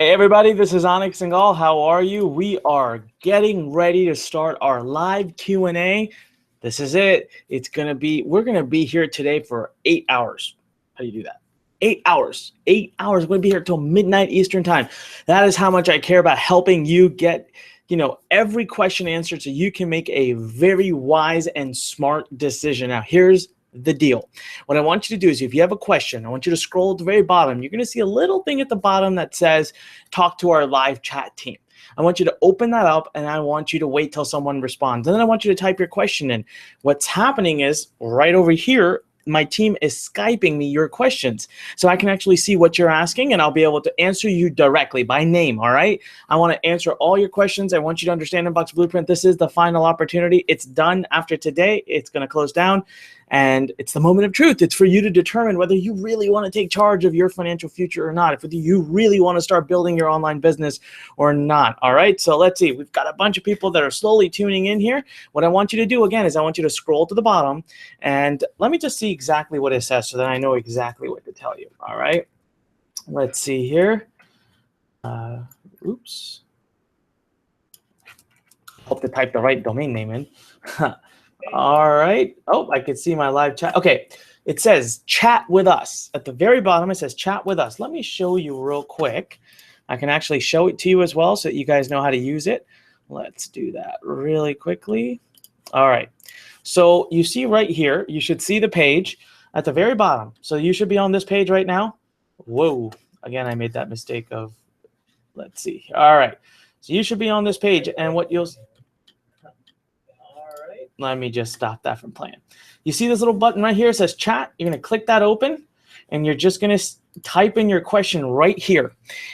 Hey everybody, this is Anik Singal. How are you? We are getting ready to start our live Q&A. This is it. We're gonna be here today for 8 hours. How do you do that? 8 hours. 8 hours. We're gonna be here till midnight Eastern time. That is how much I care about helping you get, every question answered so you can make a very wise and smart decision. Now, here's the deal. What I want you to do is if you have a question, I want you to scroll at the very bottom. You're going to see a little thing at the bottom that says talk to our live chat team. I want you to open that up and I want you to wait till someone responds. And then I want you to type your question in. What's happening is right over here, my team is Skyping me your questions. So I can actually see what you're asking and I'll be able to answer you directly by name, all right? I want to answer all your questions. I want you to understand Inbox Blueprint. This is the final opportunity. It's done after today. It's going to close down. And it's the moment of truth. It's for you to determine whether you really want to take charge of your financial future or not, if you really want to start building your online business or not. All right, so let's see. We've got a bunch of people that are slowly tuning in here. What I want you to do, again, is I want you to scroll to the bottom. And let me just see exactly what it says so that I know exactly what to tell you. All right, let's see here. Oops. Hope to type the right domain name in. All right. Oh, I can see my live chat. Okay. It says chat with us. At the very bottom, it says chat with us. Let me show you real quick. I can actually show it to you as well so that you guys know how to use it. Let's do that really quickly. All right. So you see right here, you should see the page at the very bottom. So you should be on this page right now. Whoa. Again, I made that mistake of, let's see. All right. So you should be on this page and what you'll let me just stop that from playing. You see this little button right here? It says chat. You're going to click that open, and you're just going to type in your question right here.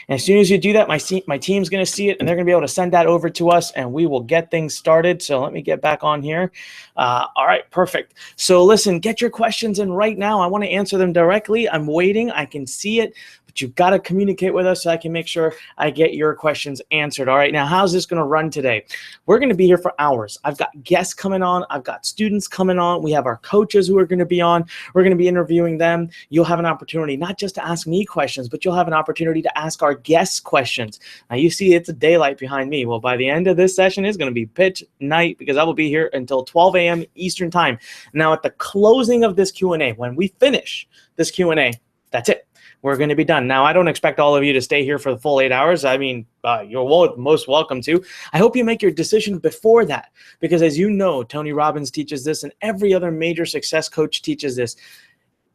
And as soon as you do that, my team's going to see it, and they're going to be able to send that over to us, and we will get things started. So let me get back on here. All right, perfect. So listen, get your questions in right now. I want to answer them directly. I'm waiting. I can see it. But you've got to communicate with us so I can make sure I get your questions answered. All right, now how's this going to run today? We're going to be here for hours. I've got guests coming on. I've got students coming on. We have our coaches who are going to be on. We're going to be interviewing them. You'll have an opportunity not just to ask me questions, but you'll have an opportunity to ask our guests questions. Now you see it's a daylight behind me. Well, by the end of this session, it's going to be pitch night because I will be here until 12 a.m. Eastern time. Now at the closing of this Q&A, when we finish this Q&A, that's it. We're going to be done. Now, I don't expect all of you to stay here for the full 8 hours. I mean, you're most welcome to. I hope you make your decision before that because as you know, Tony Robbins teaches this and every other major success coach teaches this.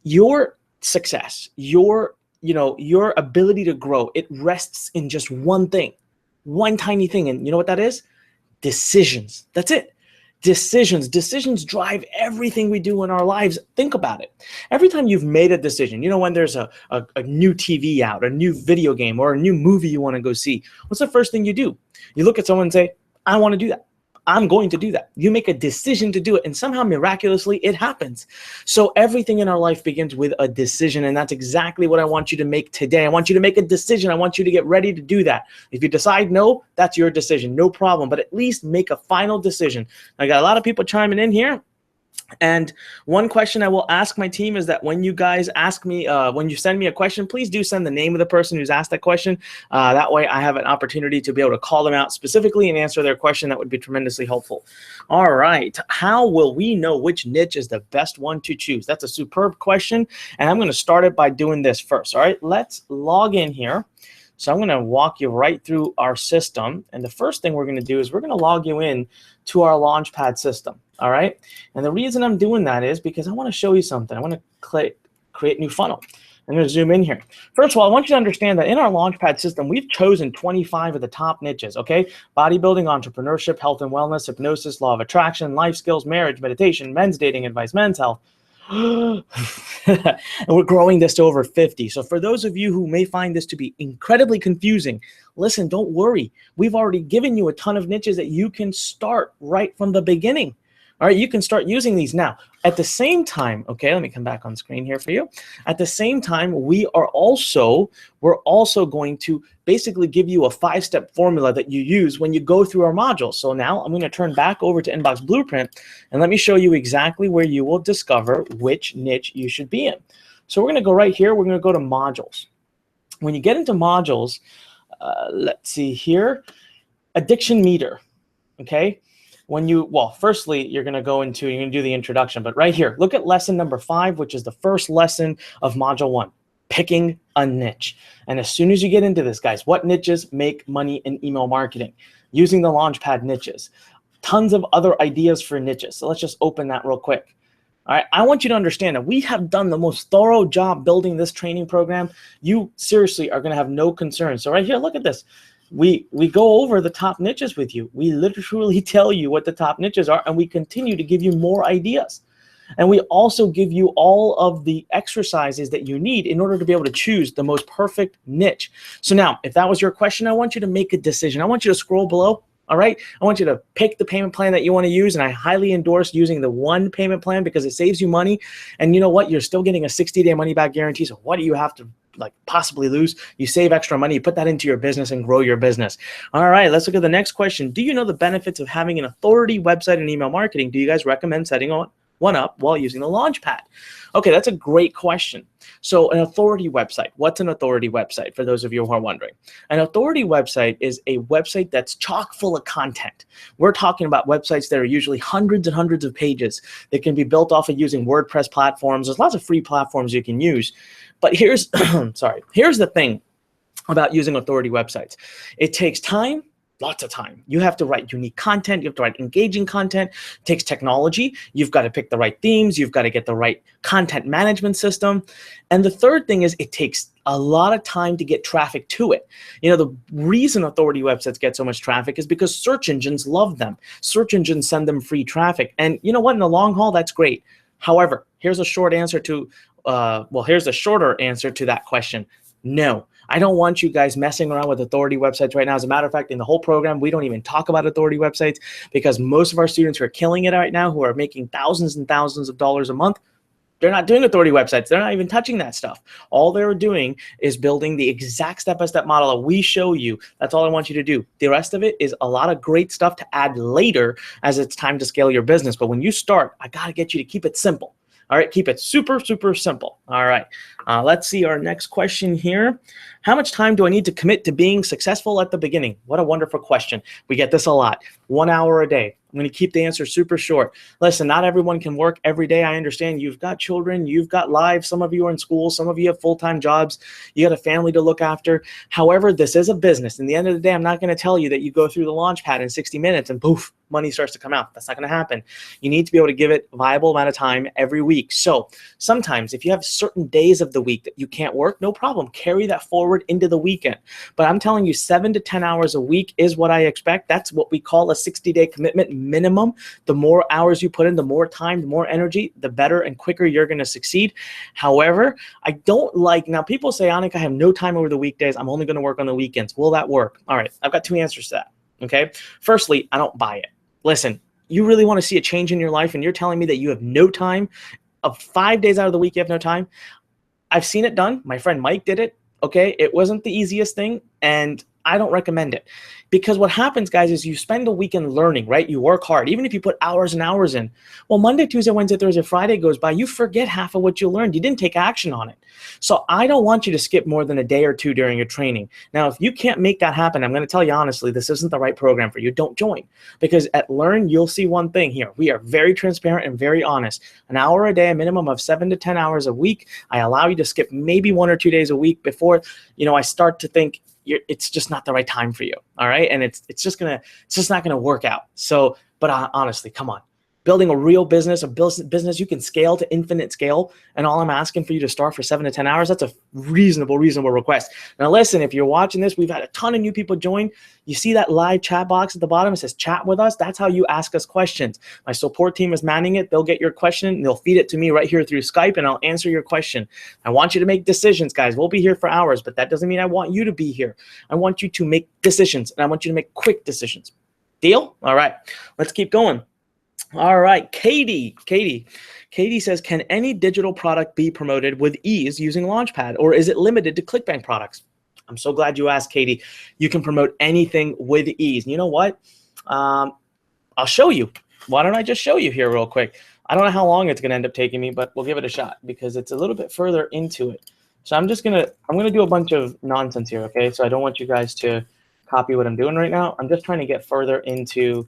Your success, your ability to grow, it rests in just one thing, one tiny thing. And you know what that is? Decisions. That's it. Decisions drive everything we do in our lives. Think about it. Every time you've made a decision, when there's a new TV out, a new video game, or a new movie you want to go see, what's the first thing you do? You look at someone and say, I want to do that. I'm going to do that. You make a decision to do it, and somehow miraculously it happens. So everything in our life begins with a decision, and that's exactly what I want you to make today. I want you to make a decision. I want you to get ready to do that. If you decide no, that's your decision, no problem, but at least make a final decision. I got a lot of people chiming in here. And one question I will ask my team is that when you guys ask me, when you send me a question, please do send the name of the person who's asked that question. That way I have an opportunity to be able to call them out specifically and answer their question. That would be tremendously helpful. All right. How will we know which niche is the best one to choose? That's a superb question. And I'm going to start it by doing this first. All right. Let's log in here. So I'm going to walk you right through our system. And the first thing we're going to do is we're going to log you in to our Launchpad system. All right. And the reason I'm doing that is because I want to show you something. I want to click create new funnel. I'm going to zoom in here. First of all, I want you to understand that in our Launchpad system, we've chosen 25 of the top niches, okay? Bodybuilding, entrepreneurship, health and wellness, hypnosis, law of attraction, life skills, marriage, meditation, men's dating advice, men's health. And we're growing this to over 50. So for those of you who may find this to be incredibly confusing, listen, don't worry. We've already given you a ton of niches that you can start right from the beginning. All right, you can start using these now. At the same time, okay, let me come back on screen here for you. At the same time, we're also going to basically give you a 5-step formula that you use when you go through our modules. So now I'm going to turn back over to Inbox Blueprint and let me show you exactly where you will discover which niche you should be in. So we're going to go right here. We're going to go to modules. When you get into modules, let's see here, addiction meter. Okay. Firstly, you're going to do the introduction, but right here, look at lesson number 5, which is the first lesson of module 1, picking a niche. And as soon as you get into this, guys, what niches make money in email marketing? Using the Launchpad niches, tons of other ideas for niches. So let's just open that real quick. All right, I want you to understand that we have done the most thorough job building this training program. You seriously are going to have no concerns. So right here, look at this. We go over the top niches with you. We literally tell you what the top niches are, and we continue to give you more ideas. And we also give you all of the exercises that you need in order to be able to choose the most perfect niche. So now, if that was your question, I want you to make a decision. I want you to scroll below. All right, I want you to pick the payment plan that you want to use, and I highly endorse using the one payment plan because it saves you money. And you know what? You're still getting a 60-day money-back guarantee. So what do you have to possibly lose? You save extra money, you put that into your business and grow your business. All right, let's look at the next question. Do you know the benefits of having an authority website in email marketing? Do you guys recommend setting one up while using the Launchpad? Okay, that's a great question. So an authority website, what's an authority website for those of you who are wondering? An authority website is a website that's chock full of content. We're talking about websites that are usually hundreds and hundreds of pages that can be built off of using WordPress platforms. There's lots of free platforms you can use. But here's the thing about using authority websites. It takes time. Lots of time. You have to write unique content. You have to write engaging content. It takes technology. You've got to pick the right themes. You've got to get the right content management system. And the third thing is it takes a lot of time to get traffic to it. You know, the reason authority websites get so much traffic is because search engines love them. Search engines send them free traffic. And you know what? In the long haul, that's great. However, here's a shorter answer to that question. No. I don't want you guys messing around with authority websites right now. As a matter of fact, in the whole program, we don't even talk about authority websites because most of our students who are killing it right now, who are making thousands and thousands of dollars a month, they're not doing authority websites. They're not even touching that stuff. All they're doing is building the exact step-by-step model that we show you. That's all I want you to do. The rest of it is a lot of great stuff to add later as it's time to scale your business. But when you start, I got to get you to keep it simple. All right, keep it super, super simple. All right, let's see our next question here. How much time do I need to commit to being successful at the beginning? What a wonderful question. We get this a lot. 1 hour a day. I'm going to keep the answer super short. Listen, not everyone can work every day. I understand you've got children, you've got lives. Some of you are in school. Some of you have full-time jobs. You got a family to look after. However, this is a business. In the end of the day, I'm not going to tell you that you go through the Launchpad in 60 minutes and poof, money starts to come out. That's not going to happen. You need to be able to give it a viable amount of time every week. So sometimes if you have certain days of the week that you can't work, no problem. Carry that forward into the weekend. But I'm telling you, 7 to 10 hours a week is what I expect. That's what we call a 60-day commitment minimum. The more hours you put in, the more time, the more energy, the better and quicker you're going to succeed. However, I don't like, now people say, Anik, I have no time over the weekdays. I'm only going to work on the weekends. Will that work? All right, I've got 2 answers to that. Okay. Firstly, I don't buy it. Listen, you really want to see a change in your life and you're telling me that you have no time, of 5 days out of the week you have no time? I've seen it done. My friend Mike did it. Okay. It wasn't the easiest thing and I don't recommend it. Because what happens, guys, is you spend a weekend learning, right? You work hard, even if you put hours and hours in. Well, Monday, Tuesday, Wednesday, Thursday, Friday goes by, you forget half of what you learned. You didn't take action on it. So I don't want you to skip more than a day or two during your training. Now, if you can't make that happen, I'm going to tell you honestly, this isn't the right program for you. Don't join. Because at Learn, you'll see one thing here. We are very transparent and very honest. An hour a day, a minimum of 7 to 10 hours a week. I allow you to skip maybe 1 or 2 days a week before, I start to think, it's just not the right time for you. All right. And it's just not gonna work out. So, but honestly, come on, building a real business, business you can scale to infinite scale. And all I'm asking for you to start for 7 to 10 hours. That's a reasonable request. Now, listen, if you're watching this, we've had a ton of new people join. You see that live chat box at the bottom? It says chat with us. That's how you ask us questions. My support team is manning it. They'll get your question and they'll feed it to me right here through Skype and I'll answer your question. I want you to make decisions, guys. We'll be here for hours, but that doesn't mean I want you to be here. I want you to make decisions and I want you to make quick decisions. Deal? All right, let's keep going. All right, Katie says, can any digital product be promoted with ease using Launchpad, or is it limited to ClickBank products? I'm so glad you asked, Katie. You can promote anything with ease. You know what? I'll show you. Why don't I just show you here real quick? I don't know how long it's going to end up taking me, but we'll give it a shot because it's a little bit further into it. So I'm gonna do a bunch of nonsense here, okay? So I don't want you guys to copy what I'm doing right now. I'm just trying to get further into,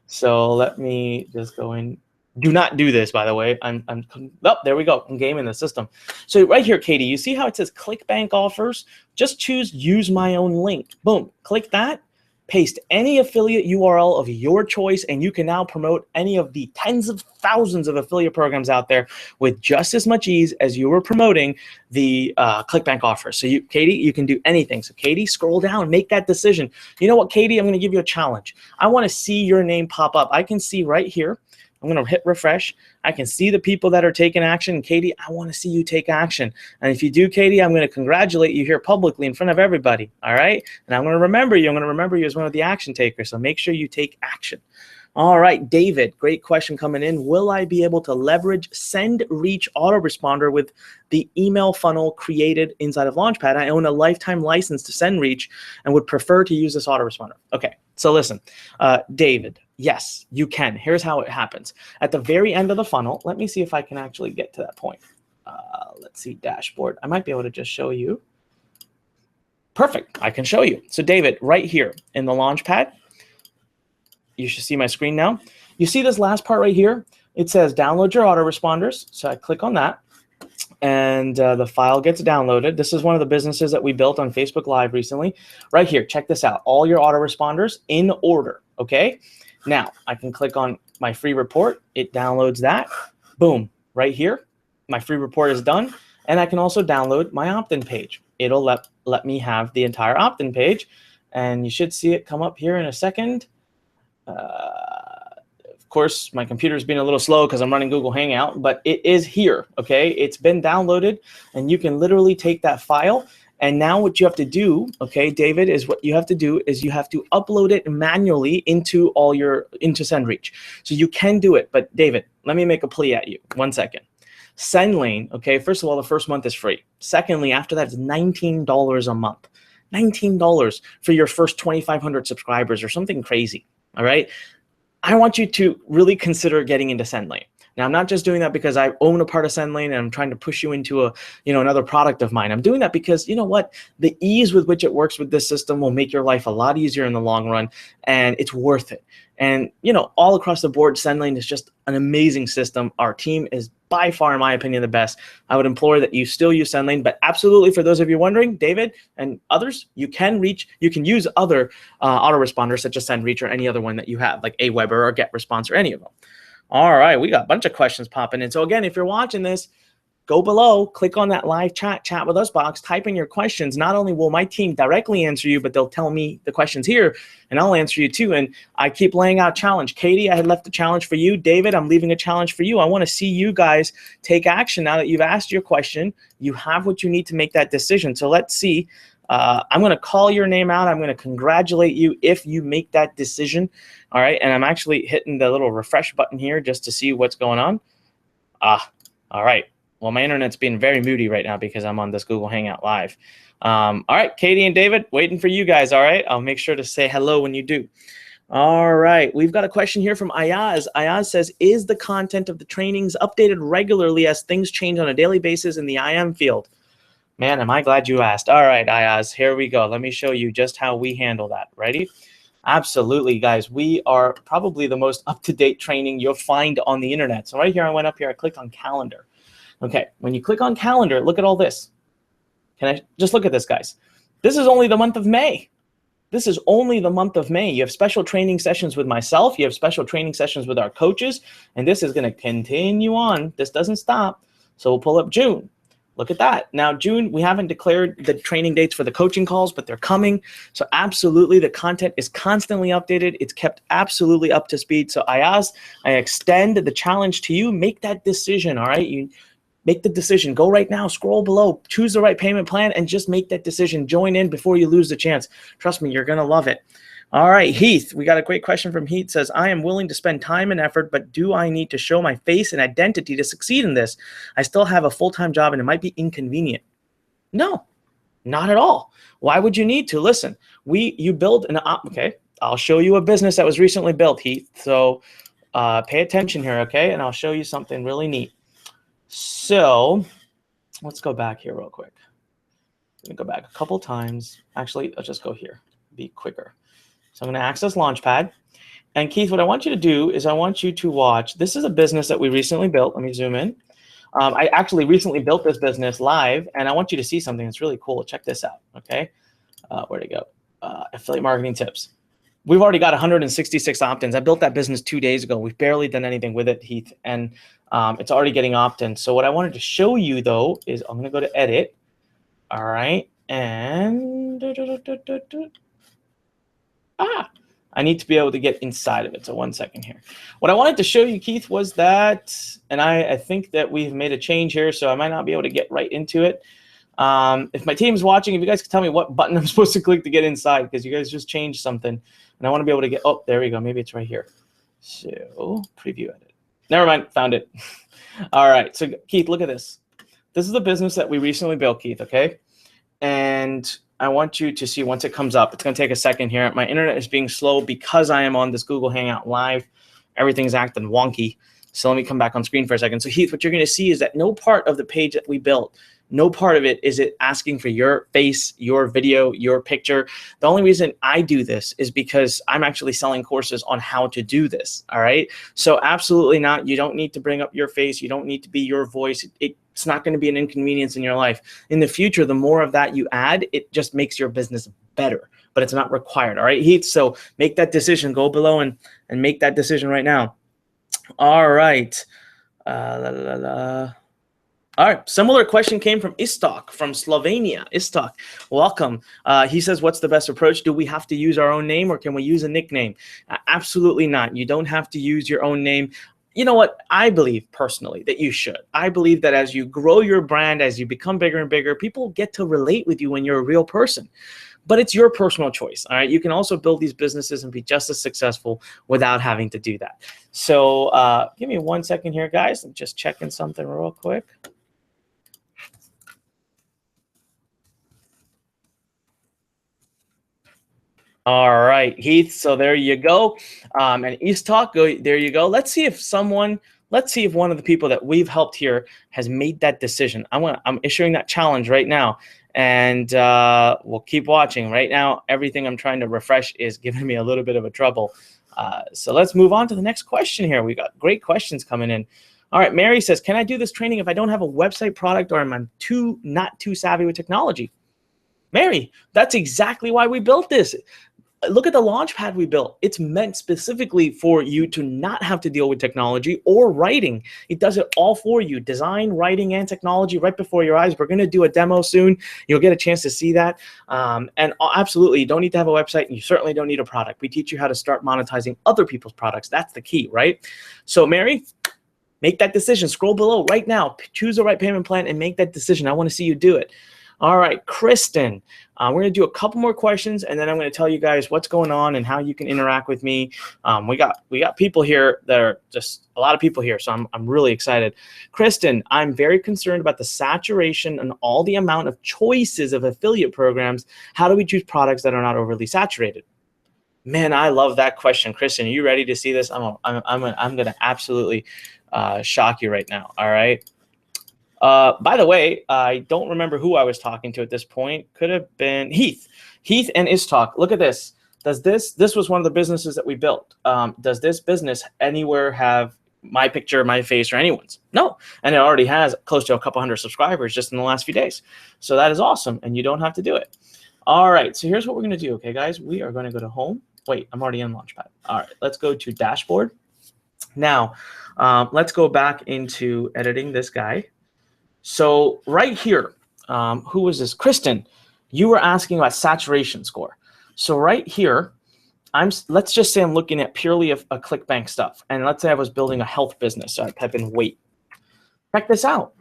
so let me just go in. Do not do this, by the way. Oh, there we go. I'm gaming the system. So right here, Katie, you see how it says ClickBank offers? Just choose use my own link. Boom, click that. Paste any affiliate URL of your choice, and you can now promote any of the tens of thousands of affiliate programs out there with just as much ease as you were promoting the ClickBank offer. So Katie, you can do anything. So Katie, scroll down, make that decision. You know what, Katie, I'm going to give you a challenge. I want to see your name pop up. I can see right here. I'm going to hit refresh. I can see the people that are taking action. Katie, I want to see you take action. And if you do, Katie, I'm going to congratulate you here publicly in front of everybody. All right. And I'm going to remember you. I'm going to remember you as one of the action takers. So make sure you take action. All right, David, great question coming in. Will I be able to leverage send reach autoresponder with the email funnel created inside of Launchpad? I own a lifetime license to send reach and would prefer to use this autoresponder. Okay, so listen, David, yes, you can. Here's how it happens. At the very end of the funnel, let me see if I can actually get to that point. Let's see, dashboard. I might be able to just show you. Perfect, I can show you. So David, right here in the Launchpad, you should see my screen now. You see this last part right here? It says download your autoresponders. So I click on that and the file gets downloaded. This is one of the businesses that we built on Facebook Live recently. Right here, check this out. All your autoresponders in order, okay? Now I can click on my free report. It downloads that. Boom, right here. My free report is done. And I can also download my opt-in page. It'll let me have the entire opt-in page. And you should see it come up here in a second. Of course, my computer's been a little slow because I'm running Google Hangout, but it is here, okay? It's been downloaded, and you can literally take that file, and now what you have to do, okay, David, is what you have to do is you have to upload it manually into SendReach. So you can do it, but David, let me make a plea at you. 1 second. SendLane, okay, first of all, the first month is free. Secondly, after that, it's $19 a month. $19 for your first 2,500 subscribers or something crazy. All right. I want you to really consider getting into SendLane. Now, I'm not just doing that because I own a part of SendLane and I'm trying to push you into another product of mine. I'm doing that because, you know what, the ease with which it works with this system will make your life a lot easier in the long run, and it's worth it. And, all across the board, SendLane is just an amazing system. Our team is by far, in my opinion, the best. I would implore that you still use SendLane, but absolutely, for those of you wondering, David and others, you can use other autoresponders such as SendReach or any other one that you have, like Aweber or GetResponse or any of them. All right, we got a bunch of questions popping in. So again, if you're watching this, go below, click on that live chat with us box, type in your questions. Not only will my team directly answer you, but they'll tell me the questions here, and I'll answer you too. And I keep laying out challenge. Katie, I had left a challenge for you. David, I'm leaving a challenge for you. I want to see you guys take action now that you've asked your question. You have what you need to make that decision. So let's see. I'm going to call your name out. I'm going to congratulate you if you make that decision. All right, and I'm actually hitting the little refresh button here just to see what's going on. All right. Well, my internet's being very moody right now because I'm on this Google Hangout Live. All right, Katie and David, waiting for you guys, all right? I'll make sure to say hello when you do. All right, we've got a question here from Ayaz. Ayaz says, is the content of the trainings updated regularly as things change on a daily basis in the IM field? Man, am I glad you asked. All right, Ayaz, here we go. Let me show you just how we handle that. Ready? Absolutely, guys. We are probably the most up-to-date training you'll find on the internet. So right here, I went up here, I clicked on calendar. Okay, when you click on calendar, look at all this. Can I just look at this, guys? This is only the month of May. This is only the month of May. You have special training sessions with myself. You have special training sessions with our coaches. And this is going to continue on. This doesn't stop. So we'll pull up June. Look at that. Now, June, we haven't declared the training dates for the coaching calls, but they're coming. So absolutely, the content is constantly updated. It's kept absolutely up to speed. So I extend the challenge to you. Make that decision, all right? You make the decision. Go right now. Scroll below. Choose the right payment plan and just make that decision. Join in before you lose the chance. Trust me, you're going to love it. All right, Heath, we got a great question from Heath. Says, I am willing to spend time and effort, but do I need to show my face and identity to succeed in this? I still have a full-time job and it might be inconvenient. No, not at all. Why would you need to? Listen, you build okay, I'll show you a business that was recently built, Heath. So pay attention here, okay? And I'll show you something really neat. So let's go back here real quick. I'm gonna go back a couple times. Actually, let's just go here, be quicker. So I'm gonna access Launchpad. And Keith, what I want you to do is I want you to watch. This is a business that we recently built. Let me zoom in. I actually recently built this business live, and I want you to see something that's really cool. Check this out, okay? Where'd it go? Affiliate marketing tips. We've already got 166 opt-ins. I built that business 2 days ago. We've barely done anything with it, Heath, and it's already getting opt-ins. So what I wanted to show you, though, is I'm going to go to edit. All right, and I need to be able to get inside of it. So 1 second here. What I wanted to show you, Keith, was that, and I think that we've made a change here, so I might not be able to get right into it. If my team's watching, if you guys could tell me what button I'm supposed to click to get inside, because you guys just changed something, and I want to be able to get, oh, there we go. Maybe it's right here. So preview edit. Never mind, found it. All right, so Keith, look at this. This is the business that we recently built, Keith, okay? And I want you to see once it comes up. It's going to take a second here. My internet is being slow because I am on this Google Hangout Live. Everything's acting wonky. So let me come back on screen for a second. So Heath, what you're going to see is that no part of the page that we built, no part of it is it asking for your face, your video, your picture. The only reason I do this is because I'm actually selling courses on how to do this, all right? So absolutely not. You don't need to bring up your face. You don't need to be your voice. It's not going to be an inconvenience in your life. In the future, the more of that you add, it just makes your business better, but it's not required, all right, Heath? So make that decision. Go below and make that decision right now. All right. All right, similar question came from Istok from Slovenia. Istok, welcome. He says, what's the best approach? Do we have to use our own name or can we use a nickname? Absolutely not. You don't have to use your own name. You know what? I believe personally that you should. I believe that as you grow your brand, as you become bigger and bigger, people get to relate with you when you're a real person. But it's your personal choice, all right? You can also build these businesses and be just as successful without having to do that. So give me 1 second here, guys. I'm just checking something real quick. All right, Heath. So there you go. And East Talk, there you go. Let's see if one of the people that we've helped here has made that decision. I'm issuing that challenge right now, and we'll keep watching. Right now, everything I'm trying to refresh is giving me a little bit of a trouble. So let's move on to the next question here. We got great questions coming in. All right, Mary says, can I do this training if I don't have a website, product, or I'm not too savvy with technology? Mary, that's exactly why we built this. Look at the Launchpad we built. It's meant specifically for you to not have to deal with technology or writing. It does it all for you. Design, writing, and technology right before your eyes. We're going to do a demo soon. You'll get a chance to see that. And absolutely, you don't need to have a website, and you certainly don't need a product. We teach you how to start monetizing other people's products. That's the key, right? So, Mary, make that decision. Scroll below right now. Choose the right payment plan and make that decision. I want to see you do it. All right, Kristen, we're going to do a couple more questions, and then I'm going to tell you guys what's going on and how you can interact with me. We got people here that are just a lot of people here, so I'm really excited. Kristen, I'm very concerned about the saturation and all the amount of choices of affiliate programs. How do we choose products that are not overly saturated? Man, I love that question, Kristen. Are you ready to see this? I'm going to absolutely shock you right now. All right. By the way, I don't remember who I was talking to at this point. Could have been Heath. Heath and Istalk. Look at this. This was one of the businesses that we built. Does this business anywhere have my picture, my face, or anyone's? No. And it already has close to a couple hundred subscribers just in the last few days. So that is awesome, and you don't have to do it. All right, so here's what we're going to do, okay, guys? We are going to go to home. Wait, I'm already in Launchpad. All right, let's go to dashboard. Now, let's go back into editing this guy. So right here, who was this? Kristen, you were asking about saturation score. So right here, let's just say I'm looking at purely a ClickBank stuff. And let's say I was building a health business. So I type in weight. Check this out.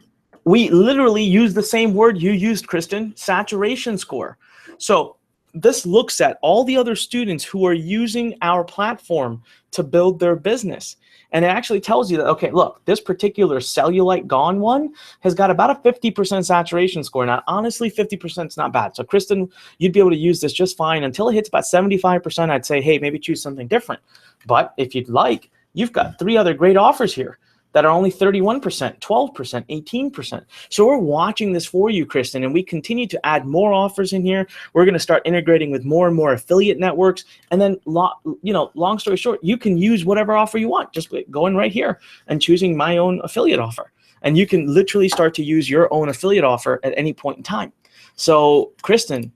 We literally use the same word you used, Kristen, saturation score. So this looks at all the other students who are using our platform to build their business. And it actually tells you that, okay, look, this particular cellulite gone one has got about a 50% saturation score. Now, honestly, 50% is not bad. So, Kristen, you'd be able to use this just fine. Until it hits about 75%, I'd say, hey, maybe choose something different. But if you'd like, you've got 3 other great offers here that are only 31%, 12%, 18%. So we're watching this for you, Kristen, and we continue to add more offers in here. We're going to start integrating with more and more affiliate networks. And then, long story short, you can use whatever offer you want. Just going right here and choosing my own affiliate offer. And you can literally start to use your own affiliate offer at any point in time. So, Kristen,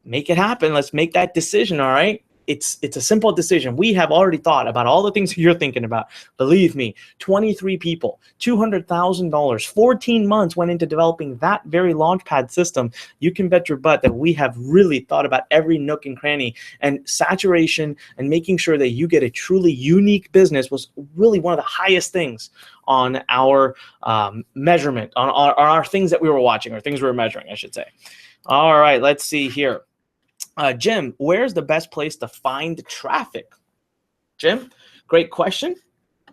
make it happen. Let's make that decision, all right? It's a simple decision. We have already thought about all the things you're thinking about. Believe me, 23 people, $200,000, 14 months went into developing that very Launchpad system. You can bet your butt that we have really thought about every nook and cranny, and saturation and making sure that you get a truly unique business was really one of the highest things on our measurement, on our things that we were watching, or things we were measuring, I should say. All right, let's see here. Jim, where's the best place to find traffic? Jim, great question.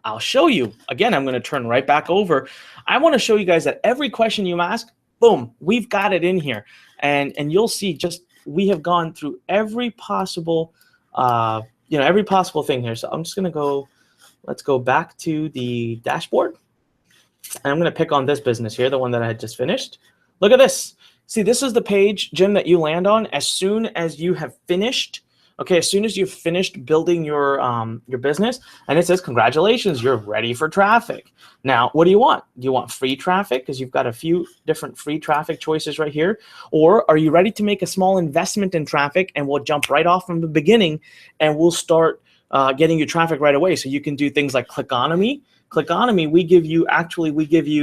I'll show you. Again, I'm going to turn right back over. I want to show you guys that every question you ask, boom, we've got it in here. And you'll see we have gone through every possible, every possible thing here. So I'm just going to go, let's go back to the dashboard. And I'm going to pick on this business here, the one that I had just finished. Look at this. See, this is the page, Jim, that you land on as soon as you have finished. Okay, as soon as you've finished building your business, and it says, congratulations, you're ready for traffic. Now, what do you want? Do you want free traffic? Because you've got a few different free traffic choices right here. Or are you ready to make a small investment in traffic, and we'll jump right off from the beginning and we'll start getting you traffic right away. So you can do things like Clickonomy. Clickonomy, we give you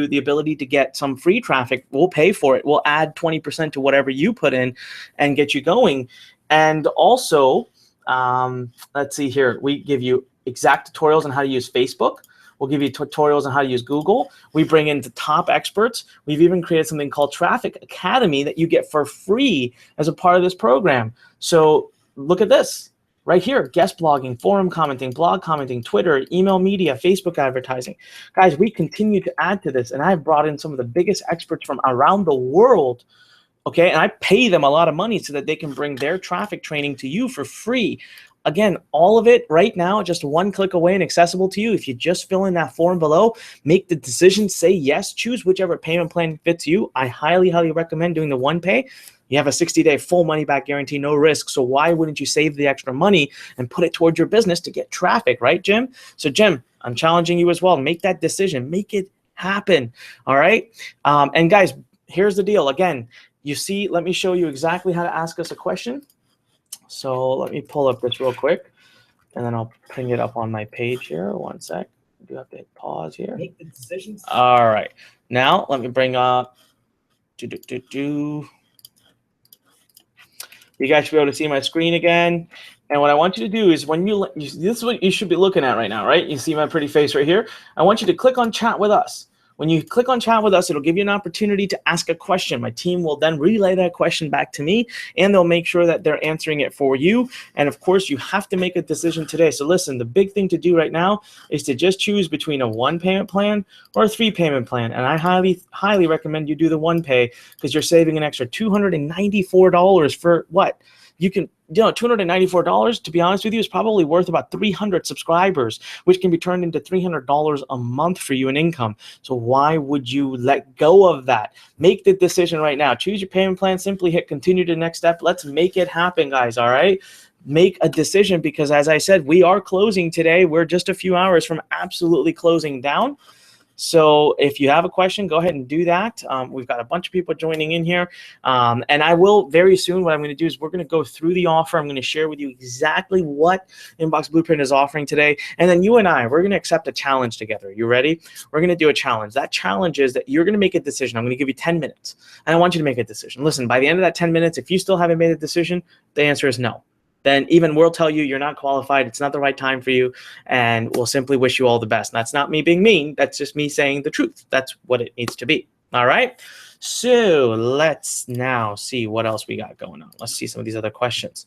the ability to get some free traffic. We'll pay for it. We'll add 20% to whatever you put in and get you going. And also, let's see here, we give you exact tutorials on how to use Facebook. We'll give you tutorials on how to use Google. We bring in the top experts. We've even created something called Traffic Academy that you get for free as a part of this program. So look at this. Right here, guest blogging, forum commenting, blog commenting, Twitter, email media, Facebook advertising. Guys, we continue to add to this, and I've brought in some of the biggest experts from around the world, okay? And I pay them a lot of money so that they can bring their traffic training to you for free. Again, all of it right now, just one click away and accessible to you. If you just fill in that form below, make the decision, say yes, choose whichever payment plan fits you. I highly, highly recommend doing the OnePay. You have a 60-day full money-back guarantee, no risk. So why wouldn't you save the extra money and put it towards your business to get traffic, right, Jim? So, Jim, I'm challenging you as well. Make that decision. Make it happen, all right? And, guys, here's the deal. Again, you see, let me show you exactly how to ask us a question. So let me pull up this real quick, and then I'll bring it up on my page here. One sec. I do have to hit pause here. Make the decisions. All right. Now, let me bring up You guys should be able to see my screen again. And what I want you to do is when this is what you should be looking at right now, right? You see my pretty face right here. I want you to click on chat with us. When you click on chat with us, it'll give you an opportunity to ask a question. My team will then relay that question back to me, and they'll make sure that they're answering it for you. And of course, you have to make a decision today. So listen, the big thing to do right now is to just choose between a 1-payment plan or a 3-payment plan. And I highly, highly recommend you do the 1-pay, because you're saving an extra $294 for what? You can, $294, to be honest with you, is probably worth about 300 subscribers, which can be turned into $300 a month for you in income. So why would you let go of that? Make the decision right now. Choose your payment plan. Simply hit continue to the next step. Let's make it happen, guys, all right? Make a decision, because as I said, we are closing today. We're just a few hours from absolutely closing down. So if you have a question, go ahead and do that. We've got a bunch of people joining in here. And I will very soon, what I'm going to do is we're going to go through the offer. I'm going to share with you exactly what Inbox Blueprint is offering today. And then you and we're going to accept a challenge together. You ready? We're going to do a challenge. That challenge is that you're going to make a decision. I'm going to give you 10 minutes. And I want you to make a decision. Listen, by the end of that 10 minutes, if you still haven't made a decision, the answer is no. Then even we'll tell you you're not qualified, it's not the right time for you, and we'll simply wish you all the best. And that's not me being mean, that's just me saying the truth. That's what it needs to be, all right? So let's now see what else we got going on. Let's see some of these other questions.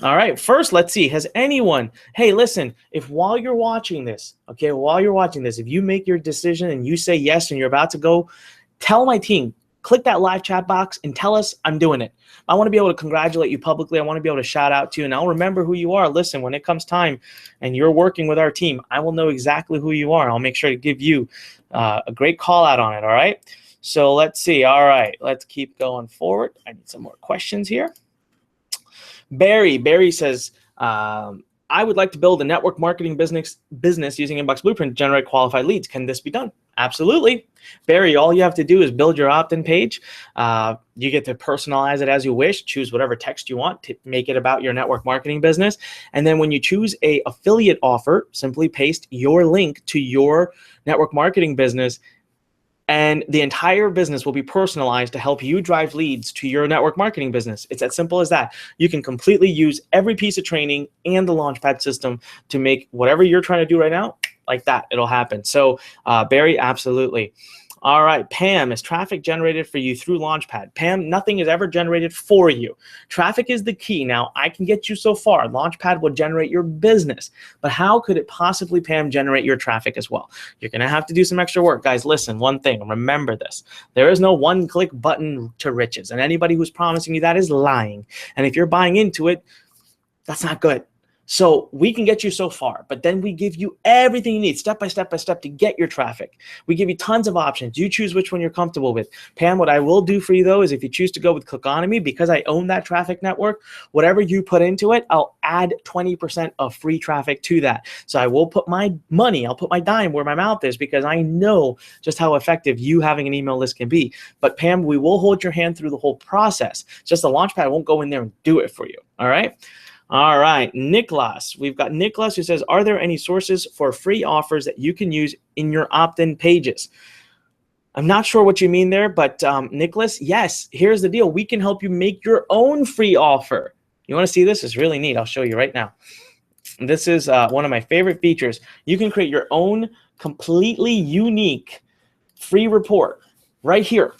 All right, first, let's see, has anyone, hey, listen, if while you're watching this, okay, if you make your decision and you say yes and you're about to go, tell my team, click that live chat box and tell us I'm doing it. I want to be able to congratulate you publicly. I want to be able to shout out to you, and I'll remember who you are. Listen, when it comes time and you're working with our team, I will know exactly who you are. I'll make sure to give you a great call out on it, all right? So let's see. All right, let's keep going forward. I need some more questions here. Barry says, I would like to build a network marketing business using Inbox Blueprint to generate qualified leads. Can this be done? Absolutely. Barry, all you have to do is build your opt-in page. You get to personalize it as you wish, choose whatever text you want to make it about your network marketing business. And then when you choose a affiliate offer, simply paste your link to your network marketing business, and the entire business will be personalized to help you drive leads to your network marketing business. It's as simple as that. You can completely use every piece of training and the Launchpad system to make whatever you're trying to do right now like that. It'll happen. So Barry, absolutely. All right, Pam, is traffic generated for you through Launchpad? Pam, nothing is ever generated for you. Traffic is the key. Now, I can get you so far. Launchpad will generate your business, but how could it possibly, Pam, generate your traffic as well? You're going to have to do some extra work. Guys, listen, one thing, remember this. There is no one-click button to riches, and anybody who's promising you that is lying. And if you're buying into it, that's not good. So we can get you so far, but then we give you everything you need step by step to get your traffic. We give you tons of options. You choose which one you're comfortable with. Pam, what I will do for you though is if you choose to go with Clickonomy, because I own that traffic network, whatever you put into it, I'll add 20% of free traffic to that. So I will put my money, I'll put my dime where my mouth is, because I know just how effective you having an email list can be. But Pam, we will hold your hand through the whole process. Just the Launchpad won't go in there and do it for you. All right. All right, Nicholas. We've got Nicholas who says, are there any sources for free offers that you can use in your opt-in pages? I'm not sure what you mean there, but Nicholas, yes, here's the deal. We can help you make your own free offer. You want to see this? It's really neat. I'll show you right now. This is one of my favorite features. You can create your own completely unique free report right here.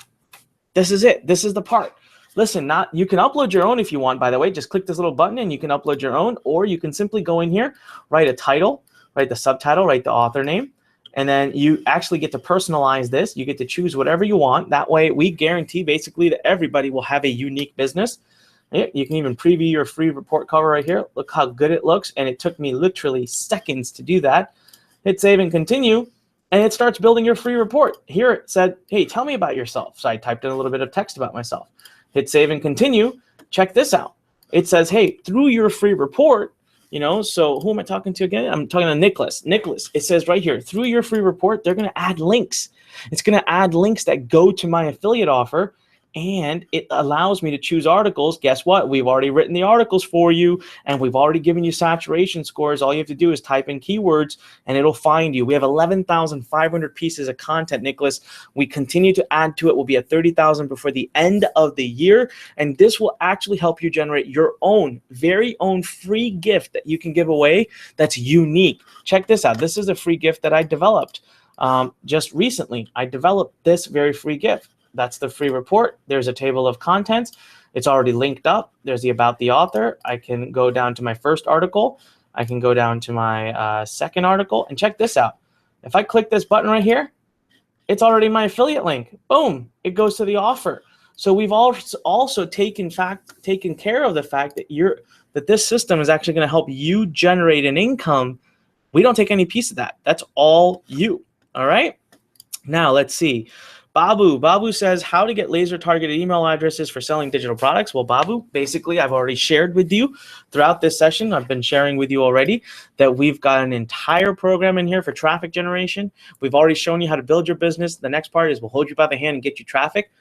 This is it. This is the part. Listen, you can upload your own if you want, by the way. Just click this little button and you can upload your own, or you can simply go in here, write a title, write the subtitle, write the author name, and then you actually get to personalize this. You get to choose whatever you want. That way, we guarantee basically that everybody will have a unique business. You can even preview your free report cover right here. Look how good it looks, and it took me literally seconds to do that. Hit save and continue, and it starts building your free report. Here it said, hey, tell me about yourself. So I typed in a little bit of text about myself. Hit save and continue. Check this out. It says, hey, through your free report, so who am I talking to again? I'm talking to Nicholas. Nicholas, it says right here, through your free report, they're going to add links. It's going to add links that go to my affiliate offer, and it allows me to choose articles. Guess what? We've already written the articles for you, and we've already given you saturation scores. All you have to do is type in keywords, and it'll find you. We have 11,500 pieces of content, Nicholas. We continue to add to it. We'll be at 30,000 before the end of the year, and this will actually help you generate your own, very own free gift that you can give away that's unique. Check this out. This is a free gift that I developed just recently. I developed this very free gift. That's the free report. There's a table of contents. It's already linked up. There's the about the author. I can go down to my first article. I can go down to my second article. And check this out. If I click this button right here, it's already my affiliate link. Boom, it goes to the offer. So we've also taken care of the fact that this system is actually going to help you generate an income. We don't take any piece of that. That's all you. All right. Now let's see. Babu says, how to get laser targeted email addresses for selling digital products. Well, Babu, basically, I've already shared with you throughout this session. I've been sharing with you already that we've got an entire program in here for traffic generation. We've already shown you how to build your business. The next part is we'll hold you by the hand and get you traffic.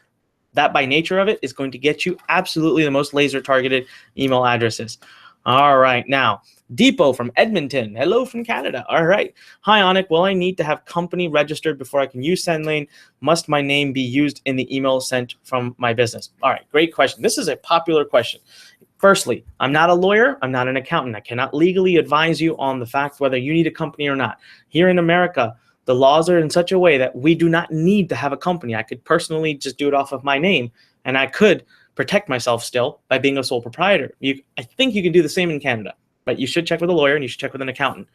That, by nature of it, is going to get you absolutely the most laser targeted email addresses. All right, now, Deepo from Edmonton. Hello from Canada. All right. Hi, Anik. Will I need to have company registered before I can use SendLane? Must my name be used in the email sent from my business? All right, great question. This is a popular question. Firstly, I'm not a lawyer. I'm not an accountant. I cannot legally advise you on the fact whether you need a company or not. Here in America, the laws are in such a way that we do not need to have a company. I could personally just do it off of my name, and I could protect myself still by being a sole proprietor. I think you can do the same in Canada. But you should check with a lawyer and you should check with an accountant.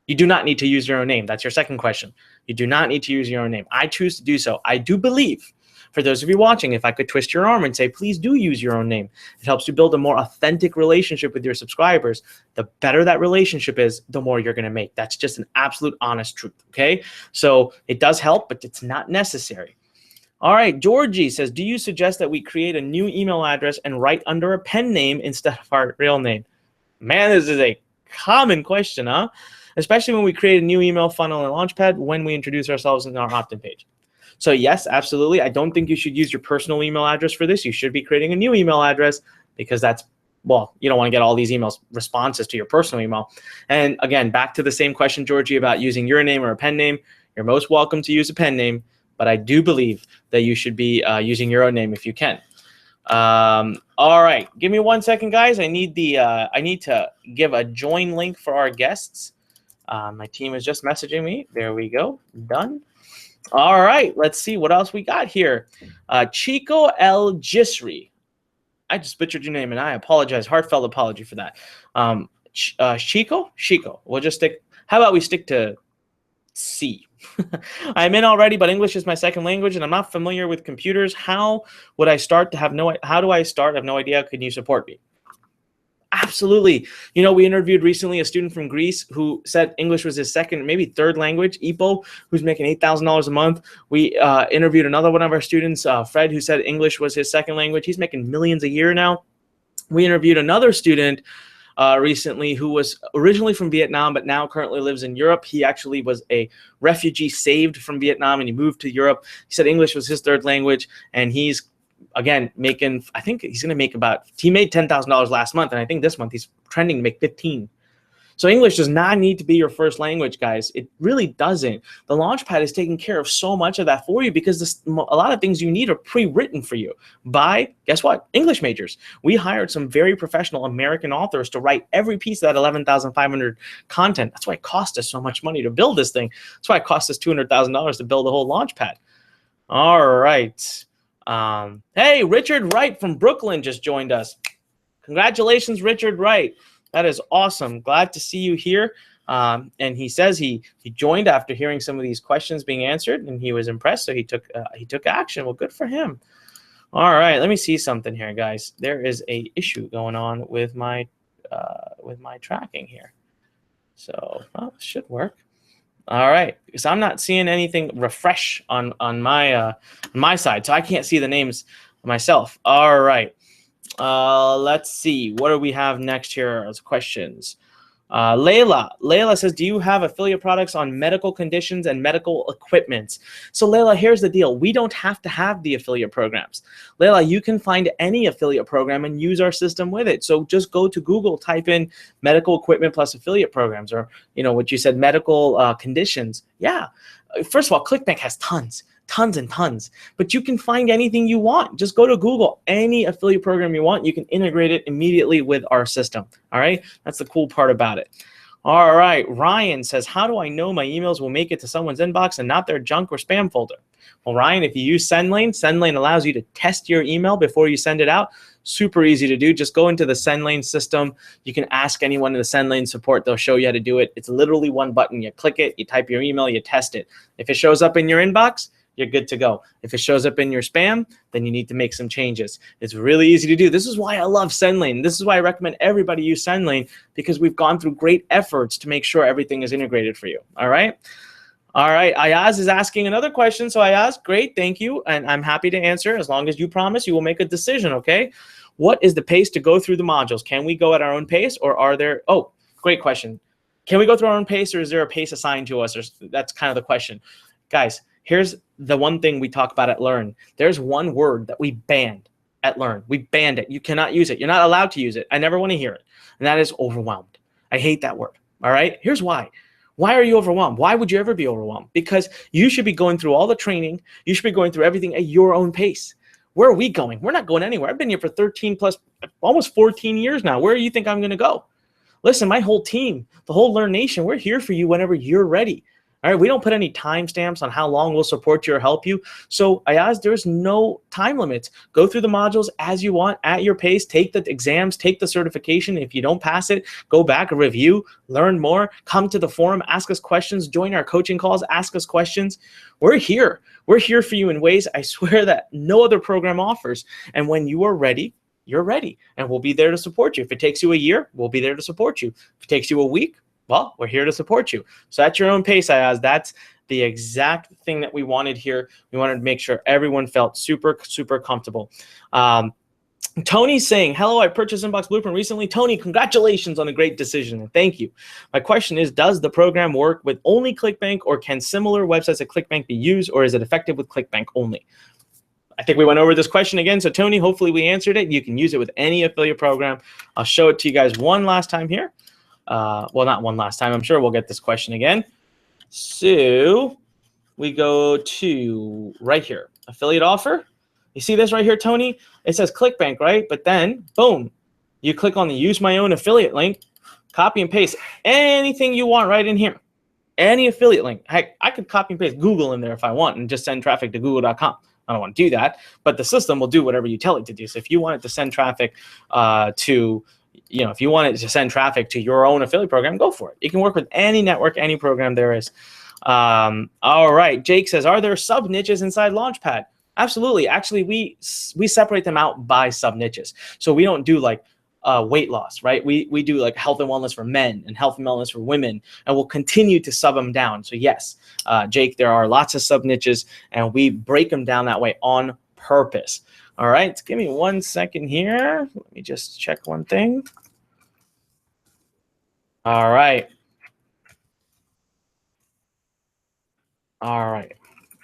You do not need to use your own name. That's your second question. You do not need to use your own name. I choose to do so. I do believe For those of you watching, if I could twist your arm and say, please do use your own name, it helps you build a more authentic relationship with your subscribers. The better that relationship is, the more you're going to make. That's just an absolute honest truth, okay? So it does help, but it's not necessary. All right, Georgie says, do you suggest that we create a new email address and write under a pen name instead of our real name? Man, this is a common question, huh? Especially when we create a new email funnel and Launchpad when we introduce ourselves in our opt-in page. So yes, absolutely. I don't think you should use your personal email address for this. You should be creating a new email address because that's, well, you don't want to get all these emails responses to your personal email. And again, back to the same question, Georgie, about using your name or a pen name. You're most welcome to use a pen name, but I do believe that you should be using your own name if you can. All right, give me 1 second, guys. I need to give a join link for our guests. My team is just messaging me. There we go. Done. All right, let's see what else we got here. Chico El Jisri. I just butchered your name, and I apologize. Heartfelt apology for that. Chico. We'll just stick. How about we stick to C? I'm in already, but English is my second language, and I'm not familiar with computers. How would I start to have no? How do I start? I have no idea. Can you support me? Absolutely. You know, we interviewed recently a student from Greece who said English was his second, maybe third language, Ipo, who's making $8,000 a month. We interviewed another one of our students, Fred, who said English was his second language. He's making millions a year now. We interviewed another student recently who was originally from Vietnam, but now currently lives in Europe. He actually was a refugee saved from Vietnam, and he moved to Europe. He said English was his third language, and he's, again, making, I think he's going to make about, he made $10,000 last month, and I think this month he's trending to make 15. So English does not need to be your first language, guys. It really doesn't. The Launchpad is taking care of so much of that for you because a lot of things you need are pre-written for you by, guess what, English majors. We hired some very professional American authors to write every piece of that 11,500 content. That's why it cost us so much money to build this thing. That's why it cost us $200,000 to build the whole Launchpad. All right. Hey, Richard Wright from Brooklyn just joined us. Congratulations, Richard Wright. That is awesome. Glad to see you here. And he says he joined after hearing some of these questions being answered, and he was impressed, so he took action. Well, good for him. All right, let me see something here, guys. There is a issue going on with my tracking here. So, well, it should work. All right, because I'm not seeing anything refresh on my side, so I can't see the names myself. All right. Let's see. What do we have next here as questions? Layla says, do you have affiliate products on medical conditions and medical equipment? So Layla, here's the deal. We don't have to have the affiliate programs. Layla, you can find any affiliate program and use our system with it. So just go to Google, type in medical equipment plus affiliate programs, or, you know, what you said, medical conditions. Yeah. First of all, ClickBank has tons and tons, but you can find anything you want. Just go to Google, any affiliate program you want, you can integrate it immediately with our system. All right, that's the cool part about it. All right, Ryan says, how do I know my emails will make it to someone's inbox and not their junk or spam folder? Well, Ryan, if you use SendLane allows you to test your email before you send it out. Super easy to do. Just go into the SendLane system. You can ask anyone in the SendLane support. They'll show you how to do it. It's literally one button. You click it, you type your email, you test it. If it shows up in your inbox, you're good to go. If it shows up in your spam, then you need to make some changes. It's really easy to do. This is why I love SendLane. This is why I recommend everybody use SendLane, because we've gone through great efforts to make sure everything is integrated for you. All right. All right. Ayaz is asking another question. So Ayaz, great. Thank you. And I'm happy to answer as long as you promise you will make a decision. Okay. What is the pace to go through the modules? Can we go at our own pace, or are there, oh, great question. Can we go through our own pace, or is there a pace assigned to us? Or that's kind of the question. Guys, here's the one thing we talk about at Learn. There's one word that we banned at Learn. We banned it. You cannot use it. You're not allowed to use it. I never want to hear it. And that is overwhelmed. I hate that word. All right. Here's why. Why are you overwhelmed? Why would you ever be overwhelmed? Because you should be going through all the training. You should be going through everything at your own pace. Where are we going? We're not going anywhere. I've been here for 13 plus, almost 14 years now. Where do you think I'm going to go? Listen, my whole team, the whole Learn Nation, we're here for you whenever you're ready. All right, we don't put any timestamps on how long we'll support you or help you. So Ayaz, there's no time limits. Go through the modules as you want at your pace. Take the exams, take the certification. If you don't pass it, go back, review, learn more, come to the forum, ask us questions, join our coaching calls, ask us questions. We're here. We're here for you in ways I swear that no other program offers. And when you are ready, you're ready. And we'll be there to support you. If it takes you a year, we'll be there to support you. If it takes you a week, well, we're here to support you. So at your own pace, Ayaz, that's the exact thing that we wanted here. We wanted to make sure everyone felt super, super comfortable. Tony's saying, hello, I purchased Inbox Blueprint recently. Tony, congratulations on a great decision, and thank you. My question is, does the program work with only ClickBank, or can similar websites at ClickBank be used, or is it effective with ClickBank only? I think we went over this question again. So Tony, hopefully we answered it. You can use it with any affiliate program. I'll show it to you guys one last time here. Well, not one last time. I'm sure we'll get this question again. So we go to right here, affiliate offer. You see this right here, Tony? It says ClickBank, right? But then, boom, you click on the use my own affiliate link, copy and paste anything you want right in here. Any affiliate link. Heck, I could copy and paste Google in there if I want and just send traffic to google.com. I don't want to do that, but the system will do whatever you tell it to do. So if you want it to send traffic if you want it to send traffic to your own affiliate program, go for it. You can work with any network, any program there is. All right. Jake says, are there sub niches inside Launchpad? Absolutely. Actually, we separate them out by sub niches. So we don't do like weight loss, right? We do like health and wellness for men and health and wellness for women, and we'll continue to sub them down. So yes, Jake, there are lots of sub niches, and we break them down that way on purpose. All right, give me 1 second here. Let me just check one thing. All right. All right.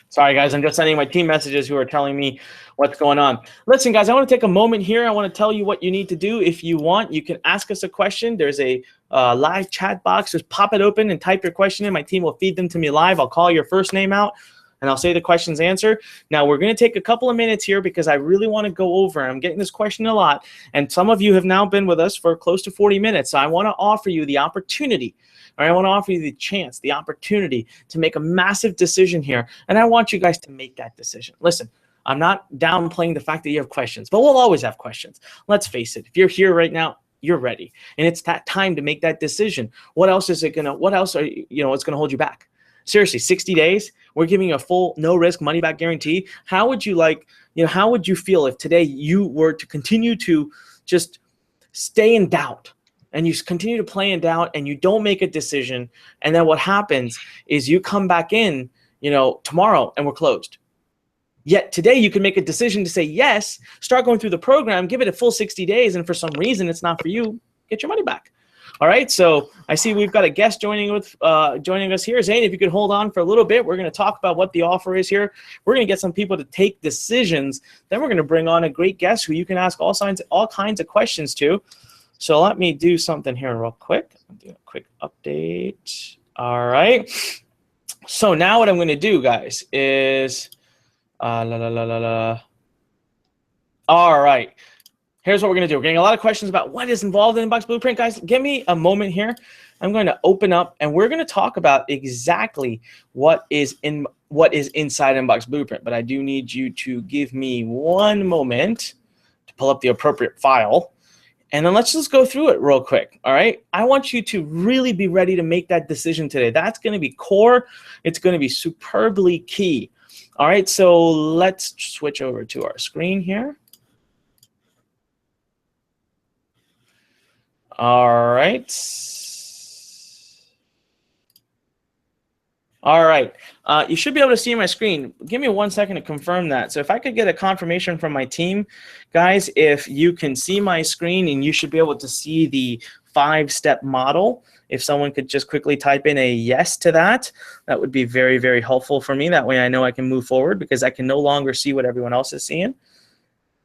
Sorry, guys. I'm just sending my team messages who are telling me what's going on. Listen, guys, I want to take a moment here. I want to tell you what you need to do. If you want, you can ask us a question. There's a live chat box. Just pop it open and type your question in. My team will feed them to me live. I'll call your first name out, and I'll say the question's answer. Now, we're going to take a couple of minutes here because I really want to go over. I'm getting this question a lot, and some of you have now been with us for close to 40 minutes. So I want to offer you the opportunity. All right, I want to offer you the chance, the opportunity to make a massive decision here, and I want you guys to make that decision. Listen, I'm not downplaying the fact that you have questions, but we'll always have questions. Let's face it. If you're here right now, you're ready, and it's that time to make that decision. What else is it gonna? What else are it's gonna hold you back? Seriously, 60 days. We're giving you a full no risk money back guarantee. How would you how would you feel if today you were to continue to just stay in doubt? And you continue to play in doubt, and you don't make a decision, and then what happens is you come back in, tomorrow, and we're closed. Yet today you can make a decision to say yes, start going through the program, give it a full 60 days, and for some reason it's not for you, get your money back. All right, so I see we've got a guest joining us here. Zane, if you could hold on for a little bit, we're going to talk about what the offer is here. We're going to get some people to take decisions. Then we're going to bring on a great guest who you can ask all kinds of questions to. So let me do something here real quick. I'll do a quick update. All right. So now what I'm going to do, guys, is all right. Here's what we're going to do. We're getting a lot of questions about what is involved in Inbox Blueprint. Guys, give me a moment here. I'm going to open up, and we're going to talk about exactly what is inside Inbox Blueprint. But I do need you to give me one moment to pull up the appropriate file. And then let's just go through it real quick, all right? I want you to really be ready to make that decision today. That's going to be core. It's going to be superbly key. All right, so let's switch over to our screen here. All right. All right. You should be able to see my screen. Give me 1 second to confirm that. So if I could get a confirmation from my team, guys, if you can see my screen, and you should be able to see the 5-step model. If someone could just quickly type in a yes to that, that would be very, very helpful for me. That way I know I can move forward, because I can no longer see what everyone else is seeing.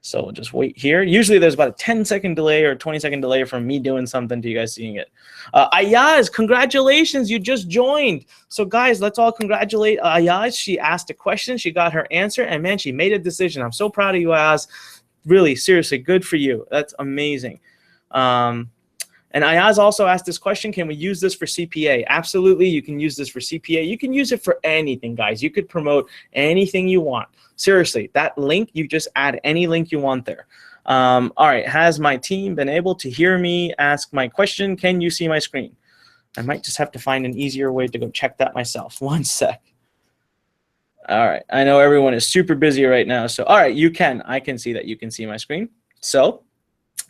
So we'll just wait here. Usually there's about a 10-second delay or 20-second delay from me doing something to you guys seeing it. Ayaz, congratulations, you just joined. So guys, let's all congratulate Ayaz. She asked a question, she got her answer, and man, she made a decision. I'm so proud of you, Ayaz. Really, seriously, good for you. That's amazing. And Ayaz also asked this question, can we use this for CPA? Absolutely, you can use this for CPA. You can use it for anything, guys. You could promote anything you want. Seriously, that link, you just add any link you want there. All right, has my team been able to hear me ask my question? Can you see my screen? I might just have to find an easier way to go check that myself. One sec. All right, I know everyone is super busy right now. So, all right, I can see that you can see my screen. So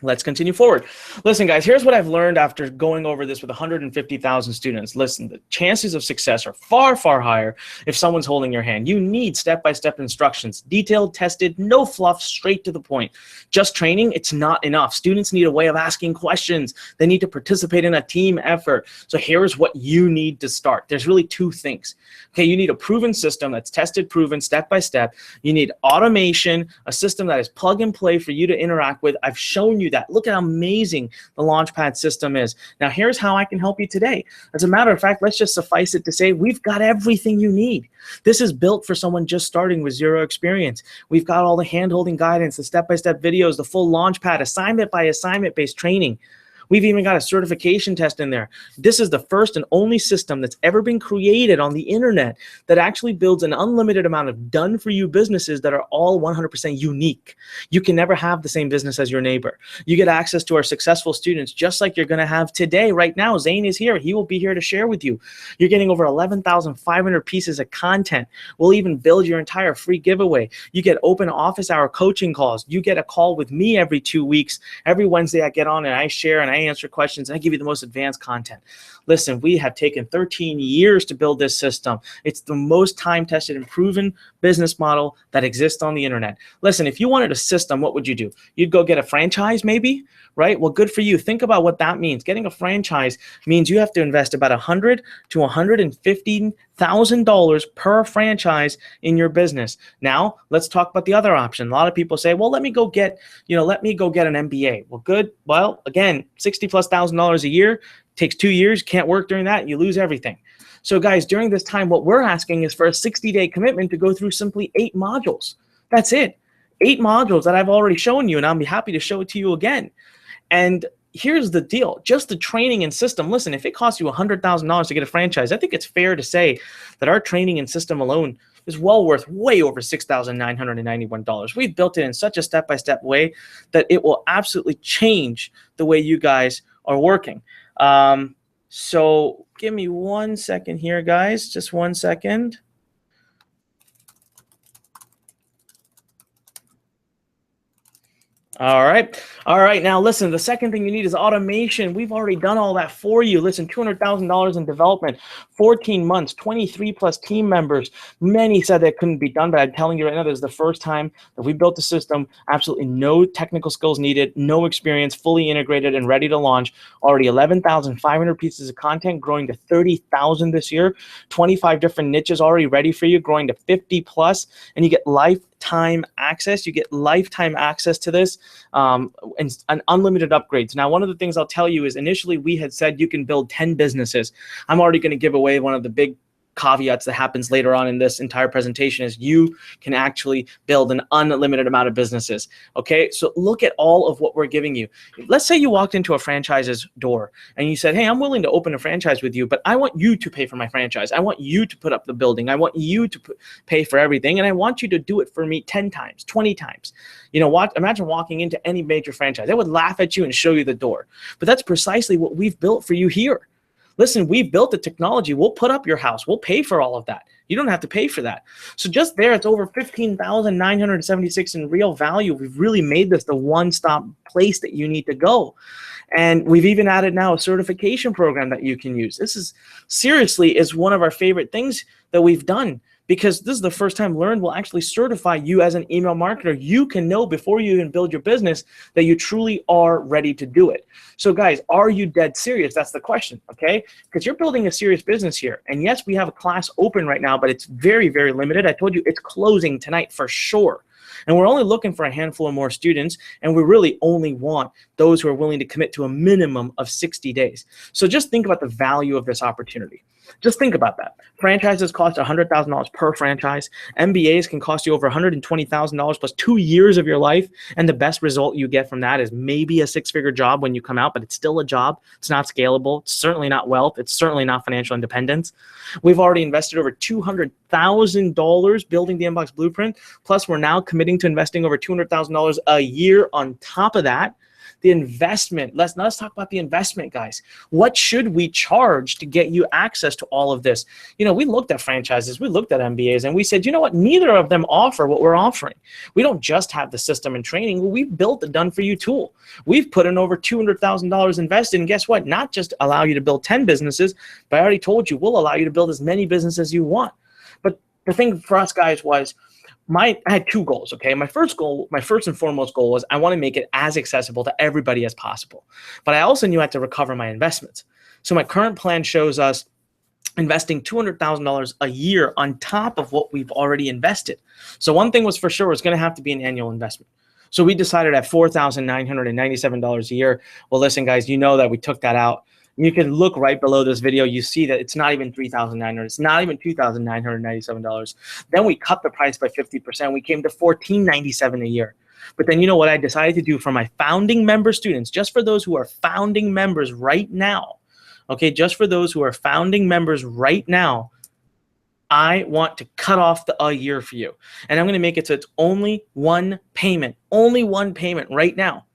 let's continue forward. Listen, guys, here's what I've learned after going over this with 150,000 students. Listen, the chances of success are far, far higher if someone's holding your hand. You need step-by-step instructions, detailed, tested, no fluff, straight to the point. Just training, it's not enough. Students need a way of asking questions. They need to participate in a team effort. So here's what you need to start. There's really two things. Okay, you need a proven system that's tested, proven, step-by-step. You need automation, a system that is plug and play for you to interact with. I've shown you that. Look at how amazing the Launchpad system is. Now, here's how I can help you today. As a matter of fact, let's just suffice it to say we've got everything you need. This is built for someone just starting with zero experience. We've got all the hand-holding guidance, the step-by-step videos, the full Launchpad, assignment by assignment-based training. We've even got a certification test in there. This is the first and only system that's ever been created on the internet that actually builds an unlimited amount of done-for-you businesses that are all 100% unique. You can never have the same business as your neighbor. You get access to our successful students just like you're going to have today. Right now, Zane is here. He will be here to share with you. You're getting over 11,500 pieces of content. We'll even build your entire free giveaway. You get open office hour coaching calls. You get a call with me every 2 weeks. Every Wednesday, I get on and I share and I answer questions and I give you the most advanced content. Listen, we have taken 13 years to build this system. It's the most time-tested and proven business model that exists on the internet. Listen, if you wanted a system, what would you do? You'd go get a franchise maybe, right? Well, good for you. Think about what that means. Getting a franchise means you have to invest about $100,000 to $150,000 per franchise in your business. Now, let's talk about the other option. A lot of people say, well, let me go get an MBA. Well, good. Well, again, $60,000+ a year. Takes 2 years, can't work during that, you lose everything. So guys, during this time, what we're asking is for a 60-day commitment to go through simply 8 modules. That's it. 8 modules that I've already shown you, and I'll be happy to show it to you again. And here's the deal, just the training and system. Listen, if it costs you $100,000 to get a franchise, I think it's fair to say that our training and system alone is well worth way over $6,991. We've built it in such a step-by-step way that it will absolutely change the way you guys are working. So give me 1 second here, guys, just 1 second. All right. Now, listen, the second thing you need is automation. We've already done all that for you. Listen, $200,000 in development, 14 months, 23+ team members. Many said that couldn't be done, but I'm telling you right now, this is the first time that we built a system, absolutely no technical skills needed, no experience, fully integrated and ready to launch. Already 11,500 pieces of content, growing to 30,000 this year, 25 different niches already ready for you, growing to 50+, and you get lifetime access. You get lifetime access to this and unlimited upgrades. Now, one of the things I'll tell you is initially we had said you can build 10 businesses. I'm already going to give away one of the big caveats that happens later on in this entire presentation is you can actually build an unlimited amount of businesses. Okay, so look at all of what we're giving you. Let's say you walked into a franchise's door and you said, hey, I'm willing to open a franchise with you, but I want you to pay for my franchise. I want you to put up the building. I want you to pay for everything, and I want you to do it for me 10 times, 20 times. You know what? Imagine walking into any major franchise. They would laugh at you and show you the door. But that's precisely what we've built for you here. Listen, we've built the technology. We'll put up your house. We'll pay for all of that. You don't have to pay for that. So just there, it's over $15,976 in real value. We've really made this the one-stop place that you need to go. And we've even added now a certification program that you can use. This is seriously is one of our favorite things that we've done, because this is the first time Lurn will actually certify you as an email marketer. You can know before you even build your business that you truly are ready to do it. So guys, are you dead serious? That's the question, okay? Because you're building a serious business here. And yes, we have a class open right now, but it's very, very limited. I told you it's closing tonight for sure. And we're only looking for a handful of more students, and we really only want those who are willing to commit to a minimum of 60 days. So just think about the value of this opportunity. Just think about that. Franchises cost $100,000 per franchise. MBAs can cost you over $120,000 plus 2 years of your life. And the best result you get from that is maybe a six-figure job when you come out, but it's still a job. It's not scalable. It's certainly not wealth. It's certainly not financial independence. We've already invested over $200,000 building the Inbox Blueprint. Plus, we're now committing to investing over $200,000 a year on top of that. The investment, let's talk about the investment, guys. What should we charge to get you access to all of this? We looked at franchises, we looked at MBAs, and we said, you know what? Neither of them offer what we're offering. We don't just have the system and training. Well, we've built a done-for-you tool. We've put in over $200,000 invested, and guess what? Not just allow you to build 10 businesses, but I already told you, we'll allow you to build as many businesses as you want. But the thing for us, guys, was I had two goals, okay? My first and foremost goal was I want to make it as accessible to everybody as possible. But I also knew I had to recover my investments. So my current plan shows us investing $200,000 a year on top of what we've already invested. So one thing was for sure, it's going to have to be an annual investment. So we decided at $4,997 a year. Well, listen, guys, you know that we took that out. You can look right below this video. You see that it's not even $3,900. It's not even $2,997. Then we cut the price by 50%. We came to $1,497 a year. But then you know what I decided to do for my founding member students, just for those who are founding members right now, okay, just for those who are founding members right now, I want to cut off a year for you. And I'm going to make it so it's only one payment right now.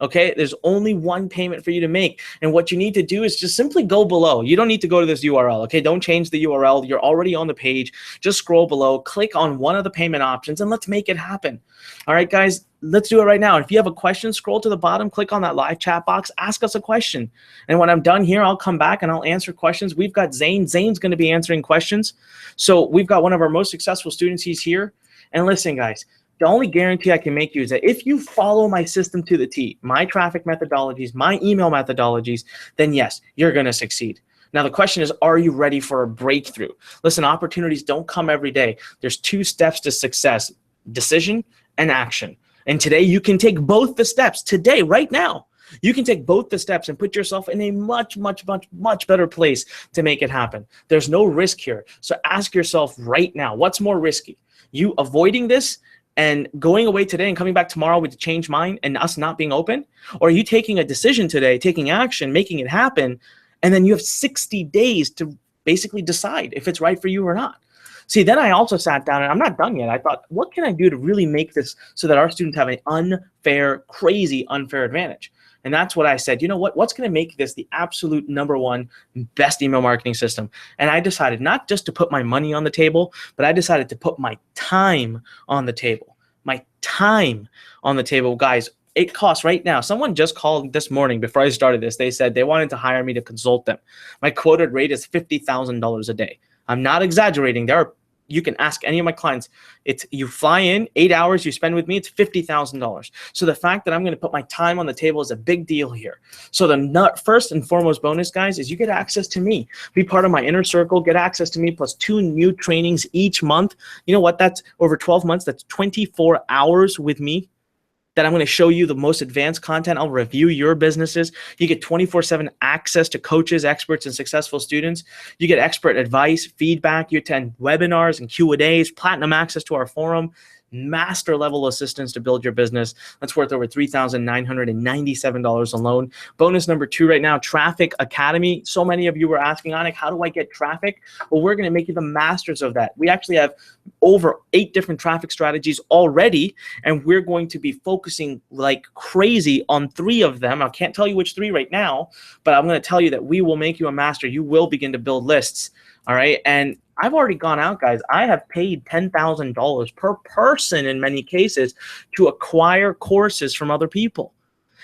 Okay, there's only one payment for you to make. And what you need to do is just simply go below. You don't need to go to this URL, okay? Don't change the URL. You're already on the page. Just scroll below, click on one of the payment options, and let's make it happen. All right, guys, let's do it right now. If you have a question, scroll to the bottom, click on that live chat box, ask us a question. And when I'm done here, I'll come back and I'll answer questions. We've got Zane. Zane's going to be answering questions. So we've got one of our most successful students. He's here. And listen, guys, the only guarantee I can make you is that if you follow my system to the T, my traffic methodologies, my email methodologies, then yes, you're going to succeed. Now, the question is, are you ready for a breakthrough? Listen, opportunities don't come every day. There's 2 steps to success: decision and action. And today you can take both the steps. Today, right now, you can take both the steps and put yourself in a much, much, much, much better place to make it happen. There's no risk here. So ask yourself right now, what's more risky? You avoiding this and going away today and coming back tomorrow with a changed mind and us not being open? Or are you taking a decision today, taking action, making it happen, and then you have 60 days to basically decide if it's right for you or not? See, then I also sat down, and I'm not done yet. I thought, what can I do to really make this so that our students have an crazy unfair advantage? And that's what I said, you know what, what's going to make this the absolute #1 best email marketing system? And I decided not just to put my money on the table, but I decided to put my time on the table. My time on the table, guys. It costs right now. Someone just called this morning before I started this. They said they wanted to hire me to consult them. My quoted rate is $50,000 a day. I'm not exaggerating. You can ask any of my clients. You fly in, 8 hours you spend with me, it's $50,000. So the fact that I'm going to put my time on the table is a big deal here. So the first and foremost bonus, guys, is you get access to me. Be part of my inner circle, get access to me, plus 2 new trainings each month. You know what? That's over 12 months. That's 24 hours with me that I'm going to show you the most advanced content. I'll review your businesses. You get 24/7 access to coaches, experts, and successful students. You get expert advice, feedback. You attend webinars and Q&As, platinum access to our forum, master level assistance to build your business. That's worth over $3,997 alone. Bonus number 2 right now, Traffic Academy. So many of you were asking, Anik, how do I get traffic? Well, we're going to make you the masters of that. We actually have over 8 different traffic strategies already, and we're going to be focusing like crazy on 3 of them. I can't tell you which 3 right now, but I'm going to tell you that we will make you a master. You will begin to build lists. All right. And I've already gone out, guys. I have paid $10,000 per person in many cases to acquire courses from other people.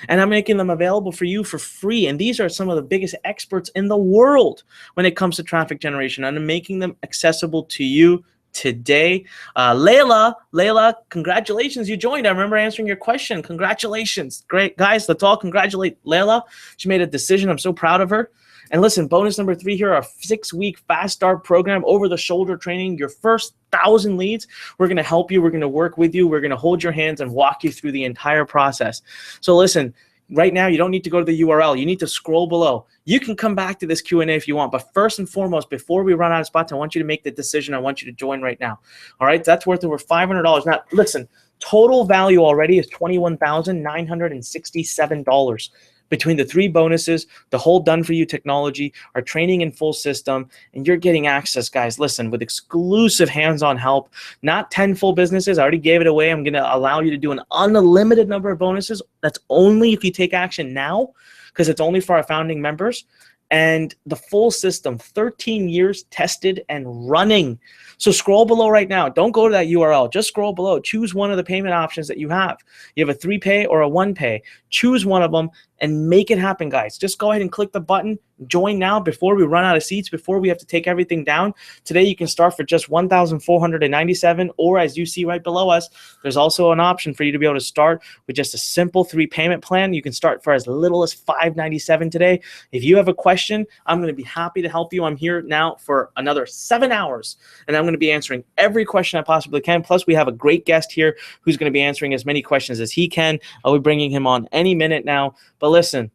And I'm making them available for you for free. And these are some of the biggest experts in the world when it comes to traffic generation. And I'm making them accessible to you today. Layla, congratulations. You joined. I remember answering your question. Congratulations. Great. Guys, let's all congratulate Layla. She made a decision. I'm so proud of her. And listen, bonus number 3 here, our 6-week fast start program, over-the-shoulder training, your first 1,000 leads. We're going to help you. We're going to work with you. We're going to hold your hands and walk you through the entire process. So listen, right now, you don't need to go to the URL. You need to scroll below. You can come back to this Q&A if you want, but first and foremost, before we run out of spots, I want you to make the decision. I want you to join right now. All right, that's worth over $500. Now, listen, total value already is $21,967 between the 3 bonuses, the whole done-for-you technology, our training in full system, and you're getting access, guys, listen, with exclusive hands-on help, not 10 full businesses. I already gave it away. I'm going to allow you to do an unlimited number of bonuses. That's only if you take action now, because it's only for our founding members. And the full system, 13 years tested and running. So scroll below right now. Don't go to that URL. Just scroll below. Choose one of the payment options that you have. You have a 3-pay or a 1-pay. Choose one of them and make it happen, guys. Just go ahead and click the button. Join now before we run out of seats, before we have to take everything down. Today, you can start for just $1,497, or as you see right below us, there's also an option for you to be able to start with just a simple 3-payment plan. You can start for as little as $597 today. If you have a question, I'm going to be happy to help you. I'm here now for another 7 hours, and I'm going to be answering every question I possibly can. Plus, we have a great guest here who's going to be answering as many questions as he can. I'll be bringing him on any minute now. But listen,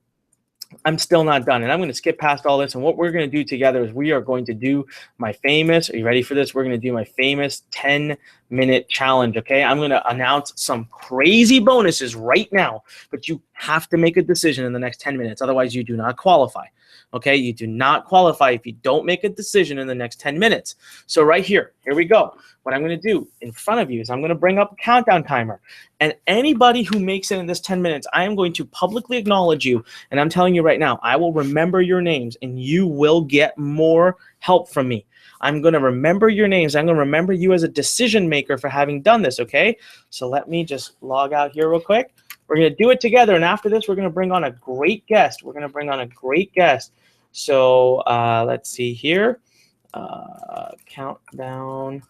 I'm still not done, and I'm going to skip past all this, and what we're going to do together is we are going to do my famous, are you ready for this? We're going to do my famous 10-minute challenge, okay? I'm going to announce some crazy bonuses right now, but you have to make a decision in the next 10 minutes. Otherwise, you do not qualify, okay? You do not qualify if you don't make a decision in the next 10 minutes. So right here we go. What I'm going to do in front of you is I'm going to bring up a countdown timer. And anybody who makes it in this 10 minutes, I am going to publicly acknowledge you. And I'm telling you right now, I will remember your names and you will get more help from me. I'm going to remember your names. I'm going to remember you as a decision maker for having done this, okay? So let me just log out here real quick. We're going to do it together. And after this, we're going to bring on a great guest. We're going to bring on a great guest. So let's see here. Countdown.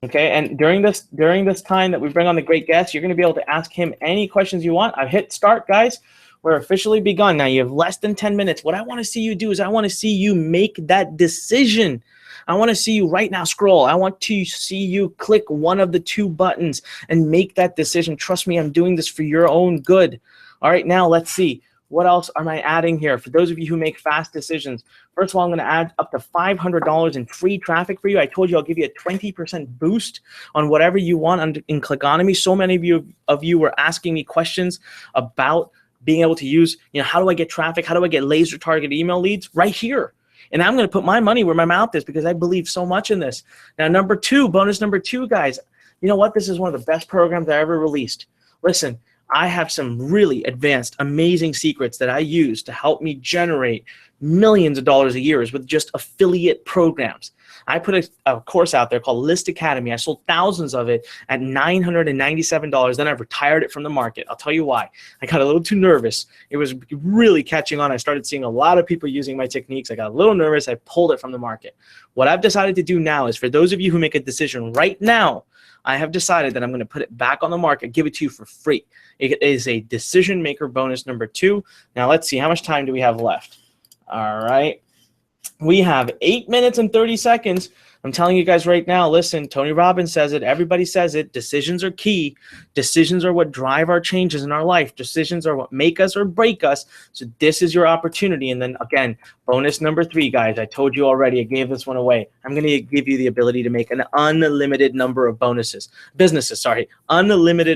Okay, and during this time that we bring on the great guest, you're going to be able to ask him any questions you want. I've hit start, guys. We're officially begun. Now, you have less than 10 minutes. What I want to see you do is I want to see you make that decision. I want to see you right now scroll. I want to see you click one of the 2 buttons and make that decision. Trust me, I'm doing this for your own good. All right, now let's see. What else am I adding here? For those of you who make fast decisions, first of all, I'm going to add up to $500 in free traffic for you. I told you I'll give you a 20% boost on whatever you want in Clickonomy. So many of you were asking me questions about being able to use, how do I get traffic? How do I get laser target email leads? Right here. And I'm going to put my money where my mouth is because I believe so much in this. Now, bonus number 2, guys. You know what? This is one of the best programs I ever released. Listen. I have some really advanced, amazing secrets that I use to help me generate millions of dollars a year with just affiliate programs. I put a course out there called List Academy. I sold thousands of it at $997. Then I retired it from the market. I'll tell you why. I got a little too nervous. It was really catching on. I started seeing a lot of people using my techniques. I got a little nervous. I pulled it from the market. What I've decided to do now is for those of you who make a decision right now, I have decided that I'm going to put it back on the market, give it to you for free. It is a decision maker bonus number 2. Now let's see, how much time do we have left? All right. We have 8 minutes and 30 seconds. I'm telling you guys right now, listen, Tony Robbins says it. Everybody says it. Decisions are key. Decisions are what drive our changes in our life. Decisions are what make us or break us. So this is your opportunity. And then again, bonus number 3, guys. I told you already. I gave this one away. I'm going to give you the ability to make an unlimited number of unlimited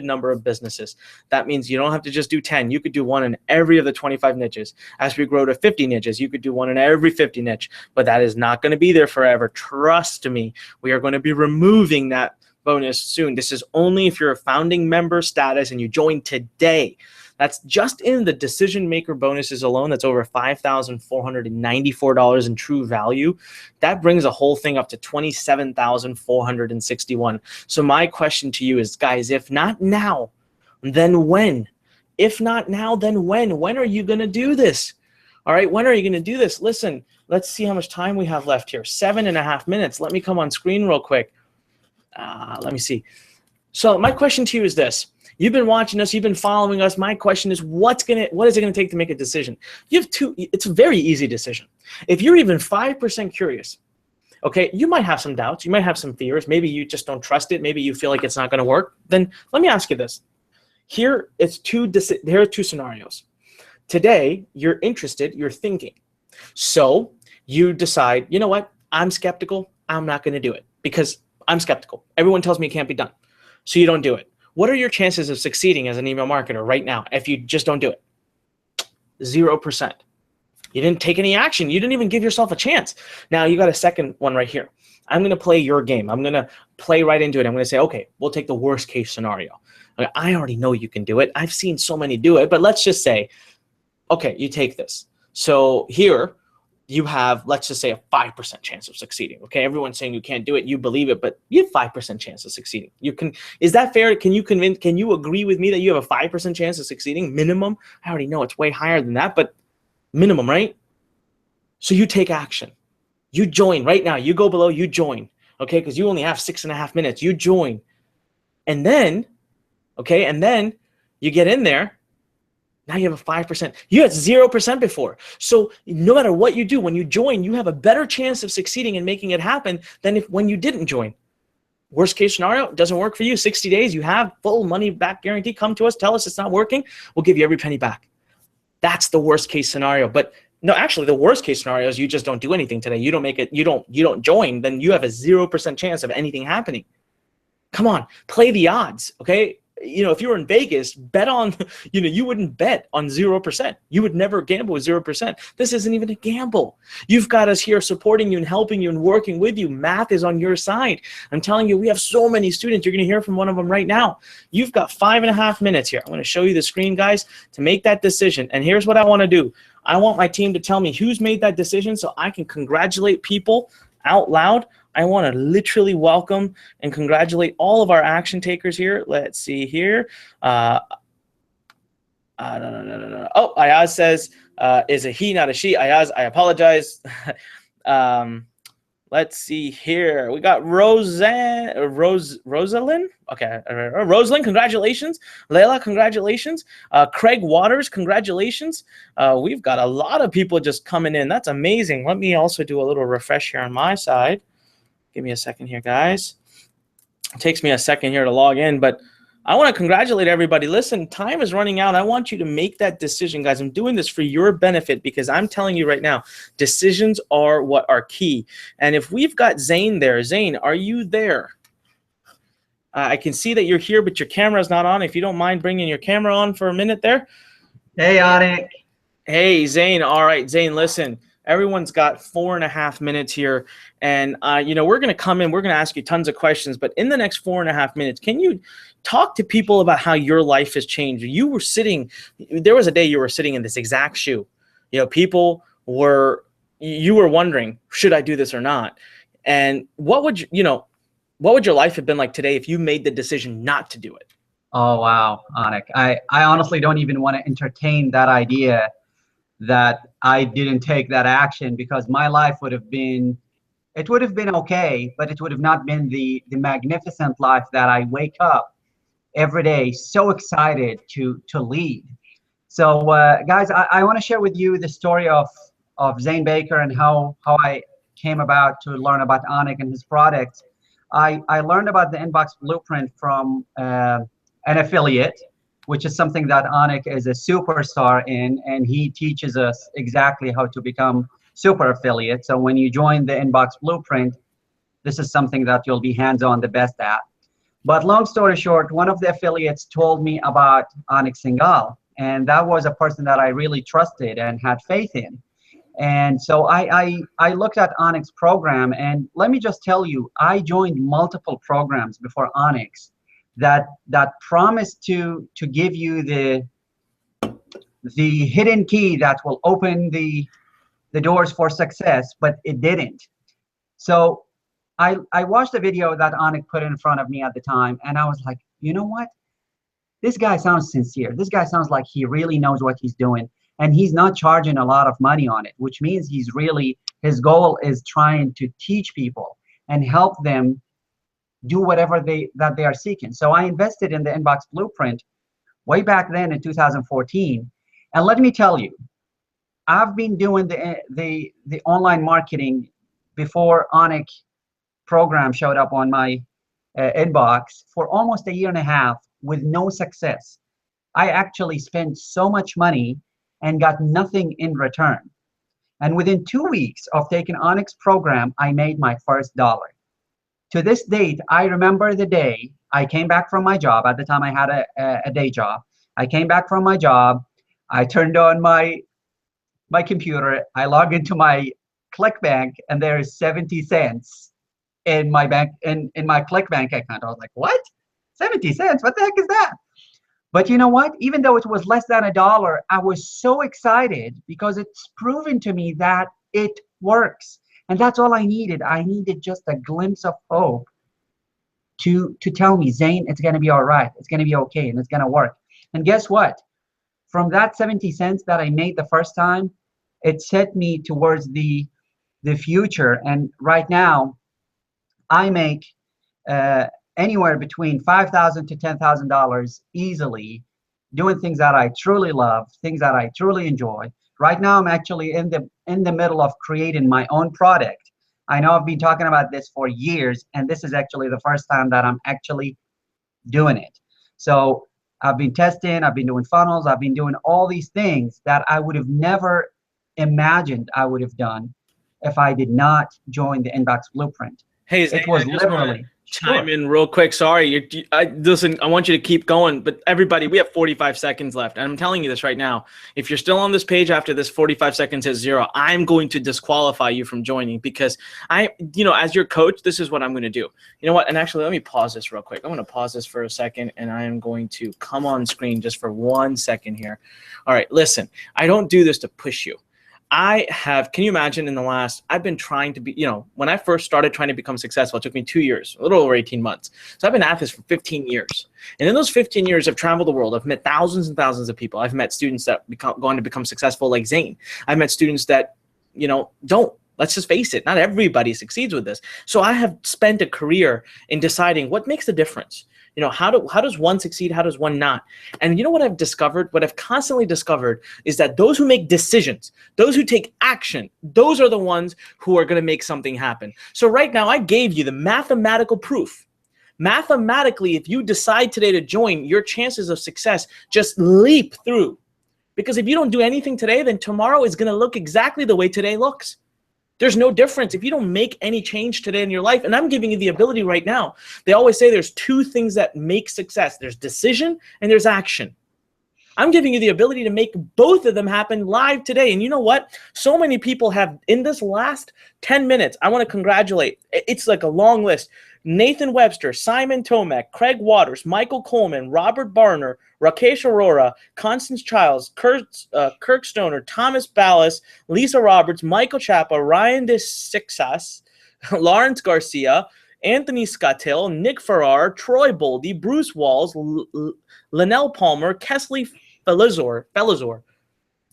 number of businesses. That means you don't have to just do 10. You could do one in every of the 25 niches. As we grow to 50 niches, you could do one in every 50 niche. But that is not going to be there forever. Trust me, we are going to be removing that bonus soon. This is only if you're a founding member status and you join today. That's just in the decision maker bonuses alone. That's over $5,494 in true value. That brings the whole thing up to $27,461. So my question to you is, guys, if not now, then when? If not now, then when? When are you going to do this? All right, when are you going to do this? Listen, let's see how much time we have left here. 7.5 minutes. Let me come on screen real quick. Let me see. So my question to you is this. You've been watching us. You've been following us. My question is, what is it going to take to make a decision? You have it's a very easy decision. If you're even 5% curious, okay, you might have some doubts. You might have some fears. Maybe you just don't trust it. Maybe you feel like it's not going to work. Then let me ask you this. Here, here are two scenarios. Today, you're interested, you're thinking. So you decide, you know what? I'm skeptical. I'm not going to do it because I'm skeptical. Everyone tells me it can't be done. So you don't do it. What are your chances of succeeding as an email marketer right now if you just don't do it? 0%. You didn't take any action. You didn't even give yourself a chance. Now you got a second one right here. I'm going to play your game. I'm going to play right into it. I'm going to say, okay, we'll take the worst case scenario. Okay, I already know you can do it. I've seen so many do it, but let's just say, okay, you take this. So here you have, let's just say, a 5% chance of succeeding. Okay, everyone's saying you can't do it. You believe it, but you have 5% chance of succeeding. You can. Is that fair? Can you agree with me that you have a 5% chance of succeeding minimum? I already know it's way higher than that, but minimum, right? So you take action. You join right now. You go below, you join. Okay, because you only have 6.5 minutes. You join. And then, okay, and then you get in there. Now you have a 5%. You had 0% before. So no matter what you do, when you join, you have a better chance of succeeding and making it happen than when you didn't join. Worst case scenario, it doesn't work for you. 60 days, you have full money back guarantee. Come to us, tell us it's not working. We'll give you every penny back. That's the worst case scenario. But no, actually, the worst case scenario is you just don't do anything today. You don't make it. You don't join. Then you have a 0% chance of anything happening. Come on, play the odds, okay? If you were in Vegas, bet on, you wouldn't bet on 0%. You would never gamble with 0%. This isn't even a gamble. You've got us here supporting you and helping you and working with you. Math is on your side. I'm telling you, we have so many students. You're going to hear from one of them right now. You've got 5.5 minutes here. I'm going to show you the screen, guys, to make that decision. And here's what I want to do. I want my team to tell me who's made that decision so I can congratulate people out loud. I want to literally welcome and congratulate all of our action takers here. Let's see here. No. Oh, Ayaz says, is a he, not a she. Ayaz, I apologize. Let's see here. We got Rosalind. Okay, Rosalind, congratulations. Layla, congratulations. Craig Waters, congratulations. We've got a lot of people just coming in. That's amazing. Let me also do a little refresh here on my side. Give me a second here, guys. It takes me a second here to log in, but I want to congratulate everybody. Listen, time is running out. I want you to make that decision, guys. I'm doing this for your benefit because I'm telling you right now, decisions are what are key. And if we've got Zane there, Zane, are you there? I can see that you're here, but your camera's not on. If you don't mind bringing your camera on for a minute there. Hey, Anik. Hey, Zane. All right, Zane, listen. Everyone's got 4.5 minutes here. And, we're going to come in. We're going to ask you tons of questions. But in the next 4.5 minutes, can you talk to people about how your life has changed? There was a day you were sitting in this exact shoe. You were wondering, should I do this or not? And what would your life have been like today if you made the decision not to do it? Oh, wow, Anik. I honestly don't even want to entertain that idea that I didn't take that action, because my life would have been okay, but it would have not been the magnificent life that I wake up every day so excited to lead. So guys, I want to share with you the story of Zane Baker and how I came about to learn about Anik and his products. I learned about the Inbox Blueprint from an affiliate, which is something that Anik is a superstar in, and he teaches us exactly how to become super affiliate. So when you join the Inbox Blueprint, this is something that you'll be hands-on the best at. But long story short, one of the affiliates told me about Anik Singal, and that was a person that I really trusted and had faith in. And so I looked at Anik's program, and let me just tell you, I joined multiple programs before Anik's that promised to give you the hidden key that will open the doors for success, but it didn't. So I watched a video that Anik put in front of me at the time, and I was like, you know what? This guy sounds sincere. This guy sounds like he really knows what he's doing, and he's not charging a lot of money on it, which means his goal is trying to teach people and help them do whatever that they are seeking. So I invested in the Inbox Blueprint way back then in 2014. And let me tell you, I've been doing the online marketing before Anik program showed up on my inbox for almost 1.5 years with no success. I actually spent so much money and got nothing in return. And within 2 weeks of taking Anik's program, I made my first dollar. To this date, I remember the day I came back from my job. At the time, I had a day job. I came back from my job. I turned on my computer. I logged into my ClickBank, and there is 70 cents in my bank in my ClickBank account. I was like, what? 70 cents? What the heck is that? But you know what? Even though it was less than $1, I was so excited because it's proven to me that it works. And that's all I needed. I needed just a glimpse of hope to tell me, Zane, it's going to be all right. It's going to be okay, and it's going to work. And guess what? From that 70 cents that I made the first time, it set me towards the future. And right now, I make anywhere between $5,000 to $10,000 easily, doing things that I truly love, things that I truly enjoy. Right now, I'm actually in the middle of creating my own product. I know I've been talking about this for years, and this is actually the first time that I'm actually doing it. So I've been testing, I've been doing funnels, I've been doing all these things that I would have never imagined I would have done if I did not join the Inbox Blueprint. Hey, Zane, it was I just literally chime in real quick. Sorry, listen. I want you to keep going, but everybody, we have 45 seconds left, and I'm telling you this right now. If you're still on this page after this 45 seconds is 0, I'm going to disqualify you from joining because as your coach, this is what I'm going to do. You know what? And actually, let me pause this real quick. I'm going to pause this for a second, and I am going to come on screen just for 1 second here. All right, listen. I don't do this to push you. can you imagine I've been trying to be, when I first started trying to become successful, it took me 2 years, a little over 18 months. So I've been at this for 15 years. And in those 15 years, I've traveled the world. I've met thousands and thousands of people. I've met students that going to become successful like Zane. I've met students that, don't. Let's just face it, not everybody succeeds with this. So I have spent a career in deciding what makes the difference. How does one succeed? How does one not? And you know what I've discovered? What I've constantly discovered is that those who make decisions, those who take action, those are the ones who are going to make something happen. So right now, I gave you the mathematical proof. Mathematically, if you decide today to join, your chances of success just leap through. Because if you don't do anything today, then tomorrow is going to look exactly the way today looks. There's no difference if you don't make any change today in your life. And I'm giving you the ability right now. They always say there's two things that make success. There's decision and there's action. I'm giving you the ability to make both of them happen live today. And you know what? So many people have, in this last 10 minutes, I want to congratulate. It's like a long list. Nathan Webster, Simon Tomek, Craig Waters, Michael Coleman, Robert Barner, Rakesh Arora, Constance Childs, Kirk Stoner, Thomas Ballas, Lisa Roberts, Michael Chapa, Ryan DeSixas, Lawrence Garcia, Anthony Scottill, Nick Farrar, Troy Boldy, Bruce Walls, Linnell Palmer, Kesley Felizor.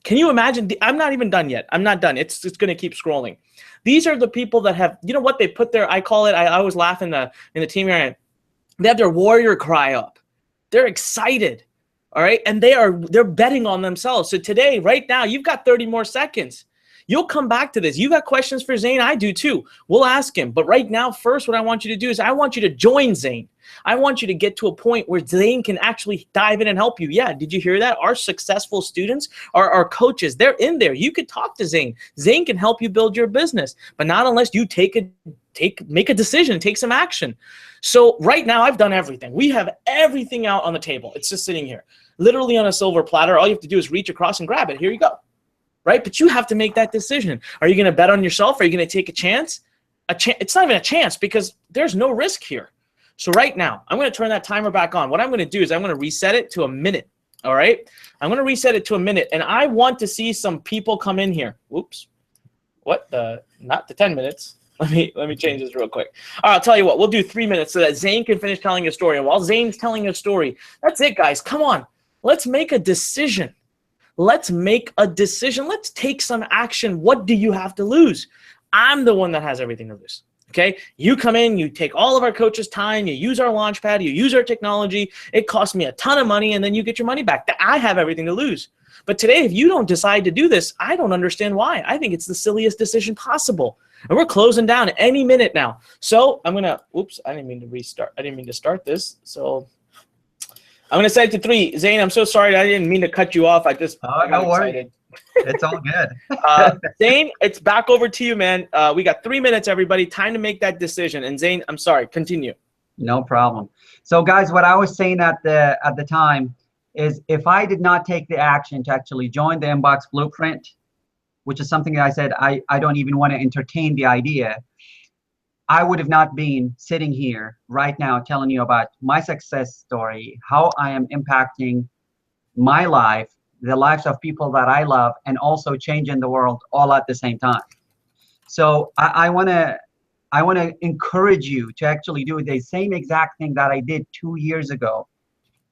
Can you imagine? I'm not even done yet. I'm not done. It's going to keep scrolling. These are the people that have, you know what they put there? I call it, I always laugh in the team here. They have their warrior cry up. They're excited. All right. And they're betting on themselves. So today, right now, you've got 30 more seconds. You'll come back to this. You got questions for Zane? I do too. We'll ask him. But right now, first, what I want you to do is I want you to join Zane. I want you to get to a point where Zane can actually dive in and help you. Yeah, did you hear that? Our successful students, our coaches, they're in there. You could talk to Zane. Zane can help you build your business, but not unless you make a decision, take some action. So right now, I've done everything. We have everything out on the table. It's just sitting here, literally on a silver platter. All you have to do is reach across and grab it. Here you go. Right? But you have to make that decision. Are you going to bet on yourself? Are you going to take a chance? It's not even a chance because there's no risk here. So right now, I'm going to turn that timer back on. What I'm going to do is I'm going to reset it to a minute. All right? I'm going to reset it to a minute. And I want to see some people come in here. Whoops. Not the 10 minutes. Let me change this real quick. All right, I'll tell you what. We'll do 3 minutes so that Zane can finish telling a story. And while Zane's telling a story, that's it, guys. Come on. Let's make a decision. Let's make a decision. Let's take some action. What do you have to lose? I'm the one that has everything to lose. Okay? You come in, you take all of our coaches' time, you use our launchpad, you use our technology. It costs me a ton of money, and then you get your money back. I have everything to lose. But today, if you don't decide to do this, I don't understand why. I think it's the silliest decision possible. And we're closing down any minute now. So I'm going to, oops, I didn't mean to restart. I didn't mean to start this. So I'm going to say it to 3. Zane, I'm so sorry. I didn't mean to cut you off. I got No worries. excited. It's all good. Zane, it's back over to you, man. We got 3 minutes, everybody. Time to make that decision. And Zane, I'm sorry. Continue. No problem. So guys, what I was saying at the time is, if I did not take the action to actually join the Inbox Blueprint, which is something that I said I don't even want to entertain the idea, I would have not been sitting here right now telling you about my success story, how I am impacting my life, the lives of people that I love, and also changing the world all at the same time. So I want to encourage you to actually do the same exact thing that I did 2 years ago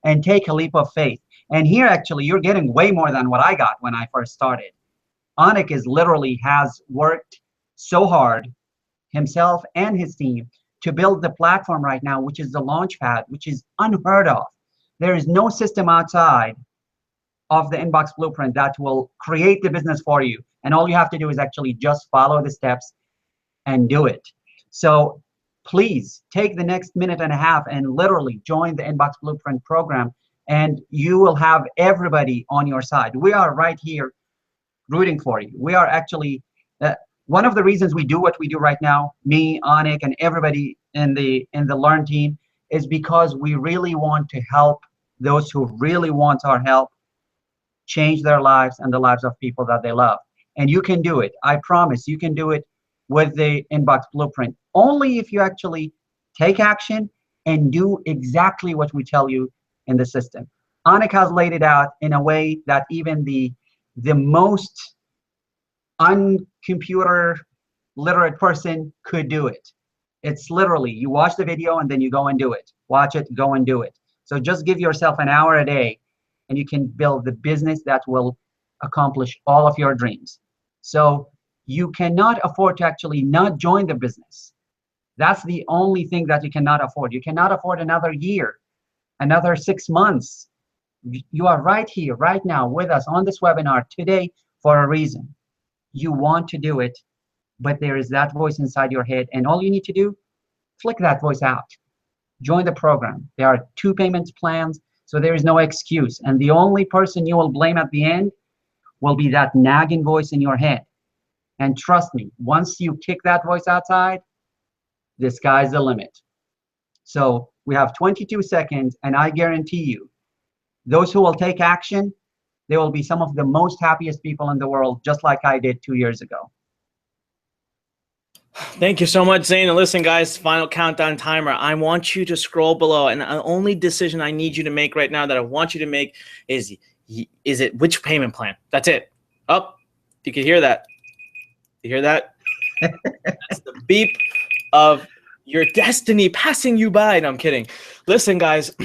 and take a leap of faith. And here, actually, you're getting way more than what I got when I first started. Anik has worked so hard, himself and his team, to build the platform right now, which is the Launchpad, which is unheard of. There is no system outside of the Inbox Blueprint that will create the business for you. And all you have to do is actually just follow the steps and do it. So please take the next minute and a half and literally join the Inbox Blueprint program, and you will have everybody on your side. We are right here rooting for you. We are actually, one of the reasons we do what we do right now, me, Anik, and everybody in the Learn team, is because we really want to help those who really want our help change their lives and the lives of people that they love. And you can do it. I promise you can do it with the Inbox Blueprint, only if you actually take action and do exactly what we tell you in the system. Anik has laid it out in a way that even the most uncomputer literate person could do it. It's literally, you watch the video and then you go and do it. Watch it, go and do it. So just give yourself an hour a day and you can build the business that will accomplish all of your dreams. So you cannot afford to actually not join the business. That's the only thing that you cannot afford. You cannot afford another year, another 6 months. You are right here, right now with us on this webinar today for a reason. You want to do it, but there is that voice inside your head, and all you need to do, flick that voice out. Join the program. There are 2 payments plans, so there is no excuse. And the only person you will blame at the end will be that nagging voice in your head. And trust me, once you kick that voice outside, the sky's the limit. So we have 22 seconds, and I guarantee you, those who will take action, they will be some of the most happiest people in the world, just like I did 2 years ago. Thank you so much, Zane. And listen, guys, final countdown timer. I want you to scroll below, and the only decision I need you to make right now that I want you to make is it which payment plan? That's it. Oh, you can hear that. You hear that? That's the beep of your destiny passing you by. No, I'm kidding. Listen, guys,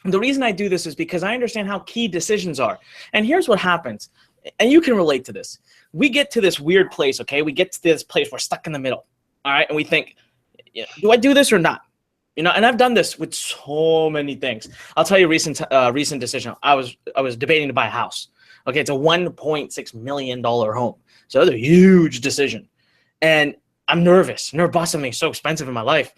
the reason I do this is because I understand how key decisions are. And here's what happens, and you can relate to this. We get to this weird place, okay? We get to this place, we're stuck in the middle, all right? And we think, do I do this or not? And I've done this with so many things. I'll tell you a recent decision. I was debating to buy a house. Okay, it's a $1.6 million home. So it's a huge decision. And I'm nervous. Nerve-busting so expensive in my life.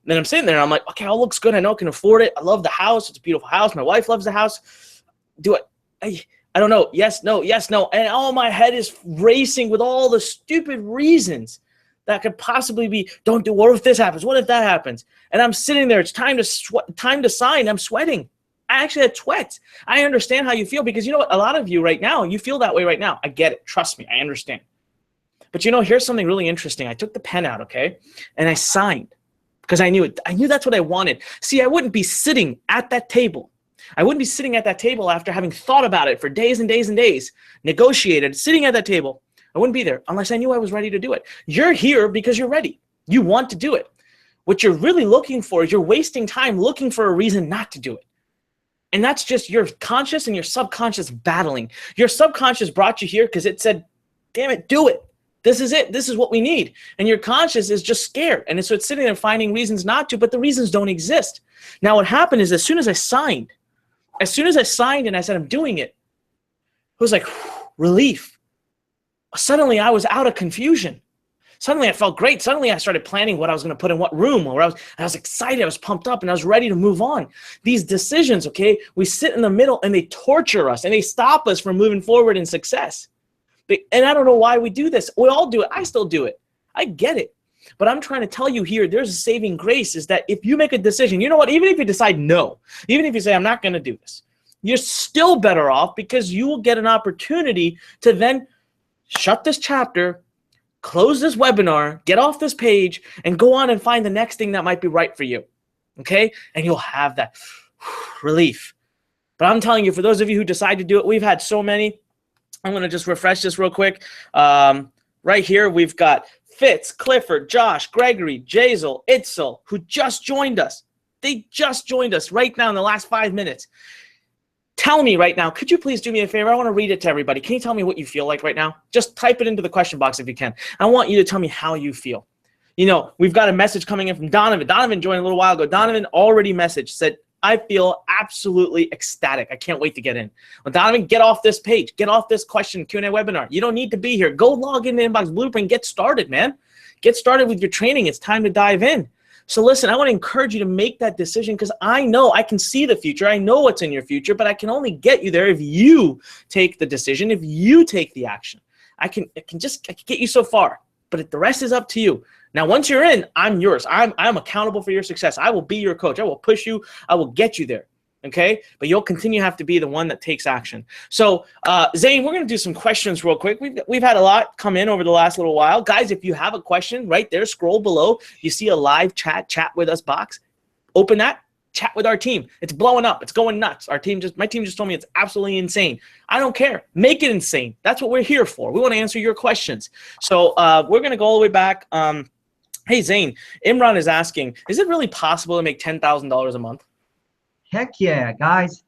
Then I'm sitting there and I'm like, okay, all looks good. I know I can afford it. I love the house. It's a beautiful house. My wife loves the house. Do it. I don't know. Yes, no, yes, no. And all my head is racing with all the stupid reasons that could possibly be, don't do, what if this happens? What if that happens? And I'm sitting there. It's time to sign. I'm sweating. I actually had sweats. I understand how you feel, because you know what? A lot of you right now, you feel that way right now. I get it. Trust me. I understand. But here's something really interesting. I took the pen out, okay? And I signed because I knew it. I knew that's what I wanted. See, I wouldn't be sitting at that table. I wouldn't be sitting at that table after having thought about it for days and days and days, negotiated, sitting at that table. I wouldn't be there unless I knew I was ready to do it. You're here because you're ready. You want to do it. What you're really looking for is you're wasting time looking for a reason not to do it. And that's just your conscious and your subconscious battling. Your subconscious brought you here because it said, damn it, do it. This is it. This is what we need. And your conscious is just scared. And so it's sitting there finding reasons not to, but the reasons don't exist. Now what happened is as soon as I signed and I said, I'm doing it, it was like relief. Suddenly I was out of confusion. Suddenly I felt great. Suddenly I started planning what I was going to put in what room. I was excited. I was pumped up and I was ready to move on. These decisions, okay, we sit in the middle and they torture us and they stop us from moving forward in success. And I don't know why we do this. We all do it. I still do it. I get it. But I'm trying to tell you here, there's a saving grace is that if you make a decision, you know what, even if you decide no, even if you say, I'm not going to do this, you're still better off because you will get an opportunity to then shut this chapter, close this webinar, get off this page, and go on and find the next thing that might be right for you, okay? And you'll have that relief. But I'm telling you, for those of you who decide to do it, we've had so many. I'm going to just refresh this real quick. Right here, we've got Fitz, Clifford, Josh, Gregory, Jazel, Itzel, who just joined us. They just joined us right now in the last 5 minutes. Tell me right now, could you please do me a favor? I want to read it to everybody. Can you tell me what you feel like right now? Just type it into the question box if you can. I want you to tell me how you feel. You know, we've got a message coming in from Donovan. Donovan joined a little while ago. Donovan already messaged, said, I feel absolutely ecstatic. I can't wait to get in. Well, Donovan, get off this page. Get off this question Q&A webinar. You don't need to be here. Go log in the Inbox Blueprint. Get started, man. Get started with your training. It's time to dive in. So listen, I want to encourage you to make that decision because I know I can see the future. I know what's in your future, but I can only get you there if you take the decision, if you take the action. I can get you so far, but the rest is up to you. Now, once you're in, I'm yours. I'm accountable for your success. I will be your coach. I will push you. I will get you there. Okay, but you'll continue to have to be the one that takes action. So Zane, we're going to do some questions real quick. We've had a lot come in over the last little while. Guys, if you have a question right there, scroll below. You see a live chat with us box. Open that, chat with our team. It's blowing up. It's going nuts. My team just told me it's absolutely insane. I don't care. Make it insane. That's what we're here for. We want to answer your questions. So we're going to go all the way back. Hey, Zane, Imran is asking, is it really possible to make $10,000 a month? Heck yeah, guys.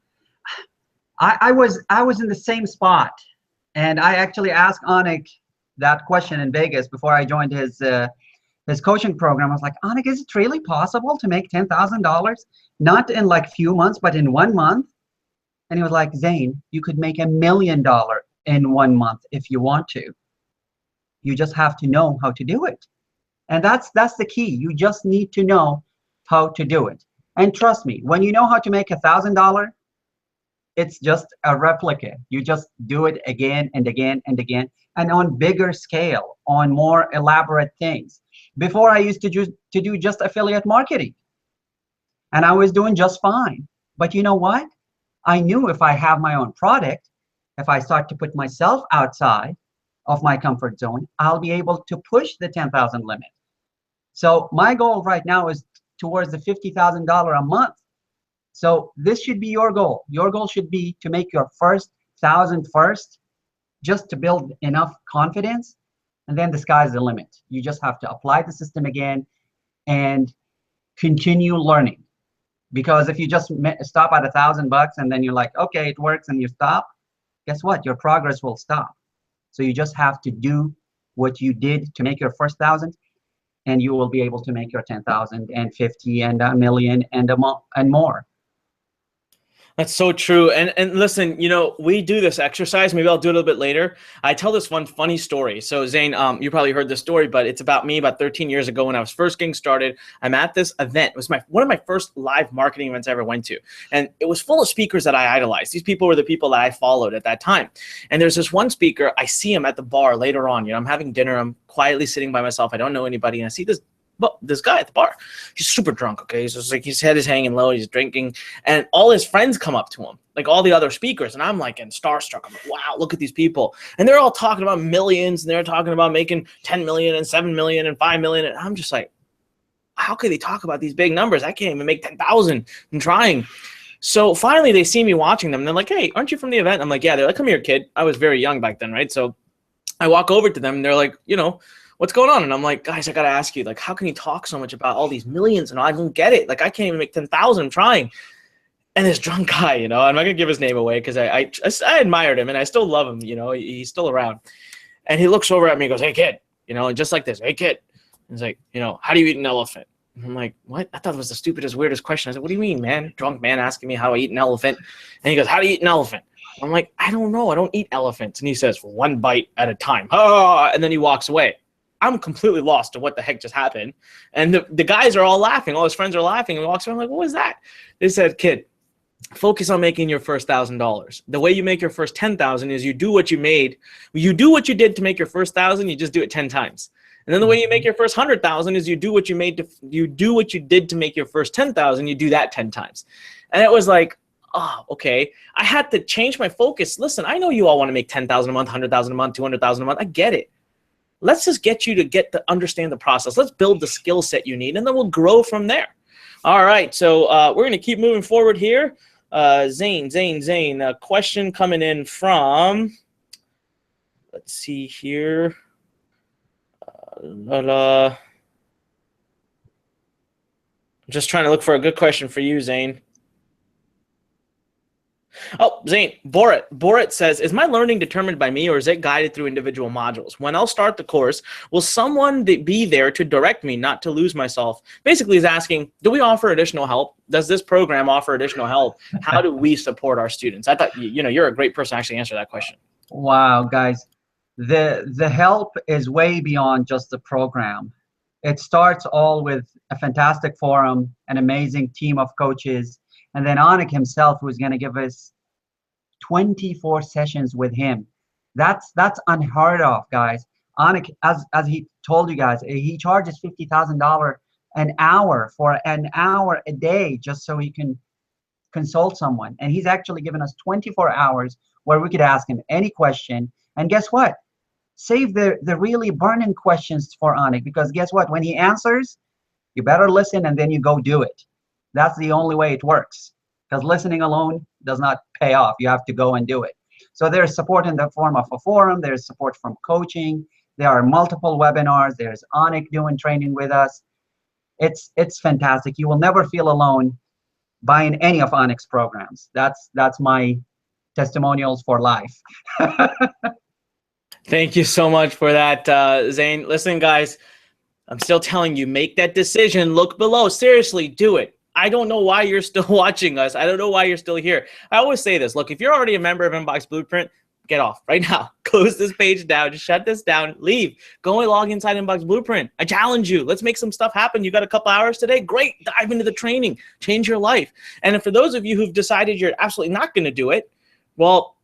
I was in the same spot, and I actually asked Anik that question in Vegas before I joined his coaching program. I was like, Anik, is it really possible to make $10,000? Not in like few months, but in 1 month? And he was like, Zane, you could make $1 million in 1 month if you want to. You just have to know how to do it. And that's the key. You just need to know how to do it. And trust me, when you know how to make $1,000, it's just a replica. You just do it again and again and again, and on bigger scale, on more elaborate things. Before, I used to do just affiliate marketing, and I was doing just fine. But you know what? I knew if I have my own product, if I start to put myself outside of my comfort zone, I'll be able to push the 10,000 limit. So my goal right now is towards the $50,000 a month. So this should be your goal. Your goal should be to make your first 1,000 first, just to build enough confidence, and then the sky's the limit. You just have to apply the system again and continue learning. Because if you just stop at $1,000 and then you're like, okay, it works, and you stop, guess what? Your progress will stop. So you just have to do what you did to make your first 1,000, and you will be able to make your 10,000 and 50 and $1 million and more. That's so true. And listen, you know, we do this exercise. Maybe I'll do it a little bit later. I tell this one funny story. So Zane, you probably heard this story, but it's about me about 13 years ago when I was first getting started. I'm at this event. It was one of my first live marketing events I ever went to. And it was full of speakers that I idolized. These people were the people that I followed at that time. And there's this one speaker, I see him at the bar later on. You know, I'm having dinner. I'm quietly sitting by myself. I don't know anybody. And I see this guy at the bar. He's super drunk, okay? He's just like, his head is hanging low, he's drinking, and all his friends come up to him, like all the other speakers, and I'm like in starstruck. I'm like, wow, look at these people. And they're all talking about millions, and they're talking about making 10 million and 7 million and 5 million, and I'm just like, how could they talk about these big numbers? I can't even make 10,000. I'm trying. So finally they see me watching them, and they're like, hey, aren't you from the event? I'm like, yeah. They're like, come here, kid. I was very young back then, right? So I walk over to them, and they're like, you know, what's going on? And I'm like, guys, I got to ask you, like, how can you talk so much about all these millions? And I don't get it. Like, I can't even make 10,000. I'm trying. And this drunk guy, you know, I'm not going to give his name away because I admired him and I still love him. You know, he's still around. And he looks over at me and goes, hey, kid, you know, and just like this, hey, kid. And he's like, you know, how do you eat an elephant? And I'm like, what? I thought it was the stupidest, weirdest question. I said, what do you mean, man? Drunk man asking me how I eat an elephant. And he goes, how do you eat an elephant? I'm like, I don't know. I don't eat elephants. And he says, one bite at a time. Oh, and then he walks away. I'm completely lost to what the heck just happened. And the guys are all laughing. All his friends are laughing. And he walks around like, what was that? They said, kid, focus on making your first $1,000. The way you make your first 10,000 is you do what you did to make your first 1,000, you just do it 10 times. And then the way you make your first 100,000 is you do what you did to make your first 10,000, you do that 10 times. And it was like, oh, okay. I had to change my focus. Listen, I know you all want to make 10,000 a month, 100,000 a month, 200,000 a month. I get it. Let's just get you to understand the process. Let's build the skill set you need, and then we'll grow from there. All right, so we're going to keep moving forward here. Zane, a question coming in from, let's see here. I'm just trying to look for a good question for you, Zane. Oh, Zane, Borit says, is my learning determined by me or is it guided through individual modules? When I'll start the course, will someone be there to direct me, not to lose myself? Basically, he's asking, do we offer additional help? Does this program offer additional help? How do we support our students? I thought, you're a great person to actually answer that question. Wow, guys, the help is way beyond just the program. It starts all with a fantastic forum, an amazing team of coaches, and then Anik himself, who's going to give us 24 sessions with him. That's unheard of, guys. Anik, as he told you guys, he charges $50,000 an hour for an hour a day just so he can consult someone. And he's actually given us 24 hours where we could ask him any question. And guess what? Save the really burning questions for Anik, because guess what? When he answers, you better listen and then you go do it. That's the only way it works, because listening alone does not pay off. You have to go and do it. So there's support in the form of a forum. There's support from coaching. There are multiple webinars. There's Anik doing training with us. It's fantastic. You will never feel alone buying any of Anik's programs. That's my testimonials for life. Thank you so much for that, Zane. Listen, guys, I'm still telling you, make that decision. Look below. Seriously, do it. I don't know why you're still watching us. I don't know why you're still here. I always say this. Look, if you're already a member of Inbox Blueprint, get off right now. Close this page down. Just shut this down. Leave. Go and log inside Inbox Blueprint. I challenge you. Let's make some stuff happen. You got a couple hours today? Great. Dive into the training. Change your life. And for those of you who've decided you're absolutely not going to do it, well,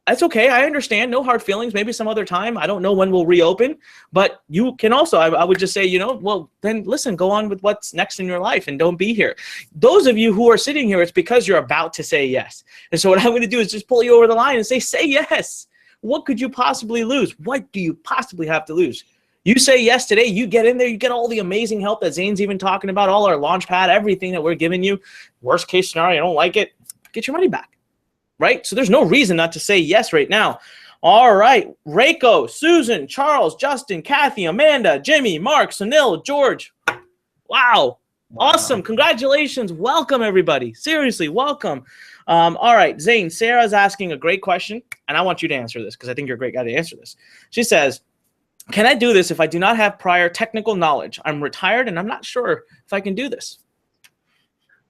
that's okay. I understand. No hard feelings. Maybe some other time. I don't know when we'll reopen. But you can also, I would just say, well, then listen, go on with what's next in your life and don't be here. Those of you who are sitting here, it's because you're about to say yes. And so what I'm going to do is just pull you over the line and say yes. What could you possibly lose? What do you possibly have to lose? You say yes today, you get in there, you get all the amazing help that Zane's even talking about, all our Launchpad, everything that we're giving you. Worst case scenario, you don't like it, get your money back. Right? So there's no reason not to say yes right now. All right. Reiko, Susan, Charles, Justin, Kathy, Amanda, Jimmy, Mark, Sunil, George. Wow. Awesome. Congratulations. Welcome, everybody. Seriously, welcome. All right. Zane, Sarah's asking a great question, and I want you to answer this because I think you're a great guy to answer this. She says, can I do this if I do not have prior technical knowledge? I'm retired, and I'm not sure if I can do this.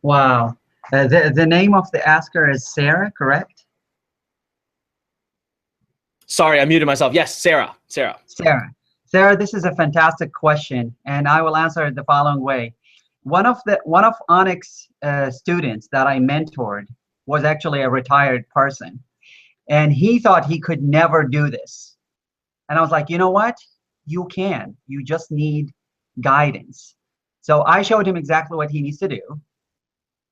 Wow. The name of the asker is Sarah, correct? Sorry, I muted myself. Yes, Sarah. Sarah, this is a fantastic question, and I will answer it the following way. One of Anik's students that I mentored was actually a retired person, and he thought he could never do this. And I was like, you know what? You can. You just need guidance. So I showed him exactly what he needs to do.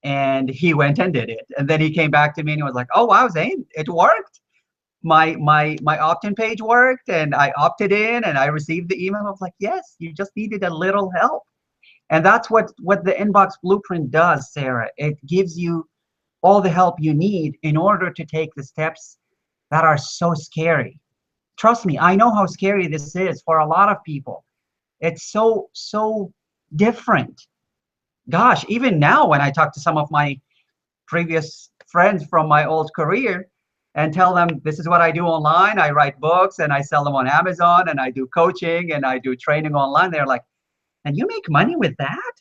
And he went and did it. And then he came back to me and he was like, oh, wow, Zane, it worked. My opt-in page worked and I opted in and I received the email. I was like, yes, you just needed a little help. And that's what the Inbox Blueprint does, Sarah. It gives you all the help you need in order to take the steps that are so scary. Trust me, I know how scary this is for a lot of people. It's so different. Gosh, even now when I talk to some of my previous friends from my old career and tell them this is what I do online, I write books and I sell them on Amazon and I do coaching and I do training online, they're like, and you make money with that?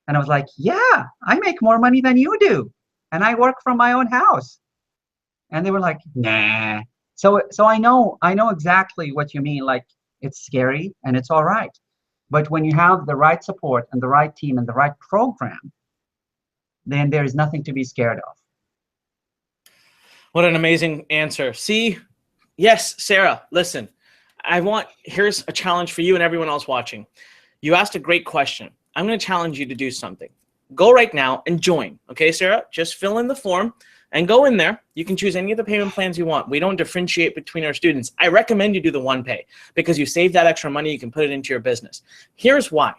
And I was like, yeah, I make more money than you do. And I work from my own house. And they were like, nah. So I know exactly what you mean. Like, It's scary and it's all right. But when you have the right support and the right team and the right program, then there is nothing to be scared of. What an amazing answer. See, yes, Sarah, listen, here's a challenge for you and everyone else watching. You asked a great question. I'm going to challenge you to do something. Go right now and join. Okay, Sarah, just fill in the form and go in there. You can choose any of the payment plans you want. We don't differentiate between our students. I recommend you do the one pay because you save that extra money. You can put it into your business. Here's why.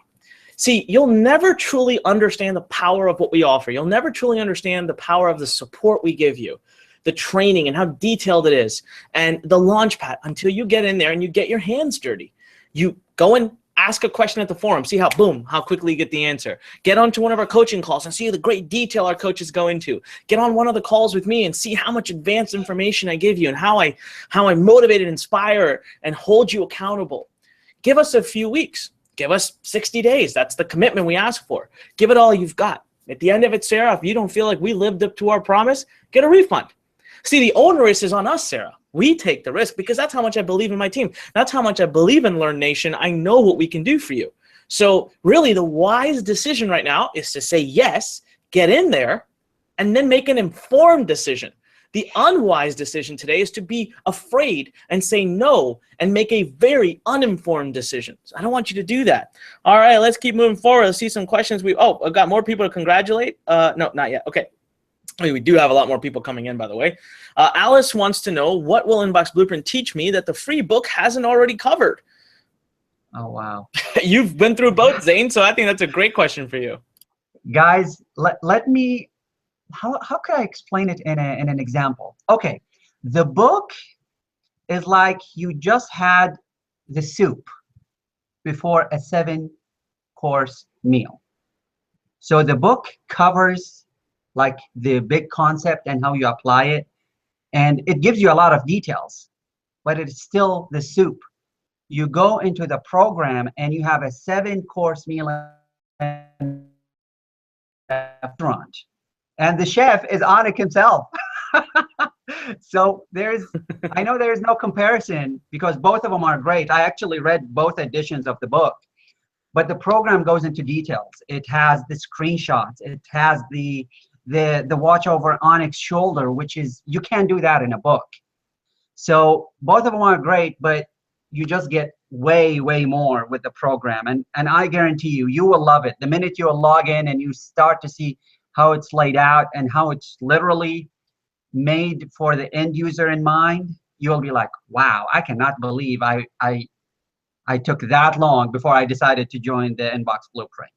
See, you'll never truly understand the power of what we offer. You'll never truly understand the power of the support we give you, the training and how detailed it is, and the launch pad until you get in there and you get your hands dirty. You go and ask a question at the forum, see how quickly you get the answer. Get onto one of our coaching calls and see the great detail our coaches go into. Get on one of the calls with me and see how much advanced information I give you and how I motivate and inspire and hold you accountable. Give us a few weeks. Give us 60 days. That's the commitment we ask for. Give it all you've got. At the end of it, Sarah, if you don't feel like we lived up to our promise, get a refund. See, the onerous is on us, Sarah. We take the risk because that's how much I believe in my team. That's how much I believe in Learn Nation. I know what we can do for you. So really the wise decision right now is to say yes, get in there, and then make an informed decision. The unwise decision today is to be afraid and say no and make a very uninformed decision. So I don't want you to do that. All right, let's keep moving forward. Let's see some questions. I've got more people to congratulate. No, not yet. Okay. We do have a lot more people coming in, by the way. Alice wants to know, what will Inbox Blueprint teach me that the free book hasn't already covered? Oh, wow. You've been through both, Zane, so I think that's a great question for you. Guys, let me, how could I explain it in an example? Okay, the book is like you just had the soup before a 7-course meal. So the book covers like the big concept and how you apply it. And it gives you a lot of details, but it's still the soup. You go into the program and you have a 7-course meal in a restaurant. And the chef is Anik himself. So I know there's no comparison because both of them are great. I actually read both editions of the book, but the program goes into details. It has the screenshots. It has the watch over Anik's shoulder, which is, you can't do that in a book. So both of them are great, but you just get way more with the program. And I guarantee you will love it. The minute you log in and you start to see how it's laid out and how it's literally made for the end user in mind, you'll be like, wow, I cannot believe I took that long before I decided to join the Inbox Blueprint.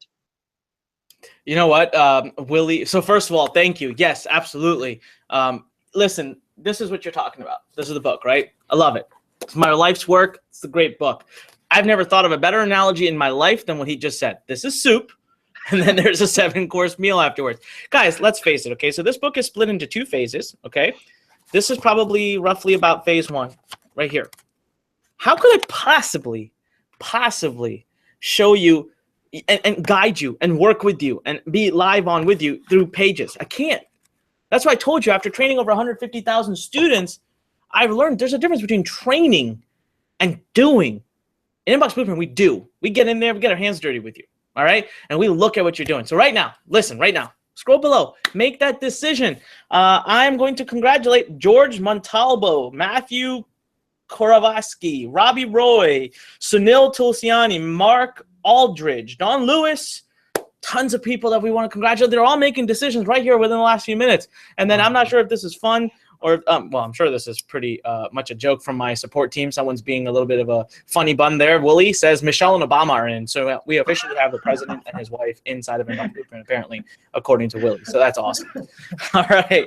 You know what, Willie? So first of all, thank you. Yes, absolutely. Listen, this is what you're talking about. This is the book, right? I love it. It's my life's work. It's a great book. I've never thought of a better analogy in my life than what he just said. This is soup, and then there's a 7-course meal afterwards. Guys, let's face it, okay? So this book is split into 2 phases, okay? This is probably roughly about phase 1, right here. How could I possibly show you and guide you and work with you and be live on with you through pages? I can't. That's why I told you, after training over 150,000 students, I've learned there's a difference between training and doing. In Inbox Blueprint, we do. We get in there, we get our hands dirty with you, all right? And we look at what you're doing. So right now, listen, right now, scroll below, make that decision. I'm going to congratulate George Montalbo, Matthew Koravaski, Robbie Roy, Sunil Tulsiani, Mark Aldridge, Don Lewis, tons of people that we want to congratulate. They're all making decisions right here within the last few minutes. And then I'm not sure if this is fun or, well, I'm sure this is pretty much a joke from my support team. Someone's being a little bit of a funny bun there. Willie says Michelle and Obama are in. So we officially have the president and his wife inside of Inbox Blueprint, apparently, according to Willie. So that's awesome. All right.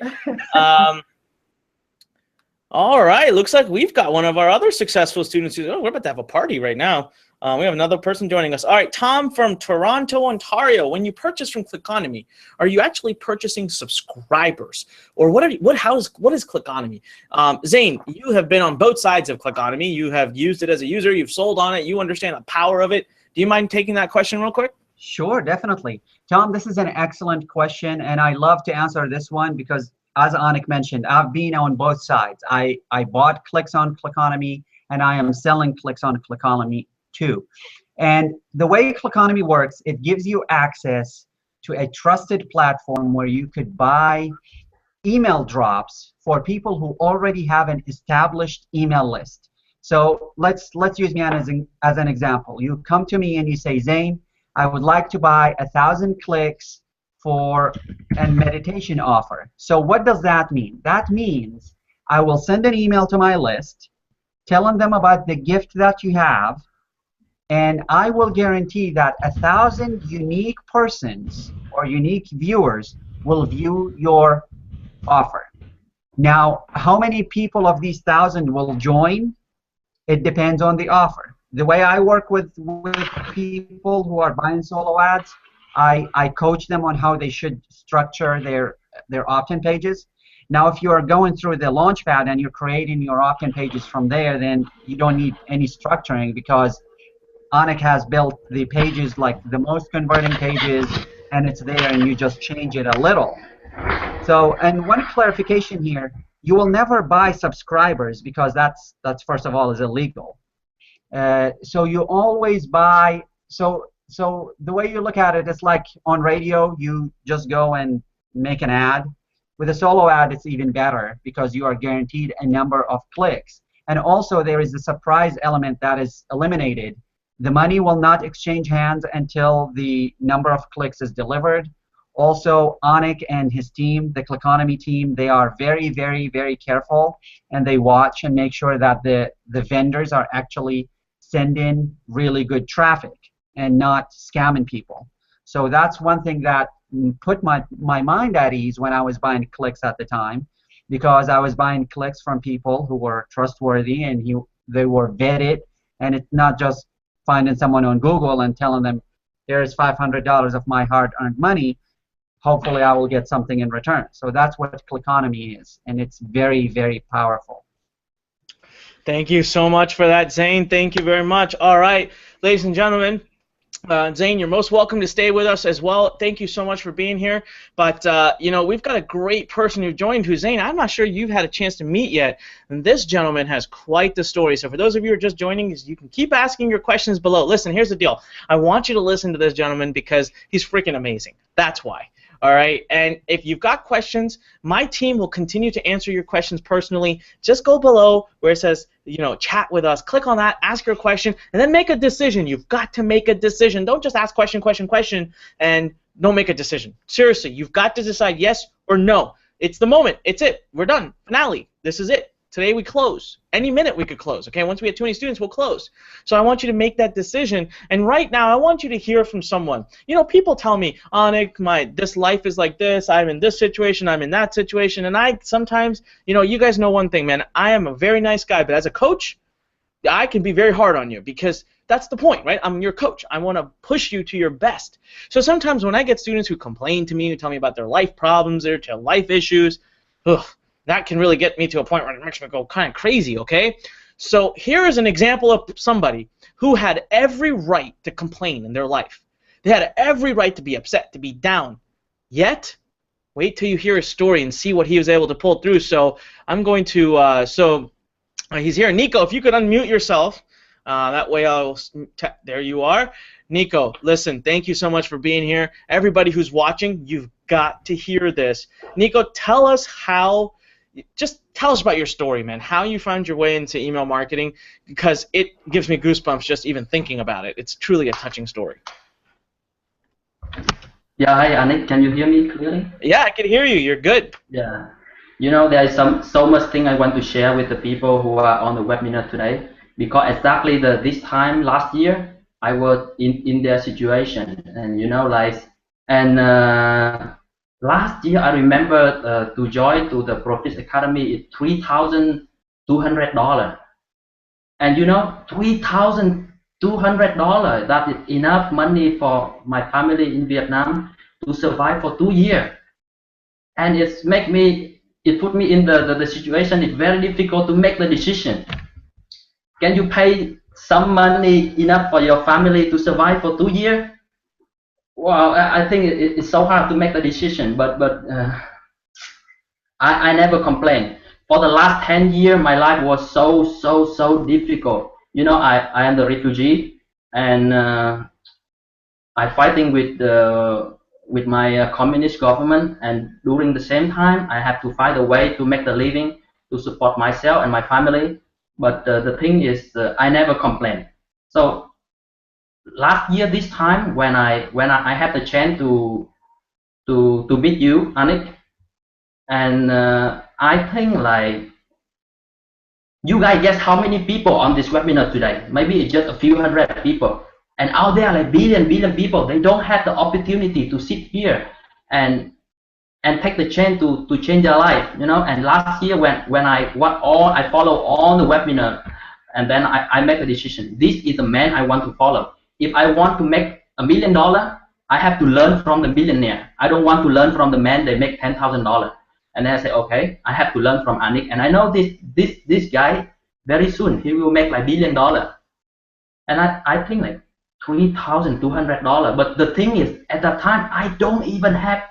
All right. Looks like we've got one of our other successful students. Oh, we're about to have a party right now. We have another person joining us. All right, Tom from Toronto, Ontario. When you purchase from Clickonomy, are you actually purchasing subscribers, or what is Clickonomy? Zane, you have been on both sides of Clickonomy. You have used it as a user. You've sold on it. You understand the power of it. Do you mind taking that question real quick? Sure, definitely. Tom, this is an excellent question, and I love to answer this one because, as Anik mentioned, I've been on both sides. I bought clicks on Clickonomy, and I am selling clicks on Clickonomy too. And the way Clickonomy works, it gives you access to a trusted platform where you could buy email drops for people who already have an established email list. So let's use me as an example. You come to me and you say, Zane, I would like to buy 1,000 clicks for a meditation offer. So what does that mean? That means I will send an email to my list telling them about the gift that you have, and I will guarantee that 1,000 unique persons or unique viewers will view your offer. Now, how many people of these 1,000 will join? It depends on the offer. The way I work with people who are buying solo ads, I coach them on how they should structure their opt-in pages. Now, if you are going through the Launchpad and you're creating your opt-in pages from there, then you don't need any structuring, because Anik has built the pages, like the most converting pages, and it's there, and you just change it a little. So, and one clarification here, you will never buy subscribers, because that's first of all is illegal. So you always buy, so the way you look at it, it's like on radio, you just go and make an ad. With a solo ad, it's even better, because you are guaranteed a number of clicks. And also there is a surprise element that is eliminated. The money will not exchange hands until the number of clicks is delivered. Also, Anik and his team, the Clickonomy team, they are very, very, very careful, and they watch and make sure that the vendors are actually sending really good traffic and not scamming people. So that's one thing that put my mind at ease when I was buying clicks at the time, because I was buying clicks from people who were trustworthy and they were vetted, and it's not just finding someone on Google and telling them, here's $500 of my hard-earned money. Hopefully I will get something in return. So that's what Clickonomy is, and it's very, very powerful. Thank you so much for that, Zane. Thank you very much. All right, ladies and gentlemen, Zane, you're most welcome to stay with us as well. Thank you so much for being here. But, you know, we've got a great person who joined, who's Zane. I'm not sure you've had a chance to meet yet. And this gentleman has quite the story. So for those of you who are just joining, you can keep asking your questions below. Listen, here's the deal. I want you to listen to this gentleman because he's freaking amazing. That's why. All right, and if you've got questions, my team will continue to answer your questions personally. Just go below where it says, you know, chat with us. Click on that, ask your question, and then make a decision. You've got to make a decision. Don't just ask question, and don't make a decision. Seriously, you've got to decide yes or no. It's the moment. It's it. We're done. Finale. This is it. Today we close. Any minute we could close. Okay, once we get too many students, we'll close. So I want you to make that decision. And right now, I want you to hear from someone. You know, people tell me, Anik, this life is like this. I'm in this situation. I'm in that situation. And I sometimes, you know, you guys know one thing, man. I am a very nice guy, but as a coach, I can be very hard on you, because that's the point, right? I'm your coach. I want to push you to your best. So sometimes when I get students who complain to me, who tell me about their life problems, their life issues, that can really get me to a point where it makes me go kind of crazy, okay? So here is an example of somebody who had every right to complain in their life. They had every right to be upset, to be down. Yet, wait till you hear his story and see what he was able to pull through. So I'm going to, he's here. Nico, if you could unmute yourself, that way I'll, there you are. Nico, listen, thank you so much for being here. Everybody who's watching, you've got to hear this. Nico, tell us how, just tell us about your story, man, how you found your way into email marketing, because it gives me goosebumps just even thinking about it. It's truly a touching story. Yeah, hi Anik, can you hear me clearly? Yeah, I can hear you. You're good. Yeah. You know, there is so much thing I want to share with the people who are on the webinar today, because exactly this time last year, I was in their situation, and you know, like, and last year I remember to join to the Profit Academy is $3,200, and you know, $3,200, that is enough money for my family in Vietnam to survive for 2 years, and it put me in the situation. It's very difficult to make the decision. Can you pay some money enough for your family to survive for 2 years? Well, I think it's so hard to make the decision, but I never complain. for the last 10 years, my life was so difficult. You know, I am the refugee, and I fighting with my communist government, and during the same time, I have to find a way to make the living to support myself and my family. But the thing is, I never complain. So last year, this time, when I had the chance to meet you, Anik, and I think like, you guys guess how many people on this webinar today? Maybe it's just a few hundred people. And out there, like billion people, they don't have the opportunity to sit here and take the chance to change their life, you know. And last year, when I follow all the webinar, and then I make a decision. This is the man I want to follow. If I want to make $1 million, I have to learn from the millionaire. I don't want to learn from the man they make $10,000. And then I say, okay, I have to learn from Anik. And I know this guy, very soon he will make like $1 billion. And I think like $3,200. But the thing is, at that time, I don't even have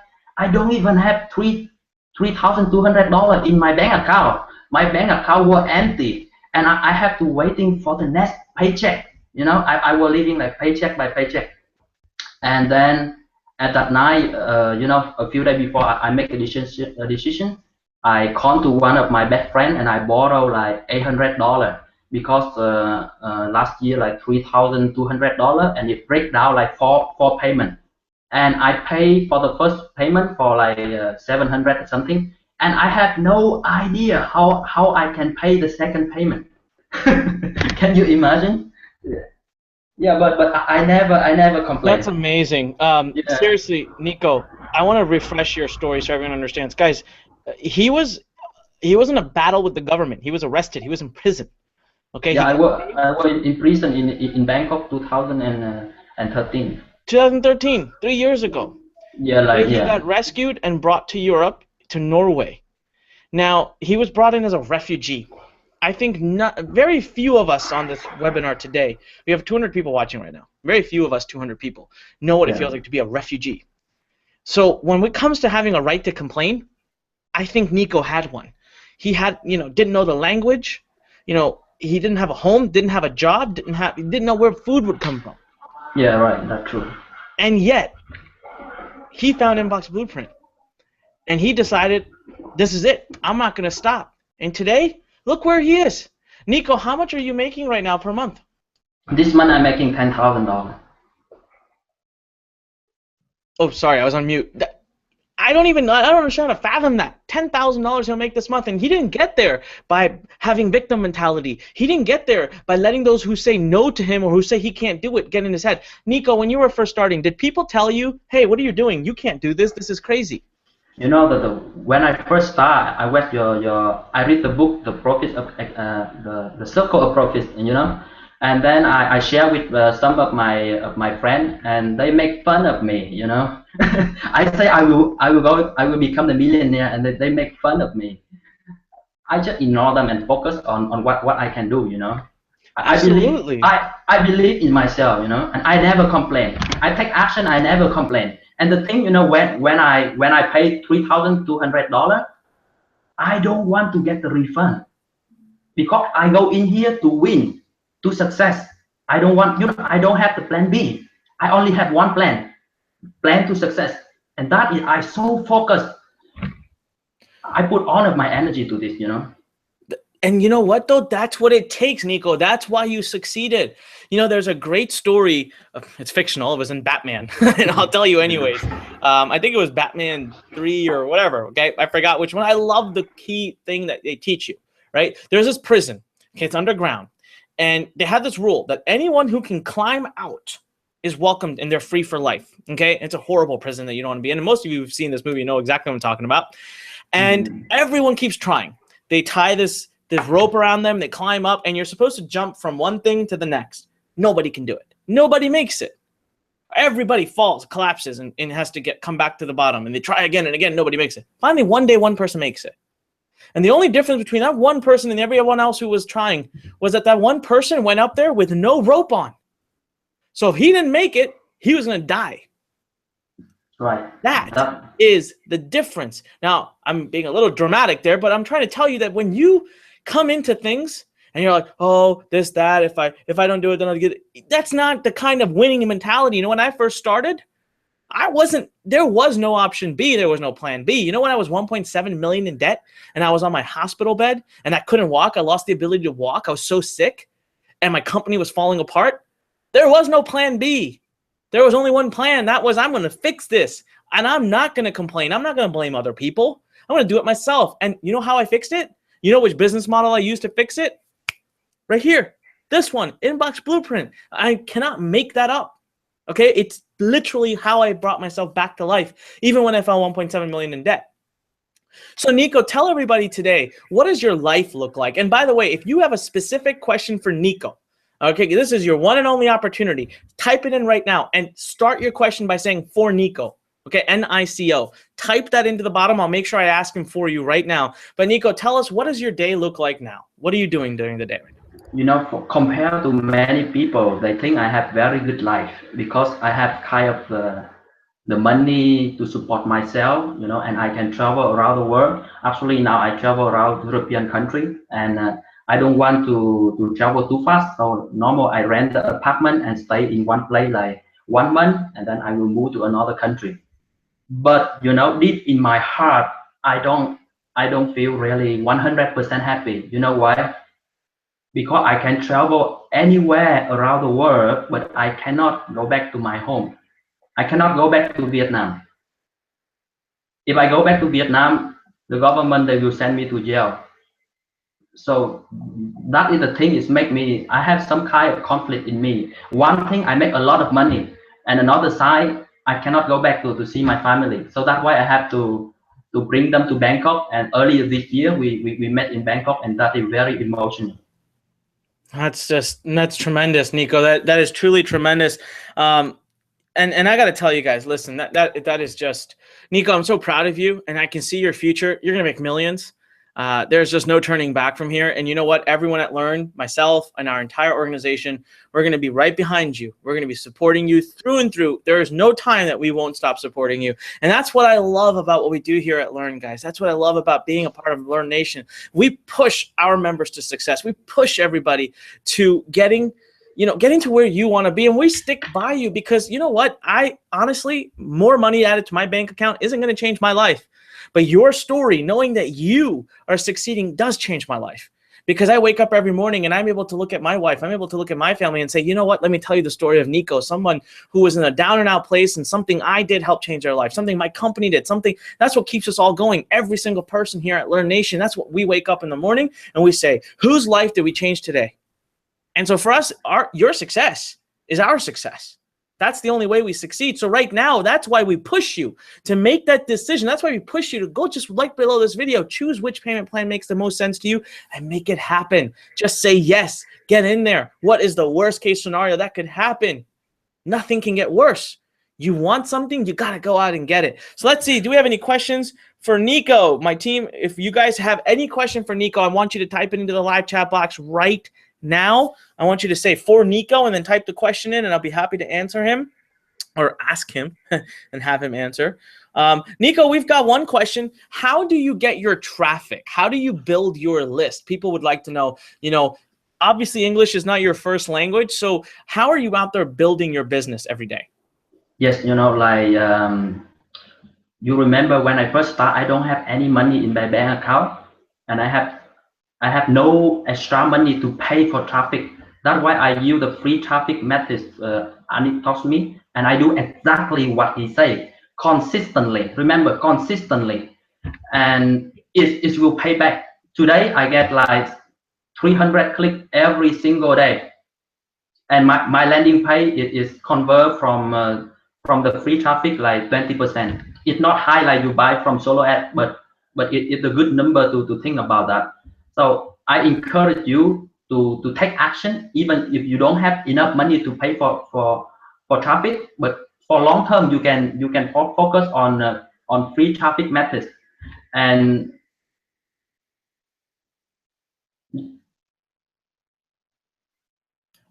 $3,200 in my bank account. My bank account was empty, and I have to waiting for the next paycheck. You know, I was living like paycheck by paycheck. And then at that night, you know, a few days before I make a decision, I called to one of my best friend and I borrow like $800 because last year like $3,200, and it break down like four payment. And I pay for the first payment for like 700 or something, and I have no idea how I can pay the second payment. Can you imagine? Yeah, but I never complain. That's amazing. Yeah. Seriously, Nico, I want to refresh your story so everyone understands. Guys, he was in a battle with the government. He was arrested. He was in prison. Okay. Yeah, I was in prison in Bangkok 2013. 2013, 3 years ago. Yeah, like he got rescued and brought to Europe, to Norway. Now, he was brought in as a refugee. I think very few of us on this webinar today, we have 200 people watching right now, very few of us, 200 people, know what it feels like to be a refugee. So when it comes to having a right to complain, I think Nico had one. He had, you know, didn't know the language, you know, he didn't have a home, didn't have a job, didn't know where food would come from. Yeah, right, that's true. And yet, he found Inbox Blueprint, and he decided, this is it. I'm not going to stop. And today, look where he is. Nico, how much are you making right now per month? This month I'm making $10,000. Oh, sorry, I was on mute. I don't understand how to fathom that. $10,000 he'll make this month, and he didn't get there by having victim mentality. He didn't get there by letting those who say no to him or who say he can't do it get in his head. Nico, when you were first starting, did people tell you, hey, what are you doing? You can't do this. This is crazy. You know that when I first start, I read I read the book, The Profit of the Circle of Profit, you know, and then I share with some of my friends, and they make fun of me, you know. I say I will become the millionaire, and they make fun of me. I just ignore them and focus on what I can do, you know. Absolutely. I believe in myself, you know, and I never complain. I take action. I never complain. And the thing, you know, when I pay $3,200, I don't want to get the refund, because I go in here to win, to success. I don't want, you know, I don't have the plan B. I only have one plan to success, and that is I so focused. I put all of my energy to this, you know. And you know what, though? That's what it takes, Nico. That's why you succeeded. You know, there's a great story. It's fictional. It was in Batman. And I'll tell you anyways. I think it was Batman 3 or whatever. Okay, I forgot which one. I love the key thing that they teach you, right? There's this prison. Okay, it's underground. And they have this rule that anyone who can climb out is welcomed, and they're free for life. Okay, it's a horrible prison that you don't want to be in. And most of you who've seen this movie know exactly what I'm talking about. And everyone keeps trying. They tie this rope around them, they climb up, and you're supposed to jump from one thing to the next. Nobody can do it. Nobody makes it. Everybody falls, collapses, and has to come back to the bottom. And they try again and again, nobody makes it. Finally, one day, one person makes it. And the only difference between that one person and everyone else who was trying was that one person went up there with no rope on. So if he didn't make it, he was going to die. Right. That is the difference. Now, I'm being a little dramatic there, but I'm trying to tell you that when you come into things and you're like, oh, this, that, if I don't do it, then I'll get it. That's not the kind of winning mentality. You know, when I first started, there was no option B. There was no plan B. You know, when I was 1.7 million in debt and I was on my hospital bed and I couldn't walk, I lost the ability to walk. I was so sick and my company was falling apart. There was no plan B. There was only one plan. That was, I'm going to fix this. And I'm not going to complain. I'm not going to blame other people. I'm going to do it myself. And you know how I fixed it? You know which business model I used to fix it? Right here. This one, Inbox Blueprint. I cannot make that up. Okay? It's literally how I brought myself back to life, even when I fell 1.7 million in debt. So Nico, tell everybody today, what does your life look like? And by the way, if you have a specific question for Nico, okay, this is your one and only opportunity. Type it in right now and start your question by saying for Nico. Okay, NICO. Type that into the bottom. I'll make sure I ask him for you right now. But Nico, tell us, what does your day look like now? What are you doing during the day right now? You know, compared to many people, they think I have very good life because I have kind of the money to support myself, you know, and I can travel around the world. Actually, now I travel around European country, and I don't want to travel too fast. So normal, I rent the apartment and stay in one place like 1 month, and then I will move to another country. But you know, deep in my heart, I don't feel really 100% happy. You know why? Because I can travel anywhere around the world, but I cannot go back to my home. I cannot go back to Vietnam. If I go back to Vietnam, the government, they will send me to jail. So that is the thing, is make me, I have some kind of conflict in me. One thing, I make a lot of money, and another side, I cannot go back to see my family. So that's why I have to bring them to Bangkok. And earlier this year, we met in Bangkok, and that is very emotional. That's tremendous, Nico. That is truly tremendous. And I got to tell you guys, listen, that is just, Nico, I'm so proud of you, and I can see your future. You're going to make millions. There's just no turning back from here. And you know what? Everyone at Learn, myself, and our entire organization, we're going to be right behind you. We're going to be supporting you through and through. There is no time that we won't stop supporting you. And that's what I love about what we do here at Learn, guys. That's what I love about being a part of Learn Nation. We push our members to success. We push everybody to getting to where you want to be, and we stick by you because you know what? I honestly, more money added to my bank account isn't going to change my life. But your story, knowing that you are succeeding, does change my life. Because I wake up every morning and I'm able to look at my wife, I'm able to look at my family and say, you know what, let me tell you the story of Nico, someone who was in a down and out place, and something I did help change their life, something my company did, something that's what keeps us all going. Every single person here at Learn Nation, that's what we wake up in the morning and we say, whose life did we change today? And so for us, your success is our success. That's the only way we succeed. So right now, that's why we push you to make that decision. That's why we push you to go just like below this video, choose which payment plan makes the most sense to you and make it happen. Just say yes, get in there. What is the worst case scenario that could happen? Nothing can get worse. You want something, you got to go out and get it. So let's see, do we have any questions for Nico? My team, if you guys have any question for Nico, I want you to type it into the live chat box right now. I want you to say for Nico and then type the question in, and I'll be happy to answer him or ask him and have him answer. Nico, we've got one question. How do you get your traffic? How do you build your list? People would like to know, obviously English is not your first language. So how are you out there building your business every day? Yes, you remember when I first started, I don't have any money in my bank account, and I have no extra money to pay for traffic. That's why I use the free traffic methods Anik taught me, and I do exactly what he said consistently. Remember, consistently, and it will pay back. Today I get like 300 clicks every single day, and my landing page is convert from the free traffic like 20%. It's not high like you buy from solo ad, but it's a good number to think about that. So I encourage you to take action, even if you don't have enough money to pay for traffic. But for long term, you can focus on free traffic methods. And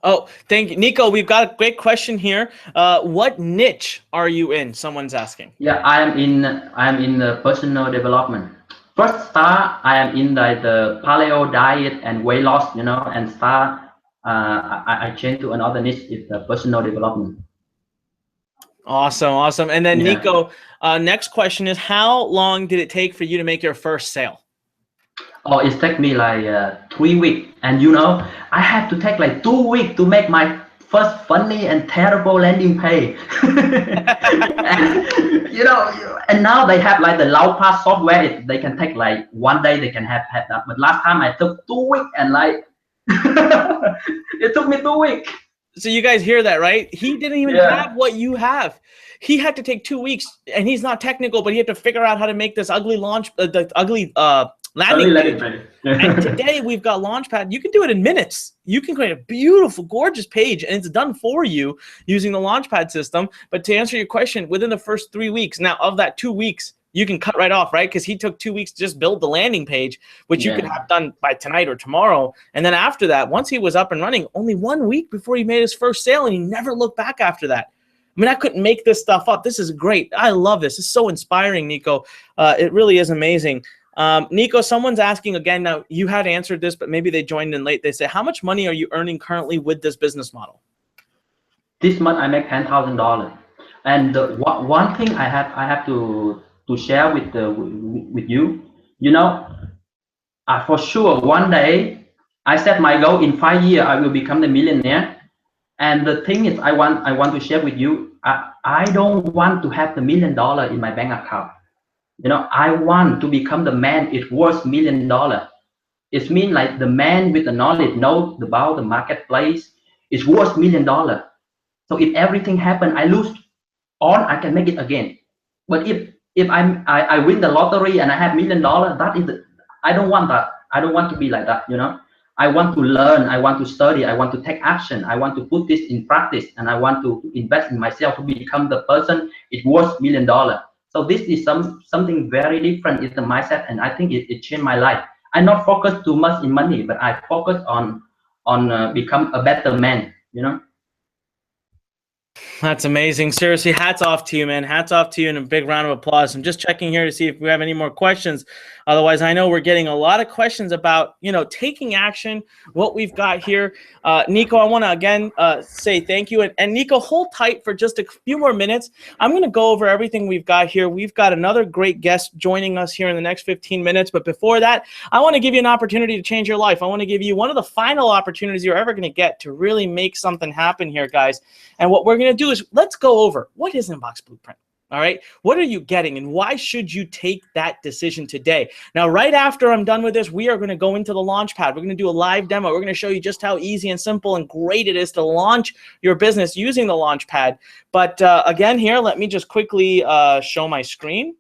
Oh, thank you, Nico. We've got a great question here. What niche are you in? Someone's asking. Yeah, I am in the personal development. First start, I am in the paleo diet and weight loss, and start. I changed to another niche is the personal development. Awesome, awesome. And then Yeah. Nico, next question is, how long did it take for you to make your first sale? Oh, it took me like 3 weeks, and I had to take like 2 weeks to make my first funny and terrible landing page. and, and now they have like the low pass software. They can take like 1 day. They can have that. But last time I took 2 weeks, and like it took me 2 weeks. So you guys hear that, right? He didn't even have what you have. He had to take 2 weeks, and he's not technical, but he had to figure out how to make this ugly landing page. And today we've got Launchpad. You can do it in minutes. You can create a beautiful, gorgeous page, and it's done for you using the Launchpad system. But to answer your question, within the first 3 weeks, now of that 2 weeks, you can cut right off, right? Because he took 2 weeks to just build the landing page, which you could have done by tonight or tomorrow. And then after that, once he was up and running, only 1 week before he made his first sale, and he never looked back after that. I mean, I couldn't make this stuff up. This is great. I love this. It's so inspiring, Nico. It really is amazing. Nico, someone's asking again, now you had answered this, but maybe they joined in late. They say, how much money are you earning currently with this business model? This month I make $10,000. And one thing I have to share with you, for sure one day I set my goal in 5 years I will become the millionaire. And the thing is, I want to share with you, I don't want to have the $1 million in my bank account. I want to become the man it worth $1 million. It means like the man with the knowledge knows about the marketplace is worth $1 million. So if everything happens, I lose on, I can make it again. But if I win the lottery and I have $1 million, that is I don't want that. I don't want to be like that. I want to learn, I want to study, I want to take action, I want to put this in practice, and I want to invest in myself to become the person it worth $1 million. So this is something very different in the mindset, and I think it changed my life. I not focus too much in money, but I focus on become a better man. That's amazing. Seriously, hats off to you, man. Hats off to you, and a big round of applause. I'm just checking here to see if we have any more questions. Otherwise, I know we're getting a lot of questions about, taking action, what we've got here. Nico, I want to again say thank you. And Nico, hold tight for just a few more minutes. I'm going to go over everything we've got here. We've got another great guest joining us here in the next 15 minutes. But before that, I want to give you an opportunity to change your life. I want to give you one of the final opportunities you're ever going to get to really make something happen here, guys. And what we're going to do is let's go over what is Inbox Blueprint. All right, what are you getting, and why should you take that decision today? Now, right after I'm done with this, we are going to go into the Launchpad. We're going to do a live demo. We're going to show you just how easy and simple and great it is to launch your business using the Launchpad. But again, here, let me just quickly show my screen.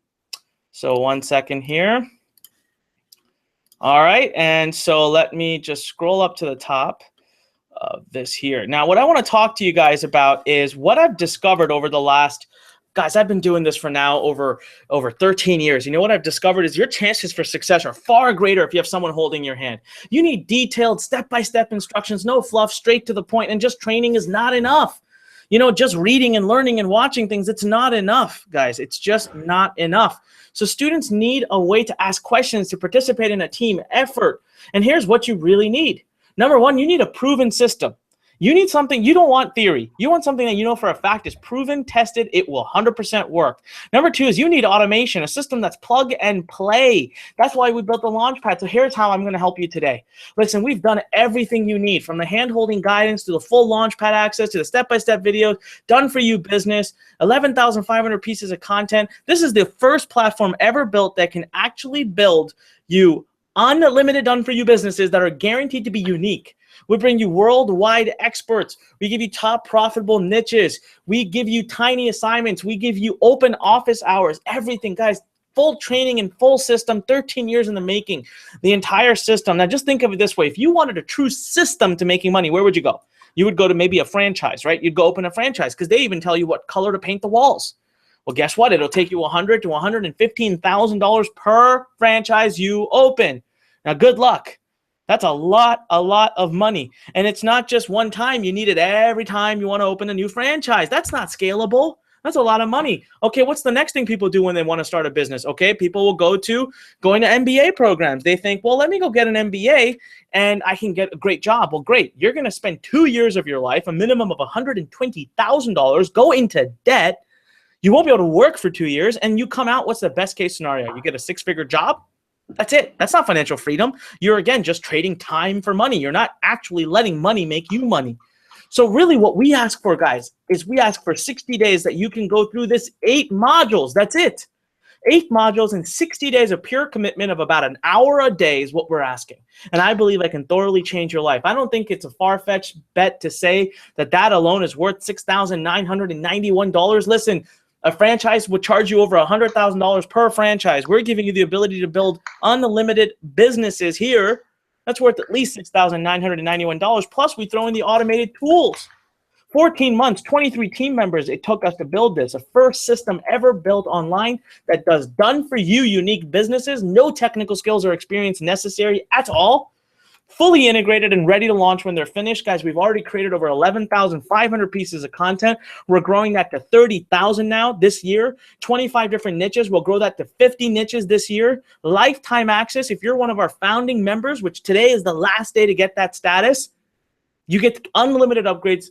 So 1 second here. All right, and so let me just scroll up to the top of this here. Now, what I want to talk to you guys about is what I've discovered over the last, guys, I've been doing this for now over 13 years. You know what I've discovered is your chances for success are far greater if you have someone holding your hand. You need detailed step-by-step instructions, no fluff, straight to the point, and just training is not enough. Just reading and learning and watching things, it's not enough, guys. It's just not enough. So students need a way to ask questions, to participate in a team effort. And here's what you really need. Number one, you need a proven system. You need something, you don't want theory. You want something that you know for a fact is proven, tested, it will 100% work. Number two is you need automation, a system that's plug and play. That's why we built the Launchpad. So here's how I'm going to help you today. Listen, we've done everything you need, from the hand-holding guidance to the full Launchpad access to the step-by-step videos, done for you business, 11,500 pieces of content. This is the first platform ever built that can actually build you unlimited done for you businesses that are guaranteed to be unique. We bring you worldwide experts. We give you top profitable niches. We give you tiny assignments. We give you open office hours, everything, guys. Full training and full system, 13 years in the making, the entire system. Now just think of it this way. If you wanted a true system to making money, where would you go? You would go to maybe a franchise, right? You'd go open a franchise because they even tell you what color to paint the walls. Well, guess what? It'll take you $100,000 to $115,000 per franchise you open. Now, good luck. That's a lot of money. And it's not just one time. You need it every time you want to open a new franchise. That's not scalable. That's a lot of money. Okay, what's the next thing people do when they want to start a business? Okay, people will going to MBA programs. They think, well, let me go get an MBA and I can get a great job. Well, great. You're going to spend 2 years of your life, a minimum of $120,000, go into debt. You won't be able to work for 2 years, and you come out, what's the best case scenario? You get a 6-figure job? That's it. That's not financial freedom. You're, again, just trading time for money. You're not actually letting money make you money. So really what we ask for, guys, is we ask for 60 days that you can go through this 8 modules. That's it. 8 modules and 60 days of pure commitment of about an hour a day is what we're asking. And I believe I can thoroughly change your life. I don't think it's a far-fetched bet to say that that alone is worth $6,991. Listen, a franchise would charge you over $100,000 per franchise. We're giving you the ability to build unlimited businesses here. That's worth at least $6,991. Plus, we throw in the automated tools. 14 months, 23 team members it took us to build this. A first system ever built online that does done-for-you unique businesses. No technical skills or experience necessary at all. Fully integrated and ready to launch when they're finished. Guys, we've already created over 11,500 pieces of content. We're growing that to 30,000 now this year. 25 different niches. We'll grow that to 50 niches this year. Lifetime access. If you're one of our founding members, which today is the last day to get that status, you get unlimited upgrades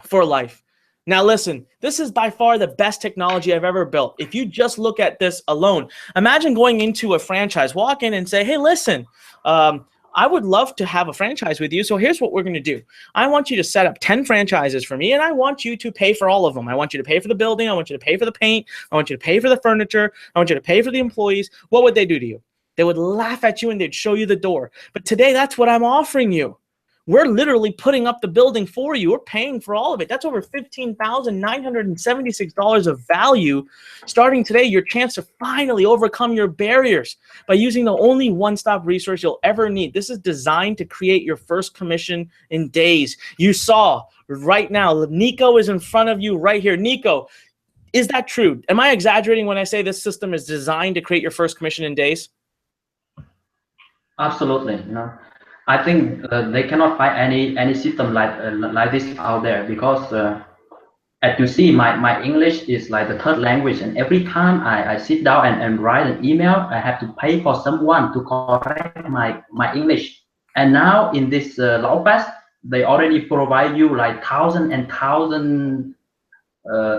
for life. Now listen, this is by far the best technology I've ever built. If you just look at this alone, imagine going into a franchise, walk in and say, hey, listen, I would love to have a franchise with you. So here's what we're going to do. I want you to set up 10 franchises for me, and I want you to pay for all of them. I want you to pay for the building. I want you to pay for the paint. I want you to pay for the furniture. I want you to pay for the employees. What would they do to you? They would laugh at you and they'd show you the door. But today, that's what I'm offering you. We're literally putting up the building for you. We're paying for all of it. That's over $15,976 of value. Starting today, your chance to finally overcome your barriers by using the only one-stop resource you'll ever need. This is designed to create your first commission in days. You saw right now, Nico is in front of you right here. Nico, is that true? Am I exaggerating when I say this system is designed to create your first commission in days? Absolutely. No. I think they cannot find any system like this out there, because as you see, my English is like the third language, and every time I sit down and write an email, I have to pay for someone to correct my English. And now in this LawPass, they already provide you like thousand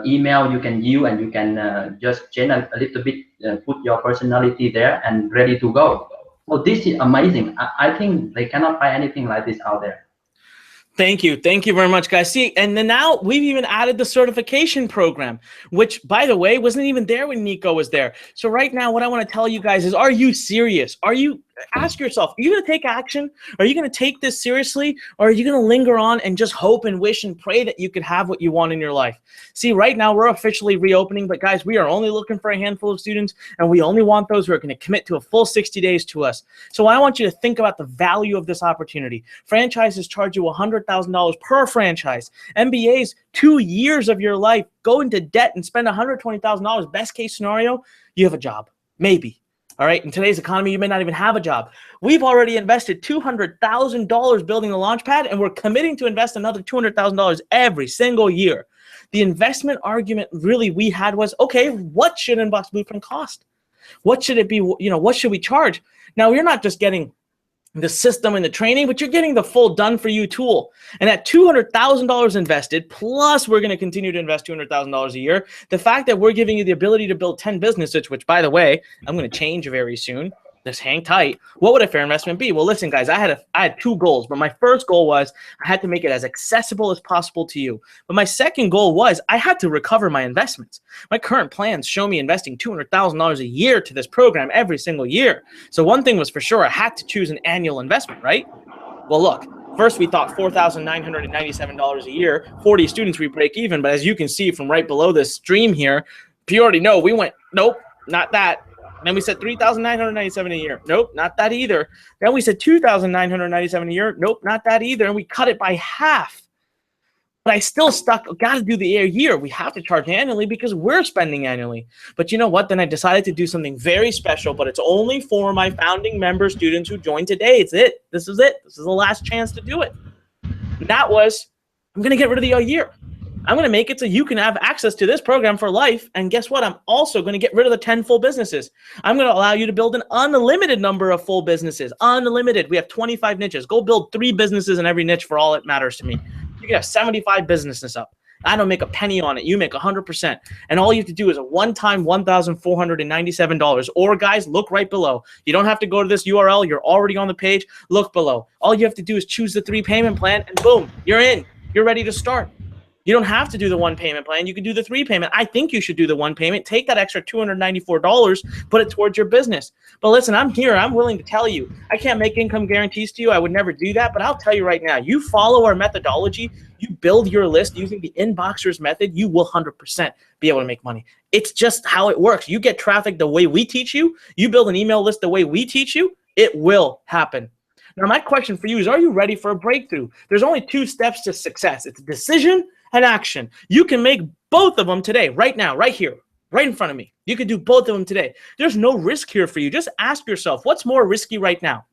email you can use, and you can just change a little bit, put your personality there, and ready to go. Well, this is amazing. I think they cannot find anything like this out there. Thank you. Thank you very much, guys. See, and then now we've even added the certification program, which, by the way, wasn't even there when Nico was there. So right now, what I want to tell you guys is, are you serious? Ask yourself, are you going to take action? Are you going to take this seriously? Or are you going to linger on and just hope and wish and pray that you could have what you want in your life? See, right now we're officially reopening, but guys, we are only looking for a handful of students, and we only want those who are going to commit to a full 60 days to us. So I want you to think about the value of this opportunity. Franchises charge you $100,000 per franchise. MBAs, 2 years of your life, go into debt and spend $120,000. Best case scenario, you have a job, maybe. All right, in today's economy, you may not even have a job. We've already invested $200,000 building the Launchpad, and we're committing to invest another $200,000 every single year. The investment argument really we had was, okay, what should Inbox Blueprint cost? What should it be? What should we charge? Now, you're not just getting the system and the training, but you're getting the full done-for-you tool. And at $200,000 invested, plus we're going to continue to invest $200,000 a year, the fact that we're giving you the ability to build 10 businesses, which, by the way, I'm going to change very soon. Just hang tight. What would a fair investment be? Well, listen, guys, I had 2 goals, but my first goal was I had to make it as accessible as possible to you. But my second goal was I had to recover my investments. My current plans show me investing $200,000 a year to this program every single year. So one thing was for sure, I had to choose an annual investment, right? Well, look, first we thought $4,997 a year, 40 students, we break even. But as you can see from right below this stream here, if you already know, we went, nope, not that. Then we said $3,997 a year. Nope, not that either. Then we said $2,997 a year. Nope, not that either. And we cut it by half. But I still got to do the year. We have to charge annually because we're spending annually. But you know what? Then I decided to do something very special, but it's only for my founding member students who joined today. It's it. This is it. This is the last chance to do it. And that was, I'm going to get rid of the year. I'm going to make it so you can have access to this program for life. And guess what? I'm also going to get rid of the 10 full businesses. I'm going to allow you to build an unlimited number of full businesses. Unlimited. We have 25 niches. Go build 3 businesses in every niche for all it matters to me. You can have 75 businesses up. I don't make a penny on it. You make 100%. And all you have to do is a one-time $1,497. Or guys, look right below. You don't have to go to this URL. You're already on the page. Look below. All you have to do is choose the 3 payment plan and boom, you're in. You're ready to start. You don't have to do the 1 payment plan. You can do the 3 payment. I think you should do the 1 payment. Take that extra $294, put it towards your business. But listen, I'm here. I'm willing to tell you. I can't make income guarantees to you. I would never do that. But I'll tell you right now, you follow our methodology, you build your list using the inboxers method, you will 100% be able to make money. It's just how it works. You get traffic the way we teach you. You build an email list the way we teach you. It will happen. Now, my question for you is, are you ready for a breakthrough? There's only 2 steps to success. It's decision and action. You can make both of them today, right now, right here, right in front of me. You can do both of them today. There's no risk here for you. Just ask yourself, what's more risky right now?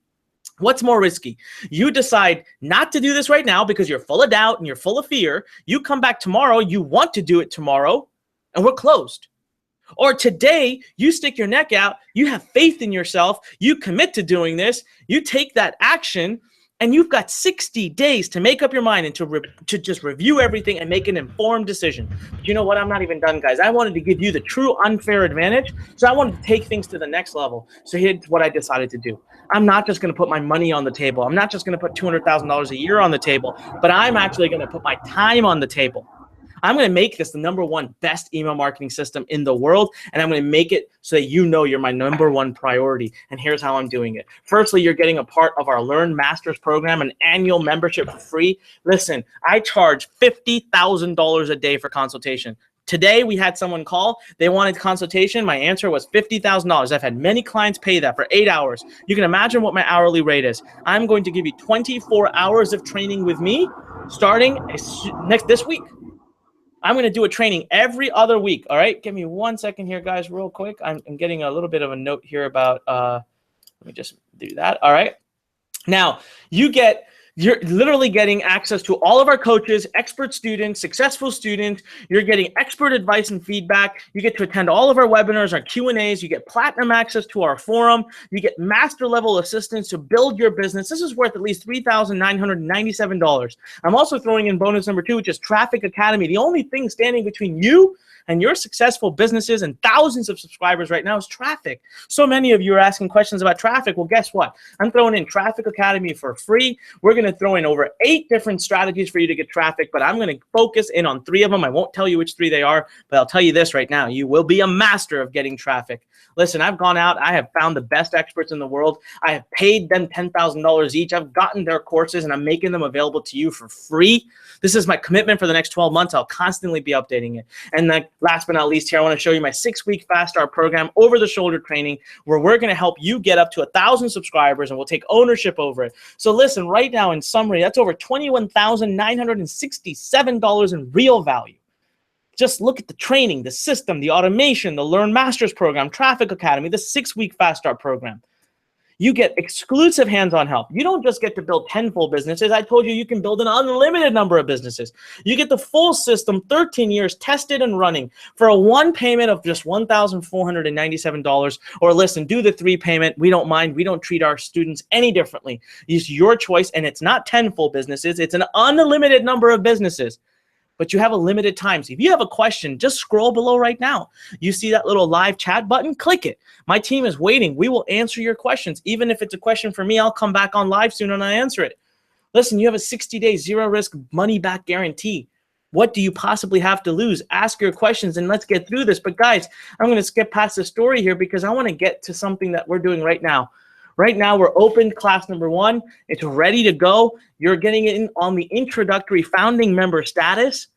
What's more risky? You decide not to do this right now because you're full of doubt and you're full of fear. You come back tomorrow, you want to do it tomorrow, and we're closed. Or today, you stick your neck out, you have faith in yourself, you commit to doing this, you take that action, and you've got 60 days to make up your mind and to just review everything and make an informed decision. But you know what? I'm not even done, guys. I wanted to give you the true unfair advantage, so I wanted to take things to the next level. So here's what I decided to do. I'm not just going to put my money on the table. I'm not just going to put $200,000 a year on the table, but I'm actually going to put my time on the table. I'm going to make this the #1 best email marketing system in the world, and I'm going to make it so that you know you're my #1 priority. And here's how I'm doing it. Firstly, you're getting a part of our Learn Masters program, an annual membership for free. Listen, I charge $50,000 a day for consultation. Today, we had someone call. They wanted consultation. My answer was $50,000. I've had many clients pay that for 8 hours. You can imagine what my hourly rate is. I'm going to give you 24 hours of training with me starting this week. I'm going to do a training every other week. All right. Give me 1 second here, guys, real quick. I'm getting a little bit of a note here about, let me just do that. All right. Now you're literally getting access to all of our coaches, expert students, successful students. You're getting expert advice and feedback. You get to attend all of our webinars, our Q&As. You get platinum access to our forum. You get master level assistance to build your business. This is worth at least $3,997. I'm also throwing in bonus #2, which is Traffic Academy. The only thing standing between you and your successful businesses and thousands of subscribers right now is traffic. So many of you are asking questions about traffic. Well, guess what? I'm throwing in Traffic Academy for free. We're going to throw in over 8 different strategies for you to get traffic, but I'm going to focus in on 3 of them. I won't tell you which 3 they are, but I'll tell you this right now. You will be a master of getting traffic. Listen, I've gone out. I have found the best experts in the world. I have paid them $10,000 each. I've gotten their courses, and I'm making them available to you for free. This is my commitment for the next 12 months. I'll constantly be updating it. And then last but not least here, I want to show you my 6-week Fast Start program, over-the-shoulder training, where we're going to help you get up to 1,000 subscribers, and we'll take ownership over it. So listen, right now in summary, that's over $21,967 in real value. Just look at the training, the system, the automation, the Learn Masters program, Traffic Academy, the 6-week Fast Start program. You get exclusive hands-on help. You don't just get to build 10 full businesses. I told you you can build an unlimited number of businesses. You get the full system, 13 years tested and running for a 1 payment of just $1,497. Or listen, do the 3 payment. We don't mind. We don't treat our students any differently. It's your choice, and it's not 10 full businesses. It's an unlimited number of businesses. But you have a limited time. So if you have a question, just scroll below right now. You see that little live chat button? Click it. My team is waiting. We will answer your questions. Even if it's a question for me, I'll come back on live soon and I answer it. Listen, you have a 60-day zero-risk money-back guarantee. What do you possibly have to lose? Ask your questions and let's get through this. But guys, I'm going to skip past the story here because I want to get to something that we're doing right now. Right now, we're open class #1. It's ready to go. You're getting in on the introductory founding member status.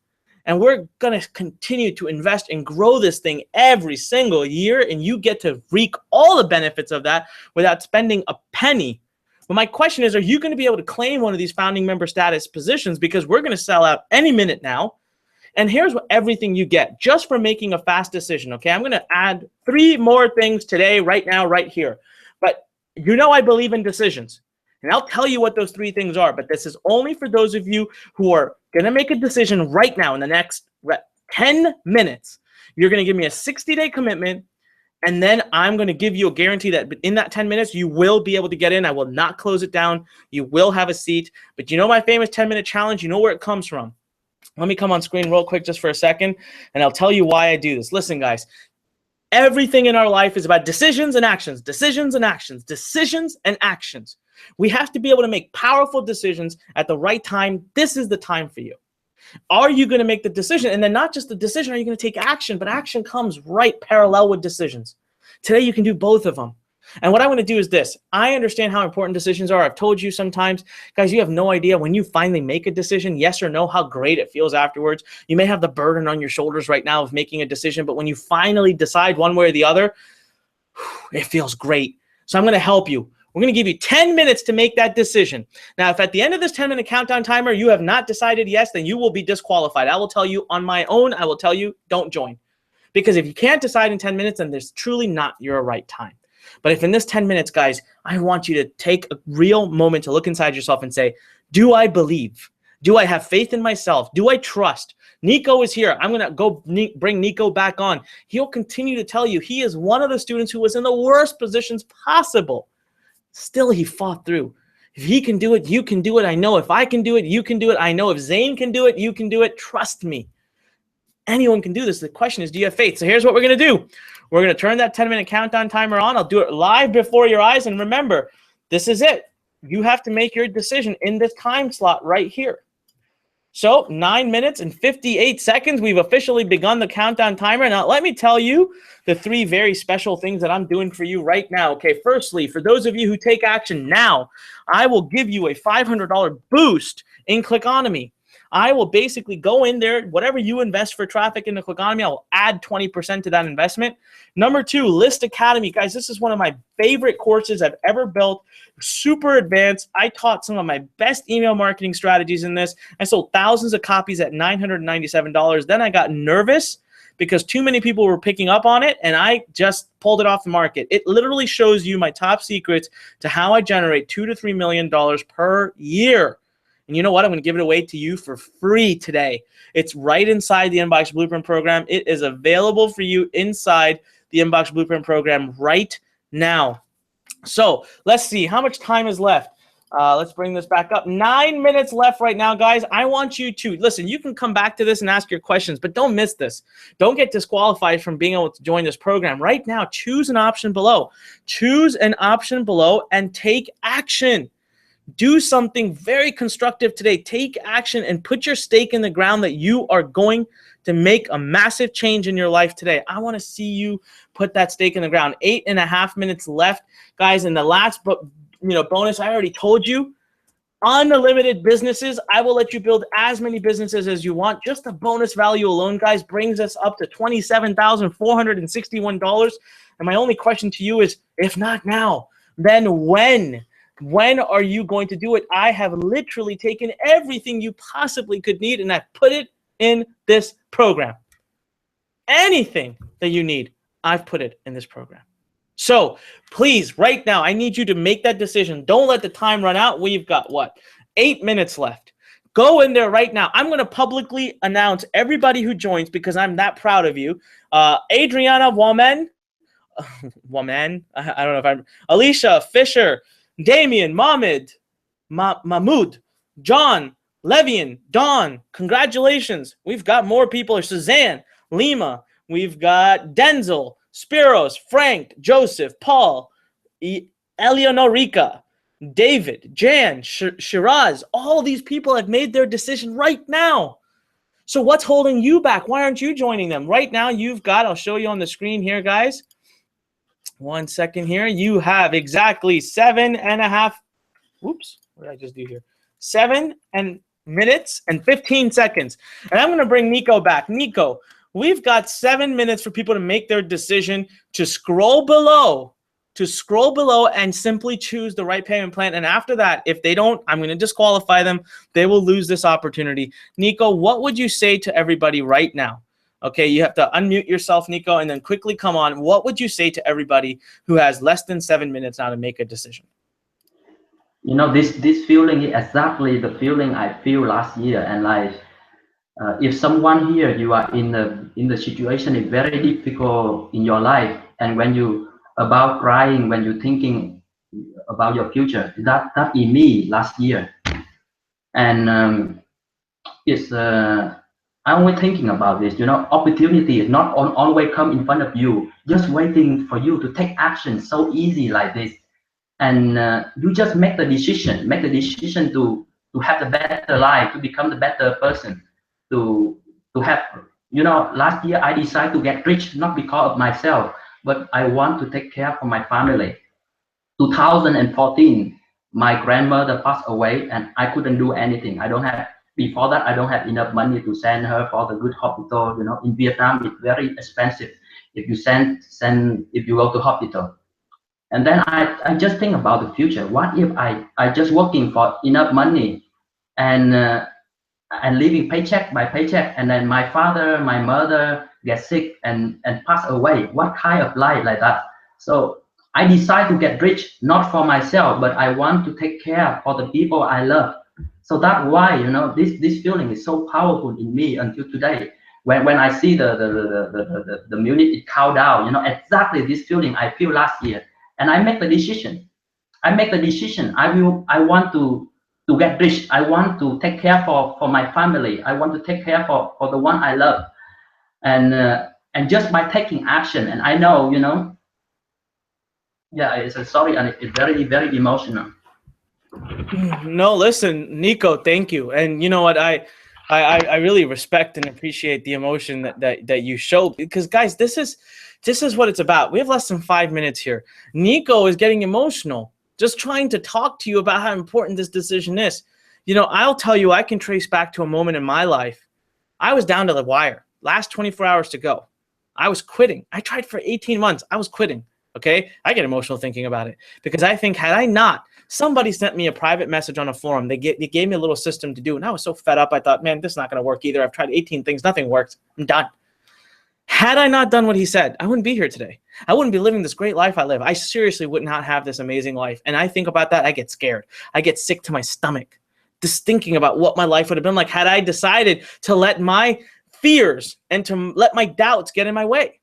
And we're going to continue to invest and grow this thing every single year. And you get to reap all the benefits of that without spending a penny. But my question is, are you going to be able to claim one of these founding member status positions? Because we're going to sell out any minute now. And here's what everything you get just for making a fast decision. Okay, I'm going to add 3 more things today, right now, right here. But you know I believe in decisions. And I'll tell you what those 3 things are. But this is only for those of you who are going to make a decision right now in the next 10 minutes. You're going to give me a 60-day commitment. And then I'm going to give you a guarantee that in that 10 minutes, you will be able to get in. I will not close it down. You will have a seat. But you know my famous 10-minute challenge? You know where it comes from. Let me come on screen real quick just for a second, and I'll tell you why I do this. Listen, guys, everything in our life is about decisions and actions, decisions and actions, decisions and actions. We have to be able to make powerful decisions at the right time. This is the time for you. Are you going to make the decision? And then not just the decision, are you going to take action? But action comes right parallel with decisions. Today, you can do both of them. And what I want to do is this. I understand how important decisions are. I've told you sometimes, guys, you have no idea when you finally make a decision, yes or no, how great it feels afterwards. You may have the burden on your shoulders right now of making a decision, but when you finally decide one way or the other, it feels great. So I'm going to help you. We're going to give you 10 minutes to make that decision. Now, if at the end of this 10-minute countdown timer, you have not decided yes, then you will be disqualified. I will tell you on my own, I will tell you, don't join. Because if you can't decide in 10 minutes, then there's truly not your right time. But if in this 10 minutes, guys, I want you to take a real moment to look inside yourself and say, do I believe? Do I have faith in myself? Do I trust? Nico is here. I'm going to go bring Nico back on. He'll continue to tell you he is one of the students who was in the worst positions possible. Still, he fought through. If he can do it, you can do it. I know if I can do it, you can do it. I know if Zane can do it, you can do it. Trust me. Anyone can do this. The question is, do you have faith? So here's what we're going to do. We're going to turn that 10-minute countdown timer on. I'll do it live before your eyes. And remember, this is it. You have to make your decision in this time slot right here. So 9 minutes and 58 seconds. We've officially begun the countdown timer. Now, let me tell you the 3 very special things that I'm doing for you right now. Okay, firstly, for those of you who take action now, I will give you a $500 boost in Clickonomy. I will basically go in there, whatever you invest for traffic in the Clickonomy, I will add 20% to that investment. Number 2, List Academy. Guys, this is one of my favorite courses I've ever built. Super advanced. I taught some of my best email marketing strategies in this. I sold thousands of copies at $997. Then I got nervous because too many people were picking up on it, and I just pulled it off the market. It literally shows you my top secrets to how I generate $2 to $3 million per year. And you know what? I'm going to give it away to you for free today. It's right inside the Inbox Blueprint program. It is available for you inside the Inbox Blueprint program right now. So let's see. How much time is left? Let's bring this back up. 9 minutes left right now, guys. I want you to, listen, you can come back to this and ask your questions, but don't miss this. Don't get disqualified from being able to join this program. Right now, choose an option below. Choose an option below and take action. Do something very constructive today. Take action and put your stake in the ground that you are going to make a massive change in your life today. I want to see you put that stake in the ground. 8.5 minutes left, guys. And the last bonus, I already told you, unlimited businesses. I will let you build as many businesses as you want. Just the bonus value alone, guys, brings us up to $27,461. And my only question to you is, if not now, then when? When are you going to do it? I have literally taken everything you possibly could need and I've put it in this program. Anything that you need, I've put it in this program. So please, right now, I need you to make that decision. Don't let the time run out. We've got, 8 minutes left. Go in there right now. I'm going to publicly announce everybody who joins because I'm that proud of you. Adriana Waman, I don't know if I'm, Alicia Fisher, Damien, Mahmoud, John, Levian, Dawn, congratulations. We've got more people. Suzanne, Lima, we've got Denzel, Spiros, Frank, Joseph, Paul, Eleonorica, David, Jan, Shiraz. All of these people have made their decision right now. So what's holding you back? Why aren't you joining them? Right now you've got, I'll show you on the screen here, guys. 1 second here. You have exactly 7.5. Whoops. What did I just do here? 7 minutes and 15 seconds. And I'm going to bring Nico back. Nico, we've got 7 minutes for people to make their decision to scroll below to scroll below and simply choose the right payment plan. And after that, if they don't, I'm going to disqualify them. They will lose this opportunity. Nico, what would you say to everybody right now? Okay, you have to unmute yourself, Nico, and then quickly come on. What would you say to everybody who has less than 7 minutes now to make a decision? You know, this feeling is exactly the feeling I feel last year. And like, if someone here, you are in the situation is very difficult in your life, and when you about crying, when you're thinking about your future, that is me last year. And it's I'm always thinking about this. You know, opportunity is not always come in front of you, just waiting for you to take action. So easy like this, and you just make the decision to have a better life, to become the better person, to have, you know, last year I decided to get rich, not because of myself, but I want to take care of my family. 2014, my grandmother passed away, and I couldn't do anything. I don't have, before that, I don't have enough money to send her for the good hospital. You know, in Vietnam, it's very expensive if you if you go to hospital. And then I just think about the future. What if I just working for enough money and living paycheck by paycheck, and then my father, my mother get sick and pass away? What kind of life like that? So I decide to get rich, not for myself, but I want to take care for the people I love. So that's why, you know, this feeling is so powerful in me until today. When I see the minute it count down, you know, exactly this feeling I feel last year, and I make the decision. I want to get rich. I want to take care for my family. I want to take care for the one I love, and just by taking action. And I know, you know, yeah, it's sorry, and it's very, very emotional. No, listen, Nico, thank you. And you know what, I really respect and appreciate the emotion that you show, because guys, this is what it's about. We have less than 5 minutes here. Nico is getting emotional just trying to talk to you about how important this decision is. You know, I'll tell you, I can trace back to a moment in my life. I was down to the wire. Last 24 hours to go. I was quitting. I tried for 18 months. I was quitting. Okay, I get emotional thinking about it, because I think, had I not, somebody sent me a private message on a forum. They gave me a little system to do, and I was so fed up. I thought, man, this is not going to work either. I've tried 18 things. Nothing works. I'm done. Had I not done what he said, I wouldn't be here today. I wouldn't be living this great life I live. I seriously would not have this amazing life. And I think about that, I get scared. I get sick to my stomach just thinking about what my life would have been like had I decided to let my fears and to let my doubts get in my way.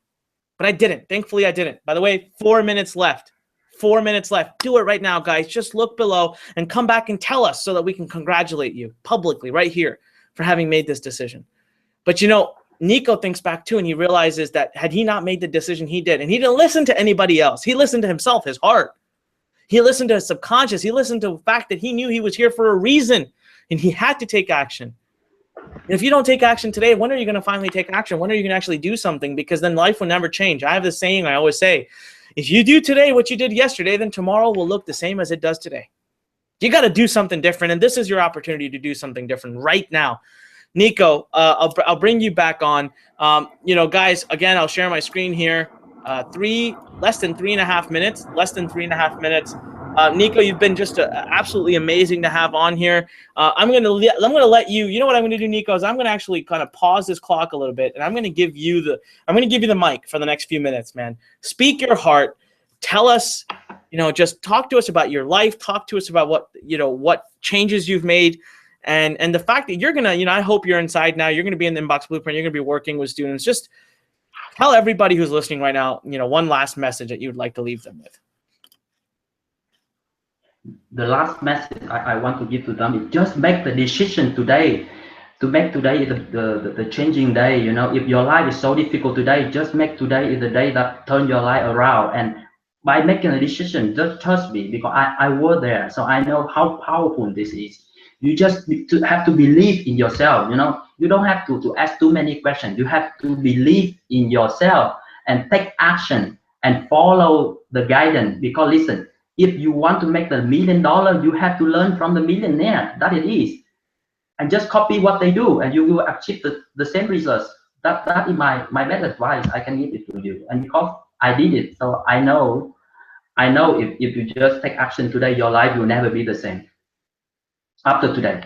But I didn't. Thankfully, I didn't. By the way, 4 minutes left. 4 minutes left. Do it right now, guys. Just look below and come back and tell us so that we can congratulate you publicly right here for having made this decision. But you know, Nico thinks back too, and he realizes that had he not made the decision he did, and he didn't listen to anybody else. He listened to himself, his heart. He listened to his subconscious. He listened to the fact that he knew he was here for a reason, and he had to take action. And if you don't take action today, when are you going to finally take action? When are you going to actually do something? Because then life will never change. I have this saying I always say, if you do today what you did yesterday, then tomorrow will look the same as it does today. You got to do something different, and this is your opportunity to do something different right now. Nico, I'll bring you back on. You know, guys, again, I'll share my screen here. Less than 3.5 minutes. Less than 3.5 minutes. Nico, you've been just absolutely amazing to have on here. I'm gonna let you. You know what I'm gonna do, Nico? Is I'm gonna actually kind of pause this clock a little bit, and I'm gonna give you the mic for the next few minutes, man. Speak your heart. Tell us, you know, just talk to us about your life. Talk to us about what changes you've made, and the fact that you're gonna, you know, I hope you're inside now. You're gonna be in the Inbox Blueprint. You're gonna be working with students. Just tell everybody who's listening right now, you know, one last message that you would like to leave them with. The last message I want to give to them is just make the decision today. To make today the changing day. You know, if your life is so difficult today, just make today is the day that turn your life around. And by making a decision, just trust me, because I was there, so I know how powerful this is. You just have to believe in yourself. You know, you don't have to ask too many questions. You have to believe in yourself and take action and follow the guidance. Because listen, if you want to make the $1 million, you have to learn from the millionaire. That it is, and just copy what they do, and you will achieve the same results. That is my best advice I can give it to you. And because I did it, so I know I know if you just take action today, your life will never be the same after today.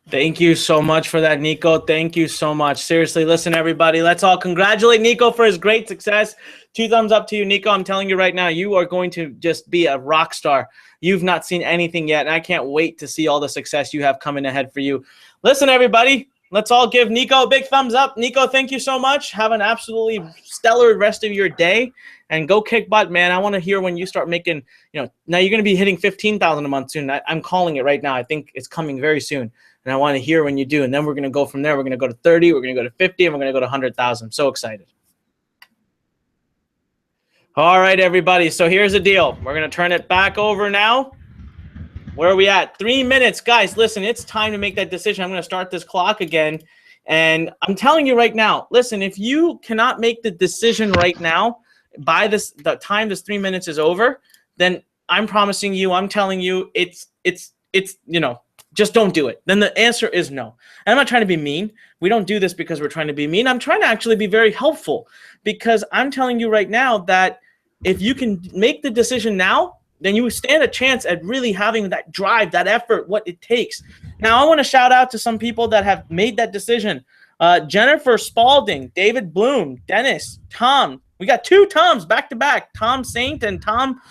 Thank you so much for that, Nico. Thank you so much. Seriously, listen, everybody, let's all congratulate Nico for his great success. 2 thumbs up to you, Nico. I'm telling you right now, you are going to just be a rock star. You've not seen anything yet, and I can't wait to see all the success you have coming ahead for you. Listen, everybody, let's all give Nico a big thumbs up. Nico, thank you so much. Have an absolutely stellar rest of your day, and go kick butt, man. I want to hear when you start making, now you're going to be hitting 15,000 a month soon. I'm calling it right now. I think it's coming very soon. And I want to hear when you do. And then we're going to go from there. We're going to go to 30. We're going to go to 50. And we're going to go to 100,000. I'm so excited. All right, everybody. So here's the deal. We're going to turn it back over now. Where are we at? 3 minutes. Guys, listen, it's time to make that decision. I'm going to start this clock again. And I'm telling you right now, listen, if you cannot make the decision right now by the time this 3 minutes is over, then I'm promising you, I'm telling you, it's just don't do it. Then the answer is no. And I'm not trying to be mean. We don't do this because we're trying to be mean. I'm trying to actually be very helpful, because I'm telling you right now that if you can make the decision now, then you stand a chance at really having that drive, that effort, what it takes. Now, I want to shout out to some people that have made that decision. Jennifer Spalding, David Bloom, Dennis, Tom. We got 2 Toms back to back. Tom Saint and Tom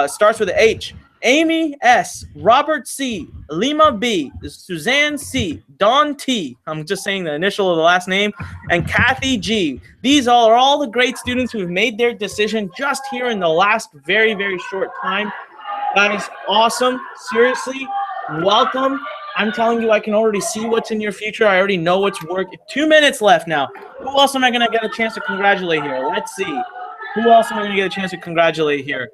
starts with an H. Amy S., Robert C., Lima B., Suzanne C., Dawn T. I'm just saying the initial of the last name, and Kathy G. These are all the great students who have made their decision just here in the last very, very short time. Guys, awesome. Seriously, welcome. I'm telling you, I can already see what's in your future. I already know what's working. 2 minutes left now. Who else am I going to get a chance to congratulate here? Let's see. Who else am I going to get a chance to congratulate here?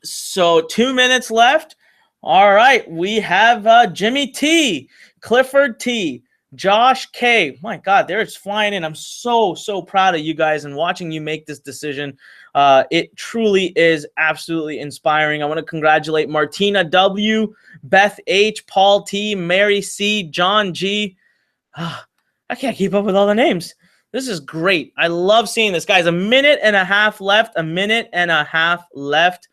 So 2 minutes left. All right. We have Jimmy T, Clifford T, Josh K. My God, they're just flying in. I'm so proud of you guys and watching you make this decision. It truly is absolutely inspiring. I want to congratulate Martina W, Beth H, Paul T, Mary C, John G. I can't keep up with all the names. This is great. I love seeing this, guys. 1.5 minutes left. 1.5 minutes left.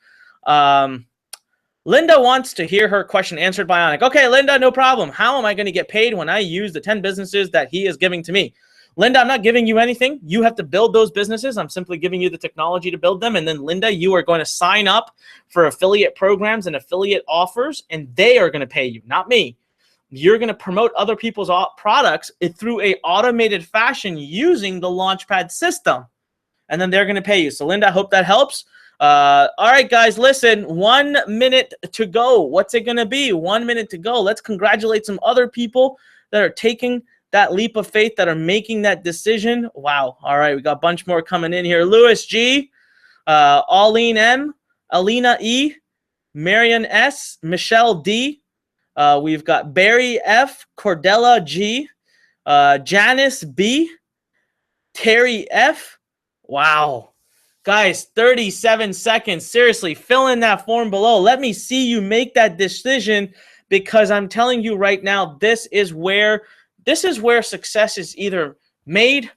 Linda wants to hear her question answered by Anik. Okay, Linda, no problem. How am I going to get paid when I use the 10 businesses that he is giving to me? Linda, I'm not giving you anything. You have to build those businesses. I'm simply giving you the technology to build them. And then, Linda, you are going to sign up for affiliate programs and affiliate offers, and they are going to pay you, not me. You're going to promote other people's products through a automated fashion using the Launchpad system, and then they're going to pay you. So, Linda, I hope that helps. All right, guys, listen, 1 minute to go. What's it going to be? 1 minute to go. Let's congratulate some other people that are taking that leap of faith, that are making that decision. Wow. All right, we got a bunch more coming in here. Louis G, Auline M, Alina E, Marion S, Michelle D. We've got Barry F, Cordella G, Janice B, Terry F. Wow. Guys, 37 seconds. Seriously, fill in that form below. Let me see you make that decision, because I'm telling you right now, this is where success is either made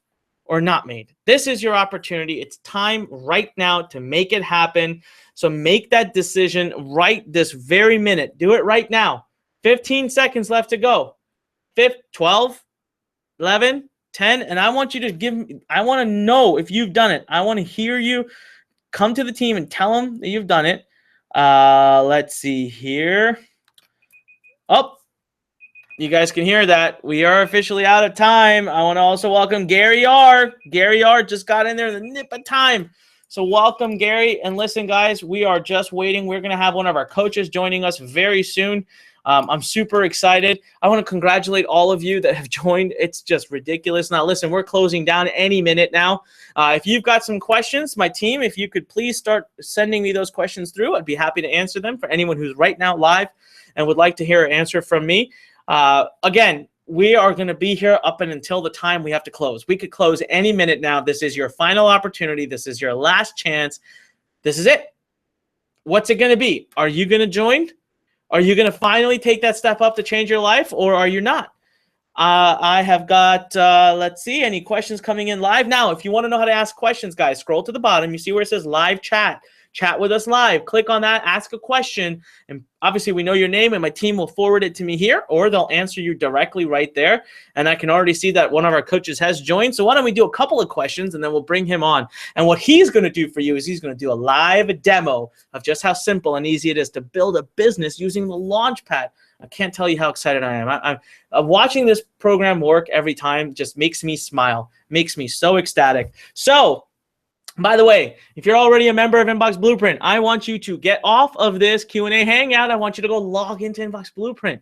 or not made. This is your opportunity. It's time right now to make it happen. So make that decision right this very minute. Do it right now. 15 seconds left to go. 12, 11, 10, and I want you to I want to know if you've done it. I want to hear you come to the team and tell them that you've done it. Let's see here. Oh, you guys can hear that. We are officially out of time. I want to also welcome Gary R. Gary R just got in there in the nip of time. So welcome, Gary. And listen, guys, we are just waiting. We're going to have one of our coaches joining us very soon. I'm super excited. I want to congratulate all of you that have joined. It's just ridiculous. Now, listen, we're closing down any minute now. If you've got some questions, my team, if you could please start sending me those questions through, I'd be happy to answer them for anyone who's right now live and would like to hear an answer from me. Again, we are going to be here up and until the time we have to close. We could close any minute now. This is your final opportunity. This is your last chance. This is it. What's it going to be? Are you going to join? Are you going to finally take that step up to change your life, or are you not? I have got, let's see, any questions coming in live now. If you want to know how to ask questions, guys, scroll to the bottom. You see where it says live chat. chat with us live. Click on that, ask a question, and obviously we know your name, and my team will forward it to me here, or they'll answer you directly right there. And I can already see that one of our coaches has joined. So why don't we do a couple of questions, and then we'll bring him on. And what he's going to do for you is he's going to do a live demo of just how simple and easy it is to build a business using the Launchpad. I can't tell you how excited I am. I'm watching this program work every time just makes me smile, makes me so ecstatic. So, by the way, if you're already a member of Inbox Blueprint, I want you to get off of this Q&A hangout. I want you to go log into Inbox Blueprint.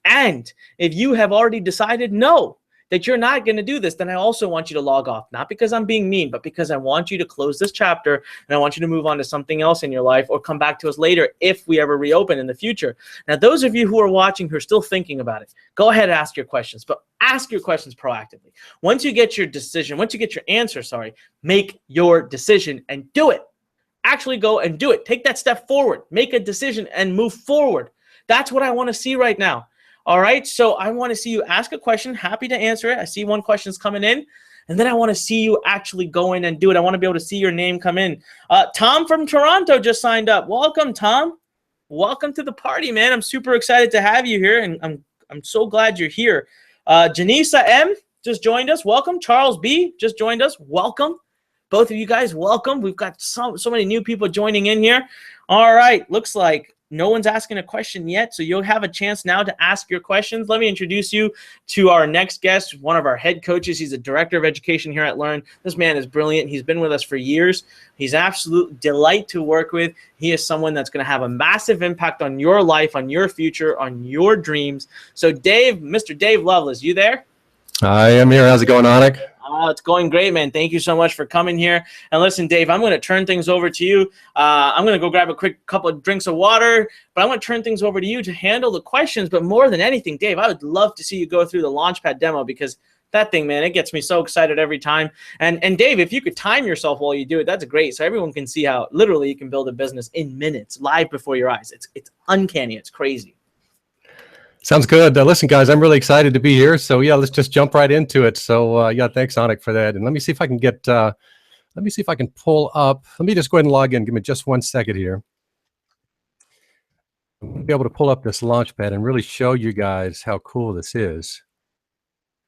And if you have already decided no, that you're not going to do this, then I also want you to log off. Not because I'm being mean, but because I want you to close this chapter and I want you to move on to something else in your life or come back to us later if we ever reopen in the future. Now, those of you who are watching who are still thinking about it, go ahead and ask your questions, but ask your questions proactively. Once you get your decision, once you get your answer, make your decision and do it. Actually go and do it. Take that step forward. Make a decision and move forward. That's what I want to see right now. All right, so I want to see you ask a question. Happy to answer it. I see one question's coming in. And then I want to see you actually go in and do it. I want to be able to see your name come in. Tom from Toronto just signed up. Welcome, Tom. Welcome to the party, man. I'm super excited to have you here, and I'm so glad you're here. Janisa M just joined us. Welcome. Charles B just joined us. Welcome. Both of you guys, welcome. We've got so many new people joining in here. All right, looks like no one's asking a question yet, so you'll have a chance now to ask your questions. Let me introduce you to our next guest, one of our head coaches. He's a director of education here at Learn. This man is brilliant. He's been with us for years. He's an absolute delight to work with. He is someone that's going to have a massive impact on your life, on your future, on your dreams. So Dave, Mr. Dave Lovelace, you there? I am here. How's it going, Anik? Oh, it's going great, man. Thank you so much for coming here. And listen, Dave, I'm going to turn things over to you. I'm going to go grab a quick couple of drinks of water, but I'm going to turn things over to you to handle the questions. But more than anything, Dave, I would love to see you go through the Launchpad demo, because that thing, man, it gets me so excited every time. And Dave, if you could time yourself while you do it, that's great. So everyone can see how literally you can build a business in minutes, live before your eyes. It's uncanny. It's crazy. Sounds good. Listen, guys, I'm really excited to be here. So yeah, let's just jump right into it. So yeah, thanks, Anik, for that. And let me see if I can get, let me see if I can pull up. Let me just go ahead and log in. Give me just 1 second here. I'll be able to pull up this Launchpad and really show you guys how cool this is.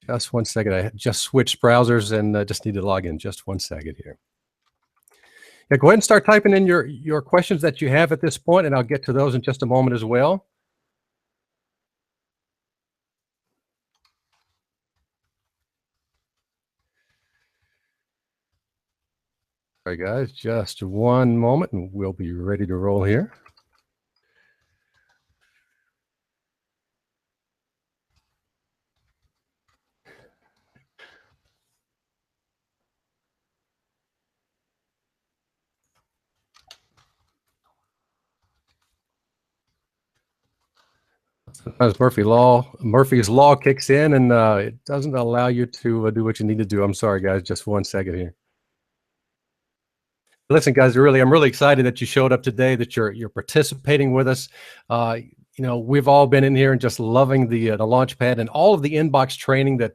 Just 1 second. I just switched browsers and just need to log in. Just 1 second here. Yeah, go ahead and start typing in your questions that you have at this point, and I'll get to those in just a moment as well. All right, guys, just one moment and we'll be ready to roll here. Sometimes Murphy's law kicks in and it doesn't allow you to do what you need to do. I'm sorry, guys, just 1 second here. Listen, guys, I'm really excited that you showed up today, that you're participating with us. You know, we've all been in here and just loving the Launchpad and all of the inbox training that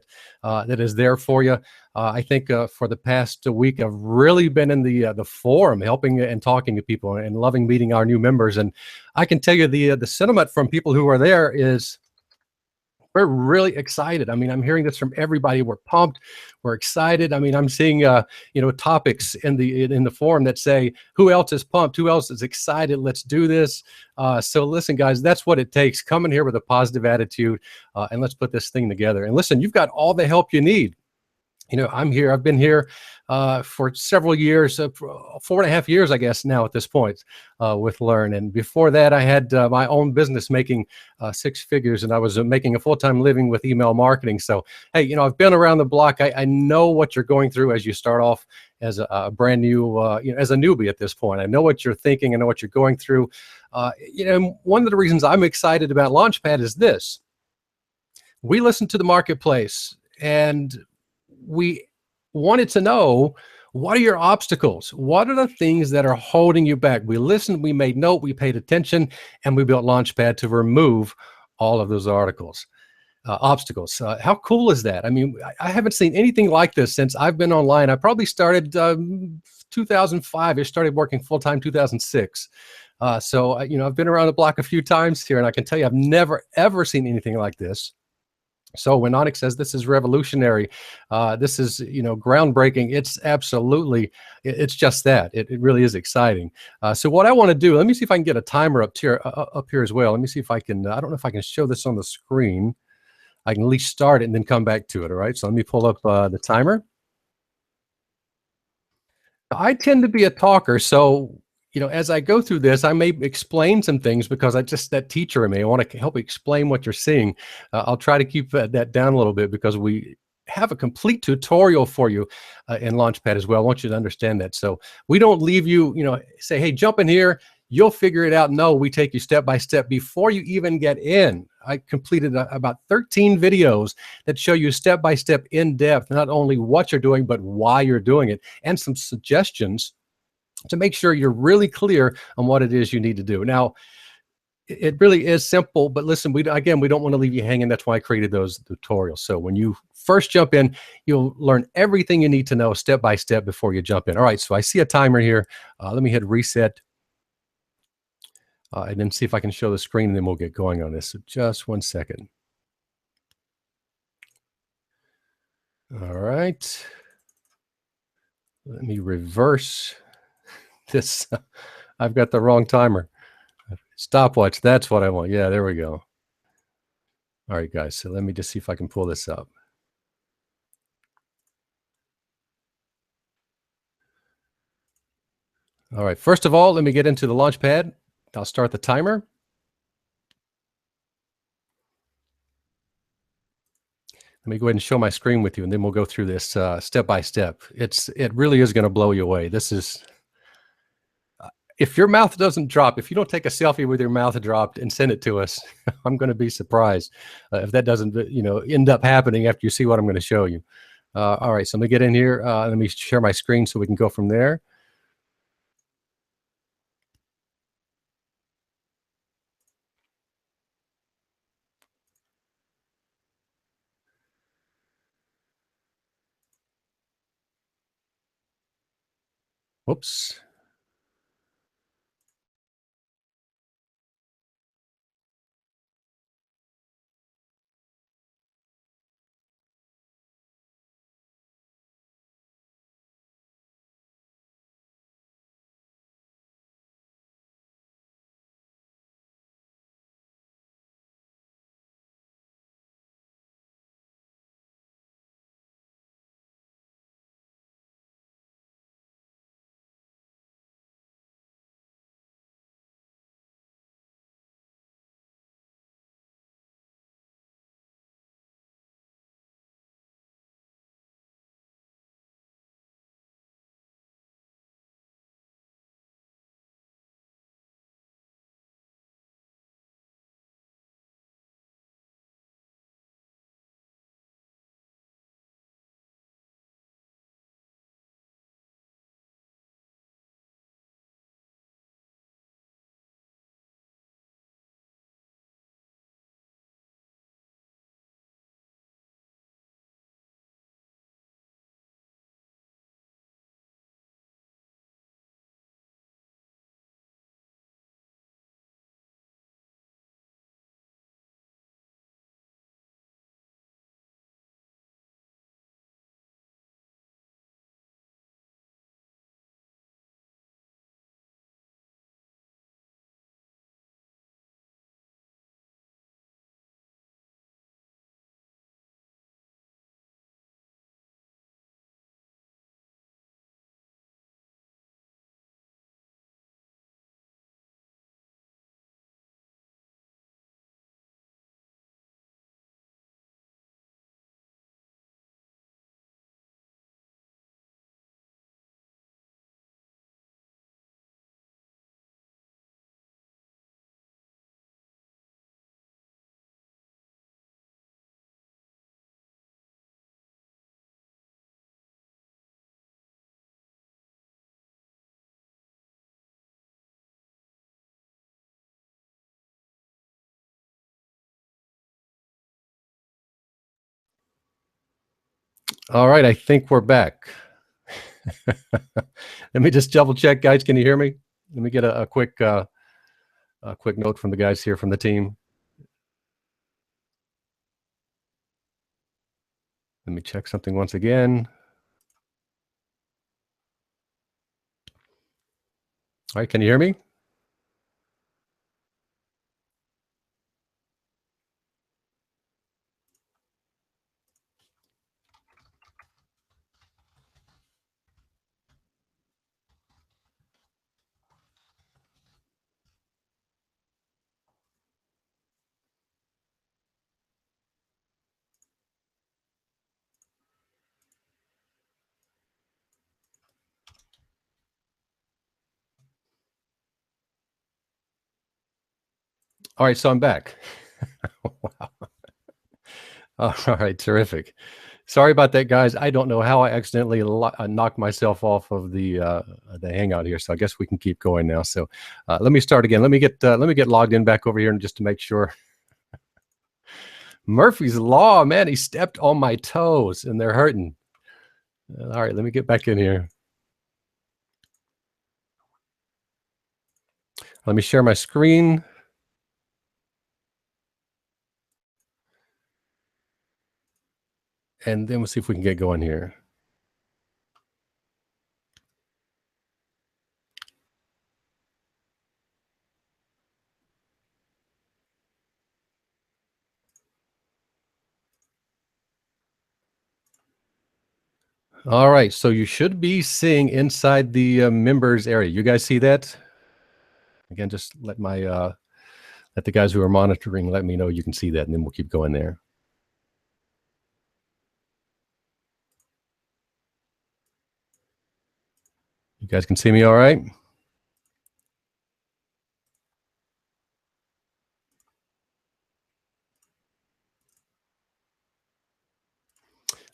is there for you. I think for the past week, I've really been in the forum, helping and talking to people and loving meeting our new members. And I can tell you the sentiment from people who are there is, we're really excited. I mean, I'm hearing this from everybody. We're pumped. We're excited. I mean, I'm seeing, you know, topics in the forum that say, who else is pumped? Who else is excited? Let's do this. So listen, guys, that's what it takes. Come in here with a positive attitude and let's put this thing together. And listen, you've got all the help you need. You know, I'm here. I've been here for several years, 4.5 years, I guess, now at this point with Learn. And before that, I had my own business making 6 figures, and I was making a full-time living with email marketing. So, hey, you know, I've been around the block. I know what you're going through as you start off as a brand new, you know, as a newbie at this point. I know what you're thinking. I know what you're going through. You know, one of the reasons I'm excited about Launchpad is this. We listen to the marketplace, and we wanted to know, what are your obstacles? What are the things that are holding you back? We listened, we made note, we paid attention, and we built Launchpad to remove all of those obstacles. How cool is that? I mean, I haven't seen anything like this since I've been online. I probably started 2 2005. I started working full-time 2006. So, I've been around the block a few times here, and I can tell you I've never, ever seen anything like this. So when Anik says this is revolutionary, this is, groundbreaking, it's absolutely, it's just that. It really is exciting. So what I want to do, let me see if I can get a timer up here as well. Let me see if I can, I don't know if I can show this on the screen. I can at least start it and then come back to it. All right. So let me pull up the timer. I tend to be a talker. So, as I go through this, I may explain some things because that teacher in me, I want to help explain what you're seeing. I'll try to keep that down a little bit because we have a complete tutorial for you in Launchpad as well. I want you to understand that. So we don't leave you, say, hey, jump in here, you'll figure it out. No, we take you step by step before you even get in. I completed about 13 videos that show you step by step in depth, not only what you're doing, but why you're doing it, and some suggestions to make sure you're really clear on what it is you need to do. Now, it really is simple, but listen, we don't want to leave you hanging. That's why I created those tutorials. So when you first jump in, you'll learn everything you need to know step by step before you jump in. All right, so I see a timer here. Let me hit reset and then see if I can show the screen, and then we'll get going on this. So just 1 second. All right. Let me reverse this. I've got the wrong timer. Stopwatch, that's what I want. Yeah, there we go. All right, guys, so let me just see if I can pull this up. All right, first of all, let me get into the Launchpad. I'll start the timer. Let me go ahead and show my screen with you, and then we'll go through this step by step. It really is going to blow you away. This is, if your mouth doesn't drop, if you don't take a selfie with your mouth dropped and send it to us, I'm going to be surprised if that doesn't, end up happening after you see what I'm going to show you. All right, so let me get in here. Let me share my screen so we can go from there. Whoops. All right, I think we're back. Let me just double check, guys. Can you hear me? Let me get a quick note from the guys here from the team. Let me check something once again. All right, can you hear me? All right, so I'm back. Wow. All right, terrific. Sorry about that, guys. I don't know how I accidentally knocked myself off of the Hangout here, so I guess we can keep going now. So let me start again. Let me get logged in back over here, and just to make sure. Murphy's Law, man, he stepped on my toes, and they're hurting. All right, let me get back in here. Let me share my screen. And then we'll see if we can get going here. All right, so you should be seeing inside the members area. You guys see that? Again, just let the guys who are monitoring let me know you can see that, and then we'll keep going there. You guys can see me all right?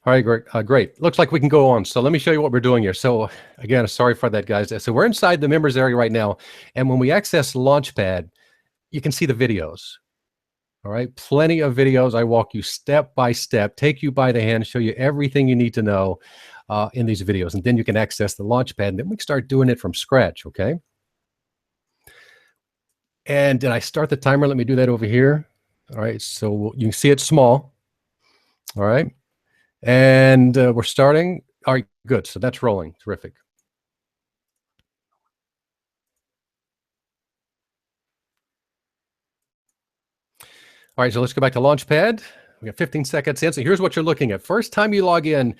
All right, great. Looks like we can go on. So let me show you what we're doing here. So again, sorry for that, guys. So we're inside the members area right now. And when we access Launchpad, you can see the videos. All right, plenty of videos. I walk you step by step, take you by the hand, show you everything you need to know in these videos. And then you can access the Launchpad, and then we can start doing it from scratch, okay? And did I start the timer? Let me do that over here. All right, so you can see it's small. All right. And we're starting. All right, good. So that's rolling. Terrific. All right, so let's go back to Launchpad. We got 15 seconds in. So here's what you're looking at. First time you log in,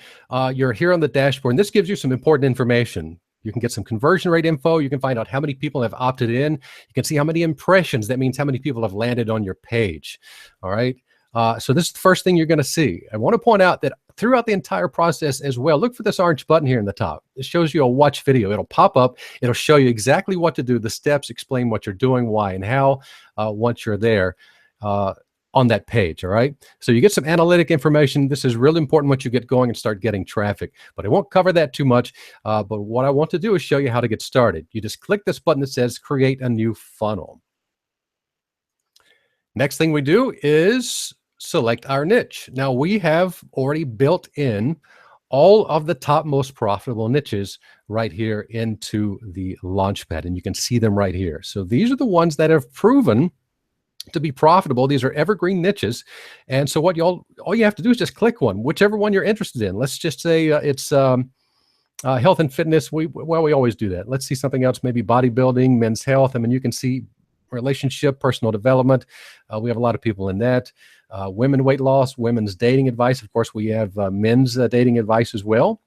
you're here on the dashboard, and this gives you some important information. You can get some conversion rate info. You can find out how many people have opted in. You can see how many impressions. That means how many people have landed on your page. All right. So this is the first thing you're going to see. I want to point out that throughout the entire process as well, look for this orange button here in the top. It shows you a watch video. It'll pop up. It'll show you exactly what to do, the steps, explain what you're doing, why, and how once you're there on that page. All right. So you get some analytic information. This is really important once you get going and start getting traffic, but I won't cover that too much. But what I want to do is show you how to get started. You just click this button that says create a new funnel. Next thing we do is select our niche. Now we have already built in all of the top most profitable niches right here into the Launchpad, and you can see them right here. So these are the ones that have proven to be profitable. These are evergreen niches. And so what all you have to do is just click one, whichever one you're interested in. Let's just say it's health and fitness. We always do that. Let's see something else, maybe bodybuilding, men's health. I mean, you can see relationship, personal development. We have a lot of people in that. Women weight loss, women's dating advice. Of course, we have men's dating advice as well.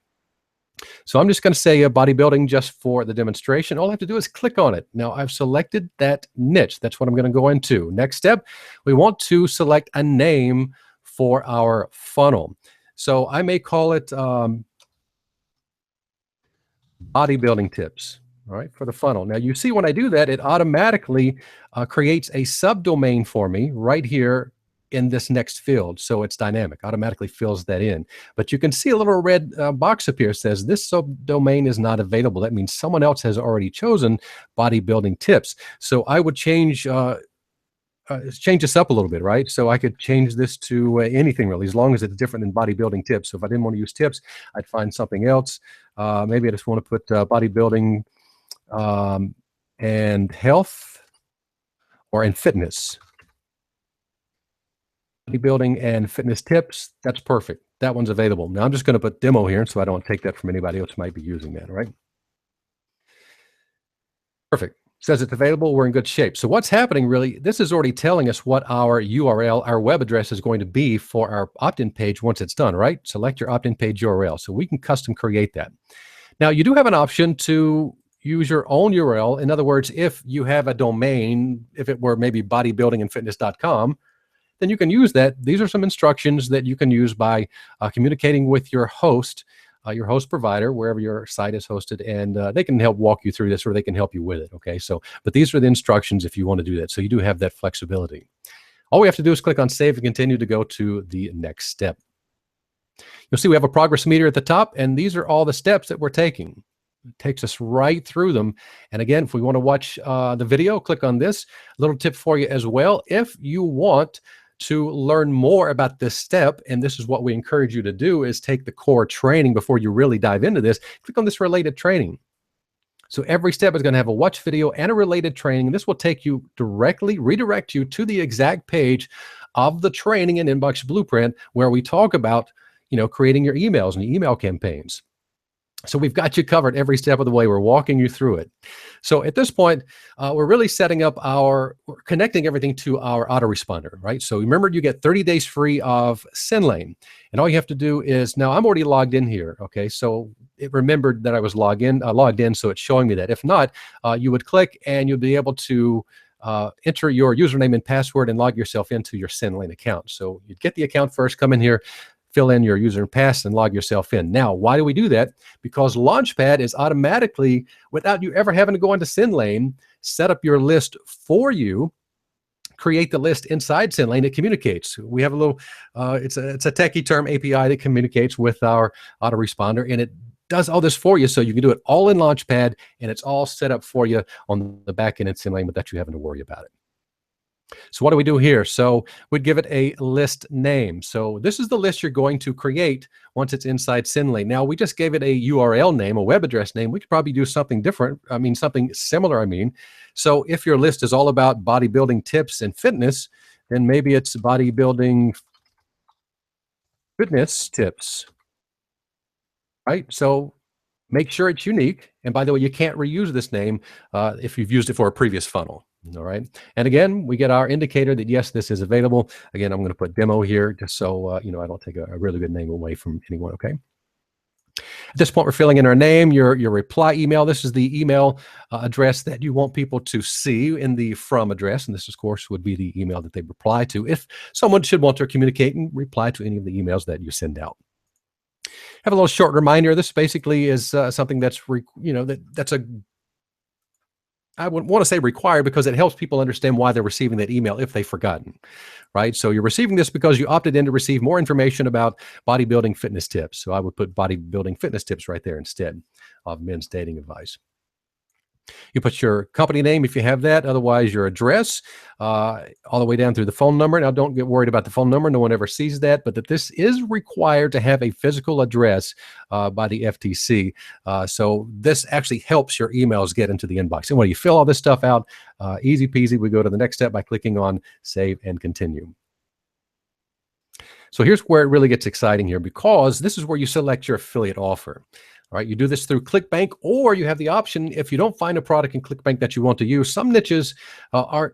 So I'm just going to say bodybuilding just for the demonstration. All I have to do is click on it. Now I've selected that niche. That's what I'm going to go into. Next step, we want to select a name for our funnel. So I may call it bodybuilding tips. All right, for the funnel. Now you see when I do that, it automatically creates a subdomain for me right here in this next field. So it's dynamic, automatically fills that in. But you can see a little red box up here says this subdomain is not available. That means someone else has already chosen bodybuilding tips. So I would change this up a little bit, right? So I could change this to anything really, as long as it's different than bodybuilding tips. So if I didn't want to use tips, I'd find something else. Maybe I just want to put bodybuilding and health, or in fitness. Bodybuilding and fitness tips, that's perfect. That one's available. Now I'm just going to put demo here so I don't take that from anybody else who might be using that, all right? Perfect. Says it's available, we're in good shape. So what's happening really, this is already telling us what our URL, our web address is going to be for our opt-in page once it's done, right? Select your opt-in page URL. So we can custom create that. Now you do have an option to use your own URL. In other words, if you have a domain, if it were maybe bodybuildingandfitness.com, then you can use that. These are some instructions that you can use by communicating with your host provider, wherever your site is hosted, and they can help walk you through this, or they can help you with it, okay? So, but these are the instructions if you want to do that. So you do have that flexibility. All we have to do is click on Save and Continue to go to the next step. You'll see we have a progress meter at the top, and these are all the steps that we're taking. It takes us right through them. And again, if we want to watch the video, click on this. A little tip for you as well. If you want to learn more about this step, and this is what we encourage you to do, is take the core training before you really dive into this. Click on this related training. So every step is going to have a watch video and a related training. And this will take you directly, redirect you to the exact page of the training and Inbox Blueprint where we talk about, creating your emails and email campaigns. So we've got you covered every step of the way. We're walking you through it. So at this point, we're really setting up we're connecting everything to our autoresponder, right? So remember, you get 30 days free of SendLane. And all you have to do is, now I'm already logged in here, okay? So it remembered that I was logged in, so it's showing me that. If not, you would click and you'll be able to enter your username and password and log yourself into your SendLane account. So you'd get the account first, come in here, fill in your user and pass, and log yourself in. Now, why do we do that? Because Launchpad is automatically, without you ever having to go into SendLane, set up your list for you, create the list inside SendLane. It communicates. We have a little, it's a techie term, API, that communicates with our autoresponder, and it does all this for you, so you can do it all in Launchpad, and it's all set up for you on the back end in SendLane without you having to worry about it. So what do we do here? So we'd give it a list name. So this is the list you're going to create once it's inside SendLane. Now, we just gave it a URL name, a web address name. We could probably do something different. Something similar, So if your list is all about bodybuilding tips and fitness, then maybe it's bodybuilding fitness tips, right? So make sure it's unique. And by the way, you can't reuse this name if you've used it for a previous funnel. All right. And again, we get our indicator that, yes, this is available. Again, I'm going to put demo here just so, I don't take a really good name away from anyone. Okay. At this point, we're filling in our name, your reply email. This is the email address that you want people to see in the from address. And this, of course, would be the email that they reply to if someone should want to communicate and reply to any of the emails that you send out. Have a little short reminder. This basically is something that's, I wouldn't want to say required, because it helps people understand why they're receiving that email if they've forgotten, right? So you're receiving this because you opted in to receive more information about bodybuilding fitness tips. So I would put bodybuilding fitness tips right there instead of men's dating advice. You put your company name if you have that, otherwise your address, all the way down through the phone number. Now, don't get worried about the phone number. No one ever sees that, but that this is required to have a physical address by the FTC. So this actually helps your emails get into the inbox. And when you fill all this stuff out, easy peasy, we go to the next step by clicking on Save and Continue. So here's where it really gets exciting here, because this is where you select your affiliate offer. All right, you do this through ClickBank, or you have the option, if you don't find a product in ClickBank that you want to use. Some niches aren't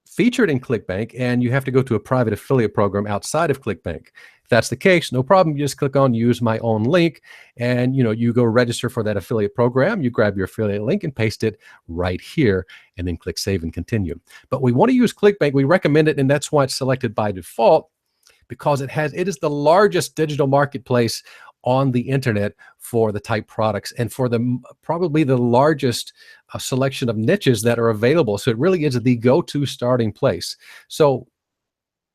featured in ClickBank, and you have to go to a private affiliate program outside of ClickBank. If that's the case, no problem. You just click on Use My Own Link, and you go register for that affiliate program. You grab your affiliate link and paste it right here, and then click Save and Continue. But we want to use ClickBank. We recommend it, and that's why it's selected by default, because it is the largest digital marketplace on the internet for the type products, and for probably the largest selection of niches that are available. So it really is the go-to starting place. So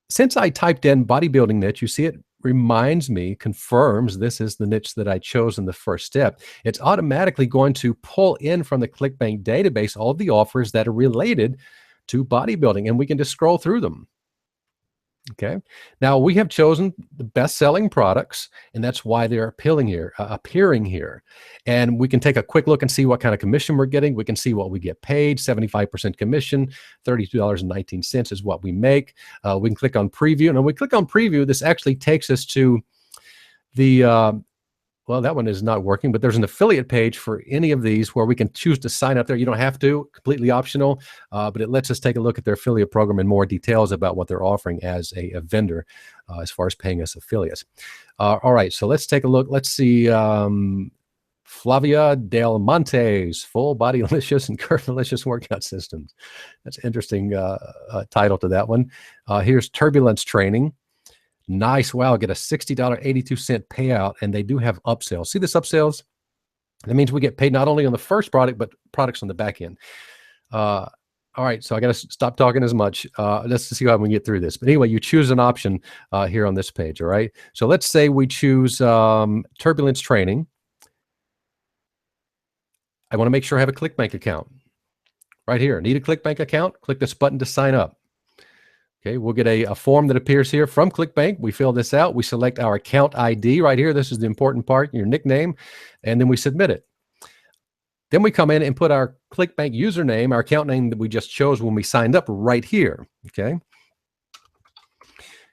since I typed in bodybuilding niche, you see it confirms this is the niche that I chose in the first step. It's automatically going to pull in from the ClickBank database all of the offers that are related to bodybuilding, and we can just scroll through them. Okay. Now we have chosen the best-selling products, and that's why they're appearing here. And we can take a quick look and see what kind of commission we're getting. We can see what we get paid. 75% commission, $32.19 is what we make. We can click on preview, and when we click on preview, this actually takes us to the well, that one is not working, but there's an affiliate page for any of these where we can choose to sign up there. You don't have to, completely optional, but it lets us take a look at their affiliate program and more details about what they're offering as a vendor as far as paying us affiliates. All right, so let's take a look. Let's see. Flavia Del Monte's Full Bodylicious and Curvilicious Workout Systems. That's an interesting title to that one. Here's Turbulence Training. Nice. Wow. Get a $60.82 payout, and they do have upsells. See this upsells? That means we get paid not only on the first product, but products on the back end. All right. So I got to stop talking as much. Let's see how we can get through this. But anyway, you choose an option here on this page. All right. So let's say we choose Turbulence Training. I want to make sure I have a ClickBank account. Right here. Need a ClickBank account? Click this button to sign up. Okay, we'll get a form that appears here from ClickBank. We fill this out. We select our account ID right here. This is the important part, your nickname, and then we submit it. Then we come in and put our ClickBank username, our account name that we just chose when we signed up right here. Okay.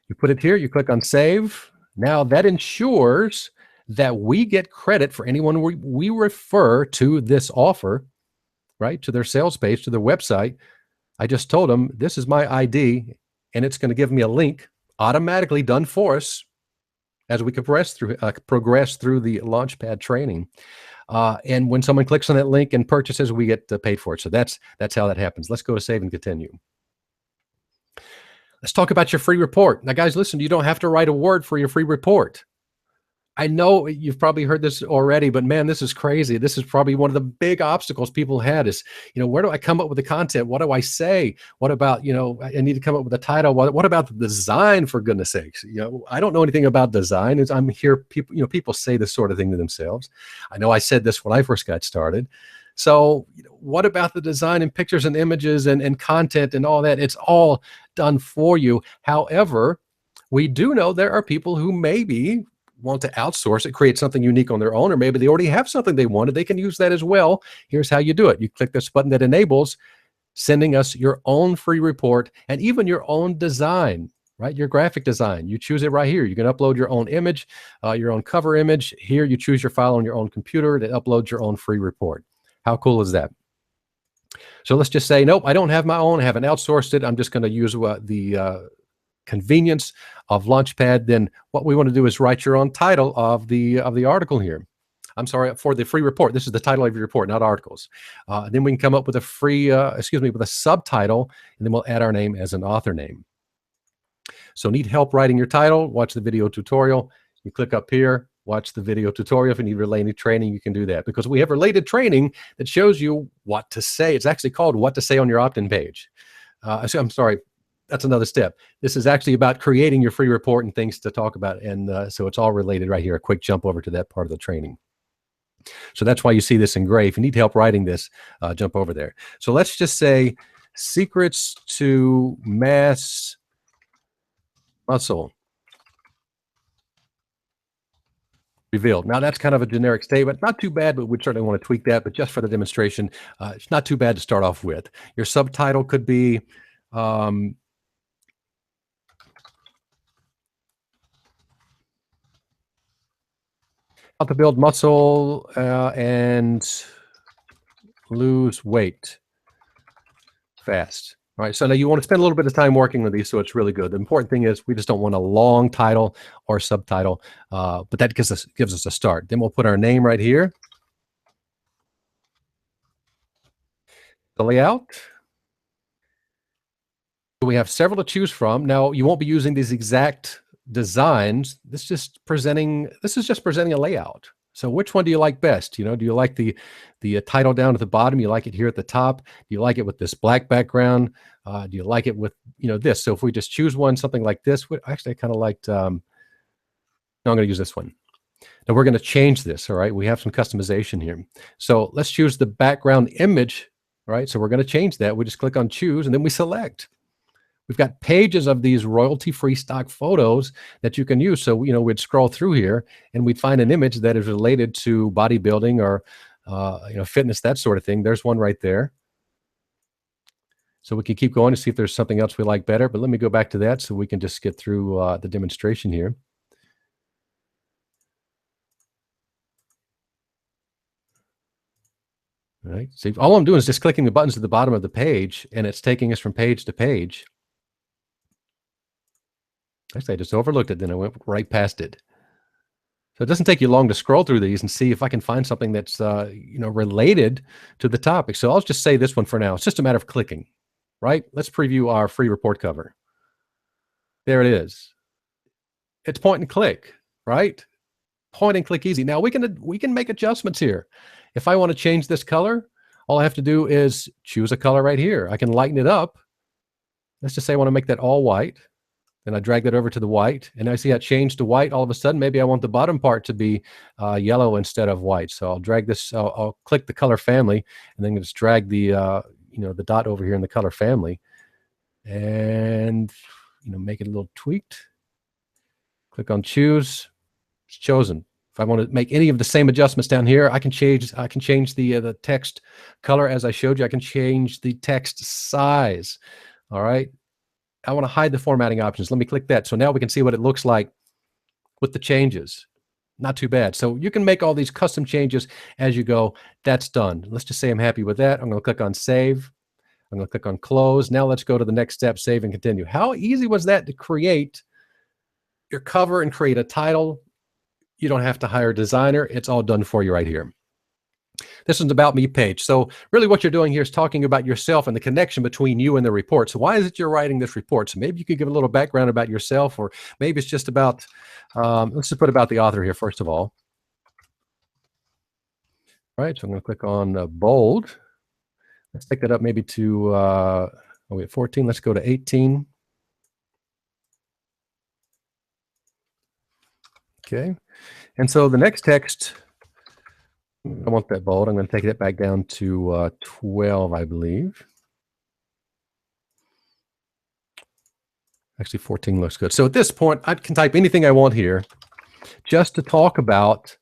You put it here. You click on Save. Now that ensures that we get credit for anyone we refer to this offer, right, to their sales page, to their website. I just told them, this is my ID, and it's going to give me a link automatically done for us as we progress through the Launchpad training. And when someone clicks on that link and purchases, we get paid for it. So that's how that happens. Let's go to Save and Continue. Let's talk about your free report. Now, guys, listen, you don't have to write a word for your free report. I know you've probably heard this already, but man, this is crazy. This is probably one of the big obstacles people had is, where do I come up with the content? What do I say? What about, I need to come up with a title. What about the design, for goodness sakes? I don't know anything about design. I'm here, people say this sort of thing to themselves. I know I said this when I first got started. So what about the design and pictures and images and content and all that? It's all done for you. However, we do know there are people who maybe want to outsource it, create something unique on their own, or maybe they already have something they wanted. They can use that as well. Here's how you do it. You click this button that enables sending us your own free report and even your own design, right? Your graphic design. You choose it right here. You can upload your own image, your own cover image. Here you choose your file on your own computer to upload your own free report. How cool is that? So let's just say, nope, I don't have my own. I haven't outsourced it. I'm just going to use the convenience of Launchpad. Then what we want to do is write your own title of the article here. I'm sorry, for the free report. This is the title of your report, not articles. Then we can come up with with a subtitle, and then we'll add our name as an author name. So need help writing your title? Watch the video tutorial. You click up here, watch the video tutorial. If you need related training, you can do that because we have related training that shows you what to say. It's actually called What to Say on Your Opt-in Page. I'm sorry. That's another step. This is actually about creating your free report and things to talk about. And so it's all related right here. A quick jump over to that part of the training. So that's why you see this in gray. If you need help writing this, jump over there. So let's just say secrets to mass muscle revealed. Now that's kind of a generic statement, not too bad, but we'd certainly want to tweak that. But just for the demonstration, it's not too bad to start off with. Your subtitle could be, how to build muscle and lose weight fast. All right, so now you want to spend a little bit of time working with these, so it's really good. The important thing is we just don't want a long title or subtitle, but that gives us a start. Then we'll put our name right here. The layout. We have several to choose from. Now you won't be using these exact designs. This is just presenting a layout. So which one do you like best? Do you like the title down at the bottom? You like it here at the top? Do you like it with this black background? Do you like it with this? So if we just choose one, something like this, actually I kind of liked. No, I'm going to use this one. Now we're going to change this. All right, we have some customization here. So let's choose the background image. All right, so we're going to change that. We just click on choose and then we select. We've got pages of these royalty-free stock photos that you can use. So, we'd scroll through here and we'd find an image that is related to bodybuilding or, fitness, that sort of thing. There's one right there. So we can keep going to see if there's something else we like better, but let me go back to that so we can just get through the demonstration here. All right, see, all I'm doing is just clicking the buttons at the bottom of the page, and it's taking us from page to page. Actually, I just overlooked it, then I went right past it. So it doesn't take you long to scroll through these and see if I can find something that's related to the topic. So I'll just say this one for now. It's just a matter of clicking. Right? Let's preview our free report cover. There it is. It's point and click, right? Point and click easy. Now we can make adjustments here. If I want to change this color, all I have to do is choose a color right here. I can lighten it up. Let's just say I want to make that all white. Then I drag that over to the white, and I see it changed to white. All of a sudden, maybe I want the bottom part to be yellow instead of white. So I'll drag this. I'll click the color family, and then just drag the the dot over here in the color family, and make it a little tweaked. Click on choose. It's chosen. If I want to make any of the same adjustments down here, I can change the text color as I showed you. I can change the text size. All right. I want to hide the formatting options. Let me click that. So now we can see what it looks like with the changes. Not too bad. So you can make all these custom changes as you go. That's done. Let's just say I'm happy with that. I'm going to click on save. I'm going to click on close. Now let's go to the next step, save and continue. How easy was that to create your cover and create a title? You don't have to hire a designer. It's all done for you right here. This is an About Me page. So really what you're doing here is talking about yourself and the connection between you and the report. So why is it you're writing this report? So maybe you could give a little background about yourself, or maybe it's just about, let's just put about the author here first of all. All right, so I'm going to click on bold. Let's take that up maybe to, we at 14, let's go to 18. Okay, and so the next text, I want that bold. I'm going to take it back down to 12, I believe. Actually, 14 looks good. So at this point, I can type anything I want here just to talk about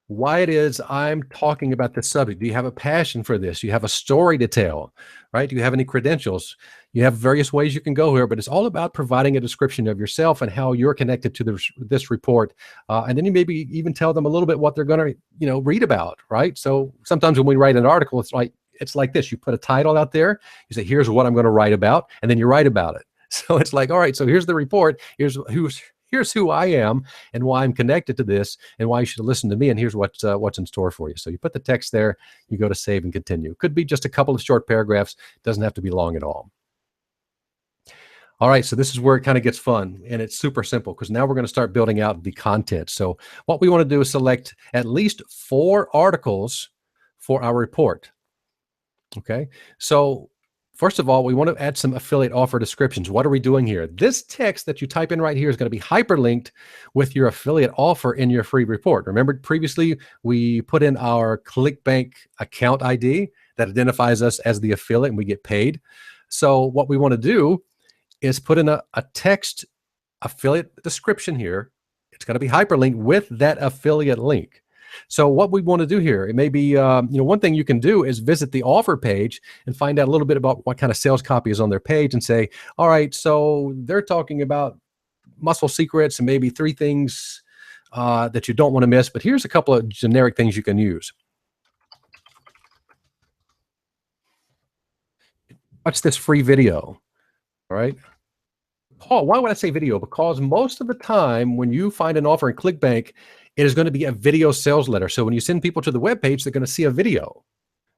why it is I'm talking about this subject. Do you have a passion for this? Do you have a story to tell, right? Do you have any credentials? You have various ways you can go here, but it's all about providing a description of yourself and how you're connected to this report. And then you maybe even tell them a little bit what they're going to, read about, right? So sometimes when we write an article, it's like this. You put a title out there. You say, here's what I'm going to write about, and then you write about it. So it's like, all right, so here's the report. Here's who I am and why I'm connected to this and why you should listen to me. And here's what's in store for you. So you put the text there, you go to save and continue. Could be just a couple of short paragraphs. Doesn't have to be long at all. All right, so this is where it kind of gets fun, and it's super simple because now we're going to start building out the content. So what we want to do is select at least 4 articles for our report. Okay, so first of all, we want to add some affiliate offer descriptions. What are we doing here? This text that you type in right here is going to be hyperlinked with your affiliate offer in your free report. Remember previously we put in our ClickBank account ID that identifies us as the affiliate and we get paid. So what we want to do is put in a text affiliate description here. It's going to be hyperlinked with that affiliate link. So what we want to do here, it may be, one thing you can do is visit the offer page and find out a little bit about what kind of sales copy is on their page and say, all right, so they're talking about muscle secrets and maybe 3 things that you don't want to miss, but here's a couple of generic things you can use. Watch this free video, all right? Paul, why would I say video? Because most of the time when you find an offer in ClickBank, it is going to be a video sales letter. So when you send people to the web page, they're going to see a video.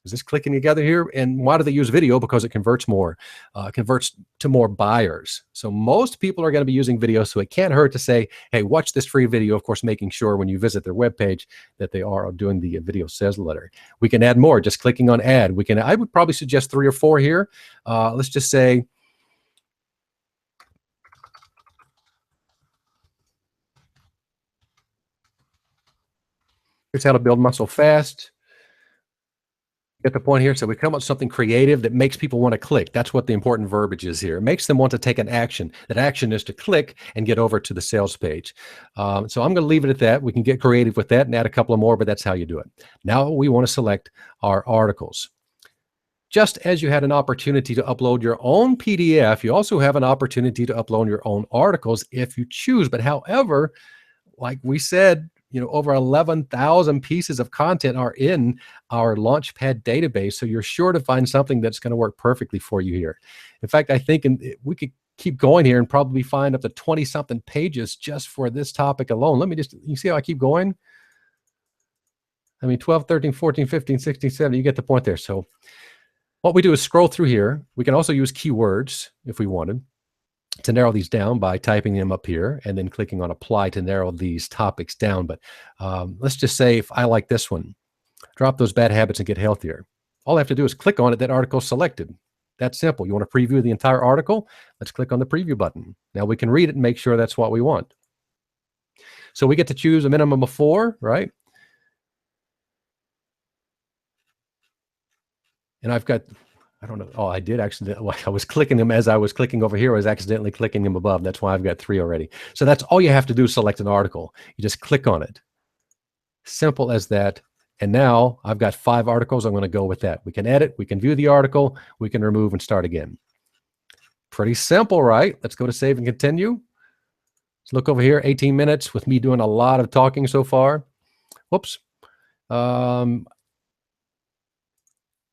Is this clicking together here? And why do they use video? Because it converts to more buyers. So most people are going to be using video. So it can't hurt to say, hey, watch this free video. Of course, making sure when you visit their web page that they are doing the video sales letter. We can add more, just clicking on add. I would probably suggest 3 or 4 here. Let's just say, here's how to build muscle fast. Get the point here? So we come up with something creative that makes people want to click. That's what the important verbiage is here. It makes them want to take an action. That action is to click and get over to the sales page. So I'm going to leave it at that. We can get creative with that and add a couple of more, but that's how you do it. Now we want to select our articles. Just as you had an opportunity to upload your own PDF, you also have an opportunity to upload your own articles if you choose. But however, like we said, over 11,000 pieces of content are in our Launchpad database. So you're sure to find something that's going to work perfectly for you here. In fact, I think we could keep going here and probably find up to 20 something pages just for this topic alone. Let me just, you see how I keep going? I mean, 12, 13, 14, 15, 16, 17, you get the point there. So what we do is scroll through here. We can also use keywords if we wanted to narrow these down by typing them up here and then clicking on apply to narrow these topics down. But let's just say if I like this one, drop those bad habits and get healthier. All I have to do is click on it, that article selected. That's simple. You want to preview the entire article? Let's click on the preview button. Now we can read it and make sure that's what we want. So we get to choose a minimum of 4, right? And I've got, I don't know. Oh, I did accidentally. I was clicking them as I was clicking over here. I was accidentally clicking them above. That's why I've got 3 already. So that's all you have to do is select an article. You just click on it. Simple as that. And now I've got 5 articles. I'm going to go with that. We can edit. We can view the article. We can remove and start again. Pretty simple, right? Let's go to save and continue. Let's look over here. 18 minutes with me doing a lot of talking so far. Whoops.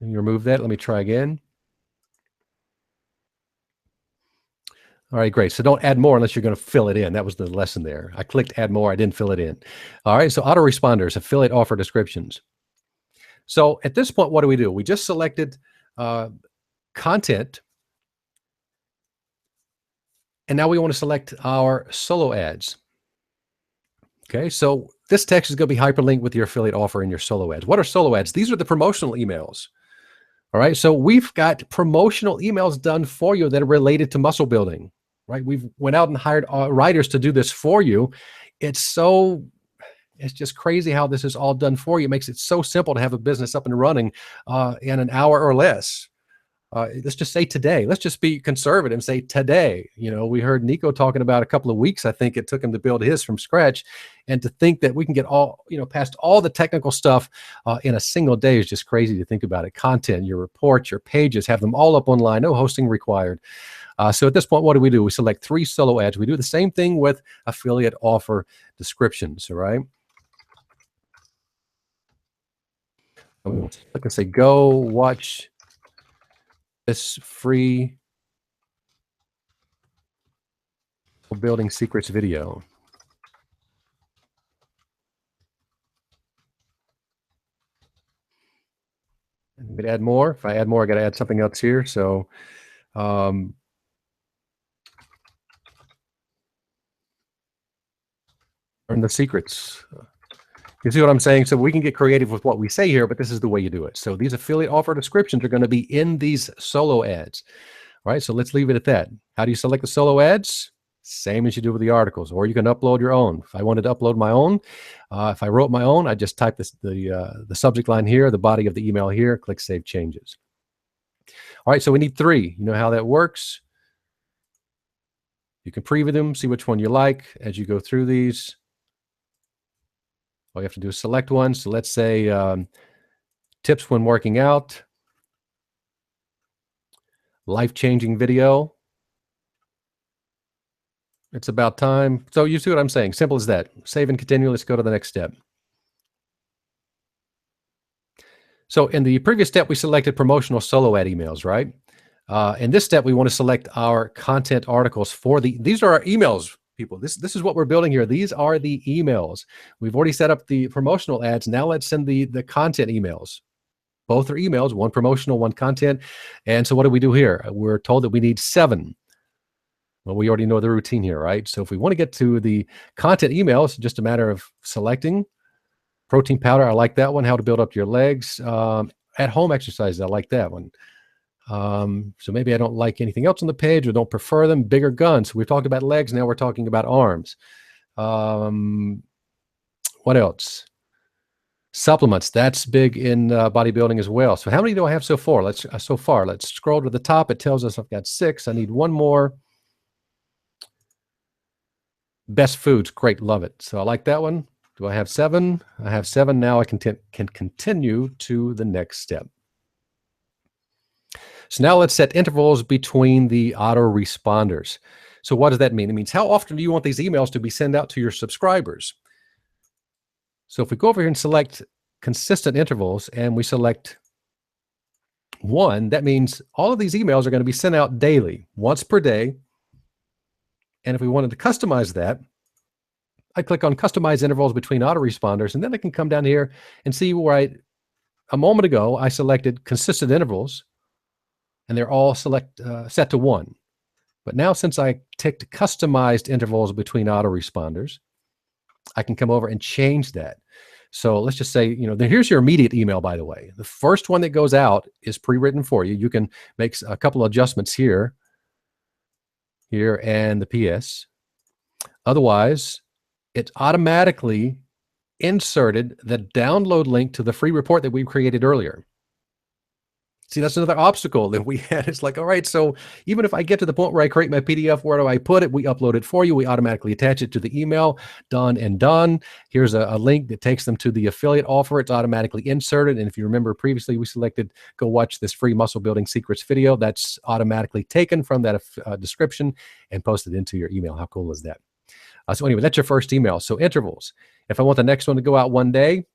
Let me remove that. Let me try again. All right, great. So don't add more unless you're going to fill it in. That was the lesson there. I clicked add more. I didn't fill it in. All right, so autoresponders, affiliate offer descriptions. So at this point, what do? We just selected content. And now we want to select our solo ads. Okay, so this text is going to be hyperlinked with your affiliate offer and your solo ads. What are solo ads? These are the promotional emails. All right, so we've got promotional emails done for you that are related to muscle building, right? We've went out and hired writers to do this for you. It's just crazy how this is all done for you. It makes it so simple to have a business up and running in an hour or less. Let's just say today. Let's just be conservative and say today. We heard Nico talking about a couple of weeks. I think it took him to build his from scratch, and to think that we can get past all the technical stuff in a single day is just crazy to think about it. Content, your reports, your pages, have them all up online. No hosting required. So at this point, what do? We select 3 solo ads. We do the same thing with affiliate offer descriptions. All right. Like I say, go watch this free building secrets video. I'm gonna add more. If I add more, I got to add something else here. So, learn the secrets. You see what I'm saying? So we can get creative with what we say here, but this is the way you do it. So these affiliate offer descriptions are going to be in these solo ads. All right, so let's leave it at that. How do you select the solo ads? Same as you do with the articles, or you can upload your own. If I wanted to upload my own, if I wrote my own, I just type the subject line here, the body of the email here, click Save Changes. All right, so we need 3. You know how that works. You can preview them, see which one you like as you go through these. All you have to do is select one. So let's say tips when working out, life-changing video. It's about time. So you see what I'm saying. Simple as that. Save and continue. Let's go to the next step. So in the previous step, we selected promotional solo ad emails, right? In this step, we want to select our content articles for these are our emails. People, this is what we're building here. These are the emails. We've already set up the promotional ads. Now let's send the content emails. Both are emails, one promotional, one content. And so what do we do here? We're told that we need 7. Well, we already know the routine here, right? So if we want to get to the content emails, it's just a matter of selecting protein powder. I like that one. How to build up your legs. At home exercises. I like that one. So maybe I don't like anything else on the page or don't prefer them. Bigger guns. We've talked about legs. Now we're talking about arms. What else? Supplements, that's big in bodybuilding as well. So how many do I have so far? Let's scroll to the top. It tells us I've got 6. I need one more. Best foods, great, love it. So I like that one. Do I have 7? I have 7. Now I can continue to the next step. So now let's set intervals between the autoresponders. So what does that mean? It means how often do you want these emails to be sent out to your subscribers? So if we go over here and select consistent intervals and we select 1, that means all of these emails are going to be sent out daily, once per day. And if we wanted to customize that, I click on customize intervals between autoresponders, and then I can come down here and see where a moment ago, I selected consistent intervals, and they're all set to 1. But now since I ticked customized intervals between autoresponders, I can come over and change that. So let's just say, here's your immediate email, by the way. The first one that goes out is pre-written for you. You can make a couple of adjustments here, and the PS. Otherwise, it's automatically inserted the download link to the free report that we created earlier. See, that's another obstacle that we had. It's like, all right, so even if I get to the point where I create my PDF, where do I put it? We upload it for you. We automatically attach it to the email. Done and done. Here's a link that takes them to the affiliate offer. It's automatically inserted. And if you remember previously, we selected go watch this free muscle building secrets video. That's automatically taken from that description and posted into your email. How cool is that? So anyway, that's your first email. So intervals. If I want the next one to go out 1 day,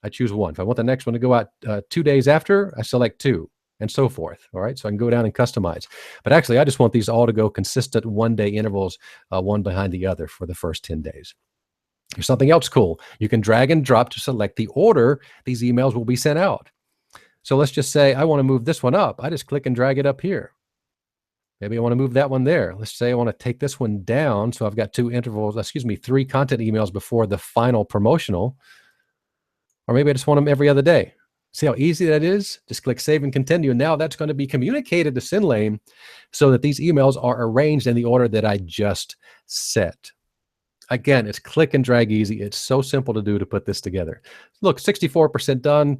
I choose 1. If I want the next one to go out 2 days after, I select 2, and so forth. All right, so I can go down and customize. But actually, I just want these all to go consistent 1-day intervals, one behind the other for the first 10 days. Here's something else cool. You can drag and drop to select the order these emails will be sent out. So let's just say I want to move this one up. I just click and drag it up here. Maybe I want to move that one there. Let's say I want to take this one down. So I've got 3 content emails before the final promotional. Or maybe I just want them every other day. See how easy that is? Just click save and continue. And now that's going to be communicated to SendLane so that these emails are arranged in the order that I just set. Again, it's click and drag easy. It's so simple to do to put this together. Look, 64% done,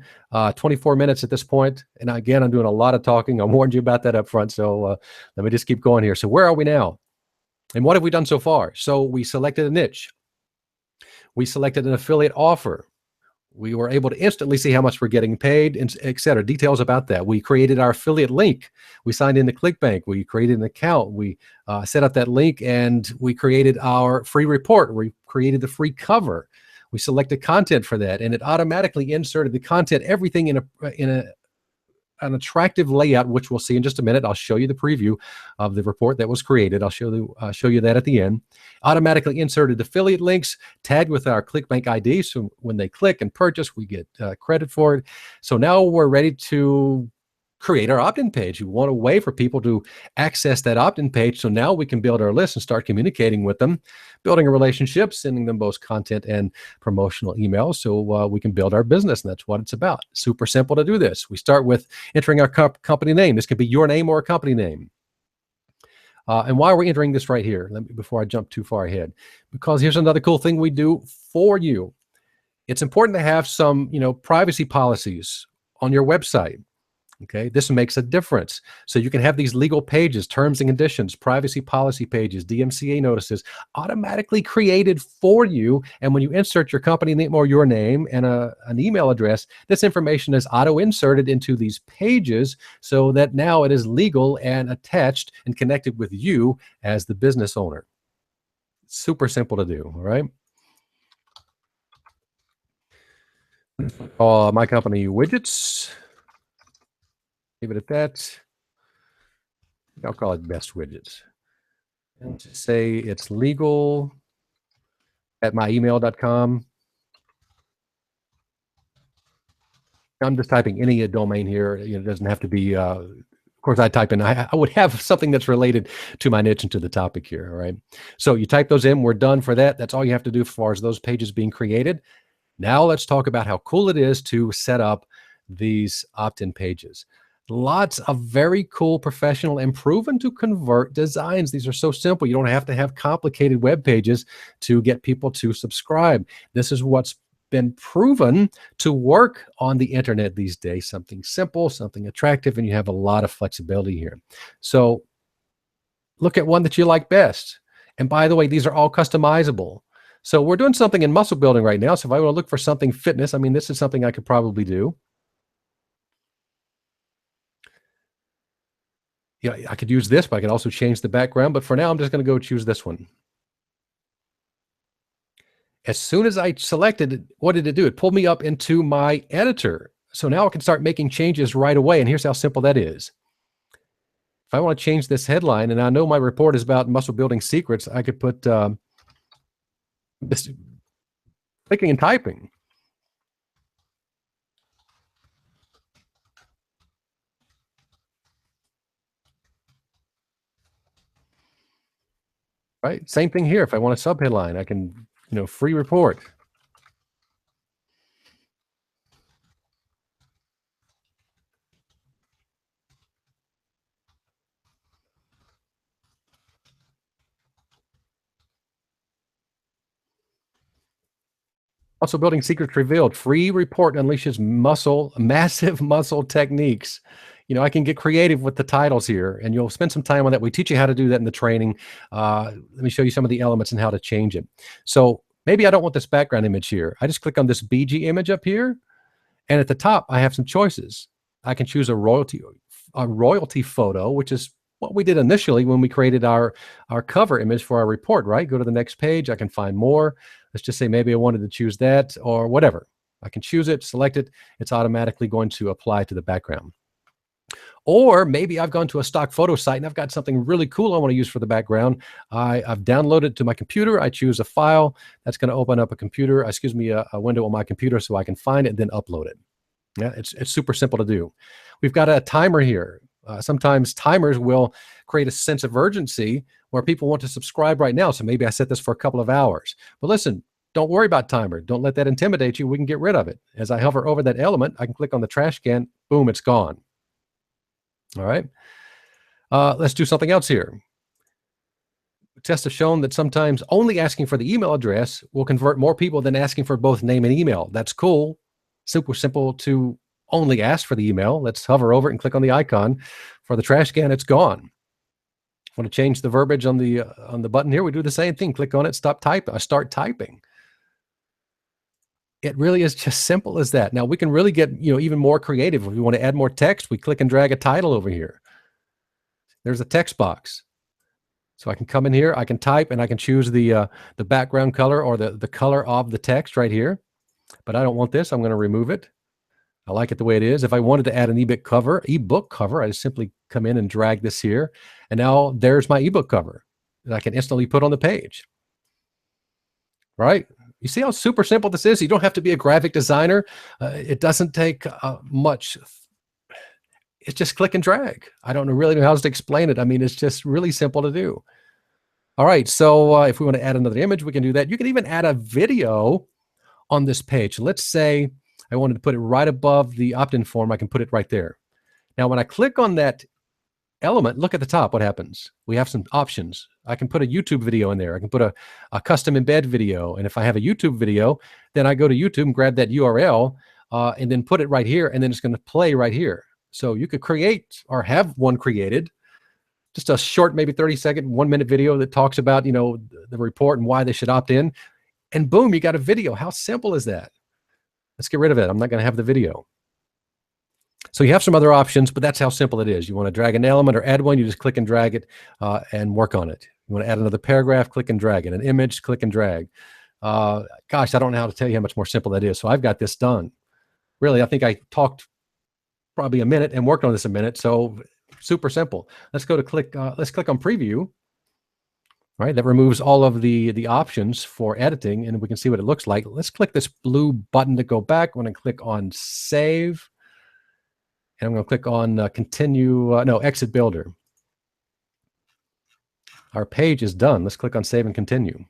24 minutes at this point. And again, I'm doing a lot of talking. I warned you about that up front. So let me just keep going here. So where are we now? And what have we done so far? So we selected a niche. We selected an affiliate offer. We were able to instantly see how much we're getting paid, et cetera. Details about that. We created our affiliate link. We signed into ClickBank. We created an account. We set up that link, and we created our free report. We created the free cover. We selected content for that, and it automatically inserted the content, everything in an attractive layout, which we'll see in just a minute. I'll show you the preview of the report that was created. I'll show you that at the end. Automatically inserted affiliate links tagged with our ClickBank ID. So when they click and purchase, we get credit for it. So now we're ready to create our opt-in page. We want a way for people to access that opt-in page. So now we can build our list and start communicating with them, building a relationship, sending them both content and promotional emails so we can build our business. And that's what it's about. Super simple to do this. We start with entering our company name. This could be your name or a company name. And why are we entering this right here? Before I jump too far ahead, because here's another cool thing we do for you. It's important to have some, privacy policies on your website. Okay, this makes a difference. So you can have these legal pages, terms and conditions, privacy policy pages, DMCA notices automatically created for you. And when you insert your company name or your name and an email address, this information is auto-inserted into these pages so that now it is legal and attached and connected with you as the business owner. Super simple to do, all right? My company widgets. Leave it at that. I'll call it best widgets. And just say it's legal at myemail.com. I'm just typing any domain here. It doesn't have to be, of course, I type in, I would have something that's related to my niche and to the topic here, all right? So you type those in, we're done for that. That's all you have to do as far as those pages being created. Now let's talk about how cool it is to set up these opt-in pages. Lots of very cool, professional, and proven to convert designs. These are so simple. You don't have to have complicated web pages to get people to subscribe. This is what's been proven to work on the internet these days. Something simple, something attractive, and you have a lot of flexibility here. So look at one that you like best. And by the way, these are all customizable. So we're doing something in muscle building right now. So if I want to look for something fitness, I mean, this is something I could probably do. Yeah, I could use this, but I could also change the background. But for now, I'm just going to go choose this one. As soon as I selected it, what did it do? It pulled me up into my editor. So now I can start making changes right away. And here's how simple that is. If I want to change this headline, and I know my report is about muscle building secrets, I could put this clicking and typing. Right? Same thing here. If I want a subheadline, I can, free report. Muscle building secrets revealed. Free report unleashes massive muscle techniques. I can get creative with the titles here, and you'll spend some time on that. We teach you how to do that in the training. Let me show you some of the elements and how to change it. So maybe I don't want this background image here. I just click on this BG image up here, and at the top, I have some choices. I can choose a royalty photo, which is what we did initially when we created our cover image for our report, right? Go to the next page. I can find more. Let's just say maybe I wanted to choose that or whatever. I can choose it, select it. It's automatically going to apply to the background. Or maybe I've gone to a stock photo site and I've got something really cool I want to use for the background. I've downloaded it to my computer. I choose a file. That's going to open up a window on my computer so I can find it and then upload it. Yeah, it's super simple to do. We've got a timer here. Sometimes timers will create a sense of urgency where people want to subscribe right now. So maybe I set this for a couple of hours. But listen, don't worry about timer. Don't let that intimidate you. We can get rid of it. As I hover over that element, I can click on the trash can. Boom, it's gone. All right. Let's do something else here. Tests have shown that sometimes only asking for the email address will convert more people than asking for both name and email. That's cool. Super simple to only ask for the email. Let's hover over it and click on the icon. For the trash can, it's gone. Want to change the verbiage on the button here? We do the same thing. Click on it, start typing. It really is just simple as that. Now we can really get even more creative. If we want to add more text, we click and drag a title over here. There's a text box. So I can come in here, I can type, and I can choose the background color or the color of the text right here. But I don't want this. I'm going to remove it. I like it the way it is. If I wanted to add an ebook cover, I just simply come in and drag this here. And now there's my ebook cover that I can instantly put on the page. Right? You see how super simple this is? You don't have to be a graphic designer. It doesn't take much. It's just click and drag. I don't really know how to explain it. I mean, it's just really simple to do. All right. So if we want to add another image, we can do that. You can even add a video on this page. Let's say I wanted to put it right above the opt-in form. I can put it right there. Now, when I click on that element, look at the top, what happens? We have some options. I can put a YouTube video in there. I can put a custom embed video. And if I have a YouTube video, then I go to YouTube and grab that URL and then put it right here. And then it's going to play right here. So you could create or have one created, just a short, maybe 30-second, 1-minute video that talks about, the report and why they should opt in. And boom, you got a video. How simple is that? Let's get rid of it. I'm not going to have the video. So you have some other options, but that's how simple it is. You want to drag an element or add one, you just click and drag it and work on it. You want to add another paragraph, click and drag it. An image, click and drag. Gosh, I don't know how to tell you how much more simple that is. So I've got this done. Really, I think I talked probably a minute and worked on this a minute. So super simple. Let's go to let's click on preview. All right, that removes all of the options for editing, and we can see what it looks like. Let's click this blue button to go back. I'm going to click on save. And I'm going to click on exit builder. Our page is done. Let's click on save and continue.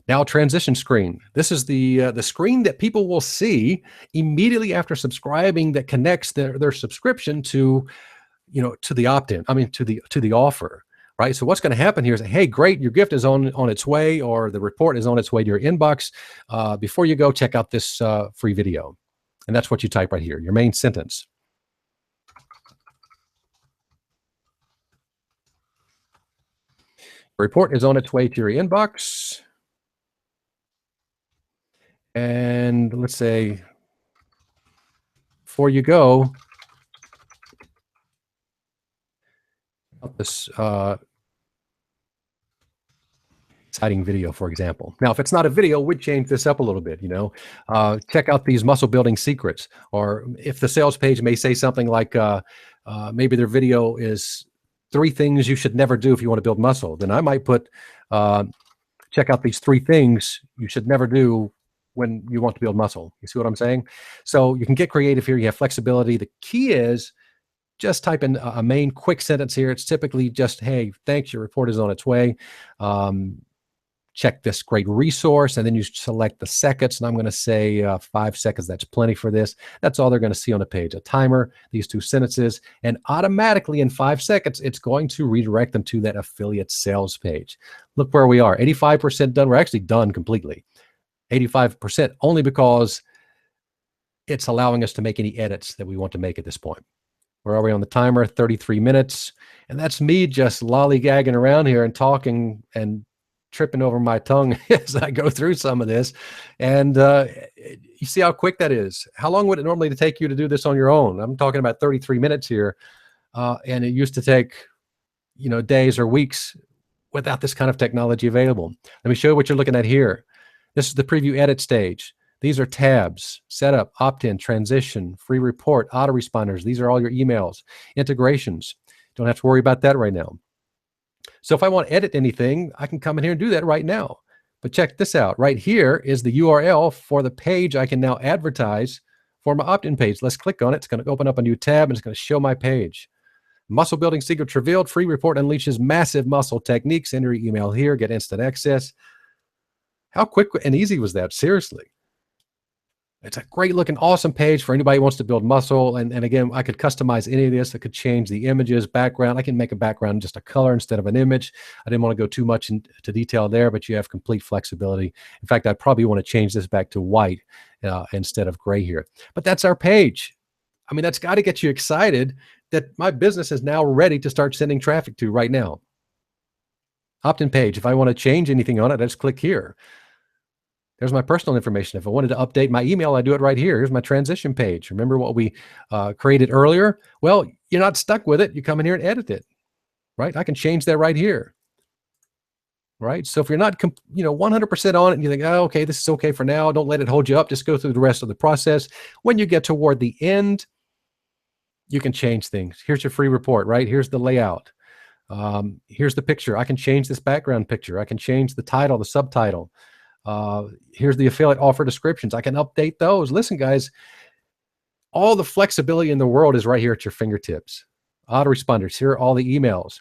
Now transition screen. This is the screen that people will see immediately after subscribing that connects their subscription to the opt-in, to the offer. right? So what's going to happen here is, hey, great, your gift is on its way, or the report is on its way to your inbox. Before you go, check out this free video. And that's what you type right here, your main sentence. Report is on its way to your inbox. And let's say, before you go, this exciting video, for example. Now, if it's not a video, we'd change this up a little bit, check out these muscle building secrets. Or if the sales page may say something like, maybe their video is 3 things you should never do if you want to build muscle, then I might put, check out these 3 things you should never do when you want to build muscle. You see what I'm saying? So you can get creative here. You have flexibility. The key is just type in a main quick sentence here. It's typically just, hey, thanks, your report is on its way. Check this great resource, and then you select the seconds, and I'm going to say 5 seconds. That's plenty for this. That's all they're going to see on the page, a timer, these 2 sentences, and automatically in 5 seconds, it's going to redirect them to that affiliate sales page. Look where we are, 85% done. We're actually done completely. 85% only because it's allowing us to make any edits that we want to make at this point. Where are we on the timer? 33 minutes. And that's me just lollygagging around here and talking and tripping over my tongue as I go through some of this. And you see how quick that is. How long would it normally take you to do this on your own? I'm talking about 33 minutes here. And it used to take, days or weeks without this kind of technology available. Let me show you what you're looking at here. This is the preview edit stage. These are tabs, setup, opt-in, transition, free report, autoresponders. These are all your emails, integrations. Don't have to worry about that right now. So if I want to edit anything, I can come in here and do that right now. But check this out. Right here is the URL for the page I can now advertise for my opt-in page. Let's click on it. It's going to open up a new tab, and it's going to show my page. Muscle building secrets revealed. Free report unleashes massive muscle techniques. Enter your email here. Get instant access. How quick and easy was that? Seriously. It's a great looking, awesome page for anybody who wants to build muscle. And again, I could customize any of this. I could change the images, background. I can make a background just a color instead of an image. I didn't want to go too much into detail there, but you have complete flexibility. In fact, I probably want to change this back to white instead of gray here. But that's our page. I mean, that's got to get you excited that my business is now ready to start sending traffic to right now. Opt-in page. If I want to change anything on it, I just click here. There's my personal information. If I wanted to update my email, I do it right here. Here's my transition page. Remember what we created earlier? Well, you're not stuck with it. You come in here and edit it, right? I can change that right here, right? So if you're not 100% on it and you think, oh, okay, this is okay for now, don't let it hold you up. Just go through the rest of the process. When you get toward the end, you can change things. Here's your free report, right? Here's the layout. Here's the picture. I can change this background picture. I can change the title, the subtitle. Here's the affiliate offer descriptions. I can update those. Listen, guys, all the flexibility in the world is right here at your fingertips. Autoresponders, here are all the emails.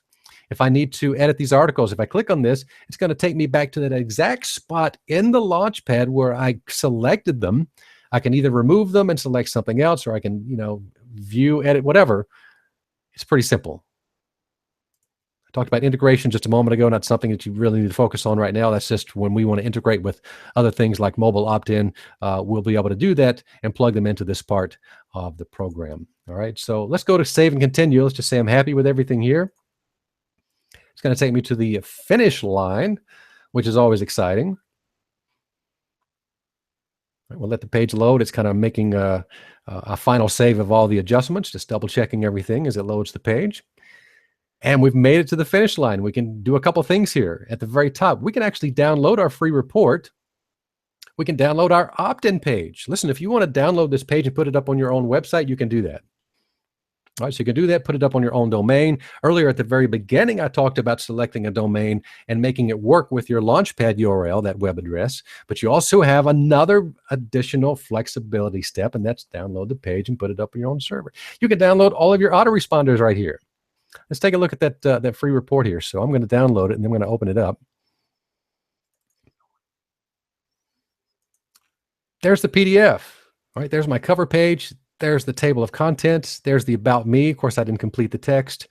If I need to edit these articles, if I click on this, it's going to take me back to that exact spot in the Launchpad where I selected them. I can either remove them and select something else, or I can, view, edit, whatever. It's pretty simple. I talked about integration just a moment ago, not something that you really need to focus on right now. That's just when we want to integrate with other things like mobile opt-in, we'll be able to do that and plug them into this part of the program. All right, so let's go to save and continue. Let's just say I'm happy with everything here. It's going to take me to the finish line, which is always exciting. We'll let the page load. It's kind of making a final save of all the adjustments, just double checking everything as it loads the page. And we've made it to the finish line. We can do a couple things here. At the very top, we can actually download our free report. We can download our opt-in page. Listen, if you want to download this page and put it up on your own website, you can do that. All right, so you can do that, put it up on your own domain. Earlier at the very beginning, I talked about selecting a domain and making it work with your Launchpad URL, that web address. But you also have another additional flexibility step, and that's download the page and put it up on your own server. You can download all of your autoresponders right here. Let's take a look at that free report here. So I'm going to download it, and then I'm going to open it up. There's the PDF. All right, there's my cover page. There's the table of contents. There's the about me. Of course, I didn't complete the text.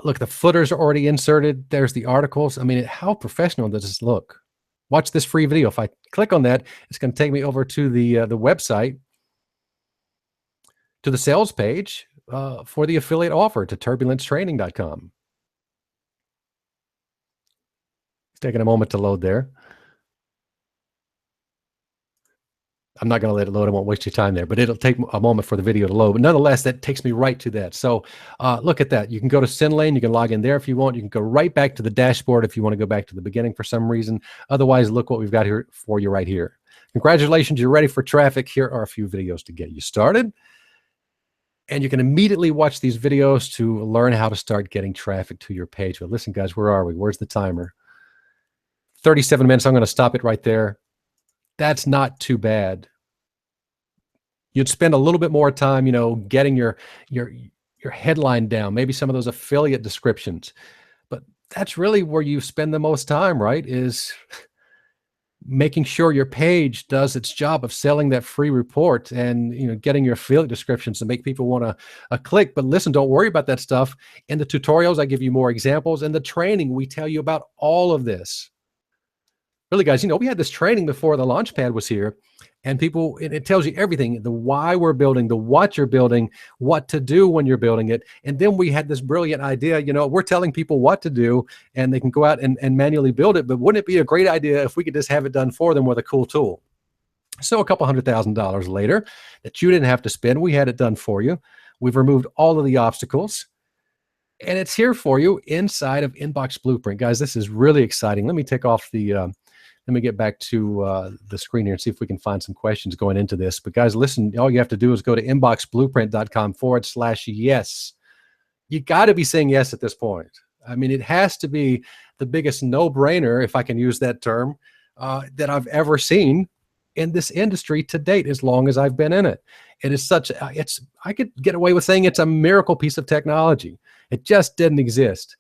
Look, the footers are already inserted. There's the articles. I mean, how professional does this look? Watch this free video. If I click on that, it's going to take me over to the website, to the sales page for the affiliate offer, to turbulencetraining.com. It's taking a moment to load there. I'm not going to let it load. I won't waste your time there, but it'll take a moment for the video to load. But nonetheless, that takes me right to that. So look at that. You can go to SendLane. You can log in there if you want. You can go right back to the dashboard if you want to go back to the beginning for some reason. Otherwise, look what we've got here for you right here. Congratulations. You're ready for traffic. Here are a few videos to get you started. And you can immediately watch these videos to learn how to start getting traffic to your page. But listen, guys, where are we? Where's the timer? 37 minutes. I'm going to stop it right there. That's not too bad. You'd spend a little bit more time, you know, getting your headline down, maybe some of those affiliate descriptions. But that's really where you spend the most time, right? Is making sure your page does its job of selling that free report and, you know, getting your affiliate descriptions to make people want to click. But listen, don't worry about that stuff. In the tutorials, I give you more examples. In the training, we tell you about all of this. Really, guys, you know, we had this training before the Launchpad was here, and people, it tells you everything, the why we're building, the what you're building, what to do when you're building it. And then we had this brilliant idea, you know, we're telling people what to do and they can go out and manually build it. But wouldn't it be a great idea if we could just have it done for them with a cool tool? So a couple $100,000 later that you didn't have to spend, we had it done for you. We've removed all of the obstacles. And it's here for you inside of Inbox Blueprint. Guys, this is really exciting. Let me take off the, let me get back to the screen here and see if we can find some questions going into this. But guys, listen, all you have to do is go to inboxblueprint.com/yes. You got to be saying yes at this point. I mean, it has to be the biggest no-brainer, if I can use that term, that I've ever seen in this industry to date, as long as I've been in it. It is such, I could get away with saying it's a miracle piece of technology. It just didn't exist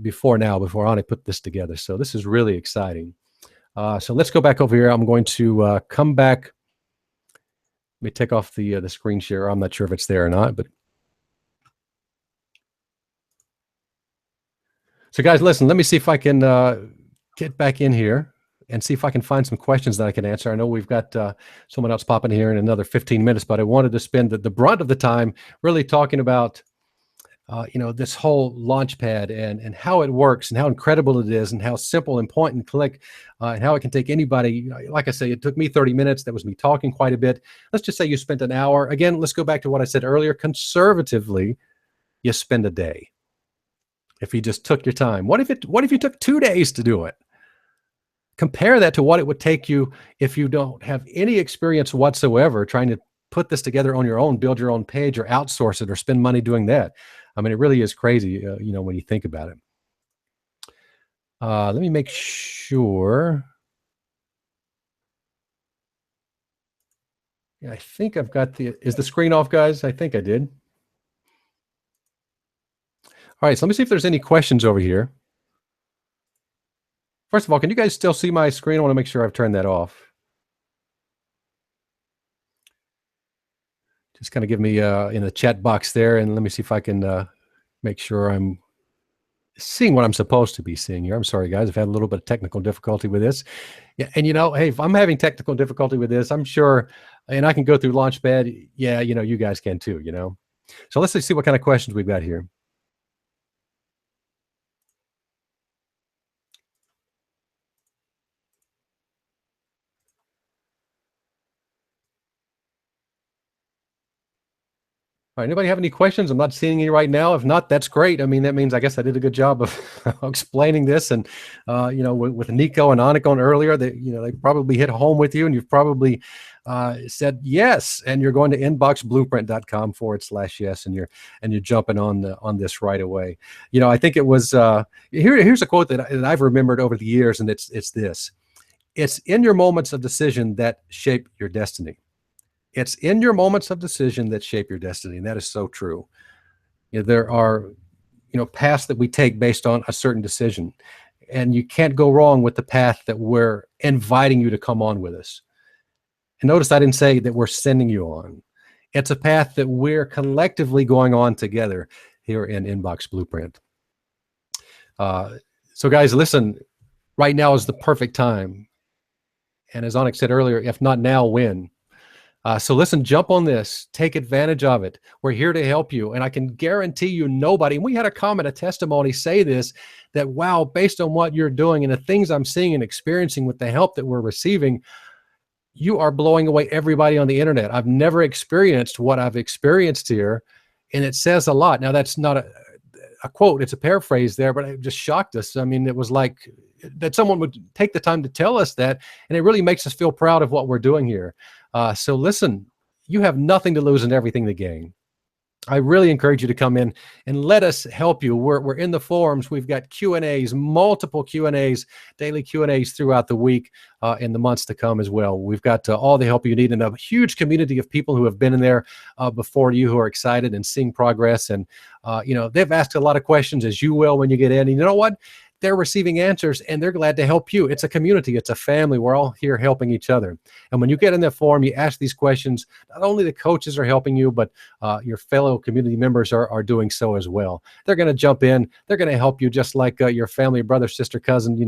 before Anik put this together. So this is really exciting. So let's go back over here. I'm going to come back. Let me take off the screen share. I'm not sure if it's there or not, but. So guys, listen, let me see if I can get back in here and see if I can find some questions that I can answer. I know we've got someone else popping here in another 15 minutes, but I wanted to spend the brunt of the time really talking about you know, this whole Launchpad and how it works and how incredible it is and how simple and point and click and how it can take anybody. Like I say, it took me 30 minutes. That was me talking quite a bit. Let's just say you spent an hour. Again, let's go back to what I said earlier. Conservatively, you spend a day. If you just took your time. What if you took 2 days to do it? Compare that to what it would take you if you don't have any experience whatsoever trying to put this together on your own, build your own page or outsource it or spend money doing that. I mean, it really is crazy, you know, when you think about it. Let me make sure. Yeah, I think I've got is the screen off, guys? I think I did. All right, so let me see if there's any questions over here. First of all, can you guys still see my screen? I want to make sure I've turned that off. Just kind of give me in the chat box there, and let me see if I can make sure I'm seeing what I'm supposed to be seeing here. I'm sorry, guys. I've had a little bit of technical difficulty with this. Yeah, and you know, hey, if I'm having technical difficulty with this, I'm sure, and I can go through Launchpad. Yeah, you know, you guys can too, you know. So let's see what kind of questions we've got here. All right, anybody have any questions? I'm not seeing any right now. If not, that's great. I mean, that means I guess I did a good job of explaining this. And you know, with Nico and Anik on earlier, they, you know, they probably hit home with you, and you've probably said yes, and you're going to inboxblueprint.com/yes, and you're jumping on this right away. You know, I think it was here's a quote that I've remembered over the years, and it's this: it's in your moments of decision that shape your destiny. It's in your moments of decision that shape your destiny. And that is so true. You know, there are, you know, paths that we take based on a certain decision, and you can't go wrong with the path that we're inviting you to come on with us. And notice I didn't say that we're sending you on. It's a path that we're collectively going on together here in Inbox Blueprint. So guys, listen, right now is the perfect time. And as Anik said earlier, if not now, when? So listen, jump on this, take advantage of it. We're here to help you. And I can guarantee you nobody, and we had a comment, a testimony say this, that wow, based on what you're doing and the things I'm seeing and experiencing with the help that we're receiving, you are blowing away everybody on the internet. I've never experienced what I've experienced here. And it says a lot. Now that's not a quote, it's a paraphrase there, but it just shocked us. I mean, it was like that someone would take the time to tell us that, and it really makes us feel proud of what we're doing here. So listen, you have nothing to lose and everything to gain. I really encourage you to come in and let us help you. We're in the forums. We've got Q&As, multiple Q&As, daily Q&As throughout the week in the months to come as well. We've got all the help you need and a huge community of people who have been in there before you, who are excited and seeing progress. And, they've asked a lot of questions, as you will when you get in. And you know what? They're receiving answers and they're glad to help you. It's a community. It's a family. We're all here helping each other. And when you get in the forum, you ask these questions, not only the coaches are helping you, but your fellow community members are doing so as well. They're going to jump in. They're going to help you just like your family, brother, sister, cousin,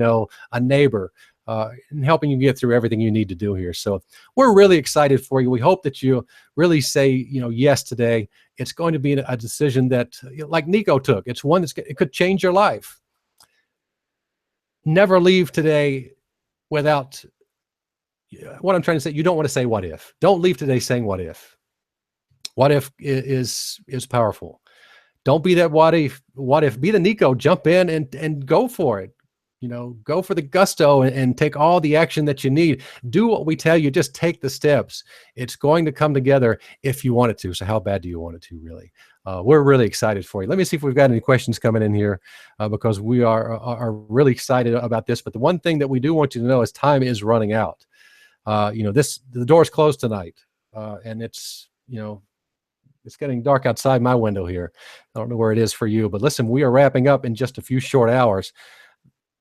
a neighbor, and helping you get through everything you need to do here. So we're really excited for you. We hope that you really say, yes today. It's going to be a decision that, like Nico took. It's one it could change your life. Never leave today without, what I'm trying to say, you don't want to say what if. Don't leave today saying what if. What if is powerful. Don't be that what if. Be the Nico. Jump in and go for it. Go for the gusto and take all the action that you need. Do what we tell you. Just take the steps. It's going to come together if you want it to. So how bad do you want it to, really? We're really excited for you. Let me see if we've got any questions coming in here because we are really excited about this. But the one thing that we do want you to know is time is running out. The door's closed tonight, and it's getting dark outside my window here. I don't know where it is for you, but listen, we are wrapping up in just a few short hours.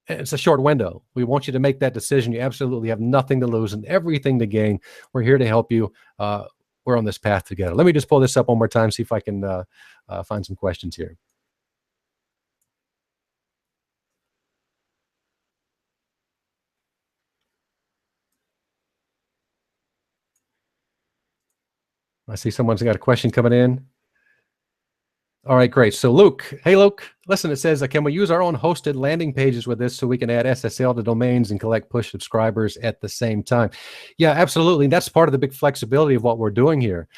It's a short window. We want you to make that decision. You absolutely have nothing to lose and everything to gain. We're here to help you. We're on this path together. Let me just pull this up one more time, see if I can find some questions here. I see someone's got a question coming in. All right, great. So Luke, hey Luke, listen, it says, can we use our own hosted landing pages with this so we can add SSL to domains and collect push subscribers at the same time? Yeah, absolutely. That's part of the big flexibility of what we're doing here.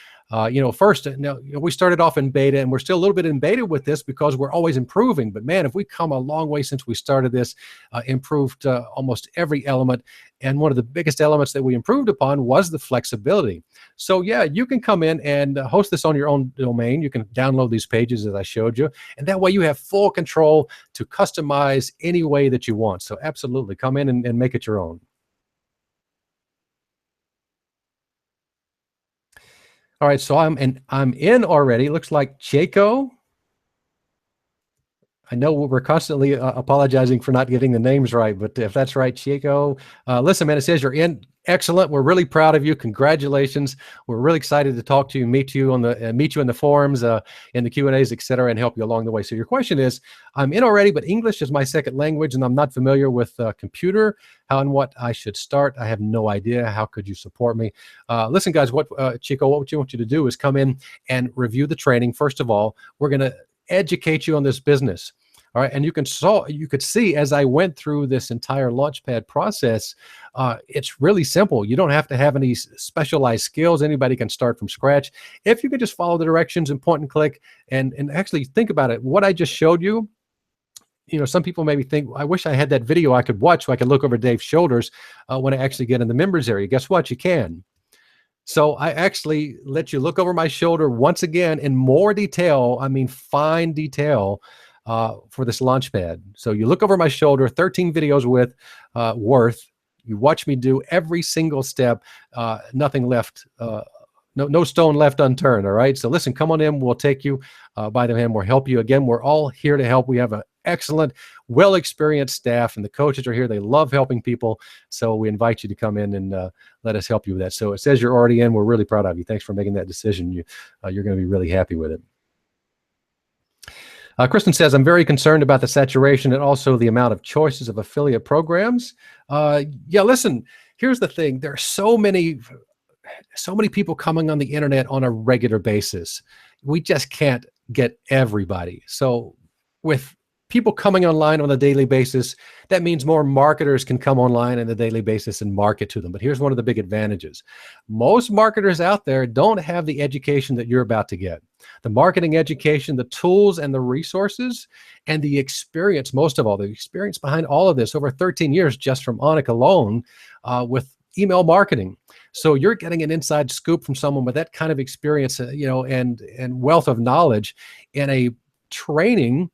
First, we started off in beta, and we're still a little bit in beta with this because we're always improving. But man, if we come a long way since we started this, improved almost every element. And one of the biggest elements that we improved upon was the flexibility. So yeah, you can come in and host this on your own domain. You can download these pages as I showed you. And that way you have full control to customize any way that you want. So absolutely, come in and make it your own. All right, so I'm in already. Looks like Chaco. I know we're constantly apologizing for not getting the names right, but if that's right, Chico, listen, man, it says you're in. Excellent. We're really proud of you. Congratulations. We're really excited to talk to you, meet you in the forums, in the Q&As, et cetera, and help you along the way. So your question is, I'm in already, but English is my second language, and I'm not familiar with computer. How and what I should start? I have no idea. How could you support me? Listen, guys, Chico, what we want you to do is come in and review the training. First of all, we're going to educate you on this business. All right, and you could see as I went through this entire Launchpad process, it's really simple. You don't have to have any specialized skills. Anybody can start from scratch. If you could just follow the directions and point and click and actually think about it. What I just showed you, some people maybe think, I wish I had that video I could watch so I could look over Dave's shoulders when I actually get in the members area. Guess what? You can. So I actually let you look over my shoulder once again in more detail. I mean, fine detail. For this Launchpad. So you look over my shoulder, 13 videos worth. You watch me do every single step, nothing left, no stone left unturned. All right. So listen, come on in. We'll take you by the hand. We'll help you. Again, we're all here to help. We have an excellent, well-experienced staff, and the coaches are here. They love helping people. So we invite you to come in and let us help you with that. So it says you're already in. We're really proud of you. Thanks for making that decision. You're going to be really happy with it. Kristen says, I'm very concerned about the saturation and also the amount of choices of affiliate programs. Yeah, listen, here's the thing. There are so many people coming on the internet on a regular basis. We just can't get everybody. So with people coming online on a daily basis, that means more marketers can come online on a daily basis and market to them. But here's one of the big advantages. Most marketers out there don't have the education that you're about to get. The marketing education, the tools and the resources, and the experience, most of all, the experience behind all of this over 13 years just from Anik alone with email marketing. So you're getting an inside scoop from someone with that kind of experience, and wealth of knowledge in a training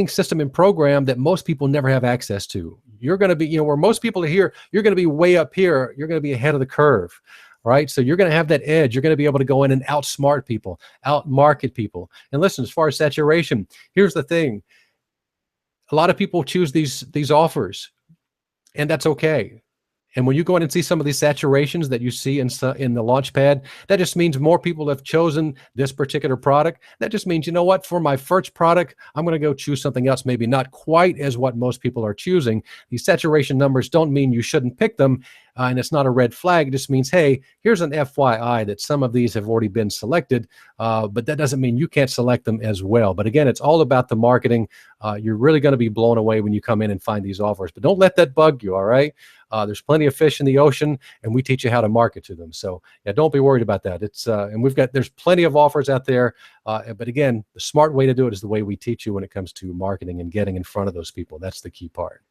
system and program that most people never have access to. You're going to be, where most people are here, you're going to be way up here. You're going to be ahead of the curve, right? So you're going to have that edge. You're going to be able to go in and outsmart people, outmarket people. And listen, as far as saturation, here's the thing. A lot of people choose these offers, and that's okay. And when you go in and see some of these saturations that you see in the Launchpad, that just means more people have chosen this particular product. That just means, you know what, for my first product, I'm going to go choose something else, maybe not quite as what most people are choosing. These saturation numbers don't mean you shouldn't pick them, and it's not a red flag. It just means, hey, here's an FYI that some of these have already been selected, but that doesn't mean you can't select them as well. But again, it's all about the marketing. You're really going to be blown away when you come in and find these offers. But don't let that bug you, all right? There's plenty of fish in the ocean, and we teach you how to market to them. So yeah, don't be worried about that. It's and there's plenty of offers out there. But again, the smart way to do it is the way we teach you when it comes to marketing and getting in front of those people. That's the key part.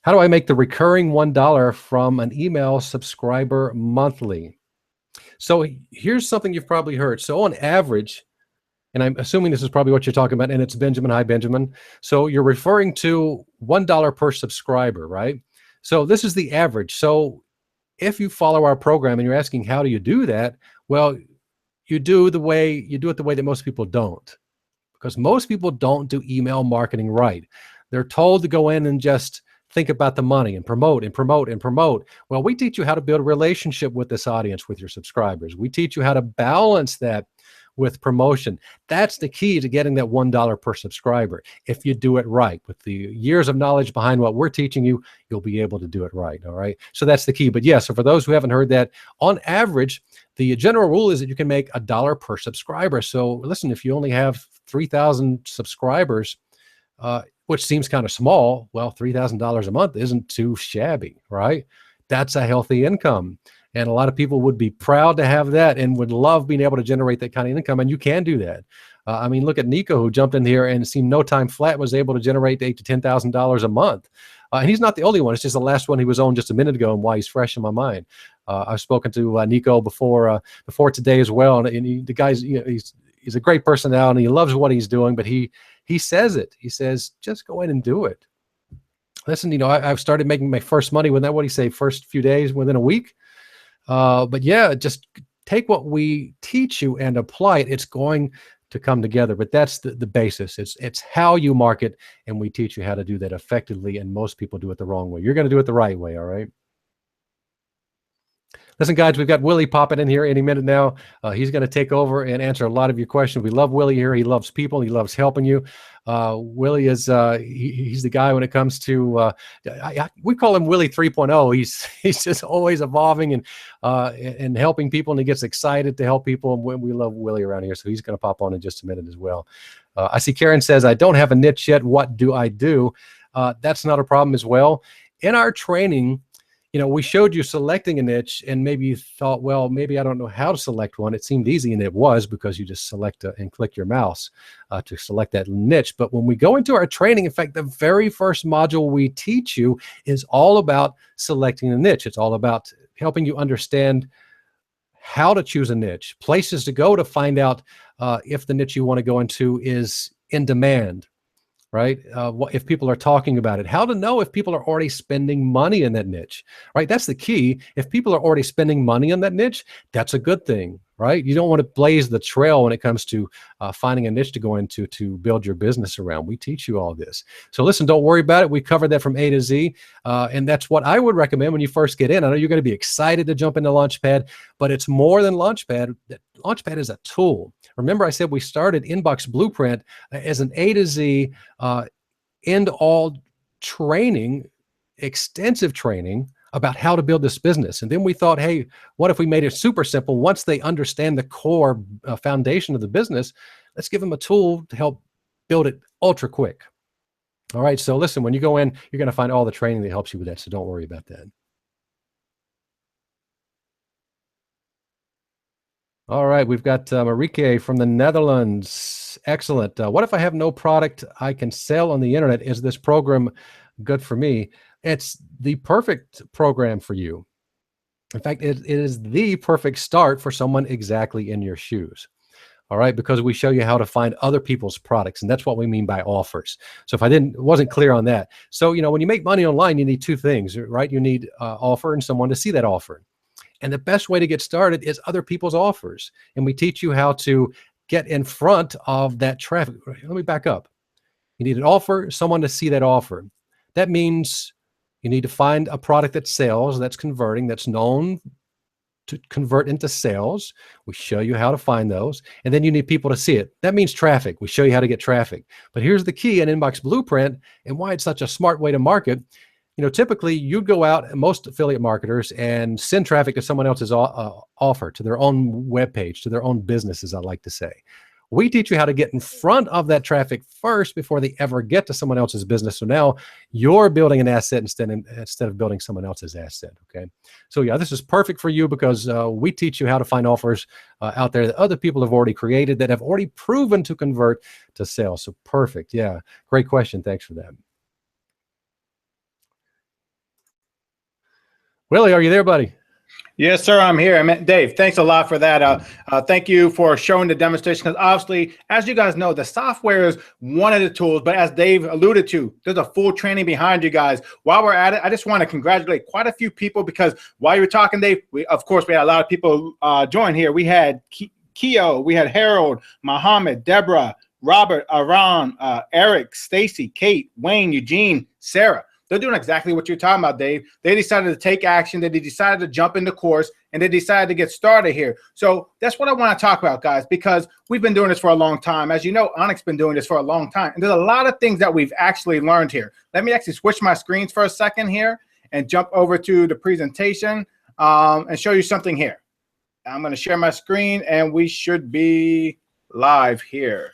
How do I make the recurring $1 from an email subscriber monthly? So here's something you've probably heard. So on average, and I'm assuming this is probably what you're talking about, and it's Benjamin. Hi, Benjamin. So you're referring to $1 per subscriber, right? So this is the average. So if you follow our program and you're asking, how do you do that? Well, you do it the way that most people don't, because most people don't do email marketing right. They're told to go in and just think about the money and promote and promote and promote. Well, we teach you how to build a relationship with this audience, with your subscribers. We teach you how to balance that with promotion. That's the key to getting that $1 per subscriber. If you do it right, with the years of knowledge behind what we're teaching you, you'll be able to do it right, all right? So that's the key. But yeah, so for those who haven't heard that, on average, the general rule is that you can make $1 per subscriber. So listen, if you only have 3,000 subscribers, which seems kind of small, well, $3,000 a month isn't too shabby, right? That's a healthy income. And a lot of people would be proud to have that and would love being able to generate that kind of income. And you can do that. I mean, look at Nico, who jumped in here and it seemed no time flat was able to generate $8,000 to $10,000 a month. And he's not the only one. It's just the last one he was on just a minute ago and why he's fresh in my mind. I've spoken to Nico before today as well. And the guy's, he's a great personality. He loves what he's doing, but he says it. He says, just go in and do it. Listen, I've started making my first money within, what do you say, first few days, within a week. But yeah, just take what we teach you and apply it. It's going to come together, but that's the basis. It's how you market, and we teach you how to do that effectively, and most people do it the wrong way. You're going to do it the right way, all right? Listen, guys, we've got Willie popping in here any minute now. He's going to take over and answer a lot of your questions. We love Willie here. He loves people. He loves helping you. Willie is he's the guy when it comes to we call him Willie 3.0. He's just always evolving and helping people, and he gets excited to help people. And we love Willie around here, so he's going to pop on in just a minute as well. I see Karen says, I don't have a niche yet. What do I do? That's not a problem as well. In our training, we showed you selecting a niche, and maybe you thought, well, maybe I don't know how to select one. It seemed easy, and it was, because you just select and click your mouse to select that niche. But when we go into our training, in fact, the very first module we teach you is all about selecting a niche. It's all about helping you understand how to choose a niche, places to go to find out if the niche you want to go into is in demand, right? If people are talking about it, how to know if people are already spending money in that niche, right? That's the key. If people are already spending money on that niche, that's a good thing, right? You don't want to blaze the trail when it comes to finding a niche to go into to build your business around. We teach you all this. So listen, don't worry about it. We covered that from A to Z. And that's what I would recommend when you first get in. I know you're going to be excited to jump into Launchpad, but it's more than Launchpad. Launchpad is a tool. Remember, I said we started Inbox Blueprint as an A to Z end-all training, extensive training about how to build this business. And then we thought, hey, what if we made it super simple? Once they understand the core foundation of the business, let's give them a tool to help build it ultra quick. All right, so listen, when you go in, you're going to find all the training that helps you with that, so don't worry about that. All right, we've got Marieke from the Netherlands. Excellent. What if I have no product I can sell on the internet? Is this program good for me? It's the perfect program for you. In fact, it is the perfect start for someone exactly in your shoes. All right, because we show you how to find other people's products, and that's what we mean by offers. So if I wasn't clear on that. So, you know, when you make money online, you need two things, right? You need offer and someone to see that offer. And the best way to get started is other people's offers. And we teach you how to get in front of that traffic. Let me back up. You need an offer, someone to see that offer. That means you need to find a product that sells, that's converting, that's known to convert into sales. We show you how to find those. And then you need people to see it. That means traffic. We show you how to get traffic. But here's the key in Inbox Blueprint and why it's such a smart way to market. You know, typically you go out, most affiliate marketers, and send traffic to someone else's offer, to their own webpage, to their own business, as I like to say. We teach you how to get in front of that traffic first before they ever get to someone else's business. So now you're building an asset instead of building someone else's asset, okay? So yeah, this is perfect for you because we teach you how to find offers out there that other people have already created, that have already proven to convert to sales. So perfect, yeah, great question, thanks for that. Willie, are you there, buddy? Yes, sir, I'm here. Dave, thanks a lot for that. Thank you for showing the demonstration, because obviously, as you guys know, the software is one of the tools, but as Dave alluded to, there's a full training behind you guys. While we're at it, I just want to congratulate quite a few people, because while you were talking, Dave, of course, we had a lot of people join here. We had Keo, we had Harold, Mohammed, Deborah, Robert, Aran, Eric, Stacy, Kate, Wayne, Eugene, Sarah. They're doing exactly what you're talking about, Dave. They decided to take action. They decided to jump in the course, and they decided to get started here. So that's what I want to talk about, guys, because we've been doing this for a long time. As you know, Anik's been doing this for a long time. And there's a lot of things that we've actually learned here. Let me actually switch my screens for a second here and jump over to the presentation and show you something here. I'm going to share my screen, and we should be live here.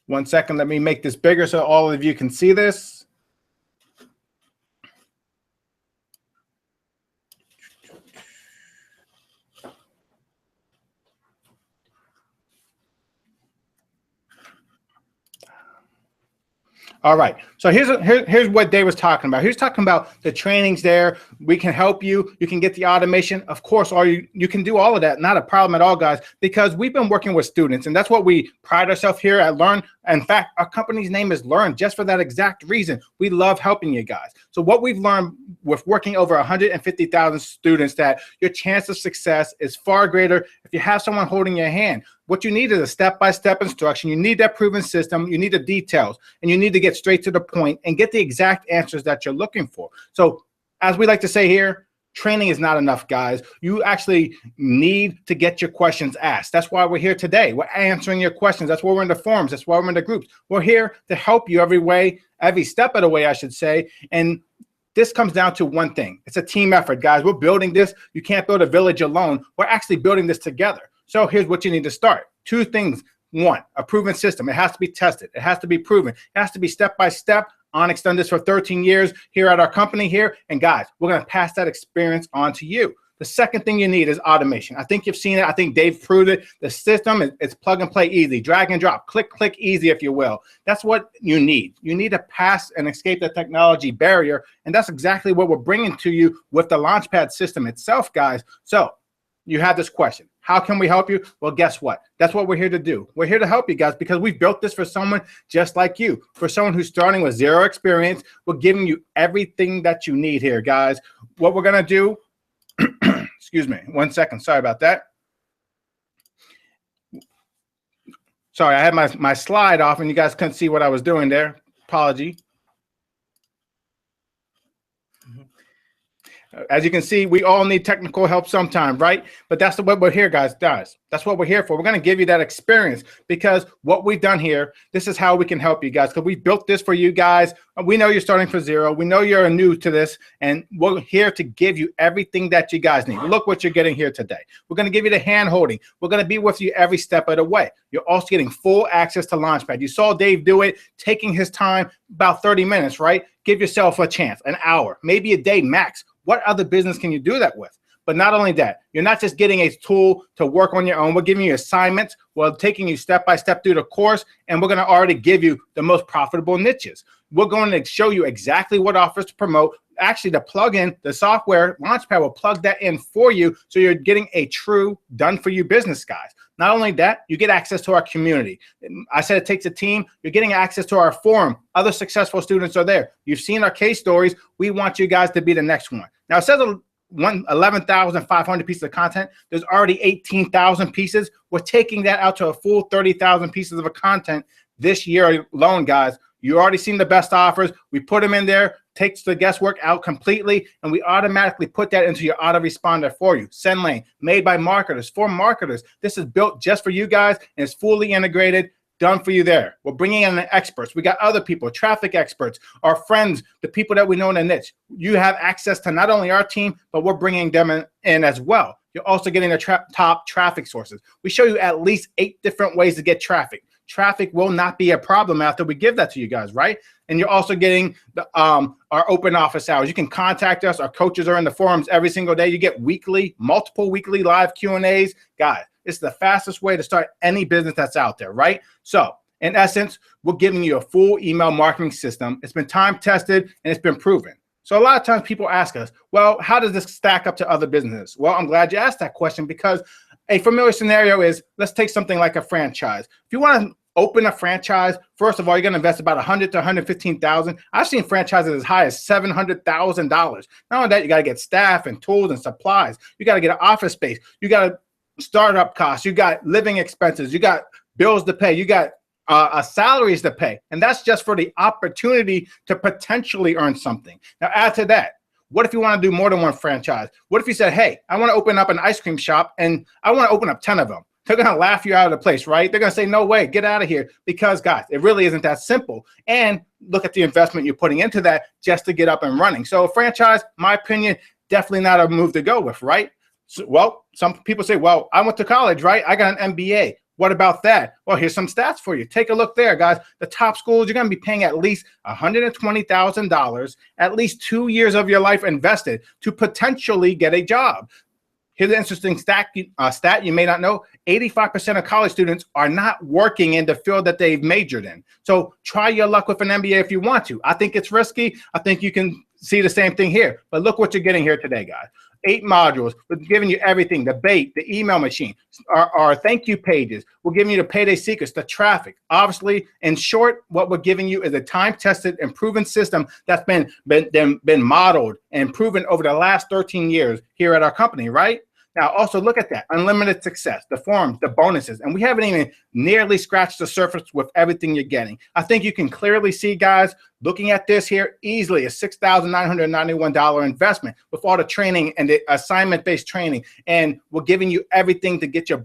1 second, let me make this bigger so all of you can see this. All right, so here's what Dave was talking about. He was talking about the trainings there. We can help you. You can get the automation. Of course, you can do all of that. Not a problem at all, guys, because we've been working with students, and that's what we pride ourselves here at Learn. In fact, our company's name is Learn just for that exact reason. We love helping you guys. So what we've learned with working over 150,000 students, that your chance of success is far greater if you have someone holding your hand. What you need is a step-by-step instruction. You need that proven system. You need the details, and you need to get straight to the point and get the exact answers that you're looking for. So as we like to say here, training is not enough, guys. You actually need to get your questions asked. That's why we're here today. We're answering your questions. That's why we're in the forums. That's why we're in the groups. We're here to help you every step of the way, I should say. And this comes down to one thing. It's a team effort, guys. We're building this. You can't build a village alone. We're actually building this together. So here's what you need to start. Two things. One, a proven system. It has to be tested. It has to be proven. It has to be step-by-step. Anik's done this for 13 years here at our company here. And guys, we're going to pass that experience on to you. The second thing you need is automation. I think you've seen it. I think Dave proved it. The system is plug and play easy, drag and drop, click, click easy, if you will. That's what you need. You need to pass and escape the technology barrier. And that's exactly what we're bringing to you with the Launchpad system itself, guys. So you have this question. How can we help you? Well, guess what? That's what we're here to do. We're here to help you guys because we've built this for someone just like you. For someone who's starting with zero experience, we're giving you everything that you need here, guys. What we're going to do, Excuse me, 1 second. Sorry about that. Sorry, I had my slide off and you guys couldn't see what I was doing there. Apology. As you can see, we all need technical help sometime, right? But that's what we're here, guys. That's what we're here for. We're going to give you that experience because what we've done here, this is how we can help you guys, because we built this for you guys. We know you're starting from zero. We know you're new to this, and we're here to give you everything that you guys need. Look what you're getting here today. We're going to give you the hand holding. We're going to be with you every step of the way. You're also getting full access to Launchpad. You saw Dave do it, taking his time, about 30 minutes, right? Give yourself a chance, an hour, maybe a day max. What other business can you do that with? But not only that, you're not just getting a tool to work on your own. We're giving you assignments. We're taking you step by step through the course, and we're going to already give you the most profitable niches. We're going to show you exactly what offers to promote. Actually, the plugin, the software, Launchpad will plug that in for you, so you're getting a true done-for-you business, guys. Not only that, you get access to our community. I said it takes a team. You're getting access to our forum. Other successful students are there. You've seen our case stories. We want you guys to be the next one. Now, it says 11,500 pieces of content. There's already 18,000 pieces. We're taking that out to a full 30,000 pieces of content this year alone, guys. You already seen the best offers. We put them in there, takes the guesswork out completely, and we automatically put that into your autoresponder for you. Send lane, made by marketers, for marketers. This is built just for you guys, and it's fully integrated, done for you there. We're bringing in the experts. We got other people, traffic experts, our friends, the people that we know in the niche. You have access to not only our team, but we're bringing them in as well. You're also getting the top traffic sources. We show you at least 8 different ways to get traffic. Traffic will not be a problem after we give that to you guys, right? And you're also getting the, our open office hours. You can contact us. Our coaches are in the forums every single day. You get multiple weekly live Q&As. Guys, it's the fastest way to start any business that's out there, right? So in essence, we're giving you a full email marketing system. It's been time tested and it's been proven. So a lot of times people ask us, well, how does this stack up to other businesses? Well, I'm glad you asked that question, because a familiar scenario is, let's take something like a franchise. If you want to open a franchise, first of all, you're going to invest about $100,000 to $115,000. I've seen franchises as high as $700,000. Not only that, you got to get staff and tools and supplies. You got to get an office space. You got startup costs. You got living expenses. You got bills to pay. You got salaries to pay. And that's just for the opportunity to potentially earn something. Now, add to that, what if you want to do more than one franchise? What if you said, hey, I want to open up an ice cream shop and I want to open up 10 of them? They're going to laugh you out of the place, right? They're going to say, no way, get out of here. Because, guys, it really isn't that simple. And look at the investment you're putting into that just to get up and running. So a franchise, my opinion, definitely not a move to go with, right? So, well, some people say, well, I went to college, right? I got an MBA. What about that? Well, here's some stats for you. Take a look there, guys. The top schools, you're going to be paying at least $120,000, at least 2 years of your life invested to potentially get a job. Here's an interesting stat you may not know. 85% of college students are not working in the field that they've majored in. So try your luck with an MBA if you want to. I think it's risky. I think you can see the same thing here. But look what you're getting here today, guys. 8 modules. We're giving you everything, the bait, the email machine, our thank you pages. We're giving you the payday secrets, the traffic. Obviously, in short, what we're giving you is a time-tested and proven system that's been modeled and proven over the last 13 years here at our company, right? Now, also look at that, unlimited success, the forums, the bonuses, and we haven't even nearly scratched the surface with everything you're getting. I think you can clearly see, guys, looking at this here, easily a $6,991 investment with all the training and the assignment-based training, and we're giving you everything to get your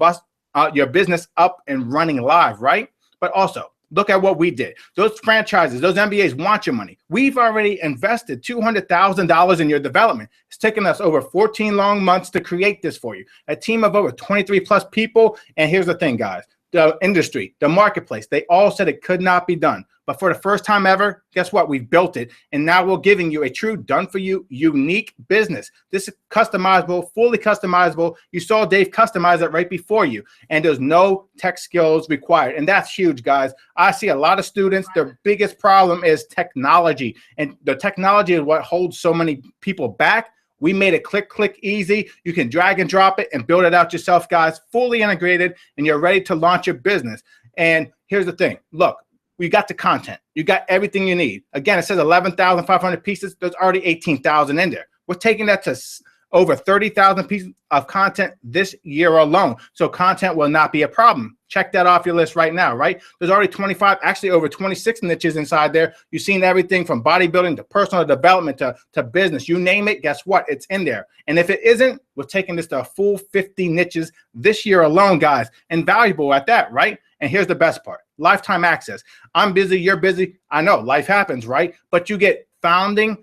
business up and running live, right? But also, look at what we did. Those franchises, those MBAs want your money. We've already invested $200,000 in your development. It's taken us over 14 long months to create this for you. A team of over 23 plus people. And here's the thing, guys. The industry, the marketplace, they all said it could not be done. But for the first time ever, guess what? We've built it. And now we're giving you a true done-for-you, unique business. This is customizable, fully customizable. You saw Dave customize it right before you. And there's no tech skills required. And that's huge, guys. I see a lot of students, their biggest problem is technology. And the technology is what holds so many people back. We made it click easy. You can drag and drop it and build it out yourself, guys, fully integrated, and you're ready to launch your business. And here's the thing. Look, you got the content. You got everything you need. Again, it says 11,500 pieces. There's already 18,000 in there. We're taking that to over 30,000 pieces of content this year alone. So content will not be a problem. Check that off your list right now, right? There's already 25, actually over 26 niches inside there. You've seen everything from bodybuilding to personal development to business. You name it, guess what? It's in there. And if it isn't, we're taking this to a full 50 niches this year alone, guys. And valuable at that, right? And here's the best part. Lifetime access. I'm busy, you're busy. I know, life happens, right? But you get founding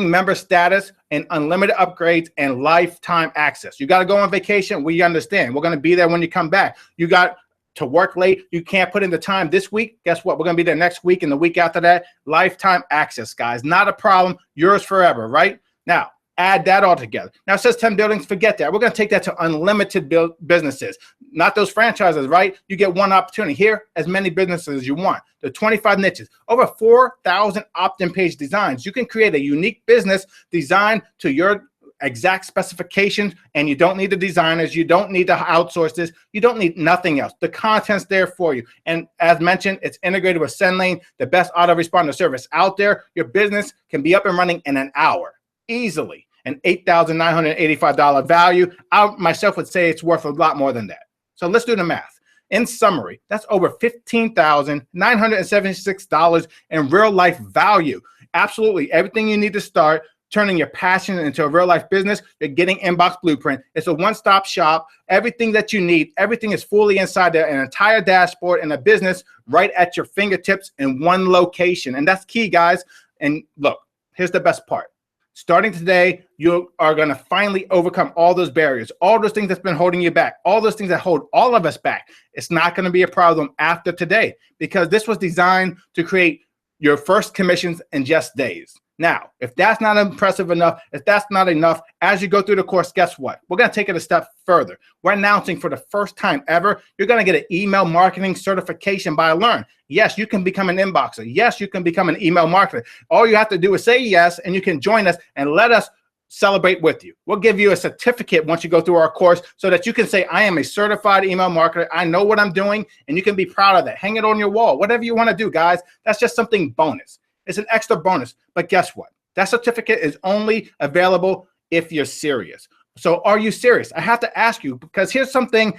member status, and unlimited upgrades and lifetime access. You got to go on vacation. We understand. We're going to be there when you come back. You got to work late. You can't put in the time this week. Guess what? We're going to be there next week and the week after that. Lifetime access, guys. Not a problem. Yours forever, right? Now, add that all together. Now it says 10 buildings. Forget that. We're going to take that to unlimited businesses, not those franchises, right? You get one opportunity here, as many businesses as you want. The 25 niches, over 4,000 opt-in page designs. You can create a unique business designed to your exact specifications, and you don't need the designers. You don't need to outsource this. You don't need nothing else. The content's there for you. And as mentioned, it's integrated with SendLane, the best autoresponder service out there. Your business can be up and running in an hour, easily. An $8,985 value. I myself would say it's worth a lot more than that. So let's do the math. In summary, that's over $15,976 in real life value. Absolutely everything you need to start turning your passion into a real life business. You're getting Inbox Blueprint. It's a one-stop shop. Everything that you need, everything is fully inside there, an entire dashboard and a business right at your fingertips in one location. And that's key, guys. And look, here's the best part. Starting today, you are going to finally overcome all those barriers, all those things that's been holding you back, all those things that hold all of us back. It's not going to be a problem after today, because this was designed to create your first commissions in just days. Now, if that's not impressive enough, if that's not enough, as you go through the course, guess what? We're going to take it a step further. We're announcing for the first time ever, you're going to get an email marketing certification by Learn. Yes, you can become an inboxer. Yes, you can become an email marketer. All you have to do is say yes, and you can join us and let us celebrate with you. We'll give you a certificate once you go through our course so that you can say, I am a certified email marketer. I know what I'm doing, and you can be proud of that. Hang it on your wall, whatever you want to do, guys. That's just something bonus. It's an extra bonus. But guess what? That certificate is only available if you're serious. So are you serious? I have to ask you, because here's something,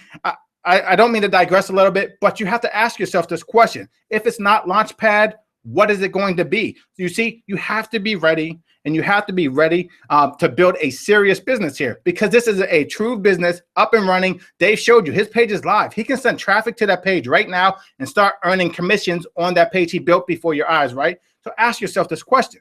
I don't mean to digress a little bit, but you have to ask yourself this question. If it's not Launchpad, what is it going to be? You see, you have to be ready, and you have to be ready to build a serious business here, because this is a true business up and running. Dave showed you his page is live. He can send traffic to that page right now and start earning commissions on that page he built before your eyes, right? So ask yourself this question.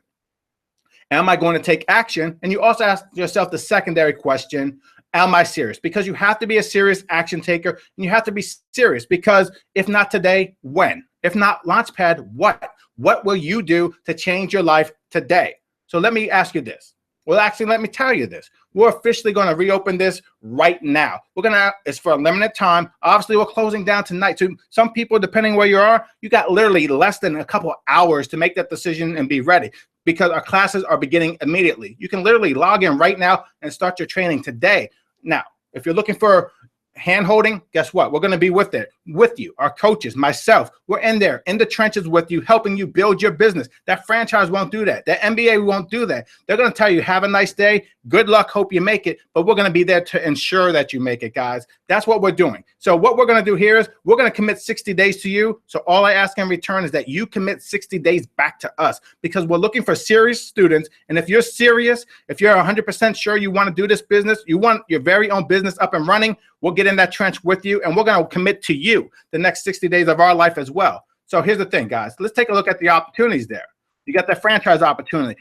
Am I going to take action? And you also ask yourself the secondary question, am I serious? Because you have to be a serious action taker, and you have to be serious, because if not today, when? If not Launchpad, what? What will you do to change your life today? So let me ask you this. Well, actually, let me tell you this. We're officially going to reopen this right now. It's for a limited time. Obviously, we're closing down tonight. To some people, depending where you are, you got literally less than a couple of hours to make that decision and be ready, because our classes are beginning immediately. You can literally log in right now and start your training today. Now, if you're looking for hand-holding, guess what? We're going to be with you, our coaches, myself. We're in there, in the trenches with you, helping you build your business. That franchise won't do that. That MBA won't do that. They're going to tell you, have a nice day. Good luck. Hope you make it. But we're going to be there to ensure that you make it, guys. That's what we're doing. So what we're going to do here is we're going to commit 60 days to you. So all I ask in return is that you commit 60 days back to us, because we're looking for serious students. And if you're serious, if you're 100% sure you want to do this business, you want your very own business up and running, we'll get in that trench with you, and we're going to commit to you the next 60 days of our life as well. So here's the thing, guys. Let's take a look at the opportunities there. You got that franchise opportunity.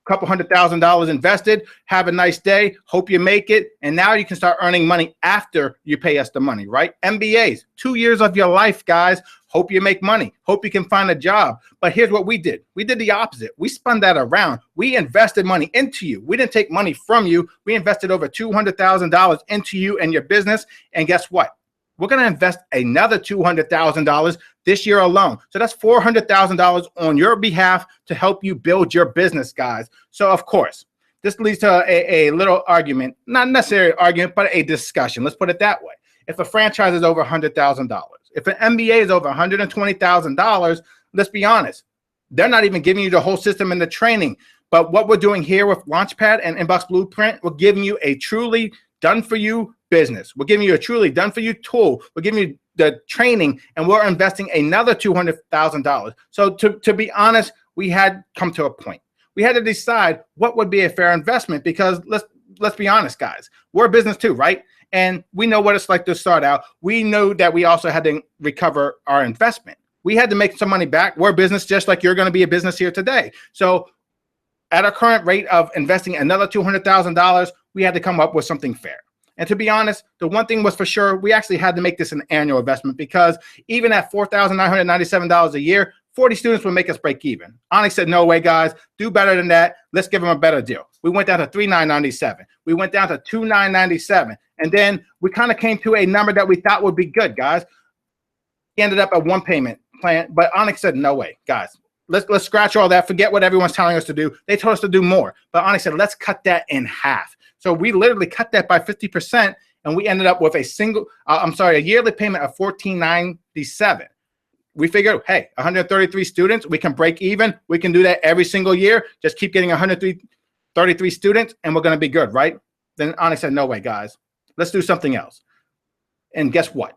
Couple $100,000 invested. Have a nice day. Hope you make it. And now you can start earning money after you pay us the money, right? MBAs, 2 years of your life, guys. Hope you make money. Hope you can find a job. But here's what we did. We did the opposite. We spun that around. We invested money into you. We didn't take money from you. We invested over $200,000 into you and your business. And guess what? We're going to invest another $200,000 this year alone. So that's $400,000 on your behalf to help you build your business, guys. So of course, this leads to a little argument, not necessarily an argument, but a discussion. Let's put it that way. If a franchise is over $100,000, if an MBA is over $120,000, let's be honest, they're not even giving you the whole system and the training. But what we're doing here with Launchpad and Inbox Blueprint, we're giving you a truly done-for-you business. We're giving you a truly done-for-you tool. We're giving you the training, and we're investing another $200,000. So to be honest, we had come to a point. We had to decide what would be a fair investment, because let's be honest, guys. We're a business too, right? And we know what it's like to start out. We know that we also had to recover our investment. We had to make some money back. We're a business just like you're going to be a business here today. So at our current rate of investing another $200,000, we had to come up with something fair. And to be honest, the one thing was for sure, we actually had to make this an annual investment, because even at $4,997 a year, 40 students would make us break even. Anik said, no way, guys, do better than that. Let's give them a better deal. We went down to $3,997. We went down to $2,997. And then we kind of came to a number that we thought would be good, guys. We ended up at one payment plan, but Anik said, no way, guys. Let's scratch all that. Forget what everyone's telling us to do. They told us to do more. But Anik said, let's cut that in half. So we literally cut that by 50%, and we ended up with a yearly payment of $1,497. We figured, hey, 133 students, we can break even. We can do that every single year. Just keep getting 133 students, and we're going to be good, right? Then Anik said, no way, guys. Let's do something else. And guess what?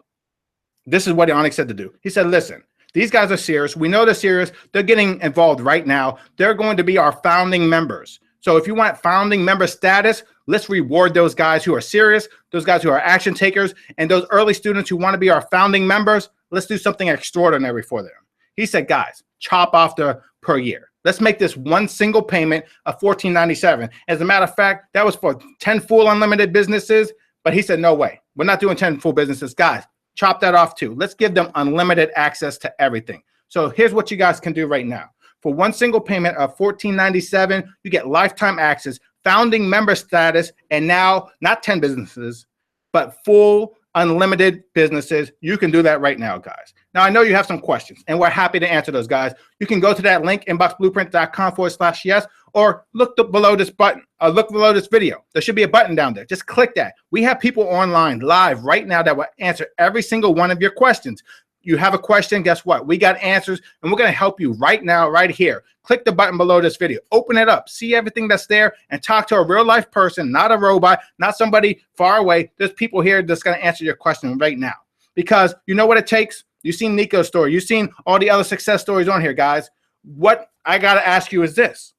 This is what Anik said to do. He said, listen, these guys are serious. We know they're serious. They're getting involved right now. They're going to be our founding members. So if you want founding member status, let's reward those guys who are serious, those guys who are action takers, and those early students who want to be our founding members. Let's do something extraordinary for them. He said, guys, chop off the per year. Let's make this one single payment of $1,497. As a matter of fact, that was for 10 full unlimited businesses. But he said, no way. We're not doing 10 full businesses. Guys, chop that off too. Let's give them unlimited access to everything. So here's what you guys can do right now. For one single payment of $1,497, you get lifetime access, founding member status, and now not 10 businesses, but full unlimited businesses. You can do that right now, guys. Now, I know you have some questions, and we're happy to answer those, guys. You can go to that link, inboxblueprint.com/yes, or look below this button, look below this video. There should be a button down there. Just click that. We have people online live right now that will answer every single one of your questions. You have a question, guess what? We got answers, and we're going to help you right now, right here. Click the button below this video. Open it up. See everything that's there, and talk to a real-life person, not a robot, not somebody far away. There's people here that's going to answer your question right now. Because you know what it takes? You've seen Nico's story. You've seen all the other success stories on here, guys. What I got to ask you is this.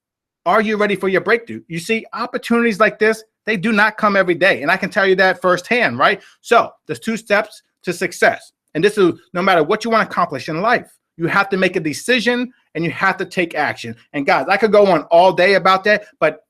Are you ready for your breakthrough? You see, opportunities like this, they do not come every day, and I can tell you that firsthand, right? So there's 2 steps to success. And this is no matter what you want to accomplish in life. You have to make a decision, and you have to take action. And guys, I could go on all day about that, but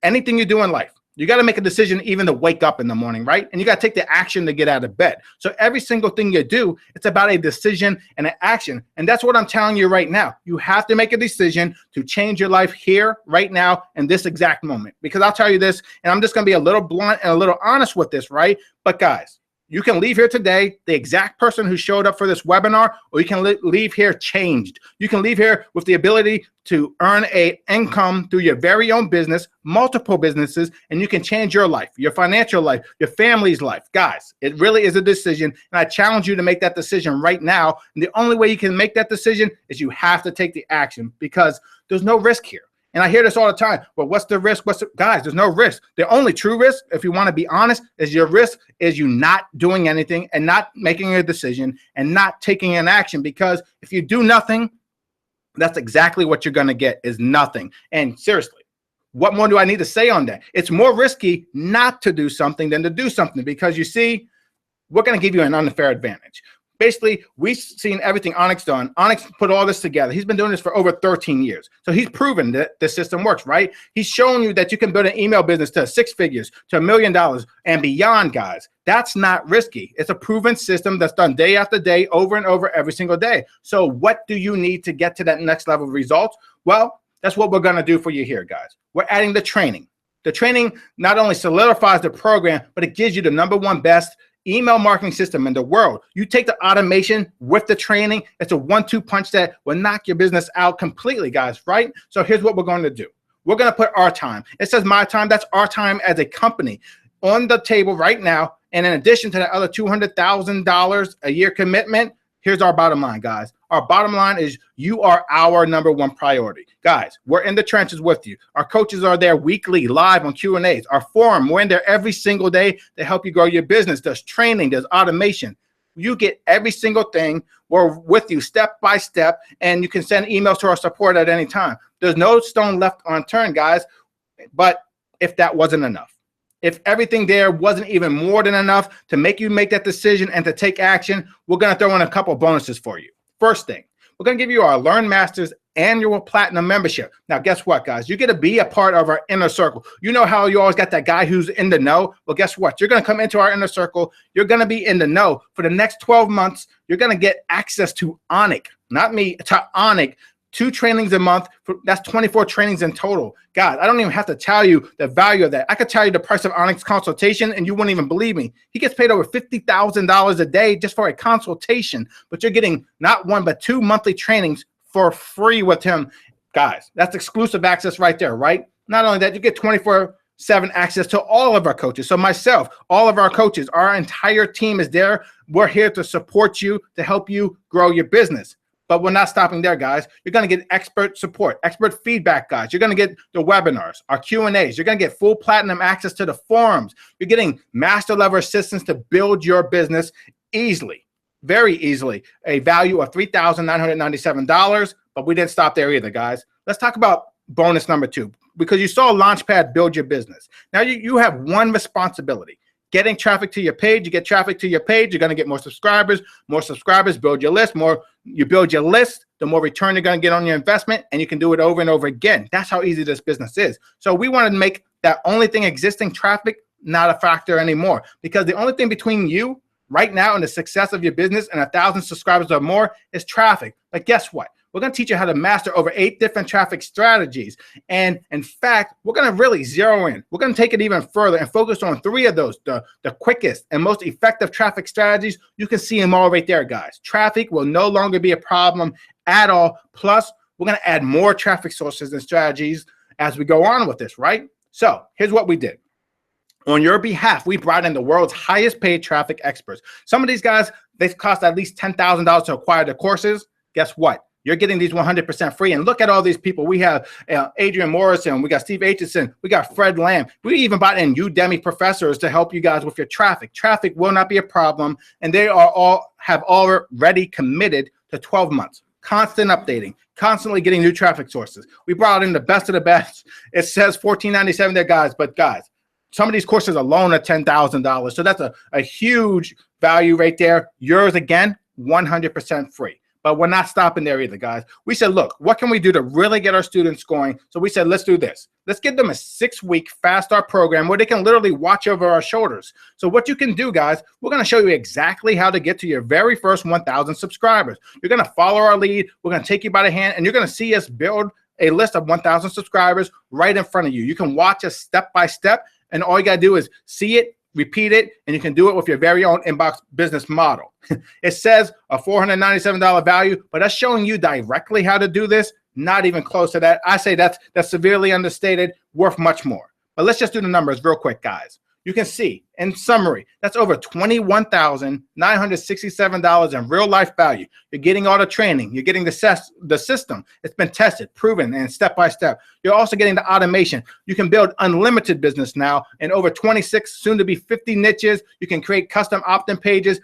anything you do in life, you got to make a decision even to wake up in the morning, right? And you got to take the action to get out of bed. So every single thing you do, it's about a decision and an action. And that's what I'm telling you right now. You have to make a decision to change your life here, right now, in this exact moment. Because I'll tell you this, and I'm just going to be a little blunt and a little honest with this, right? But guys, you can leave here today the exact person who showed up for this webinar, or you can leave here changed. You can leave here with the ability to earn an income through your very own business, multiple businesses, and you can change your life, your financial life, your family's life. Guys, it really is a decision, and I challenge you to make that decision right now. And the only way you can make that decision is you have to take the action, because there's no risk here. And I hear this all the time. Well, what's the risk? Guys, there's no risk. The only true risk, if you want to be honest, is your risk is you not doing anything and not making a decision and not taking an action. Because if you do nothing, that's exactly what you're going to get, is nothing. And seriously, what more do I need to say on that? It's more risky not to do something than to do something, because you see, we're going to give you an unfair advantage. Basically, we've seen everything Anik's done. Anik's put all this together. He's been doing this for over 13 years. So he's proven that the system works, right? He's shown you that you can build an email business to 6 figures, to $1 million and beyond, guys. That's not risky. It's a proven system that's done day after day, over and over, every single day. So what do you need to get to that next level of results? Well, that's what we're going to do for you here, guys. We're adding the training. The training not only solidifies the program, but it gives you the #1 best email marketing system in the world. You take the automation with the training. It's a 1-2 punch that will knock your business out completely, guys, right? So here's what we're going to do. We're going to put our time. It says my time. That's our time as a company on the table right now. And in addition to that other $200,000 a year commitment, here's our bottom line, guys. Our bottom line is you are our number one priority. Guys, we're in the trenches with you. Our coaches are there weekly, live on Q&As. Our forum, we're in there every single day to help you grow your business. There's training, there's automation. You get every single thing. We're with you step by step, and you can send emails to our support at any time. There's no stone left unturned, guys. But if that wasn't enough, if everything there wasn't even more than enough to make you make that decision and to take action, we're going to throw in a couple bonuses for you. First thing, we're going to give you our Learn Masters annual platinum membership. Now, guess what, guys? You get to be a part of our inner circle. You know how you always got that guy who's in the know? Well, guess what? You're going to come into our inner circle. You're going to be in the know. For the next 12 months, you're going to get access to Anik, not me, to Anik, 2 trainings a month. That's 24 trainings in total. God, I don't even have to tell you the value of that. I could tell you the price of Anik's consultation, and you wouldn't even believe me. He gets paid over $50,000 a day just for a consultation, but you're getting not 1, but 2 monthly trainings for free with him. Guys, that's exclusive access right there, right? Not only that, you get 24/7 access to all of our coaches. So myself, all of our coaches, our entire team is there. We're here to support you, to help you grow your business. But we're not stopping there, guys. You're going to get expert support, expert feedback, guys. You're going to get the webinars, our Q&As. You're going to get full platinum access to the forums. You're getting master level assistance to build your business easily, very easily, a value of $3,997. But we didn't stop there either, guys. Let's talk about bonus number 2, because you saw Launchpad build your business. Now you have one responsibility. Getting traffic to your page. You get traffic to your page, you're going to get more subscribers. More subscribers build your list. More you build your list, the more return you're going to get on your investment, and you can do it over and over again. That's how easy this business is. So we wanted to make that only thing existing, traffic, not a factor anymore, because the only thing between you right now and the success of your business and 1,000 subscribers or more is traffic. But guess what? We're going to teach you how to master over 8 different traffic strategies. And in fact, we're going to really zero in. We're going to take it even further and focus on 3 of those, the quickest and most effective traffic strategies. You can see them all right there, guys. Traffic will no longer be a problem at all. Plus, we're going to add more traffic sources and strategies as we go on with this, right? So here's what we did. On your behalf, we brought in the world's highest paid traffic experts. Some of these guys, they've cost at least $10,000 to acquire the courses. Guess what? You're getting these 100% free. And look at all these people. We have Adrian Morrison. We got Steve Aitchison. We got Fred Lamb. We even brought in Udemy professors to help you guys with your traffic. Traffic will not be a problem. And they have already committed to 12 months. Constant updating, constantly getting new traffic sources. We brought in the best of the best. It says $14.97 there, guys. But guys, some of these courses alone are $10,000. So that's a huge value right there. Yours, again, 100% free. But we're not stopping there either, guys. We said, look, what can we do to really get our students going? So we said, let's do this. Let's give them a 6-week fast start program where they can literally watch over our shoulders. So what you can do, guys, we're going to show you exactly how to get to your very first 1,000 subscribers. You're going to follow our lead. We're going to take you by the hand, and you're going to see us build a list of 1,000 subscribers right in front of you. You can watch us step by step, and all you got to do is see it, repeat it, and you can do it with your very own inbox business model. It says a $497 value, but that's showing you directly how to do this. Not even close to that. I say that's severely understated, worth much more. But let's just do the numbers real quick, guys. You can see, in summary, that's over $21,967 in real life value. You're getting all the training. You're getting the system. It's been tested, proven, and step by step. You're also getting the automation. You can build unlimited business now in over 26, soon to be 50 niches. You can create custom opt-in pages,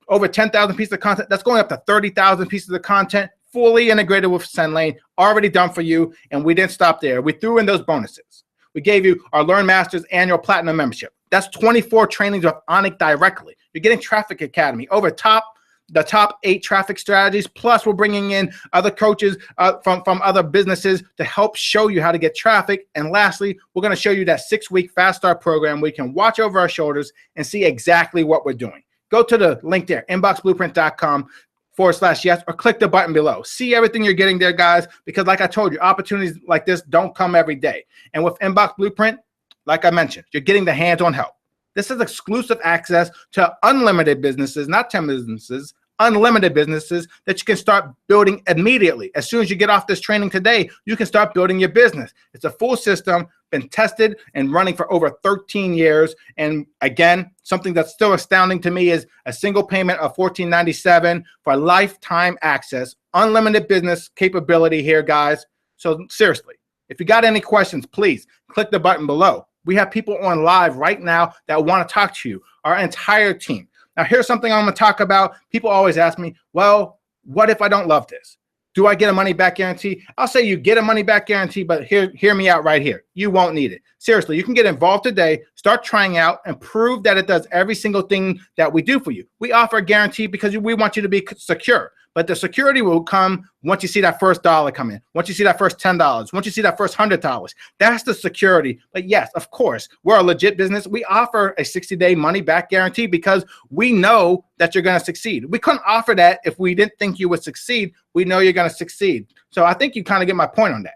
over 10,000 pieces of content. That's going up to 30,000 pieces of content, fully integrated with SendLane, already done for you. And we didn't stop there. We threw in those bonuses. We gave you our Learn Masters annual platinum membership. That's 24 trainings with Anik directly. You're getting Traffic Academy over the top 8 traffic strategies. Plus, we're bringing in other coaches from other businesses to help show you how to get traffic. And lastly, we're going to show you that 6-week fast start program where you can watch over our shoulders and see exactly what we're doing. Go to the link there, inboxblueprint.com/yes, or click the button below. See everything you're getting there, guys, because like I told you, opportunities like this don't come every day. And with Inbox Blueprint, like I mentioned, you're getting the hands-on help. This is exclusive access to unlimited businesses, not 10 businesses, unlimited businesses that you can start building immediately. As soon as you get off this training today, you can start building your business. It's a full system, been tested and running for over 13 years. And again, something that's still astounding to me is a single payment of $14.97 for lifetime access, unlimited business capability here, guys. So seriously, if you got any questions, please click the button below. We have people on live right now that want to talk to you, our entire team. Now, here's something I'm going to talk about. People always ask me, well, what if I don't love this? Do I get a money back guarantee? I'll say you get a money back guarantee, but hear me out right here. You won't need it. Seriously, you can get involved today, start trying out, and prove that it does every single thing that we do for you. We offer a guarantee because we want you to be secure. But the security will come once you see that first dollar come in, once you see that first $10, once you see that first $100. That's the security. But yes, of course, we're a legit business. We offer a 60-day money back guarantee because we know that you're going to succeed. We couldn't offer that if we didn't think you would succeed. We know you're going to succeed. So I think you kind of get my point on that.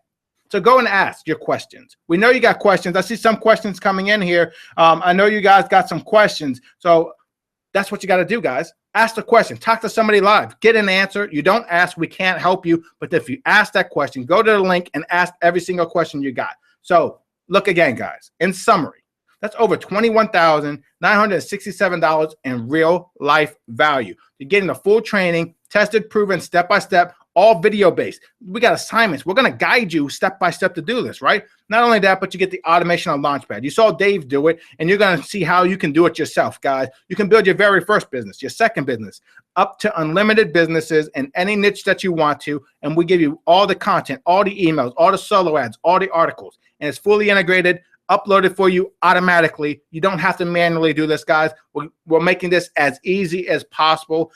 So go and ask your questions. We know you got questions. I see some questions coming in here. I know you guys got some questions. So that's what you got to do, guys. Ask the question. Talk to somebody live. Get an answer. You don't ask, we can't help you. But if you ask that question, go to the link and ask every single question you got. So look again, guys. In summary, that's over $21,967 in real life value. You're getting the full training, tested, proven, step-by-step, all video-based. We got assignments. We're going to guide you step-by-step to do this, right? Not only that, but you get the automation on Launchpad. You saw Dave do it, and you're going to see how you can do it yourself, guys. You can build your very first business, your second business, up to unlimited businesses in any niche that you want to, and we give you all the content, all the emails, all the solo ads, all the articles, and it's fully integrated, uploaded for you automatically. You don't have to manually do this, guys. We're making this as easy as possible.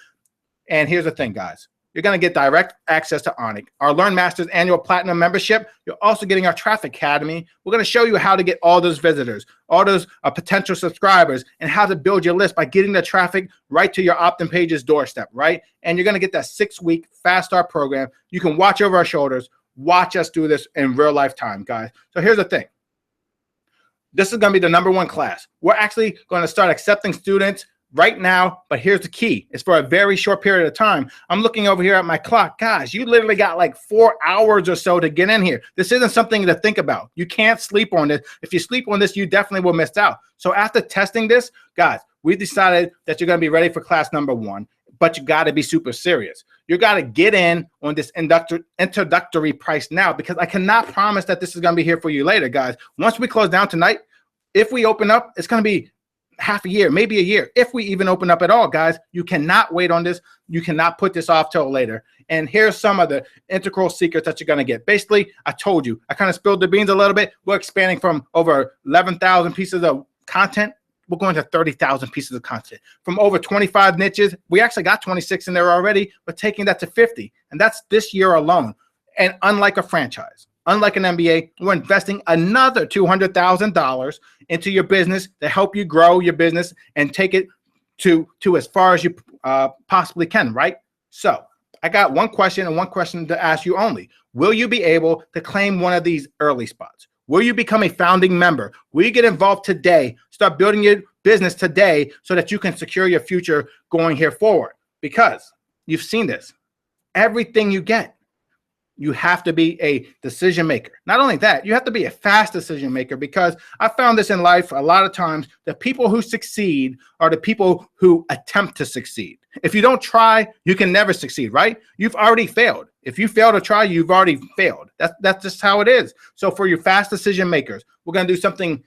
And here's the thing, guys. You're going to get direct access to Anik, our Learn Masters annual platinum membership. You're also getting our Traffic Academy. We're going to show you how to get all those visitors, all those potential subscribers, and how to build your list by getting the traffic right to your opt-in page's doorstep, right? And you're going to get that 6-week fast start program. You can watch over our shoulders, watch us do this in real life time, guys. So here's the thing. This is going to be the #1 class. We're actually going to start accepting students right now, but here's the key. It's for a very short period of time. I'm looking over here at my clock. Guys, you literally got like 4 hours or so to get in here. This isn't something to think about. You can't sleep on this. If you sleep on this, you definitely will miss out. So after testing this, guys, we decided that you're going to be ready for class #1, but you got to be super serious. You got to get in on this introductory price now, because I cannot promise that this is going to be here for you later, guys. Once we close down tonight, if we open up, it's going to be half a year, maybe a year, if we even open up at all, guys. You cannot wait on this. You cannot put this off till later. And here's some of the integral secrets that you're going to get. Basically, I told you, I kind of spilled the beans a little bit. We're expanding from over 11,000 pieces of content. We're going to 30,000 pieces of content. From over 25 niches, we actually got 26 in there already, but taking that to 50. And that's this year alone. And unlike a franchise, unlike an MBA, we're investing another $200,000 into your business to help you grow your business and take it to as far as you possibly can, right? So I got one question and one question to ask you only. Will you be able to claim one of these early spots? Will you become a founding member? Will you get involved today? Start building your business today so that you can secure your future going here forward. Because you've seen this. Everything you get, you have to be a decision maker. Not only that, you have to be a fast decision maker, because I found this in life a lot of times. The people who succeed are the people who attempt to succeed. If you don't try, you can never succeed, right? You've already failed. If you fail to try, you've already failed. That's just how it is. So for your fast decision makers, we're going to do something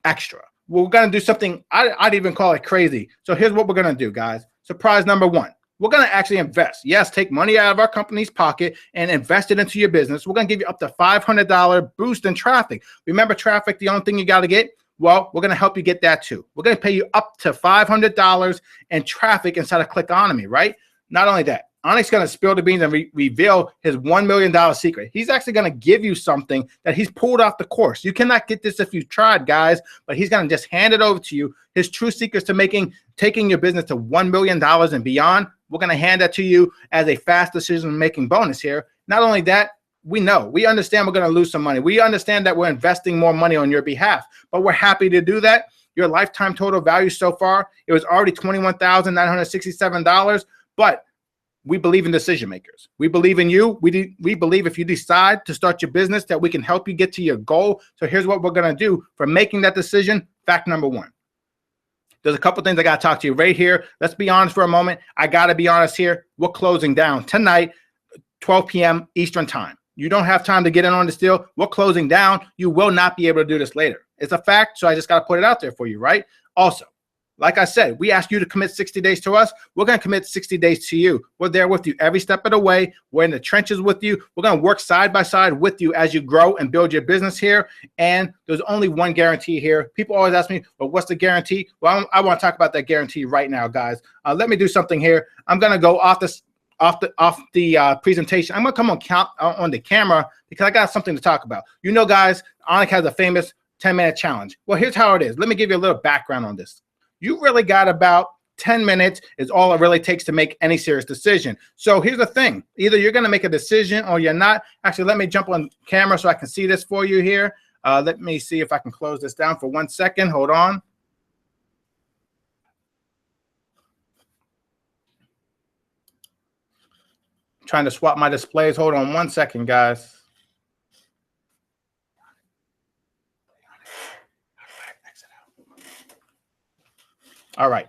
extra. We're going to do something, I'd even call it crazy. So here's what we're going to do, guys. Surprise #1. We're going to actually invest. Yes, take money out of our company's pocket and invest it into your business. We're going to give you up to $500 boost in traffic. Remember, traffic, the only thing you got to get? Well, we're going to help you get that too. We're going to pay you up to $500 in traffic inside of Clickonomy, right? Not only that, Anik's going to spill the beans and reveal his $1 million secret. He's actually going to give you something that he's pulled off the course. You cannot get this if you tried, guys, but he's going to just hand it over to you. His true secrets to taking your business to $1 million and beyond. We're going to hand that to you as a fast decision-making bonus here. Not only that, we understand we're going to lose some money. We understand that we're investing more money on your behalf, but we're happy to do that. Your lifetime total value so far, it was already $21,967, but we believe in decision makers. We believe in you. We believe if you decide to start your business that we can help you get to your goal. So here's what we're going to do for making that decision. Fact number one. There's a couple things I got to talk to you right here. Let's be honest for a moment. I got to be honest here. We're closing down tonight, 12 p.m. Eastern time. You don't have time to get in on this deal. We're closing down. You will not be able to do this later. It's a fact, so I just got to put it out there for you, right? Also, like I said, we asked you to commit 60 days to us. We're going to commit 60 days to you. We're there with you every step of the way. We're in the trenches with you. We're going to work side by side with you as you grow and build your business here. And there's only one guarantee here. People always ask me, well, what's the guarantee? Well, I want to talk about that guarantee right now, guys. Let me do something here. I'm going to go off the presentation. I'm going to come on the camera because I got something to talk about. You know, guys, Anik has a famous 10-minute challenge. Well, here's how it is. Let me give you a little background on this. You really got about 10 minutes is all it really takes to make any serious decision. So here's the thing. Either you're going to make a decision or you're not. Actually, let me jump on camera so I can see this for you here. Let me see if I can close this down for 1 second. Hold on. I'm trying to swap my displays. Hold on 1 second, guys. All right.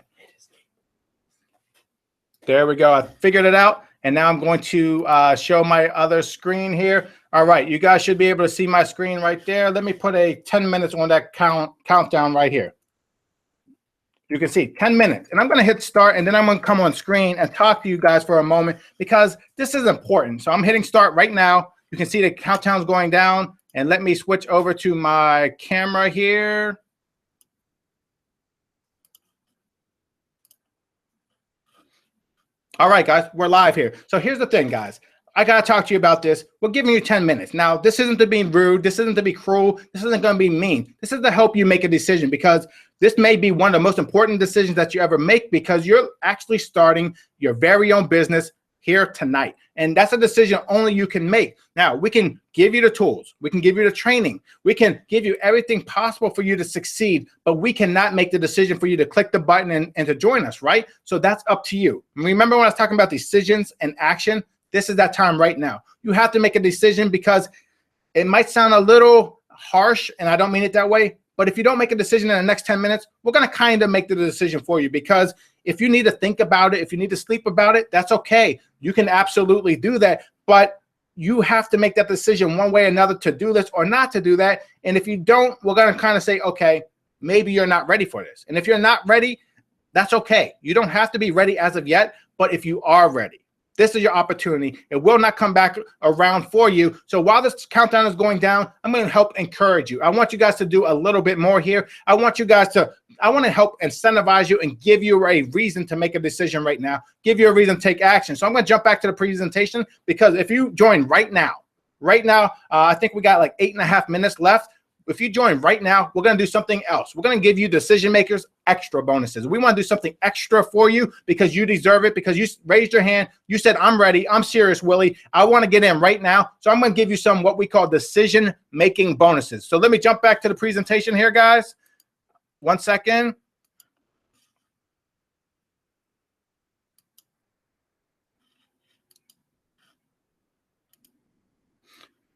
There we go. I figured it out. And now I'm going to show my other screen here. All right. You guys should be able to see my screen right there. Let me put a 10 minutes on that countdown right here. You can see 10 minutes. And I'm going to hit start. And then I'm going to come on screen and talk to you guys for a moment because this is important. So I'm hitting start right now. You can see the countdown's going down. And let me switch over to my camera here. All right, guys, we're live here. So here's the thing, guys. I got to talk to you about this. We're giving you 10 minutes. Now, this isn't to be rude. This isn't to be cruel. This isn't going to be mean. This is to help you make a decision because this may be one of the most important decisions that you ever make because you're actually starting your very own business here tonight. And that's a decision only you can make. Now, we can give you the tools. We can give you the training. We can give you everything possible for you to succeed, but we cannot make the decision for you to click the button and to join us, right? So that's up to you. Remember when I was talking about decisions and action? This is that time right now. You have to make a decision because it might sound a little harsh, and I don't mean it that way, but if you don't make a decision in the next 10 minutes, we're going to kind of make the decision for you because if you need to think about it, if you need to sleep about it, that's okay. You can absolutely do that, but you have to make that decision one way or another to do this or not to do that. And if you don't, we're going to kind of say, okay, maybe you're not ready for this. And if you're not ready, that's okay. You don't have to be ready as of yet, but if you are ready, this is your opportunity. It will not come back around for you. So while this countdown is going down, I'm going to help encourage you. I want you guys to do a little bit more here. I want to help incentivize you and give you a reason to make a decision right now, give you a reason to take action. So I'm going to jump back to the presentation because if you join right now, I think we got like 8.5 minutes left. If you join right now, we're going to do something else. We're going to give you decision makers extra bonuses. We want to do something extra for you because you deserve it, because you raised your hand. You said, I'm ready. I'm serious, Willie. I want to get in right now. So I'm going to give you some what we call decision making bonuses. So let me jump back to the presentation here, guys. 1 second.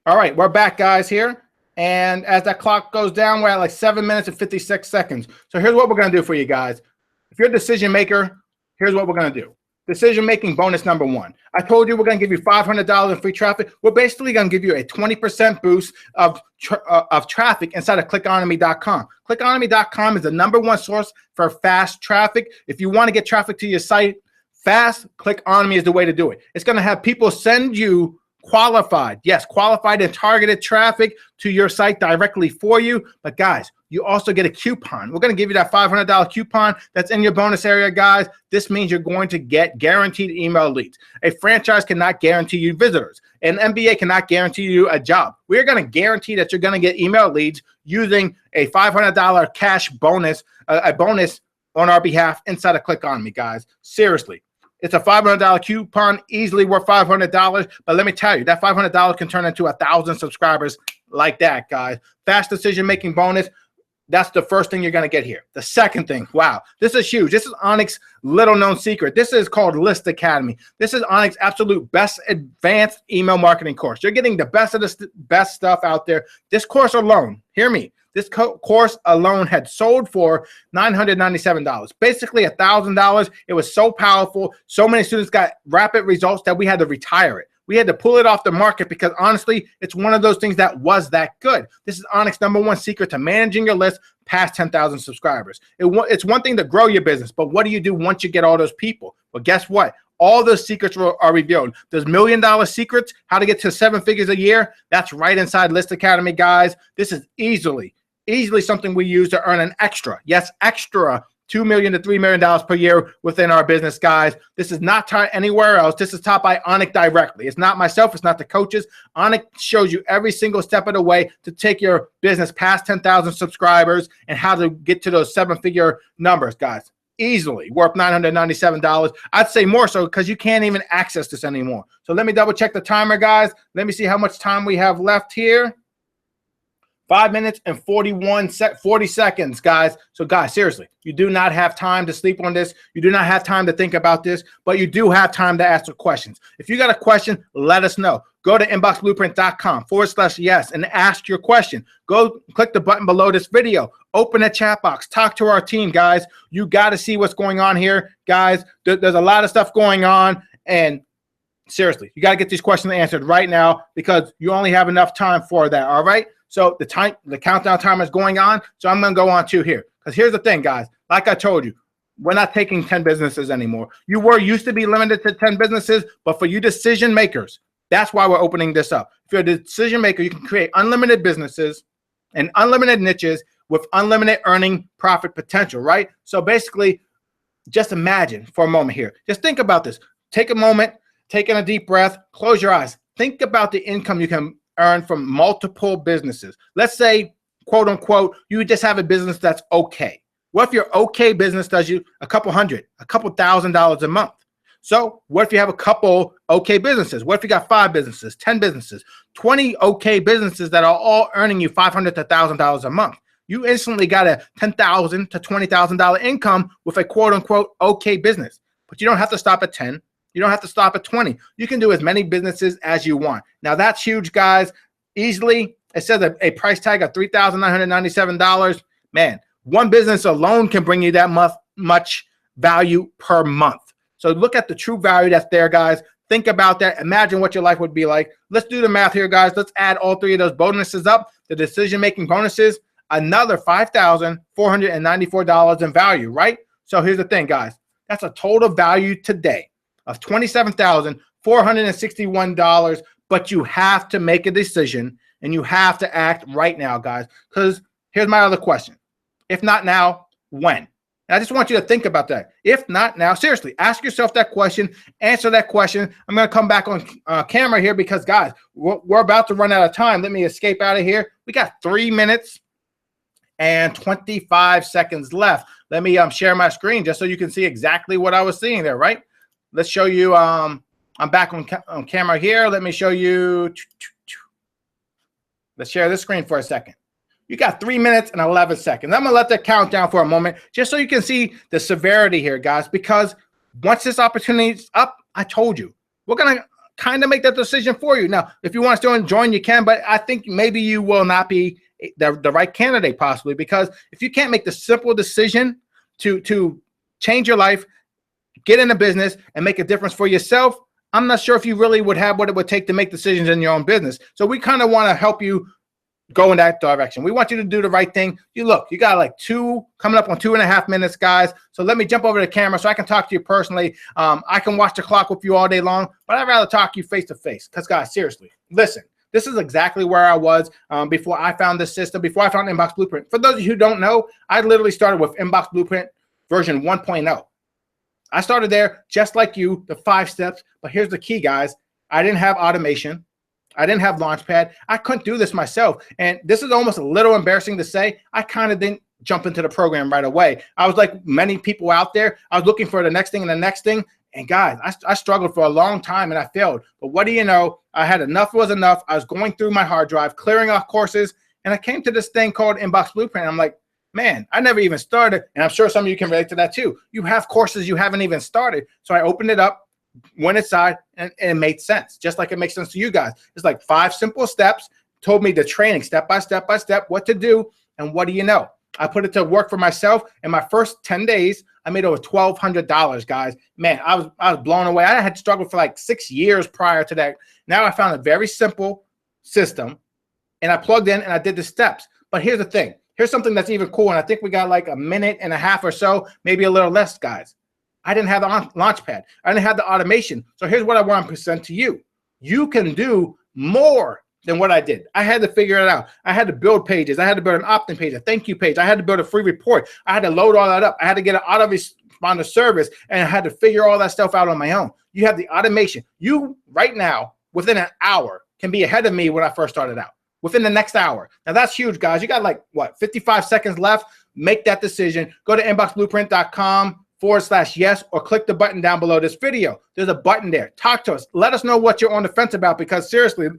All right, we're back, guys, here. And as that clock goes down, we're at like 7 minutes and 56 seconds. So here's what we're going to do for you guys. If you're a decision maker, here's what we're going to do. Decision making bonus number one. I told you we're going to give you $500 in free traffic. We're basically going to give you a 20% boost of traffic inside of clickonomy.com. Clickonomy.com is the #1 source for fast traffic. If you want to get traffic to your site fast, Clickonomy is the way to do it. It's going to have people send you qualified and targeted traffic to your site directly for you. But guys, you also get a coupon. We're going to give you that $500 coupon that's in your bonus area, guys. This means you're going to get guaranteed email leads. A franchise cannot guarantee you visitors. An MBA cannot guarantee you a job. We're going to guarantee that you're going to get email leads using a $500 cash bonus, a bonus on our behalf inside of Click On Me, guys. Seriously. It's a $500 coupon, easily worth $500. But let me tell you, that $500 can turn into 1,000 subscribers like that, guys. Fast decision-making bonus. That's the first thing you're going to get here. The second thing, wow, this is huge. This is Anik's little known secret. This is called List Academy. This is Anik's absolute best advanced email marketing course. You're getting the best of the best stuff out there. This course alone, hear me, this course alone had sold for $997, basically $1,000. It was so powerful. So many students got rapid results that we had to retire it. We had to pull it off the market because honestly, it's one of those things that was that good. This is Anik's #1 secret to managing your list past 10,000 subscribers. It's one thing to grow your business, but what do you do once you get all those people? Well, guess what? All those secrets are revealed. Those $1 million secrets, how to get to 7 figures a year, that's right inside List Academy, guys. This is easily something we use to earn an extra, yes, extra $2 million to $3 million per year within our business, guys. This is not taught anywhere else. This is taught by Anik directly. It's not myself. It's not the coaches. Anik shows you every single step of the way to take your business past 10,000 subscribers and how to get to those 7-figure numbers, guys. Easily worth $997. I'd say more so because you can't even access this anymore. So let me double check the timer, guys. Let me see how much time we have left here. 5 minutes and 40 seconds, guys. So guys, seriously, you do not have time to sleep on this. You do not have time to think about this, but you do have time to ask the questions. If you got a question, let us know. Go to inboxblueprint.com/yes and ask your question. Go click the button below this video. Open a chat box. Talk to our team, guys. You got to see what's going on here, guys. There's a lot of stuff going on, and seriously, you got to get these questions answered right now because you only have enough time for that, all right? So the countdown timer is going on. So I'm going to go on to here. Because here's the thing, guys. Like I told you, we're not taking 10 businesses anymore. You were used to be limited to 10 businesses, but for you decision makers, that's why we're opening this up. If you're a decision maker, you can create unlimited businesses and unlimited niches with unlimited earning profit potential, right? So basically, just imagine for a moment here. Just think about this. Take a moment, take in a deep breath, close your eyes. Think about the income you can earn from multiple businesses. Let's say, quote unquote, you just have a business that's okay. What if your okay business does you a couple $1,000s a month? So what if you have a couple okay businesses? What if you got 5 businesses, 10 businesses, 20 okay businesses that are all earning you $500 to $1,000 a month? You instantly got a $10,000 to $20,000 income with a quote unquote okay business. But you don't have to stop at 10. You don't have to stop at 20. You can do as many businesses as you want. Now that's huge, guys. Easily, it says a price tag of $3,997. Man, one business alone can bring you that much value per month. So look at the true value that's there, guys. Think about that. Imagine what your life would be like. Let's do the math here, guys. Let's add all 3 of those bonuses up. The decision-making bonuses, another $5,494 in value, right? So here's the thing, guys. That's a total value today of $27,461, but you have to make a decision and you have to act right now, guys. Because here's my other question. If not now, when? And I just want you to think about that. If not now, seriously, ask yourself that question, answer that question. I'm going to come back on camera here because, guys, we're about to run out of time. Let me escape out of here. We got 3 minutes and 25 seconds left. Let me share my screen just so you can see exactly what I was seeing there, right? Let's show you. I'm back on camera here. Let me show you. Let's share this screen for a second. You got 3 minutes and 11 seconds. I'm going to let that count down for a moment just so you can see the severity here, guys, because once this opportunity is up, I told you, we're going to kind of make that decision for you. Now, if you want to still join, you can, but I think maybe you will not be the right candidate possibly, because if you can't make the simple decision to change your life, get in a business and make a difference for yourself, I'm not sure if you really would have what it would take to make decisions in your own business. So we kind of want to help you go in that direction. We want you to do the right thing. You got like coming up on 2.5 minutes, guys. So let me jump over the camera so I can talk to you personally. I can watch the clock with you all day long, but I'd rather talk to you face to face because, guys, seriously, listen, this is exactly where I was before I found this system, before I found Inbox Blueprint. For those of you who don't know, I literally started with Inbox Blueprint version 1.0. I started there just like you, the 5 steps. But here's the key, guys. I didn't have automation. I didn't have Launchpad. I couldn't do this myself. And this is almost a little embarrassing to say. I kind of didn't jump into the program right away. I was like many people out there. I was looking for the next thing and the next thing. And guys, I struggled for a long time and I failed. But what do you know? I had enough was enough. I was going through my hard drive, clearing off courses. And I came to this thing called Inbox Blueprint. I'm like, man, I never even started. And I'm sure some of you can relate to that too. You have courses you haven't even started. So I opened it up, went inside, and it made sense. Just like it makes sense to you guys. It's like 5 simple steps, told me the training step by step, what to do. And what do you know? I put it to work for myself. In my first 10 days, I made over $1,200, guys. Man, I was blown away. I had struggled for like 6 years prior to that. Now I found a very simple system, and I plugged in and I did the steps. But here's the thing. Here's something that's even cool, and I think we got like a minute and a half or so, maybe a little less, guys. I didn't have the launch pad. I didn't have the automation. So here's what I want to present to you. You can do more than what I did. I had to figure it out. I had to build pages. I had to build an opt-in page, a thank you page. I had to build a free report. I had to load all that up. I had to get an autoresponder service, and I had to figure all that stuff out on my own. You have the automation. You right now, within an hour, can be ahead of me when I first started out. Within the next hour. Now that's huge, guys. You got like, what, 55 seconds left? Make that decision. Go to inboxblueprint.com/yes, or click the button down below this video. There's a button there. Talk to us. Let us know what you're on the fence about, because seriously,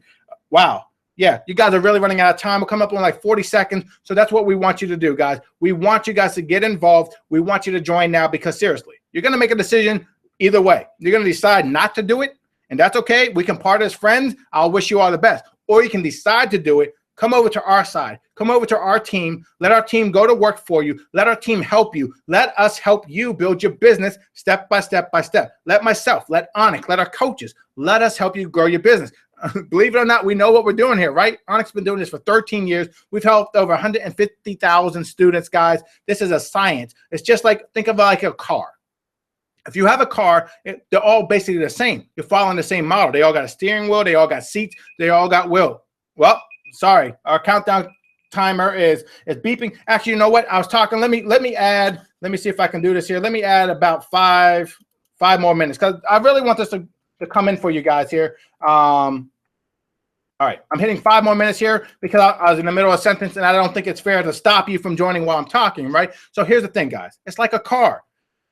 wow. Yeah, you guys are really running out of time. We'll come up on like 40 seconds. So that's what we want you to do, guys. We want you guys to get involved. We want you to join now, because seriously, you're going to make a decision either way. You're going to decide not to do it, and that's okay. We can part as friends. I'll wish you all the best. Or you can decide to do it. Come over to our side. Come over to our team. Let our team go to work for you. Let our team help you. Let us help you build your business step by step by step. Let myself, let Anik, let our coaches, let us help you grow your business. Believe it or not, we know what we're doing here, right? Anik's been doing this for 13 years. We've helped over 150,000 students, guys. This is a science. It's just like, think of it like a car. If you have a car, they're all basically the same. You're following the same model. They all got a steering wheel. They all got seats. They all got wheel. Well, sorry, our countdown timer is beeping. Actually, you know what? I was talking. Let me add. Let me see if I can do this here. Let me add about five more minutes, because I really want this to come in for you guys here. All right, I'm hitting 5 more minutes here because I was in the middle of a sentence, and I don't think it's fair to stop you from joining while I'm talking, right? So here's the thing, guys. It's like a car.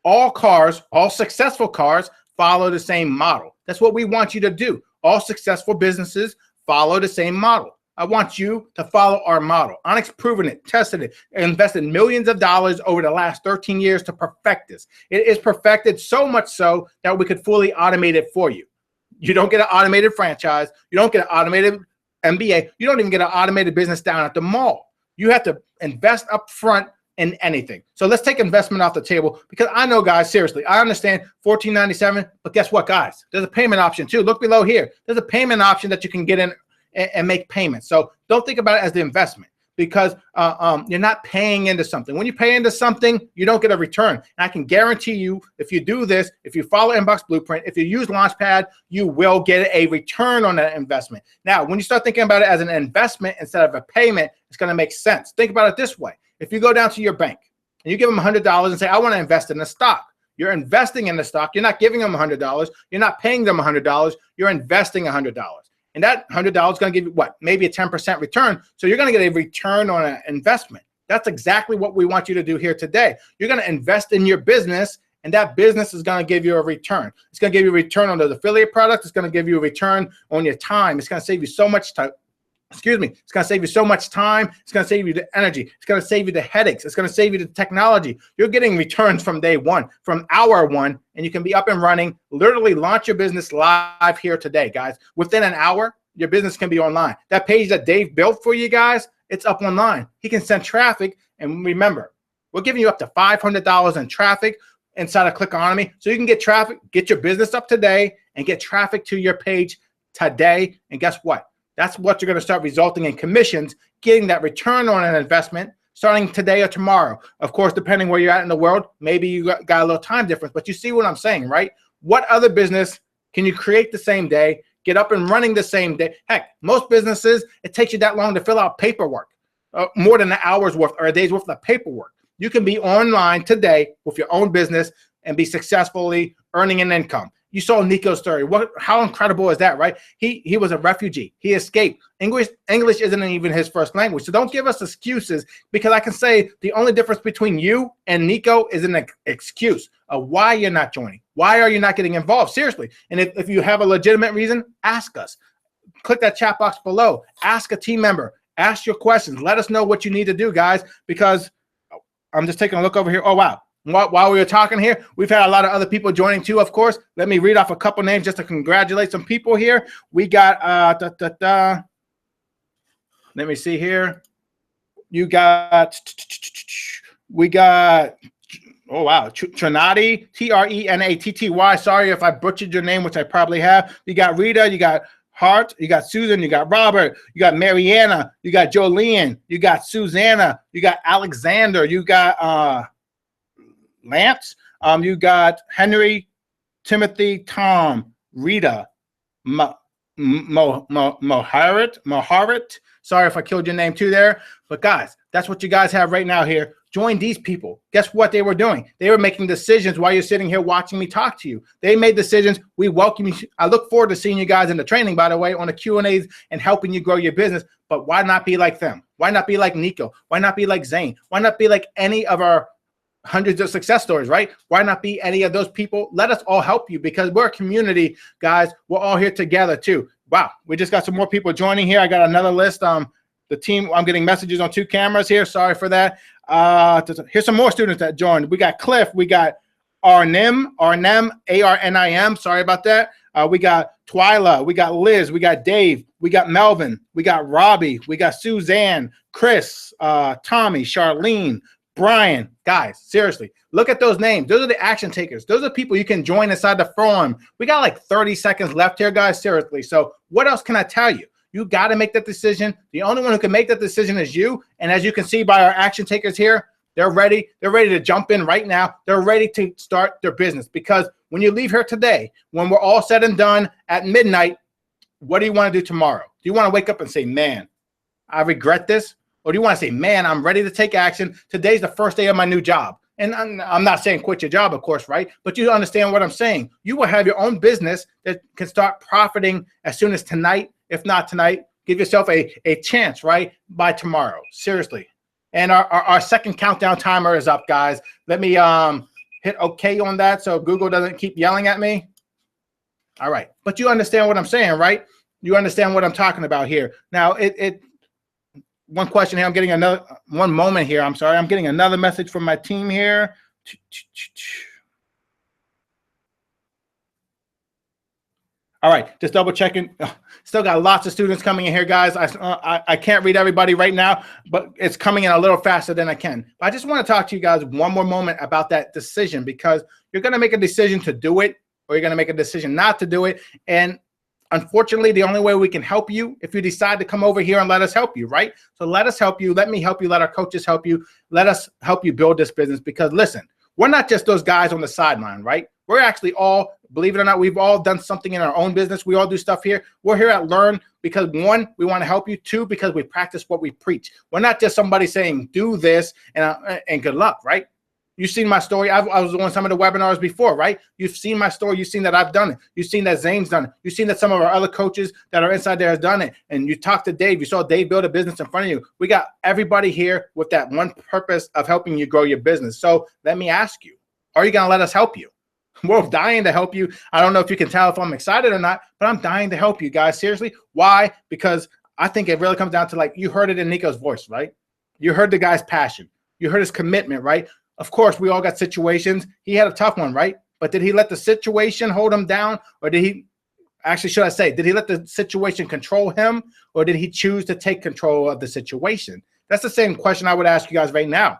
All cars, all successful cars, follow the same model. That's what we want you to do. All successful businesses follow the same model. I want you to follow our model. Anik's proven it, tested it, invested millions of dollars over the last 13 years to perfect this. It is perfected so much so that we could fully automate it for you. You don't get an automated franchise. You don't get an automated MBA. You don't even get an automated business down at the mall. You have to invest up front in anything. So let's take investment off the table, because I know, guys, seriously, I understand $14.97, but guess what, guys? There's a payment option too. Look below here. There's a payment option that you can get in and make payments. So don't think about it as the investment, because you're not paying into something. When you pay into something, you don't get a return. And I can guarantee you, if you do this, if you follow Inbox Blueprint, if you use Launchpad, you will get a return on that investment. Now, when you start thinking about it as an investment instead of a payment, it's going to make sense. Think about it this way. If you go down to your bank and you give them $100 and say, I want to invest in a stock, you're investing in the stock. You're not giving them $100. You're not paying them $100. You're investing $100. And that $100 is going to give you what? Maybe a 10% return. So you're going to get a return on an investment. That's exactly what we want you to do here today. You're going to invest in your business, and that business is going to give you a return. It's going to give you a return on those affiliate products. It's going to give you a return on your time. It's going to save you so much time. Excuse me. It's going to save you so much time. It's going to save you the energy. It's going to save you the headaches. It's going to save you the technology. You're getting returns from day one, from hour one, and you can be up and running. Literally launch your business live here today, guys. Within an hour, your business can be online. That page that Dave built for you guys, it's up online. He can send traffic. And remember, we're giving you up to $500 in traffic inside of Clickonomy. So you can get traffic, get your business up today, and get traffic to your page today. And guess what? That's what you're going to start resulting in commissions, getting that return on an investment starting today or tomorrow. Of course, depending where you're at in the world, maybe you got a little time difference, but you see what I'm saying, right? What other business can you create the same day, get up and running the same day? Heck, most businesses, it takes you that long to fill out paperwork, more than an hour's worth or a day's worth of paperwork. You can be online today with your own business and be successfully earning an income. You saw Nico's story. How incredible is that, right? He was a refugee. He escaped. English isn't even his first language. So don't give us excuses, because I can say the only difference between you and Nico is an excuse of why you're not joining. Why are you not getting involved? Seriously. And if you have a legitimate reason, ask us. Click that chat box below. Ask a team member. Ask your questions. Let us know what you need to do, guys, because I'm just taking a look over here. Oh, wow. While we were talking here, we've had a lot of other people joining too, of course. Let me read off a couple names just to congratulate some people here. We got, let me see here. We got, oh, wow, Trinati, Trenatty. Sorry if I butchered your name, which I probably have. You got Rita, you got Hart, you got Susan, you got Robert, you got Mariana, you got Jolene, you got Susanna, you got Alexander, you got Lance, you got Henry, Timothy, Tom, Rita, Moharit. Sorry if I killed your name too there. But guys, that's what you guys have right now here. Join these people. Guess what they were doing? They were making decisions while you're sitting here watching me talk to you. They made decisions. We welcome you. I look forward to seeing you guys in the training, by the way, on the Q&As and helping you grow your business. But why not be like them? Why not be like Nico? Why not be like Zane? Why not be like any of our hundreds of success stories, right? Why not be any of those people? Let us all help you because we're a community, guys. We're all here together too. Wow, we just got some more people joining here. I got another list. The team, I'm getting messages on 2 cameras here. Sorry for that. Here's some more students that joined. We got Cliff. We got Arnim, A-R-N-I-M. Sorry about that. We got Twyla. We got Liz. We got Dave. We got Melvin. We got Robbie. We got Suzanne, Chris, Tommy, Charlene, Brian. Guys, seriously, look at those names. Those are the action takers. Those are people you can join inside the forum. We got like 30 seconds left here, guys, seriously. So what else can I tell you? You got to make that decision. The only one who can make that decision is you. And as you can see by our action takers here, they're ready. They're ready to jump in right now. They're ready to start their business because when you leave here today, when we're all said and done at midnight, what do you want to do tomorrow? Do you want to wake up and say, man, I regret this? Or do you want to say, man, I'm ready to take action. Today's the first day of my new job. And I'm not saying quit your job, of course, right? But you understand what I'm saying. You will have your own business that can start profiting as soon as tonight. If not tonight, give yourself a chance, right? By tomorrow, seriously. And our second countdown timer is up, guys. Let me hit OK on that so Google doesn't keep yelling at me. All right. But you understand what I'm saying, right? You understand what I'm talking about here. Now, one question here. I'm getting one moment here. I'm sorry. I'm getting another message from my team here. All right, just double checking. Still got lots of students coming in here, guys. I can't read everybody right now, but it's coming in a little faster than I can. But I just want to talk to you guys one more moment about that decision because you're going to make a decision to do it or you're going to make a decision not to do it. And unfortunately, the only way we can help you if you decide to come over here and let us help you, right? So let us help you. Let me help you. Let our coaches help you. Let us help you build this business because listen, we're not just those guys on the sideline, right? We're actually all, believe it or not, we've all done something in our own business. We all do stuff here. We're here at Learn because 1, we want to help you. 2, because we practice what we preach. We're not just somebody saying do this and good luck, right? You've seen my story. I was on some of the webinars before, right? You've seen my story. You've seen that I've done it. You've seen that Zane's done it. You've seen that some of our other coaches that are inside there has done it. And you talked to Dave. You saw Dave build a business in front of you. We got everybody here with that one purpose of helping you grow your business. So let me ask you, are you going to let us help you? We're dying to help you. I don't know if you can tell if I'm excited or not, but I'm dying to help you guys. Seriously. Why? Because I think it really comes down to, like, you heard it in Nico's voice, right? You heard the guy's passion. You heard his commitment, right? Of course, we all got situations. He had a tough one, right? But did he let the situation hold him down? Or did he, actually, should I say, did he let the situation control him? Or did he choose to take control of the situation? That's the same question I would ask you guys right now.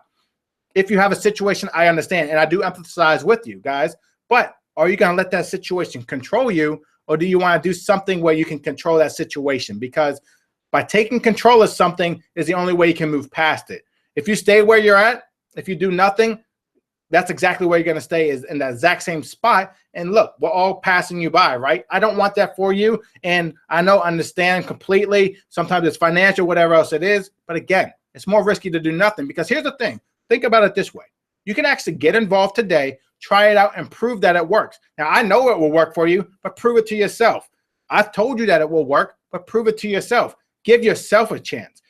If you have a situation, I understand. And I do empathize with you guys. But are you going to let that situation control you? Or do you want to do something where you can control that situation? Because by taking control of something is the only way you can move past it. If you stay where you're at, if you do nothing, that's exactly where you're going to stay, is in that exact same spot. And look, we're all passing you by, right? I don't want that for you. And I know, understand completely. Sometimes it's financial, whatever else it is. But again, it's more risky to do nothing because here's the thing. Think about it this way. You can actually get involved today, try it out, and prove that it works. Now, I know it will work for you, but prove it to yourself. I've told you that it will work, but prove it to yourself. Give yourself a chance.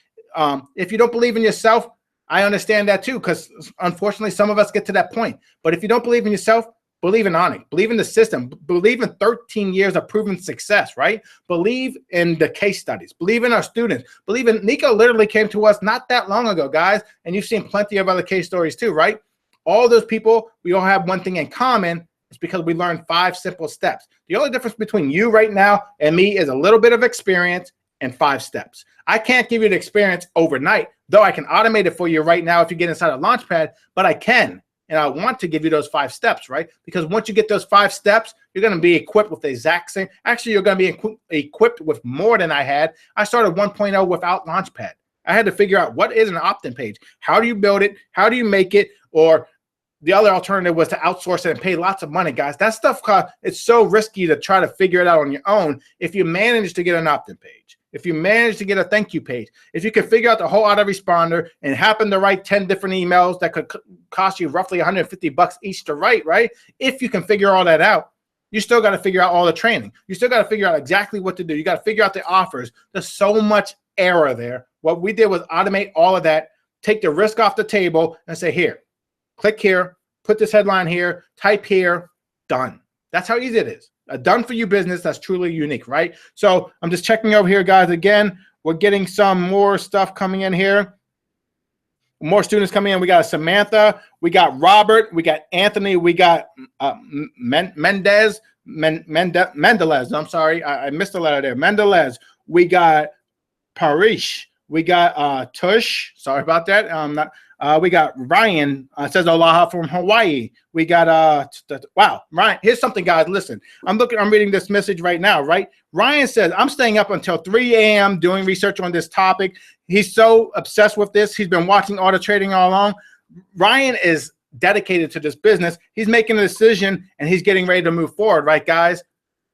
If you don't believe in yourself, I understand that too, because unfortunately, some of us get to that point. But if you don't believe in yourself, Believe in Anik, believe in the system, believe in 13 years of proven success, right? Believe in the case studies, believe in our students, believe in Nico literally came to us not that long ago, guys. And you've seen plenty of other case stories too, right? All those people, we all have one thing in common. It's because we learned 5 simple steps. The only difference between you right now and me is a little bit of experience and 5 steps. I can't give you the experience overnight, though I can automate it for you right now if you get inside a Launchpad, but I can. And I want to give you those 5 steps, right? Because once you get those 5 steps, you're going to be equipped with the exact same. Actually, you're going to be equipped with more than I had. I started 1.0 without Launchpad. I had to figure out what is an opt-in page. How do you build it? How do you make it? Or the other alternative was to outsource it and pay lots of money, guys. That stuff, it's so risky to try to figure it out on your own. If you manage to get an opt-in page, if you manage to get a thank you page, if you can figure out the whole autoresponder and happen to write 10 different emails that could cost you roughly $150 each to write, right? If you can figure all that out, you still got to figure out all the training. You still got to figure out exactly what to do. You got to figure out the offers. There's so much error there. What we did was automate all of that, take the risk off the table and say, here, click here, put this headline here, type here, done. That's how easy it is. A done for you business that's truly unique, right? So I'm just checking over here, guys. Again, we're getting some more stuff coming in here. More students coming in. We got Samantha, we got Robert, we got Anthony, we got Mendelez. I'm sorry, I missed a letter there. Mendelez. We got Parish. We got Tush. Sorry about that. We got Ryan, says aloha from Hawaii. We got wow, Ryan. Here's something, guys. Listen, I'm reading this message right now, right? Ryan says, I'm staying up until 3 a.m. doing research on this topic. He's so obsessed with this. He's been watching auto trading all along. Ryan is dedicated to this business. He's making a decision and he's getting ready to move forward, right, guys?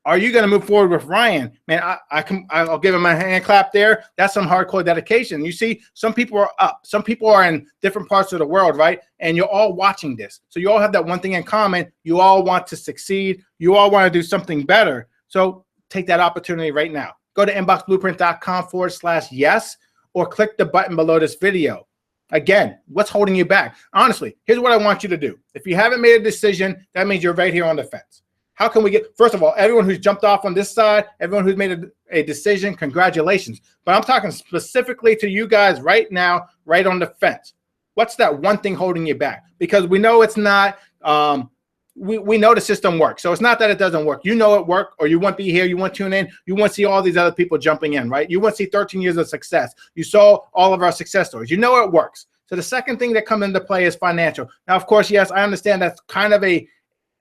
Are you going to move forward with Ryan? Man, I'll give him a hand clap there. That's some hardcore dedication. You see, some people are up. Some people are in different parts of the world, right? And you're all watching this. So you all have that one thing in common. You all want to succeed. You all want to do something better. So take that opportunity right now. Go to inboxblueprint.com/yes or click the button below this video. Again, what's holding you back? Honestly, here's what I want you to do. If you haven't made a decision, that means you're right here on the fence. How can we get, first of all, everyone who's jumped off on this side, everyone who's made a decision, congratulations. But I'm talking specifically to you guys right now, right on the fence. What's that one thing holding you back? Because we know it's not, we know the system works. So it's not that it doesn't work. You know it worked, or you won't be here. You won't tune in. You won't see all these other people jumping in, right? You won't see 13 years of success. You saw all of our success stories. You know it works. So the second thing that comes into play is financial. Now, of course, yes, I understand that's kind of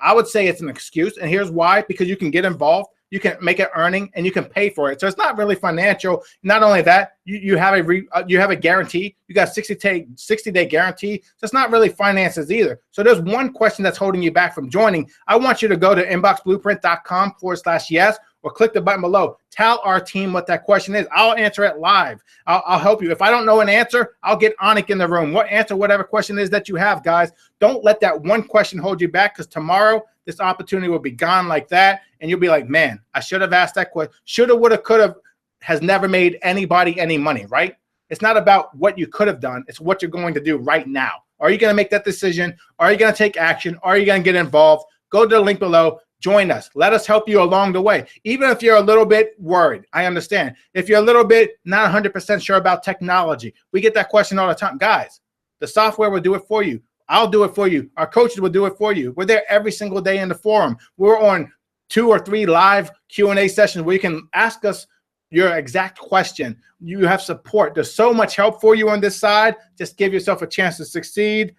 I would say it's an excuse, and here's why. Because you can get involved, you can make it earning, and you can pay for it. So it's not really financial. Not only that, you have a guarantee. You got 60-day guarantee. So it's not really finances either. So there's one question that's holding you back from joining. I want you to go to inboxblueprint.com/yes or click the button below. Tell our team what that question is. I'll answer it live. I'll help you. If I don't know an answer, I'll get Anik in the room. Answer whatever question is that you have, guys. Don't let that one question hold you back, because tomorrow this opportunity will be gone like that, and you'll be like, man, I should have asked that question. Shoulda, woulda, coulda has never made anybody any money, right? It's not about what you could have done. It's what you're going to do right now. Are you going to make that decision? Are you going to take action? Are you going to get involved? Go to the link below. Join us. Let us help you along the way. Even if you're a little bit worried, I understand. If you're a little bit not 100% sure about technology, we get that question all the time. Guys, the software will do it for you. I'll do it for you. Our coaches will do it for you. We're there every single day in the forum. We're on 2 or 3 live Q&A sessions where you can ask us your exact question. You have support. There's so much help for you on this side. Just give yourself a chance to succeed.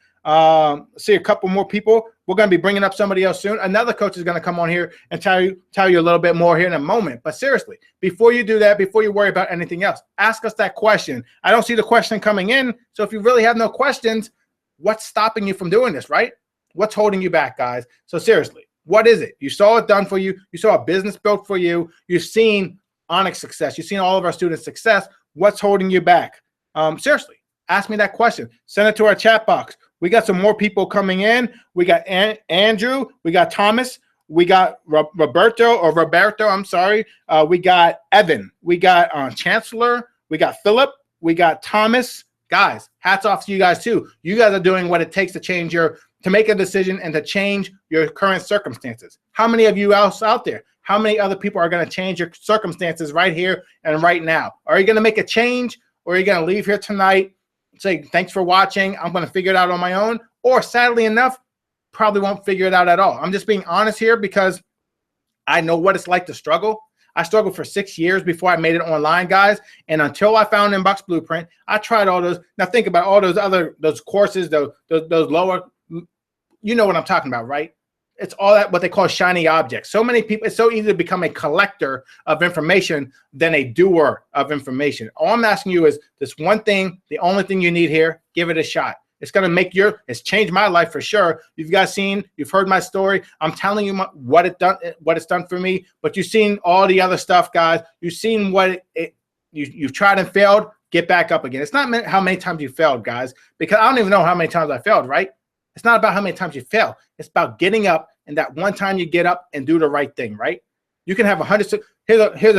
See a couple more people. We're going to be bringing up somebody else soon. Another coach is going to come on here and tell you a little bit more here in a moment. But seriously, before you do that, before you worry about anything else, ask us that question. I don't see the question coming in. So if you really have no questions, what's stopping you from doing this, right? What's holding you back, guys? So seriously, what is it? You saw it done for you. You saw a business built for you. You've seen Anik's success. You've seen all of our students' success. What's holding you back? Seriously, ask me that question. Send it to our chat box. We got some more people coming in. We got Andrew. We got Thomas. We got Roberto. I'm sorry. We got Evan. We got Chancellor. We got Philip. We got Thomas. Guys, hats off to you guys too. You guys are doing what it takes to change your to make a decision and to change your current circumstances. How many of you else out there? How many other people are going to change your circumstances right here and right now? Are you going to make a change, or are you going to leave here tonight, say, thanks for watching, I'm going to figure it out on my own? Or sadly enough, probably won't figure it out at all. I'm just being honest here because I know what it's like to struggle. I struggled for 6 years before I made it online, guys. And until I found Inbox Blueprint, I tried all those. Now think about all those courses, those lower, you know what I'm talking about, right? It's all that what they call shiny objects. So many people, it's so easy to become a collector of information than a doer of information. All I'm asking you is this one thing, the only thing you need here, give it a shot. It's going to make it's changed my life for sure. You've heard my story. I'm telling you what it's done for me, but you've seen all the other stuff, guys. You've seen what you've tried and failed, get back up again. It's not how many times you failed, guys, because I don't even know how many times I failed, right? It's not about how many times you fail. It's about getting up, and that one time you get up and do the right thing, right? You can have 100. Here's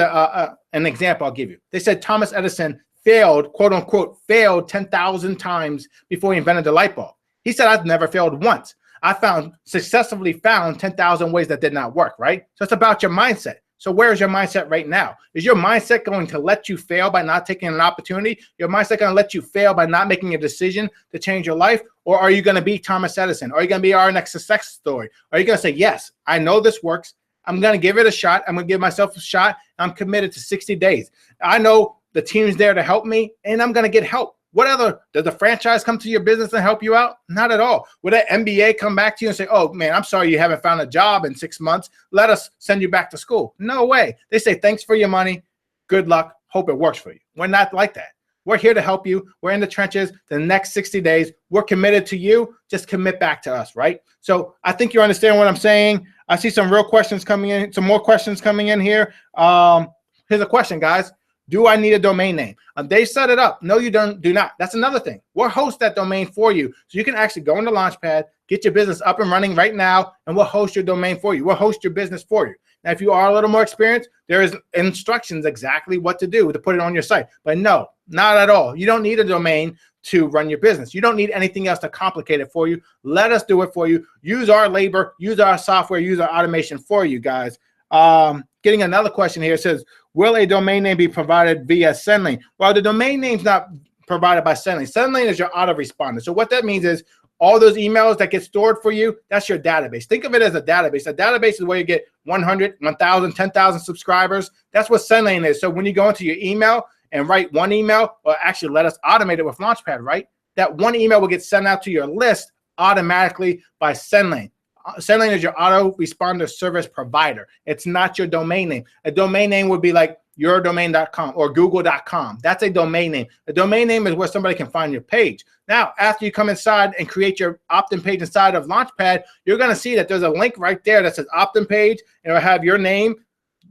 an example I'll give you. They said Thomas Edison failed, quote unquote, failed 10,000 times before he invented the light bulb. He said, I've never failed once. I successfully found 10,000 ways that did not work, right? So it's about your mindset. So where is your mindset right now? Is your mindset going to let you fail by not taking an opportunity? Your mindset going to let you fail by not making a decision to change your life? Or are you going to be Thomas Edison? Are you going to be our next success story? Are you going to say, yes, I know this works. I'm going to give it a shot. I'm going to give myself a shot. I'm committed to 60 days. I know the team's there to help me, and I'm going to get help. Does the franchise come to your business and help you out? Not at all. Would that MBA come back to you and say, oh man, I'm sorry you haven't found a job in 6 months. Let us send you back to school. No way. They say, thanks for your money. Good luck. Hope it works for you. We're not like that. We're here to help you. We're in the trenches the next 60 days. We're committed to you. Just commit back to us, right? So I think you understand what I'm saying. I see some real questions coming in, some more questions coming in here. Here's a question, guys. Do I need a domain name? They set it up. No, you do not. That's another thing. We'll host that domain for you. So you can actually go into Launchpad, get your business up and running right now, and we'll host your domain for you. We'll host your business for you. Now, if you are a little more experienced, there is instructions exactly what to do to put it on your site. But no, not at all. You don't need a domain to run your business. You don't need anything else to complicate it for you. Let us do it for you. Use our labor, use our software, use our automation for you guys. Getting another question here. It says, will a domain name be provided via SendLane? Well, the domain name's not provided by SendLane. SendLane is your autoresponder. So what that means is all those emails that get stored for you, that's your database. Think of it as a database. A database is where you get 100, 1,000, 10,000 subscribers. That's what SendLane is. So when you go into your email and write one email, or actually let us automate it with Launchpad, right? That one email will get sent out to your list automatically by SendLane. SendLane is your autoresponder service provider. It's not your domain name. A domain name would be like yourdomain.com or google.com. That's a domain name. A domain name is where somebody can find your page. Now, after you come inside and create your opt-in page inside of Launchpad, you're going to see that there's a link right there that says opt-in page, and it'll have your name,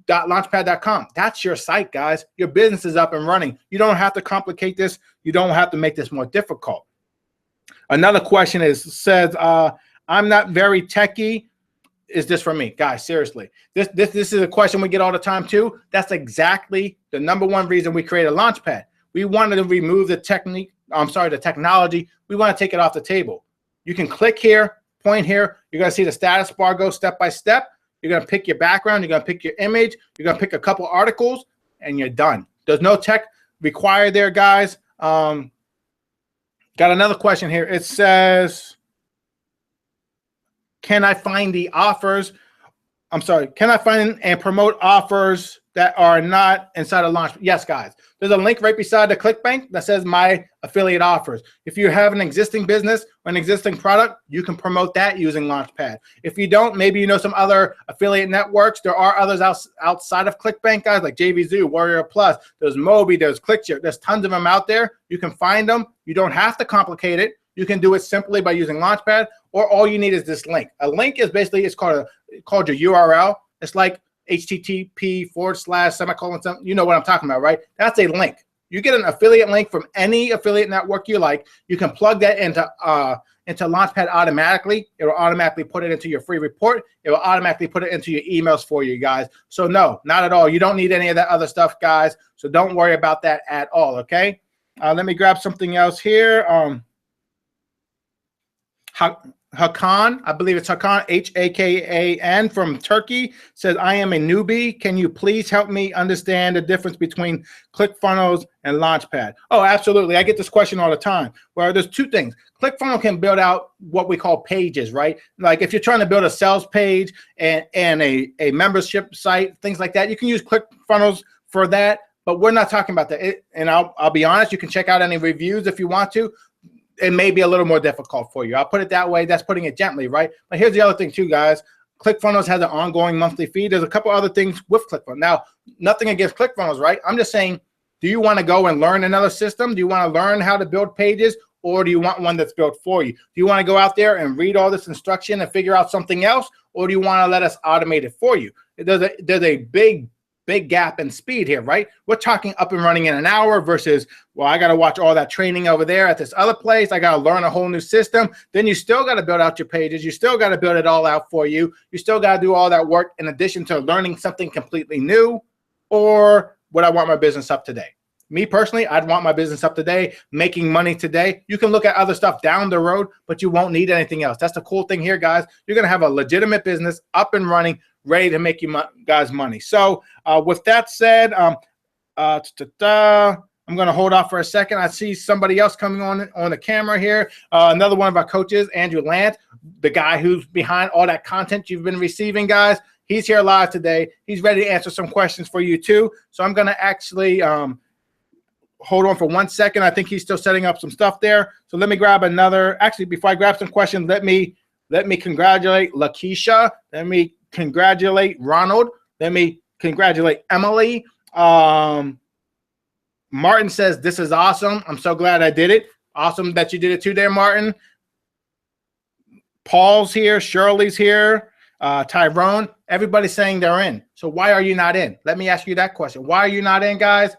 .launchpad.com. That's your site, guys. Your business is up and running. You don't have to complicate this. You don't have to make this more difficult. Another question says, I'm not very techie. Is this for me? Guys, seriously. This is a question we get all the time too. That's exactly the number one reason we created Launchpad. We wanted to remove the technology. We want to take it off the table. You can click here, point here. You're going to see the status bar go step by step. You're going to pick your background. You're going to pick your image. You're going to pick a couple articles, and you're done. There's no tech required there, guys. Got another question here. It says, can I find the offers? I'm sorry. Can I find and promote offers that are not inside of Launchpad? Yes, guys. There's a link right beside the ClickBank that says My Affiliate Offers. If you have an existing business or an existing product, you can promote that using Launchpad. If you don't, maybe you know some other affiliate networks. There are others outside of ClickBank, guys, like JVZoo, Warrior Plus. There's Mobi, there's ClickShare. There's tons of them out there. You can find them. You don't have to complicate it. You can do it simply by using Launchpad, or all you need is this link. A link is basically, it's called your URL. It's like http:// you know what I'm talking about, right? That's a link. You get an affiliate link from any affiliate network you like. You can plug that into Launchpad automatically. It will automatically put it into your free report. It will automatically put it into your emails for you guys. So no, not at all. You don't need any of that other stuff, guys. So don't worry about that at all, okay? Let me grab something else here. Hakan, I believe it's Hakan, Hakan from Turkey, says, I am a newbie. Can you please help me understand the difference between ClickFunnels and Launchpad? Oh, absolutely. I get this question all the time. Well, there's two things. ClickFunnels can build out what we call pages, right? Like if you're trying to build a sales page and a membership site, things like that, you can use ClickFunnels for that, but we're not talking about that. And I'll be honest, you can check out any reviews if you want to. It may be a little more difficult for you. I'll put it that way. That's putting it gently, right? But here's the other thing too, guys. ClickFunnels has an ongoing monthly fee. There's a couple other things with ClickFunnels. Now, nothing against ClickFunnels, right? I'm just saying, do you want to go and learn another system? Do you want to learn how to build pages, or do you want one that's built for you? Do you want to go out there and read all this instruction and figure out something else, or do you want to let us automate it for you? There's a big gap in speed here, right? We're talking up and running in an hour versus, well, I got to watch all that training over there at this other place. I got to learn a whole new system. Then you still got to build out your pages. You still got to build it all out for you. You still got to do all that work in addition to learning something completely new. Or would I want my business up today? Me personally, I'd want my business up today, making money today. You can look at other stuff down the road, but you won't need anything else. That's the cool thing here, guys. You're going to have a legitimate business up and running, ready to make you guys money. So with that said, I'm going to hold off for a second. I see somebody else coming on the camera here. Another one of our coaches, Andrew Lant, the guy who's behind all that content you've been receiving, guys. He's here live today. He's ready to answer some questions for you too. So I'm going to actually hold on for 1 second. I think he's still setting up some stuff there. So let me grab another. Actually, before I grab some questions, let me congratulate Lakeisha. Let me congratulate Ronald. Let me congratulate Emily. Martin says, this is awesome. I'm so glad I did it. Awesome that you did it too there, Martin. Paul's here. Shirley's here. Tyrone. Everybody's saying they're in. So why are you not in? Let me ask you that question. Why are you not in, guys?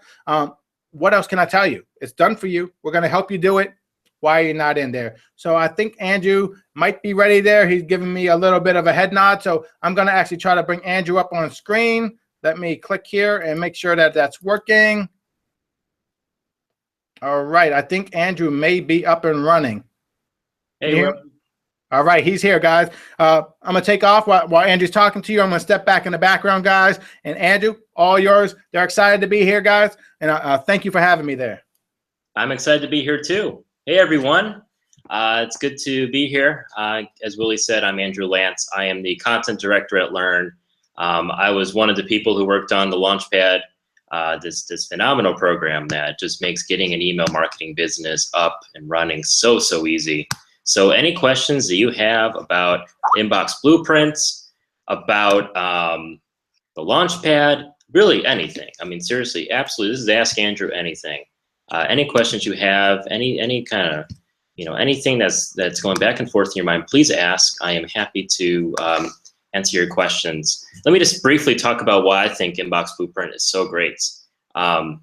What else can I tell you? It's done for you. We're going to help you do it. Why are you not in there? So I think Andrew might be ready there. He's giving me a little bit of a head nod. So I'm going to actually try to bring Andrew up on screen. Let me click here and make sure that that's working. All right. I think Andrew may be up and running. Hey, all right. He's here, guys. I'm going to take off while Andrew's talking to you. I'm going to step back in the background, guys. And Andrew, all yours. They're excited to be here, guys. And thank you for having me there. I'm excited to be here too. Hey, everyone. It's good to be here. As Willie said, I'm Andrew Lance. I am the content director at Learn. I was one of the people who worked on the Launchpad, this phenomenal program that just makes getting an email marketing business up and running so easy. So any questions that you have about inbox blueprints, about the Launchpad, really anything. I mean, seriously, absolutely. This is Ask Andrew Anything. Any questions you have, any kind of, anything that's going back and forth in your mind, please ask. I am happy to answer your questions. Let me just briefly talk about why I think Inbox Blueprint is so great. One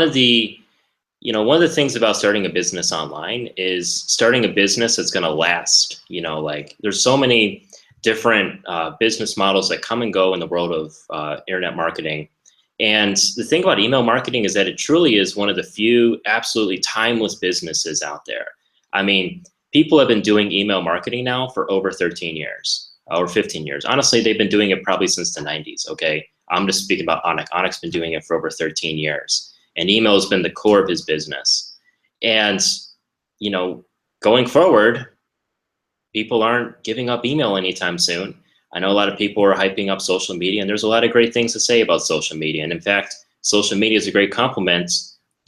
of the things about starting a business online is starting a business that's going to last. Like there's so many different business models that come and go in the world of internet marketing. And the thing about email marketing is that it truly is one of the few absolutely timeless businesses out there. I mean, people have been doing email marketing now for over 13 years or 15 years. Honestly, they've been doing it probably since the 90s, okay? I'm just speaking about Anik. Anik's been doing it for over 13 years. And email has been the core of his business. And, going forward, people aren't giving up email anytime soon. I know a lot of people are hyping up social media, and there's a lot of great things to say about social media. And in fact, social media is a great complement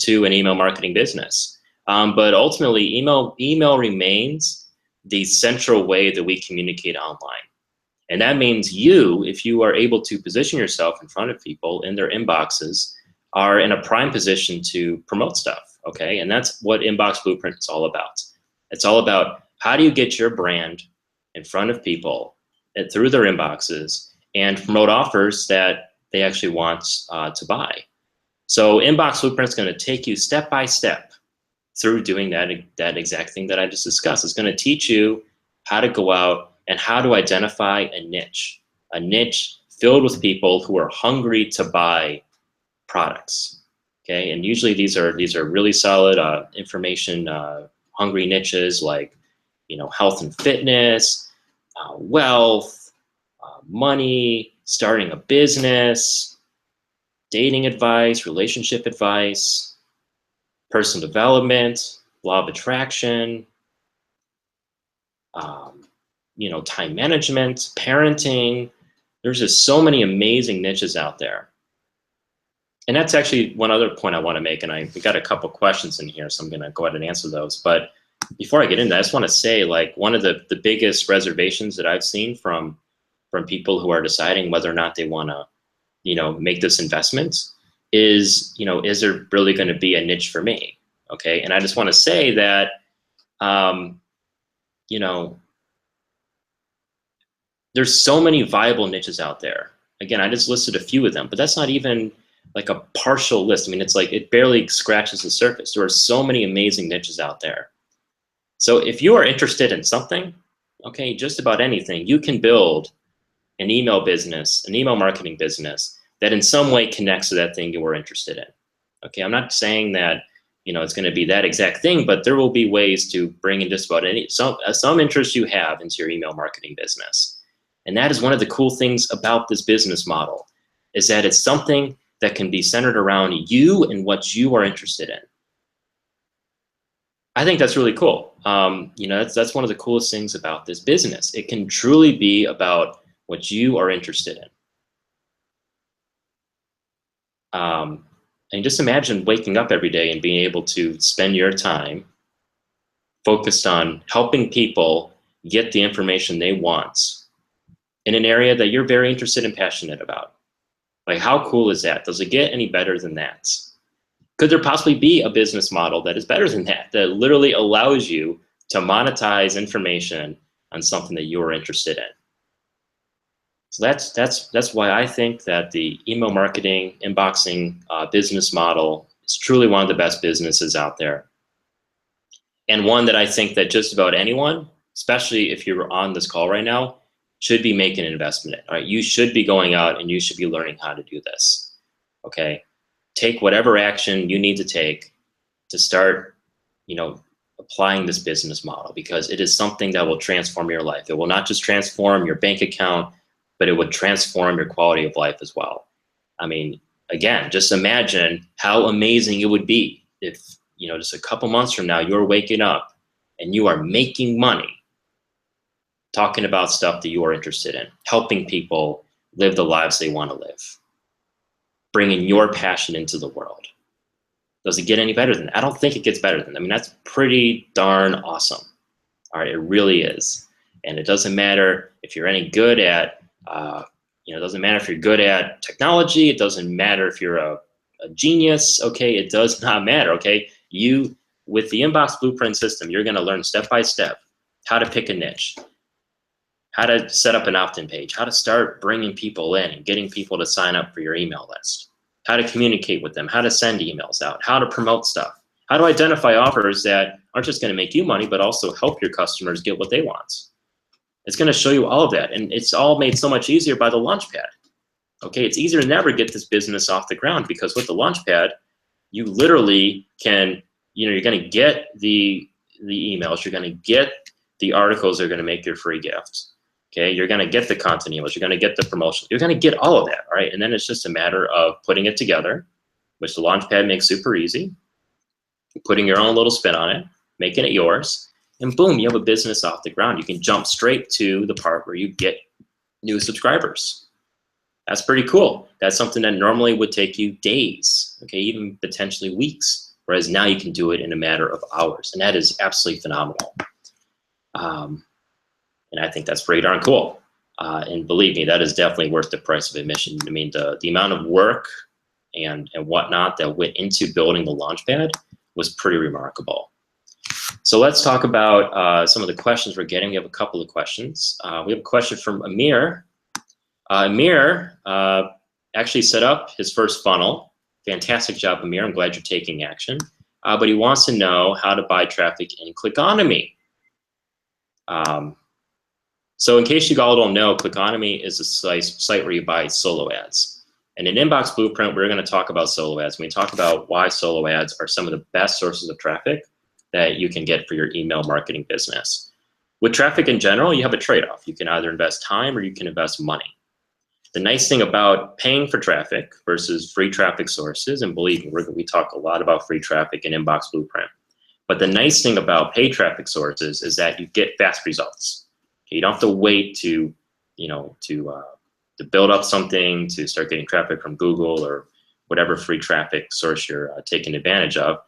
to an email marketing business. But ultimately, email remains the central way that we communicate online. And that means if you are able to position yourself in front of people in their inboxes, are in a prime position to promote stuff, okay? And that's what Inbox Blueprint is all about. It's all about how do you get your brand in front of people through their inboxes and promote offers that they actually want to buy. So Inbox Blueprint is going to take you step by step through doing that exact thing that I just discussed. It's going to teach you how to go out and how to identify a niche filled with people who are hungry to buy products. Okay, and usually these are really solid information hungry niches like, health and fitness, wealth, money, starting a business, dating advice, relationship advice, personal development, law of attraction, time management, parenting. There's just so many amazing niches out there. And that's actually one other point I want to make, and we got a couple questions in here, so I'm going to go ahead and answer those. But before I get into that, I just want to say, like, one of the biggest reservations that I've seen from people who are deciding whether or not they want to, make this investment is, is there really going to be a niche for me? Okay, and I just want to say that, there's so many viable niches out there. Again, I just listed a few of them, but that's not even like a partial list. I mean, it's like it barely scratches the surface. There are so many amazing niches out there. So if you are interested in something, okay, just about anything, you can build an email business, an email marketing business that in some way connects to that thing you were interested in. Okay, I'm not saying that, it's going to be that exact thing, but there will be ways to bring in just about some interest you have into your email marketing business. And that is one of the cool things about this business model, is that it's something that can be centered around you and what you are interested in. I think that's really cool. That's one of the coolest things about this business. It can truly be about what you are interested in. And just imagine waking up every day and being able to spend your time focused on helping people get the information they want in an area that you're very interested and passionate about. Like, how cool is that? Does it get any better than that? Could there possibly be a business model that is better than that literally allows you to monetize information on something that you're interested in? So that's why I think that the email marketing inboxing business model is truly one of the best businesses out there, and one that I think that just about anyone, especially if you're on this call right now, should be making an investment in. All right, you should be going out and you should be learning how to do this. Okay, take whatever action you need to take to start, applying this business model, because it is something that will transform your life. It will not just transform your bank account, but it would transform your quality of life as well. I mean, again, just imagine how amazing it would be if, just a couple months from now, you're waking up and you are making money talking about stuff that you are interested in, helping people live the lives they want to live, bringing your passion into the world. Does it get any better than that? I don't think it gets better than that. I mean, that's pretty darn awesome. All right, it really is. And it doesn't matter if you're any good at, it doesn't matter if you're good at technology. It doesn't matter if you're a genius. Okay, it does not matter. Okay, with the Inbox Blueprint system, you're going to learn step by step how to pick a niche, how to set up an opt-in page, how to start bringing people in and getting people to sign up for your email list, how to communicate with them, how to send emails out, how to promote stuff, how to identify offers that aren't just going to make you money, but also help your customers get what they want. It's going to show you all of that, and it's all made so much easier by the Launchpad. Okay, it's easier than ever to get this business off the ground, because with the Launchpad, you literally can, you're going to get the emails, you're going to get the articles that are going to make your free gift. Okay, you're going to get the content emails, you're going to get the promotions, you're going to get all of that, all right? And then it's just a matter of putting it together, which the Launchpad makes super easy, putting your own little spin on it, making it yours, and boom, you have a business off the ground. You can jump straight to the part where you get new subscribers. That's pretty cool. That's something that normally would take you days, okay, even potentially weeks, whereas now you can do it in a matter of hours, and that is absolutely phenomenal. And I think that's pretty darn cool. And believe me, that is definitely worth the price of admission. I mean, the amount of work and whatnot that went into building the Launchpad was pretty remarkable. So let's talk about some of the questions we're getting. We have a couple of questions. We have a question from Amir. Amir actually set up his first funnel. Fantastic job, Amir. I'm glad you're taking action. But he wants to know how to buy traffic in Clickonomy. So in case you all don't know, Clickonomy is a site where you buy solo ads. And in Inbox Blueprint, we're going to talk about solo ads. When we talk about why solo ads are some of the best sources of traffic, that you can get for your email marketing business. With traffic in general, you have a trade-off. You can either invest time or you can invest money. The nice thing about paying for traffic versus free traffic sources, and believe me, we talk a lot about free traffic in Inbox Blueprint, but the nice thing about paid traffic sources is that you get fast results. You don't have to wait to build up something to start getting traffic from Google or whatever free traffic source you're taking advantage of.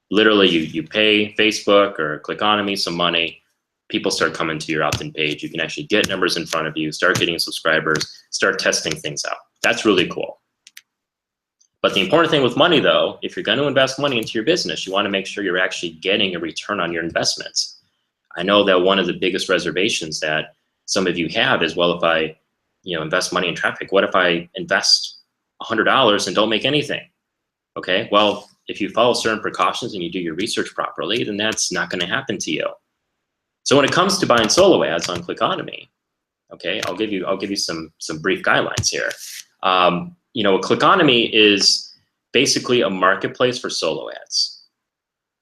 Literally, you pay Facebook or Clickonomy some money, people start coming to your opt-in page. You can actually get numbers in front of you, start getting subscribers, start testing things out. That's really cool. But the important thing with money, though, if you're going to invest money into your business, you want to make sure you're actually getting a return on your investments. I know that one of the biggest reservations that some of you have is, well, if I invest money in traffic, what if I invest $100 and don't make anything? Okay, well, if you follow certain precautions and you do your research properly, then that's not going to happen to you. So when it comes to buying solo ads on Clickonomy, okay, I'll give you some brief guidelines here. Clickonomy is basically a marketplace for solo ads,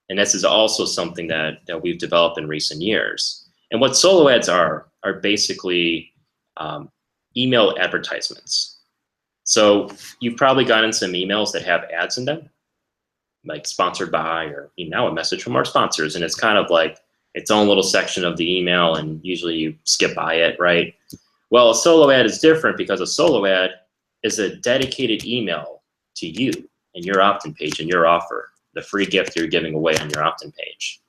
and this is also something that we've developed in recent years. And what solo ads are basically email advertisements. So you've probably gotten some emails that have ads in them, like sponsored by, or now a message from our sponsors, and it's kind of like its own little section of the email, and usually you skip by it, right? Well, a solo ad is different because a solo ad is a dedicated email to you and your opt-in page and your offer, the free gift you're giving away on your opt-in page.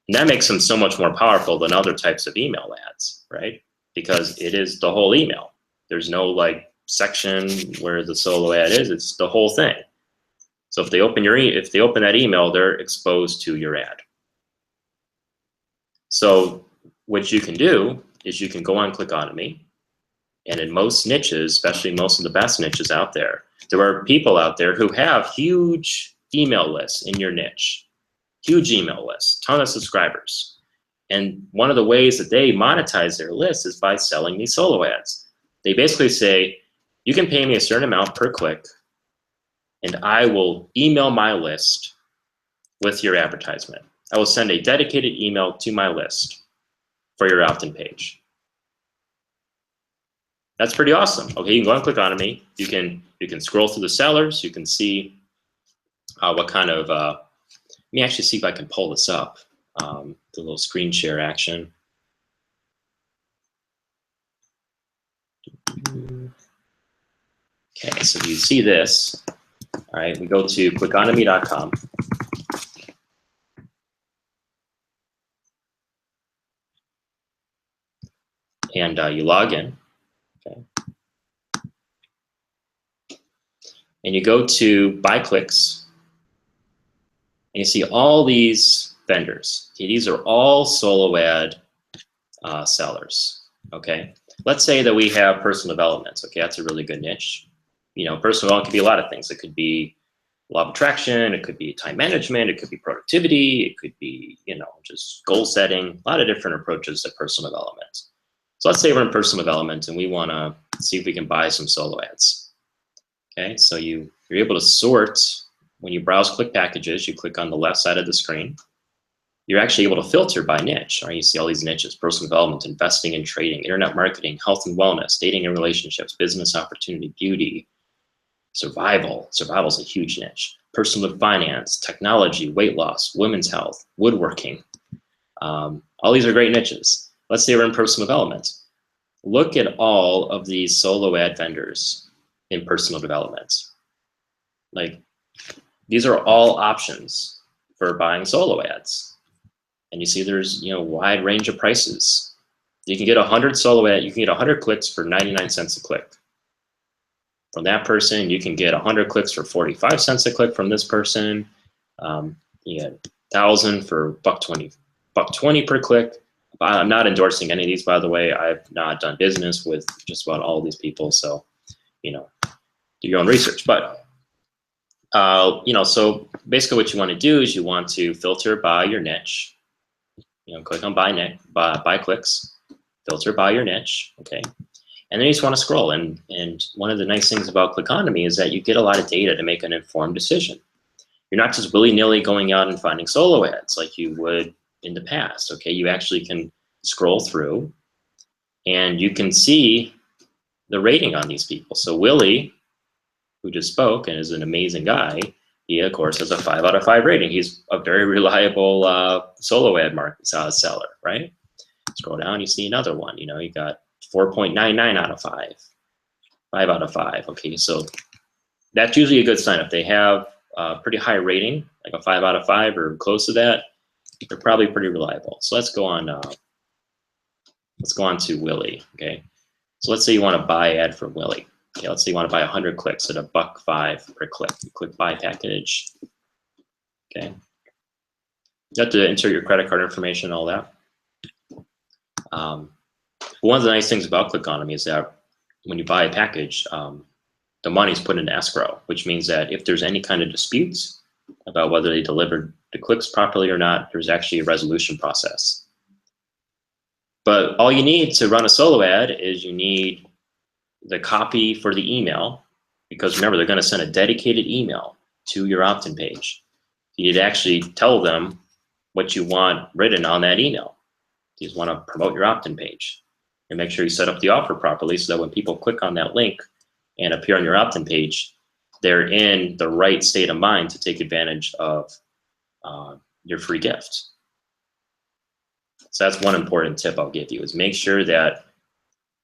And that makes them so much more powerful than other types of email ads, right? Because it is the whole email. There's no like section where the solo ad is, it's the whole thing. So if they open that email, they're exposed to your ad. So what you can do is you can go on Clickonomy, and in most niches, especially most of the best niches out there are people out there who have huge email lists in your niche, huge email lists, ton of subscribers. And one of the ways that they monetize their list is by selling these solo ads. They basically say, you can pay me a certain amount per click, and I will email my list with your advertisement. I will send a dedicated email to my list for your opt-in page. That's pretty awesome. Okay, you can go and click on me. You can scroll through the sellers. You can see what kind of. Let me actually see if I can pull this up. The little screen share action. Okay, so you see this. All right, we go to clickonomy.com. And you log in, okay? And you go to buy clicks, and you see all these vendors. Okay, these are all solo ad sellers, okay? Let's say that we have personal development, okay? That's a really good niche. Personal development could be a lot of things. It could be law of attraction, it could be time management, it could be productivity, it could be, just goal setting, a lot of different approaches to personal development. So let's say we're in personal development and we want to see if we can buy some solo ads. Okay, so you're able to sort. When you browse click packages, you click on the left side of the screen. You're actually able to filter by niche. Right? You see all these niches: personal development, investing and trading, internet marketing, health and wellness, dating and relationships, business opportunity, beauty, survival. Survival is a huge niche. Personal finance, technology, weight loss, women's health, woodworking. All these are great niches. Let's say we're in personal development. Look at all of these solo ad vendors in personal development. Like, these are all options for buying solo ads. And you see there's a wide range of prices. You can get 100 solo ad, you can get 100 clicks for 99 cents a click. From that person, you can get 100 clicks for 45 cents a click from this person. You get 1,000 for $1.20 per click. I'm not endorsing any of these, by the way. I've not done business with just about all of these people, so do your own research. But so basically, what you want to do is you want to filter by your niche. Click on buy clicks, filter by your niche, okay, and then you just want to scroll. And one of the nice things about Clickonomy is that you get a lot of data to make an informed decision. you're not just willy-nilly going out and finding solo ads like you would in the past. Okay, you actually can scroll through and you can see the rating on these people. So Willie, who just spoke and is an amazing guy, he of course has a 5 out of 5 rating. He's a very reliable solo ad market seller, right? Scroll down, you see another one. You know, you got 4.99 out of 5, 5 out of 5. Okay, so that's usually a good sign. If they have a pretty high rating, like a 5 out of 5 or close to that, they're probably pretty reliable. So let's go on. Let's go on to Willie. Okay, so let's say you want to buy ad from Willie. Okay, let's say you want to buy 100 clicks at $1.05 per click. You click buy package. Okay, you have to insert your credit card information, all that. One of the nice things about Clickonomy is that when you buy a package, the money's put into escrow, which means that if there's any kind of disputes about whether they delivered the clicks properly or not, there's actually a resolution process. But all you need to run a solo ad is you need the copy for the email, because remember, they're going to send a dedicated email to your opt-in page. You need to actually tell them what you want written on that email. You just want to promote your opt-in page and make sure you set up the offer properly so that when people click on that link and appear on your opt-in page, they're in the right state of mind to take advantage of your free gift. So that's one important tip I'll give you, is make sure that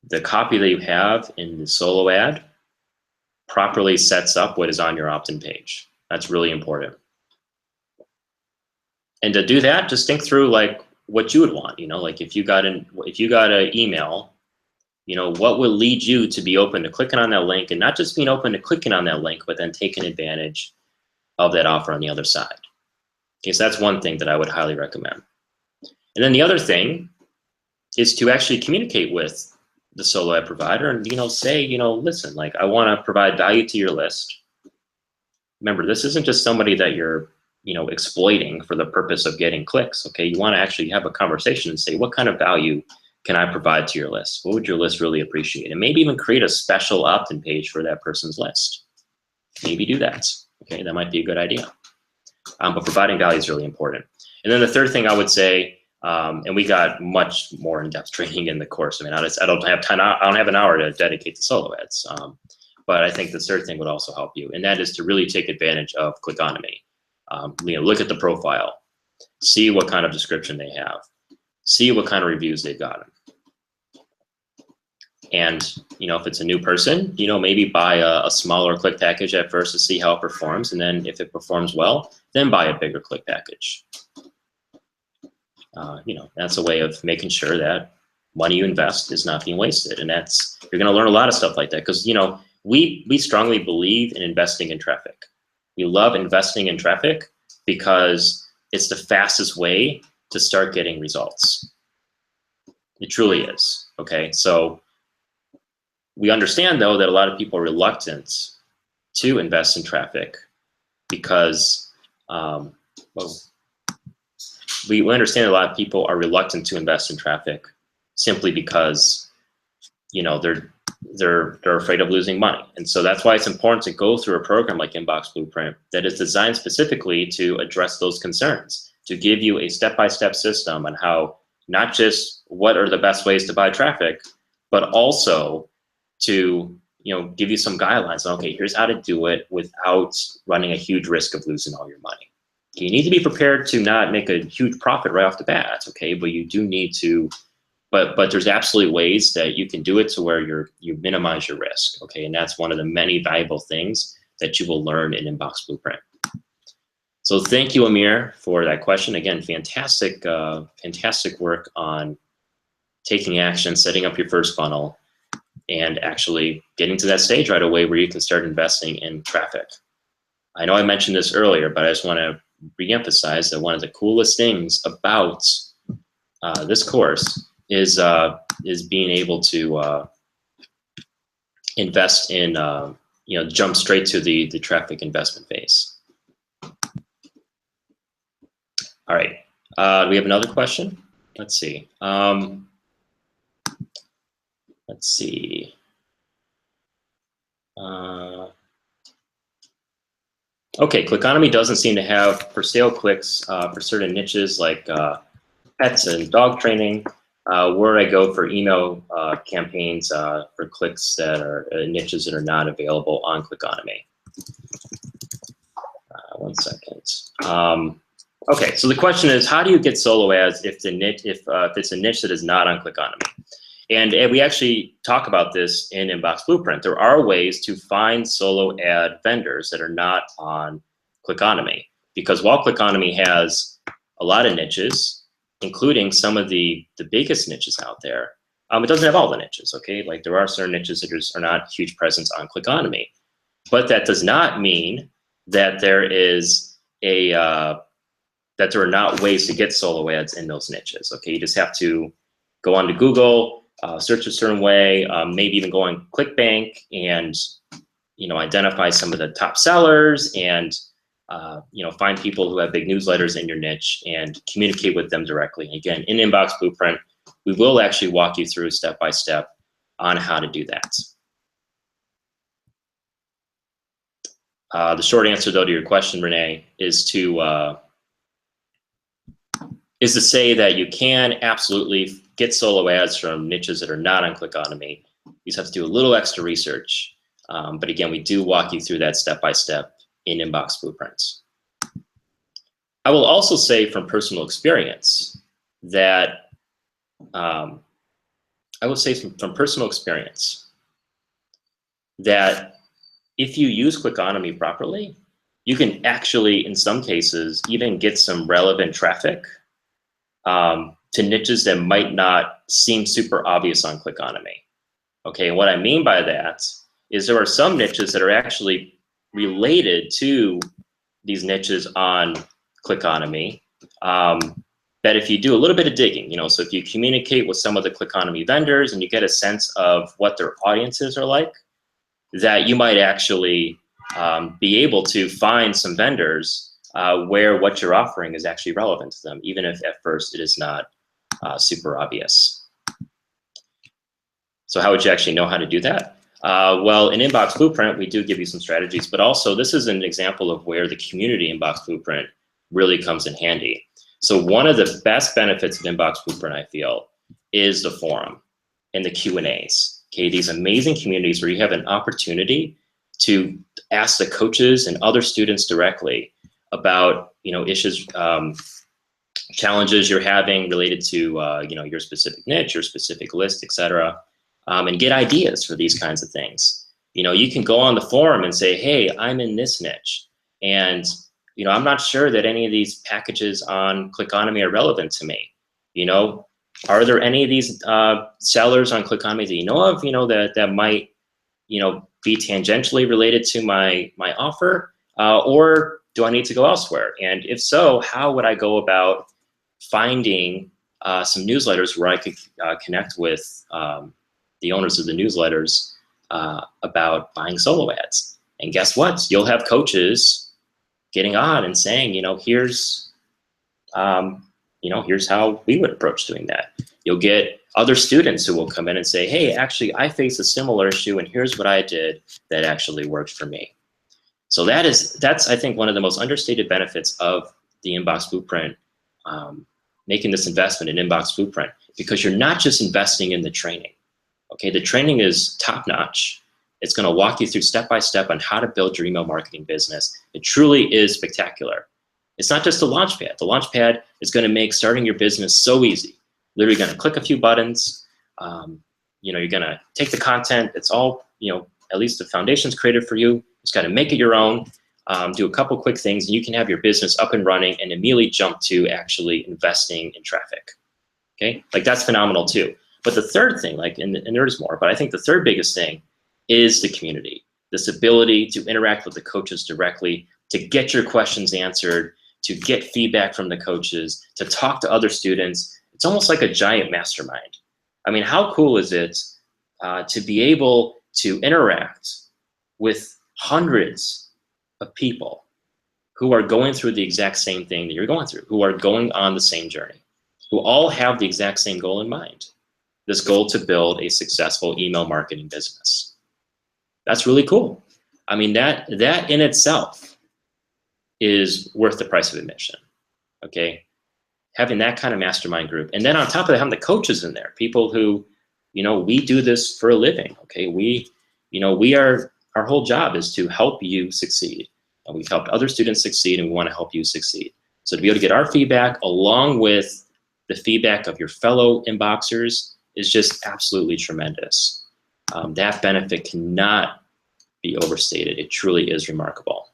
the copy that you have in the solo ad properly sets up what is on your opt-in page. That's really important. And to do that, just think through like what you would want. You know, like if you got an email, you know, what will lead you to be open to clicking on that link, and not just being open to clicking on that link, but then taking advantage of that offer on the other side. Okay, so that's one thing that I would highly recommend. And then the other thing is to actually communicate with the solo ad provider and, you know, say, you know, listen, like I want to provide value to your list. Remember, this isn't just somebody that you're, you know, exploiting for the purpose of getting clicks. Okay, you want to actually have a conversation and say, what kind of value can I provide to your list? What would your list really appreciate? And maybe even create a special opt-in page for that person's list. Maybe do that. Okay, that might be a good idea. But providing value is really important. And then the third thing I would say, and we got much more in-depth training in the course. I mean, I don't have time. I don't have an hour to dedicate to solo ads. But I think the third thing would also help you, and that is to really take advantage of Clickonomy. You know, look at the profile, see what kind of description they have, see what kind of reviews they've gotten. And, you know, if it's a new person, you know, maybe buy a smaller click package at first to see how it performs. And then if it performs well, then buy a bigger click package. You know, that's a way of making sure that money you invest is not being wasted. And that's, you're going to learn a lot of stuff like that. Because, you know, we strongly believe in investing in traffic. We love investing in traffic because it's the fastest way to start getting results. It truly is. Okay, so we understand, though, that a lot of people are reluctant to invest in traffic because, well, we understand that a lot of people are reluctant to invest in traffic simply because, you know, they're afraid of losing money. And so that's why it's important to go through a program like Inbox Blueprint that is designed specifically to address those concerns, to give you a step-by-step system on how, not just what are the best ways to buy traffic, but also to, you know, give you some guidelines. Okay, here's how to do it without running a huge risk of losing all your money. Okay, you need to be prepared to not make a huge profit right off the bat, okay? But you do need to, but there's absolutely ways that you can do it to where you minimize your risk, okay? And that's one of the many valuable things that you will learn in Inbox Blueprint. So thank you, Amir, for that question. Again, fantastic, fantastic work on taking action, setting up your first funnel, and actually getting to that stage right away where you can start investing in traffic. I know I mentioned this earlier, but I just want to reemphasize that one of the coolest things about this course is being able to invest in, you know, jump straight to the traffic investment phase. All right, do we have another question? Let's see. Let's see. Okay, Clickonomy doesn't seem to have for sale clicks for certain niches like pets and dog training. Where I go for email campaigns for clicks that are niches that are not available on Clickonomy. 1 second. Okay, so the question is, how do you get solo ads if the niche, if it's a niche that is not on Clickonomy? And we actually talk about this in Inbox Blueprint. There are ways to find solo ad vendors that are not on Clickonomy, because while Clickonomy has a lot of niches, including some of the biggest niches out there, it doesn't have all the niches, okay? Like there are certain niches that are not huge presence on Clickonomy, but that does not mean that there is a, that there are not ways to get solo ads in those niches, okay? You just have to go onto Google, search a certain way, maybe even go on ClickBank and, you know, identify some of the top sellers and, you know, find people who have big newsletters in your niche and communicate with them directly. And again, in Inbox Blueprint, we will actually walk you through step by step on how to do that. The short answer, though, to your question, Renee, is to say that you can absolutely get solo ads from niches that are not on Clickonomy. You just have to do a little extra research. But again, we do walk you through that step by step in Inbox Blueprints. I will also say from personal experience that that if you use Clickonomy properly, you can actually, in some cases, even get some relevant traffic to niches that might not seem super obvious on Clickonomy. Okay, and what I mean by that is there are some niches that are actually related to these niches on Clickonomy that if you do a little bit of digging, you know, so if you communicate with some of the Clickonomy vendors and you get a sense of what their audiences are like, that you might actually be able to find some vendors where what you're offering is actually relevant to them, even if at first it is not super obvious. So how would you actually know how to do that? Well, in Inbox Blueprint, we do give you some strategies, but also this is an example of where the community Inbox Blueprint really comes in handy. So one of the best benefits of Inbox Blueprint, I feel, is the forum and the Q&As. Okay, these amazing communities where you have an opportunity to ask the coaches and other students directly about, you know, issues, challenges you're having related to, you know, your specific niche, your specific list, etc., and get ideas for these kinds of things. You know, you can go on the forum and say, hey, I'm in this niche, and, you know, I'm not sure that any of these packages on Clickonomy are relevant to me. You know, are there any of these sellers on Clickonomy that you know of, you know, that might, you know, be tangentially related to my offer, or do I need to go elsewhere? And if so, how would I go about finding some newsletters where I could connect with the owners of the newsletters about buying solo ads? And guess what? You'll have coaches getting on and saying, you know, here's how we would approach doing that. You'll get other students who will come in and say, hey, actually, I face a similar issue, and here's what I did that actually worked for me. So that's I think, one of the most understated benefits of the Inbox Blueprint, making this investment in Inbox Blueprint, because you're not just investing in the training. Okay, the training is top-notch. It's going to walk you through step-by-step on how to build your email marketing business. It truly is spectacular. It's not just a launchpad. The launchpad is going to make starting your business so easy. Literally going to click a few buttons. You know, you're going to take the content. It's all, you know, at least the foundation's created for you. Just got to make it your own. Do a couple quick things, and you can have your business up and running and immediately jump to actually investing in traffic. Okay, like that's phenomenal too. But the third thing, like, and there's more, but I think the third biggest thing is the community. This ability to interact with the coaches directly, to get your questions answered, to get feedback from the coaches, to talk to other students. It's almost like a giant mastermind. I mean, how cool is it to be able to interact with hundreds of people who are going through the exact same thing that you're going through, who are going on the same journey, who all have the exact same goal in mind. This goal to build a successful email marketing business. That's really cool. I mean, that in itself is worth the price of admission. Okay, having that kind of mastermind group, and then on top of that, having the coaches in there, people who, you know, we do this for a living. Okay, our whole job is to help you succeed. And we've helped other students succeed, and we want to help you succeed. So to be able to get our feedback along with the feedback of your fellow inboxers is just absolutely tremendous. That benefit cannot be overstated. It truly is remarkable.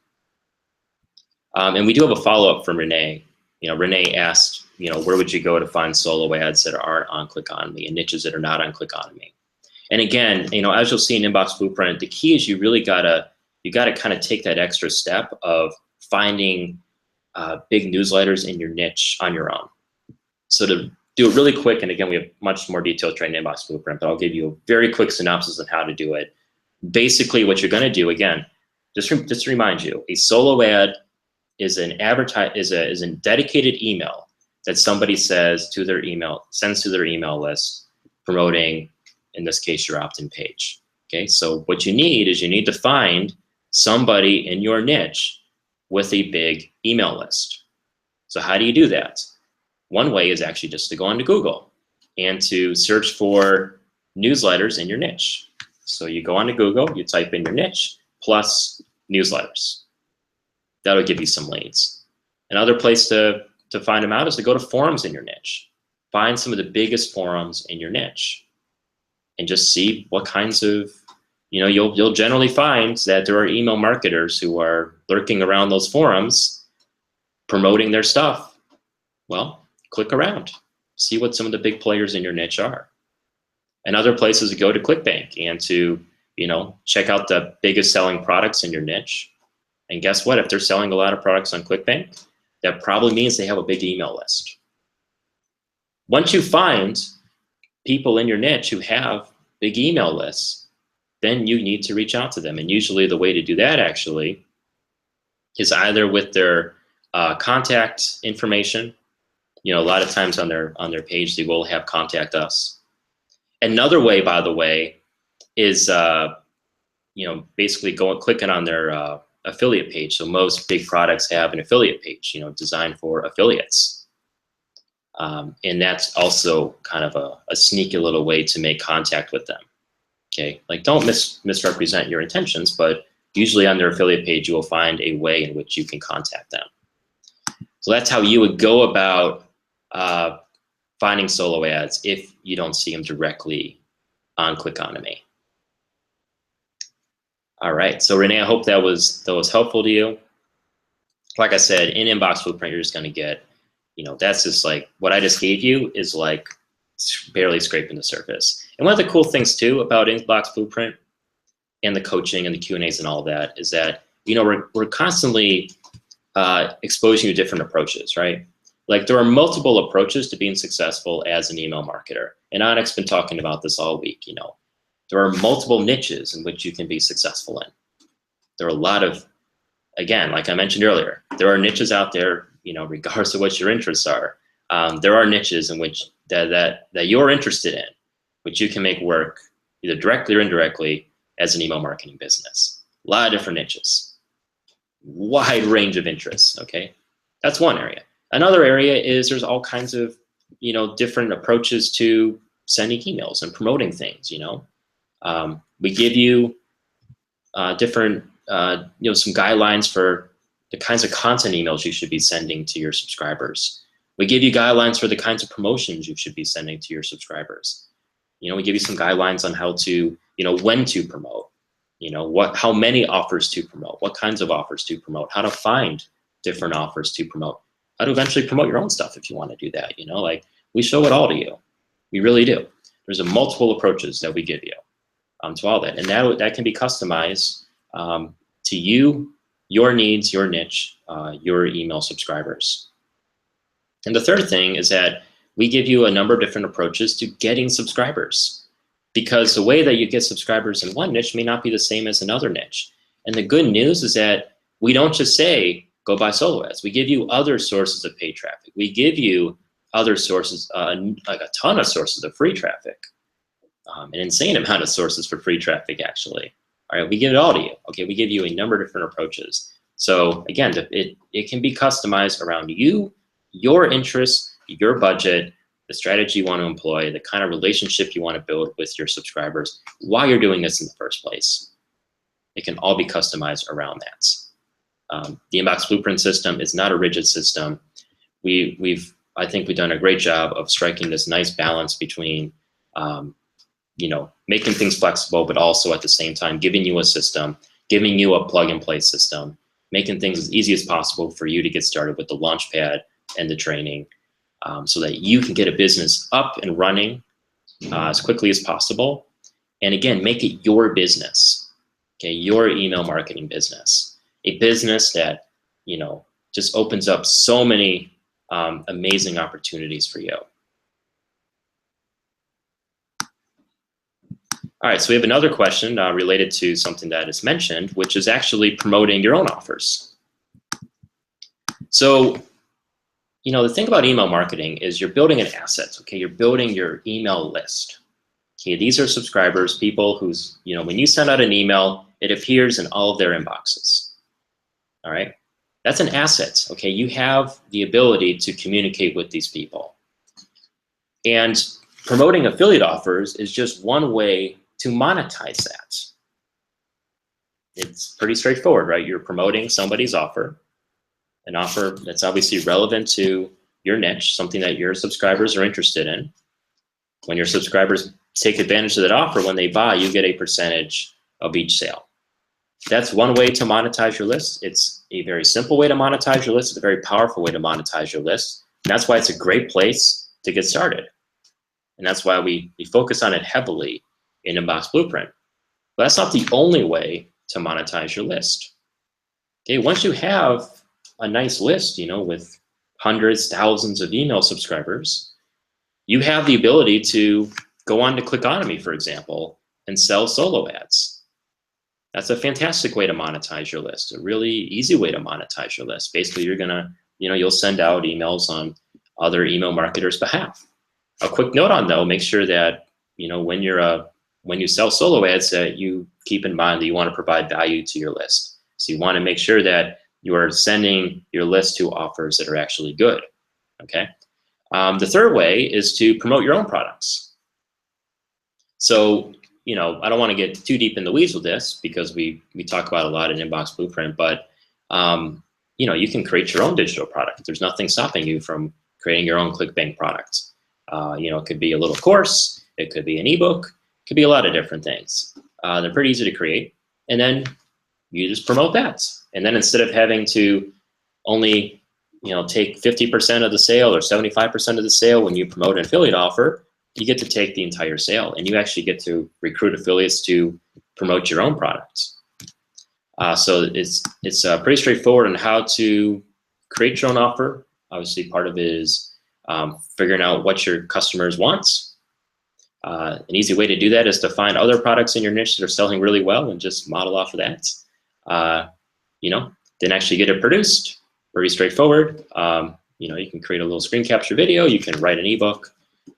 And we do have a follow-up from Renee. You know, Renee asked, you know, where would you go to find solo ads that aren't on Clickonomy and niches that are not on Clickonomy? And again, you know, as you'll see in Inbox Blueprint, the key is you really gotta kind of take that extra step of finding big newsletters in your niche on your own. So to do it really quick, and again, we have much more detailed training in Inbox Blueprint, but I'll give you a very quick synopsis on how to do it. Basically, what you're going to do, again, just to remind you, a solo ad is a dedicated email that somebody sends to their email list, promoting, in this case, your opt-in page. Okay, so what you need is you need to find somebody in your niche with a big email list. So how do you do that? One way is actually just to go onto Google and to search for newsletters in your niche. So you go onto Google, you type in your niche plus newsletters. That'll give you some leads. Another place to find them out is to go to forums in your niche. Find some of the biggest forums in your niche and just see what kinds of, you know, you'll generally find that there are email marketers who are lurking around those forums promoting their stuff. Well, click around, see what some of the big players in your niche are. And other places to go to ClickBank and to, you know, check out the biggest selling products in your niche. And guess what? If they're selling a lot of products on ClickBank, that probably means they have a big email list. Once you find people in your niche who have big email lists, then you need to reach out to them. And usually the way to do that actually is either with their contact information. You know, a lot of times on their page, they will have contact us. Another way, by the way, is you know, basically clicking on their affiliate page. So most big products have an affiliate page, you know, designed for affiliates. And that's also kind of a sneaky little way to make contact with them. Okay, like don't misrepresent your intentions, but usually on their affiliate page, you will find a way in which you can contact them. So that's how you would go about finding solo ads if you don't see them directly on Clickonomy. All right, so Renee, I hope that was helpful to you. Like I said, in Inbox Blueprint, you're just gonna get, you know, that's just like, what I just gave you is like barely scraping the surface. And one of the cool things too about Inbox Blueprint and the coaching and the Q&As and all that is that, you know, we're constantly exposing you to different approaches, right? Like there are multiple approaches to being successful as an email marketer. And Anik's been talking about this all week, you know. There are multiple niches in which you can be successful in. There are a lot of, again, like I mentioned earlier, there are niches out there, you know, regardless of what your interests are. There are niches in which that you're interested in, which you can make work either directly or indirectly as an email marketing business. A lot of different niches, wide range of interests, okay? That's one area. Another area is there's all kinds of, you know, different approaches to sending emails and promoting things, you know. We give you different, you know, some guidelines for the kinds of content emails you should be sending to your subscribers. We give you guidelines for the kinds of promotions you should be sending to your subscribers. You know, we give you some guidelines on how to, you know, when to promote, you know, how many offers to promote, what kinds of offers to promote, how to find different offers to promote, how to eventually promote your own stuff if you want to do that, you know, like we show it all to you. We really do. There's multiple approaches that we give you to all that. And that can be customized to you, your needs, your niche, your email subscribers. And the third thing is that we give you a number of different approaches to getting subscribers, because the way that you get subscribers in one niche may not be the same as another niche. And the good news is that we don't just say, go buy solo ads. We give you other sources of paid traffic. We give you other sources, like a ton of sources of free traffic, an insane amount of sources for free traffic, actually. All right, we give it all to you. Okay, we give you a number of different approaches. So again, it can be customized around you, your interests, your budget, the strategy you want to employ, the kind of relationship you want to build with your subscribers, why you're doing this in the first place. It can all be customized around that. The Inbox Blueprint system is not a rigid system. I think we've done a great job of striking this nice balance between, you know, making things flexible, but also at the same time giving you a system, giving you a plug-and-play system, making things as easy as possible for you to get started with the Launchpad and the training, so that you can get a business up and running as quickly as possible. And again, make it your business, okay? Your email marketing business, a business that, you know, just opens up so many amazing opportunities for you. All right, so we have another question related to something that is mentioned, which is actually promoting your own offers. So, you know, the thing about email marketing is you're building an asset, okay? You're building your email list. Okay, these are subscribers, people who's, you know, when you send out an email, it appears in all of their inboxes. All right, that's an asset, okay? You have the ability to communicate with these people. And promoting affiliate offers is just one way to monetize that. It's pretty straightforward, right? You're promoting somebody's offer, an offer that's obviously relevant to your niche, something that your subscribers are interested in. When your subscribers take advantage of that offer, when they buy, you get a percentage of each sale. That's one way to monetize your list. It's a very simple way to monetize your list. It's a very powerful way to monetize your list. And that's why it's a great place to get started. And that's why we focus on it heavily in Inbox Blueprint. But that's not the only way to monetize your list. Okay, once you have a nice list, you know, with hundreds, thousands of email subscribers, you have the ability to go on to Clickonomy, for example, and sell solo ads. That's a fantastic way to monetize your list, a really easy way to monetize your list. Basically, you're gonna, you know, you'll send out emails on other email marketers' behalf. A quick note on though, make sure that, you know, when you sell solo ads, that you keep in mind that you want to provide value to your list. So you want to make sure that you are sending your list to offers that are actually good, okay? The third way is to promote your own products. So, you know, I don't want to get too deep in the weeds with this because we talk about a lot in Inbox Blueprint, but, you know, you can create your own digital product. There's nothing stopping you from creating your own ClickBank product. You know, it could be a little course, it could be an ebook, it could be a lot of different things. They're pretty easy to create. And then you just promote that. And then instead of having to only, you know, take 50% of the sale or 75% of the sale when you promote an affiliate offer, you get to take the entire sale and you actually get to recruit affiliates to promote your own products. So it's pretty straightforward on how to create your own offer. Obviously, part of it is figuring out what your customers want. An easy way to do that is to find other products in your niche that are selling really well and just model off of that. You know, then actually get it produced. Very straightforward. You know, you can create a little screen capture video. You can write an ebook,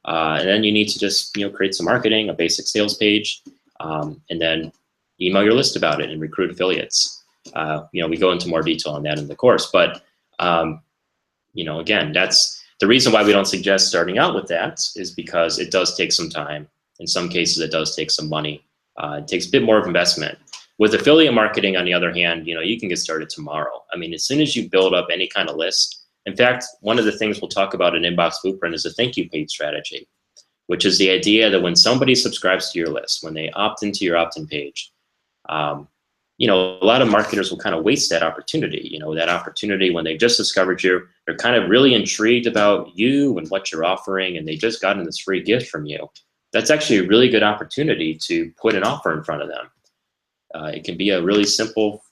and then you need to just, you know, create some marketing, a basic sales page, and then email your list about it and recruit affiliates. You know, we go into more detail on that in the course, but you know, again, that's the reason why we don't suggest starting out with that is because it does take some time. In some cases, it does take some money. It takes a bit more of investment. With affiliate marketing, on the other hand, you know, you can get started tomorrow. I mean, as soon as you build up any kind of list, in fact, one of the things we'll talk about in Inbox Blueprint is a thank you page strategy, which is the idea that when somebody subscribes to your list, when they opt into your opt-in page, you know, a lot of marketers will kind of waste that opportunity. You know, that opportunity when they've just discovered you, they're kind of really intrigued about you and what you're offering, and they just gotten this free gift from you. That's actually a really good opportunity to put an offer in front of them. It can be a really simple,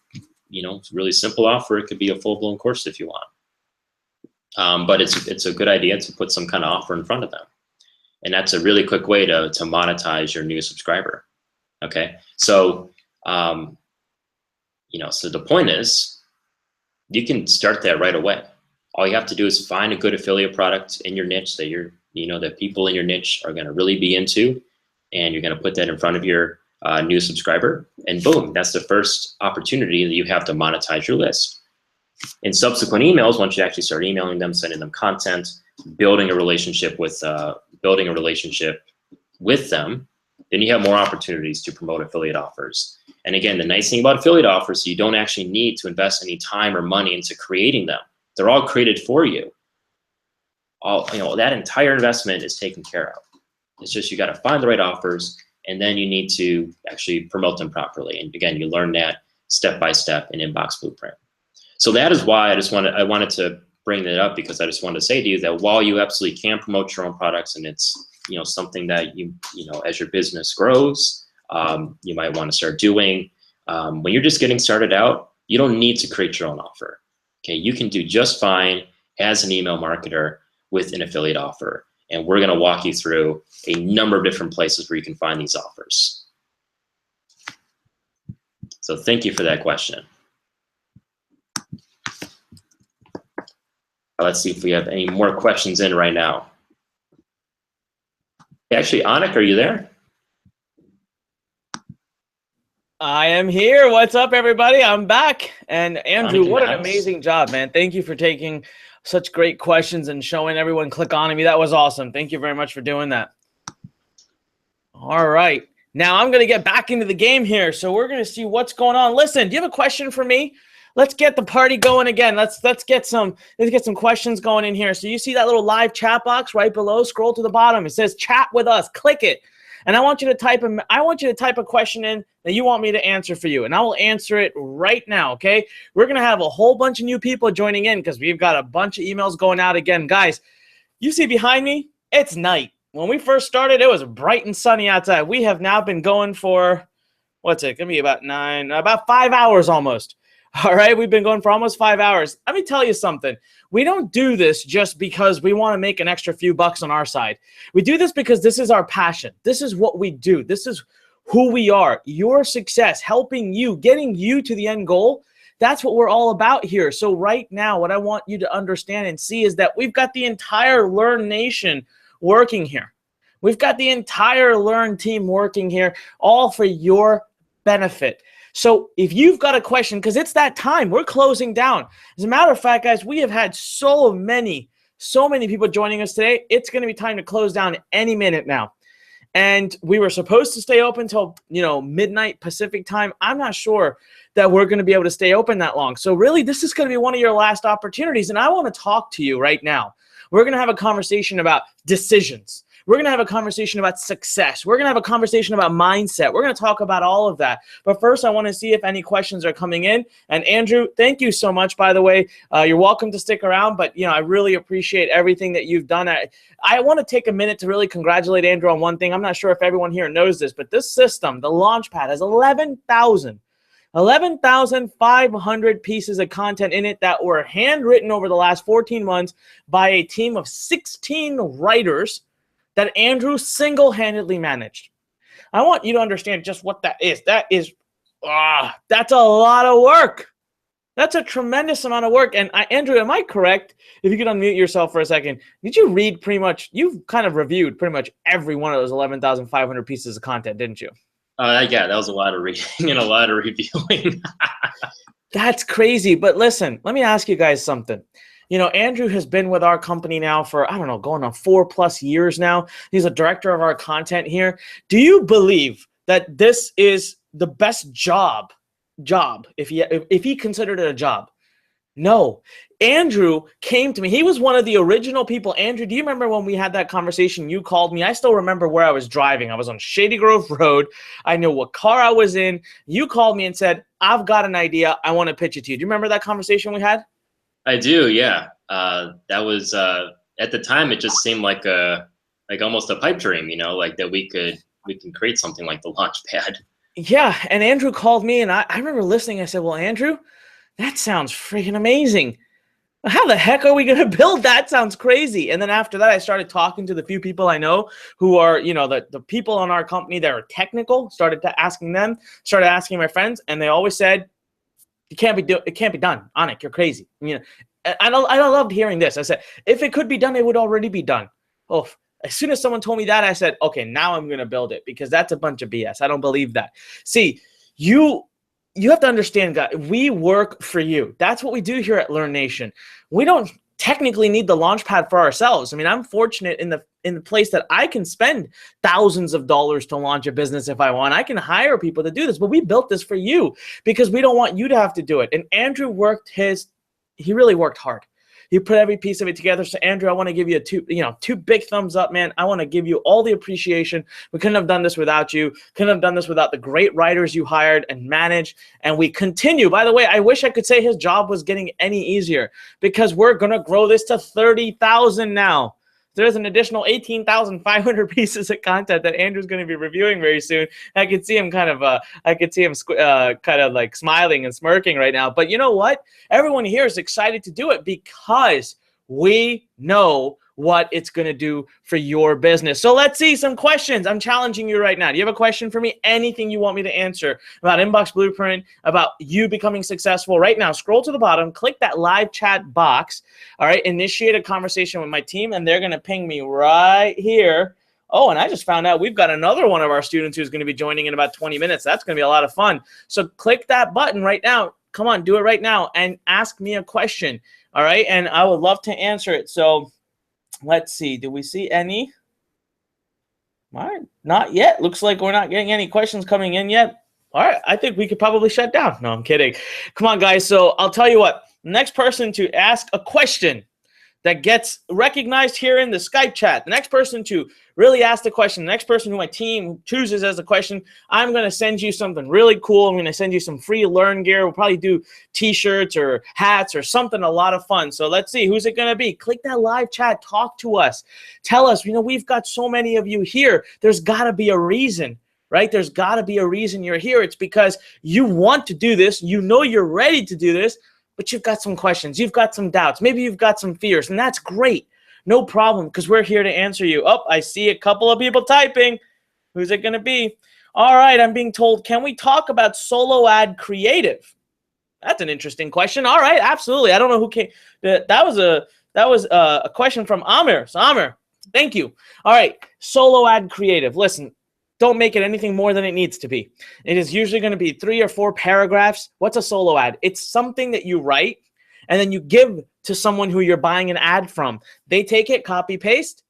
you know, really simple offer. It could be a full-blown course if you want. But it's a good idea to put some kind of offer in front of them. And that's a really quick way to monetize your new subscriber. Okay, so you know, so the point is, you can start that right away. All you have to do is find a good affiliate product in your niche that that people in your niche are going to really be into, and you're going to put that in front of your new subscriber, and boom, that's the first opportunity that you have to monetize your list. In subsequent emails, once you actually start emailing them, sending them content, building a relationship with them, then you have more opportunities to promote affiliate offers. And again, the nice thing about affiliate offers is you don't actually need to invest any time or money into creating them. They're all created for you. That entire investment is taken care of. It's just you got to find the right offers, and then you need to actually promote them properly. And again, you learn that step by step in Inbox Blueprint. So that is why I wanted to bring that up, because I just wanted to say to you that while you absolutely can promote your own products, and it's something that you as your business grows, you might want to start doing. When you're just getting started out, you don't need to create your own offer. Okay, you can do just fine as an email marketer with an affiliate offer, and we're going to walk you through a number of different places where you can find these offers. So thank you for that question. Let's see if we have any more questions in right now. Actually, Anik, are you there? I am here. What's up, everybody? I'm back. And Andrew, what an amazing job, man. Thank you for taking such great questions and showing everyone Click On Me. That was awesome. Thank you very much for doing that. All right. Now I'm going to get back into the game here. So we're going to see what's going on. Listen, do you have a question for me? Let's get the party going again. Let's get some questions going in here. So you see that little live chat box right below? Scroll to the bottom. It says chat with us. Click it. And I want you to type a question in that you want me to answer for you, and I will answer it right now, okay? We're going to have a whole bunch of new people joining in because we've got a bunch of emails going out again. Guys, you see behind me? It's night. When we first started, it was bright and sunny outside. We have now been going for, what's it? Going to be about 5 hours almost. All right, we've been going for almost 5 hours. Let me tell you something. We don't do this just because we want to make an extra few bucks on our side. We do this because this is our passion. This is what we do. This is who we are. Your success, helping you, getting you to the end goal. That's what we're all about here. So right now, what I want you to understand and see is that we've got the entire Learn Nation working here. We've got the entire Learn team working here, all for your benefit. So if you've got a question, because it's that time, we're closing down. As a matter of fact, guys, we have had so many people joining us today. It's going to be time to close down any minute now. And we were supposed to stay open till, midnight Pacific time. I'm not sure that we're going to be able to stay open that long. So really, this is going to be one of your last opportunities. And I want to talk to you right now. We're going to have a conversation about decisions. We're going to have a conversation about success. We're going to have a conversation about mindset. We're going to talk about all of that. But first, I want to see if any questions are coming in. And Andrew, thank you so much, by the way. You're welcome to stick around, but I really appreciate everything that you've done. I want to take a minute to really congratulate Andrew on one thing. I'm not sure if everyone here knows this, but this system, the Launchpad, has 11,500 pieces of content in it that were handwritten over the last 14 months by a team of 16 writers that Andrew single-handedly managed. I want you to understand just what that is. That's a lot of work. That's a tremendous amount of work. And Andrew, am I correct? If you could unmute yourself for a second, did you read you've kind of reviewed pretty much every one of those 11,500 pieces of content, didn't you? Yeah, that was a lot of reading and a lot of reviewing. That's crazy. But listen, let me ask you guys something. Andrew has been with our company now for, I don't know, going on 4+ years now. He's a director of our content here. Do you believe that this is the best job if he considered it a job? No. Andrew came to me. He was one of the original people. Andrew, do you remember when we had that conversation? You called me. I still remember where I was driving. I was on Shady Grove Road. I know what car I was in. You called me and said, I've got an idea. I want to pitch it to you. Do you remember that conversation we had? I do, yeah. That was at the time. It just seemed like almost a pipe dream, like that we can create something like the Launchpad. Yeah, and Andrew called me, and I remember listening. I said, "Well, Andrew, that sounds freaking amazing. How the heck are we going to build that? Sounds crazy." And then after that, I started talking to the few people I know who are, the people in our company that are technical. Started asking them. Started asking my friends, and they always said, it can't be done. Anik, you're crazy. I loved hearing this. I said, if it could be done, it would already be done. Oh, As soon as someone told me that, I said, okay, now I'm going to build it, because that's a bunch of BS. I don't believe that. See, you have to understand, guys, we work for you. That's what we do here at Learn Nation. We don't technically need the Launchpad for ourselves. I mean, I'm fortunate in the place that I can spend thousands of dollars to launch a business if I want. I can hire people to do this, but we built this for you because we don't want you to have to do it. And Andrew he really worked hard. He put every piece of it together. So Andrew, I want to give you two big thumbs up, man. I want to give you all the appreciation. We couldn't have done this without you. Couldn't have done this without the great writers you hired and managed. And we continue. By the way, I wish I could say his job was getting any easier, because we're going to grow this to 30,000 now. There's an additional 18,500 pieces of content that Andrew's going to be reviewing very soon. I could see him kind of like smiling and smirking right now. But you know what? Everyone here is excited to do it because we know what it's going to do for your business. So let's see some questions. I'm challenging you right now. Do you have a question for me? Anything you want me to answer about Inbox Blueprint, about you becoming successful right now? Scroll to the bottom, click that live chat box. All right, initiate a conversation with my team, and they're going to ping me right here. Oh, and I just found out we've got another one of our students who's going to be joining in about 20 minutes. That's going to be a lot of fun. So click that button right now. Come on, do it right now and ask me a question. All right, and I would love to answer it. So let's see. Do we see any? All right, not yet. Looks like we're not getting any questions coming in yet. All right, I think we could probably shut down. No, I'm kidding. Come on, guys. So I'll tell you what. Next person to ask a question that gets recognized here in the Skype chat, the next person to really ask the question, the next person who my team chooses as the question, I'm going to send you something really cool. I'm going to send you some free Learn gear. We'll probably do t-shirts or hats or something, a lot of fun. So let's see, who's it going to be? Click that live chat. Talk to us. Tell us, we've got so many of you here. There's got to be a reason, right? There's got to be a reason you're here. It's because you want to do this. You know you're ready to do this, but you've got some questions. You've got some doubts. Maybe you've got some fears, and that's great. No problem, because we're here to answer you. Oh, I see a couple of people typing. Who's it going to be? All right, I'm being told, can we talk about solo ad creative? That's an interesting question. All right, absolutely. I don't know who came. That was a question from Amir. So Amir, thank you. All right, solo ad creative. Listen, don't make it anything more than it needs to be. It is usually going to be 3 or 4 paragraphs. What's a solo ad? It's something that you write and then you give to someone who you're buying an ad from. They take it, copy, paste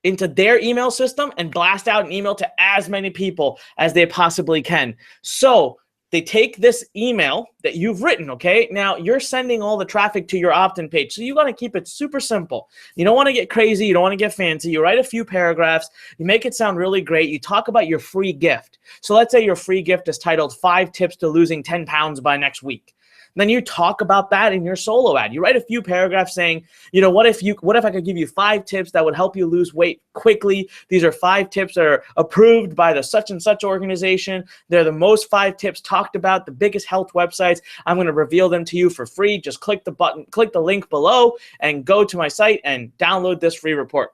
into their email system and blast out an email to as many people as they possibly can. So they take this email that you've written, okay? Now, you're sending all the traffic to your opt-in page, so you got to keep it super simple. You don't want to get crazy. You don't want to get fancy. You write a few paragraphs. You make it sound really great. You talk about your free gift. So let's say your free gift is titled 5 Tips to Losing 10 Pounds by Next Week. Then you talk about that in your solo ad. You write a few paragraphs saying, what if I could give you 5 tips that would help you lose weight quickly? These are 5 tips that are approved by the such and such organization. They're the most 5 tips talked about, the biggest health websites. I'm going to reveal them to you for free. Just click the button, click the link below, and go to my site and download this free report.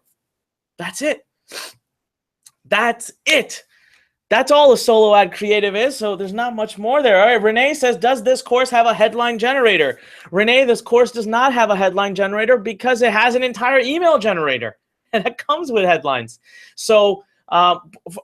That's it. That's it. That's all a solo ad creative is, so there's not much more there. All right, Renee says, does this course have a headline generator? Renee, this course does not have a headline generator because it has an entire email generator, and it comes with headlines. So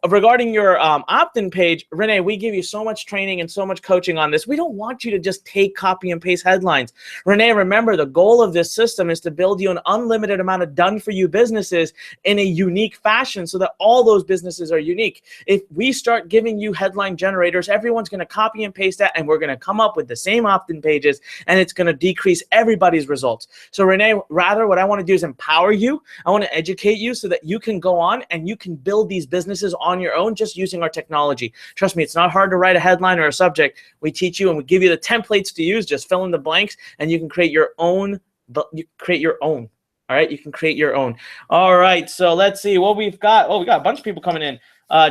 regarding your opt-in page, Renee, we give you so much training and so much coaching on this. We don't want you to just take, copy, and paste headlines. Renee, remember, the goal of this system is to build you an unlimited amount of done-for-you businesses in a unique fashion so that all those businesses are unique. If we start giving you headline generators, everyone's going to copy and paste that, and we're going to come up with the same opt-in pages, and it's going to decrease everybody's results. So Renee, rather, what I want to do is empower you. I want to educate you so that you can go on and you can build these businesses on your own just using our technology. Trust me, it's not hard to write a headline or a subject. We teach you and we give you the templates to use. Just fill in the blanks and you can create your own. All right, you can create your own. All right, so let's see what we've got. Oh, we got a bunch of people coming in.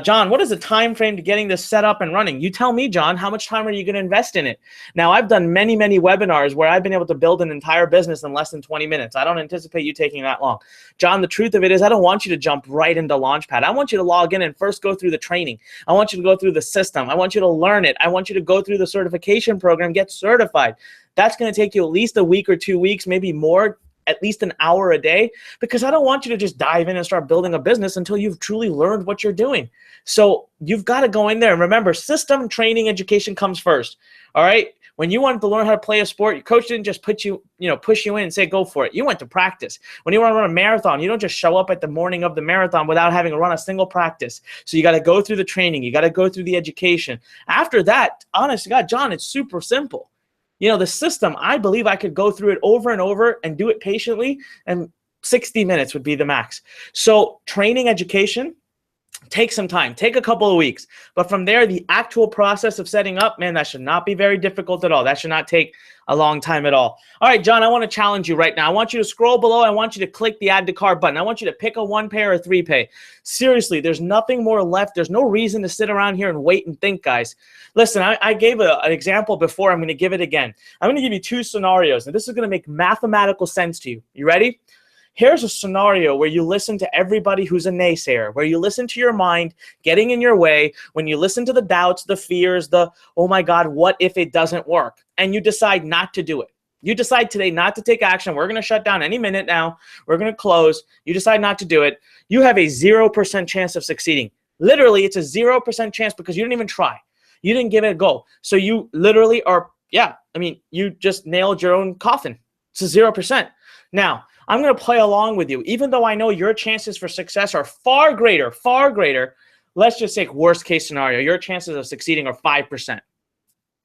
John, what is the time frame to getting this set up and running? You tell me, John, how much time are you going to invest in it? Now, I've done many, many webinars where I've been able to build an entire business in less than 20 minutes. I don't anticipate you taking that long. John, the truth of it is I don't want you to jump right into Launchpad. I want you to log in and first go through the training. I want you to go through the system. I want you to learn it. I want you to go through the certification program, get certified. That's going to take you at least a week or 2 weeks, maybe more. at least an hour a day, because I don't want you to just dive in and start building a business until you've truly learned what you're doing. So you've got to go in there. And remember, system, training, education comes first. All right. When you wanted to learn how to play a sport, your coach didn't just push you in and say, go for it. You went to practice. When you want to run a marathon, you don't just show up at the morning of the marathon without having to run a single practice. So you got to go through the training. You got to go through the education. After that, honest to God, John, it's super simple. The system, I believe I could go through it over and over and do it patiently, and 60 minutes would be the max. So training, education, take some time, take a couple of weeks. But from there, the actual process of setting up, man, that should not be very difficult at all. That should not take a long time at all. All right, John, I want to challenge you right now. I want you to scroll below. I want you to click the add to cart button. I want you to pick a 1-pay or a 3-pay. Seriously, there's nothing more left. There's no reason to sit around here and wait and think, guys. Listen, I gave an example before. I'm going to give it again. I'm going to give you 2 scenarios, and this is going to make mathematical sense to you. You ready? Here's a scenario where you listen to everybody who's a naysayer, where you listen to your mind getting in your way, when you listen to the doubts, the fears, the, oh my God, what if it doesn't work? And you decide not to do it. You decide today not to take action. We're going to shut down any minute now. We're going to close. You decide not to do it. You have a 0% chance of succeeding. Literally, it's a 0% chance because you didn't even try. You didn't give it a go. So you literally are, you just nailed your own coffin. It's a 0%. Now, I'm going to play along with you. Even though I know your chances for success are far greater, let's just take worst case scenario. Your chances of succeeding are 5%.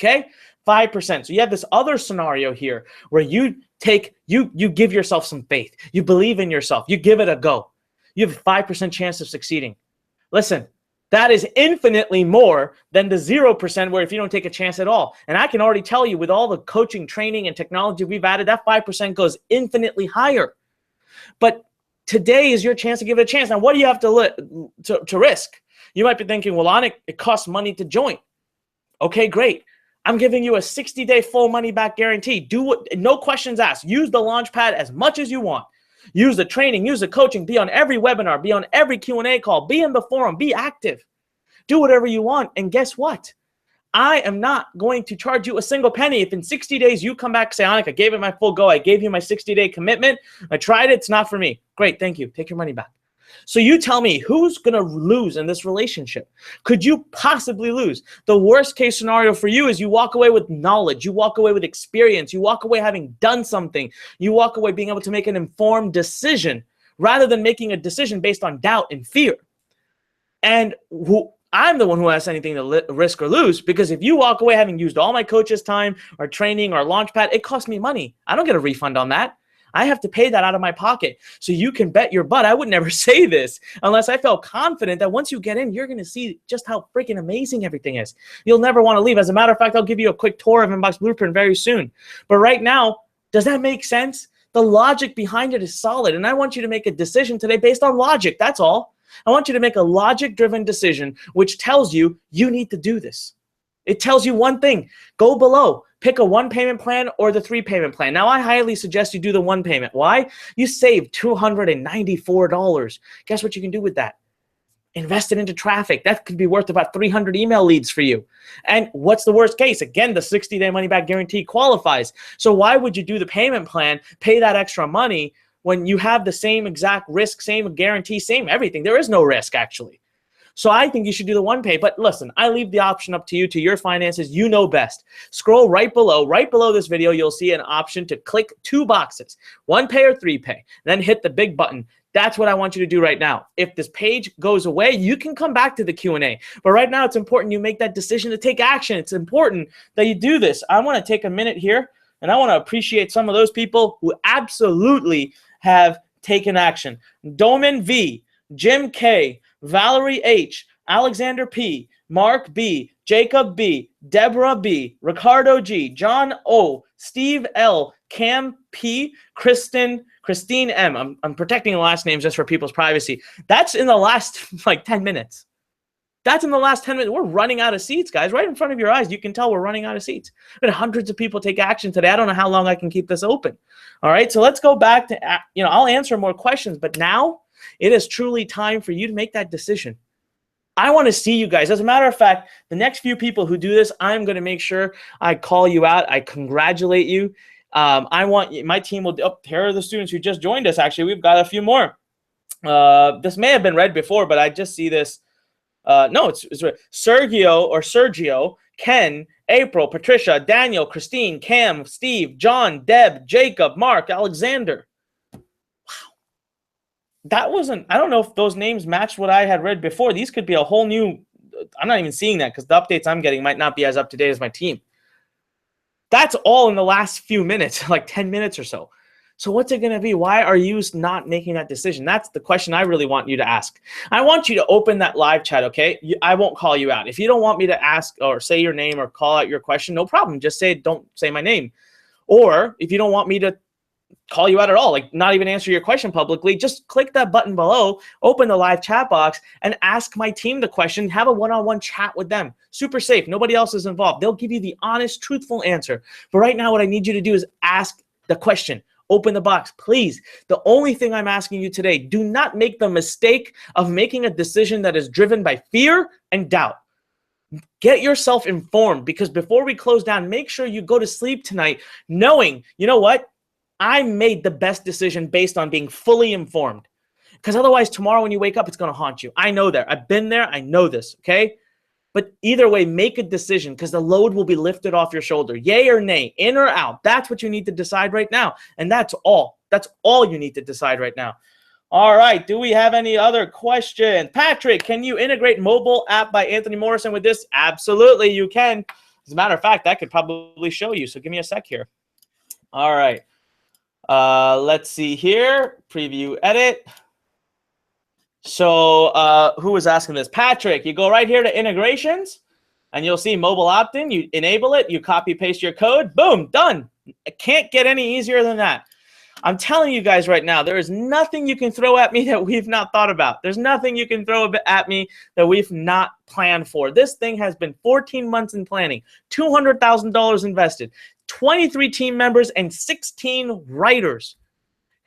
Okay? 5%. So you have this other scenario here where you give yourself some faith. You believe in yourself. You give it a go. You have a 5% chance of succeeding. Listen, that is infinitely more than the 0% where if you don't take a chance at all. And I can already tell you with all the coaching, training, and technology we've added, that 5% goes infinitely higher. But today is your chance to give it a chance. Now, what do you have to risk? You might be thinking, well, Anik, it costs money to join. Okay, great. I'm giving you a 60-day full money back guarantee. No questions asked. Use the Launchpad as much as you want. Use the training, use the coaching, be on every webinar, be on every Q&A call, be in the forum, be active. Do whatever you want. And guess what? I am not going to charge you a single penny. If in 60 days you come back and say, Anik, I gave it my full go. I gave you my 60-day commitment. I tried it. It's not for me. Great. Thank you. Take your money back. So you tell me, who's going to lose in this relationship? Could you possibly lose? The worst case scenario for you is you walk away with knowledge. You walk away with experience. You walk away having done something. You walk away being able to make an informed decision rather than making a decision based on doubt and fear. And I'm the one who has anything to risk or lose, because if you walk away having used all my coach's time or training or Launchpad, it costs me money. I don't get a refund on that. I have to pay that out of my pocket. So you can bet your butt I would never say this unless I felt confident that once you get in, you're going to see just how freaking amazing everything is. You'll never want to leave. As a matter of fact, I'll give you a quick tour of Inbox Blueprint very soon. But right now, does that make sense? The logic behind it is solid. And I want you to make a decision today based on logic. That's all. I want you to make a logic-driven decision which tells you you need to do this. It tells you one thing. Go below. Pick a 1-payment plan or the 3-payment plan. Now, I highly suggest you do the 1 payment. Why? You save $294. Guess what you can do with that? Invest it into traffic. That could be worth about 300 email leads for you. And what's the worst case? Again, the 60-day money-back guarantee qualifies. So why would you do the payment plan, pay that extra money when you have the same exact risk, same guarantee, same everything? There is no risk, actually. So I think you should do the 1 pay. But listen, I leave the option up to you, to your finances. You know best. Scroll right below this video. You'll see an option to click 2 boxes, 1 pay or 3 pay. Then hit the big button. That's what I want you to do right now. If this page goes away, you can come back to the Q&A. But right now, it's important you make that decision to take action. It's important that you do this. I want to take a minute here, and I want to appreciate some of those people who absolutely have taken action. Doman V, Jim K, Valerie H, Alexander P, Mark B, Jacob B, Deborah B, Ricardo G, John O, Steve L, Cam P, Christine M. I'm protecting the last names just for people's privacy. That's in the last 10 minutes. That's in the last 10 minutes. We're running out of seats, guys. Right in front of your eyes, you can tell we're running out of seats. But hundreds of people take action today. I don't know how long I can keep this open. All right, so let's go back to, I'll answer more questions, but now it is truly time for you to make that decision. I want to see you guys. As a matter of fact, the next few people who do this, I'm going to make sure I call you out. I congratulate you. I want my team will. Oh, here are the students who just joined us. Actually, we've got a few more. This may have been read before, but I just see this. No, it's Sergio, Ken, April, Patricia, Daniel, Christine, Cam, Steve, John, Deb, Jacob, Mark, Alexander. Wow. That wasn't, I don't know if those names matched what I had read before. These could be a whole new, I'm not even seeing that because the updates I'm getting might not be as up to date as my team. That's all in the last few minutes, like 10 minutes or so. So what's it going to be? Why are you not making that decision? That's the question I really want you to ask. I want you to open that live chat, okay? I won't call you out. If you don't want me to ask or say your name or call out your question, no problem. Just say, don't say my name. Or if you don't want me to call you out at all, like not even answer your question publicly, just click that button below, open the live chat box, and ask my team the question. Have a one-on-one chat with them. Super safe. Nobody else is involved. They'll give you the honest, truthful answer. But right now, what I need you to do is ask the question. Open the box, please. The only thing I'm asking you today, do not make the mistake of making a decision that is driven by fear and doubt. Get yourself informed, because before we close down, make sure you go to sleep tonight knowing, you know what? I made the best decision based on being fully informed. Because otherwise, tomorrow when you wake up, it's going to haunt you. I know that. I've been there. I know this, okay? But either way, make a decision, because the load will be lifted off your shoulder. Yay or nay, in or out. That's what you need to decide right now. And that's all. That's all you need to decide right now. All right. Do we have any other questions? Patrick, can you integrate mobile app by Anthony Morrison with this? Absolutely, you can. As a matter of fact, I could probably show you. So give me a sec here. All right. Let's see here. Preview, edit. So who was asking this? Patrick, you go right here to integrations and you'll see mobile opt-in. You enable it, you copy paste your code, boom, done. It can't get any easier than that. I'm telling you guys right now, there is nothing you can throw at me that we've not thought about. There's nothing you can throw at me that we've not planned for. This thing has been 14 months in planning, $200,000 invested, 23 team members, and 16 writers.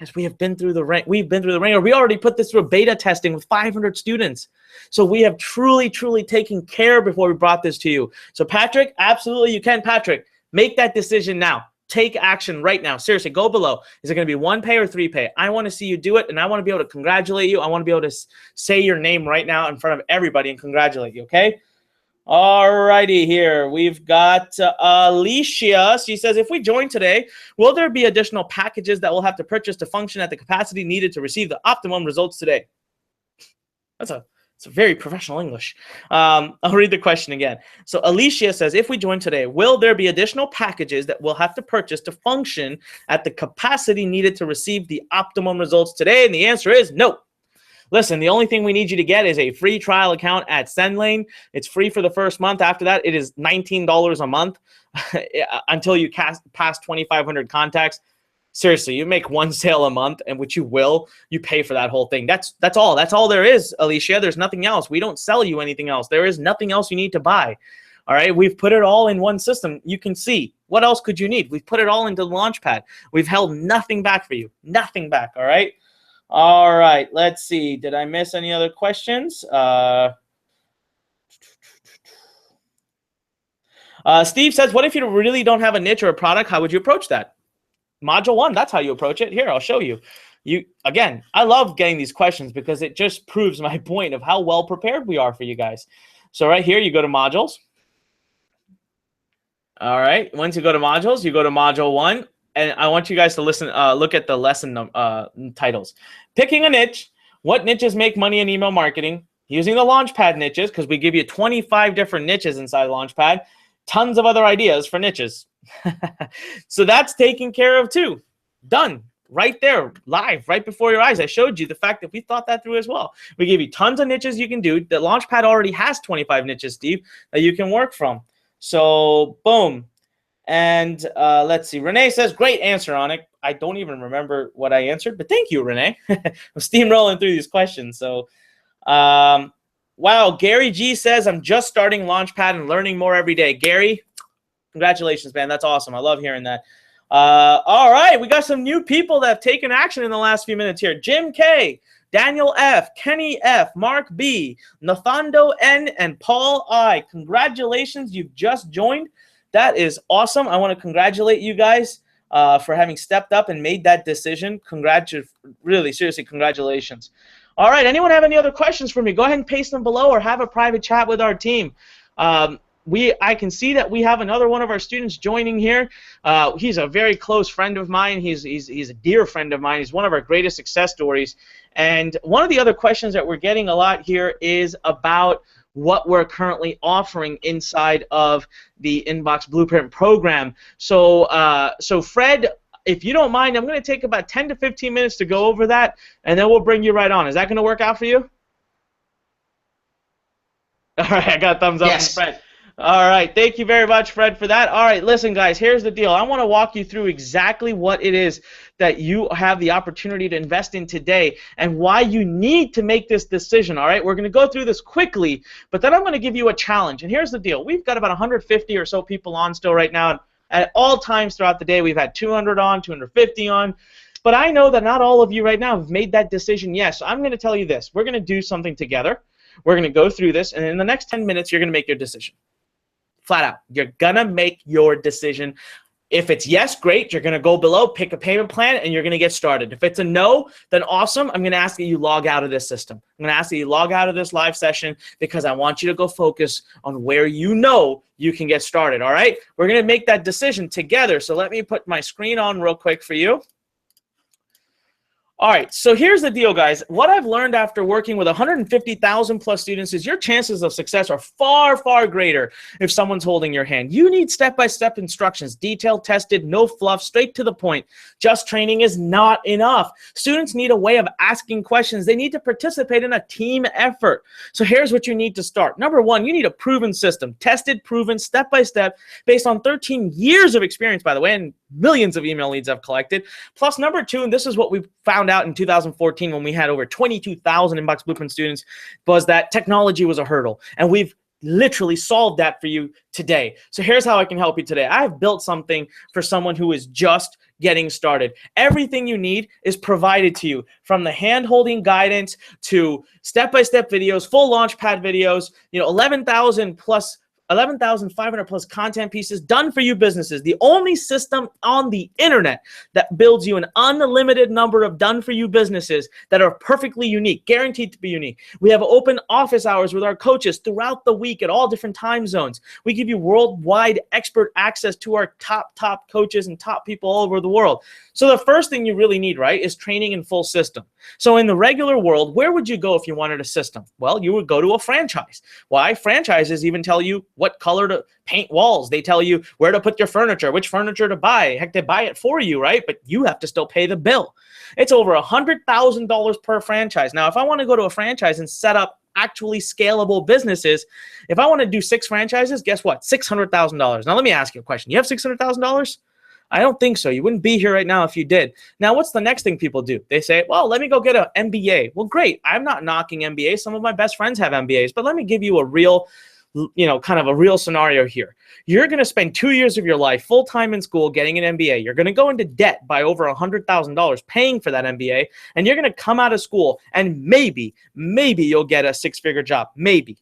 As we have been through the ringer. We already put this through beta testing with 500 students. So we have truly, truly taken care before we brought this to you. So Patrick, absolutely you can. Patrick, make that decision now. Take action right now. Seriously, go below. Is it going to be 1 pay or 3 pay? I want to see you do it, and I want to be able to congratulate you. I want to be able to say your name right now in front of everybody and congratulate you, okay? All righty, here we've got Alicia. She says, if we join today, will there be additional packages that we'll have to purchase to function at the capacity needed to receive the optimum results today? It's a very professional English. I'll read the question again. So Alicia says, if we join today, will there be additional packages that we'll have to purchase to function at the capacity needed to receive the optimum results today? And the answer is no. Listen, the only thing we need you to get is a free trial account at SendLane. It's free for the first month. After that, it is $19 a month until you pass 2,500 contacts. Seriously, you make one sale a month, and which you will, you pay for that whole thing. That's all. That's all there is, Alicia. There's nothing else. We don't sell you anything else. There is nothing else you need to buy. All right, we've put it all in one system. You can see. What else could you need? We've put it all into the Launchpad. We've held nothing back for you. Nothing back, all right? All right, let's see. Did I miss any other questions? Steve says, what if you really don't have a niche or a product? How would you approach that? Module 1, that's how you approach it. Here, I'll show you. Again, I love getting these questions because it just proves my point of how well prepared we are for you guys. So right here, you go to modules. All right, once you go to modules, you go to module 1. And I want you guys to listen, look at the lesson titles. Picking a niche, what niches make money in email marketing, using the Launchpad niches, because we give you 25 different niches inside Launchpad, tons of other ideas for niches. So that's taken care of too. Done. Right there, live, right before your eyes. I showed you the fact that we thought that through as well. We gave you tons of niches you can do. The Launchpad already has 25 niches, Steve, that you can work from. So boom. And let's see. Renee says, great answer, Anik. I don't even remember what I answered, but thank you, Renee. I'm steamrolling through these questions. So, wow. Gary G says, I'm just starting Launchpad and learning more every day. Gary, congratulations, man. That's awesome. I love hearing that. All right. We got some new people that have taken action in the last few minutes here. Jim K, Daniel F, Kenny F, Mark B, Nathando N, and Paul I. Congratulations. You've just joined. That is awesome. I want to congratulate you guys. for having stepped up and made that decision. Really, seriously, congratulations. All right, anyone have any other questions for me? Go ahead and paste them below or have a private chat with our team. I can see that we have another one of our students joining here. He's a very close friend of mine. He's a dear friend of mine. He's one of our greatest success stories. And one of the other questions that we're getting a lot here is about what we're currently offering inside of the Inbox Blueprint program. So, Fred, if you don't mind, I'm going to take about 10 to 15 minutes to go over that, and then we'll bring you right on. Is that going to work out for you? All right, I got a thumbs up from Fred. All right, thank you very much, Fred, for that. All right, listen, guys, here's the deal. I want to walk you through exactly what it is that you have the opportunity to invest in today and why you need to make this decision, all right? We're going to go through this quickly, but then I'm going to give you a challenge. And here's the deal. We've got about 150 or so people on still right now. At all times throughout the day, we've had 200 on, 250 on. But I know that not all of you right now have made that decision yet. So I'm going to tell you this. We're going to do something together. We're going to go through this, and in the next 10 minutes, you're going to make your decision. Flat out. You're going to make your decision. If it's yes, great. You're going to go below, pick a payment plan, and you're going to get started. If it's a no, then awesome. I'm going to ask that you log out of this system. I'm going to ask that you log out of this live session because I want you to go focus on where you know you can get started, all right? We're going to make that decision together. So let me put my screen on real quick for you. All right, so here's the deal, guys. What I've learned after working with 150,000 plus students is your chances of success are far, far greater if someone's holding your hand. You need step-by-step instructions, detailed, tested, no fluff, straight to the point. Just training is not enough. Students need a way of asking questions. They need to participate in a team effort. So here's what you need to start. Number one, you need a proven system, tested, proven, step-by-step, based on 13 years of experience, by the way, and millions of email leads I've collected. Plus, number two, and this is what we found out in 2014 when we had over 22,000 Inbox Blueprint students, was that technology was a hurdle. And we've literally solved that for you today. So here's how I can help you today. I've built something for someone who is just getting started. Everything you need is provided to you, from the hand-holding guidance to step-by-step videos, full launchpad videos, 11,500 plus content pieces done for you businesses. The only system on the internet that builds you an unlimited number of done for you businesses that are perfectly unique, guaranteed to be unique. We have open office hours with our coaches throughout the week at all different time zones. We give you worldwide expert access to our top coaches and top people all over the world. So the first thing you really need, right, is training in full system. So in the regular world, where would you go if you wanted a system? Well, you would go to a franchise. Why? Franchises even tell you what color to paint walls. They tell you where to put your furniture, which furniture to buy. Heck, they buy it for you, right? But you have to still pay the bill. It's over $100,000 per franchise. Now, if I want to go to a franchise and set up actually scalable businesses, if I want to do 6 franchises, guess what? $600,000. Now, let me ask you a question. You have $600,000? I don't think so. You wouldn't be here right now if you did. Now, what's the next thing people do? They say, well, let me go get an MBA. Well, great. I'm not knocking MBAs. Some of my best friends have MBAs, but let me give you a real, kind of a real scenario here. You're going to spend 2 years of your life full-time in school getting an MBA. You're going to go into debt by over $100,000 paying for that MBA, and you're going to come out of school and maybe you'll get a 6-figure job. Maybe.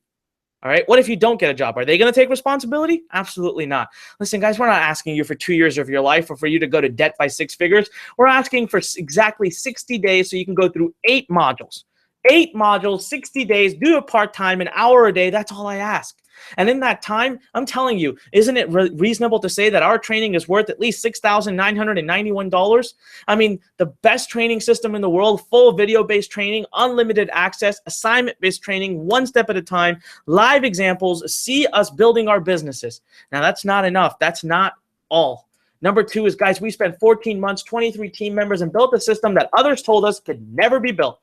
All right, what if you don't get a job? Are they going to take responsibility? Absolutely not. Listen, guys, we're not asking you for 2 years of your life or for you to go to debt by 6 figures. We're asking for exactly 60 days so you can go through 8 modules. 8 modules, 60 days, do it part-time, an hour a day. That's all I ask. And in that time, I'm telling you, isn't it reasonable to say that our training is worth at least $6,991? I mean, the best training system in the world, full video-based training, unlimited access, assignment-based training, one step at a time, live examples, see us building our businesses. Now, that's not enough. That's not all. Number 2 is, guys, we spent 14 months, 23 team members, and built a system that others told us could never be built.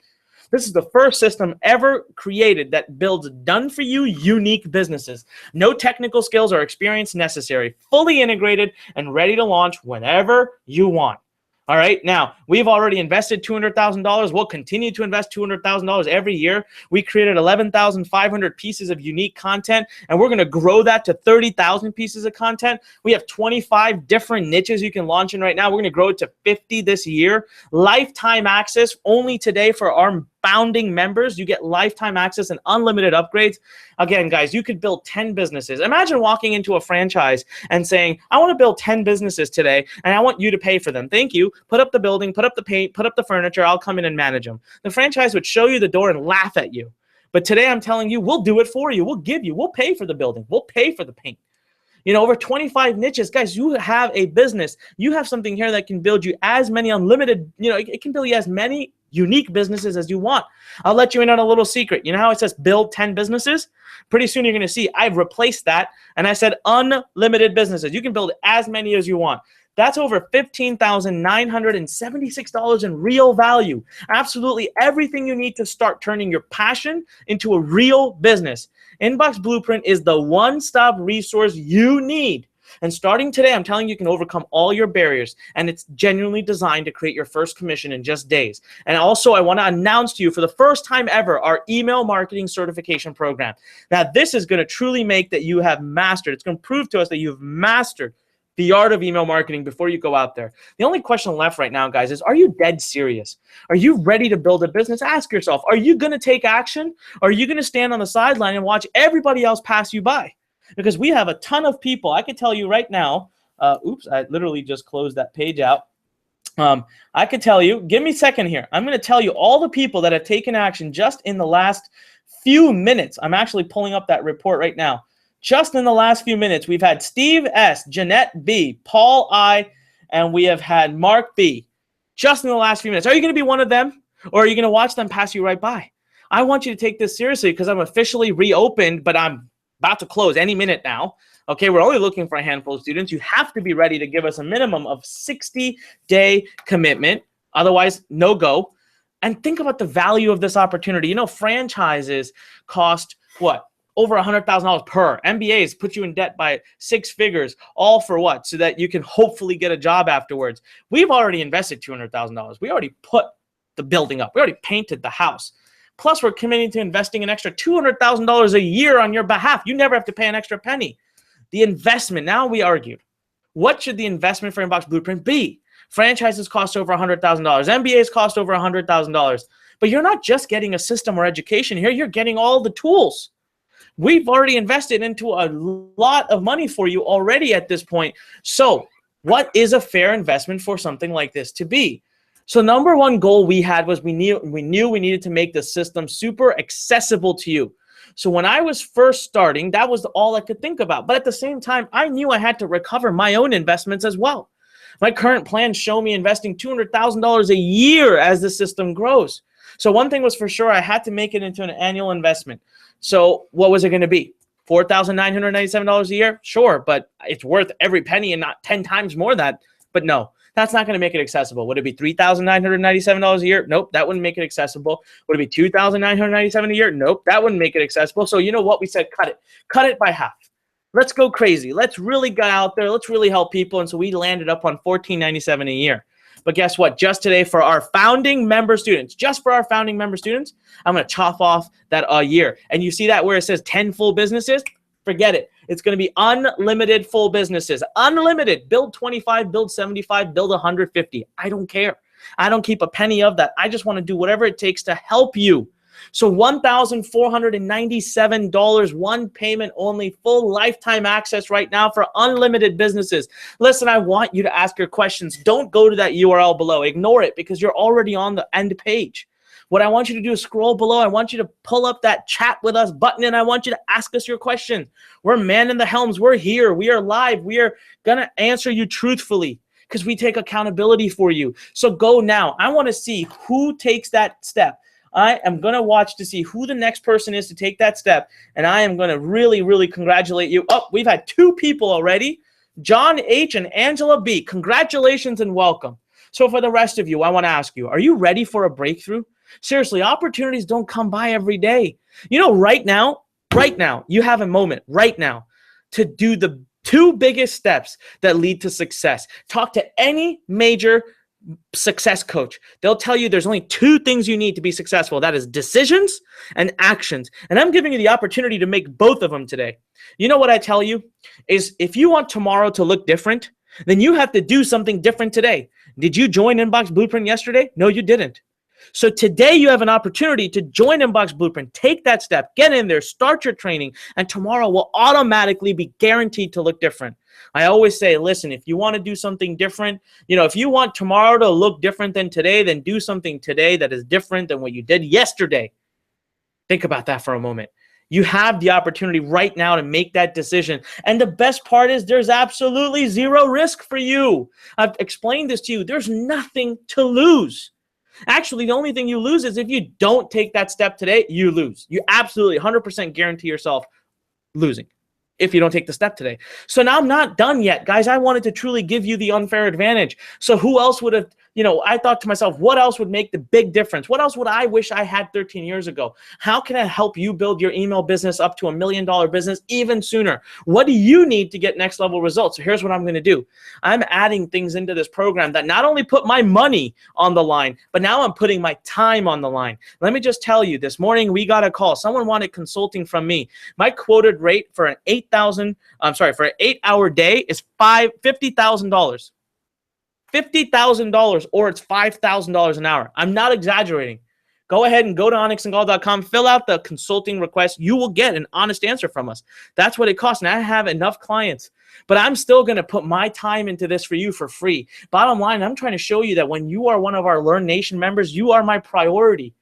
This is the first system ever created that builds done-for-you unique businesses. No technical skills or experience necessary. Fully integrated and ready to launch whenever you want. All right, now, we've already invested $200,000. We'll continue to invest $200,000 every year. We created 11,500 pieces of unique content, and we're going to grow that to 30,000 pieces of content. We have 25 different niches you can launch in right now. We're going to grow it to 50 this year. Lifetime access only today for our founding members, you get lifetime access and unlimited upgrades. Again, guys, you could build 10 businesses. Imagine walking into a franchise and saying, I want to build 10 businesses today, and I want you to pay for them. Thank you. Put up the building, put up the paint, put up the furniture. I'll come in and manage them. The franchise would show you the door and laugh at you. But today I'm telling you, we'll do it for you. We'll pay for the building. We'll pay for the paint. You know, over 25 niches. Guys, you have a business. You have something here that can build you as many unlimited, you know, it can build you as many unique businesses as you want. I'll let you in on a little secret. You know how it says build 10 businesses? Pretty soon you're going to see I've replaced that, and I said unlimited businesses. You can build as many as you want. That's over $15,976 in real value. Absolutely everything you need to start turning your passion into a real business. Inbox Blueprint is the one-stop resource you need. And starting today, I'm telling you, you can overcome all your barriers, and it's genuinely designed to create your first commission in just days. And also, I want to announce to you for the first time ever, our email marketing certification program. Now, this is going to truly make that you have mastered. It's going to prove to us that you've mastered the art of email marketing before you go out there. The only question left right now, guys, is are you dead serious? Are you ready to build a business? Ask yourself, are you going to take action? Or are you going to stand on the sideline and watch everybody else pass you by? Because we have a ton of people. I can tell you right now, oops, I literally just closed that page out. I could tell you, give me a second here. I'm going to tell you all the people that have taken action just in the last few minutes. I'm actually pulling up that report right now. Just in the last few minutes, we've had Steve S., Jeanette B., Paul I., and we have had Mark B. Just in the last few minutes. Are you going to be one of them, or are you going to watch them pass you right by? I want you to take this seriously because I'm officially reopened, but I'm about to close any minute now. Okay, we're only looking for a handful of students. You have to be ready to give us a minimum of 60-day commitment. Otherwise, no go. And think about the value of this opportunity. You know, franchises cost what? Over $100,000 per. MBAs put you in debt by 6 figures, all for what? So that you can hopefully get a job afterwards. We've already invested $200,000. We already put the building up. We already painted the house. Plus, we're committing to investing an extra $200,000 a year on your behalf. You never have to pay an extra penny. The investment, now we argued. What should the investment for Inbox Blueprint be? Franchises cost over $100,000. MBAs cost over $100,000. But you're not just getting a system or education here. You're getting all the tools. We've already invested into a lot of money for you already at this point. So what is a fair investment for something like this to be? So number one goal we had was we knew we needed to make the system super accessible to you. So when I was first starting, that was all I could think about. But at the same time, I knew I had to recover my own investments as well. My current plans show me investing $200,000 a year as the system grows. So one thing was for sure, I had to make it into an annual investment. So what was it going to be? $4,997 a year? Sure, but it's worth every penny and not 10 times more than that. But no, that's not going to make it accessible. Would it be $3,997 a year? Nope, that wouldn't make it accessible. Would it be $2,997 a year? Nope, that wouldn't make it accessible. So you know what? We said cut it. Cut it by half. Let's go crazy. Let's really get out there. Let's really help people. And so we landed up on $1,497 a year. But guess what? Just today for our founding member students, I'm going to chop off that a year. And you see that where it says 10 full businesses? Forget it. It's going to be unlimited full businesses. Unlimited. Build 25, build 75, build 150. I don't care. I don't keep a penny of that. I just want to do whatever it takes to help you. So $1,497, one payment only, full lifetime access right now for unlimited businesses. Listen, I want you to ask your questions. Don't go to that URL below. Ignore it because you're already on the end page. What I want you to do is scroll below. I want you to pull up that chat with us button, and I want you to ask us your question. We're manning the helms. We're here. We are live. We are going to answer you truthfully because we take accountability for you. So go now. I want to see who takes that step. I am going to watch to see who the next person is to take that step, and I am going to really, really congratulate you. Oh, we've had 2 people already, John H. and Angela B. Congratulations and welcome. So for the rest of you, I want to ask you, are you ready for a breakthrough? Seriously, opportunities don't come by every day. You know, right now, you have a moment right now to do the 2 biggest steps that lead to success. Talk to any major success coach. They'll tell you there's only 2 things you need to be successful. That is decisions and actions. And I'm giving you the opportunity to make both of them today. You know what I tell you is if you want tomorrow to look different, then you have to do something different today. Did you join Inbox Blueprint yesterday? No, you didn't. So today you have an opportunity to join Inbox Blueprint, take that step, get in there, start your training, and tomorrow will automatically be guaranteed to look different. I always say, listen, if you want to do something different, if you want tomorrow to look different than today, then do something today that is different than what you did yesterday. Think about that for a moment. You have the opportunity right now to make that decision. And the best part is there's absolutely zero risk for you. I've explained this to you. There's nothing to lose. Actually, the only thing you lose is if you don't take that step today, you lose. You absolutely 100% guarantee yourself losing if you don't take the step today. So now I'm not done yet, guys. I wanted to truly give you the unfair advantage. So who else would have, I thought to myself, what else would make the big difference? What else would I wish I had 13 years ago? How can I help you build your email business up to $1 million business even sooner? What do you need to get next level results? So here's what I'm going to do. I'm adding things into this program that not only put my money on the line, but now I'm putting my time on the line. Let me just tell you, this morning we got a call. Someone wanted consulting from me. My quoted rate for an 8-hour day is $50,000. $50,000, or it's $5,000 an hour. I'm not exaggerating. Go ahead and go to aniksingal.com, fill out the consulting request. You will get an honest answer from us. That's what it costs. And I have enough clients, but I'm still going to put my time into this for you for free. Bottom line, I'm trying to show you that when you are one of our Learn Nation members, you are my priority.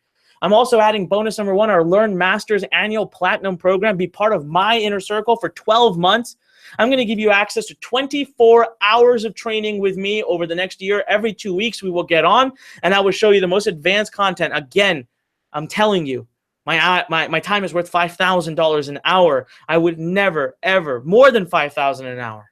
I'm also adding bonus number 1, our Learn Masters annual platinum program. Be part of my inner circle for 12 months. I'm going to give you access to 24 hours of training with me over the next year. Every 2 weeks we will get on, and I will show you the most advanced content. Again, I'm telling you, my time is worth $5,000 an hour. I would never, ever, more than $5,000 an hour.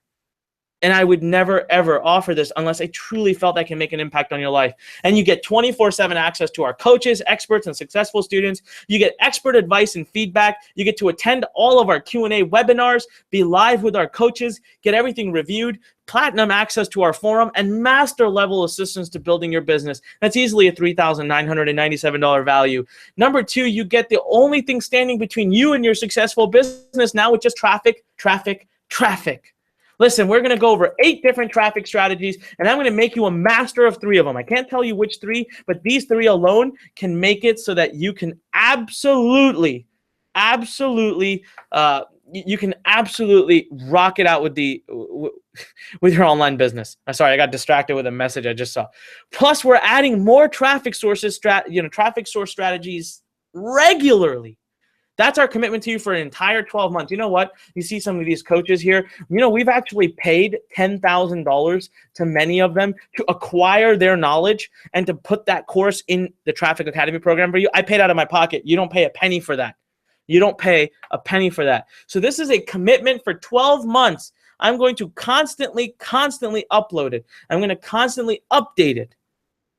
And I would never, ever offer this unless I truly felt I can make an impact on your life. And you get 24/7 access to our coaches, experts, and successful students. You get expert advice and feedback. You get to attend all of our Q&A webinars, be live with our coaches, get everything reviewed, platinum access to our forum, and master level assistance to building your business. That's easily a $3,997 value. Number 2, you get the only thing standing between you and your successful business now, which is traffic, traffic, traffic. Listen, we're going to go over 8 different traffic strategies, and I'm going to make you a master of 3 of them. I can't tell you which 3, but these 3 alone can make it so that you can absolutely rock it out with your online business. I'm sorry, I got distracted with a message I just saw. Plus, we're adding more traffic sources, traffic source strategies regularly. That's our commitment to you for an entire 12 months. You know what? You see some of these coaches here. We've actually paid $10,000 to many of them to acquire their knowledge and to put that course in the Traffic Academy program for you. I paid out of my pocket. You don't pay a penny for that. You don't pay a penny for that. So this is a commitment for 12 months. I'm going to constantly upload it. I'm going to constantly update it.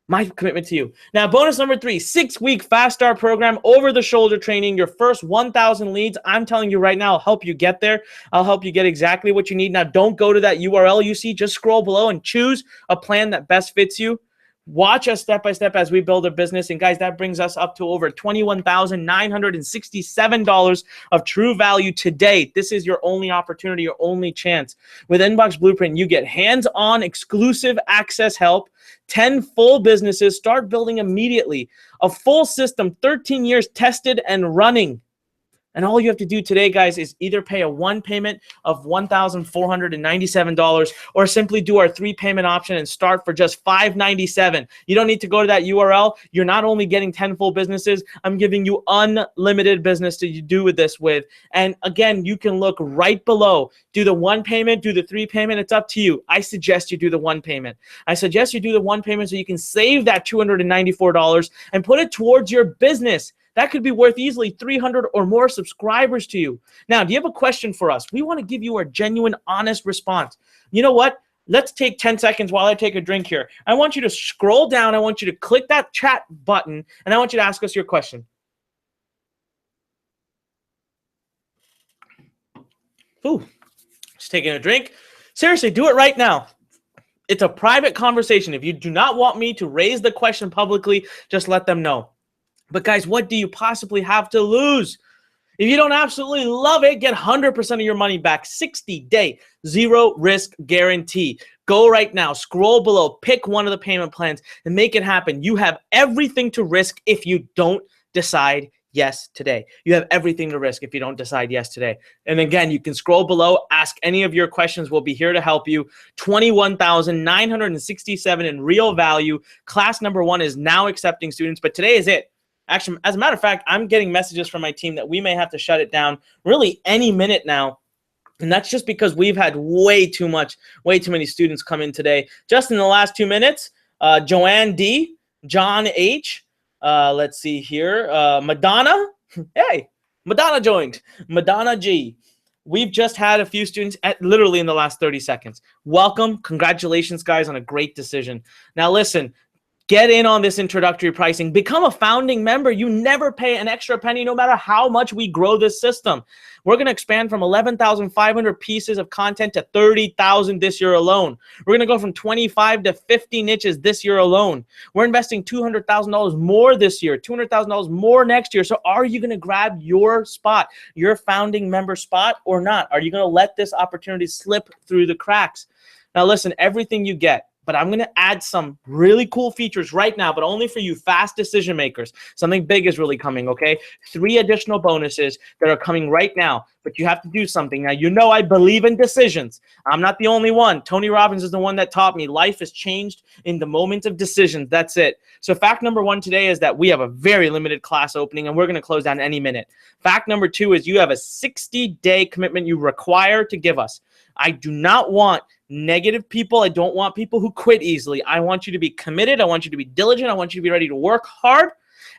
My commitment to you. Now, bonus number 3, 6-week fast start program, over-the-shoulder training, your first 1,000 leads. I'm telling you right now, I'll help you get there. I'll help you get exactly what you need. Now, don't go to that URL you see. Just scroll below and choose a plan that best fits you. Watch us step by step as we build a business. And guys, that brings us up to over $21,967 of true value today. This is your only opportunity, your only chance. With Inbox Blueprint, you get hands-on exclusive access help, 10 full businesses, start building immediately, a full system, 13 years tested and running. And all you have to do today, guys, is either pay a 1 payment of $1,497 or simply do our 3 payment option and start for just $597. You don't need to go to that URL. You're not only getting 10 full businesses, I'm giving you unlimited business to do with this with. And again, you can look right below. Do the 1 payment, do the 3 payment. It's up to you. I suggest you do the 1 payment. I suggest you do the 1 payment so you can save that $294 and put it towards your business. That could be worth easily 300 or more subscribers to you. Now, do you have a question for us? We want to give you a genuine, honest response. You know what? Let's take 10 seconds while I take a drink here. I want you to scroll down. I want you to click that chat button, and I want you to ask us your question. Ooh, just taking a drink. Seriously, do it right now. It's a private conversation. If you do not want me to raise the question publicly, just let them know. But guys, what do you possibly have to lose? If you don't absolutely love it, get 100% of your money back. 60-day, zero risk guarantee. Go right now, scroll below, pick one of the payment plans and make it happen. You have everything to risk if you don't decide yes today. You have everything to risk if you don't decide yes today. And again, you can scroll below, ask any of your questions. We'll be here to help you. $21,967 in real value. Class number 1 is now accepting students, but today is it. Actually, as a matter of fact, I'm getting messages from my team that we may have to shut it down really any minute now. And that's just because we've had way too many students come in today. Just in the last 2 minutes, Joanne D, John H, let's see here, Madonna, hey, Madonna joined, Madonna G. We've just had a few students literally in the last 30 seconds. Welcome, congratulations guys on a great decision. Now listen, get in on this introductory pricing. Become a founding member. You never pay an extra penny no matter how much we grow this system. We're going to expand from 11,500 pieces of content to 30,000 this year alone. We're going to go from 25 to 50 niches this year alone. We're investing $200,000 more this year, $200,000 more next year. So are you going to grab your spot, your founding member spot or not? Are you going to let this opportunity slip through the cracks? Now listen, everything you get, but I'm going to add some really cool features right now, but only for you fast decision makers. Something big is really coming, okay? 3 additional bonuses that are coming right now, but you have to do something. Now, you know I believe in decisions. I'm not the only one. Tony Robbins is the one that taught me life is changed in the moment of decisions. That's it. So fact number 1 today is that we have a very limited class opening, and we're going to close down any minute. Fact number 2 is you have a 60-day commitment you require to give us. I do not want negative people. I don't want people who quit easily. I want you to be committed. I want you to be diligent. I want you to be ready to work hard.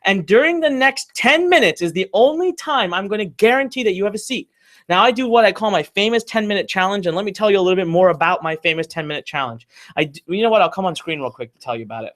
And during the next 10 minutes is the only time I'm going to guarantee that you have a seat. Now, I do what I call my famous 10-minute challenge, and let me tell you a little bit more about my famous 10-minute challenge. You know what? I'll come on screen real quick to tell you about it.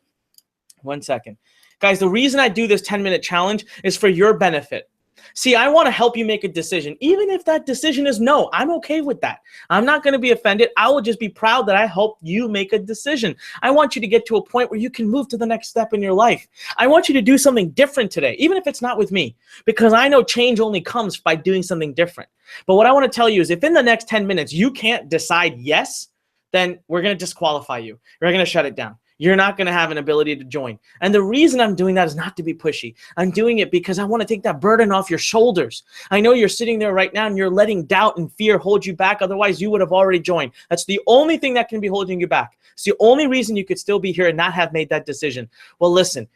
1 second. Guys, the reason I do this 10-minute challenge is for your benefit. See, I want to help you make a decision. Even if that decision is no, I'm okay with that. I'm not going to be offended. I will just be proud that I helped you make a decision. I want you to get to a point where you can move to the next step in your life. I want you to do something different today, even if it's not with me, because I know change only comes by doing something different. But what I want to tell you is if in the next 10 minutes you can't decide yes, then we're going to disqualify you. We're going to shut it down. You're not going to have an ability to join. And the reason I'm doing that is not to be pushy. I'm doing it because I want to take that burden off your shoulders. I know you're sitting there right now and you're letting doubt and fear hold you back. Otherwise, you would have already joined. That's the only thing that can be holding you back. It's the only reason you could still be here and not have made that decision. Well, listen.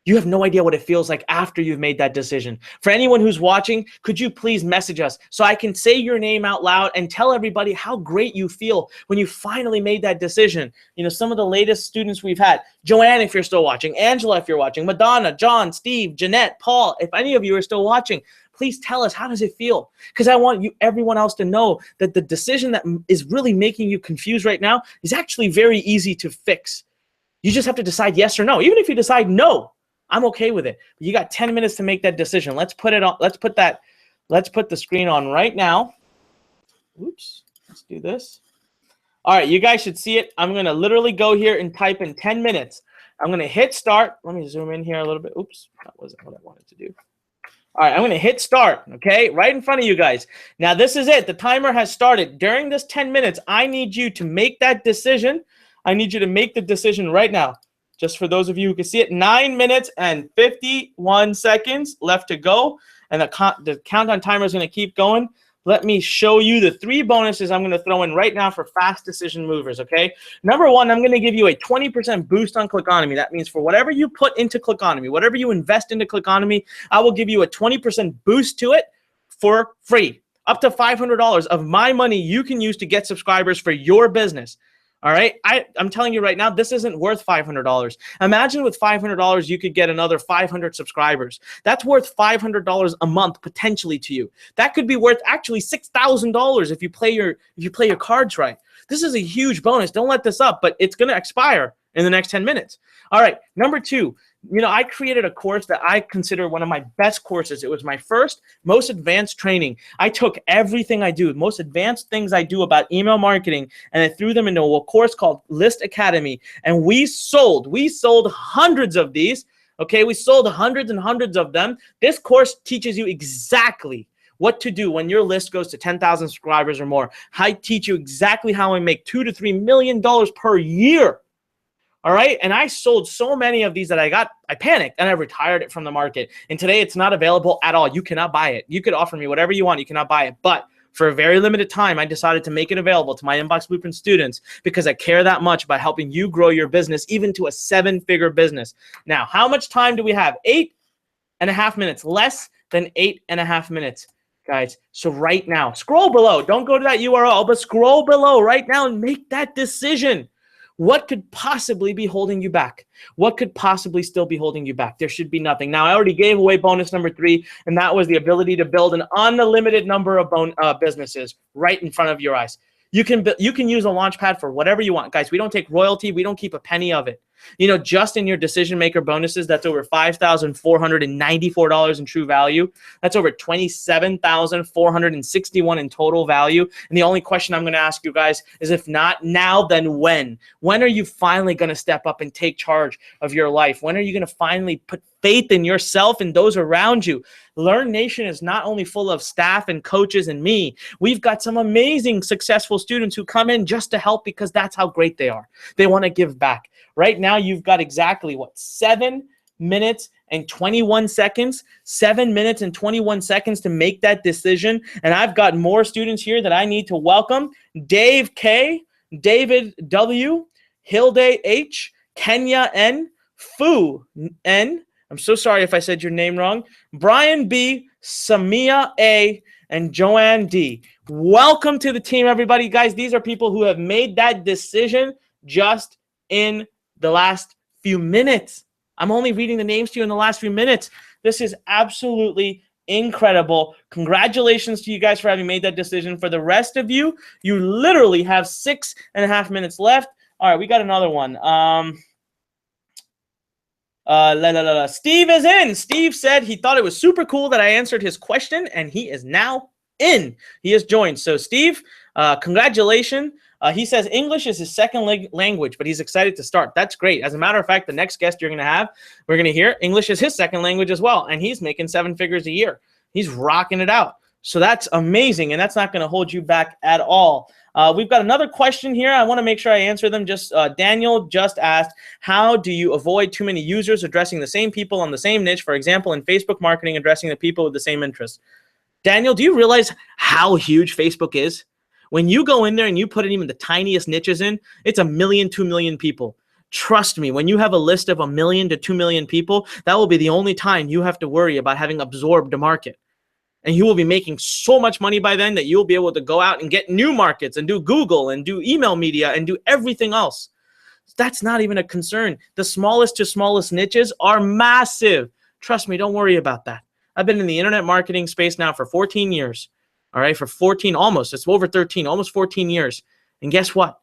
You have no idea what it feels like after you've made that decision. For anyone who's watching, could you please message us so I can say your name out loud and tell everybody how great you feel when you finally made that decision? You know, some of the latest students we've had, Joanne, if you're still watching, Angela, if you're watching, Madonna, John, Steve, Jeanette, Paul, if any of you are still watching, please tell us, how does it feel? Because I want everyone else to know that the decision that is really making you confused right now is actually very easy to fix. You just have to decide yes or no. Even if you decide no, I'm okay with it. But you got 10 minutes to make that decision. Let's put it on. Let's put the screen on right now. Oops. Let's do this. All right, you guys should see it. I'm going to literally go here and type in 10 minutes. I'm going to hit start. Let me zoom in here a little bit. Oops, that wasn't what I wanted to do. All right, I'm going to hit start, okay, right in front of you guys. Now, this is it. The timer has started. During this 10 minutes, I need you to make that decision. I need you to make the decision right now. Just for those of you who can see it, 9 minutes and 51 seconds left to go. And the countdown timer is going to keep going. Let me show you the 3 bonuses I'm going to throw in right now for fast decision movers, okay? Number 1, I'm going to give you a 20% boost on Clickonomy. That means for whatever you put into Clickonomy, whatever you invest into Clickonomy, I will give you a 20% boost to it for free. Up to $500 of my money you can use to get subscribers for your business. All right, I'm telling you right now, this isn't worth $500. Imagine with $500, you could get another 500 subscribers. That's worth $500 a month potentially to you. That could be worth actually $6,000 if you play your cards right. This is a huge bonus. Don't let this up, but it's going to expire in the next 10 minutes. All right, number 2. You know, I created a course that I consider one of my best courses. It was my first, most advanced training. I took everything I do, most advanced things I do about email marketing, and I threw them into a course called List Academy. And we sold hundreds of these. Okay, we sold hundreds and hundreds of them. This course teaches you exactly what to do when your list goes to 10,000 subscribers or more. I teach you exactly how I make $2 to $3 million per year. All right. And I sold so many of these that I panicked and I retired it from the market. And today it's not available at all. You cannot buy it. You could offer me whatever you want. You cannot buy it. But for a very limited time, I decided to make it available to my Inbox Blueprint students because I care that much about helping you grow your business, even to a 7-figure business. Now, how much time do we have? 8.5 minutes, less than 8.5 minutes, guys. So right now, scroll below. Don't go to that URL, but scroll below right now and make that decision. What could possibly be holding you back? What could possibly still be holding you back? There should be nothing. Now, I already gave away bonus number 3, and that was the ability to build an unlimited number of businesses right in front of your eyes. You can use a Launchpad for whatever you want. Guys, we don't take royalty. We don't keep a penny of it. You know, just in your decision maker bonuses, that's over $5,494 in true value. That's over $27,461 in total value. And the only question I'm going to ask you guys is, if not now, then when? When are you finally going to step up and take charge of your life? When are you going to finally put faith in yourself and those around you? Learn Nation is not only full of staff and coaches and me. We've got some amazing, successful students who come in just to help because that's how great they are. They want to give back. Right now, you've got exactly, 7 minutes and 21 seconds, 7 minutes and 21 seconds to make that decision. And I've got more students here that I need to welcome. Dave K, David W, Hilde H, Kenya N, Fu N, I'm so sorry if I said your name wrong, Brian B, Samia A, and Joanne D. Welcome to the team, everybody. Guys, these are people who have made that decision just in the last few minutes. I'm only reading the names to you in the last few minutes. This is absolutely incredible. Congratulations to you guys for having made that decision. For the rest of you, you literally have 6.5 minutes left. All right, we got another one. Steve is in. Steve said he thought it was super cool that I answered his question, and he is now in. He has joined. So Steve, congratulations. He says English is his second language, but he's excited to start. That's great. As a matter of fact, the next guest we're going to hear, English is his second language as well, and he's making 7 figures a year. He's rocking it out. So that's amazing, and that's not going to hold you back at all. We've got another question here. I want to make sure I answer them. Daniel just asked, how do you avoid too many users addressing the same people on the same niche? For example, in Facebook marketing, addressing the people with the same interests. Daniel, do you realize how huge Facebook is? When you go in there and you put in even the tiniest niches in, it's 1 million, 2 million people. Trust me, when you have a list of 1 million to 2 million people, that will be the only time you have to worry about having absorbed a market. And you will be making so much money by then that you'll be able to go out and get new markets and do Google and do email media and do everything else. That's not even a concern. The smallest to smallest niches are massive. Trust me, don't worry about that. I've been in the internet marketing space now for 14 years. All right, for 14, almost. It's over 13, almost 14 years. And guess what?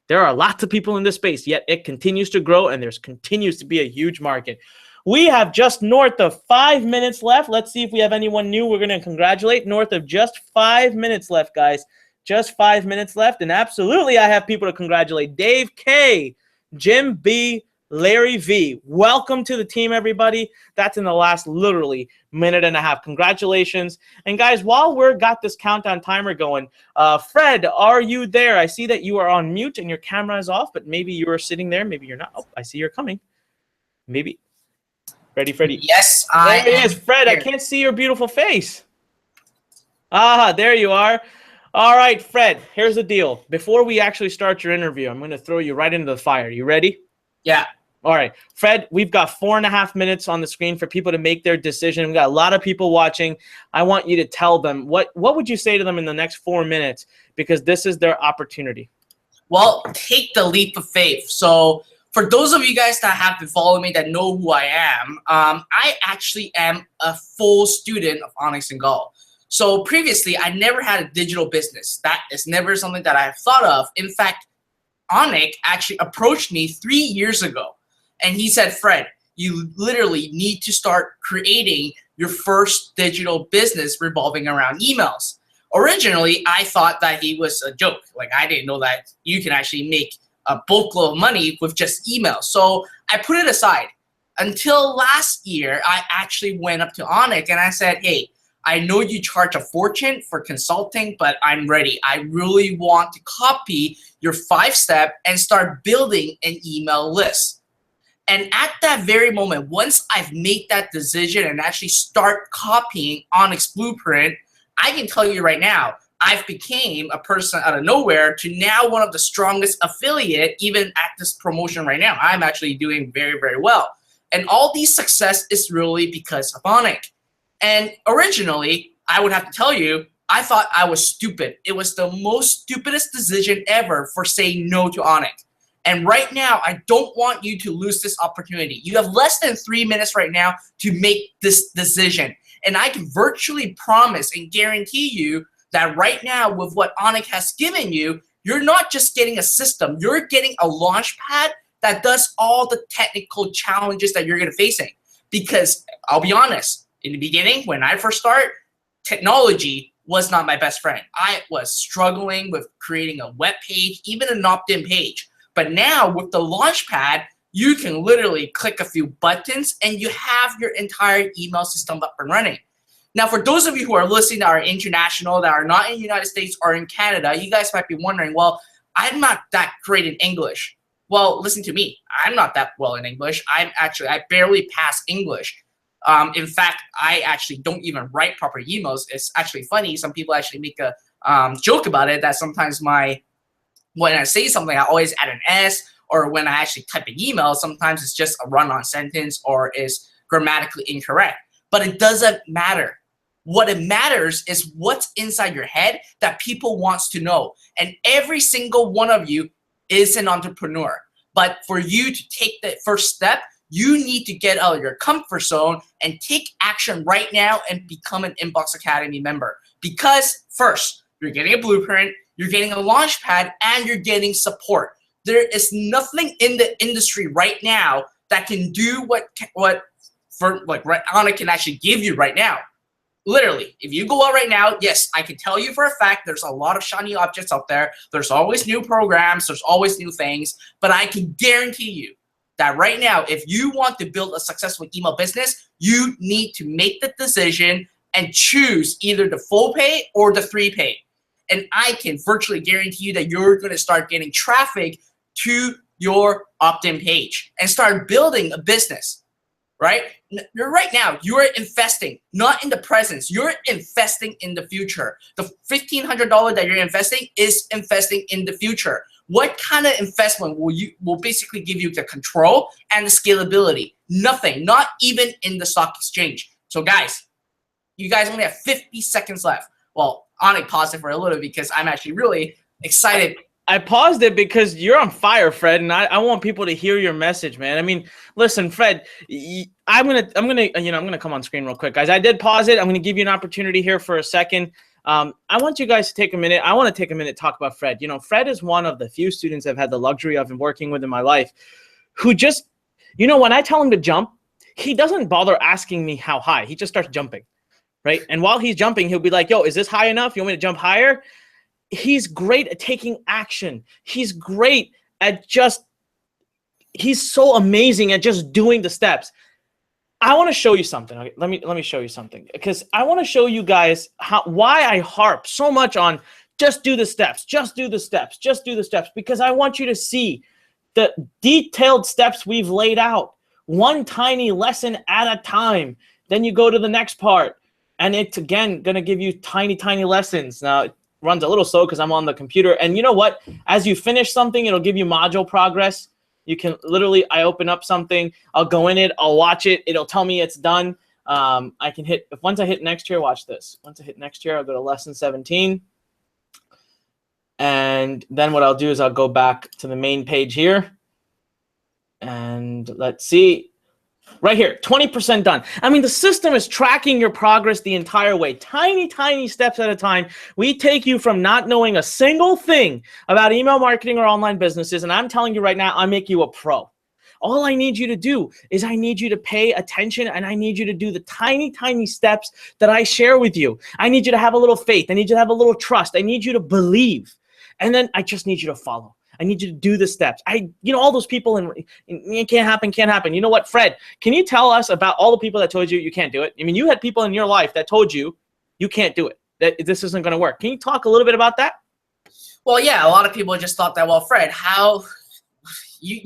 There are lots of people in this space, yet it continues to grow, and there continues to be a huge market. We have just north of 5 minutes left. Let's see if we have anyone new we're going to congratulate. North of just 5 minutes left, guys. Just 5 minutes left. And absolutely, I have people to congratulate. Dave K, Jim B, Larry V. Welcome to the team, everybody. That's in the last literally minute and a half. Congratulations. And guys, while we're got this countdown timer going, Fred, are you there? I see that you are on mute and your camera is off, but maybe you are sitting there. Maybe you're not. Oh, I see you're coming. Maybe. Freddie. Yes, there he is. Fred, here. I can't see your beautiful face. Ah, there you are. All right, Fred, here's the deal. Before we actually start your interview, I'm going to throw you right into the fire. You ready? Yeah. All right, Fred, we've got 4.5 minutes on the screen for people to make their decision. We've got a lot of people watching. I want you to tell them, what would you say to them in the next 4 minutes? Because this is their opportunity. Well, take the leap of faith. So for those of you guys that have been following me that know who I am, I actually am a full student of Anik Singal. So previously, I never had a digital business. That is never something that I've thought of. In fact, Anik actually approached me 3 years ago. And he said, Fred, you literally need to start creating your first digital business revolving around emails. Originally, I thought that he was a joke. Like, I didn't know that you can actually make a boatload of money with just email. So I put it aside. Until last year, I actually went up to Anik and I said, hey, I know you charge a fortune for consulting, but I'm ready. I really want to copy your 5-step and start building an email list. And at that very moment, once I've made that decision and actually start copying Anik's blueprint, I can tell you right now, I've became a person out of nowhere to now one of the strongest affiliate, even at this promotion right now. I'm actually doing very, very well. And all these success is really because of Anik. And originally, I would have to tell you, I thought I was stupid. It was the most stupidest decision ever for saying no to Anik. And right now, I don't want you to lose this opportunity. You have less than 3 minutes right now to make this decision. And I can virtually promise and guarantee you that right now, with what Anik has given you, you're not just getting a system, you're getting a launch pad that does all the technical challenges that you're gonna facing. Because I'll be honest, in the beginning, when I first started, technology was not my best friend. I was struggling with creating a web page, even an opt-in page. But now with the Launchpad, you can literally click a few buttons and you have your entire email system up and running. Now, for those of you who are listening that are international, that are not in the United States or in Canada, you guys might be wondering, well, I'm not that great in English. Well, listen to me. I'm not that well in English. I barely pass English. In fact, I actually don't even write proper emails. It's actually funny. Some people actually make a joke about it, that sometimes when I say something, I always add an S, or when I actually type an email, sometimes it's just a run-on sentence or is grammatically incorrect. But it doesn't matter. What it matters is what's inside your head that people wants to know. And every single one of you is an entrepreneur. But for you to take the first step, you need to get out of your comfort zone and take action right now and become an Inbox Academy member. Because first, you're getting a blueprint, you're getting a launch pad, and you're getting support. There is nothing in the industry right now that can do what Anik can actually give you right now. Literally, if you go out right now, yes, I can tell you for a fact there's a lot of shiny objects out there. There's always new programs, there's always new things, but I can guarantee you that right now, if you want to build a successful email business, you need to make the decision and choose either the full pay or the 3 pay. And I can virtually guarantee you that you're going to start getting traffic to your opt-in page and start building a business, right? Right now, you're investing, not in the present. You're investing in the future. The $1,500 that you're investing is investing in the future. What kind of investment will basically give you the control and the scalability? Nothing, not even in the stock exchange. So guys, you guys only have 50 seconds left. Well, Anik paused it for a little because I'm actually really excited. I paused it because you're on fire, Fred, and I want people to hear your message, man. I mean, listen, Fred, I'm gonna come on screen real quick, guys. I did pause it. I'm gonna give you an opportunity here for a second. I want you guys to take a minute. I want to take a minute to talk about Fred. You know, Fred is one of the few students I've had the luxury of working with in my life who just, you know, when I tell him to jump, he doesn't bother asking me how high. He just starts jumping, right? And while he's jumping, he'll be like, yo, is this high enough? You want me to jump higher? He's great at taking action. He's great at he's so amazing at just doing the steps. I want to show you something. Okay, let me show you something, because I want to show you guys why I harp so much on just do the steps, just do the steps, just do the steps, because I want you to see the detailed steps we've laid out, one tiny lesson at a time. Then you go to the next part, and it's again going to give you tiny lessons. Now, it runs a little slow because I'm on the computer. And you know what? As you finish something, it'll give you module progress. You can literally, I open up something, I'll go in it, I'll watch it, it'll tell me it's done. I can hit, once I hit next here, watch this. Once I hit next here, I'll go to lesson 17. And then what I'll do is I'll go back to the main page here. And let's see. Right here, 20% done. I mean, the system is tracking your progress the entire way. Tiny steps at a time. We take you from not knowing a single thing about email marketing or online businesses, and I'm telling you right now, I make you a pro. All I need you to do is I need you to pay attention, and I need you to do the tiny steps that I share with you. I need you to have a little faith. I need you to have a little trust. I need you to believe. And then I just need you to follow. I need you to do the steps. All those people in it can't happen. You know what, Fred, can you tell us about all the people that told you you can't do it? I mean, you had people in your life that told you you can't do it. That this isn't going to work. Can you talk a little bit about that? Well, yeah, a lot of people just thought that, well, Fred, how you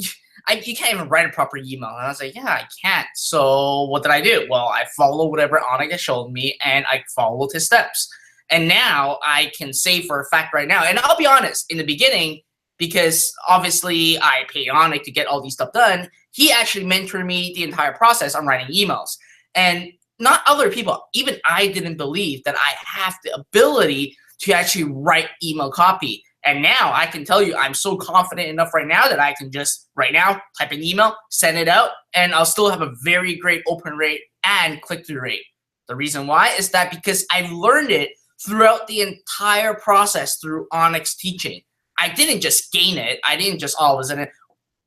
can't even write a proper email. And I was like, yeah, I can't. So what did I do? Well, I followed whatever Anik has showed me, and I followed his steps. And now I can say for a fact right now, and I'll be honest, in the beginning, because obviously I paid Anik to get all these stuff done, he actually mentored me the entire process on writing emails. And not other people, even I didn't believe that I have the ability to actually write email copy. And now I can tell you, I'm so confident enough right now that I can just right now type an email, send it out, and I'll still have a very great open rate and click-through rate. The reason why is that because I've learned it throughout the entire process through Anik's teaching. I didn't just gain it. I didn't just all of a sudden,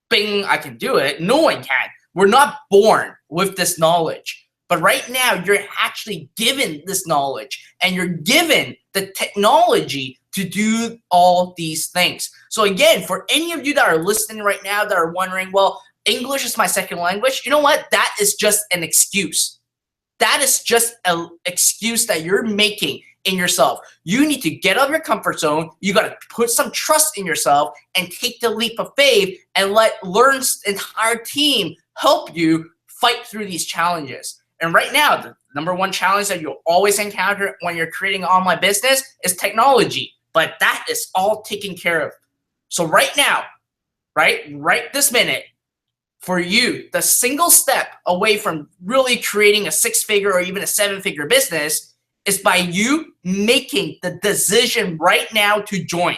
bing, I can do it. No one can. We're not born with this knowledge. But right now, you're actually given this knowledge, and you're given the technology to do all these things. So again, for any of you that are listening right now that are wondering, well, English is my second language, you know what? That is just an excuse. That is just an excuse that you're making in yourself. You need to get out of your comfort zone. You got to put some trust in yourself and take the leap of faith and let Lurn's entire team help you fight through these challenges. And right now, the number one challenge that you'll always encounter when you're creating an online business is technology. But that is all taken care of. So right now, right this minute, for you, the single step away from really creating a 6-figure or even a 7-figure business is by you making the decision right now to join.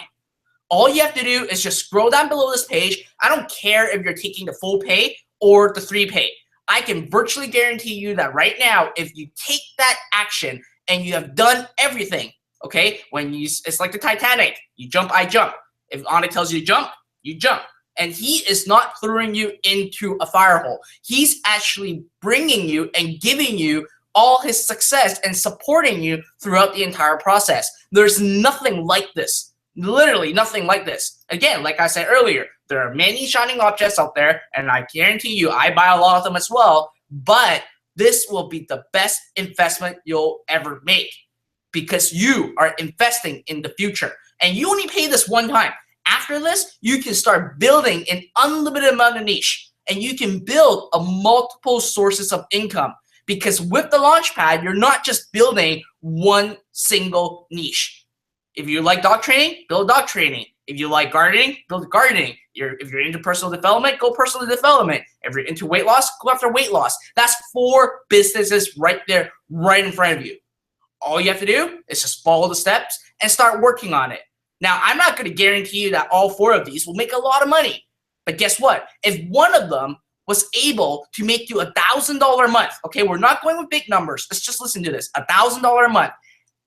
All you have to do is just scroll down below this page. I don't care if you're taking the full pay or the 3 pay. I can virtually guarantee you that right now, if you take that action and you have done everything, okay, it's like the Titanic. You jump, I jump. If Anik tells you to jump, you jump. And he is not throwing you into a fire hole. He's actually bringing you and giving you all his success and supporting you throughout the entire process. There's nothing like this. Literally nothing like this. Again, like I said earlier, there are many shining objects out there, and I guarantee you I buy a lot of them as well, but this will be the best investment you'll ever make because you are investing in the future. And you only pay this one time. After this, you can start building an unlimited amount of niche, and you can build a multiple sources of income because with the Launchpad, you're not just building one single niche. If you like dog training, build dog training. If you like gardening, build gardening. If you're into personal development, go personal development. If you're into weight loss, go after weight loss. That's 4 businesses right there, right in front of you. All you have to do is just follow the steps and start working on it. Now, I'm not going to guarantee you that all 4 of these will make a lot of money. But guess what? If one of them was able to make you $1,000 a month, okay, we're not going with big numbers. Let's just listen to this. $1,000 a month.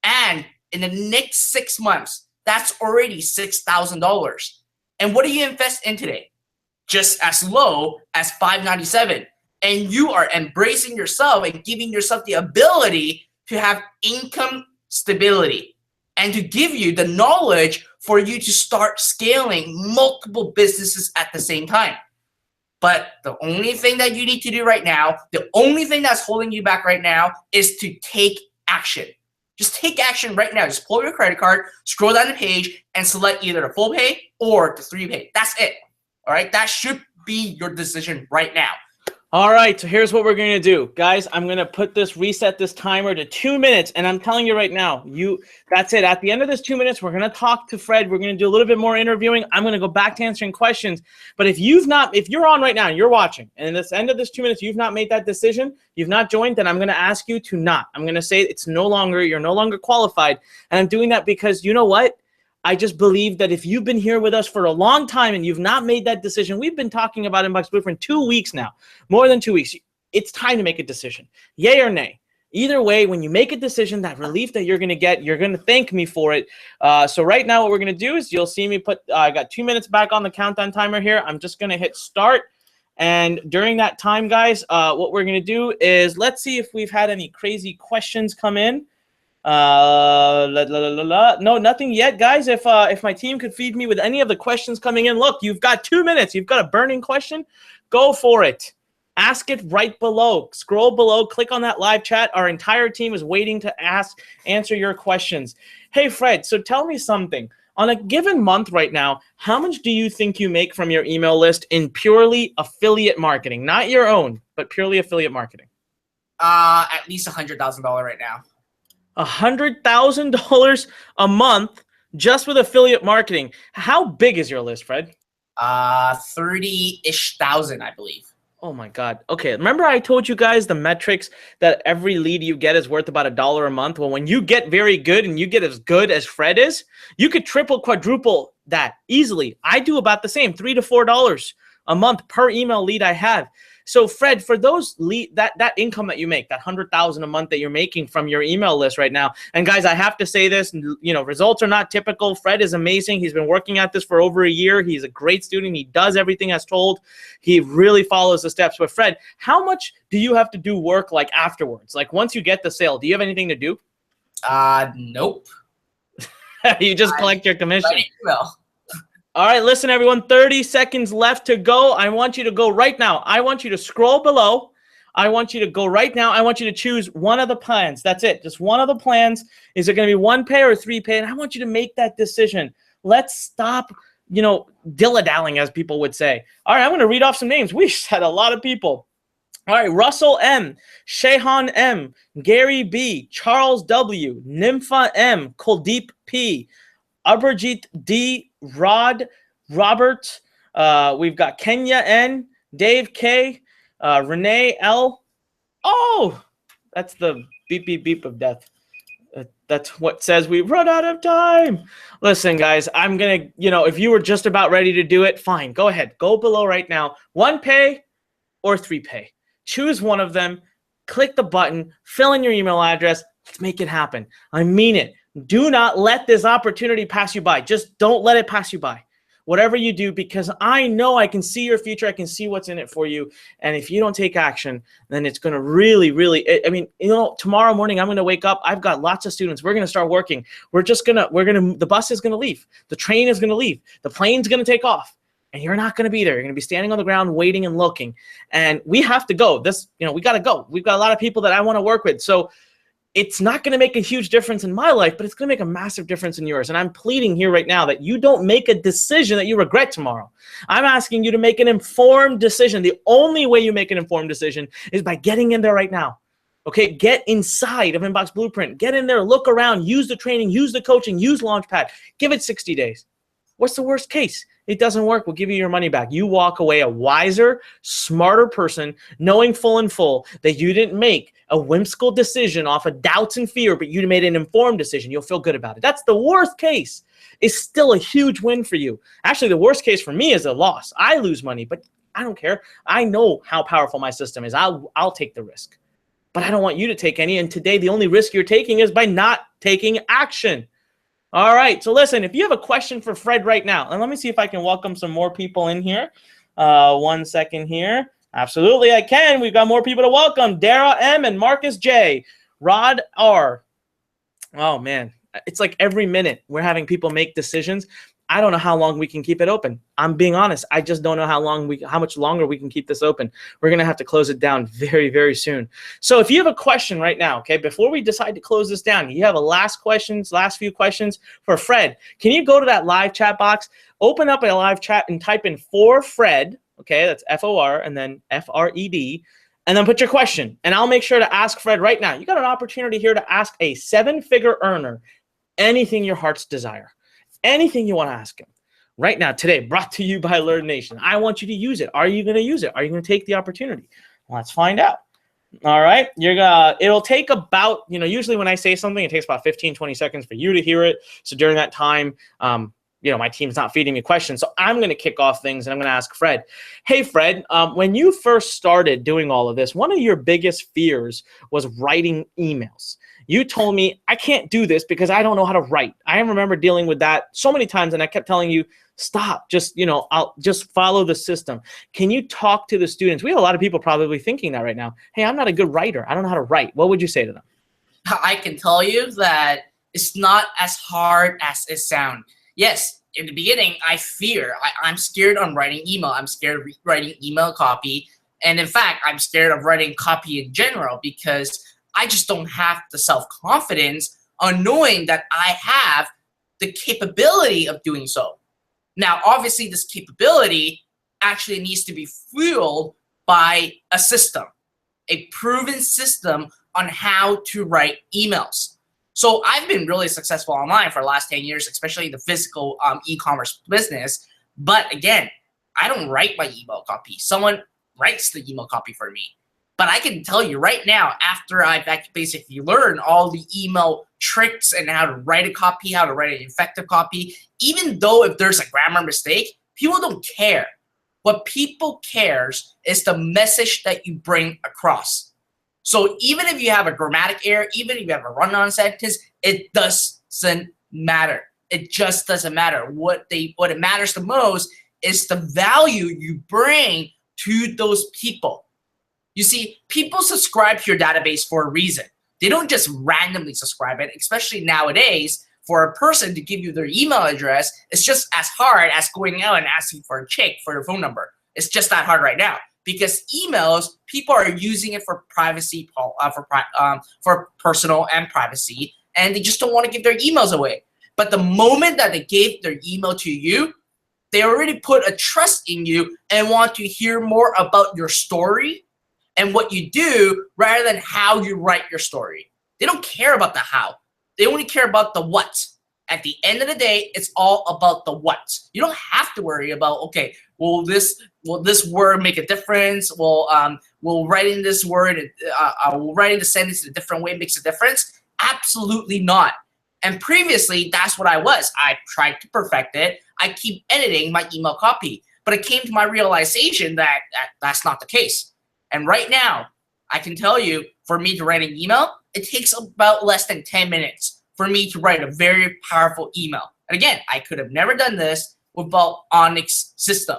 And in the next 6 months, that's already $6,000. And what do you invest in today? Just as low as $597. And you are embracing yourself and giving yourself the ability to have income stability and to give you the knowledge for you to start scaling multiple businesses at the same time. But the only thing that you need to do right now, the only thing that's holding you back right now is to take action. Just take action right now. Just pull your credit card, scroll down the page, and select either the full pay or the 3 pay. That's it. All right? That should be your decision right now. All right, so here's what we're going to do. Guys, I'm going to reset this timer to 2 minutes, and I'm telling you right now, that's it. At the end of this 2 minutes, we're going to talk to Fred. We're going to do a little bit more interviewing. I'm going to go back to answering questions. But if you're on right now and you're watching, and at the end of this 2 minutes, you've not made that decision, you've not joined, then I'm going to ask you to not. I'm going to say you're no longer qualified. And I'm doing that because you know what? I just believe that if you've been here with us for a long time and you've not made that decision, we've been talking about Inbox Blueprint 2 weeks now, more than 2 weeks. It's time to make a decision, yay or nay. Either way, when you make a decision, that relief that you're going to get, you're going to thank me for it. So right now what we're going to do is you'll see me I got 2 minutes back on the countdown timer here. I'm just going to hit start. And during that time, guys, what we're going to do is let's see if we've had any crazy questions come in. No, nothing yet, guys. If my team could feed me with any of the questions coming in, look, you've got 2 minutes. You've got a burning question, go for it. Ask it right below. Scroll below, click on that live chat. Our entire team is waiting to answer your questions. Hey, Fred, so tell me something. On a given month right now, how much do you think you make from your email list in purely affiliate marketing? Not your own, but purely affiliate marketing. At least $100,000 right now. $100,000 a month just with affiliate marketing. How big is your list, Fred? 30-ish thousand, I believe. Oh my God. Okay. Remember I told you guys the metrics that every lead you get is worth about $1 a month? Well, when you get very good and you get as good as Fred is, you could triple, quadruple that easily. I do about the same, $3 to $4 a month per email lead I have. So Fred, for those that income that you make, that $100,000 a month that you're making from your email list right now, and guys, I have to say this, results are not typical. Fred is amazing. He's been working at this for over a year. He's a great student. He does everything as told. He really follows the steps. But Fred, how much do you have to do work like afterwards? Like once you get the sale, do you have anything to do? Nope. You just collect your commission. Well. All right, listen, everyone, 30 seconds left to go. I want you to go right now. I want you to scroll below. I want you to go right now. I want you to choose one of the plans. That's it. Just one of the plans. Is it going to be 1 pay or 3 pay? And I want you to make that decision. Let's stop, dilly-dallying, as people would say. All right, I'm going to read off some names. We had a lot of people. All right, Russell M, Shehan M, Gary B, Charles W, Nympha M, Kuldeep P, Abhijit D, Robert, we've got Kenya N, Dave K, Renee L. Oh, that's the beep, beep, beep of death. That's what says we've run out of time. Listen, guys, I'm going to, if you were just about ready to do it, fine, go ahead. Go below right now. 1 pay or 3 pay. Choose one of them. Click the button. Fill in your email address. Let's make it happen. I mean it. Do not let this opportunity pass you by. Just don't let it pass you by. Whatever you do, because I know I can see your future. I can see what's in it for you. And if you don't take action, then it's going to really, tomorrow morning I'm going to wake up. I've got lots of students. We're going to start working. The bus is going to leave. The train is going to leave. The plane's going to take off. And you're not going to be there. You're going to be standing on the ground waiting and looking. And we have to go. We got to go. We've got a lot of people that I want to work with. So it's not going to make a huge difference in my life, but it's going to make a massive difference in yours. And I'm pleading here right now that you don't make a decision that you regret tomorrow. I'm asking you to make an informed decision. The only way you make an informed decision is by getting in there right now. Okay, get inside of Inbox Blueprint. Get in there, look around, use the training, use the coaching, use Launchpad. Give it 60 days. What's the worst case? It doesn't work. We'll give you your money back. You walk away a wiser, smarter person, knowing full and full that you didn't make a whimsical decision off of doubts and fear, but you made an informed decision. You'll feel good about it. That's the worst case. It's still a huge win for you. Actually, the worst case for me is a loss. I lose money, but I don't care. I know how powerful my system is. I'll take the risk. But I don't want you to take any. And today, the only risk you're taking is by not taking action. All right, so listen, if you have a question for Fred right now, and let me see if I can welcome some more people in here. 1 second here. Absolutely, I can. We've got more people to welcome. Dara M and Marcus J. Rod R. Oh, man. It's like every minute we're having people make decisions. I don't know how long we can keep it open. I'm being honest. I just don't know how much longer we can keep this open. We're going to have to close it down very, very soon. So if you have a question right now, okay, before we decide to close this down, you have a last few questions for Fred. Can you go to that live chat box, open up a live chat and type in for Fred, okay, that's F-O-R and then F-R-E-D, and then put your question. And I'll make sure to ask Fred right now. You got an opportunity here to ask a 7-figure earner anything your heart's desire. Anything you want to ask him right now, today, brought to you by Learn Nation. I want you to use it. Are you going to use it? Are you going to take the opportunity? Let's find out. All right. It'll take about, usually when I say something, it takes about 15, 20 seconds for you to hear it. So during that time, my team's not feeding me questions. So I'm going to kick off things and I'm going to ask Fred. Hey, Fred, when you first started doing all of this, one of your biggest fears was writing emails. You told me, I can't do this because I don't know how to write. I remember dealing with that so many times, and I kept telling you, stop, I'll just follow the system. Can you talk to the students? We have a lot of people probably thinking that right now. Hey, I'm not a good writer. I don't know how to write. What would you say to them? I can tell you that it's not as hard as it sounds. Yes, in the beginning, I'm scared on writing email. I'm scared of writing email copy. And in fact, I'm scared of writing copy in general because I just don't have the self-confidence on knowing that I have the capability of doing so. Now, obviously, this capability actually needs to be fueled by a system, a proven system on how to write emails. So I've been really successful online for the last 10 years, especially the physical e-commerce business. But again, I don't write my email copy. Someone writes the email copy for me. But I can tell you right now, after I've basically learned all the email tricks and how to write a copy, how to write an effective copy, even though if there's a grammar mistake, people don't care. What people cares is the message that you bring across. So even if you have a grammatic error, even if you have a run-on sentence, it doesn't matter. It just doesn't matter. What it matters the most is the value you bring to those people. You see, people subscribe to your database for a reason. They don't just randomly subscribe it, especially nowadays. For a person to give you their email address, it's just as hard as going out and asking for a check for your phone number. It's just that hard right now because emails, people are using it for privacy, for personal and privacy, and they just don't want to give their emails away. But the moment that they gave their email to you, they already put a trust in you and want to hear more about your story and what you do rather than how you write your story. They don't care about the how. They only care about the what. At the end of the day, it's all about the what. You don't have to worry about, okay, will this word make a difference? Will writing this word, will writing the sentence in a different way makes a difference? Absolutely not. And previously, that's what I was. I tried to perfect it. I keep editing my email copy. But it came to my realization that that's not the case. And right now, I can tell you, for me to write an email, it takes about less than 10 minutes for me to write a very powerful email. And again, I could have never done this without Anik's system.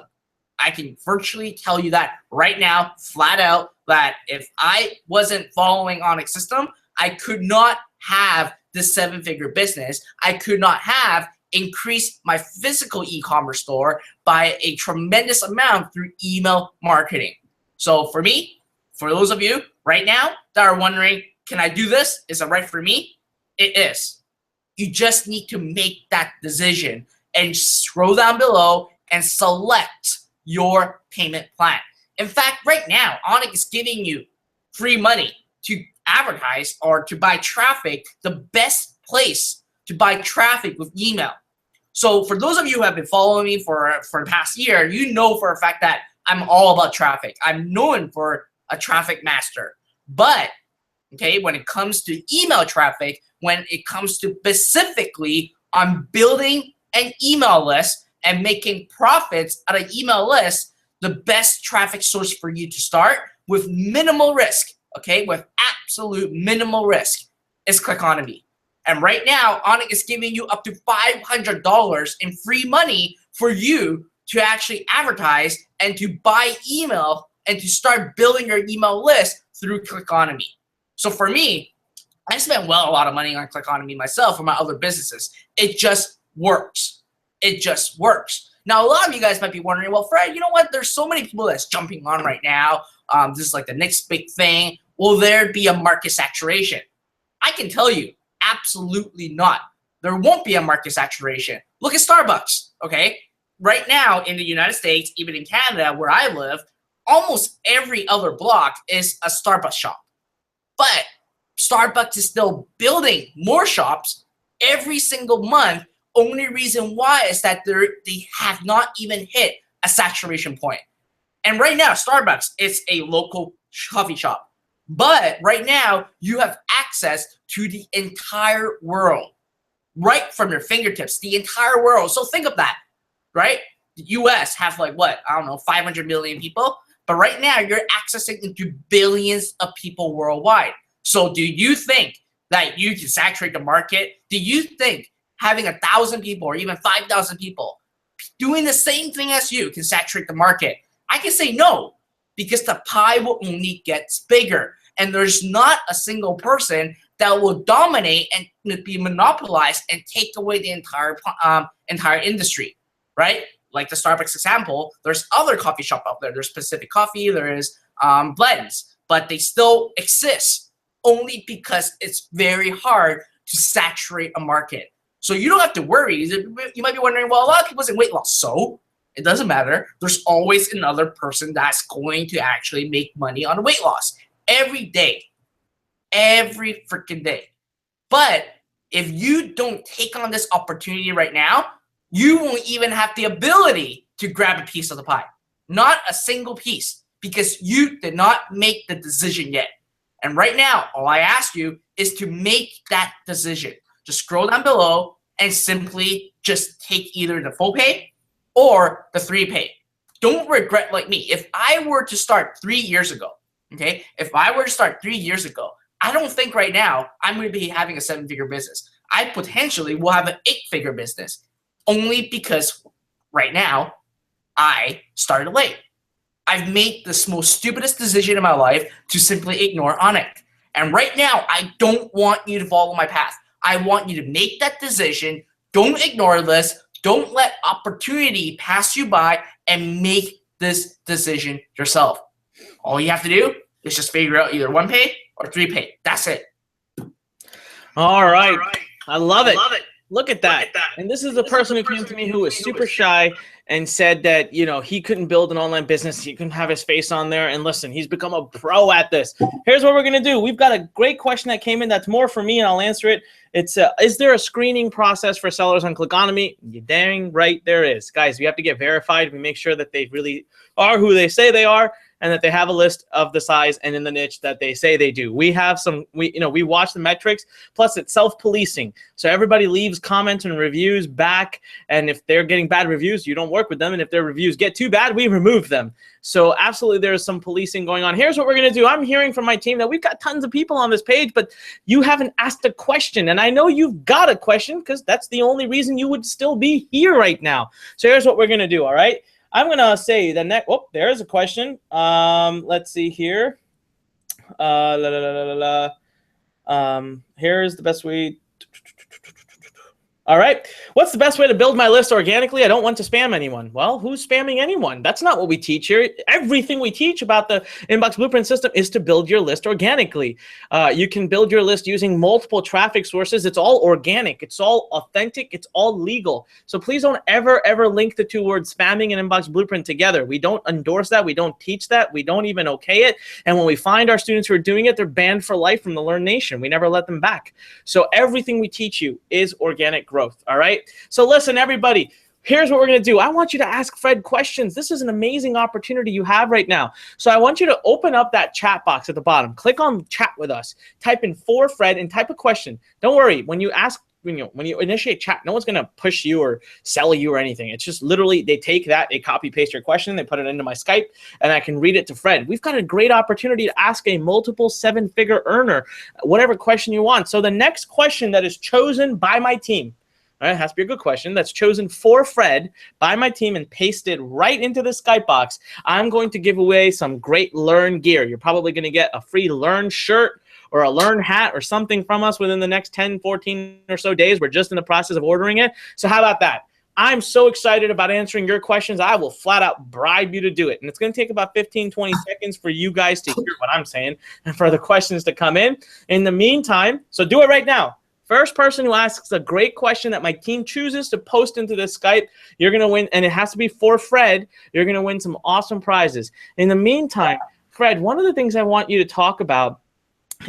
I can virtually tell you that right now, flat out, that if I wasn't following Anik's system, I could not have this 7-figure business. I could not have increased my physical e-commerce store by a tremendous amount through email marketing. So for me, for those of you right now that are wondering, can I do this? Is it right for me? It is. You just need to make that decision and scroll down below and select your payment plan. In fact, right now, Anik is giving you free money to advertise or to buy traffic, the best place to buy traffic with email. So for those of you who have been following me for the past year, you know for a fact that I'm all about traffic. I'm known for a traffic master. But okay, when it comes to email traffic, when it comes to specifically on building an email list and making profits out of email list, the best traffic source for you to start with minimal risk, okay, with absolute minimal risk is Clickonomy. And right now, Anik is giving you up to $500 in free money for you to actually advertise and to buy email and to start building your email list through Clickonomy. So for me, I spent a lot of money on Clickonomy myself for my other businesses. It just works. It just works. Now, a lot of you guys might be wondering, well, Fred, you know what? There's so many people that's jumping on right now. This is like the next big thing. Will there be a market saturation? I can tell you, absolutely not. There won't be a market saturation. Look at Starbucks, okay? Right now in the United States, even in Canada where I live, almost every other block is a Starbucks shop. But Starbucks is still building more shops every single month. Only reason why is that they have not even hit a saturation point. And right now, Starbucks is a local coffee shop. But right now, you have access to the entire world, right from your fingertips, the entire world. So think of that, right? The US has like what, I don't know, 500 million people. But right now, you're accessing into billions of people worldwide. So do you think that you can saturate the market? Do you think having 1,000 people or even 5,000 people doing the same thing as you can saturate the market? I can say no, because the pie will only get bigger. And there's not a single person that will dominate and be monopolized and take away the entire industry, right? Like the Starbucks example, there's other coffee shop out there. There's Pacific Coffee, there is blends, but they still exist only because it's very hard to saturate a market. So you don't have to worry. You might be wondering, well, a lot of people's in weight loss. So it doesn't matter. There's always another person that's going to actually make money on weight loss every day, every freaking day. But if you don't take on this opportunity right now, you won't even have the ability to grab a piece of the pie. Not a single piece, because you did not make the decision yet. And right now, all I ask you is to make that decision. Just scroll down below and simply just take either the full pay or the 3 pay. Don't regret like me. If I were to start 3 years ago, okay? If I were to start 3 years ago, I don't think right now I'm going to be having a 7-figure business. I potentially will have an 8-figure business only because right now I started late. I've made this most stupidest decision in my life to simply ignore Anik. And right now, I don't want you to follow my path. I want you to make that decision. Don't ignore this. Don't let opportunity pass you by, and make this decision yourself. All you have to do is just figure out either 1 pay or 3 pay. That's it. All right. I love it. Look at that. And this is the person who came to me who was super shy and said that, you know, he couldn't build an online business. He couldn't have his face on there. And listen, he's become a pro at this. Here's what we're going to do. We've got a great question that came in that's more for me, and I'll answer it. It's, is there a screening process for sellers on Clickonomy? You're dang right there is. Guys, we have to get verified. We make sure that they really are who they say they are, and that they have a list of the size and in the niche that they say they do. We have some, we watch the metrics, plus it's self-policing. So everybody leaves comments and reviews back, and if they're getting bad reviews, you don't work with them, and if their reviews get too bad, we remove them. So absolutely there's some policing going on. Here's what we're gonna do. I'm hearing from my team that we've got tons of people on this page, but you haven't asked a question, and I know you've got a question because that's the only reason you would still be here right now. So here's what we're gonna do, all right? I'm going to say the next, oh, there's a question. Let's see here. Here's the best way. All right. What's the best way to build my list organically? I don't want to spam anyone. Well, who's spamming anyone? That's not what we teach here. Everything we teach about the Inbox Blueprint system is to build your list organically. You can build your list using multiple traffic sources. It's all organic. It's all authentic. It's all legal. So please don't ever link the two words spamming and Inbox Blueprint together. We don't endorse that. We don't teach that. We don't even okay it. And when we find our students who are doing it, they're banned for life from the Learn Nation. We never let them back. So everything we teach you is organic growth. All right. So listen, everybody, here's what we're going to do. I want you to ask Fred questions. This is an amazing opportunity you have right now. So I want you to open up that chat box at the bottom. Click on chat with us. Type in for Fred and type a question. Don't worry. When you ask, when you initiate chat, no one's going to push you or sell you or anything. It's just literally they take that, they copy paste your question, they put it into my Skype, and I can read it to Fred. We've got a great opportunity to ask a multiple 7-figure earner whatever question you want. So the next question that is chosen by my team, all right, it has to be a good question, that's chosen for Fred by my team and pasted right into the Skype box, I'm going to give away some great Learn gear. You're probably going to get a free Learn shirt or a Learn hat or something from us within the next 10, 14 or so days. We're just in the process of ordering it. So how about that? I'm so excited about answering your questions. I will flat out bribe you to do it. And it's going to take about 15, 20 seconds for you guys to hear what I'm saying and for the questions to come in. In the meantime, so do it right now. First person who asks a great question that my team chooses to post into the Skype, you're going to win, and it has to be for Fred. You're going to win some awesome prizes. In the meantime, Fred, one of the things I want you to talk about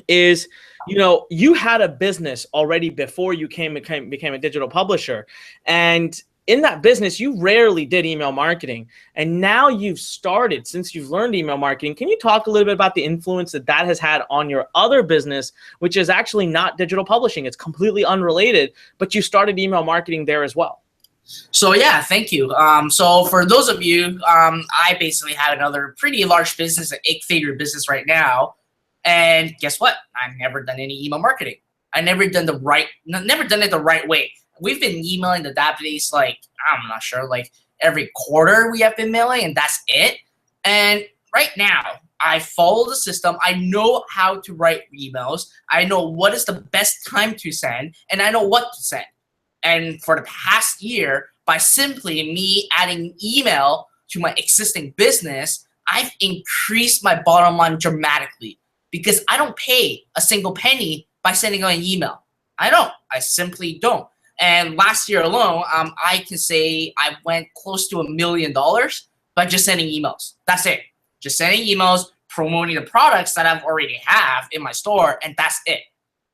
is, you know, you had a business already before you became a digital publisher. And in that business, you rarely did email marketing. And now you've started, since you've learned email marketing, can you talk a little bit about the influence that that has had on your other business, which is actually not digital publishing? It's completely unrelated, but you started email marketing there as well. So yeah, thank you. So for those of you, I basically have another pretty large business, an 8-figure business right now. And guess what? I've never done any email marketing. I never done it the right way. We've been emailing the database, like, I'm not sure, like every quarter we have been mailing, and that's it. And right now, I follow the system. I know how to write emails. I know what is the best time to send, and I know what to send. And for the past year, by simply me adding email to my existing business, I've increased my bottom line dramatically because I don't pay a single penny by sending out an email. I simply don't. And last year alone, I can say I went close to $1 million by just sending emails. That's it. Just sending emails, promoting the products that I've already have in my store, and that's it.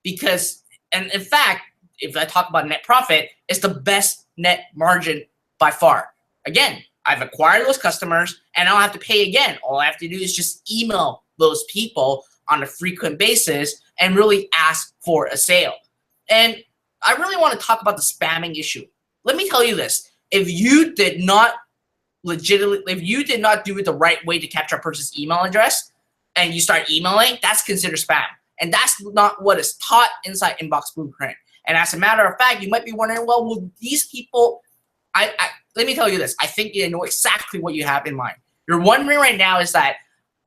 Because, and in fact, if I talk about net profit, it's the best net margin by far. Again, I've acquired those customers and I don't have to pay again. All I have to do is just email those people on a frequent basis and really ask for a sale. And I really want to talk about the spamming issue. Let me tell you this. If you did not do it the right way to capture a person's email address and you start emailing, that's considered spam. And that's not what is taught inside Inbox Blueprint. And as a matter of fact, you might be wondering, well, will these people, let me tell you this. I think you know exactly what you have in mind. You're wondering right now is that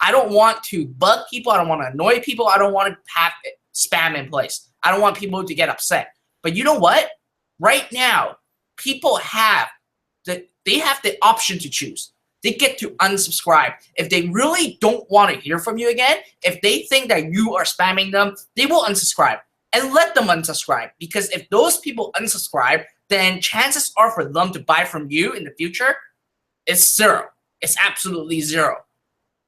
I don't want to bug people. I don't want to annoy people. I don't want to have spam in place. I don't want people to get upset. But you know what? Right now, people have they have the option to choose. They get to unsubscribe. If they really don't want to hear from you again, if they think that you are spamming them, they will unsubscribe. And let them unsubscribe. Because if those people unsubscribe, then chances are for them to buy from you in the future is zero. It's absolutely zero.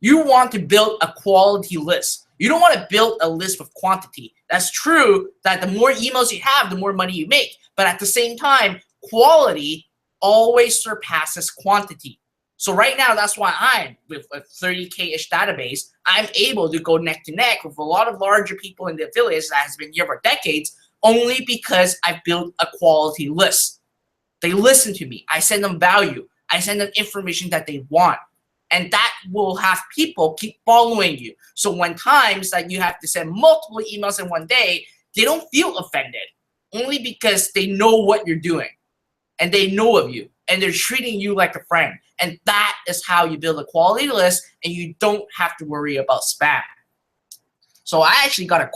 You want to build a quality list. You don't want to build a list with quantity. That's true that the more emails you have, the more money you make. But at the same time, quality always surpasses quantity. So right now, that's why I'm with a 30K-ish database. I'm able to go neck to neck with a lot of larger people in the affiliates that has been here for decades, only because I've built a quality list. They listen to me. I send them value. I send them information that they want. And that will have people keep following you. So when times that you have to send multiple emails in one day, they don't feel offended, only because they know what you're doing and they know of you and they're treating you like a friend. And that is how you build a quality list and you don't have to worry about spam. So I actually got a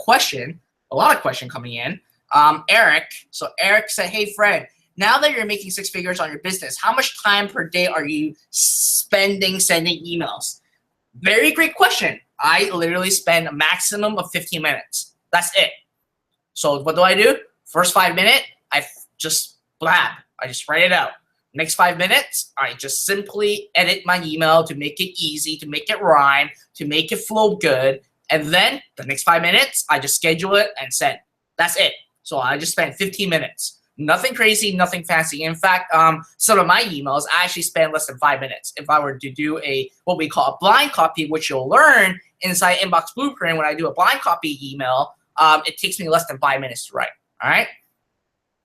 lot of question coming in. Eric. So Eric said, hey, Fred, now that you're making 6 figures on your business, how much time per day are you spending sending emails? Very great question. I literally spend a maximum of 15 minutes. That's it. So what do? First 5 minutes, I just blab. I just write it out. Next 5 minutes, I just simply edit my email to make it easy, to make it rhyme, to make it flow good. And then the next 5 minutes, I just schedule it and send. That's it. So I just spend 15 minutes. Nothing crazy, nothing fancy. In fact, some of my emails, I actually spend less than 5 minutes. If I were to do what we call a blind copy, which you'll learn inside Inbox Blueprint, when I do a blind copy email, it takes me less than 5 minutes to write. All right.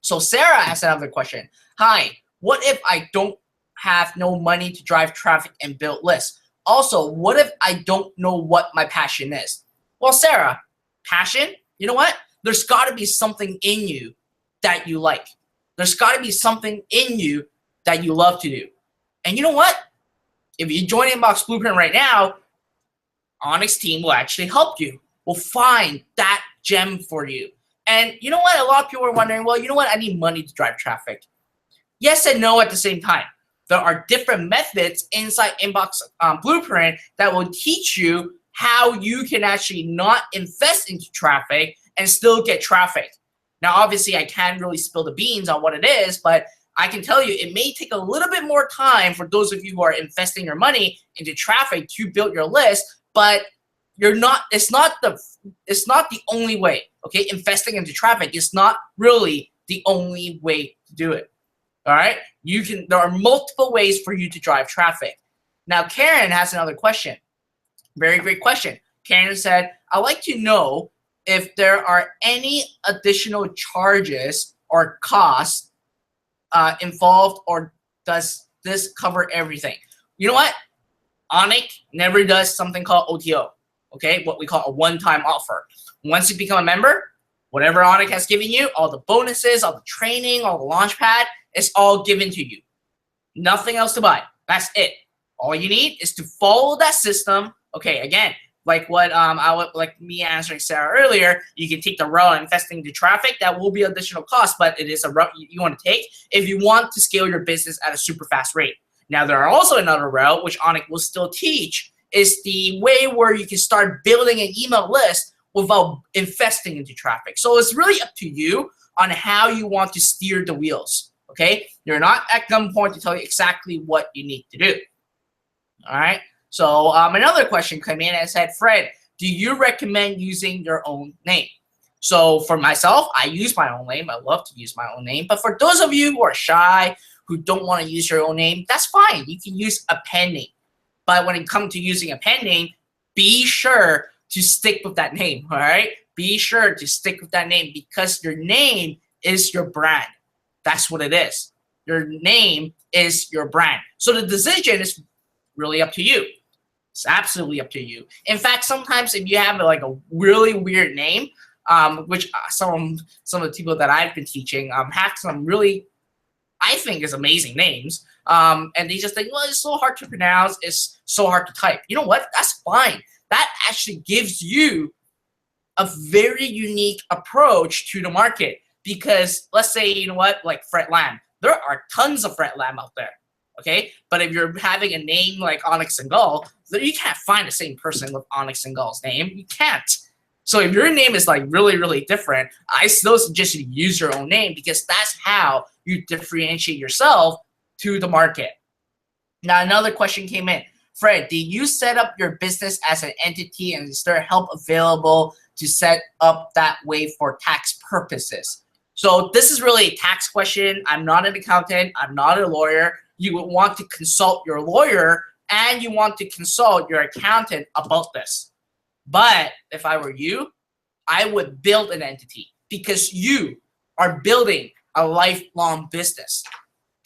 So Sarah asked another question. Hi, what if I don't have no money to drive traffic and build lists? Also, what if I don't know what my passion is? Well, Sarah, passion, you know what? There's got to be something in you that you like. There's got to be something in you that you love to do. And you know what? If you join Inbox Blueprint right now, Anik's team will actually help you. We'll find that gem for you. And you know what? A lot of people are wondering, well, you know what? I need money to drive traffic. Yes and no at the same time. There are different methods inside Inbox Blueprint that will teach you how you can actually not invest into traffic and still get traffic. Now, obviously, I can't really spill the beans on what it is, but I can tell you it may take a little bit more time for those of you who are investing your money into traffic to build your list, but it's not the only way. Okay, investing into traffic is not really the only way to do it. All right, there are multiple ways for you to drive traffic. Now, Karen has another question. Very great question. Karen said, I'd like to know if there are any additional charges or costs involved, or does this cover everything? You know what? Anik never does something called OTO, okay? What we call a one-time offer. Once you become a member, whatever Anik has given you, all the bonuses, all the training, all the launchpad, it's all given to you. Nothing else to buy. That's it. All you need is to follow that system. Okay, again, like what like me answering Sarah earlier, you can take the route of investing into traffic. That will be additional cost, but it is a route you want to take if you want to scale your business at a super fast rate. Now, there are also another route which Anik will still teach is the way where you can start building an email list without investing into traffic. So it's really up to you on how you want to steer the wheels. Okay, you're not at gunpoint to tell you exactly what you need to do. All right. So another question came in and said, Fred, do you recommend using your own name? So for myself, I use my own name. I love to use my own name. But for those of you who are shy, who don't want to use your own name, that's fine. You can use a pen name. But when it comes to using a pen name, be sure to stick with that name. All right. Be sure to stick with that name because your name is your brand. That's what it is. Your name is your brand. So the decision is really up to you. It's absolutely up to you. In fact, sometimes if you have like a really weird name, which some of the people that I've been teaching have some really, I think, is amazing names. And they just think, well, it's so hard to pronounce. It's so hard to type. You know what? That's fine. That actually gives you a very unique approach to the market. Because let's say, you know what, like Fred Lam, there are tons of Fred Lam out there, okay? But if you're having a name like Anik Singal, then you can't find the same person with Anik Singal's name. You can't. So if your name is like really, really different, I still suggest you to use your own name because that's how you differentiate yourself to the market. Now, another question came in. Fred, did you set up your business as an entity and is there help available to set up that way for tax purposes? So this is really a tax question. I'm not an accountant. I'm not a lawyer. You would want to consult your lawyer and you want to consult your accountant about this. But if I were you, I would build an entity because you are building a lifelong business.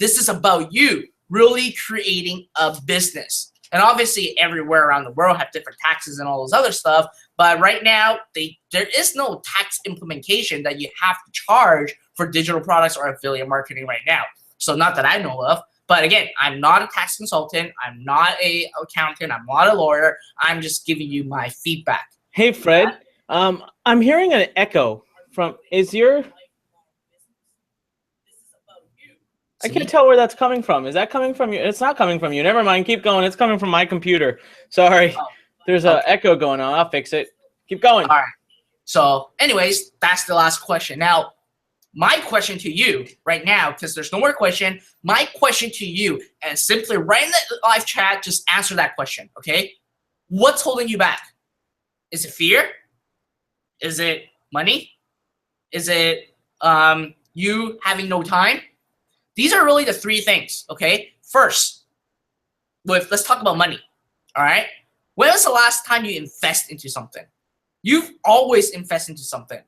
This is about you really creating a business. And obviously everywhere around the world have different taxes and all those other stuff. But right now, there is no tax implementation that you have to charge for digital products or affiliate marketing right now. So not that I know of. But again, I'm not a tax consultant. I'm not an accountant. I'm not a lawyer. I'm just giving you my feedback. Hey, Fred, I'm hearing an echo from, I can't tell where that's coming from. Is that coming from you? It's not coming from you. Never mind. Keep going. It's coming from my computer. Sorry. There's an echo going on. I'll fix it. Keep going. All right. So anyways, that's the last question. Now, my question to you right now, because there's no more question, my question to you, and simply right in the live chat, just answer that question, okay? What's holding you back? Is it fear? Is it money? Is it you having no time? These are really the three things, okay? First, let's talk about money, all right? When was the last time you invest into something? You've always invested into something.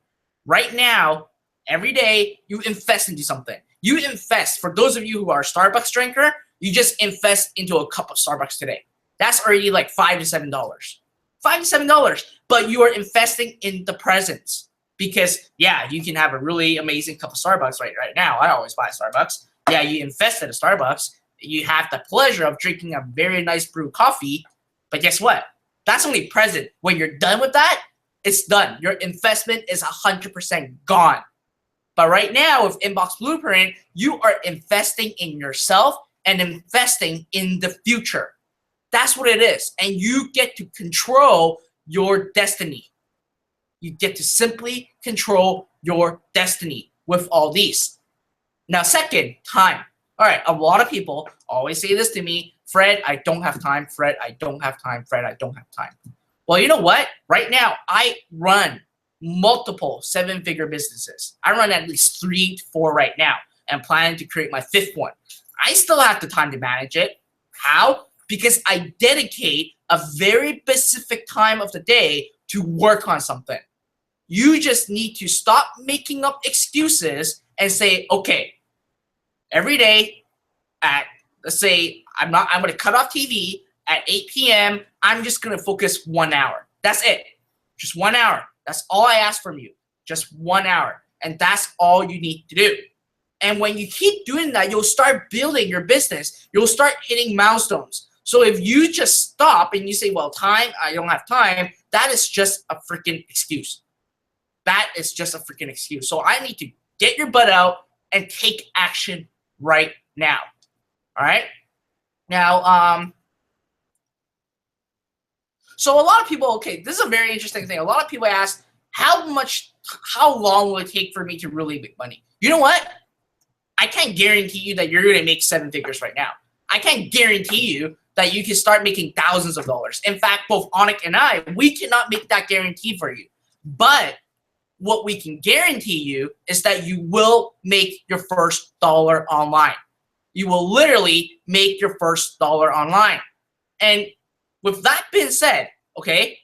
Right now, every day, you invest into something. You invest, for those of you who are a Starbucks drinker, you just invest into a cup of Starbucks today. That's already like $5 to $7. $5 to $7, but you are investing in the present. Because, yeah, you can have a really amazing cup of Starbucks right now. I always buy Starbucks. Yeah, you invest in a Starbucks. You have the pleasure of drinking a very nice brewed coffee. But guess what? That's only present. When you're done with that, it's done. Your investment is 100% gone. But right now with Inbox Blueprint, you are investing in yourself and investing in the future. That's what it is. And you get to control your destiny. You get to simply control your destiny with all these. Now, second, time. All right, a lot of people always say this to me, Fred, I don't have time. Fred, I don't have time. Fred, I don't have time. Well, you know what? Right now, I run multiple seven-figure businesses. I run at least 3 to 4 right now and planning to create my 5th one. I still have the time to manage it. How? Because I dedicate a very specific time of the day to work on something. You just need to stop making up excuses and say, okay, every day at, let's say, I'm going to cut off TV at 8 p.m. I'm just going to focus 1 hour. That's it. Just 1 hour. That's all I ask from you. Just 1 hour. And that's all you need to do. And when you keep doing that, you'll start building your business. You'll start hitting milestones. So if you just stop and you say, well, time, I don't have time, that is just a freaking excuse. That is just a freaking excuse. So I need to get your butt out and take action right now. All right? Now, So a lot of people, okay, this is a very interesting thing. A lot of people ask, how long will it take for me to really make money? You know what? I can't guarantee you that you're going to make 7 figures right now. I can't guarantee you that you can start making thousands of dollars. In fact, both Anik and I, we cannot make that guarantee for you. But what we can guarantee you is that you will make your first dollar online. You will literally make your first dollar online. And with that being said, okay,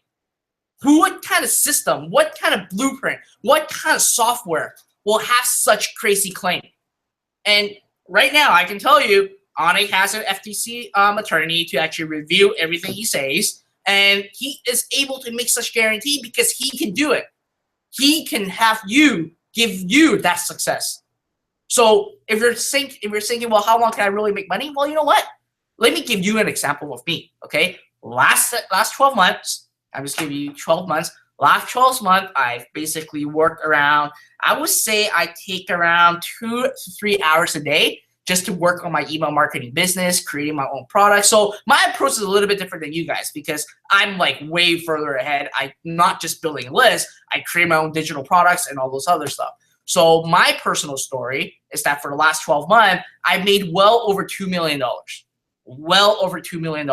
what kind of system, what kind of blueprint, what kind of software will have such crazy claim? And right now, I can tell you, Anik has an FTC attorney to actually review everything he says, and he is able to make such guarantee because he can do it. He can have you, give you that success. So if you're thinking, well, how long can I really make money? Well, you know what? Let me give you an example of me, okay? Last 12 months, I'm just giving you 12 months. Last 12 months, I've basically worked around, I would say I take around 2 to 3 hours a day just to work on my email marketing business, creating my own product. So my approach is a little bit different than you guys because I'm like way further ahead. I'm not just building a list, I create my own digital products and all those other stuff. So my personal story is that for the last 12 months, I made well over $2 million. Well over $2 million.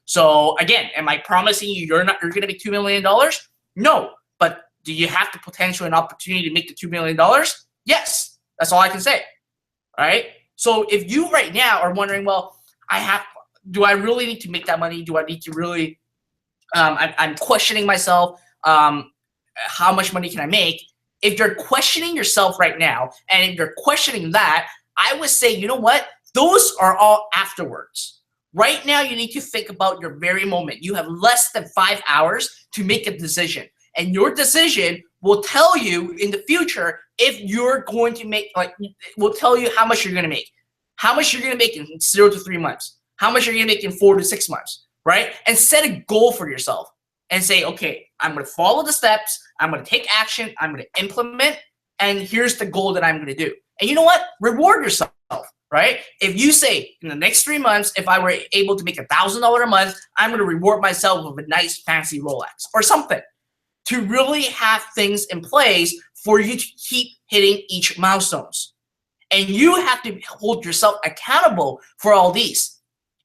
So again, am I promising you you're gonna make $2 million? No, but do you have the potential and opportunity to make the $2 million? Yes, that's all I can say, all right? So if you right now are wondering, well, do I really need to make that money? Do I need to really, I'm questioning myself, how much money can I make? If you're questioning yourself right now, and if you're questioning that, I would say, you know what? Those are all afterwards. Right now, you need to think about your very moment. You have less than 5 hours to make a decision. And your decision will tell you in the future if you're going to make, will tell you how much you're going to make. How much you're going to make in 0 to 3 months. How much you're going to make in 4 to 6 months, right? And set a goal for yourself and say, okay, I'm going to follow the steps. I'm going to take action. I'm going to implement. And here's the goal that I'm going to do. And you know what? Reward yourself. Right? If you say in the next 3 months, if I were able to make $1,000 a month, I'm going to reward myself with a nice fancy Rolex or something to really have things in place for you to keep hitting each milestones. And you have to hold yourself accountable for all these,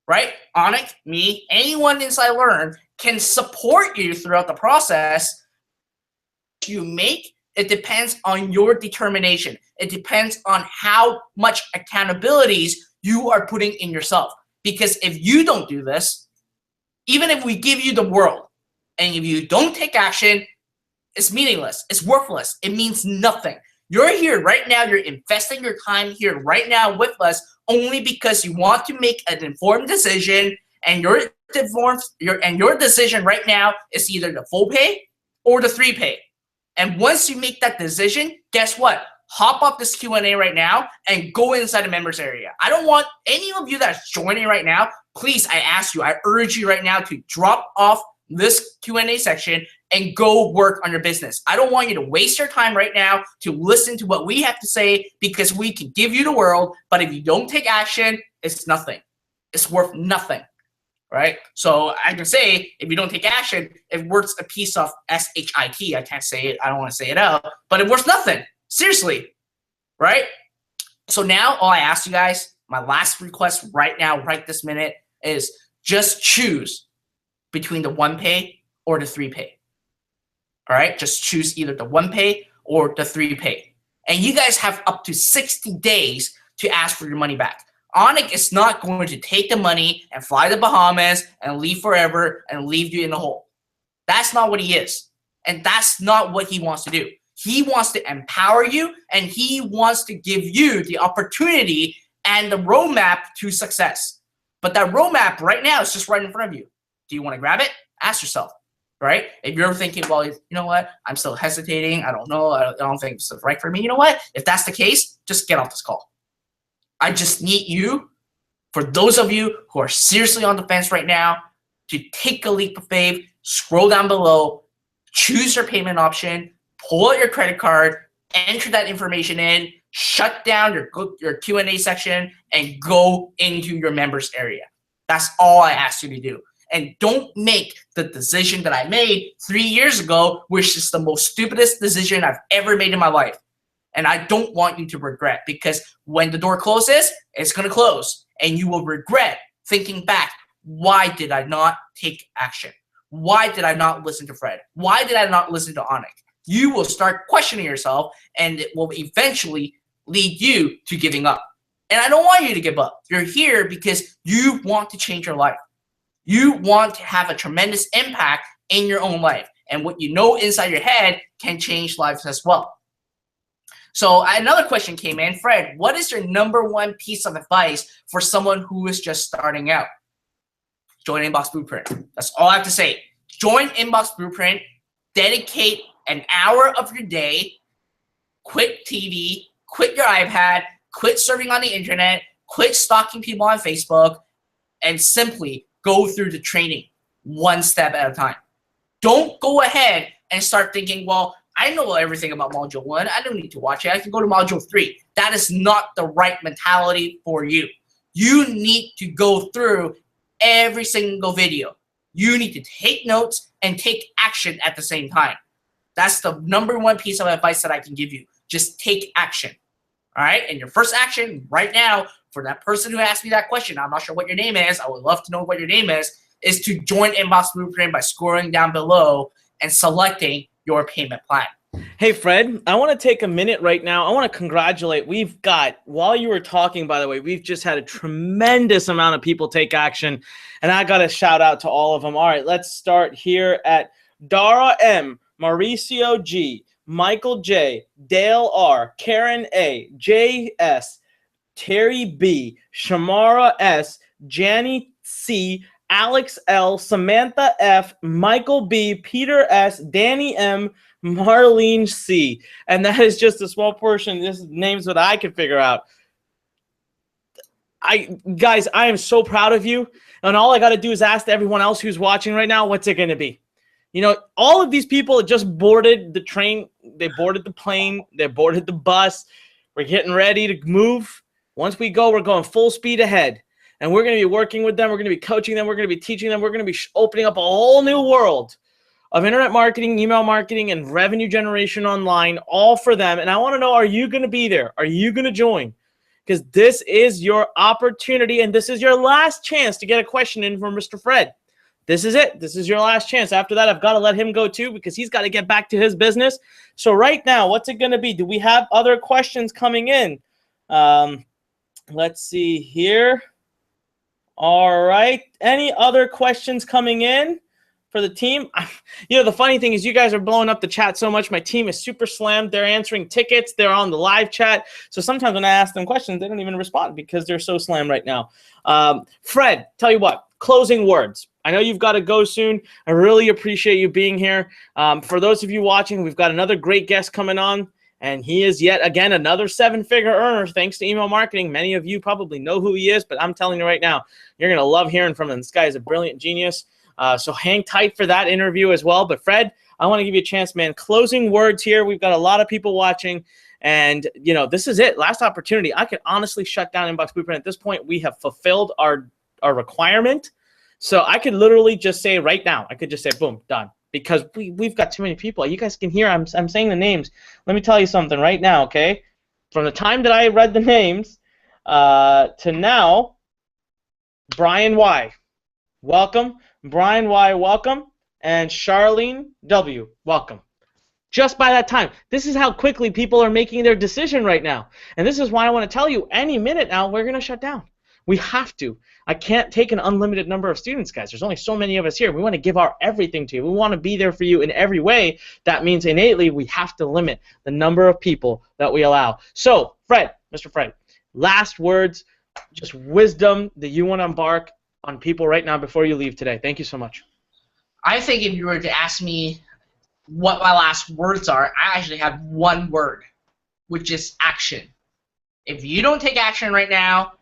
right? Anik, me, anyone inside Learn can support you throughout the process. You make it depends on your determination. It depends on how much accountabilities you are putting in yourself. Because if you don't do this, even if we give you the world, and if you don't take action, it's meaningless. It's worthless. It means nothing. You're here right now. You're investing your time here right now with us only because you want to make an informed decision, and your decision right now is either the full pay or the 3 pay. And once you make that decision, guess what? Hop up this Q&A right now and go inside the members area. I don't want any of you that's joining right now, please, I ask you, I urge you right now to drop off this Q&A section and go work on your business. I don't want you to waste your time right now to listen to what we have to say because we can give you the world, but if you don't take action, it's nothing. It's worth nothing. Right? So I can say, if you don't take action, it worth a piece of shit. I can't say it. I don't want to say it out, but it worth nothing. Seriously. Right? So now all I ask you guys, my last request right now, right this minute, is just choose between the 1 pay or the 3 pay. All right? Just choose either the 1 pay or the 3 pay. And you guys have up to 60 days to ask for your money back. Anik is not going to take the money and fly to Bahamas and leave forever and leave you in the hole. That's not what he is. And that's not what he wants to do. He wants to empower you, and he wants to give you the opportunity and the roadmap to success. But that roadmap right now is just right in front of you. Do you want to grab it? Ask yourself, right? If you're thinking, well, you know what? I'm still hesitating. I don't know. I don't think it's right for me. You know what? If that's the case, just get off this call. I just need you, for those of you who are seriously on the fence right now, to take a leap of faith, scroll down below, choose your payment option, pull out your credit card, enter that information in, shut down your Q&A section, and go into your members area. That's all I ask you to do. And don't make the decision that I made 3 years ago, which is the most stupidest decision I've ever made in my life. And I don't want you to regret, because when the door closes, it's going to close. And you will regret thinking back, why did I not take action? Why did I not listen to Fred? Why did I not listen to Anik? You will start questioning yourself, and it will eventually lead you to giving up. And I don't want you to give up. You're here because you want to change your life. You want to have a tremendous impact in your own life. And what you know inside your head can change lives as well. So another question came in. Fred, what is your #1 piece of advice for someone who is just starting out? Join Inbox Blueprint. That's all I have to say. Join Inbox Blueprint. Dedicate an hour of your day. Quit TV. Quit your iPad. Quit surfing on the internet. Quit stalking people on Facebook. And simply go through the training one step at a time. Don't go ahead and start thinking, well, I know everything about Module 1. I don't need to watch it. I can go to Module 3. That is not the right mentality for you. You need to go through every single video. You need to take notes and take action at the same time. That's the #1 piece of advice that I can give you. Just take action. All right? And your first action right now, for that person who asked me that question, I'm not sure what your name is, I would love to know what your name is to join Inbox Blueprint by scrolling down below and selecting your payment plan. Hey, Fred, I want to take a minute right now. I want to congratulate. We've got, while you were talking, by the way, we've just had a tremendous amount of people take action, and I got to shout out to all of them. All right, let's start here at Dara M, Mauricio G, Michael J, Dale R, Karen A, J.S., Terry B, Shamara S, Janny C, Alex L, Samantha F, Michael B, Peter S, Danny M, Marlene C. And that is just a small portion. This is names that I can figure out. Guys, I am so proud of you. And all I got to do is ask everyone else who's watching right now, what's it going to be? You know, all of these people just boarded the train. They boarded the plane. They boarded the bus. We're getting ready to move. Once we go, we're going full speed ahead. And we're going to be working with them. We're going to be coaching them. We're going to be teaching them. We're going to be opening up a whole new world of internet marketing, email marketing, and revenue generation online, all for them. And I want to know, are you going to be there? Are you going to join? Because this is your opportunity, and this is your last chance to get a question in from Mr. Fred. This is it. This is your last chance. After that, I've got to let him go too, because he's got to get back to his business. So right now, what's it going to be? Do we have other questions coming in? Let's see here. All right. Any other questions coming in for the team? You know, the funny thing is you guys are blowing up the chat so much. My team is super slammed. They're answering tickets. They're on the live chat. So sometimes when I ask them questions, they don't even respond because they're so slammed right now. Fred, tell you what, closing words. I know you've got to go soon. I really appreciate you being here. For those of you watching, we've got another great guest coming on. And he is yet again another 7-figure earner thanks to email marketing. Many of you probably know who he is, but I'm telling you right now, you're going to love hearing from him. This guy is a brilliant genius. So hang tight for that interview as well. But Fred, I want to give you a chance, man. Closing words here. We've got a lot of people watching. And, you know, this is it. Last opportunity. I could honestly shut down Inbox Blueprint. At this point, we have fulfilled our requirement. So I could literally just say right now, I could just say, boom, done. Because we've got too many people. You guys can hear I'm saying the names. Let me tell you something right now, okay? From the time that I read the names to now, Brian Y, welcome. Brian Y, welcome. And Charlene W, welcome. Just by that time. This is how quickly people are making their decision right now. And this is why I want to tell you, any minute now, we're going to shut down. We have to. I can't take an unlimited number of students, guys. There's only so many of us here. We want to give our everything to you. We want to be there for you in every way. That means innately we have to limit the number of people that we allow. So, Fred, Mr. Fred, last words, just wisdom that you want to embark on people right now before you leave today. Thank you so much. I think if you were to ask me what my last words are, I actually have one word, which is action. If you don't take action right now,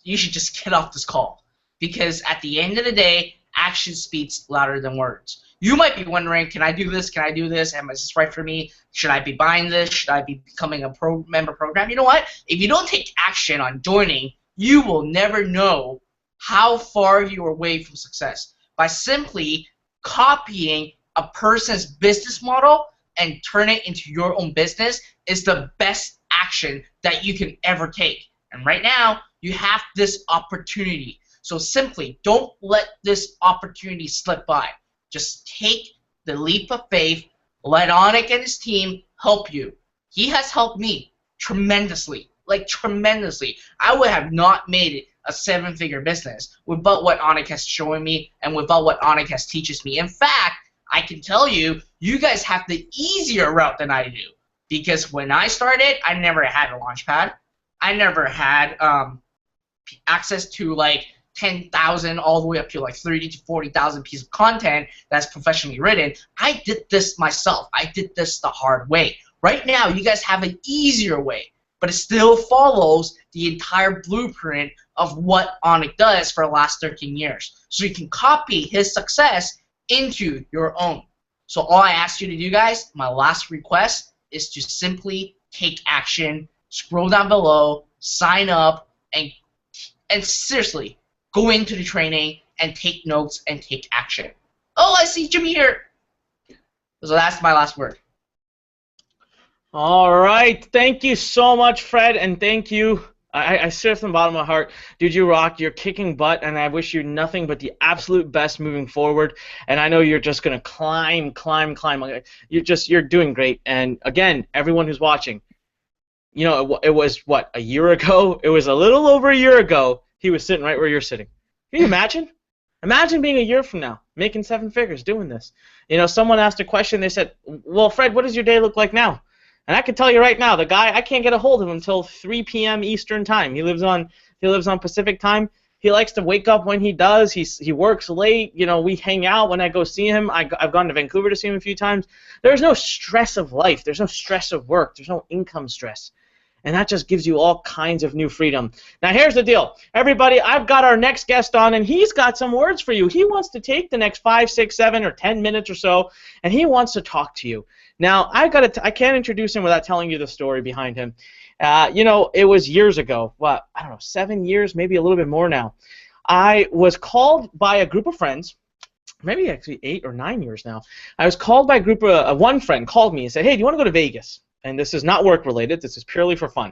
you should just get off this call, because at the end of the day, action speaks louder than words. You might be wondering, can I do this? Can I do this? Is this right for me? Should I be buying this? Should I be becoming a member program? You know what? If you don't take action on joining, you will never know how far you're away from success by simply copying a person's business model and turn it into your own business is the best action that you can ever take. And right now, you have this opportunity. So simply don't let this opportunity slip by. Just take the leap of faith. Let Anik and his team help you. He has helped me tremendously, like tremendously. I would have not made it a 7-figure business without what Anik has shown me and without what Anik has teaches me. In fact, I can tell you, you guys have the easier route than I do. Because when I started, I never had a launchpad. I never had access to like 10,000 all the way up to like 30 to 40,000 pieces of content that's professionally written. I did this myself. I did this the hard way. Right now, you guys have an easier way, but it still follows the entire blueprint of what Anik does for the last 13 years. So you can copy his success into your own. So all I ask you to do, guys, my last request is to simply take action, scroll down below, sign up, and seriously, go into the training and take notes and take action. Oh, I see Jimmy here. So that's my last word. All right. Thank you so much, Fred, and thank you. I serve from the bottom of my heart. Dude, you rock. You're kicking butt, and I wish you nothing but the absolute best moving forward. And I know you're just going to climb. You're doing great. And again, everyone who's watching, you know, it was, what, a year ago? It was a little over a year ago he was sitting right where you're sitting. Can you imagine? Imagine being a year from now, making 7 figures, doing this. You know, someone asked a question. They said, well, Fred, what does your day look like now? And I can tell you right now, the guy, I can't get a hold of him until 3 p.m. Eastern time. He lives on Pacific time. He likes to wake up when he does. He works late. You know, we hang out when I go see him. I've gone to Vancouver to see him a few times. There's no stress of life. There's no stress of work. There's no income stress. And that just gives you all kinds of new freedom. Now, here's the deal. Everybody, I've got our next guest on, and he's got some words for you. He wants to take the next 5, 6, 7, or 10 minutes or so, and he wants to talk to you. Now, I can't introduce him without telling you the story behind him. You know, it was years ago. What, I don't know, 7 years, maybe a little bit more now. I was called by a group of friends, maybe actually 8 or 9 years now. I was called by a group of, one friend called me and said, hey, do you want to go to Vegas? And this is not work related. This is purely for fun.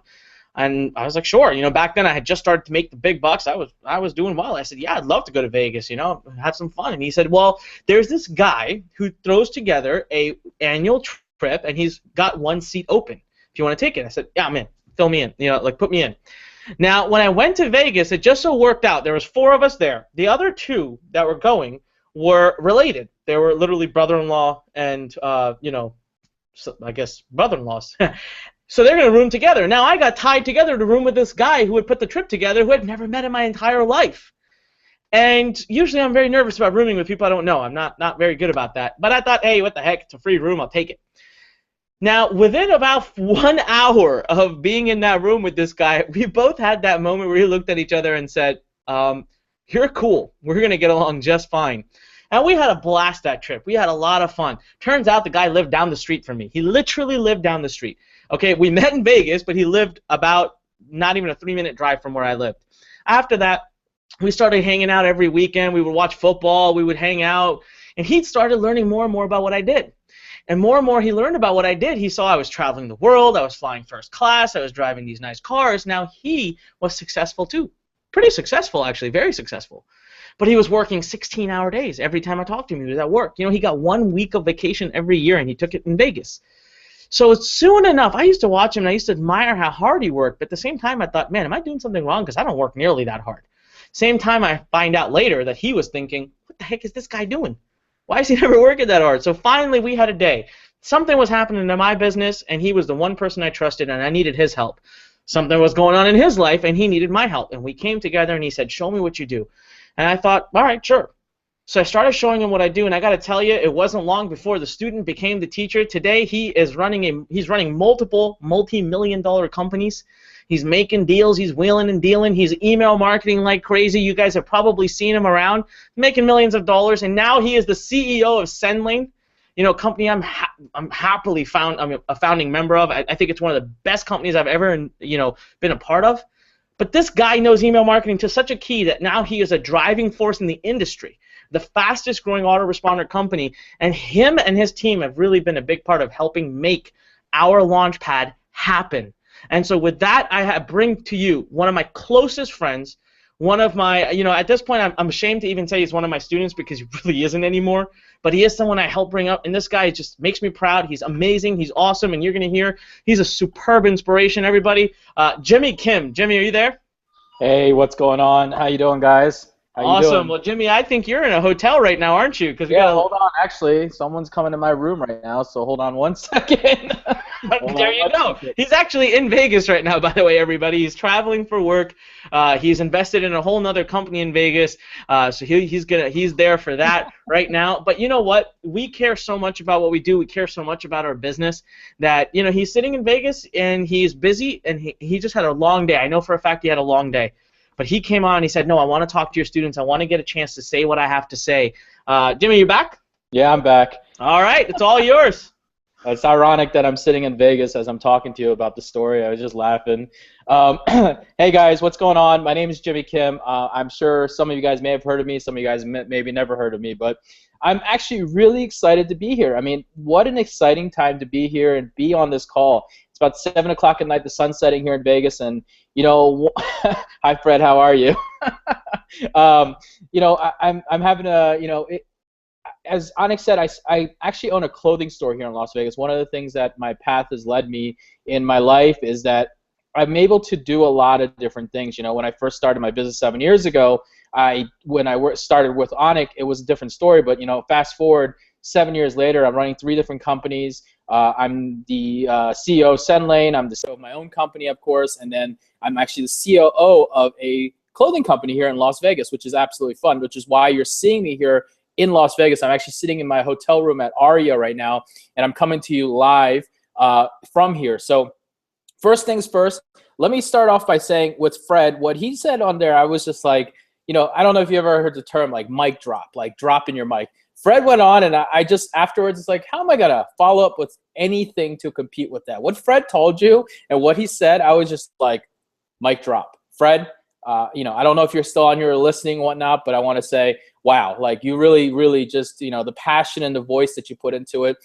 And I was like, sure. You know, back then I had just started to make the big bucks. I was doing well. I said, yeah, I'd love to go to Vegas, you know, have some fun. And he said, well, there's this guy who throws together a annual trip, and he's got 1 seat open. If you want to take it. I said, yeah, I'm in. Fill me in. You know, like put me in. Now, when I went to Vegas, it just so worked out. There was 4 of us there. The other 2 that were going were related. They were literally brother-in-law and, you know, so I guess brother-in-laws. So they're going to room together. Now I got tied together to room with this guy who had put the trip together who I'd never met in my entire life. And usually I'm very nervous about rooming with people I don't know. I'm not very good about that. But I thought, hey, what the heck? It's a free room. I'll take it. Now, within about 1 hour of being in that room with this guy, we both had that moment where we looked at each other and said, you're cool. We're going to get along just fine. And we had a blast that trip. We had a lot of fun. Turns out the guy lived down the street from me. He literally lived down the street. Okay, we met in Vegas, but he lived about not even a 3-minute drive from where I lived. After that, we started hanging out every weekend. We would watch football. We would hang out. And he started learning more and more about what I did. And more he learned about what I did. He saw I was traveling the world. I was flying first class. I was driving these nice cars. Now he was successful too. Pretty successful, actually. Very successful. But he was working 16-hour days. Every time I talked to him, he was at work. You know, he got 1 week of vacation every year, and he took it in Vegas. So soon enough, I used to watch him, and I used to admire how hard he worked. But at the same time, I thought, man, am I doing something wrong? Because I don't work nearly that hard. Same time, I find out later that he was thinking, what the heck is this guy doing? Why is he never working that hard? So finally, we had a day. Something was happening in my business, and he was the one person I trusted, and I needed his help. Something was going on in his life, and he needed my help. And we came together, and he said, show me what you do. And I thought, all right, sure. So I started showing him what I do, and I got to tell you, it wasn't long before the student became the teacher. Today, he's running multiple multi-million-dollar companies. He's making deals. He's wheeling and dealing. He's email marketing like crazy. You guys have probably seen him around, making millions of dollars. And now he is the CEO of Sendling, you know, a company I'm happily I'm a founding member of. I think it's one of the best companies I've ever, you know, been a part of. But this guy knows email marketing to such a key that now he is a driving force in the industry, the fastest growing autoresponder company, and him and his team have really been a big part of helping make our Launchpad happen. And so with that, I bring to you one of my closest friends, one of my, at this point, I'm ashamed to even say he's one of my students because he really isn't anymore, but he is someone I help bring up, and this guy just makes me proud. He's amazing, he's awesome, and you're going to hear he's a superb inspiration, everybody. Jimmy Kim. Jimmy, are you there? Hey, what's going on? How you doing, guys? How you Awesome. doing? Well, Jimmy, I think you're in a hotel right now, aren't you? Yeah, hold on. Actually, someone's coming to my room right now, so hold on one second. There you go. He's actually in Vegas right now, by the way, everybody. He's traveling for work. He's invested in a whole nother company in Vegas, so he's there for that right now. But you know what? We care so much about what we do. We care so much about our business that he's sitting in Vegas and he's busy, and he just had a long day. I know for a fact he had a long day. But he came on and he said, no, I want to talk to your students. I want to get a chance to say what I have to say. Jimmy, you back? Yeah, I'm back. All right, it's all yours. It's ironic that I'm sitting in Vegas as I'm talking to you about the story. I was just laughing. Hey, guys, what's going on? My name is Jimmy Kim. I'm sure some of you guys may have heard of me. Some of you guys maybe never heard of me. But I'm actually really excited to be here. I mean, what an exciting time to be here and be on this call. It's about 7 o'clock at night. The sun's setting here in Vegas, and hi Fred, how are you? I'm having a, as Anik said, I actually own a clothing store here in Las Vegas. One of the things that my path has led me in my life is that I'm able to do a lot of different things. When I first started my business 7 years ago, when I started with Anik, it was a different story. But fast forward 7 years later, I'm running 3 different companies. I'm the CEO of SendLane. I'm the CEO of my own company, of course, and then I'm actually the COO of a clothing company here in Las Vegas, which is absolutely fun, which is why you're seeing me here in Las Vegas. I'm actually sitting in my hotel room at Aria right now, and I'm coming to you live from here. So first things first, let me start off by saying with Fred, what he said on there, I was just like, I don't know if you ever heard the term like mic drop, like dropping your mic. Fred went on, and I just afterwards, it's like, how am I going to follow up with anything to compete with that? What Fred told you and what he said, I was just like, mic drop. Fred, I don't know if you're still on here listening and whatnot, but I want to say, wow, like you really, really just, the passion and the voice that you put into it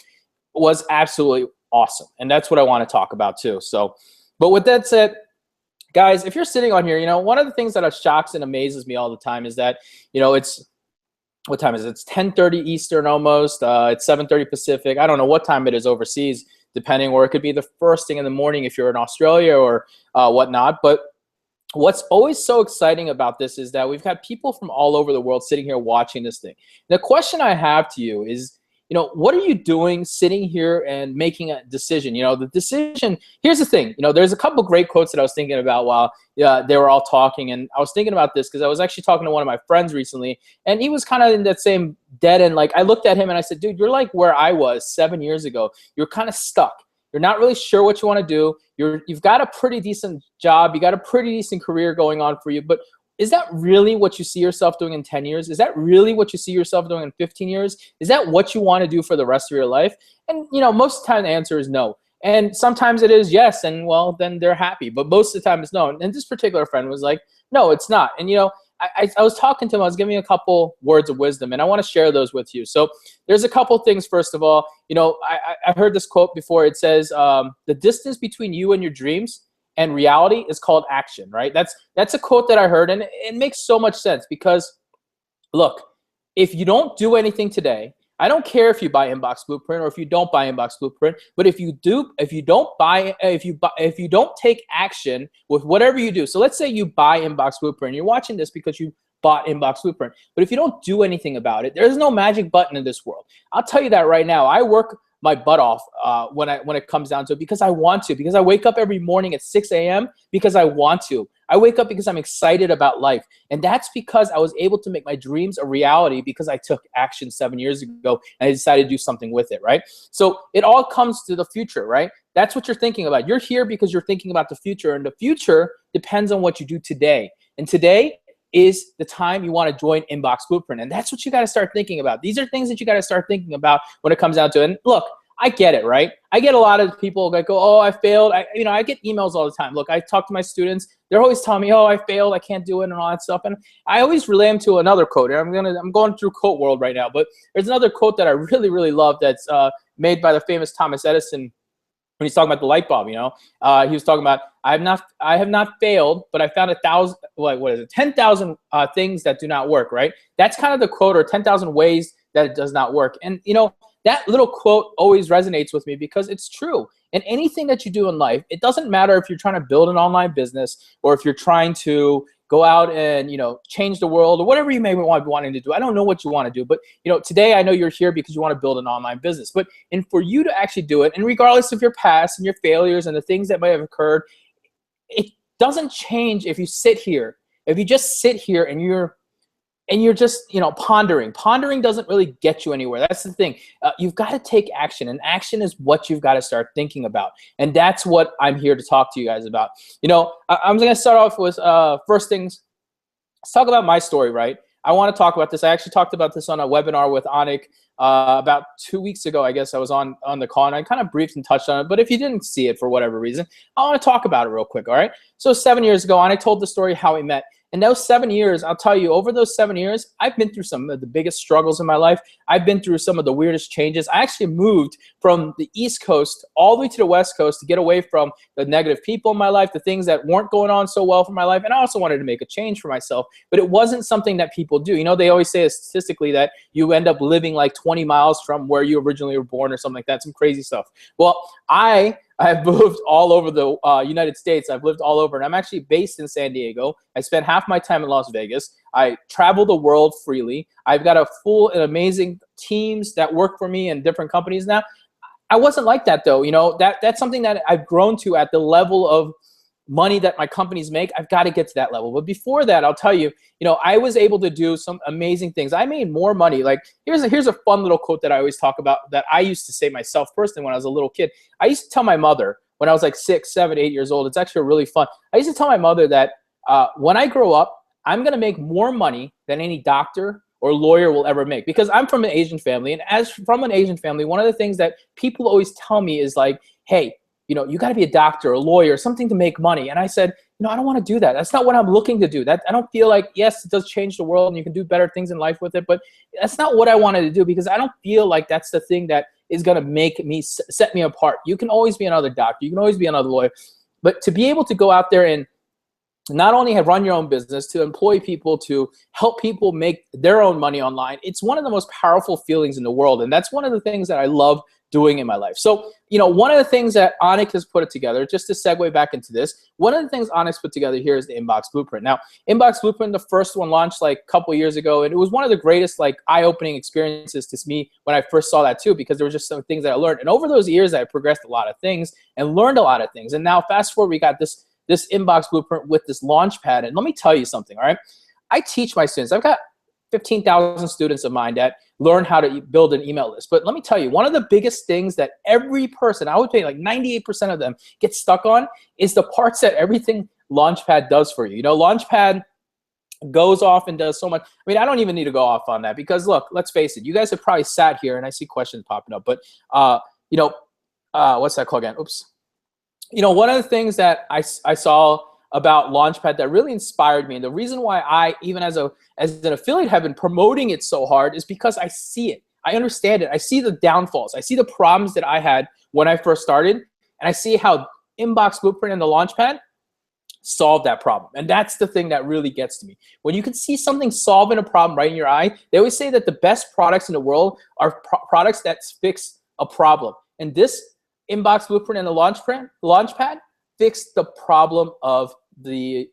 was absolutely awesome. And that's what I want to talk about too. So, but with that said, guys, if you're sitting on here, one of the things that shocks and amazes me all the time is that, it's, what time is it? It's 10:30 Eastern almost. It's 7:30 Pacific. I don't know what time it is overseas, depending, or it could be the first thing in the morning if you're in Australia or whatnot. But what's always so exciting about this is that we've got people from all over the world sitting here watching this thing. The question I have to you is, what are you doing sitting here and making a decision? The decision, here's the thing, there's a couple great quotes that I was thinking about while they were all talking, and I was thinking about this because I was actually talking to one of my friends recently, and he was kind of in that same dead end. Like I looked at him and I said, dude, you're like where I was 7 years ago. You're kind of stuck. You're not really sure what you want to do. You've got a pretty decent job. You got a pretty decent career going on for you, but is that really what you see yourself doing in 10 years? Is that really what you see yourself doing in 15 years? Is that what you want to do for the rest of your life? And, most of the time the answer is no. And sometimes it is yes, and well, then they're happy. But most of the time it's no. And this particular friend was like, no, it's not. And, I was talking to him. I was giving a couple words of wisdom, and I want to share those with you. So there's a couple things. First of all, I've heard this quote before. It says, the distance between you and your dreams and reality is called action, right? That's a quote that I heard, and it makes so much sense because, look, if you don't do anything today, I don't care if you buy Inbox Blueprint or if you don't buy Inbox Blueprint, but if you don't take action with whatever you do. So let's say you buy Inbox Blueprint. You're watching this because you bought Inbox Blueprint, but if you don't do anything about it, there's no magic button in this world. I'll tell you that right now. I work my butt off when it comes down to it because I want to, because I wake up every morning at 6 a.m. because I want to. I wake up because I'm excited about life. And that's because I was able to make my dreams a reality because I took action 7 years ago and I decided to do something with it, right? So it all comes to the future, right? That's what you're thinking about. You're here because you're thinking about the future, and the future depends on what you do today. And today is the time you want to join Inbox Blueprint. And that's what you got to start thinking about. These are things that you got to start thinking about when it comes down to it. And look, I get it, right? I get a lot of people that go, oh, I failed. I get emails all the time. Look, I talk to my students. They're always telling me, oh, I failed. I can't do it and all that stuff. And I always relay them to another quote. I'm going through quote world right now, but there's another quote that I really, really love that's made by the famous Thomas Edison when he's talking about the light bulb. He was talking about, I have not failed, but I found 10,000 things that do not work, right? That's kind of the quote, or 10,000 ways that it does not work. And that little quote always resonates with me because it's true. And anything that you do in life, it doesn't matter if you're trying to build an online business or if you're trying to go out and change the world or whatever you may be wanting to do. I don't know what you want to do, but today I know you're here because you want to build an online business. And for you to actually do it, and regardless of your past and your failures and the things that might have occurred, it doesn't change if you sit here. If you just sit here and you're just pondering. Pondering doesn't really get you anywhere. That's the thing. You've got to take action, and action is what you've got to start thinking about. And that's what I'm here to talk to you guys about. I'm going to start off with first things. Let's talk about my story, right? I want to talk about this. I actually talked about this on a webinar with Anik about 2 weeks ago. I guess I was on the call, and I kind of briefed and touched on it. But if you didn't see it for whatever reason, I want to talk about it real quick, all right? So 7 years ago, Anik told the story how we met. And those 7 years, I'll tell you, over those 7 years, I've been through some of the biggest struggles in my life. I've been through some of the weirdest changes. I actually moved from the East Coast all the way to the West Coast to get away from the negative people in my life, the things that weren't going on so well for my life. And I also wanted to make a change for myself. But it wasn't something that people do. They always say statistically that you end up living like 20 miles from where you originally were born or something like that, some crazy stuff. Well, I've moved all over the United States. I've lived all over, and I'm actually based in San Diego. I spent half my time in Las Vegas. I travel the world freely. I've got a full and amazing teams that work for me in different companies now. I wasn't like that though. That's something that I've grown to at the level of money that my companies make. I've got to get to that level. But before that, I'll tell you, I was able to do some amazing things. I made more money. Like here's a fun little quote that I always talk about that I used to say myself personally when I was a little kid. I used to tell my mother when I was like 6, 7, 8 years old. It's actually really fun. I used to tell my mother that when I grow up, I'm going to make more money than any doctor or lawyer will ever make, because I'm from an Asian family. And as from an Asian family, one of the things that people always tell me is like, hey, you got to be a doctor, a lawyer, something to make money. And I said, I don't want to do that. That's not what I'm looking to do. That I don't feel like, yes, it does change the world and you can do better things in life with it, but that's not what I wanted to do, because I don't feel like that's the thing that is going to make me, set me apart. You can always be another doctor. You can always be another lawyer. But to be able to go out there and not only have run your own business, to employ people, to help people make their own money online, it's one of the most powerful feelings in the world. And that's one of the things that I love doing in my life. So, one of the things that Anik has put it together, just to segue back into this, one of the things Anik's put together here is the Inbox Blueprint. Now, Inbox Blueprint, the first one launched like a couple years ago, and it was one of the greatest like eye-opening experiences to me when I first saw that too, because there were just some things that I learned. And over those years, I progressed a lot of things and learned a lot of things. And now fast forward, we got this Inbox Blueprint with this launch pad. And let me tell you something, all right? I teach my students. I've got 15,000 students of mine that learn how to build an email list. But let me tell you, one of the biggest things that every person, I would say like 98% of them get stuck on, is the parts that everything Launchpad does for you. Launchpad goes off and does so much. I mean, I don't even need to go off on that, because look, let's face it, you guys have probably sat here, and I see questions popping up, but what's that called again? Oops. One of the things that I saw about Launchpad that really inspired me, and the reason why I, even as an affiliate, have been promoting it so hard, is because I see it. I understand it. I see the downfalls. I see the problems that I had when I first started, and I see how Inbox Blueprint and the Launchpad solve that problem. And that's the thing that really gets to me. When you can see something solving a problem right in your eye, they always say that the best products in the world are products that fix a problem. And this Inbox Blueprint and the Launchpad fix the problem of the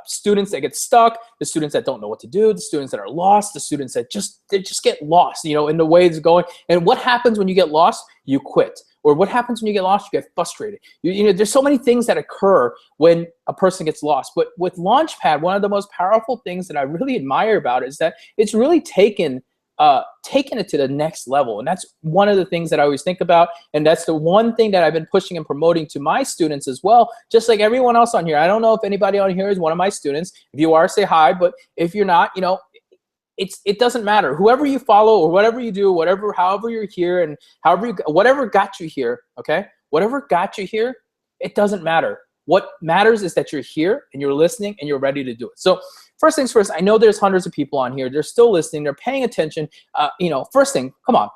students that get stuck, the students that don't know what to do, the students that are lost, the students that just get lost, in the way it's going. And what happens when you get lost? You quit. Or what happens when you get lost? You get frustrated. There's so many things that occur when a person gets lost. But with Launchpad, one of the most powerful things that I really admire about it is that it's really taken it to the next level. And that's one of the things that I always think about. And that's the one thing that I've been pushing and promoting to my students as well, just like everyone else on here. I don't know if anybody on here is one of my students. If you are, say hi. But if you're not, it doesn't matter. Whoever you follow or whatever you do, however you're here and whatever got you here, okay? Whatever got you here, it doesn't matter. What matters is that you're here and you're listening and you're ready to do it. So first things first, I know there's hundreds of people on here. They're still listening. They're paying attention. First thing, come on.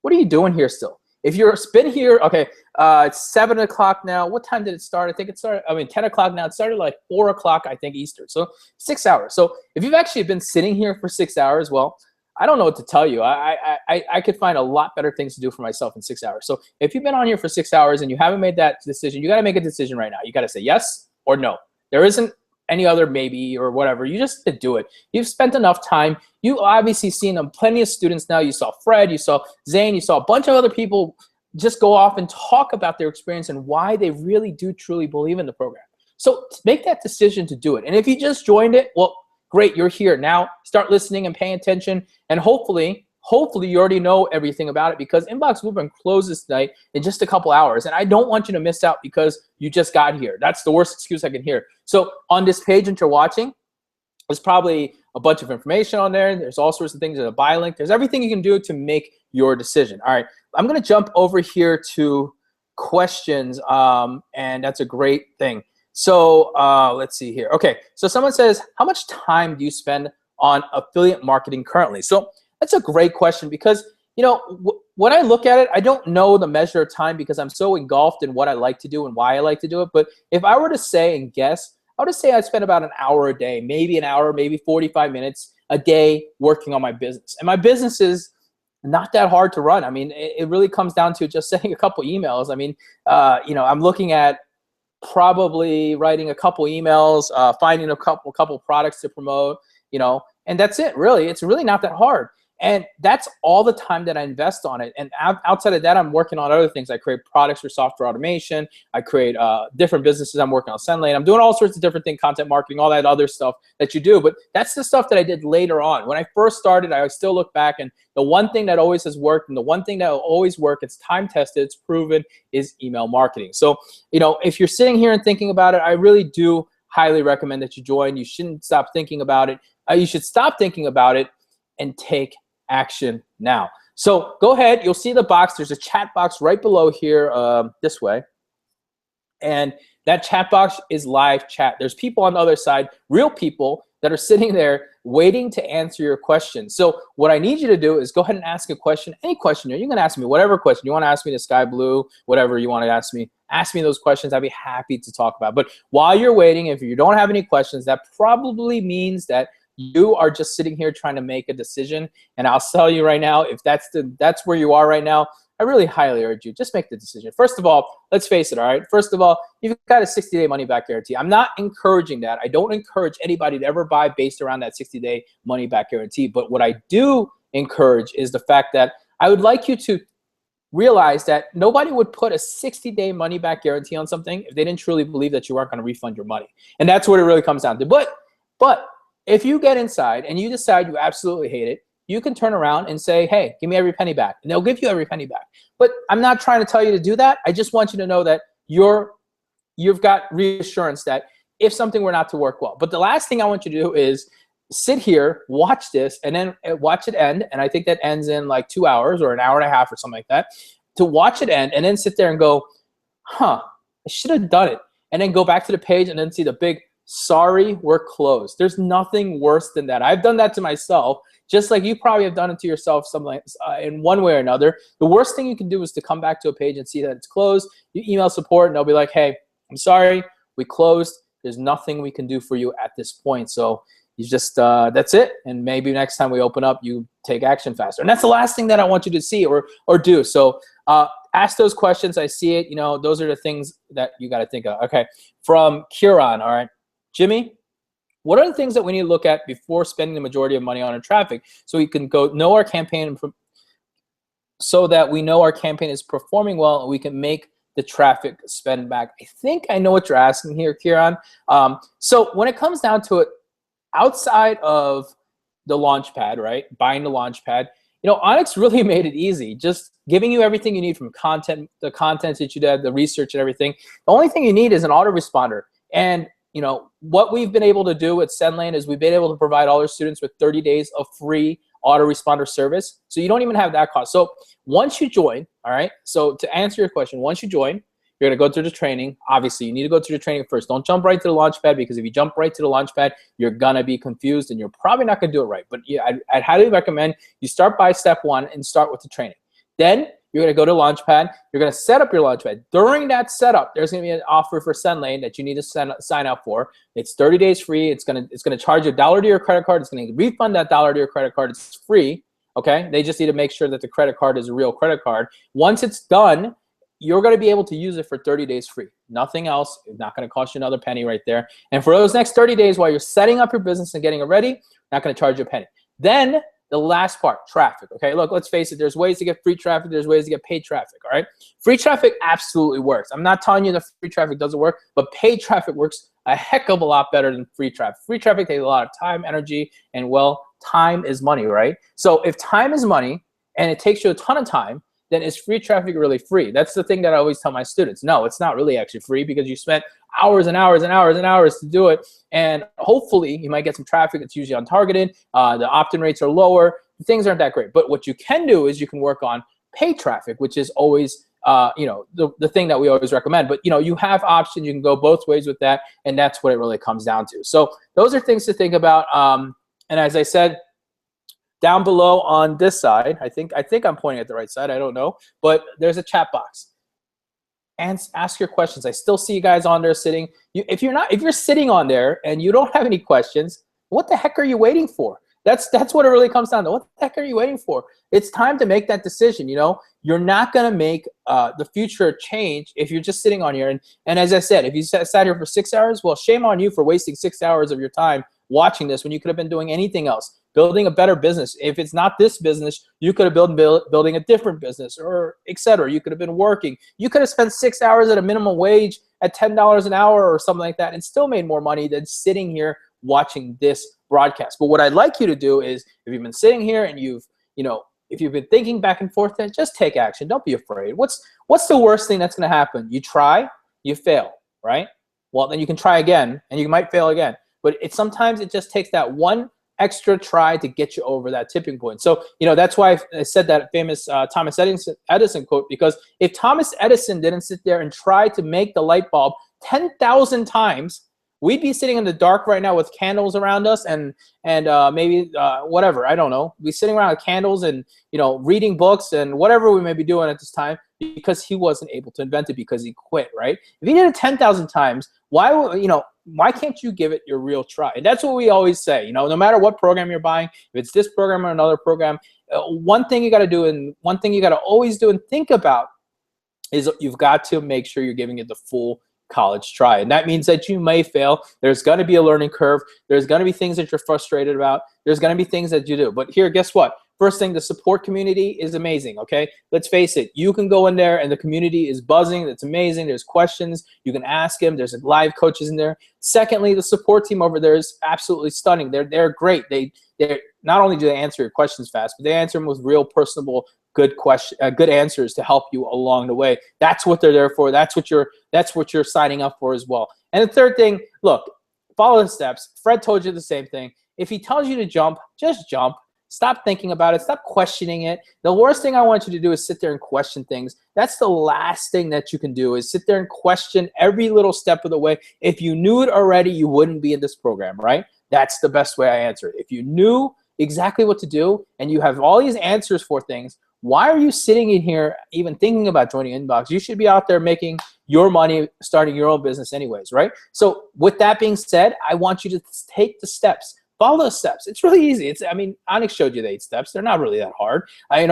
What are you doing here still? If you've been here, okay, it's 7 o'clock now. What time did it start? I think it started, 10 o'clock now. It started like 4 o'clock, I think, Eastern. So 6 hours. So if you've actually been sitting here for 6 hours, well, I don't know what to tell you. I could find a lot better things to do for myself in 6 hours. So if you've been on here for 6 hours and you haven't made that decision, you got to make a decision right now. You got to say yes or no. There isn't any other maybe or whatever. You just did do it. You've spent enough time. You obviously seen plenty of students now. You saw Fred, you saw Zane, you saw a bunch of other people just go off and talk about their experience and why they really do truly believe in the program. So make that decision to do it. And if you just joined it, well, great, you're here. Now start listening and paying attention, and hopefully you already know everything about it, because Inbox Blueprint closes tonight in just a couple hours, and I don't want you to miss out because you just got here. That's the worst excuse I can hear. So on this page that you're watching, there's probably a bunch of information on there. There's all sorts of things. There's a buy link. There's everything you can do to make your decision. All right, I'm gonna jump over here to questions, and that's a great thing. So let's see here. Okay, so someone says, how much time do you spend on affiliate marketing currently? So that's a great question, because when I look at it, I don't know the measure of time because I'm so engulfed in what I like to do and why I like to do it. But if I were to say and guess, I would say I spend about an hour a day, maybe an hour, maybe 45 minutes a day working on my business. And my business is not that hard to run. I mean, it really comes down to just sending a couple emails. I mean, I'm looking at probably writing a couple emails, finding a couple products to promote, and that's it, really. It's really not that hard. And that's all the time that I invest on it. And outside of that, I'm working on other things. I create products for software automation. I create different businesses. I'm working on SendLane. I'm doing all sorts of different things, content marketing, all that other stuff that you do. But that's the stuff that I did later on. When I first started, I still look back, and the one thing that always has worked, and the one thing that will always work, it's time tested, it's proven, is email marketing. So, if you're sitting here and thinking about it, I really do highly recommend that you join. You shouldn't stop thinking about it. You should stop thinking about it and take action now. So go ahead, you'll see the box. There's a chat box right below here, this way. And that chat box is live chat. There's people on the other side, real people that are sitting there waiting to answer your question. So what I need you to do is go ahead and ask a question, any question. You can ask me whatever question. You want to ask me the sky blue, whatever you want to ask me those questions. I'd be happy to talk about. But while you're waiting, if you don't have any questions, that probably means that you are just sitting here trying to make a decision. And I'll tell you right now, if that's where you are right now, I really highly urge you, just make the decision. First of all, let's face it, all right? First of all, you've got a 60-day money-back guarantee. I'm not encouraging that. I don't encourage anybody to ever buy based around that 60-day money-back guarantee. But what I do encourage is the fact that I would like you to realize that nobody would put a 60-day money-back guarantee on something if they didn't truly believe that you aren't going to refund your money. And that's what it really comes down to. But if you get inside and you decide you absolutely hate it, you can turn around and say, hey, give me every penny back. And they'll give you every penny back. But I'm not trying to tell you to do that. I just want you to know that you've got reassurance that if something were not to work well. But the last thing I want you to do is sit here, watch this, and then watch it end. And I think that ends in like 2 hours or an hour and a half or something like that. To watch it end and then sit there and go, I should have done it. And then go back to the page and then see the big, sorry, we're closed. There's nothing worse than that. I've done that to myself, just like you probably have done it to yourself in one way or another. The worst thing you can do is to come back to a page and see that it's closed. You email support and they'll be like, hey, I'm sorry, we closed. There's nothing we can do for you at this point. So you just, that's it. And maybe next time we open up, you take action faster. And that's the last thing that I want you to see or do. So ask those questions. I see it. Those are the things that you got to think of. Okay. From Kieran, all right. Jimmy, what are the things that we need to look at before spending the majority of money on our traffic so we can know our campaign, so that we know our campaign is performing well and we can make the traffic spend back? I think I know what you're asking here, Kieran. So when it comes down to it, outside of the Launchpad, right, buying the Launchpad, Onyx really made it easy, just giving you everything you need from content, the content that you did, the research and everything. The only thing you need is an autoresponder. And you know, what we've been able to do at SendLane is we've been able to provide all our students with 30 days of free autoresponder service. So you don't even have that cost. So once you join, all right, so to answer your question, once you join, you're gonna go through the training. Obviously, you need to go through the training first. Don't jump right to the launch pad, because if you jump right to the launch pad, you're gonna be confused and you're probably not gonna do it right. But yeah, I'd highly recommend you start by step one and start with the training. Then you're gonna go to Launchpad. You're gonna set up your Launchpad. During that setup, there's gonna be an offer for SendLane that you need to sign up for. It's 30 days free. It's gonna charge you $1 to your credit card. It's gonna refund that $1 to your credit card. It's free. Okay. They just need to make sure that the credit card is a real credit card. Once it's done, you're gonna be able to use it for 30 days free. Nothing else. It's not gonna cost you another penny right there. And for those next 30 days, while you're setting up your business and getting it ready, not gonna charge you a penny. Then the last part, traffic, okay? Look, let's face it, there's ways to get free traffic, there's ways to get paid traffic, all right? Free traffic absolutely works. I'm not telling you that free traffic doesn't work, but paid traffic works a heck of a lot better than free traffic. Free traffic takes a lot of time, energy, and well, time is money, right? So if time is money and it takes you a ton of time, then is free traffic really free? That's the thing that I always tell my students. No, it's not really actually free, because you spent hours and hours and hours and hours to do it. And hopefully you might get some traffic that's usually untargeted. The opt-in rates are lower. Things aren't that great. But what you can do is you can work on paid traffic, which is always you know, the thing that we always recommend. But you know, you have options. You can go both ways with that, and that's what it really comes down to. So those are things to think about. And as I said, down below on this side, I think I'm pointing at the right side. I don't know, but there's a chat box. And ask your questions. I still see you guys on there sitting. If you're sitting on there and you don't have any questions, what the heck are you waiting for? That's what it really comes down to. What the heck are you waiting for? It's time to make that decision. You know, you're not gonna make the future change if you're just sitting on here. And as I said, if you sat here for 6 hours, well, shame on you for wasting 6 hours of your time watching this when you could have been doing anything else, building a better business. If it's not this business, you could have been building a different business, or etc. You could have been working. You could have spent 6 hours at a minimum wage at $10 an hour or something like that and still made more money than sitting here watching this broadcast. But what I'd like you to do is, if you've been sitting here and if you've been thinking back and forth, then just take action. Don't be afraid. What's the worst thing that's going to happen? You try, you fail, right? Well, then you can try again, and you might fail again. But sometimes it just takes that one extra try to get you over that tipping point. So, you know, that's why I said that famous Thomas Edison quote, because if Thomas Edison didn't sit there and try to make the light bulb 10,000 times, we'd be sitting in the dark right now with candles around us and maybe whatever, I don't know. We'd be sitting around with candles and, you know, reading books and whatever we may be doing at this time, because he wasn't able to invent it, because he quit, right? If he did it 10,000 times, why can't you give it your real try? And that's what we always say, you know, no matter what program you're buying, if it's this program or another program, one thing you got to do, and one thing you got to always do and think about, is you've got to make sure you're giving it the full college try. And that means that you may fail. There's going to be a learning curve. There's going to be things that you're frustrated about. There's going to be things that you do. But here, guess what? First thing, the support community is amazing, okay? Let's face it. You can go in there and the community is buzzing. It's amazing. There's questions. You can ask them. There's live coaches in there. Secondly, the support team over there is absolutely stunning. They're great. They're not only do they answer your questions fast, but they answer them with real personable, good answers to help you along the way. That's what they're there for. That's what you're signing up for as well. And the third thing, look, follow the steps. Fred told you the same thing. If he tells you to jump, just jump. Stop thinking about it. Stop questioning it. The worst thing I want you to do is sit there and question things. That's the last thing that you can do, is sit there and question every little step of the way. If you knew it already, you wouldn't be in this program, right? That's the best way I answer it. If you knew exactly what to do and you have all these answers for things, why are you sitting in here even thinking about joining Inbox? You should be out there making your money, starting your own business anyways, right? So with that being said, I want you to take the steps. Follow the steps. It's really easy. Anik showed you the 8 steps. They're not really that hard. And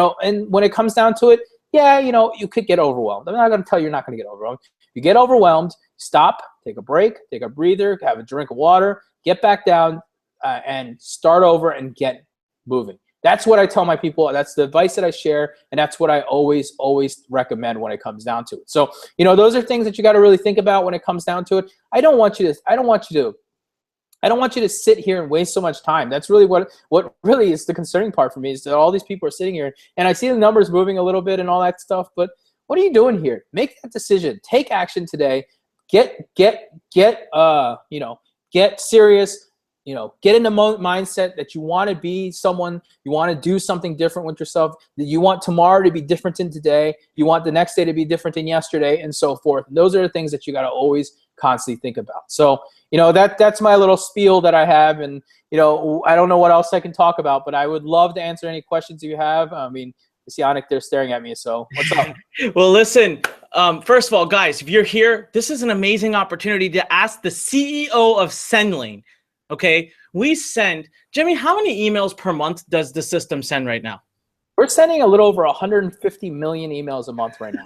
when it comes down to it, yeah, you could get overwhelmed. I'm not going to tell you you're not going to get overwhelmed. If you get overwhelmed, stop, take a break, take a breather, have a drink of water, get back down, and start over and get moving. That's what I tell my people. That's the advice that I share, and that's what I always recommend when it comes down to it. So, those are things that you got to really think about when it comes down to it. I don't want you to sit here and waste so much time. That's really what really is the concerning part for me, is that all these people are sitting here and I see the numbers moving a little bit and all that stuff, but what are you doing here? Make that decision. Take action today. get serious. Get in the mindset that you want to be someone, you want to do something different with yourself, that you want tomorrow to be different than today, you want the next day to be different than yesterday, and so forth. Those are the things that you got to always constantly think about. So, that's my little spiel that I have, and, I don't know what else I can talk about, but I would love to answer any questions you have. I mean, I see Anik there staring at me, so what's up? Well, listen, first of all, guys, if you're here, this is an amazing opportunity to ask the CEO of SendLane. Okay, we send, Jimmy, how many emails per month does the system send right now? We're sending a little over 150 million emails a month right now.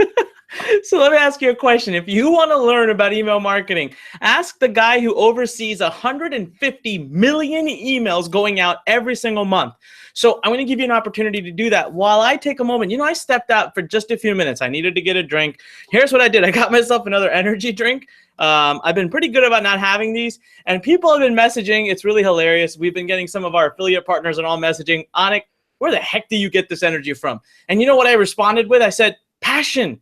So let me ask you a question. If you want to learn about email marketing, ask the guy who oversees 150 million emails going out every single month. So I'm going to give you an opportunity to do that while I take a moment. I stepped out for just a few minutes. I needed to get a drink. Here's what I did. I got myself another energy drink. I've been pretty good about not having these, and people have been messaging. It's really hilarious. We've been getting some of our affiliate partners and all messaging. Anik, where the heck do you get this energy from? And you know what I responded with? I said, passion.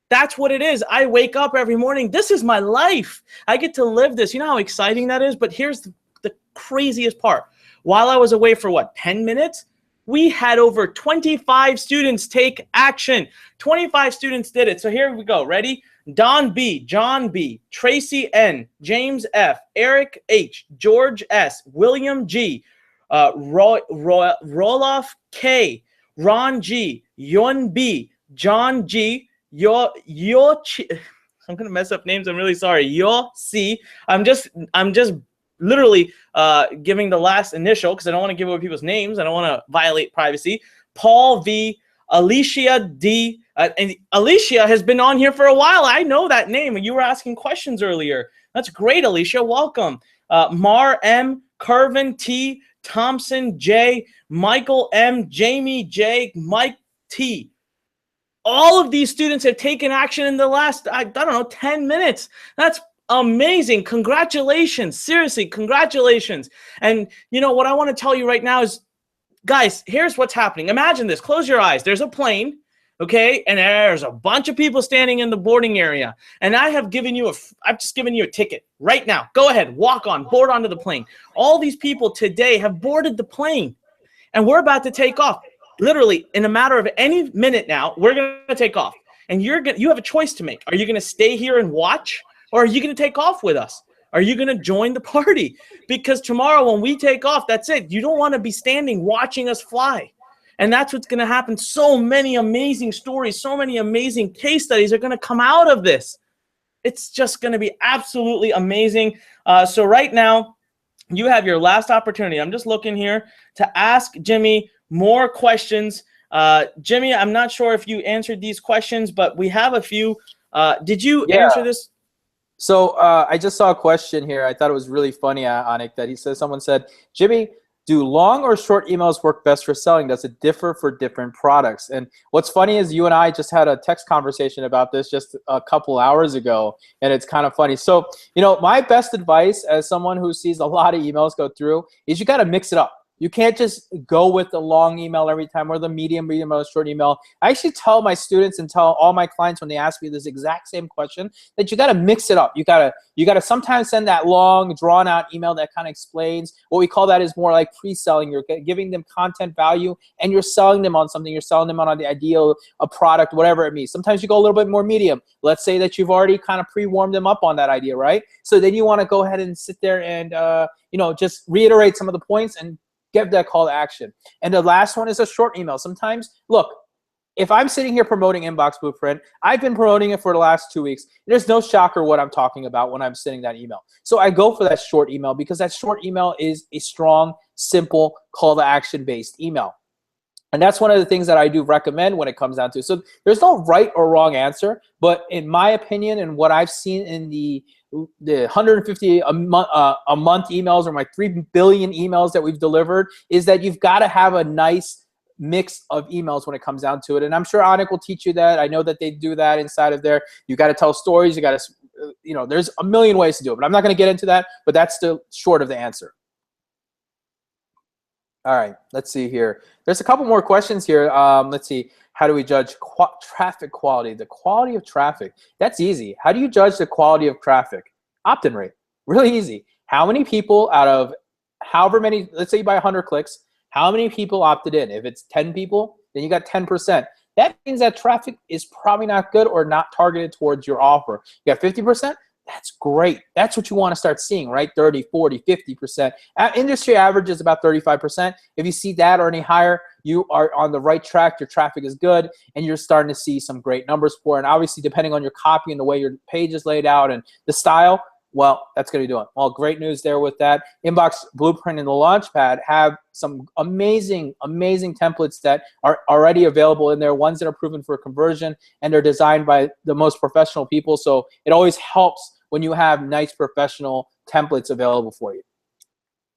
That's what it is. I wake up every morning. This is my life. I get to live this. You know how exciting that is? But here's the craziest part. While I was away for 10 minutes, we had over 25 students take action. 25 students did it. So here we go. Ready? Don B, John B, Tracy N, James F, Eric H, George S, William G, Roloff K, Ron G, Yun B, John G, I'm gonna mess up names. I'm really sorry. I'm just literally giving the last initial because I don't want to give away people's names. I don't want to violate privacy. Paul V, Alicia D, and Alicia has been on here for a while. I know that name. You were asking questions earlier. That's great, Alicia. Welcome. Mar M, Kervin T, Thompson J, Michael M, Jamie J, Mike T. All of these students have taken action in the last, 10 minutes. That's amazing. Congratulations. Seriously, congratulations. And what I want to tell you right now is, guys, here's what's happening. Imagine this. Close your eyes. There's a plane, okay? And there's a bunch of people standing in the boarding area. And I've just given you a ticket right now. Go ahead, board onto the plane. All these people today have boarded the plane. And we're about to take off. Literally, in a matter of any minute now, we're going to take off. And you have a choice to make. Are you going to stay here and watch? Or are you going to take off with us? Are you going to join the party? Because tomorrow when we take off, that's it. You don't want to be standing watching us fly. And that's what's going to happen. So many amazing stories, so many amazing case studies are going to come out of this. It's just going to be absolutely amazing. So right now, you have your last opportunity. I'm just looking here to ask Jimmy more questions. Jimmy, I'm not sure if you answered these questions, but we have a few. Did you answer this? So I just saw a question here. I thought it was really funny, Anik, that someone said, Jimmy, do long or short emails work best for selling? Does it differ for different products? And what's funny is you and I just had a text conversation about this just a couple hours ago, and it's kind of funny. So, my best advice as someone who sees a lot of emails go through is you got to mix it up. You can't just go with the long email every time or the medium or short email. I actually tell my students and tell all my clients when they ask me this exact same question that you got to mix it up. You got to sometimes send that long, drawn-out email that kind of explains. What we call that is more like pre-selling. You're giving them content value, and you're selling them on something. You're selling them on the ideal, a product, whatever it means. Sometimes you go a little bit more medium. Let's say that you've already kind of pre-warmed them up on that idea, right? So then you want to go ahead and sit there and just reiterate some of the points and give that call to action. And the last one is a short email. Sometimes, look, if I'm sitting here promoting Inbox Blueprint, I've been promoting it for the last 2 weeks. There's no shocker what I'm talking about when I'm sending that email. So I go for that short email because that short email is a strong, simple call to action based email. And that's one of the things that I do recommend when it comes down to it. So there's no right or wrong answer, but in my opinion and what I've seen in the 150 a month emails or my 3 billion emails that we've delivered is that you've got to have a nice mix of emails when it comes down to it. And I'm sure Anik will teach you that. I know that they do that inside of there. You got to tell stories. You got to, there's a million ways to do it, but I'm not going to get into that, but that's still short of the answer. All right, let's see here. There's a couple more questions here. Let's see. how do we judge traffic quality? The quality of traffic. That's easy. How do you judge the quality of traffic? Opt-in rate. Really easy. How many people out of however many, let's say you buy 100 clicks, how many people opted in? If it's 10 people, then you got 10%. That means that traffic is probably not good or not targeted towards your offer. You got 50%? That's great. That's what you want to start seeing, right? 30, 40, 50%. Industry average is about 35%. If you see that or any higher, you are on the right track. Your traffic is good, and you're starting to see some great numbers for it. And obviously, depending on your copy and the way your page is laid out and the style, well, that's going to be doing. Well, great news there with that. Inbox Blueprint and the Launchpad have some amazing, amazing templates that are already available in there, ones that are proven for conversion, and they're designed by the most professional people. So it always helps when you have nice professional templates available for you.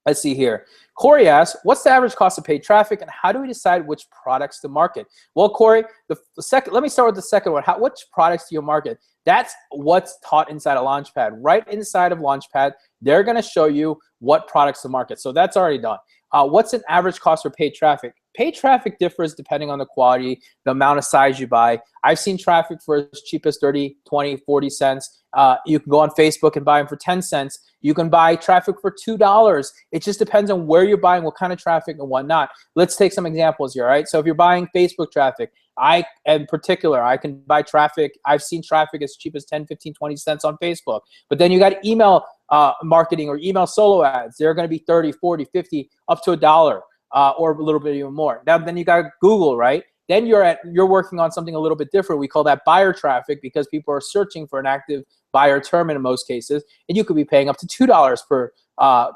Let's see here. Corey asks, what's the average cost of paid traffic, and how do we decide which products to market? Well, Corey, the second, let me start with the second one. Which products do you market? That's what's taught inside of Launchpad. Right inside of Launchpad, they're going to show you what products to market. So that's already done. What's an average cost for paid traffic? Paid traffic differs depending on the quality, the amount of size you buy. I've seen traffic for as cheap as 30, 20, 40 cents. You can go on Facebook and buy them for 10 cents. You can buy traffic for $2. It just depends on where you're buying, what kind of traffic and whatnot. Let's take some examples here, all right? So if you're buying Facebook traffic, in particular, I can buy traffic. I've seen traffic as cheap as 10, 15, 20 cents on Facebook. But then you got email marketing or email solo ads. They're going to be 30, 40, 50, up to $1 or a little bit even more. Now, then you got Google, right? Then you're working on something a little bit different. We call that buyer traffic because people are searching for an active buyer term in most cases, and you could be paying up to $2 per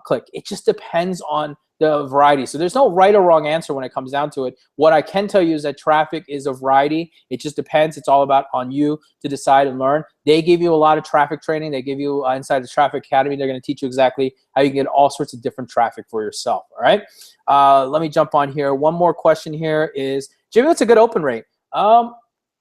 click. It just depends on the variety. So there's no right or wrong answer when it comes down to it. What I can tell you is that traffic is a variety. It just depends. It's all about on you to decide and learn. They give you a lot of traffic training. They give you inside the Traffic Academy. They're going to teach you exactly how you can get all sorts of different traffic for yourself. All right. Let me jump on here. One more question here is, Jimmy, what's a good open rate?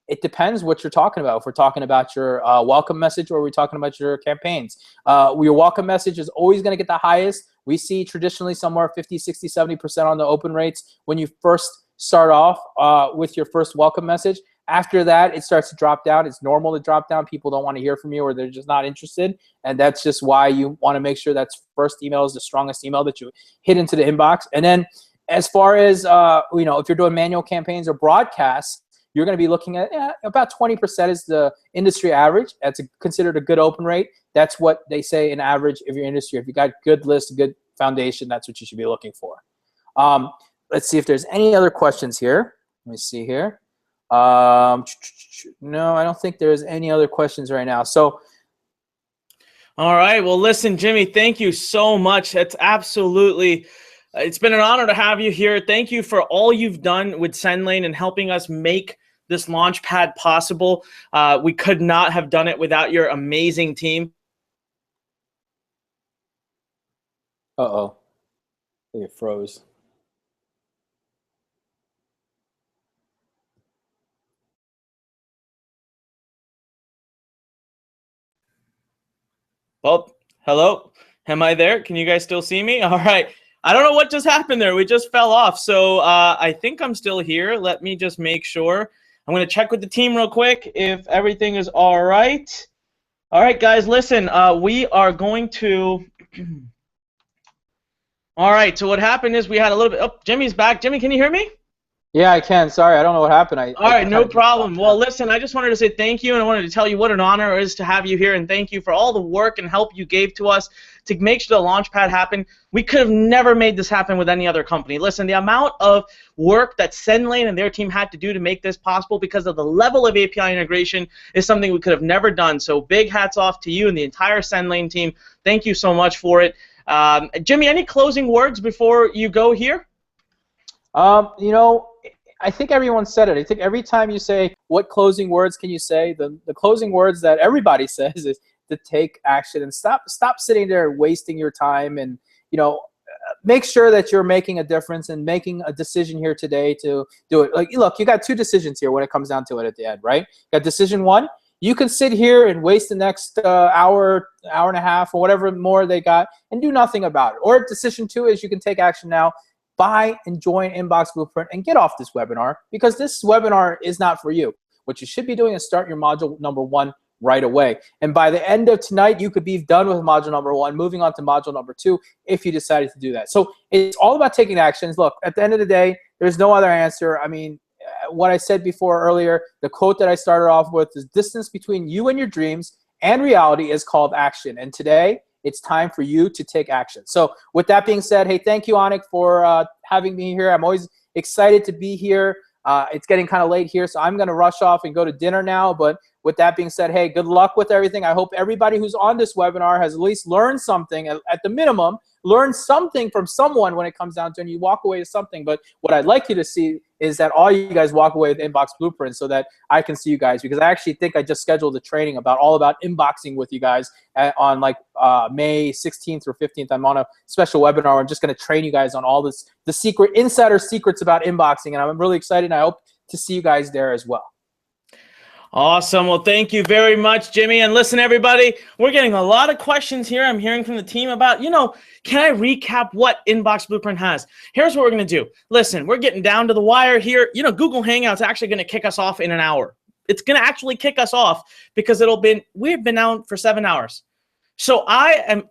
It depends what you're talking about. If we're talking about your welcome message or we're talking about your campaigns. Your welcome message is always going to get the highest. We see traditionally somewhere 50, 60, 70% on the open rates when you first start off with your first welcome message. After that, it starts to drop down. It's normal to drop down. People don't want to hear from you or they're just not interested. And that's just why you want to make sure that first email is the strongest email that you hit into the inbox. And then as far as, if you're doing manual campaigns or broadcasts, you're going to be looking at about 20% is the industry average. That's considered a good open rate. That's what they say in average of your industry. If you got good list, good foundation, that's what you should be looking for. Let's see if there's any other questions here. Let me see here. No, I don't think there's any other questions right now. So, all right. Well, listen, Jimmy, thank you so much. That's absolutely, it's been an honor to have you here. Thank you for all you've done with SendLane and helping us make this Launchpad possible. We could not have done it without your amazing team. Uh-oh. I think it froze. Well, hello. Am I there? Can you guys still see me? All right. I don't know what just happened there. We just fell off. So I think I'm still here. Let me just make sure. I'm going to check with the team real quick if everything is all right. All right, guys, listen. We are going to... All right, so what happened is we had a little bit... Oh, Jimmy's back. Jimmy, can you hear me? Yeah, I can. Sorry, I don't know what happened. All right, no problem. Well, listen, I just wanted to say thank you, and I wanted to tell you what an honor it is to have you here, and thank you for all the work and help you gave to us to make sure the Launchpad happened. We could have never made this happen with any other company. Listen, the amount of work that SendLane and their team had to do to make this possible because of the level of API integration is something we could have never done. So big hats off to you and the entire SendLane team. Thank you so much for it. Jimmy, any closing words before you go here? I think everyone said it. I think every time you say, what closing words can you say, the closing words that everybody says is to take action and stop sitting there wasting your time and, make sure that you're making a difference and making a decision here today to do it. Like, look, you got two decisions here when it comes down to it at the end, right? You got decision one. You can sit here and waste the next hour and a half or whatever more they got and do nothing about it. Or decision two is you can take action now, buy and join Inbox Blueprint and get off this webinar, because this webinar is not for you. What you should be doing is start your module number 1 right away. And by the end of tonight, you could be done with module number 1, moving on to module number 2 if you decided to do that. So it's all about taking actions. Look, at the end of the day, there's no other answer. I mean, what I said before earlier, the quote that I started off with is, distance between you and your dreams and reality is called action. And today, it's time for you to take action. So with that being said, hey, thank you, Anik, for having me here. I'm always excited to be here. It's getting kind of late here, so I'm going to rush off and go to dinner now. But with that being said, hey, good luck with everything. I hope everybody who's on this webinar has at least learned something, at the minimum, learned something from someone when it comes down to it, and you walk away with something. But what I'd like you to see is that all you guys walk away with Inbox Blueprint, so that I can see you guys, because I actually think I just scheduled a training all about inboxing with you guys on like May 16th or 15th. I'm on a special webinar where I'm just going to train you guys on all this, the insider secrets about inboxing, and I'm really excited, and I hope to see you guys there as well. Awesome. Well, thank you very much, Jimmy. And listen, everybody, we're getting a lot of questions here. I'm hearing from the team about, can I recap what Inbox Blueprint has? Here's what we're going to do. Listen, we're getting down to the wire here. Google Hangouts actually going to kick us off in an hour. It's going to actually kick us off because we've been out for 7 hours. So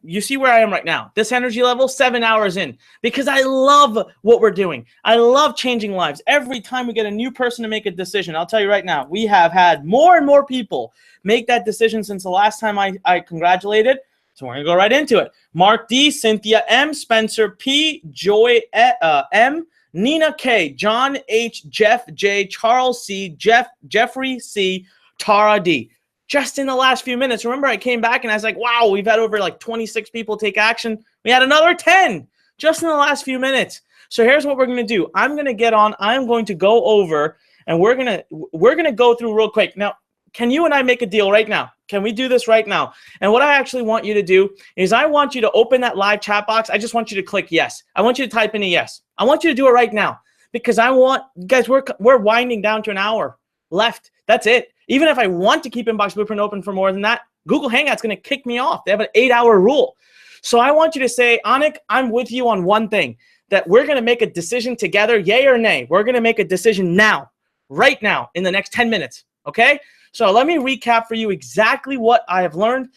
you see where I am right now, this energy level, 7 hours in, because I love what we're doing. I love changing lives. Every time we get a new person to make a decision, I'll tell you right now, we have had more and more people make that decision since the last time I congratulated. So we're going to go right into it. Mark D, Cynthia M, Spencer P, Joy M, Nina K, John H, Jeff J, Charles C, Jeffrey C, Tara D. Just in the last few minutes. Remember, I came back and I was like, wow, we've had over like 26 people take action. We had another 10 just in the last few minutes. So here's what we're going to do. I'm going to go over, and we're going to go through real quick. Now, can you and I make a deal right now? Can we do this right now? And what I actually want you to do is I want you to open that live chat box. I just want you to click yes. I want you to type in a yes. I want you to do it right now, because guys, we're winding down to an hour left. That's it. Even if I want to keep Inbox Blueprint open for more than that, Google Hangout's going to kick me off. They have an 8-hour rule. So I want you to say, Anik, I'm with you on one thing, that we're going to make a decision together, yay or nay. We're going to make a decision now, right now, in the next 10 minutes, okay? So let me recap for you exactly what I have learned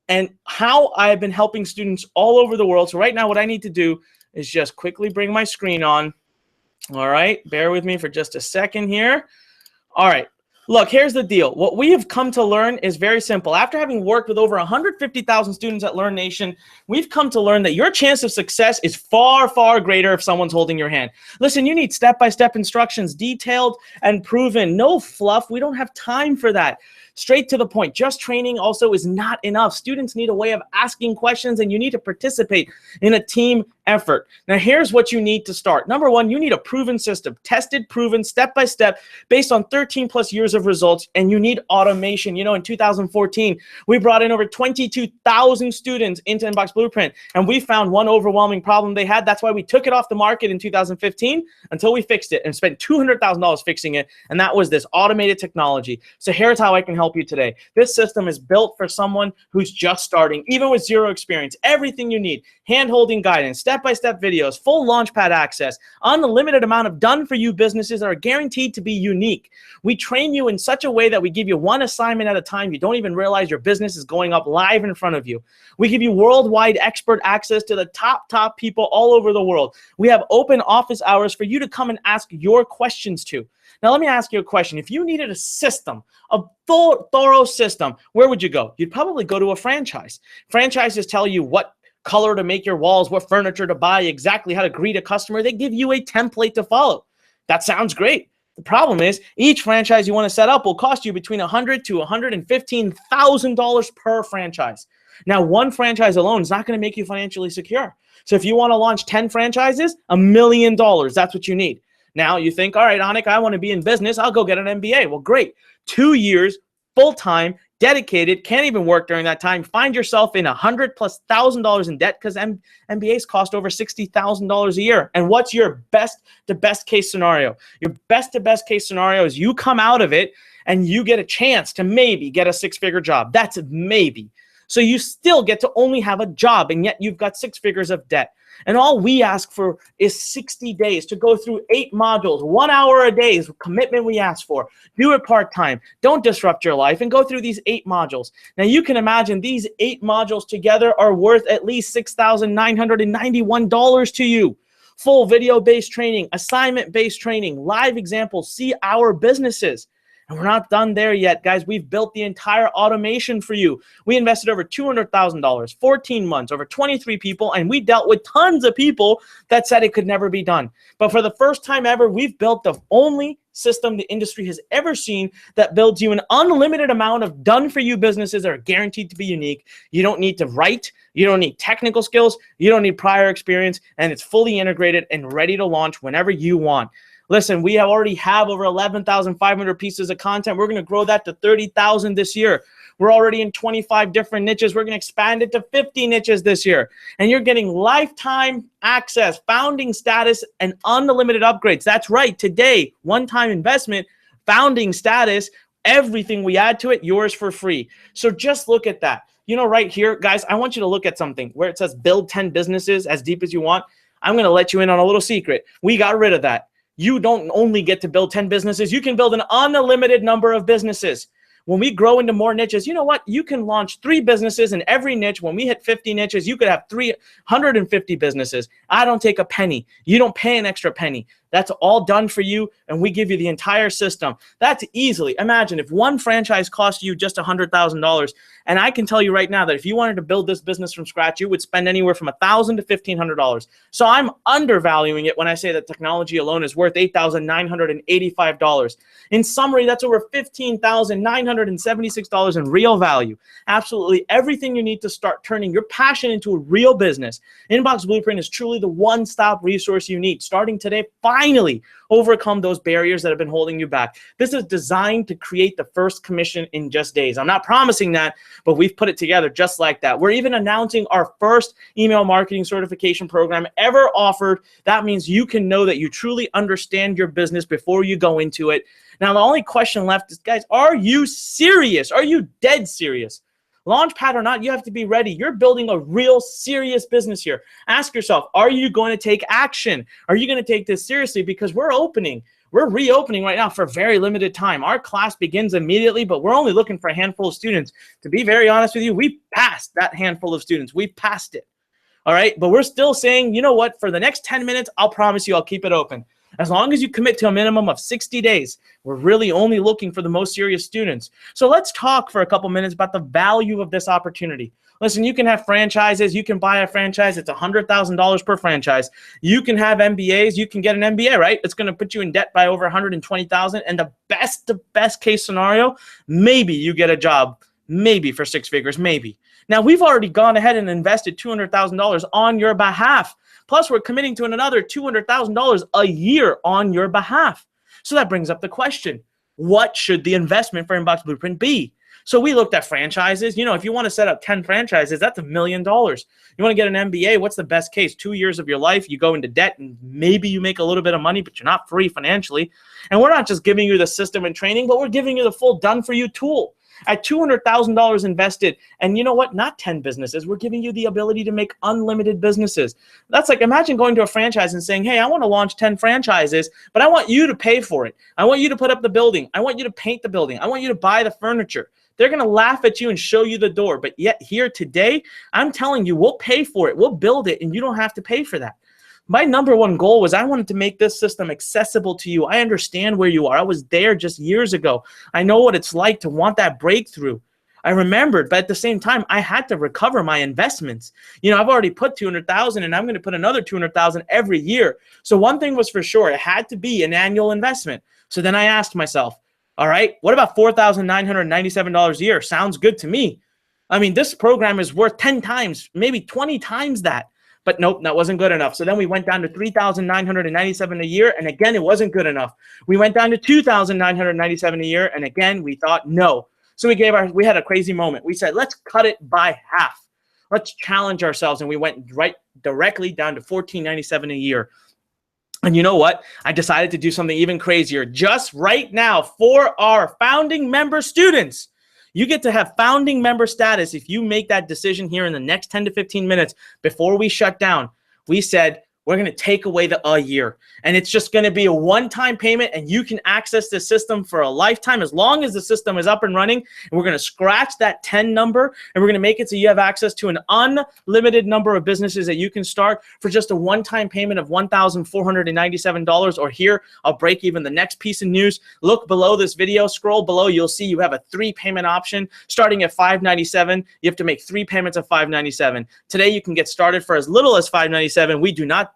and how I have been helping students all over the world. So right now what I need to do is just quickly bring my screen on. All right, bear with me for just a second here. All right. Look, here's the deal. What we have come to learn is very simple. After having worked with over 150,000 students at Learn Nation, we've come to learn that your chance of success is far, far greater if someone's holding your hand. Listen, you need step-by-step instructions, detailed and proven. No fluff. We don't have time for that. Straight to the point. Just training also is not enough. Students need a way of asking questions, and you need to participate in a team effort. Now, here's what you need to start. Number one, you need a proven system, tested, proven, step-by-step, based on 13 plus years of results, and you need automation. In 2014, we brought in over 22,000 students into Inbox Blueprint, and we found one overwhelming problem they had. That's why we took it off the market in 2015 until we fixed it and spent $200,000 fixing it, and that was this automated technology. So here's how I can help you today. This system is built for someone who's just starting, even with zero experience. Everything you need, hand-holding guidance, step-by-step videos, full launchpad access, unlimited amount of done-for-you businesses that are guaranteed to be unique. We train you in such a way that we give you one assignment at a time. You don't even realize your business is going up live in front of you. We give you worldwide expert access to the top people all over the world. We have open office hours for you to come and ask your questions to. Now, let me ask you a question. If you needed a system, a full, thorough system, where would you go? You'd probably go to a franchise. Franchises tell you what color to make your walls, what furniture to buy, exactly how to greet a customer. They give you a template to follow. That sounds great. The problem is each franchise you want to set up will cost you between $100,000 to $115,000 per franchise. Now, one franchise alone is not going to make you financially secure. So if you want to launch 10 franchises, $1 million, that's what you need. Now you think, all right, Anik, I want to be in business. I'll go get an MBA. Well, great. 2 years, full-time, dedicated, can't even work during that time. Find yourself in $100,000+ in debt because MBAs cost over $60,000 a year. And what's your best to best case scenario? Your best to best case scenario is you come out of it and you get a chance to maybe get a 6-figure job. That's a maybe. So you still get to only have a job, and yet you've got 6 figures of debt. And all we ask for is 60 days to go through 8 modules, 1 hour a day is the commitment we ask for. Do it part-time. Don't disrupt your life and go through these 8 modules. Now you can imagine these 8 modules together are worth at least $6,991 to you. Full video-based training, assignment-based training, live examples, see our businesses. And we're not done there yet, guys. We've built the entire automation for you. We invested over $200,000, 14 months, over 23 people, and we dealt with tons of people that said it could never be done. But for the first time ever, we've built the only system the industry has ever seen that builds you an unlimited amount of done-for-you businesses that are guaranteed to be unique. You don't need to write. You don't need technical skills. You don't need prior experience, and it's fully integrated and ready to launch whenever you want. Listen, we already have over 11,500 pieces of content. We're going to grow that to 30,000 this year. We're already in 25 different niches. We're going to expand it to 50 niches this year. And you're getting lifetime access, founding status, and unlimited upgrades. That's right. Today, one-time investment, founding status, everything we add to it, yours for free. So just look at that. You know, right here, guys, I want you to look at something where it says build 10 businesses as deep as you want. I'm going to let you in on a little secret. We got rid of that. You don't only get to build 10 businesses. You can build an unlimited number of businesses. When we grow into more niches, you know what? You can launch 3 businesses in every niche. When we hit 50 niches, you could have 350 businesses. I don't take a penny. You don't pay an extra penny. That's all done for you, and we give you the entire system. That's easily. Imagine if one franchise cost you just $100,000, and I can tell you right now that if you wanted to build this business from scratch, you would spend anywhere from $1,000 to $1,500. So I'm undervaluing it when I say that technology alone is worth $8,985. In summary, that's over $15,976 in real value. Absolutely everything you need to start turning your passion into a real business. Inbox Blueprint is truly the one-stop resource you need. Starting today, finally overcome those barriers that have been holding you back. This is designed to create the first commission in just days. I'm not promising that, but we've put it together just like that. We're even announcing our first email marketing certification program ever offered. That means you can know that you truly understand your business before you go into it. Now, the only question left is, guys, are you serious? Are you dead serious? Launchpad or not, you have to be ready. You're building a real serious business here. Ask yourself, are you going to take action? Are you going to take this seriously? Because we're reopening right now for a very limited time. Our class begins immediately, but we're only looking for a handful of students. To be very honest with you, we passed that handful of students. We passed it. All right, but we're still saying, you know what, for the next 10 minutes, I'll promise you I'll keep it open. As long as you commit to a minimum of 60 days, we're really only looking for the most serious students. So let's talk for a couple minutes about the value of this opportunity. Listen, you can have franchises. You can buy a franchise. It's $100,000 per franchise. You can have MBAs. You can get an MBA, right? It's going to put you in debt by over $120,000. And the best case scenario, maybe you get a job, maybe for 6 figures, maybe. Now, we've already gone ahead and invested $200,000 on your behalf. Plus, we're committing to another $200,000 a year on your behalf. So that brings up the question, what should the investment for Inbox Blueprint be? So we looked at franchises. You know, if you want to set up 10 franchises, that's $1 million. You want to get an MBA, what's the best case? 2 years of your life, you go into debt, and maybe you make a little bit of money, but you're not free financially. And we're not just giving you the system and training, but we're giving you the full done-for-you tool. At $200,000 invested, and you know what? Not 10 businesses. We're giving you the ability to make unlimited businesses. That's like, imagine going to a franchise and saying, hey, I want to launch 10 franchises, but I want you to pay for it. I want you to put up the building. I want you to paint the building. I want you to buy the furniture. They're going to laugh at you and show you the door. But yet here today, I'm telling you, we'll pay for it. We'll build it, and you don't have to pay for that. My number one goal was I wanted to make this system accessible to you. I understand where you are. I was there just years ago. I know what it's like to want that breakthrough. I remembered, but at the same time, I had to recover my investments. You know, I've already put $200,000, and I'm going to put another $200,000 every year. So one thing was for sure, it had to be an annual investment. So then I asked myself, all right, what about $4,997 a year? Sounds good to me. I mean, this program is worth 10 times, maybe 20 times that. But nope, that wasn't good enough. So then we went down to $3,997 a year, and again, it wasn't good enough. We went down to $2,997 a year, and again, we thought no. So we had a crazy moment. We said, let's cut it by half. Let's challenge ourselves, and we went directly down to $1,497 a year. And you know what? I decided to do something even crazier. Just right now, for our founding member students, You get to have founding member status if you make that decision here in the next 10 to 15 minutes before we shut down. We said, we're going to take away the a year, and it's just going to be a one-time payment, and you can access the system for a lifetime as long as the system is up and running. And we're going to scratch that 10 number, and we're going to make it so you have access to an unlimited number of businesses that you can start for just a one-time payment of $1,497. Or here, I'll break even the next piece of news. Look below this video, scroll below, you'll see you have a 3-payment option starting at $597. You have to make 3 payments of $597. Today, you can get started for as little as $597. We do not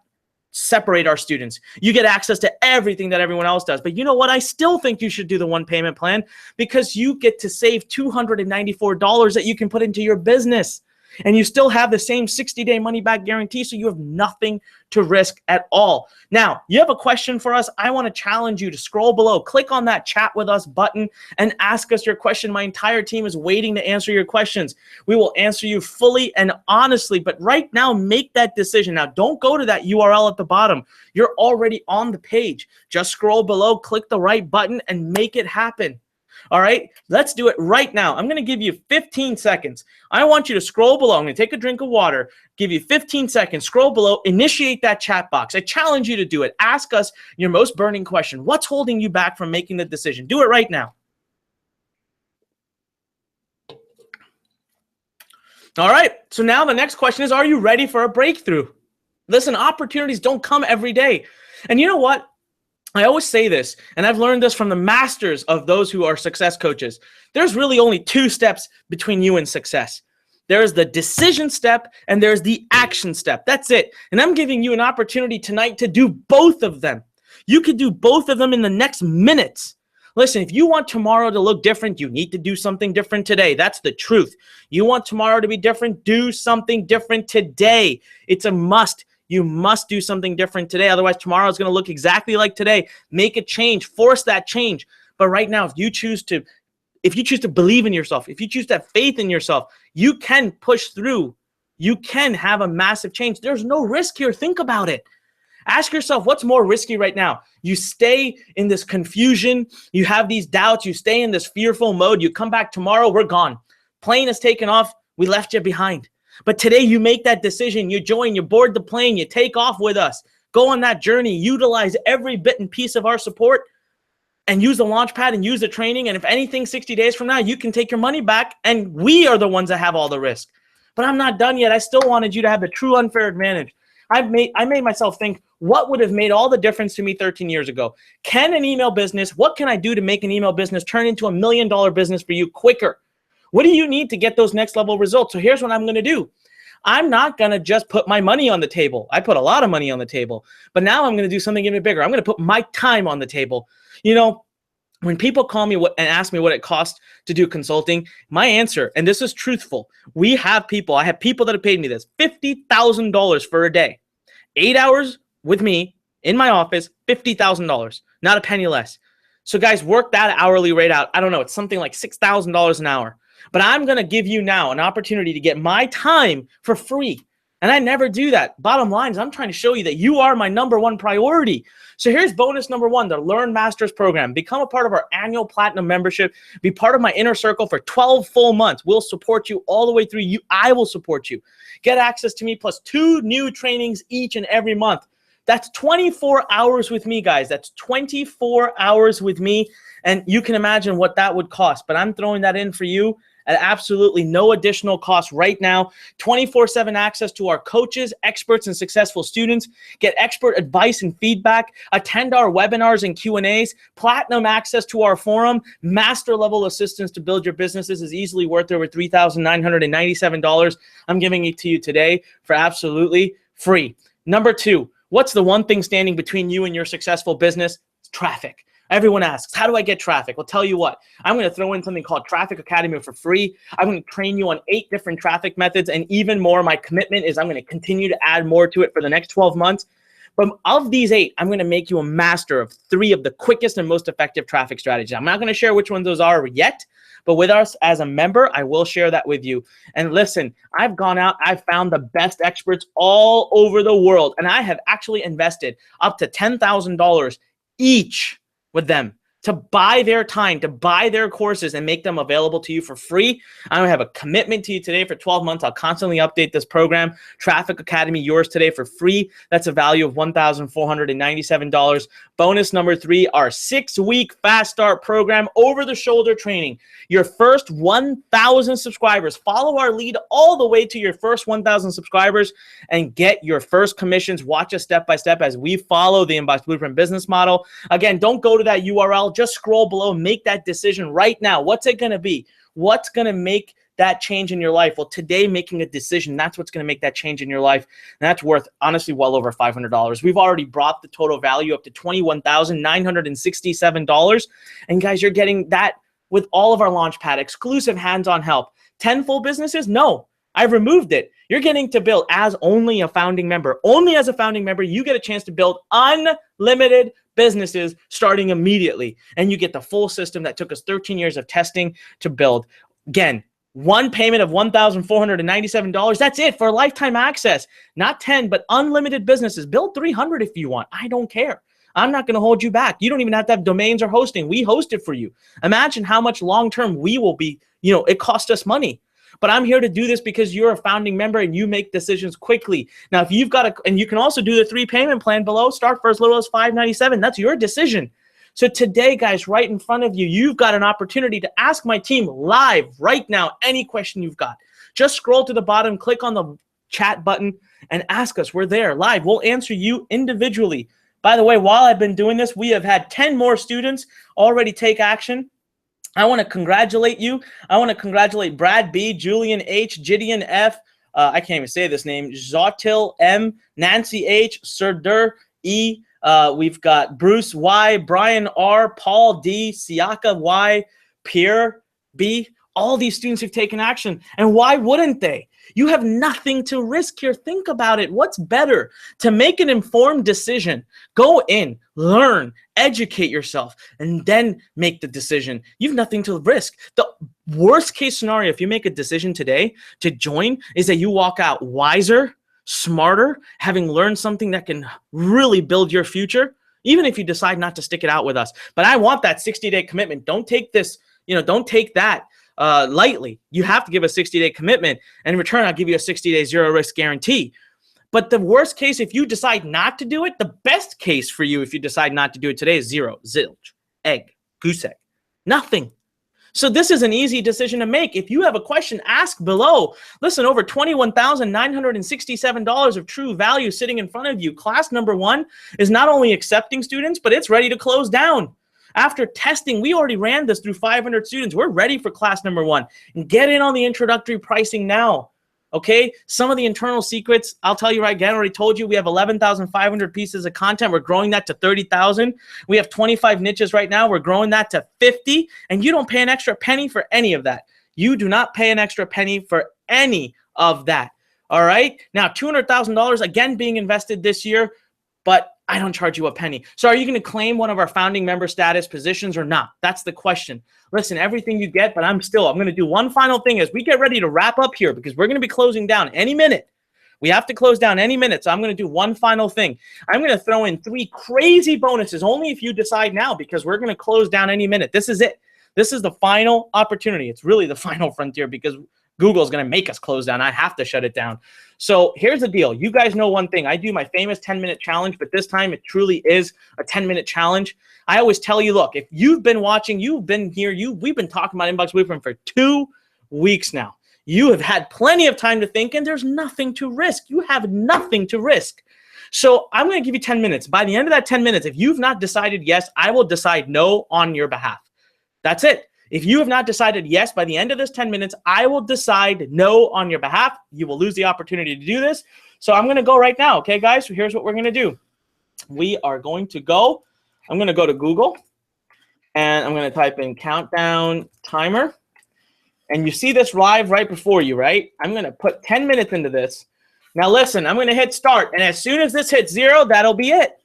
separate our students. You get access to everything that everyone else does. But you know what? I still think you should do the 1-payment plan because you get to save $294 that you can put into your business. And you still have the same 60-day money-back guarantee, so you have nothing to risk at all. Now, you have a question for us? I want to challenge you to scroll below, click on that chat with us button, and ask us your question. My entire team is waiting to answer your questions. We will answer you fully and honestly, but right now, make that decision. Now, don't go to that URL at the bottom. You're already on the page. Just scroll below, click the right button, and make it happen. All right, let's do it right now. I'm going to give you 15 seconds. I want you to scroll below. I'm going to take a drink of water, give you 15 seconds, scroll below, initiate that chat box. I challenge you to do it. Ask us your most burning question. What's holding you back from making the decision? Do it right now. All right, so now the next question is, are you ready for a breakthrough? Listen, opportunities don't come every day. And you know what? I always say this, and I've learned this from the masters of those who are success coaches. There's really only 2 steps between you and success. There's the decision step, and there's the action step. That's it. And I'm giving you an opportunity tonight to do both of them. You could do both of them in the next minutes. Listen, if you want tomorrow to look different, you need to do something different today. That's the truth. You want tomorrow to be different, do something different today. It's a must. You must do something different today. Otherwise, tomorrow is going to look exactly like today. Make a change. Force that change. But right now, if you choose to believe in yourself, if you choose to have faith in yourself, you can push through. You can have a massive change. There's no risk here. Think about it. Ask yourself, what's more risky right now? You stay in this confusion. You have these doubts. You stay in this fearful mode. You come back tomorrow, we're gone. Plane is taken off. We left you behind. But today you make that decision, you join, you board the plane, you take off with us, go on that journey, utilize every bit and piece of our support, and use the launch pad and use the training. And if anything, 60 days from now, you can take your money back, and we are the ones that have all the risk. But I'm not done yet. I still wanted you to have the true unfair advantage. I made myself think, what would have made all the difference to me 13 years ago? Can an email business, what can I do to make an email business turn into $1 million business for you quicker? What do you need to get those next level results? So here's what I'm going to do. I'm not going to just put my money on the table. I put a lot of money on the table, but now I'm going to do something even bigger. I'm going to put my time on the table. You know, when people call me and ask me what it costs to do consulting, my answer, and this is truthful, I have people that have paid me this, $50,000 for a day, 8 hours with me in my office, $50,000, not a penny less. So guys, work that hourly rate out. I don't know, it's something like $6,000 an hour. But I'm going to give you now an opportunity to get my time for free. And I never do that. Bottom line is I'm trying to show you that you are my #1 priority. So here's bonus #1, the Learn Masters program. Become a part of our annual platinum membership. Be part of my inner circle for 12 full months. We'll support you all the way through. I will support you. Get access to me plus 2 new trainings each and every month. That's 24 hours with me, guys. That's 24 hours with me. And you can imagine what that would cost. But I'm throwing that in for you at absolutely no additional cost right now. 24/7 access to our coaches, experts, and successful students. Get expert advice and feedback. Attend our webinars and Q&As. Platinum access to our forum. Master level assistance to build your businesses is easily worth over $3,997. I'm giving it to you today for absolutely free. #2, what's the one thing standing between you and your successful business? It's traffic. Everyone asks, how do I get traffic? Well, tell you what, I'm going to throw in something called Traffic Academy for free. I'm going to train you on 8 different traffic methods, and even more, my commitment is I'm going to continue to add more to it for the next 12 months. But of these 8, I'm going to make you a master of 3 of the quickest and most effective traffic strategies. I'm not going to share which ones those are yet, but with us as a member, I will share that with you. And listen, I've gone out, I've found the best experts all over the world, and I have actually invested up to $10,000 each with them to buy their time, to buy their courses and make them available to you for free. I have a commitment to you today for 12 months. I'll constantly update this program. Traffic Academy, yours today for free. That's a value of $1,497. Bonus number 3, our 6-week fast start program, over the shoulder training. Your first 1,000 subscribers. Follow our lead all the way to your first 1,000 subscribers and get your first commissions. Watch us step by step as we follow the Inbox Blueprint business model. Again, don't go to that URL. Just scroll below. Make that decision right now. What's it going to be? What's going to make that change in your life? Well, today, making a decision, that's what's going to make that change in your life. And that's worth, honestly, well over $500. We've already brought the total value up to $21,967. And guys, you're getting that with all of our Launchpad, exclusive hands-on help. 10 full businesses? No, I've removed it. You're getting to build as only a founding member. Only as a founding member, you get a chance to build unlimited businesses starting immediately. And you get the full system that took us 13 years of testing to build. Again, one payment of $1,497. That's it for lifetime access. Not 10, but unlimited businesses. Build 300 if you want. I don't care. I'm not going to hold you back. You don't even have to have domains or hosting. We host it for you. Imagine how much long-term we will be. It costs us money. But I'm here to do this because you're a founding member and you make decisions quickly. Now, if you've got and you can also do the 3 payment plan below, start for as little as $597. That's your decision. So today, guys, right in front of you, you've got an opportunity to ask my team live right now any question you've got. Just scroll to the bottom, click on the chat button, and ask us. We're there live. We'll answer you individually. By the way, while I've been doing this, we have had 10 more students already take action. I want to congratulate you. I want to congratulate Brad B, Julian H, Gideon F, I can't even say this name, Zotil M, Nancy H, Surdur E, we've got Bruce Y, Brian R, Paul D, Siaka Y, Pierre B. All these students have taken action. And why wouldn't they? You have nothing to risk here. Think about it. What's better? To make an informed decision, go in, learn, educate yourself, and then make the decision. You have nothing to risk. The worst case scenario, if you make a decision today to join, is that you walk out wiser, smarter, having learned something that can really build your future, even if you decide not to stick it out with us. But I want that 60-day commitment. Don't take this, don't take that lightly. You have to give a 60-day commitment, and in return, I'll give you a 60-day zero risk guarantee. But the worst case, if you decide not to do it, the best case for you, if you decide not to do it today, is zero, zilch, egg, goose egg, nothing. So this is an easy decision to make. If you have a question, ask below. Listen, over $21,967 of true value sitting in front of you. Class number 1 is not only accepting students, but it's ready to close down. After testing, we already ran this through 500 students. We're ready for class number 1. And get in on the introductory pricing now. Okay, some of the internal secrets, I'll tell you right again, I already told you we have 11,500 pieces of content. We're growing that to 30,000. We have 25 niches right now. We're growing that to 50. And you don't pay an extra penny for any of that. You do not pay an extra penny for any of that. All right, now $200,000 again being invested this year, but I don't charge you a penny. So are you going to claim one of our founding member status positions or not? That's the question. Listen, everything you get, but I'm going to do one final thing as we get ready to wrap up here because we're going to be closing down any minute. We have to close down any minute. So I'm going to do one final thing. I'm going to throw in 3 crazy bonuses only if you decide now because we're going to close down any minute. This is it. This is the final opportunity. It's really the final frontier because Google's going to make us close down. I have to shut it down. So here's the deal. You guys know one thing. I do my famous 10-minute challenge, but this time it truly is a 10-minute challenge. I always tell you, look, if you've been watching, you've been here, we've been talking about Inbox Blueprint for 2 weeks now. You have had plenty of time to think, and there's nothing to risk. You have nothing to risk. So I'm going to give you 10 minutes. By the end of that 10 minutes, if you've not decided yes, I will decide no on your behalf. That's it. If you have not decided yes, by the end of this 10 minutes, I will decide no on your behalf. You will lose the opportunity to do this. So I'm going to go right now. Okay, guys, so here's what we're going to do. We are going to go, I'm going to go to Google, and I'm going to type in countdown timer. And you see this live right before you, right? I'm going to put 10 minutes into this. Now, listen, I'm going to hit start. And as soon as this hits 0, that'll be it.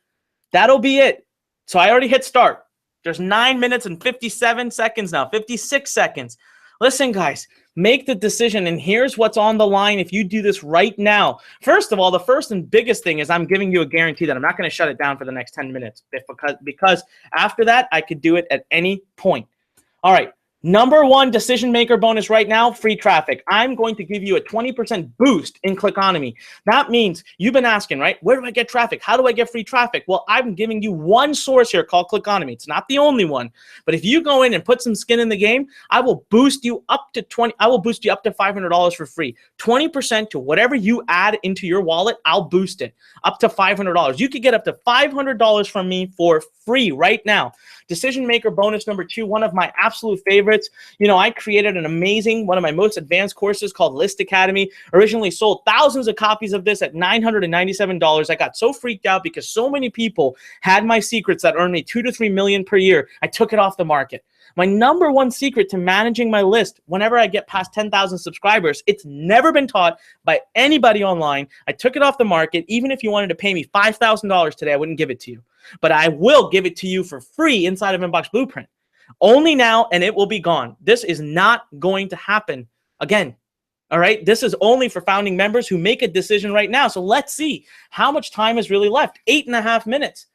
That'll be it. So I already hit start. There's 9 minutes and 57 seconds now, 56 seconds. Listen, guys, Make the decision, and here's what's on the line if you do this right now. First of all, the first and biggest thing is I'm giving you a guarantee that I'm not going to shut it down for the next 10 minutes because after that, I could do it at any point. All right. Number one decision maker bonus right now, free traffic. I'm going to give you a 20% boost in Clickonomy. That means you've been asking, right? Where do I get traffic? How do I get free traffic? Well, I'm giving you one source here called Clickonomy. It's not the only one, but if you go in and put some skin in the game, I will boost you up to $500 for free. 20% to whatever you add into your wallet, I'll boost it up to $500. You could get up to $500 from me for free right now. Decision maker bonus number 2, one of my absolute favorites. You know, I created an amazing, one of my most advanced courses called List Academy. Originally sold thousands of copies of this at $997. I got so freaked out because so many people had my secrets that earned me $2 to $3 million per year. I took it off the market. My number one secret to managing my list, whenever I get past 10,000 subscribers, it's never been taught by anybody online. I took it off the market. Even if you wanted to pay me $5,000 today, I wouldn't give it to you. But I will give it to you for free inside of Inbox Blueprint. Only now, and it will be gone. This is not going to happen again. All right? This is only for founding members who make a decision right now. So let's see how much time is really left. 8.5 minutes.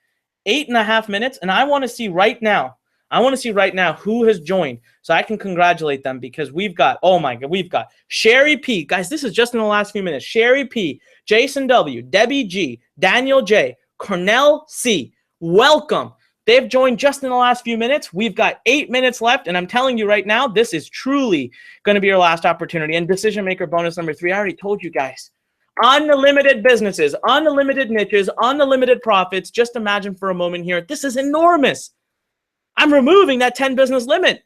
8.5 minutes. And I want to see right now. I want to see right now who has joined so I can congratulate them because we've got, oh my God, we've got Sherry P. Guys, this is just in the last few minutes. Sherry P, Jason W, Debbie G, Daniel J, Cornell C. Welcome. They've joined just in the last few minutes. We've got 8 minutes left, and I'm telling you right now, this is truly going to be your last opportunity. And decision maker bonus number 3, I already told you guys. Unlimited businesses, unlimited niches, unlimited profits. Just imagine for a moment here. This is enormous. I'm removing that 10 business limit.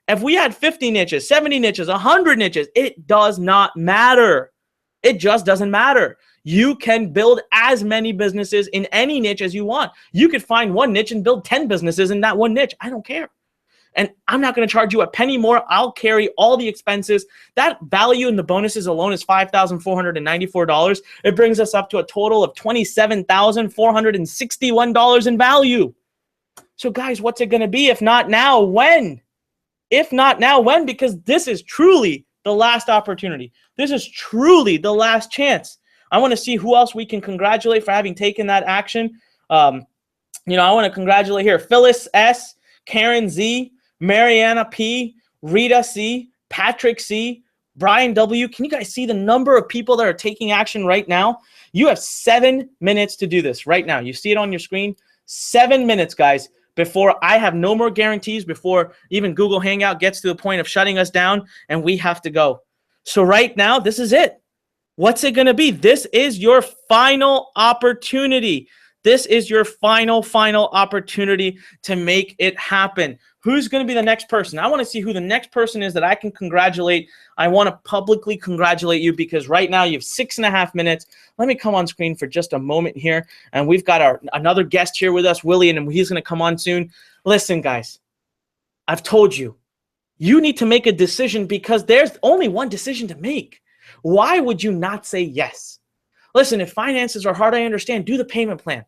If we had 50 niches, 70 niches, 100 niches, it does not matter. It just doesn't matter. You can build as many businesses in any niche as you want. You could find one niche and build 10 businesses in that one niche. I don't care. And I'm not going to charge you a penny more. I'll carry all the expenses. That value in the bonuses alone is $5,494. It brings us up to a total of $27,461 in value. So guys, what's it going to be? If not now, when? If not now, when? Because this is truly the last opportunity. This is truly the last chance. I want to see who else we can congratulate for having taken that action. I want to congratulate here Phyllis S, Karen Z, Mariana P, Rita C, Patrick C, Brian W. Can you guys see the number of people that are taking action right now? You have 7 minutes to do this right now. You see it on your screen. 7 minutes, guys. Before I have no more guarantees, before even Google Hangout gets to the point of shutting us down and we have to go. So right now, this is it. What's it going to be? This is your final opportunity. This is your final opportunity to make it happen. Who's going to be the next person? I want to see who the next person is that I can congratulate. I want to publicly congratulate you because right now you have 6.5 minutes. Let me come on screen for just a moment here. And we've got another guest here with us, Willie, and he's going to come on soon. Listen, guys, I've told you, you need to make a decision because there's only one decision to make. Why would you not say yes? Listen, if finances are hard, I understand. Do the payment plan.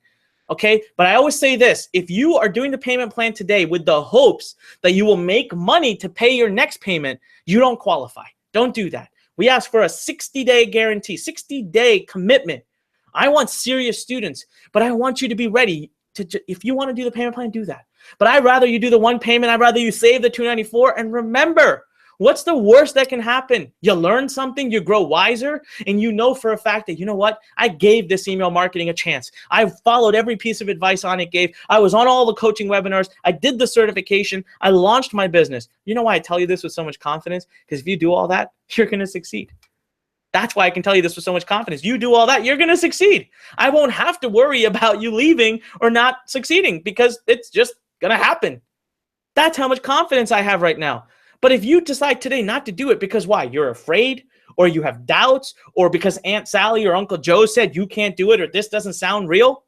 Okay, but I always say this, if you are doing the payment plan today with the hopes that you will make money to pay your next payment, you don't qualify. Don't do that. We ask for a 60-day guarantee, 60-day commitment. I want serious students, but I want you to be ready to, if you want to do the payment plan, do that. But I'd rather you do the one payment. I'd rather you save the $294. And remember, what's the worst that can happen? You learn something, you grow wiser, and you know for a fact that, you know what? I gave this email marketing a chance. I followed every piece of advice Anik gave. I was on all the coaching webinars. I did the certification. I launched my business. You know why I tell you this with so much confidence? Because if you do all that, you're going to succeed. That's why I can tell you this with so much confidence. You do all that, you're going to succeed. I won't have to worry about you leaving or not succeeding because it's just going to happen. That's how much confidence I have right now. But if you decide today not to do it because why? You're afraid or you have doubts or because Aunt Sally or Uncle Joe said you can't do it or this doesn't sound real,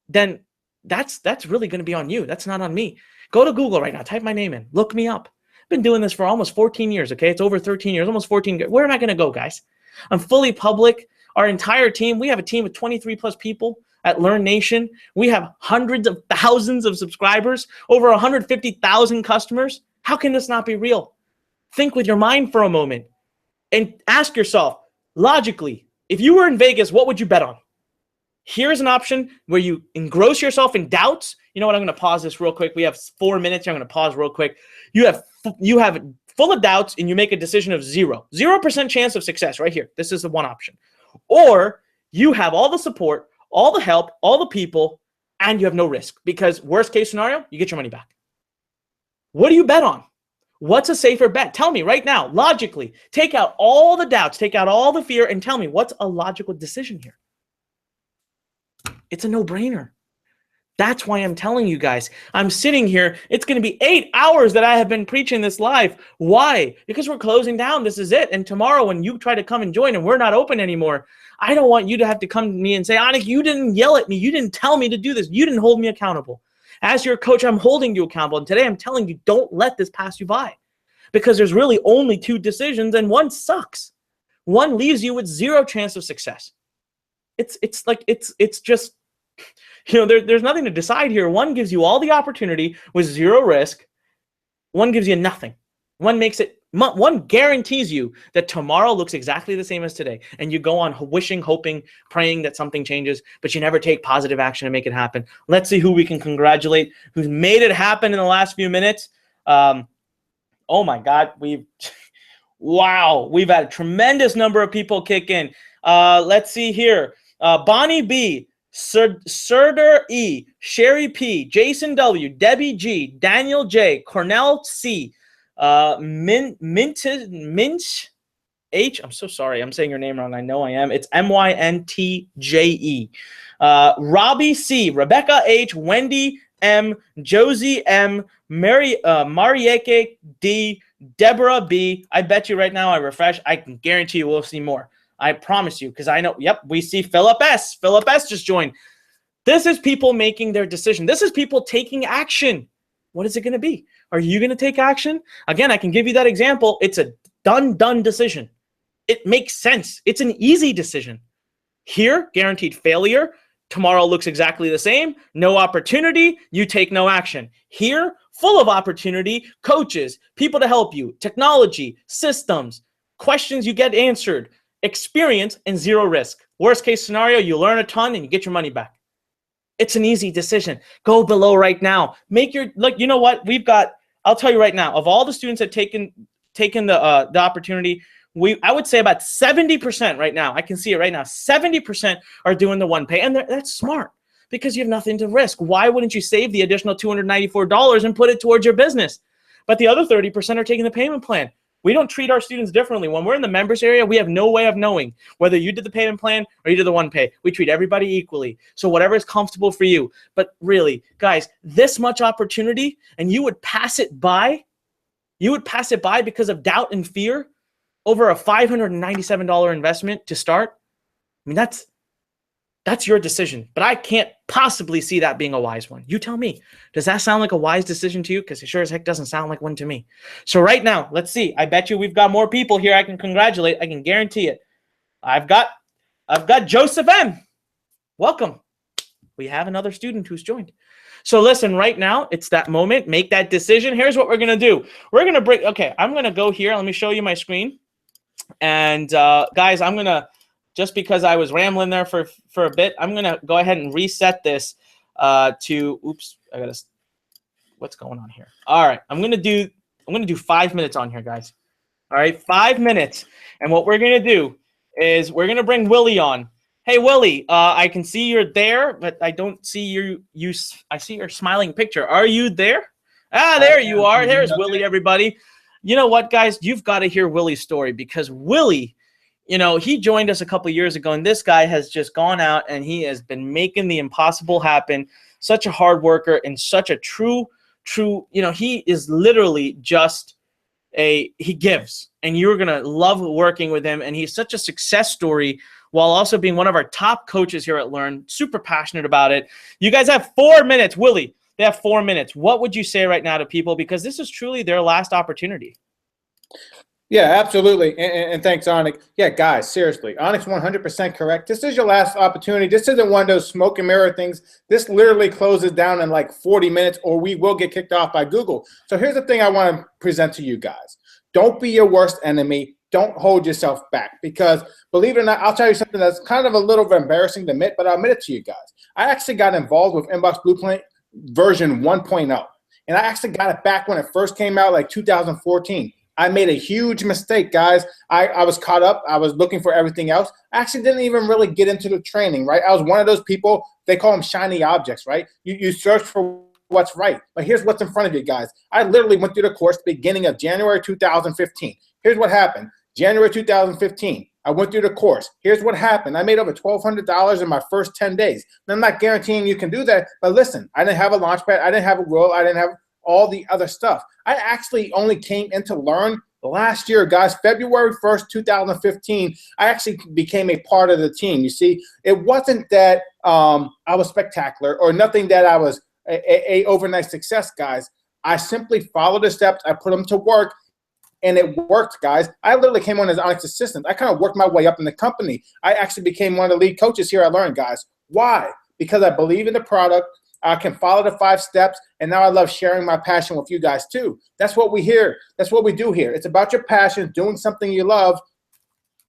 then that's really going to be on you. That's not on me. Go to Google right now. Type my name in. Look me up. I've been doing this for almost 14 years, okay? It's over 13 years, almost 14 years. Where am I going to go, guys? I'm fully public. Our entire team, we have a team of 23 plus people at Learn Nation. We have hundreds of thousands of subscribers, over 150,000 customers. How can this not be real? think with your mind for a moment and ask yourself, logically, if you were in Vegas, what would you bet on? Here's an option where you engross yourself in doubts. You know what? I'm going to pause this real quick. We have 4 minutes here. I'm going to pause real quick. You have full of doubts and you make a decision of 0% chance of success right here. This is the one option. Or you have all the support, all the help, all the people, and you have no risk, because worst case scenario, you get your money back. What do you bet on? What's a safer bet? Tell me right now, logically. Take out all the doubts, take out all the fear, and tell me what's a logical decision here. It's a no-brainer. That's why I'm telling you guys. I'm sitting here. It's going to be 8 hours that I have been preaching this live. Why? Because we're closing down. This is it. And tomorrow when you try to come and join and we're not open anymore, I don't want you to have to come to me and say, Anik, you didn't yell at me. You didn't tell me to do this. You didn't hold me accountable. As your coach, I'm holding you accountable. And today I'm telling you, don't let this pass you by, because there's really only 2 decisions and one sucks. One leaves you with 0 chance of success. It's just, there's nothing to decide here. One gives you all the opportunity with 0 risk. One gives you nothing. One guarantees you that tomorrow looks exactly the same as today. And you go on wishing, hoping, praying that something changes, but you never take positive action to make it happen. Let's see who we can congratulate, who's made it happen in the last few minutes. Oh my God, we've had a tremendous number of people kick in. Let's see here. Bonnie B, Serdar E, Sherry P, Jason W, Debbie G, Daniel J, Cornell C, Minch H. I'm so sorry. I'm saying your name wrong. I know I am. It's MYNTJE. Robbie C, Rebecca H, Wendy M, Josie M, Marieke D, Deborah B. I bet you right now, I refresh, I can guarantee you we'll see more. I promise you, because I know, yep, we see Philip S. Philip S. just joined. This is people making their decision. This is people taking action. What is it going to be? Are you going to take action? Again, I can give you that example. It's a done decision. It makes sense. It's an easy decision. Here, guaranteed failure. Tomorrow looks exactly the same. No opportunity. You take no action. Here, full of opportunity, coaches, people to help you, technology, systems, questions you get answered, experience, and 0 risk. Worst case scenario, you learn a ton and you get your money back. It's an easy decision. Go below right now. You know what? I'll tell you right now, of all the students that have taken the opportunity, I would say about 70% right now, I can see it right now, 70% are doing the one pay. And that's smart, because you have nothing to risk. Why wouldn't you save the additional $294 and put it towards your business? But the other 30% are taking the payment plan. We don't treat our students differently. When we're in the members area, we have no way of knowing whether you did the payment plan or you did the one pay. We treat everybody equally. So whatever is comfortable for you. But really, guys, this much opportunity, and you would pass it by? You would pass it by because of doubt and fear over a $597 investment to start? I mean, that's your decision. But I can't possibly see that being a wise one. You tell me. Does that sound like a wise decision to you? Because it sure as heck doesn't sound like one to me. So right now, let's see. I bet you we've got more people here I can congratulate. I can guarantee it. I've got Joseph M. Welcome. We have another student who's joined. So listen, right now, it's that moment. Make that decision. Here's what we're going to do. We're going to break. Okay, I'm going to go here. Let me show you my screen. And guys, I'm going to, just because I was rambling there for a bit, I'm going to go ahead and reset this to, oops, what's going on here? All right, I'm going to do 5 minutes on here, guys. All right, 5 minutes. And what we're going to do is we're going to bring Willie on. Hey, Willie, I can see you're there, but I don't see you. I see your smiling picture. Are you there? Ah, there you are. There's Willie, everybody. You know what, guys? You've got to hear Willie's story, because Willie, he joined us a couple years ago, and this guy has just gone out and he has been making the impossible happen. Such a hard worker and such a true, he is literally just he gives, and you're going to love working with him. And he's such a success story while also being one of our top coaches here at Learn, super passionate about it. You guys have 4 minutes. Willie, they have 4 minutes. What would you say right now to people? Because this is truly their last opportunity. Yeah, absolutely. And thanks, Anik. Yeah, guys, seriously, Anik's 100% correct. This is your last opportunity. This isn't one of those smoke and mirror things. This literally closes down in like 40 minutes, or we will get kicked off by Google. So here's the thing I want to present to you guys. Don't be your worst enemy. Don't hold yourself back, because believe it or not, I'll tell you something that's kind of a little bit embarrassing to admit, but I'll admit it to you guys. I actually got involved with Inbox Blueprint version 1.0. And I actually got it back when it first came out, like 2014. I made a huge mistake, guys. I was caught up. I was looking for everything else. I actually didn't even really get into the training, right? I was one of those people, they call them shiny objects, right? You search for what's right. But here's what's in front of you, guys. I literally went through the course beginning of January 2015. Here's what happened. January 2015, I went through the course. Here's what happened. I made over $1,200 in my first 10 days. And I'm not guaranteeing you can do that, but listen, I didn't have a launchpad. I didn't have a role. I didn't have all the other stuff. I actually only came into Learn last year, guys. February 1st, 2015, I actually became a part of the team. You see, it wasn't that I was spectacular or nothing that I was a overnight success, guys. I simply followed the steps. I put them to work. And it worked, guys. I literally came on as Anik's assistant. I kind of worked my way up in the company. I actually became one of the lead coaches here at Learn, guys. Why? Because I believe in the product. I can follow the 5 steps, and now I love sharing my passion with you guys too. That's what we hear. That's what we do here. It's about your passion, doing something you love,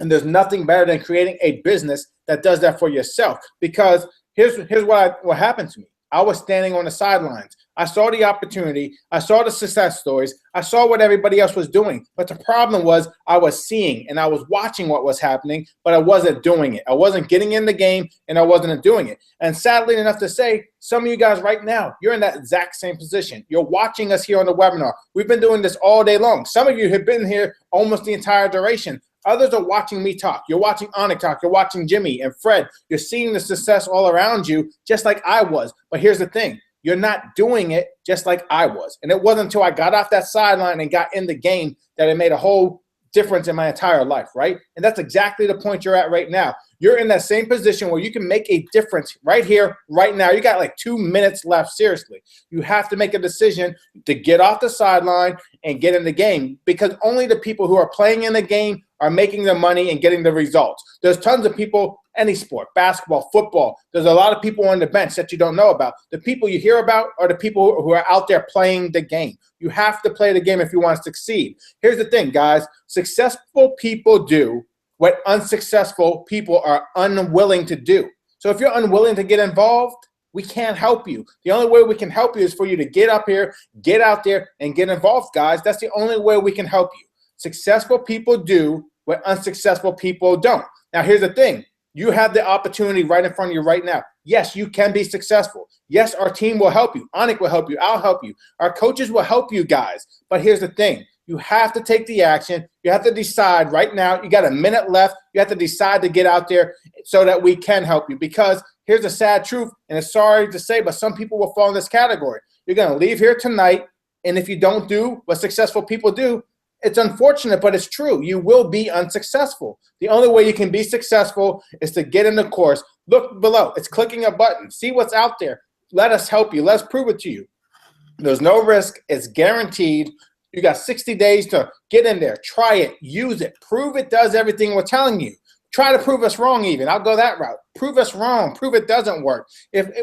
and there's nothing better than creating a business that does that for yourself. Because here's what happened to me. I was standing on the sidelines. I saw the opportunity. I saw the success stories. I saw what everybody else was doing. But the problem was I was seeing and I was watching what was happening, but I wasn't doing it. I wasn't getting in the game and I wasn't doing it. And sadly enough to say, some of you guys right now, you're in that exact same position. You're watching us here on the webinar. We've been doing this all day long. Some of you have been here almost the entire duration. Others are watching me talk. You're watching Anik talk. You're watching Jimmy and Fred. You're seeing the success all around you, just like I was. But here's the thing. You're not doing it just like I was. And it wasn't until I got off that sideline and got in the game that it made a whole difference in my entire life, right? And that's exactly the point you're at right now. You're in that same position where you can make a difference right here, right now. You got like 2 minutes left, seriously. You have to make a decision to get off the sideline and get in the game, because only the people who are playing in the game are making the money and getting the results. There's tons of people, any sport, basketball, football. There's a lot of people on the bench that you don't know about. The people you hear about are the people who are out there playing the game. You have to play the game if you want to succeed. Here's the thing, guys. Successful people do what unsuccessful people are unwilling to do. So if you're unwilling to get involved, we can't help you. The only way we can help you is for you to get up here, get out there, and get involved, guys. That's the only way we can help you. Successful people do what unsuccessful people don't. Now, here's the thing. You have the opportunity right in front of you right now. Yes, you can be successful. Yes, our team will help you. Anik will help you. I'll help you. Our coaches will help you guys. But here's the thing. You have to take the action. You have to decide right now. You got a minute left. You have to decide to get out there so that we can help you. Because here's the sad truth, and it's sorry to say, but some people will fall in this category. You're going to leave here tonight, and if you don't do what successful people do, it's unfortunate, but it's true. You will be unsuccessful. The only way you can be successful is to get in the course. Look below. It's clicking a button. See what's out there. Let us help you. Let's prove it to you. There's no risk. It's guaranteed. You got 60 days to get in there. Try it. Use it. Prove it does everything we're telling you. Try to prove us wrong even. I'll go that route. Prove us wrong. Prove it doesn't work.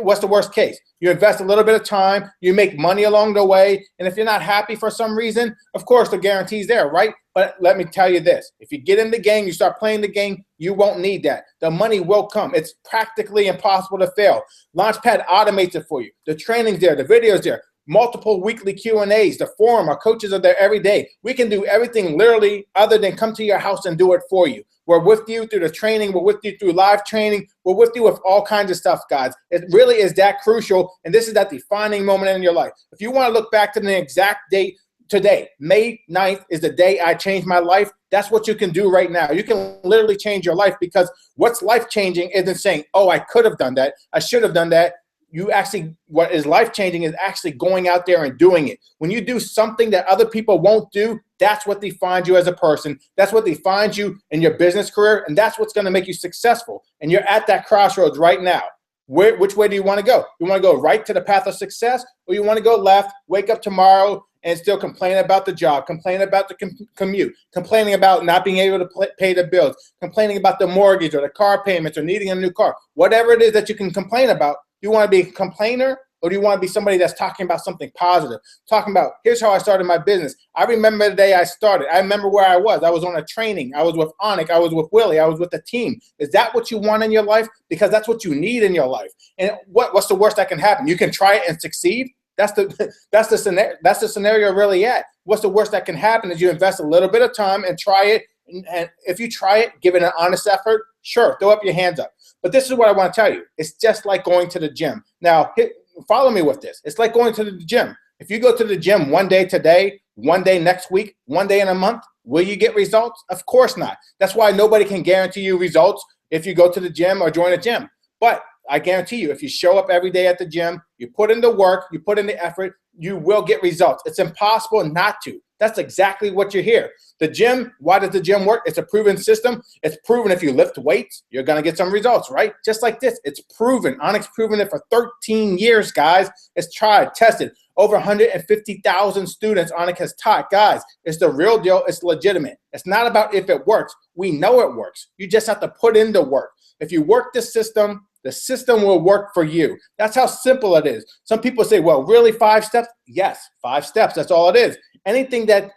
What's the worst case? You invest a little bit of time. You make money along the way. And if you're not happy for some reason, of course, the guarantee's there, right? But let me tell you this. If you get in the game, you start playing the game, you won't need that. The money will come. It's practically impossible to fail. Launchpad automates it for you. The training's there. The video's there. Multiple weekly Q&As, the forum, our coaches are there every day. We can do everything literally other than come to your house and do it for you. We're with you through the training. We're with you through live training. We're with you with all kinds of stuff, guys. It really is that crucial, and this is that defining moment in your life. If you want to look back to the exact date, today, May 9th is the day I changed my life. That's what you can do right now. You can literally change your life, because what's life-changing isn't saying, oh, I could have done that. I should have done that. You actually, what is life-changing is actually going out there and doing it. When you do something that other people won't do, that's what defines you as a person. That's what defines you in your business career, and that's what's going to make you successful. And you're at that crossroads right now. Which way do you want to go? You want to go right to the path of success, or you want to go left, wake up tomorrow and still complain about the job, complain about the commute, complaining about not being able to pay the bills, complaining about the mortgage or the car payments or needing a new car, whatever it is that you can complain about. You want to be a complainer, Or do you want to be somebody that's talking about something positive, talking about, here's how I started my business. I remember the day I started. I remember where I was. I was on a training. I was with Anik. I was with Willie. I was with the team. Is that what you want in your life? Because that's what you need in your life. And what's the worst that can happen? You can try it and succeed. That's the scenario really at. What's the worst that can happen is you invest a little bit of time and try it. And if you try it, give it an honest effort, sure, throw up your hands up. But this is what I want to tell you. It's just like going to the gym. Now, follow me with this. It's like going to the gym. If you go to the gym one day today, one day next week, one day in a month, will you get results? Of course not. That's why nobody can guarantee you results if you go to the gym or join a gym. But I guarantee you, if you show up every day at the gym, you put in the work, you put in the effort, you will get results. It's impossible not to. That's exactly what you're here. The gym, why does the gym work? It's a proven system. It's proven if you lift weights, you're going to get some results, right? Just like this. It's proven. Anik's proven it for 13 years, guys. It's tried, tested. Over 150,000 students Anik has taught. Guys, it's the real deal. It's legitimate. It's not about if it works. We know it works. You just have to put in the work. If you work the system will work for you. That's how simple it is. Some people say, well, really 5 steps? Yes, 5 steps. That's all it is. Anything that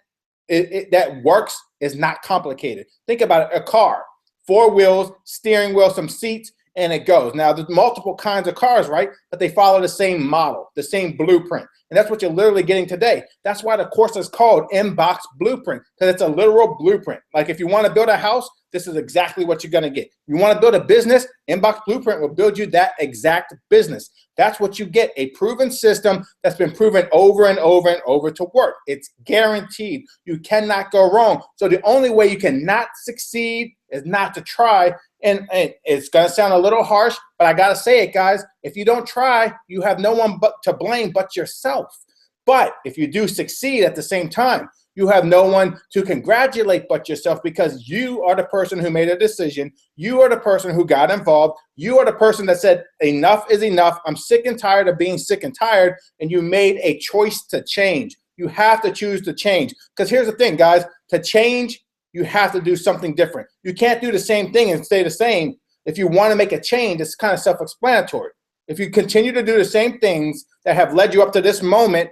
that works is not complicated. Think about it. A car, 4 wheels, steering wheel, some seats, and it goes. Now, there's multiple kinds of cars, right? But they follow the same model, the same blueprint. And that's what you're literally getting today. That's why the course is called Inbox Blueprint, because it's a literal blueprint. Like if you want to build a house, this is exactly what you're going to get. You want to build a business, Inbox Blueprint will build you that exact business. That's what you get, a proven system that's been proven over and over and over to work. It's guaranteed. You cannot go wrong. So the only way you cannot succeed is not to try. And it's going to sound a little harsh, but I got to say it, guys. If you don't try, you have no one but to blame but yourself. But if you do succeed at the same time, you have no one to congratulate but yourself, because you are the person who made a decision. You are the person who got involved. You are the person that said, enough is enough. I'm sick and tired of being sick and tired. And you made a choice to change. You have to choose to change. Because here's the thing, guys. To change, you have to do something different. You can't do the same thing and stay the same. If you want to make a change, it's kind of self-explanatory. If you continue to do the same things that have led you up to this moment,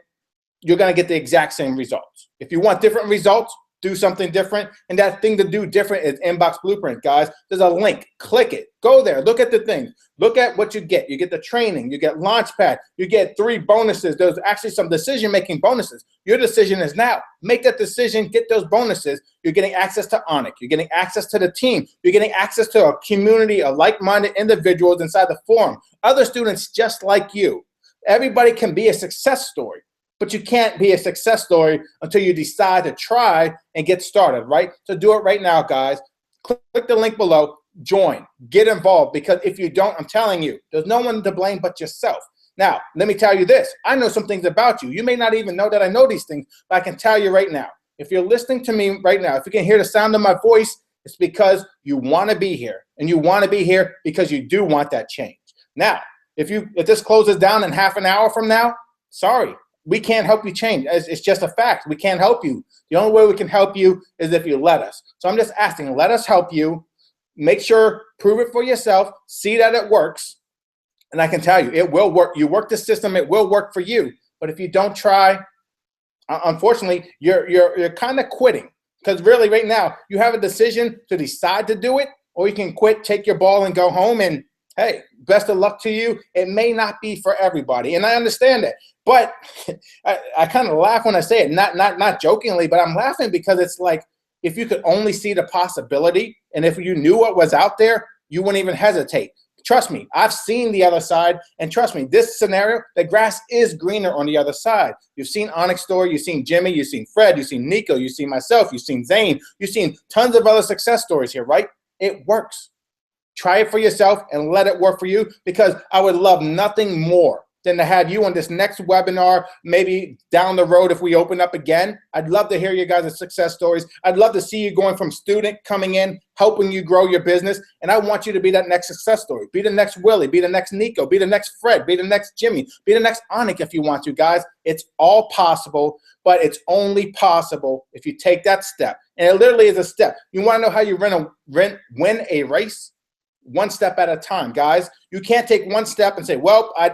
you're going to get the exact same results. If you want different results, do something different. And that thing to do different is Inbox Blueprint, guys. There's a link. Click it. Go there. Look at the things. Look at what you get. You get the training. You get Launchpad. You get 3 bonuses. There's actually some decision-making bonuses. Your decision is now. Make that decision. Get those bonuses. You're getting access to Anik. You're getting access to the team. You're getting access to a community of like-minded individuals inside the forum. Other students just like you. Everybody can be a success story. But you can't be a success story until you decide to try and get started, right? So do it right now, guys. Click the link below, join, get involved, because if you don't, I'm telling you, there's no one to blame but yourself. Now, let me tell you this. I know some things about you. You may not even know that I know these things, but I can tell you right now. If you're listening to me right now, if you can hear the sound of my voice, it's because you want to be here. And you want to be here because you do want that change. Now, if this closes down in half an hour from now, sorry. We can't help you change. It's just a fact. We can't help you. The only way we can help you is if you let us. So I'm just asking, let us help you. Make sure, prove it for yourself, see that it works. And I can tell you, it will work. You work the system, it will work for you. But if you don't try, unfortunately, you're kind of quitting. Because really right now, you have a decision to decide to do it, or you can quit, take your ball and go home, and hey, best of luck to you. It may not be for everybody, and I understand that. But I kind of laugh when I say it, not jokingly, but I'm laughing because it's like, if you could only see the possibility, and if you knew what was out there, you wouldn't even hesitate. Trust me, I've seen the other side, and trust me, this scenario, the grass is greener on the other side. You've seen Anik's story, you've seen Jimmy, you've seen Fred, you've seen Nico, you've seen myself, you've seen Zane, you've seen tons of other success stories here, right? It works. Try it for yourself and let it work for you, because I would love nothing more than to have you on this next webinar, maybe down the road if we open up again. I'd love to hear you guys' success stories. I'd love to see you going from student coming in, helping you grow your business. And I want you to be that next success story. Be the next Willie, be the next Nico, be the next Fred, be the next Jimmy, be the next Anik if you want to, guys. It's all possible, but it's only possible if you take that step. And it literally is a step. You want to know how you win a race? one step at a time, guys. You can't take one step and say, well, I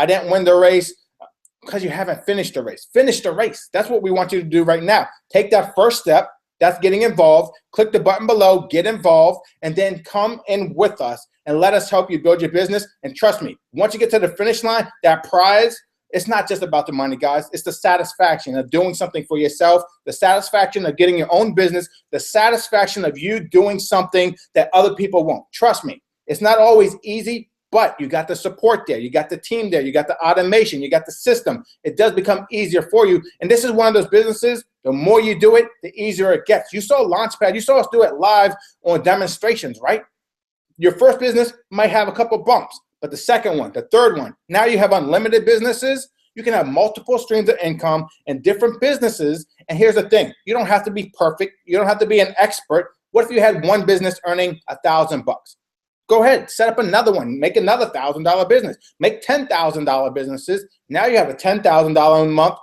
didn't win the race, because you haven't finished the race. Finish the race. That's what we want you to do right now. Take that first step. That's getting involved. Click the button below, get involved, and then come in with us and let us help you build your business. And trust me, once you get to the finish line, that prize, it's not just about the money, guys. It's the satisfaction of doing something for yourself, the satisfaction of getting your own business, the satisfaction of you doing something that other people won't. Trust me, it's not always easy, but you got the support there. You got the team there. You got the automation. You got the system. It does become easier for you. And this is one of those businesses, the more you do it, the easier it gets. You saw Launchpad. You saw us do it live on demonstrations, right? Your first business might have a couple bumps, but the second one, the third one, now you have unlimited businesses. You can have multiple streams of income and different businesses. And here's the thing. You don't have to be perfect. You don't have to be an expert. What if you had one business earning $1,000 bucks? Go ahead, set up another one, make another $1,000 business, make $10,000 businesses. Now you have a $10,000 a month,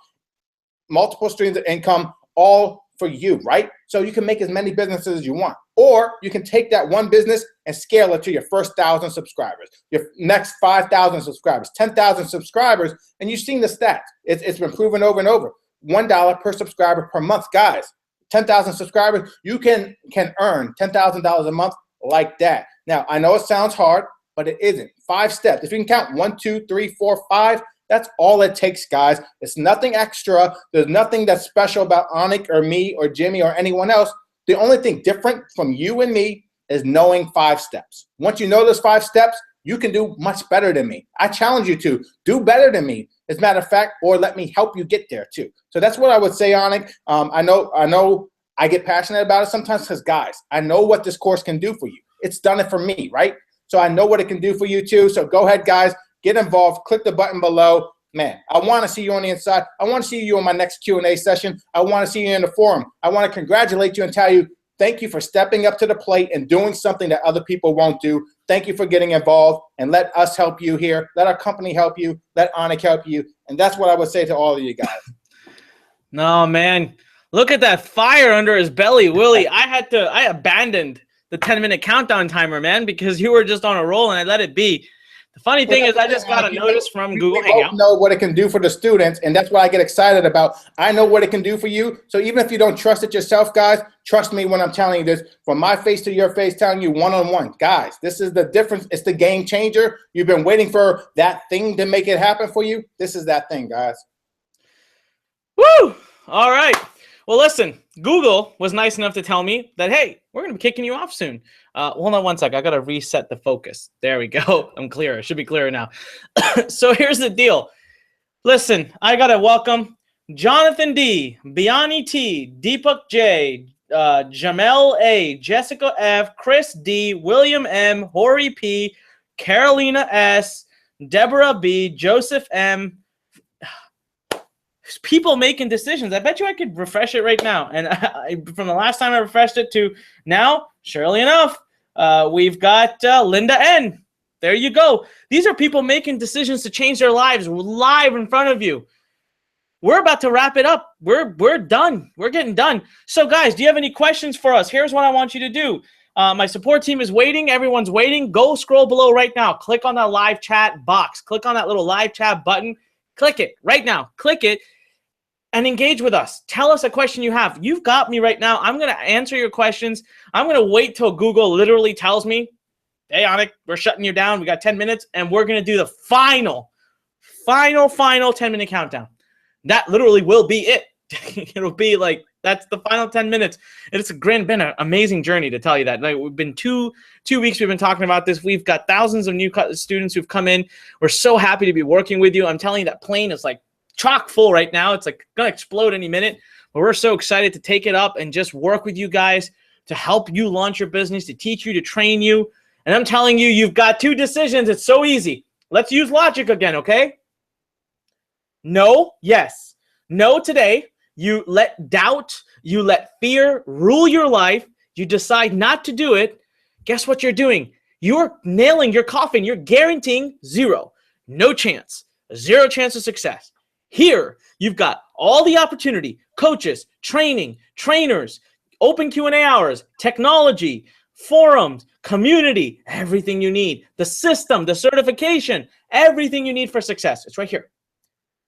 multiple streams of income, all for you, right? So you can make as many businesses as you want. Or you can take that one business and scale it to your first 1,000 subscribers, your next 5,000 subscribers, 10,000 subscribers, and you've seen the stats. It's been proven over and over. $1 per subscriber per month. Guys, 10,000 subscribers, you can earn $10,000 a month like that. Now, I know it sounds hard, but it isn't. 5 steps. If you can count 1, 2, 3, 4, 5, that's all it takes, guys. It's nothing extra. There's nothing that's special about Anik or me or Jimmy or anyone else. The only thing different from you and me is knowing 5 steps. Once you know those 5 steps, you can do much better than me. I challenge you to do better than me, as a matter of fact, or let me help you get there too. So that's what I would say, Anik. I know I get passionate about it sometimes because, guys, I know what this course can do for you. It's done it for me, right? So I know what it can do for you too. So go ahead, guys, get involved. Click the button below. Man, I want to see you on the inside. I want to see you on my next Q&A session. I want to see you in the forum. I want to congratulate you and tell you thank you for stepping up to the plate and doing something that other people won't do. Thank you for getting involved, and let us help you here. Let our company help you. Let Anik help you. And that's what I would say to all of you guys. No, man. Look at that fire under his belly, Willie. I abandoned the 10-minute countdown timer, man, because you were just on a roll and I let it be. The funny thing is I just got a notice from Google Hangout. We know what it can do for the students, and that's what I get excited about. I know what it can do for you. So even if you don't trust it yourself, guys, trust me when I'm telling you this, from my face to your face, telling you one-on-one. Guys, this is the difference. It's the game changer. You've been waiting for that thing to make it happen for you. This is that thing, guys. Woo! All right. Well, listen, Google was nice enough to tell me that, hey, we're going to be kicking you off soon. Hold on one sec. I got to reset the focus. There we go. I'm clear. It should be clearer now. So here's the deal. Listen, I got to welcome Jonathan D, Biani T, Deepak J, Jamel A, Jessica F, Chris D, William M, Hori P, Carolina S, Deborah B, Joseph M, people making decisions. I bet you I could refresh it right now. And from the last time I refreshed it to now, surely enough, we've got Linda N. There you go. These are people making decisions to change their lives live in front of you. We're about to wrap it up. We're done. We're getting done. So guys, do you have any questions for us? Here's what I want you to do. My support team is waiting. Everyone's waiting. Go scroll below right now. Click on that live chat box. Click on that little live chat button. Click it right now. Click it. And engage with us. Tell us a question you have. You've got me right now. I'm going to answer your questions. I'm going to wait till Google literally tells me, hey, Anik, we're shutting you down. We got 10 minutes, and we're going to do the final 10-minute countdown. That literally will be it. It'll be like, that's the final 10 minutes. And it's been an amazing journey, to tell you that. Like, we've been two weeks we've been talking about this. We've got thousands of new students who've come in. We're so happy to be working with you. I'm telling you, that plane is like chock full right now. It's like gonna explode any minute, but we're so excited to take it up and just work with you guys to help you launch your business, to teach you, to train you. And I'm telling you, you've got 2 decisions. It's so easy. Let's use logic again, okay? No, yes. No today. You let doubt, you let fear rule your life. You decide not to do it. Guess what you're doing? You're nailing your coffin. You're guaranteeing 0. No chance. 0 chance of success. Here, you've got all the opportunity, coaches, training, trainers, open Q&A hours, technology, forums, community, everything you need, the system, the certification, everything you need for success. It's right here.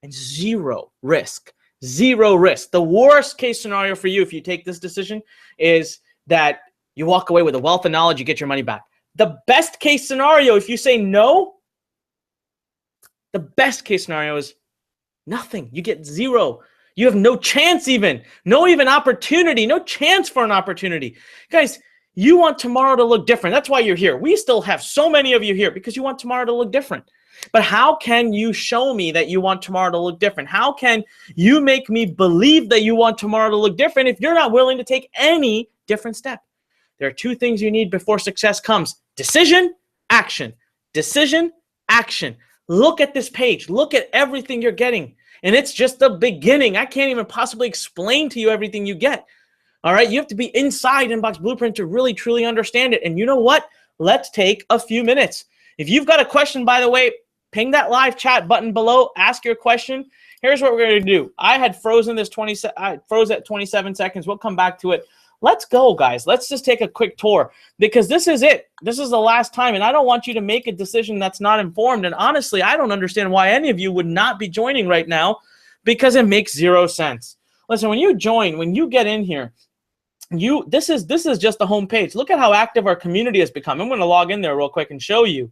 And zero risk. Zero risk. The worst case scenario for you if you take this decision is that you walk away with a wealth of knowledge, you get your money back. The best case scenario, if you say no, the best case scenario is nothing. You get zero. You have no chance even. No even opportunity. No chance for an opportunity. Guys, you want tomorrow to look different. That's why you're here. We still have so many of you here because you want tomorrow to look different. But how can you show me that you want tomorrow to look different? How can you make me believe that you want tomorrow to look different if you're not willing to take any different step? There are two things you need before success comes. Decision, action. Decision, action. Look at this page. Look at everything you're getting. And it's just the beginning. I can't even possibly explain to you everything you get. All right? You have to be inside Inbox Blueprint to really, truly understand it. And you know what? Let's take a few minutes. If you've got a question, by the way, ping that live chat button below. Ask your question. Here's what we're going to do. I had frozen this I froze at 27 seconds. We'll come back to it. Let's go, guys. Let's just take a quick tour because this is it. This is the last time, and I don't want you to make a decision that's not informed. And honestly, I don't understand why any of you would not be joining right now because it makes zero sense. Listen, when you join, when you get in here, this is just the home page. Look at how active our community has become. I'm going to log in there real quick and show you.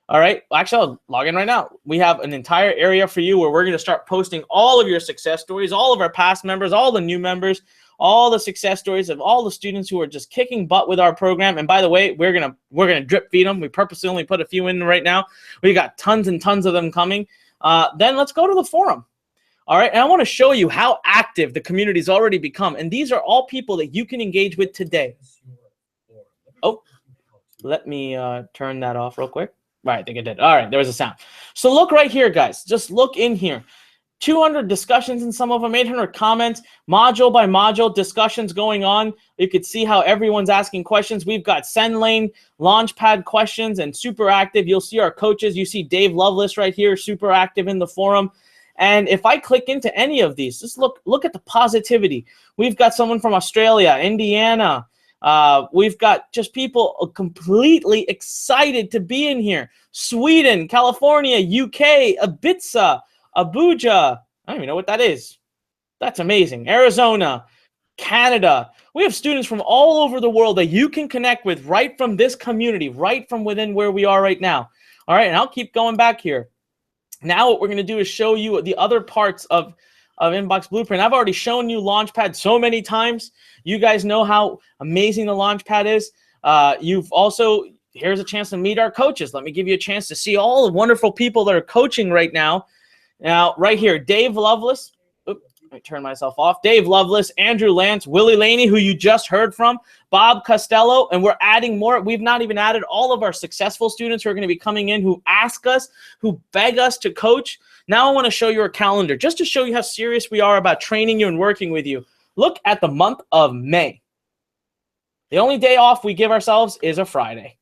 All right. Well, actually, I'll log in right now. We have an entire area for you where we're going to start posting all of your success stories, all of our past members, all the new members, all the success stories of all the students who are just kicking butt with our program. And by the way, we're gonna drip feed them. We purposely only put a few in right now. We got tons and tons of them coming. Then let's go to the forum. All right. And I want to show you how active the community's already become. And these are all people that you can engage with today. Oh, let me turn that off real quick. Right, I think it did. All right, there was a sound. So look right here, guys. Just look in here. 200 discussions in some of them, 800 comments, module by module discussions going on. You could see how everyone's asking questions. We've got send lane, launchpad questions, and super active. You'll see our coaches. You see Dave Lovelace right here, super active in the forum. And if I click into any of these, just look at the positivity. We've got someone from Australia, Indiana. We've got just people completely excited to be in here. Sweden, California, UK, Ibiza, Abuja. I don't even know what that is. That's amazing. Arizona, Canada. We have students from all over the world that you can connect with right from this community, right from within where we are right now. All right, and I'll keep going back here. Now what we're going to do is show you the other parts of Inbox Blueprint. I've already shown you Launchpad so many times. You guys know how amazing the Launchpad is. You've also, here's a chance to meet our coaches. Let me give you a chance to see all the wonderful people that are coaching right now. Now, right here, Dave Lovelace. Oops, let me turn myself off. Dave Lovelace, Andrew Lance, Willie Laney, who you just heard from, Bob Costello, and we're adding more. We've not even added all of our successful students who are going to be coming in, who ask us, who beg us to coach. Now I want to show you our calendar, just to show you how serious we are about training you and working with you. Look at the month of May. The only day off we give ourselves is a Friday.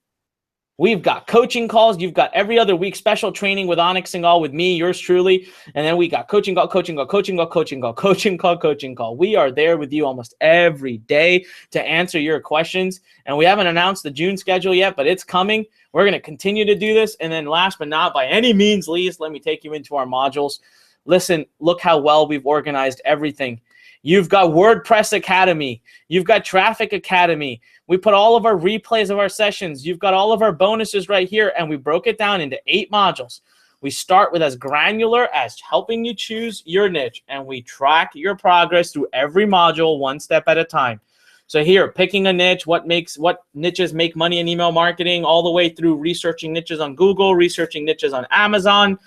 We've got coaching calls. You've got every other week special training with Anik Singal, with me, yours truly. And then we got coaching call, coaching call, coaching call, coaching call, coaching call, coaching call. We are there with you almost every day to answer your questions. And we haven't announced the June schedule yet, but it's coming. We're going to continue to do this. And then last but not by any means least, let me take you into our modules. Listen, look how well we've organized everything. You've got WordPress Academy. You've got Traffic Academy. We put all of our replays of our sessions. You've got all of our bonuses right here, and we broke it down into 8 modules. We start with as granular as helping you choose your niche, and we track your progress through every module one step at a time. So here, picking a niche, what niches make money in email marketing, all the way through researching niches on Google, researching niches on Amazon,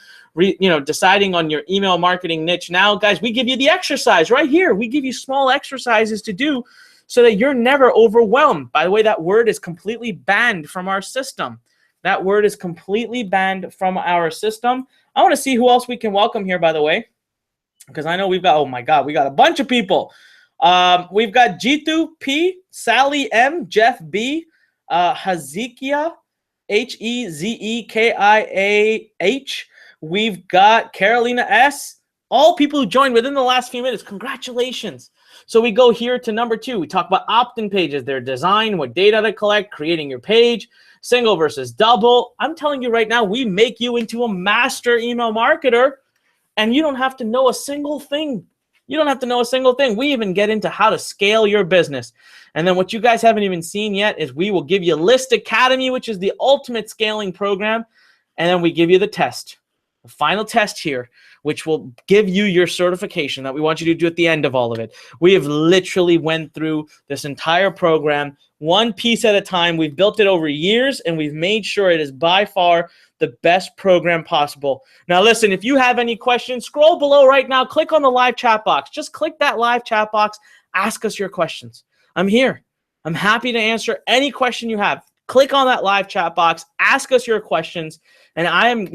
deciding on your email marketing niche. Now, guys, we give you the exercise right here. We give you small exercises to do so that you're never overwhelmed. By the way, that word is completely banned from our system. That word is completely banned from our system. I want to see who else we can welcome here, by the way, because I know we've got, oh my God, we got a bunch of people. We've got Jitu P, Sally M, Jeff B, Hezekiah, Hezekiah. We've got Carolina S, All people who joined within the last few minutes, congratulations. So we go here to number 2. We talk about opt-in pages, their design, what data to collect, creating your page, single versus double. I'm telling you right now, we make you into a master email marketer, and you don't have to know a single thing. You don't have to know a single thing. We even get into how to scale your business. And then what you guys haven't even seen yet is we will give you List Academy, which is the ultimate scaling program. And then we give you the test, the final test here, which will give you your certification that we want you to do at the end of all of it. We have literally went through this entire program one piece at a time. We've built it over years, and we've made sure it is by far the best program possible. Now, listen, if you have any questions, scroll below right now. Click on the live chat box. Just click that live chat box. Ask us your questions. I'm here. I'm happy to answer any question you have. Click on that live chat box. Ask us your questions. And I'm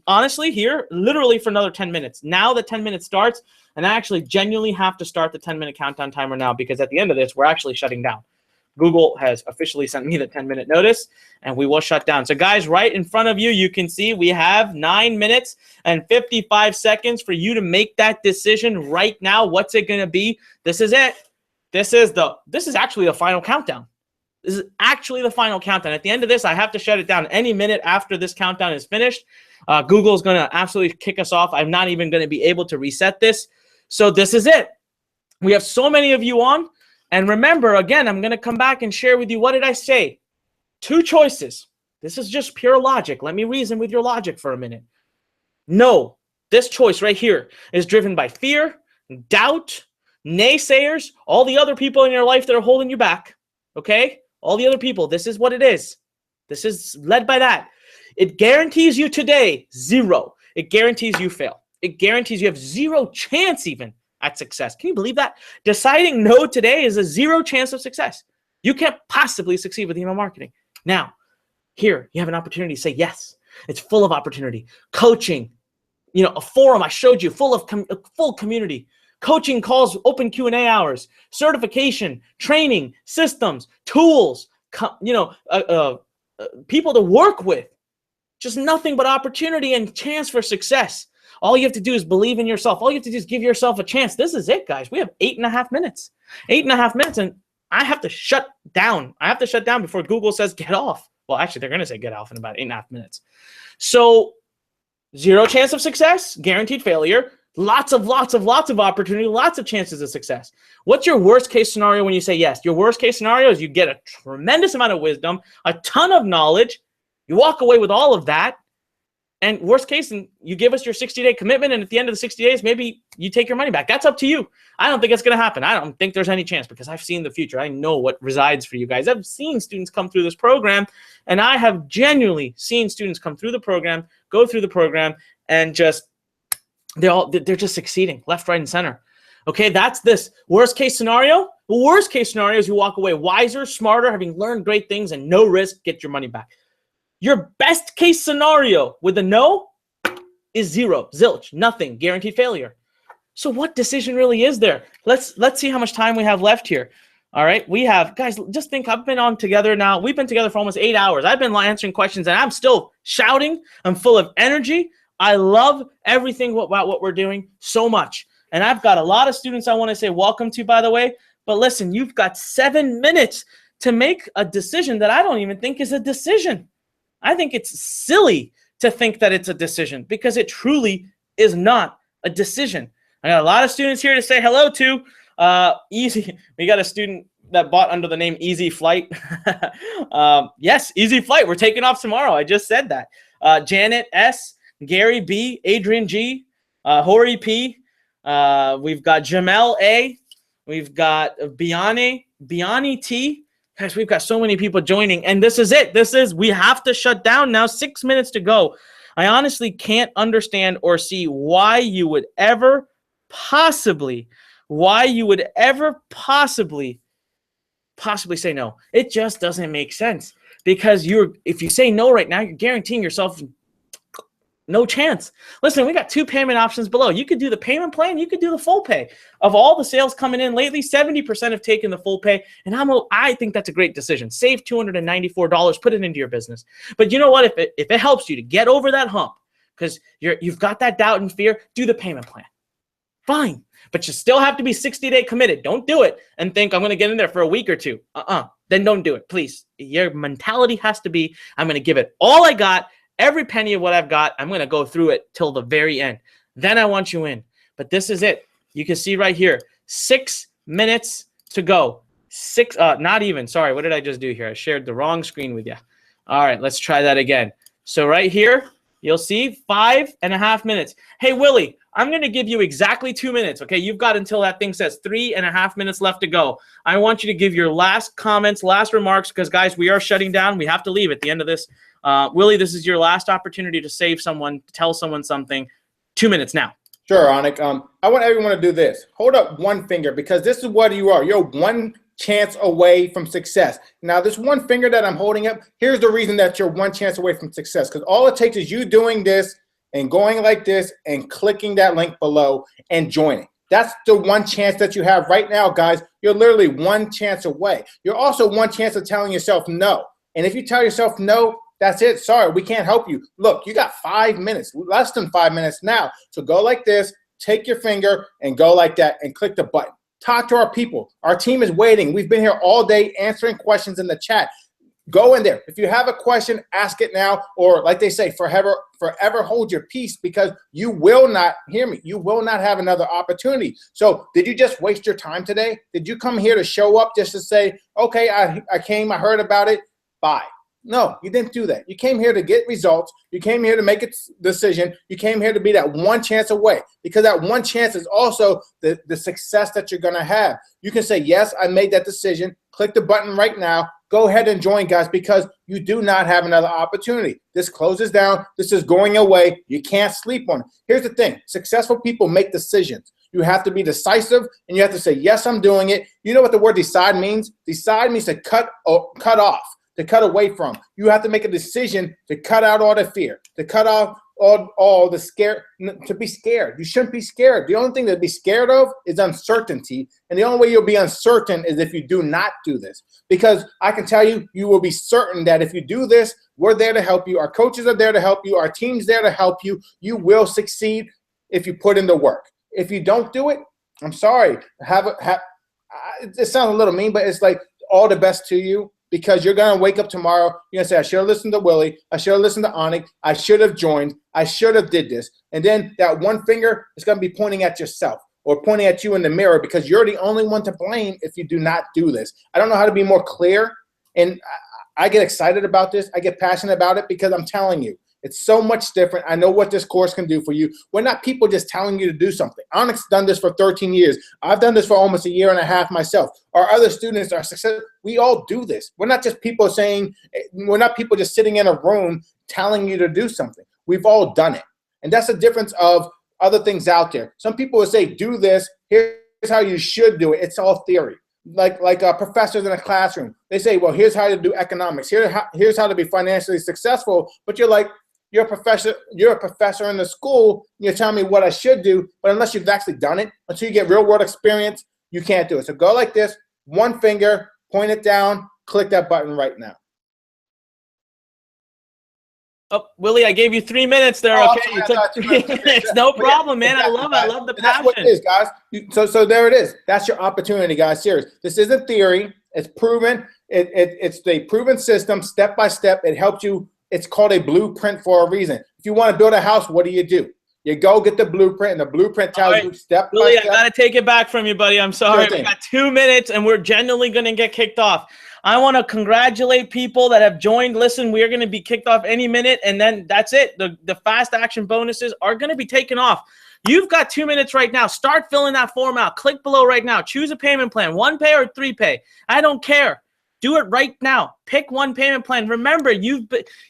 honestly here literally for another 10 minutes. Now the 10 minutes starts, and I actually genuinely have to start the 10-minute countdown timer now, because at the end of this, we're actually shutting down. Google has officially sent me the 10-minute notice, and we will shut down. So guys, right in front of you, you can see we have 9 minutes and 55 seconds for you to make that decision right now. What's it going to be? This is it. This is actually the final countdown. This is actually the final countdown. At the end of this, I have to shut it down any minute after this countdown is finished. Google is going to absolutely kick us off. I'm not even going to be able to reset this. So this is it. We have so many of you on. And remember, again, I'm going to come back and share with you, what did I say? 2 choices. This is just pure logic. Let me reason with your logic for a minute. No, this choice right here is driven by fear, doubt, naysayers, all the other people in your life that are holding you back. Okay? All the other people. This is what it is. This is led by that. It guarantees you today 0. It guarantees you fail. It guarantees you have 0 chance even at success. Can you believe that? Deciding no today is a 0 chance of success. You can't possibly succeed with email marketing. Now, here, you have an opportunity to say yes. It's full of opportunity. Coaching, a forum I showed you, full community. Coaching calls, open Q&A hours, certification, training, systems, tools, people to work with. Just nothing but opportunity and chance for success. All you have to do is believe in yourself. All you have to do is give yourself a chance. This is it, guys. We have 8.5 minutes. 8.5 minutes, and I have to shut down. I have to shut down before Google says get off. Well, actually, they're going to say get off in about 8.5 minutes. So 0 chance of success, guaranteed failure, lots of opportunity, lots of chances of success. What's your worst case scenario when you say yes? Your worst case scenario is you get a tremendous amount of wisdom, a ton of knowledge. You walk away with all of that. And worst case, you give us your 60-day commitment, and at the end of the 60 days, maybe you take your money back. That's up to you. I don't think it's going to happen. I don't think there's any chance, because I've seen the future. I know what resides for you guys. I've seen students come through this program, and I have genuinely seen students come through the program, go through the program, and they're just succeeding left, right, and center. Okay, that's this worst case scenario. The worst case scenario is you walk away wiser, smarter, having learned great things, and no risk, get your money back. Your best case scenario with a no is 0, zilch, nothing, guaranteed failure. So what decision really is there? Let's see how much time we have left here. All right, we have, guys, just think, I've been on together now. We've been together for almost 8 hours. I've been answering questions, and I'm still shouting. I'm full of energy. I love everything about what we're doing so much. And I've got a lot of students I want to say welcome to, by the way. But listen, you've got 7 minutes to make a decision that I don't even think is a decision. I think it's silly to think that it's a decision, because it truly is not a decision. I got a lot of students here to say hello to. Easy. We got a student that bought under the name Easy Flight. Yes, Easy Flight. We're taking off tomorrow. I just said that. Janet S., Gary B., Adrian G., Hori P. We've got Jamel A. We've got Biani T. Guys, we've got so many people joining, and this is it. We have to shut down now. 6 minutes to go. I honestly can't understand or see why you would ever possibly say no. It just doesn't make sense, because if you say no right now, you're guaranteeing yourself no chance. Listen, we got 2 payment options below. You could do the payment plan. You could do the full pay. Of all the sales coming in lately, 70% have taken the full pay. And I think that's a great decision. Save $294. Put it into your business. But you know what? If it helps you to get over that hump, because you've got that doubt and fear, do the payment plan. Fine. But you still have to be 60-day committed. Don't do it and think I'm going to get in there for a week or two. Then don't do it, please. Your mentality has to be, I'm going to give it all I got, every penny of what I've got. I'm going to go through it till the very end. Then I want you in. But this is it. You can see right here, 6 minutes to go. Not even. Sorry, what did I just do here? I shared the wrong screen with you. All right, let's try that again. So right here, you'll see 5.5 minutes. Hey, Willie, I'm going to give you exactly 2 minutes, okay? You've got until that thing says 3.5 minutes left to go. I want you to give your last comments, last remarks, because, guys, we are shutting down. We have to leave at the end of this. Willie, this is your last opportunity to save someone, to tell someone something. 2 minutes now. Sure, Anik. I want everyone to do this. Hold up one finger, because this is what you are. You're one chance away from success. Now, this one finger that I'm holding up, here's the reason that you're one chance away from success, because all it takes is you doing this and going like this and clicking that link below and joining. That's the one chance that you have right now, guys. You're literally one chance away. You're also one chance of telling yourself no. And if you tell yourself no, that's it. Sorry, we can't help you. Look, you got 5 minutes, less than 5 minutes now. So go like this, take your finger and go like that and click the button. Talk to our people. Our team is waiting. We've been here all day answering questions in the chat. Go in there. If you have a question, ask it now, or like they say, forever hold your peace, because you will not, hear me, you will not have another opportunity. So did you just waste your time today? Did you come here to show up just to say, okay, I came, I heard about it, bye? No, you didn't do that. You came here to get results. You came here to make a decision. You came here to be that one chance away, because that one chance is also the success that you're going to have. You can say, yes, I made that decision. Click the button right now. Go ahead and join, guys, because you do not have another opportunity. This closes down. This is going away. You can't sleep on it. Here's the thing. Successful people make decisions. You have to be decisive, and you have to say, yes, I'm doing it. You know what the word decide means? Decide means to cut off. To cut away from. You have to make a decision to cut out all the fear, to cut off all the scare, to be scared. You shouldn't be scared. The only thing to be scared of is uncertainty. And the only way you'll be uncertain is if you do not do this. Because I can tell you, you will be certain that if you do this, we're there to help you. Our coaches are there to help you. Our team's there to help you. You will succeed if you put in the work. If you don't do it, I'm sorry. It sounds a little mean, but it's like all the best to you. Because you're going to wake up tomorrow, you're going to say, I should have listened to Willie. I should have listened to Anik. I should have joined. I should have did this. And then that one finger is going to be pointing at yourself or pointing at you in the mirror, because you're the only one to blame if you do not do this. I don't know how to be more clear. And I get excited about this. I get passionate about it because I'm telling you, it's so much different. I know what this course can do for you. We're not people just telling you to do something. Anik's done this for 13 years. I've done this for almost 1.5 years myself. Our other students are successful. We all do this. We're not just people saying, we're not people just sitting in a room telling you to do something. We've all done it. And that's the difference of other things out there. Some people will say, do this. Here's how you should do it. It's all theory. Like professors in a classroom. They say, well, here's how to do economics. Here's how to be financially successful. But you're like, you're a professor in the school, you're telling me what I should do, but unless you've actually done it, until you get real world experience, you can't do it. So go like this, one finger, point it down, click that button right now. Oh, Willie, I gave you 3 minutes there. Oh, Okay, you took 3 minutes. No problem, man. I love the passion. That's what it is, guys. So there it is. That's your opportunity, guys. Serious. This isn't theory. It's proven. It's the proven system, step by step. It helps you. It's called a blueprint for a reason. If you want to build a house, what do? You go get the blueprint, and the blueprint tells you step by step. I got to take it back from you, buddy. I'm sorry. We got 2 minutes, and we're genuinely going to get kicked off. I want to congratulate people that have joined. Listen, we are going to be kicked off any minute, and then that's it. The fast action bonuses are going to be taken off. You've got 2 minutes right now. Start filling that form out. Click below right now. Choose a payment plan, 1 pay or 3 pay. I don't care. Do it right now. Pick one payment plan. Remember,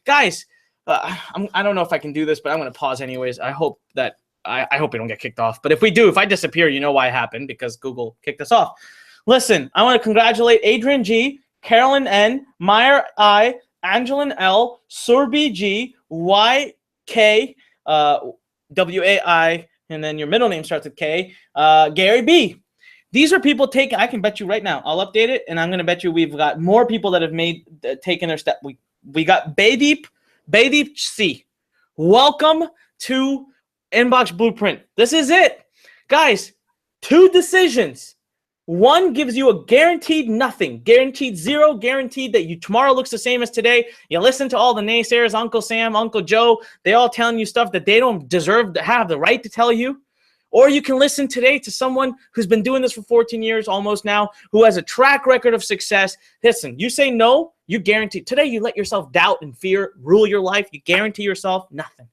guys, I don't know if I can do this, but I'm going to pause anyways. I hope that I hope we don't get kicked off. But if we do, if I disappear, you know why it happened, because Google kicked us off. Listen, I want to congratulate Adrian G, Carolyn N, Meyer I, Angelin L, Surby G, YK, WAI, and then your middle name starts with K, Gary B. These are people taking, I can bet you right now, I'll update it, and I'm going to bet you we've got more people that have taken their step. We got Baydeep C. Welcome to Inbox Blueprint. This is it. Guys, 2 decisions. One gives you a guaranteed nothing, guaranteed zero, guaranteed that tomorrow looks the same as today. You listen to all the naysayers, Uncle Sam, Uncle Joe, they all telling you stuff that they don't deserve to have the right to tell you. Or you can listen today to someone who's been doing this for 14 years almost now, who has a track record of success. Listen, you say no, you guarantee. Today you let yourself doubt and fear rule your life. You guarantee yourself nothing.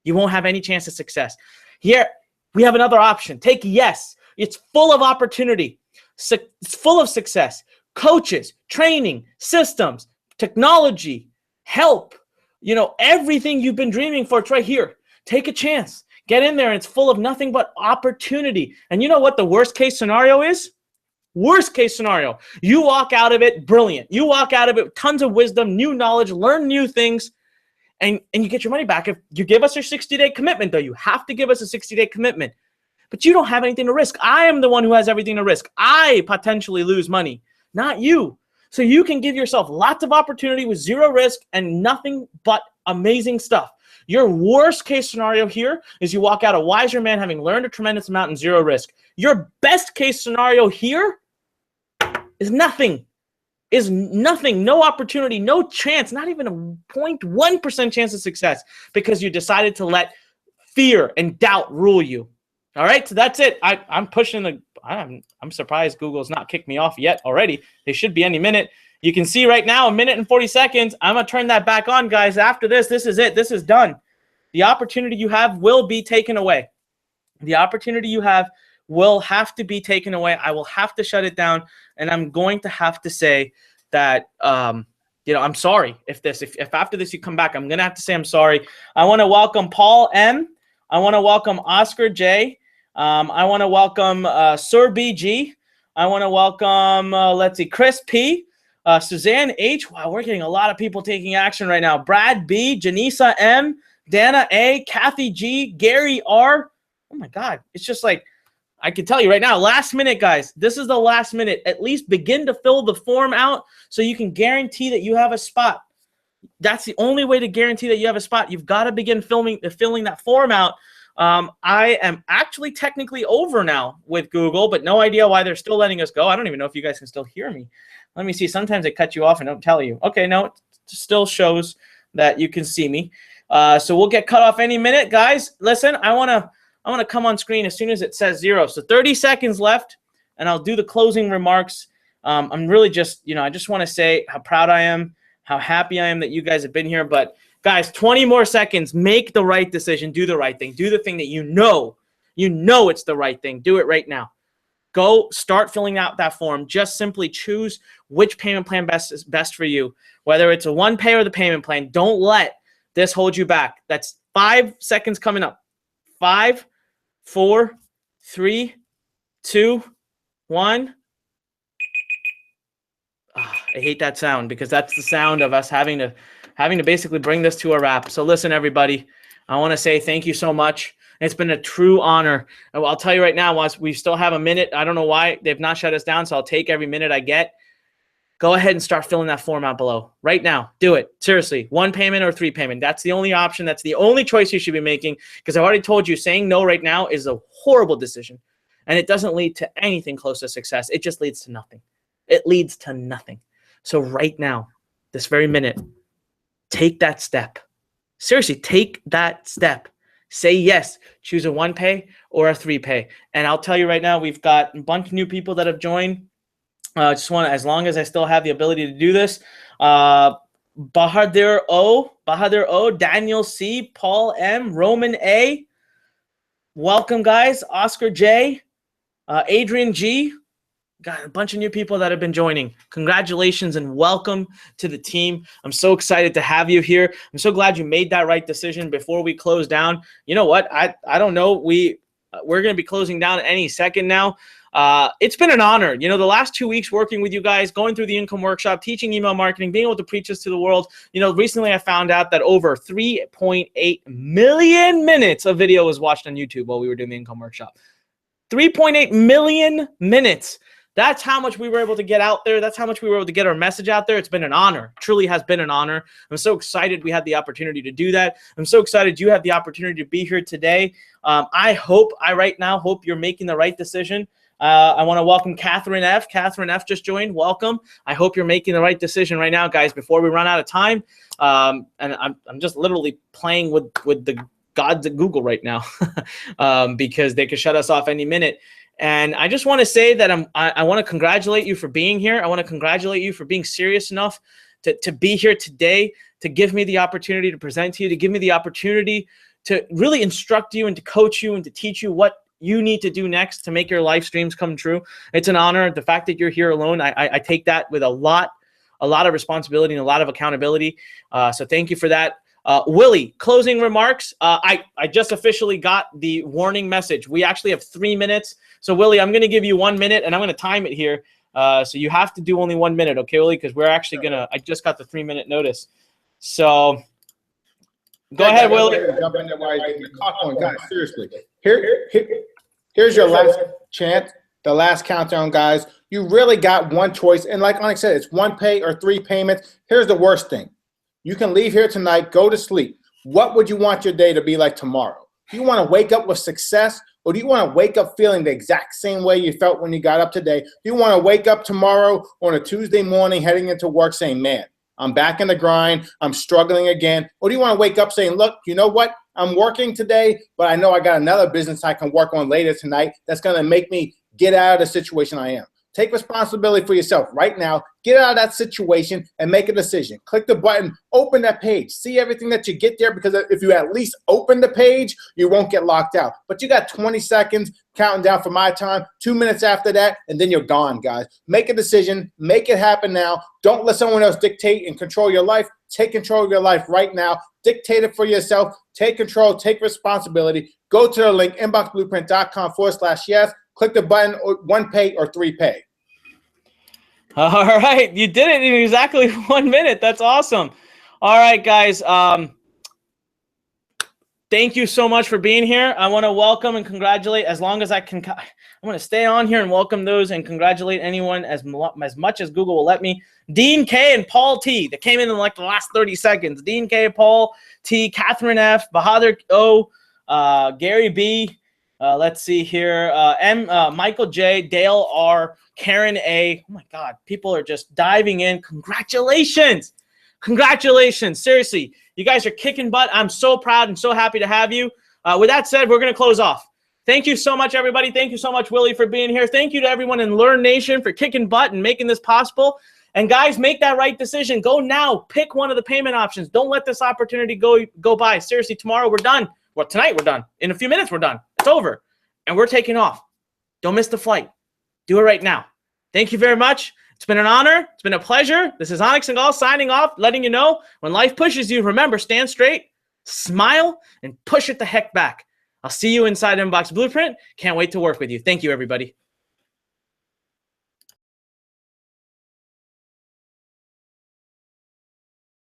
You won't have any chance of success. Here, we have another option. Take yes. It's full of opportunity. It's full of success, coaches, training, systems, technology, help, everything you've been dreaming for. It's right here. Take a chance. Get in there, and it's full of nothing but opportunity. And you know what the worst case scenario is? Worst case scenario. You walk out of it brilliant. You walk out of it with tons of wisdom, new knowledge, learn new things, and you get your money back. If you give us your 60-day commitment, though, you have to give us a 60-day commitment. But you don't have anything to risk. I am the one who has everything to risk. I potentially lose money, not you. So you can give yourself lots of opportunity with zero risk and nothing but amazing stuff. Your worst case scenario here is you walk out a wiser man having learned a tremendous amount and zero risk. Your best case scenario here is nothing. No opportunity, no chance, not even a 0.1% chance of success because you decided to let fear and doubt rule you. All right, so that's it. I'm pushing I'm surprised Google's not kicked me off yet already. They should be any minute. You can see right now, 1 minute and 40 seconds. I'm going to turn that back on, guys. After this is it. This is done. The opportunity you have will be taken away. The opportunity you have will have to be taken away. I will have to shut it down, and I'm going to have to say that, I'm sorry if after this you come back, I'm going to have to say I'm sorry. I want to welcome Paul M. I want to welcome Oscar J. I want to welcome Sir BG. I want to welcome, Chris P. Suzanne H. Wow, we're getting a lot of people taking action right now. Brad B. Janisa M. Dana A. Kathy G. Gary R. Oh, my God. It's just like, I can tell you right now, last minute, guys. This is the last minute. At least begin to fill the form out so you can guarantee that you have a spot. That's the only way to guarantee that you have a spot. You've got to begin filling that form out. I am actually technically over now with Google, but no idea why they're still letting us go. I don't even know if you guys can still hear me. Let me see. Sometimes they cut you off and don't tell you. Okay, no, it still shows that you can see me. So we'll get cut off any minute, guys. Listen, I want to come on screen as soon as it says 0. So 30 seconds left, and I'll do the closing remarks. I'm really just, I just want to say how proud I am, how happy I am that you guys have been here. But guys, 20 more seconds. Make the right decision. Do the right thing. Do the thing that you know it's the right thing. Do it right now. Go start filling out that form. Just simply choose which payment plan is best for you, whether it's a one pay or the payment plan. Don't let this hold you back. That's 5 seconds coming up. 5, 4, 3, 2, 1. I hate that sound because that's the sound of us having to basically bring this to a wrap. So listen, everybody, I want to say thank you so much. It's been a true honor. I'll tell you right now, we still have a minute. I don't know why they've not shut us down, so I'll take every minute I get. Go ahead and start filling that form out below. Right now, do it. Seriously, 1 payment or 3 payment. That's the only option. That's the only choice you should be making because I've already told you saying no right now is a horrible decision, and it doesn't lead to anything close to success. It just leads to nothing. It leads to nothing. So right now, this very minute, take that step. Seriously, take that step. Say yes. Choose a 1 pay or a 3 pay. And I'll tell you right now, we've got a bunch of new people that have joined. Just want to, as long as I still have the ability to do this, Bahadur O, Daniel C, Paul M, Roman A. Welcome, guys. Oscar J, Adrian G. Got a bunch of new people that have been joining. Congratulations and welcome to the team. I'm so excited to have you here. I'm so glad you made that right decision before we close down. You know what? I don't know. We're going to be closing down any second now. It's been an honor. The last 2 weeks working with you guys, going through the income workshop, teaching email marketing, being able to preach this to the world. Recently I found out that over 3.8 million minutes of video was watched on YouTube while we were doing the income workshop. 3.8 million minutes. That's how much we were able to get out there. That's how much we were able to get our message out there. It's been an honor. Truly has been an honor. I'm so excited we had the opportunity to do that. I'm so excited you have the opportunity to be here today. I right now hope you're making the right decision. I want to welcome Catherine F. Catherine F. just joined. Welcome. I hope you're making the right decision right now, guys, before we run out of time. And I'm just literally playing with the gods at Google right now because they could shut us off any minute. And I just want to say that I want to congratulate you for being here. I want to congratulate you for being serious enough to be here today, to give me the opportunity to present to you, to give me the opportunity to really instruct you and to coach you and to teach you what you need to do next to make your life dreams come true. It's an honor. The fact that you're here alone, I take that with a lot of responsibility and a lot of accountability. So thank you for that. Willie, closing remarks. I just officially got the warning message. We actually have 3 minutes. So Willie, I'm going to give you 1 minute and I'm going to time it here. So you have to do only 1 minute. Okay, Willie? Because we're actually I just got the 3-minute notice. So go ahead, Willie. Jump in there while you're getting the clock on. Guys, seriously. Here's your last chance, the last countdown, guys. You really got one choice. And like Anik said, it's 1 pay or 3 payments. Here's the worst thing. You can leave here tonight, go to sleep. What would you want your day to be like tomorrow? Do you want to wake up with success, or do you want to wake up feeling the exact same way you felt when you got up today? Do you want to wake up tomorrow on a Tuesday morning heading into work saying, man, I'm back in the grind, I'm struggling again? Or do you want to wake up saying, look, you know what? I'm working today, but I know I got another business I can work on later tonight that's going to make me get out of the situation I am. Take responsibility for yourself right now. Get out of that situation and make a decision. Click the button, open that page. See everything that you get there, because if you at least open the page, you won't get locked out. But you got 20 seconds counting down for my time, 2 minutes after that, and then you're gone, guys. Make a decision. Make it happen now. Don't let someone else dictate and control your life. Take control of your life right now. Dictate it for yourself. Take control. Take responsibility. Go to the link, inboxblueprint.com/yes. Click the button, 1 pay or 3 pay. All right. You did it in exactly 1 minute. That's awesome. All right, guys. Thank you so much for being here. I want to welcome and congratulate, as long as I can. I'm going to stay on here and welcome those and congratulate anyone as much as Google will let me. Dean K and Paul T. That came in like the last 30 seconds. Dean K, Paul T, Catherine F, Bahadur O, Gary B. Let's see here. Michael J, Dale R, Karen A. Oh my God, people are just diving in. Congratulations. Congratulations. Seriously, you guys are kicking butt. I'm so proud and so happy to have you. With that said, we're going to close off. Thank you so much, everybody. Thank you so much, Willie, for being here. Thank you to everyone in Learn Nation for kicking butt and making this possible. And guys, make that right decision. Go now. Pick one of the payment options. Don't let this opportunity go by. Seriously, tomorrow we're done. Well, tonight we're done. In a few minutes, we're done. It's over. And we're taking off. Don't miss the flight. Do it right now. Thank you very much. It's been an honor. It's been a pleasure. This is Anik Singal signing off, letting you know when life pushes you, remember, stand straight, smile, and push it the heck back. I'll see you inside Inbox Blueprint. Can't wait to work with you. Thank you, everybody.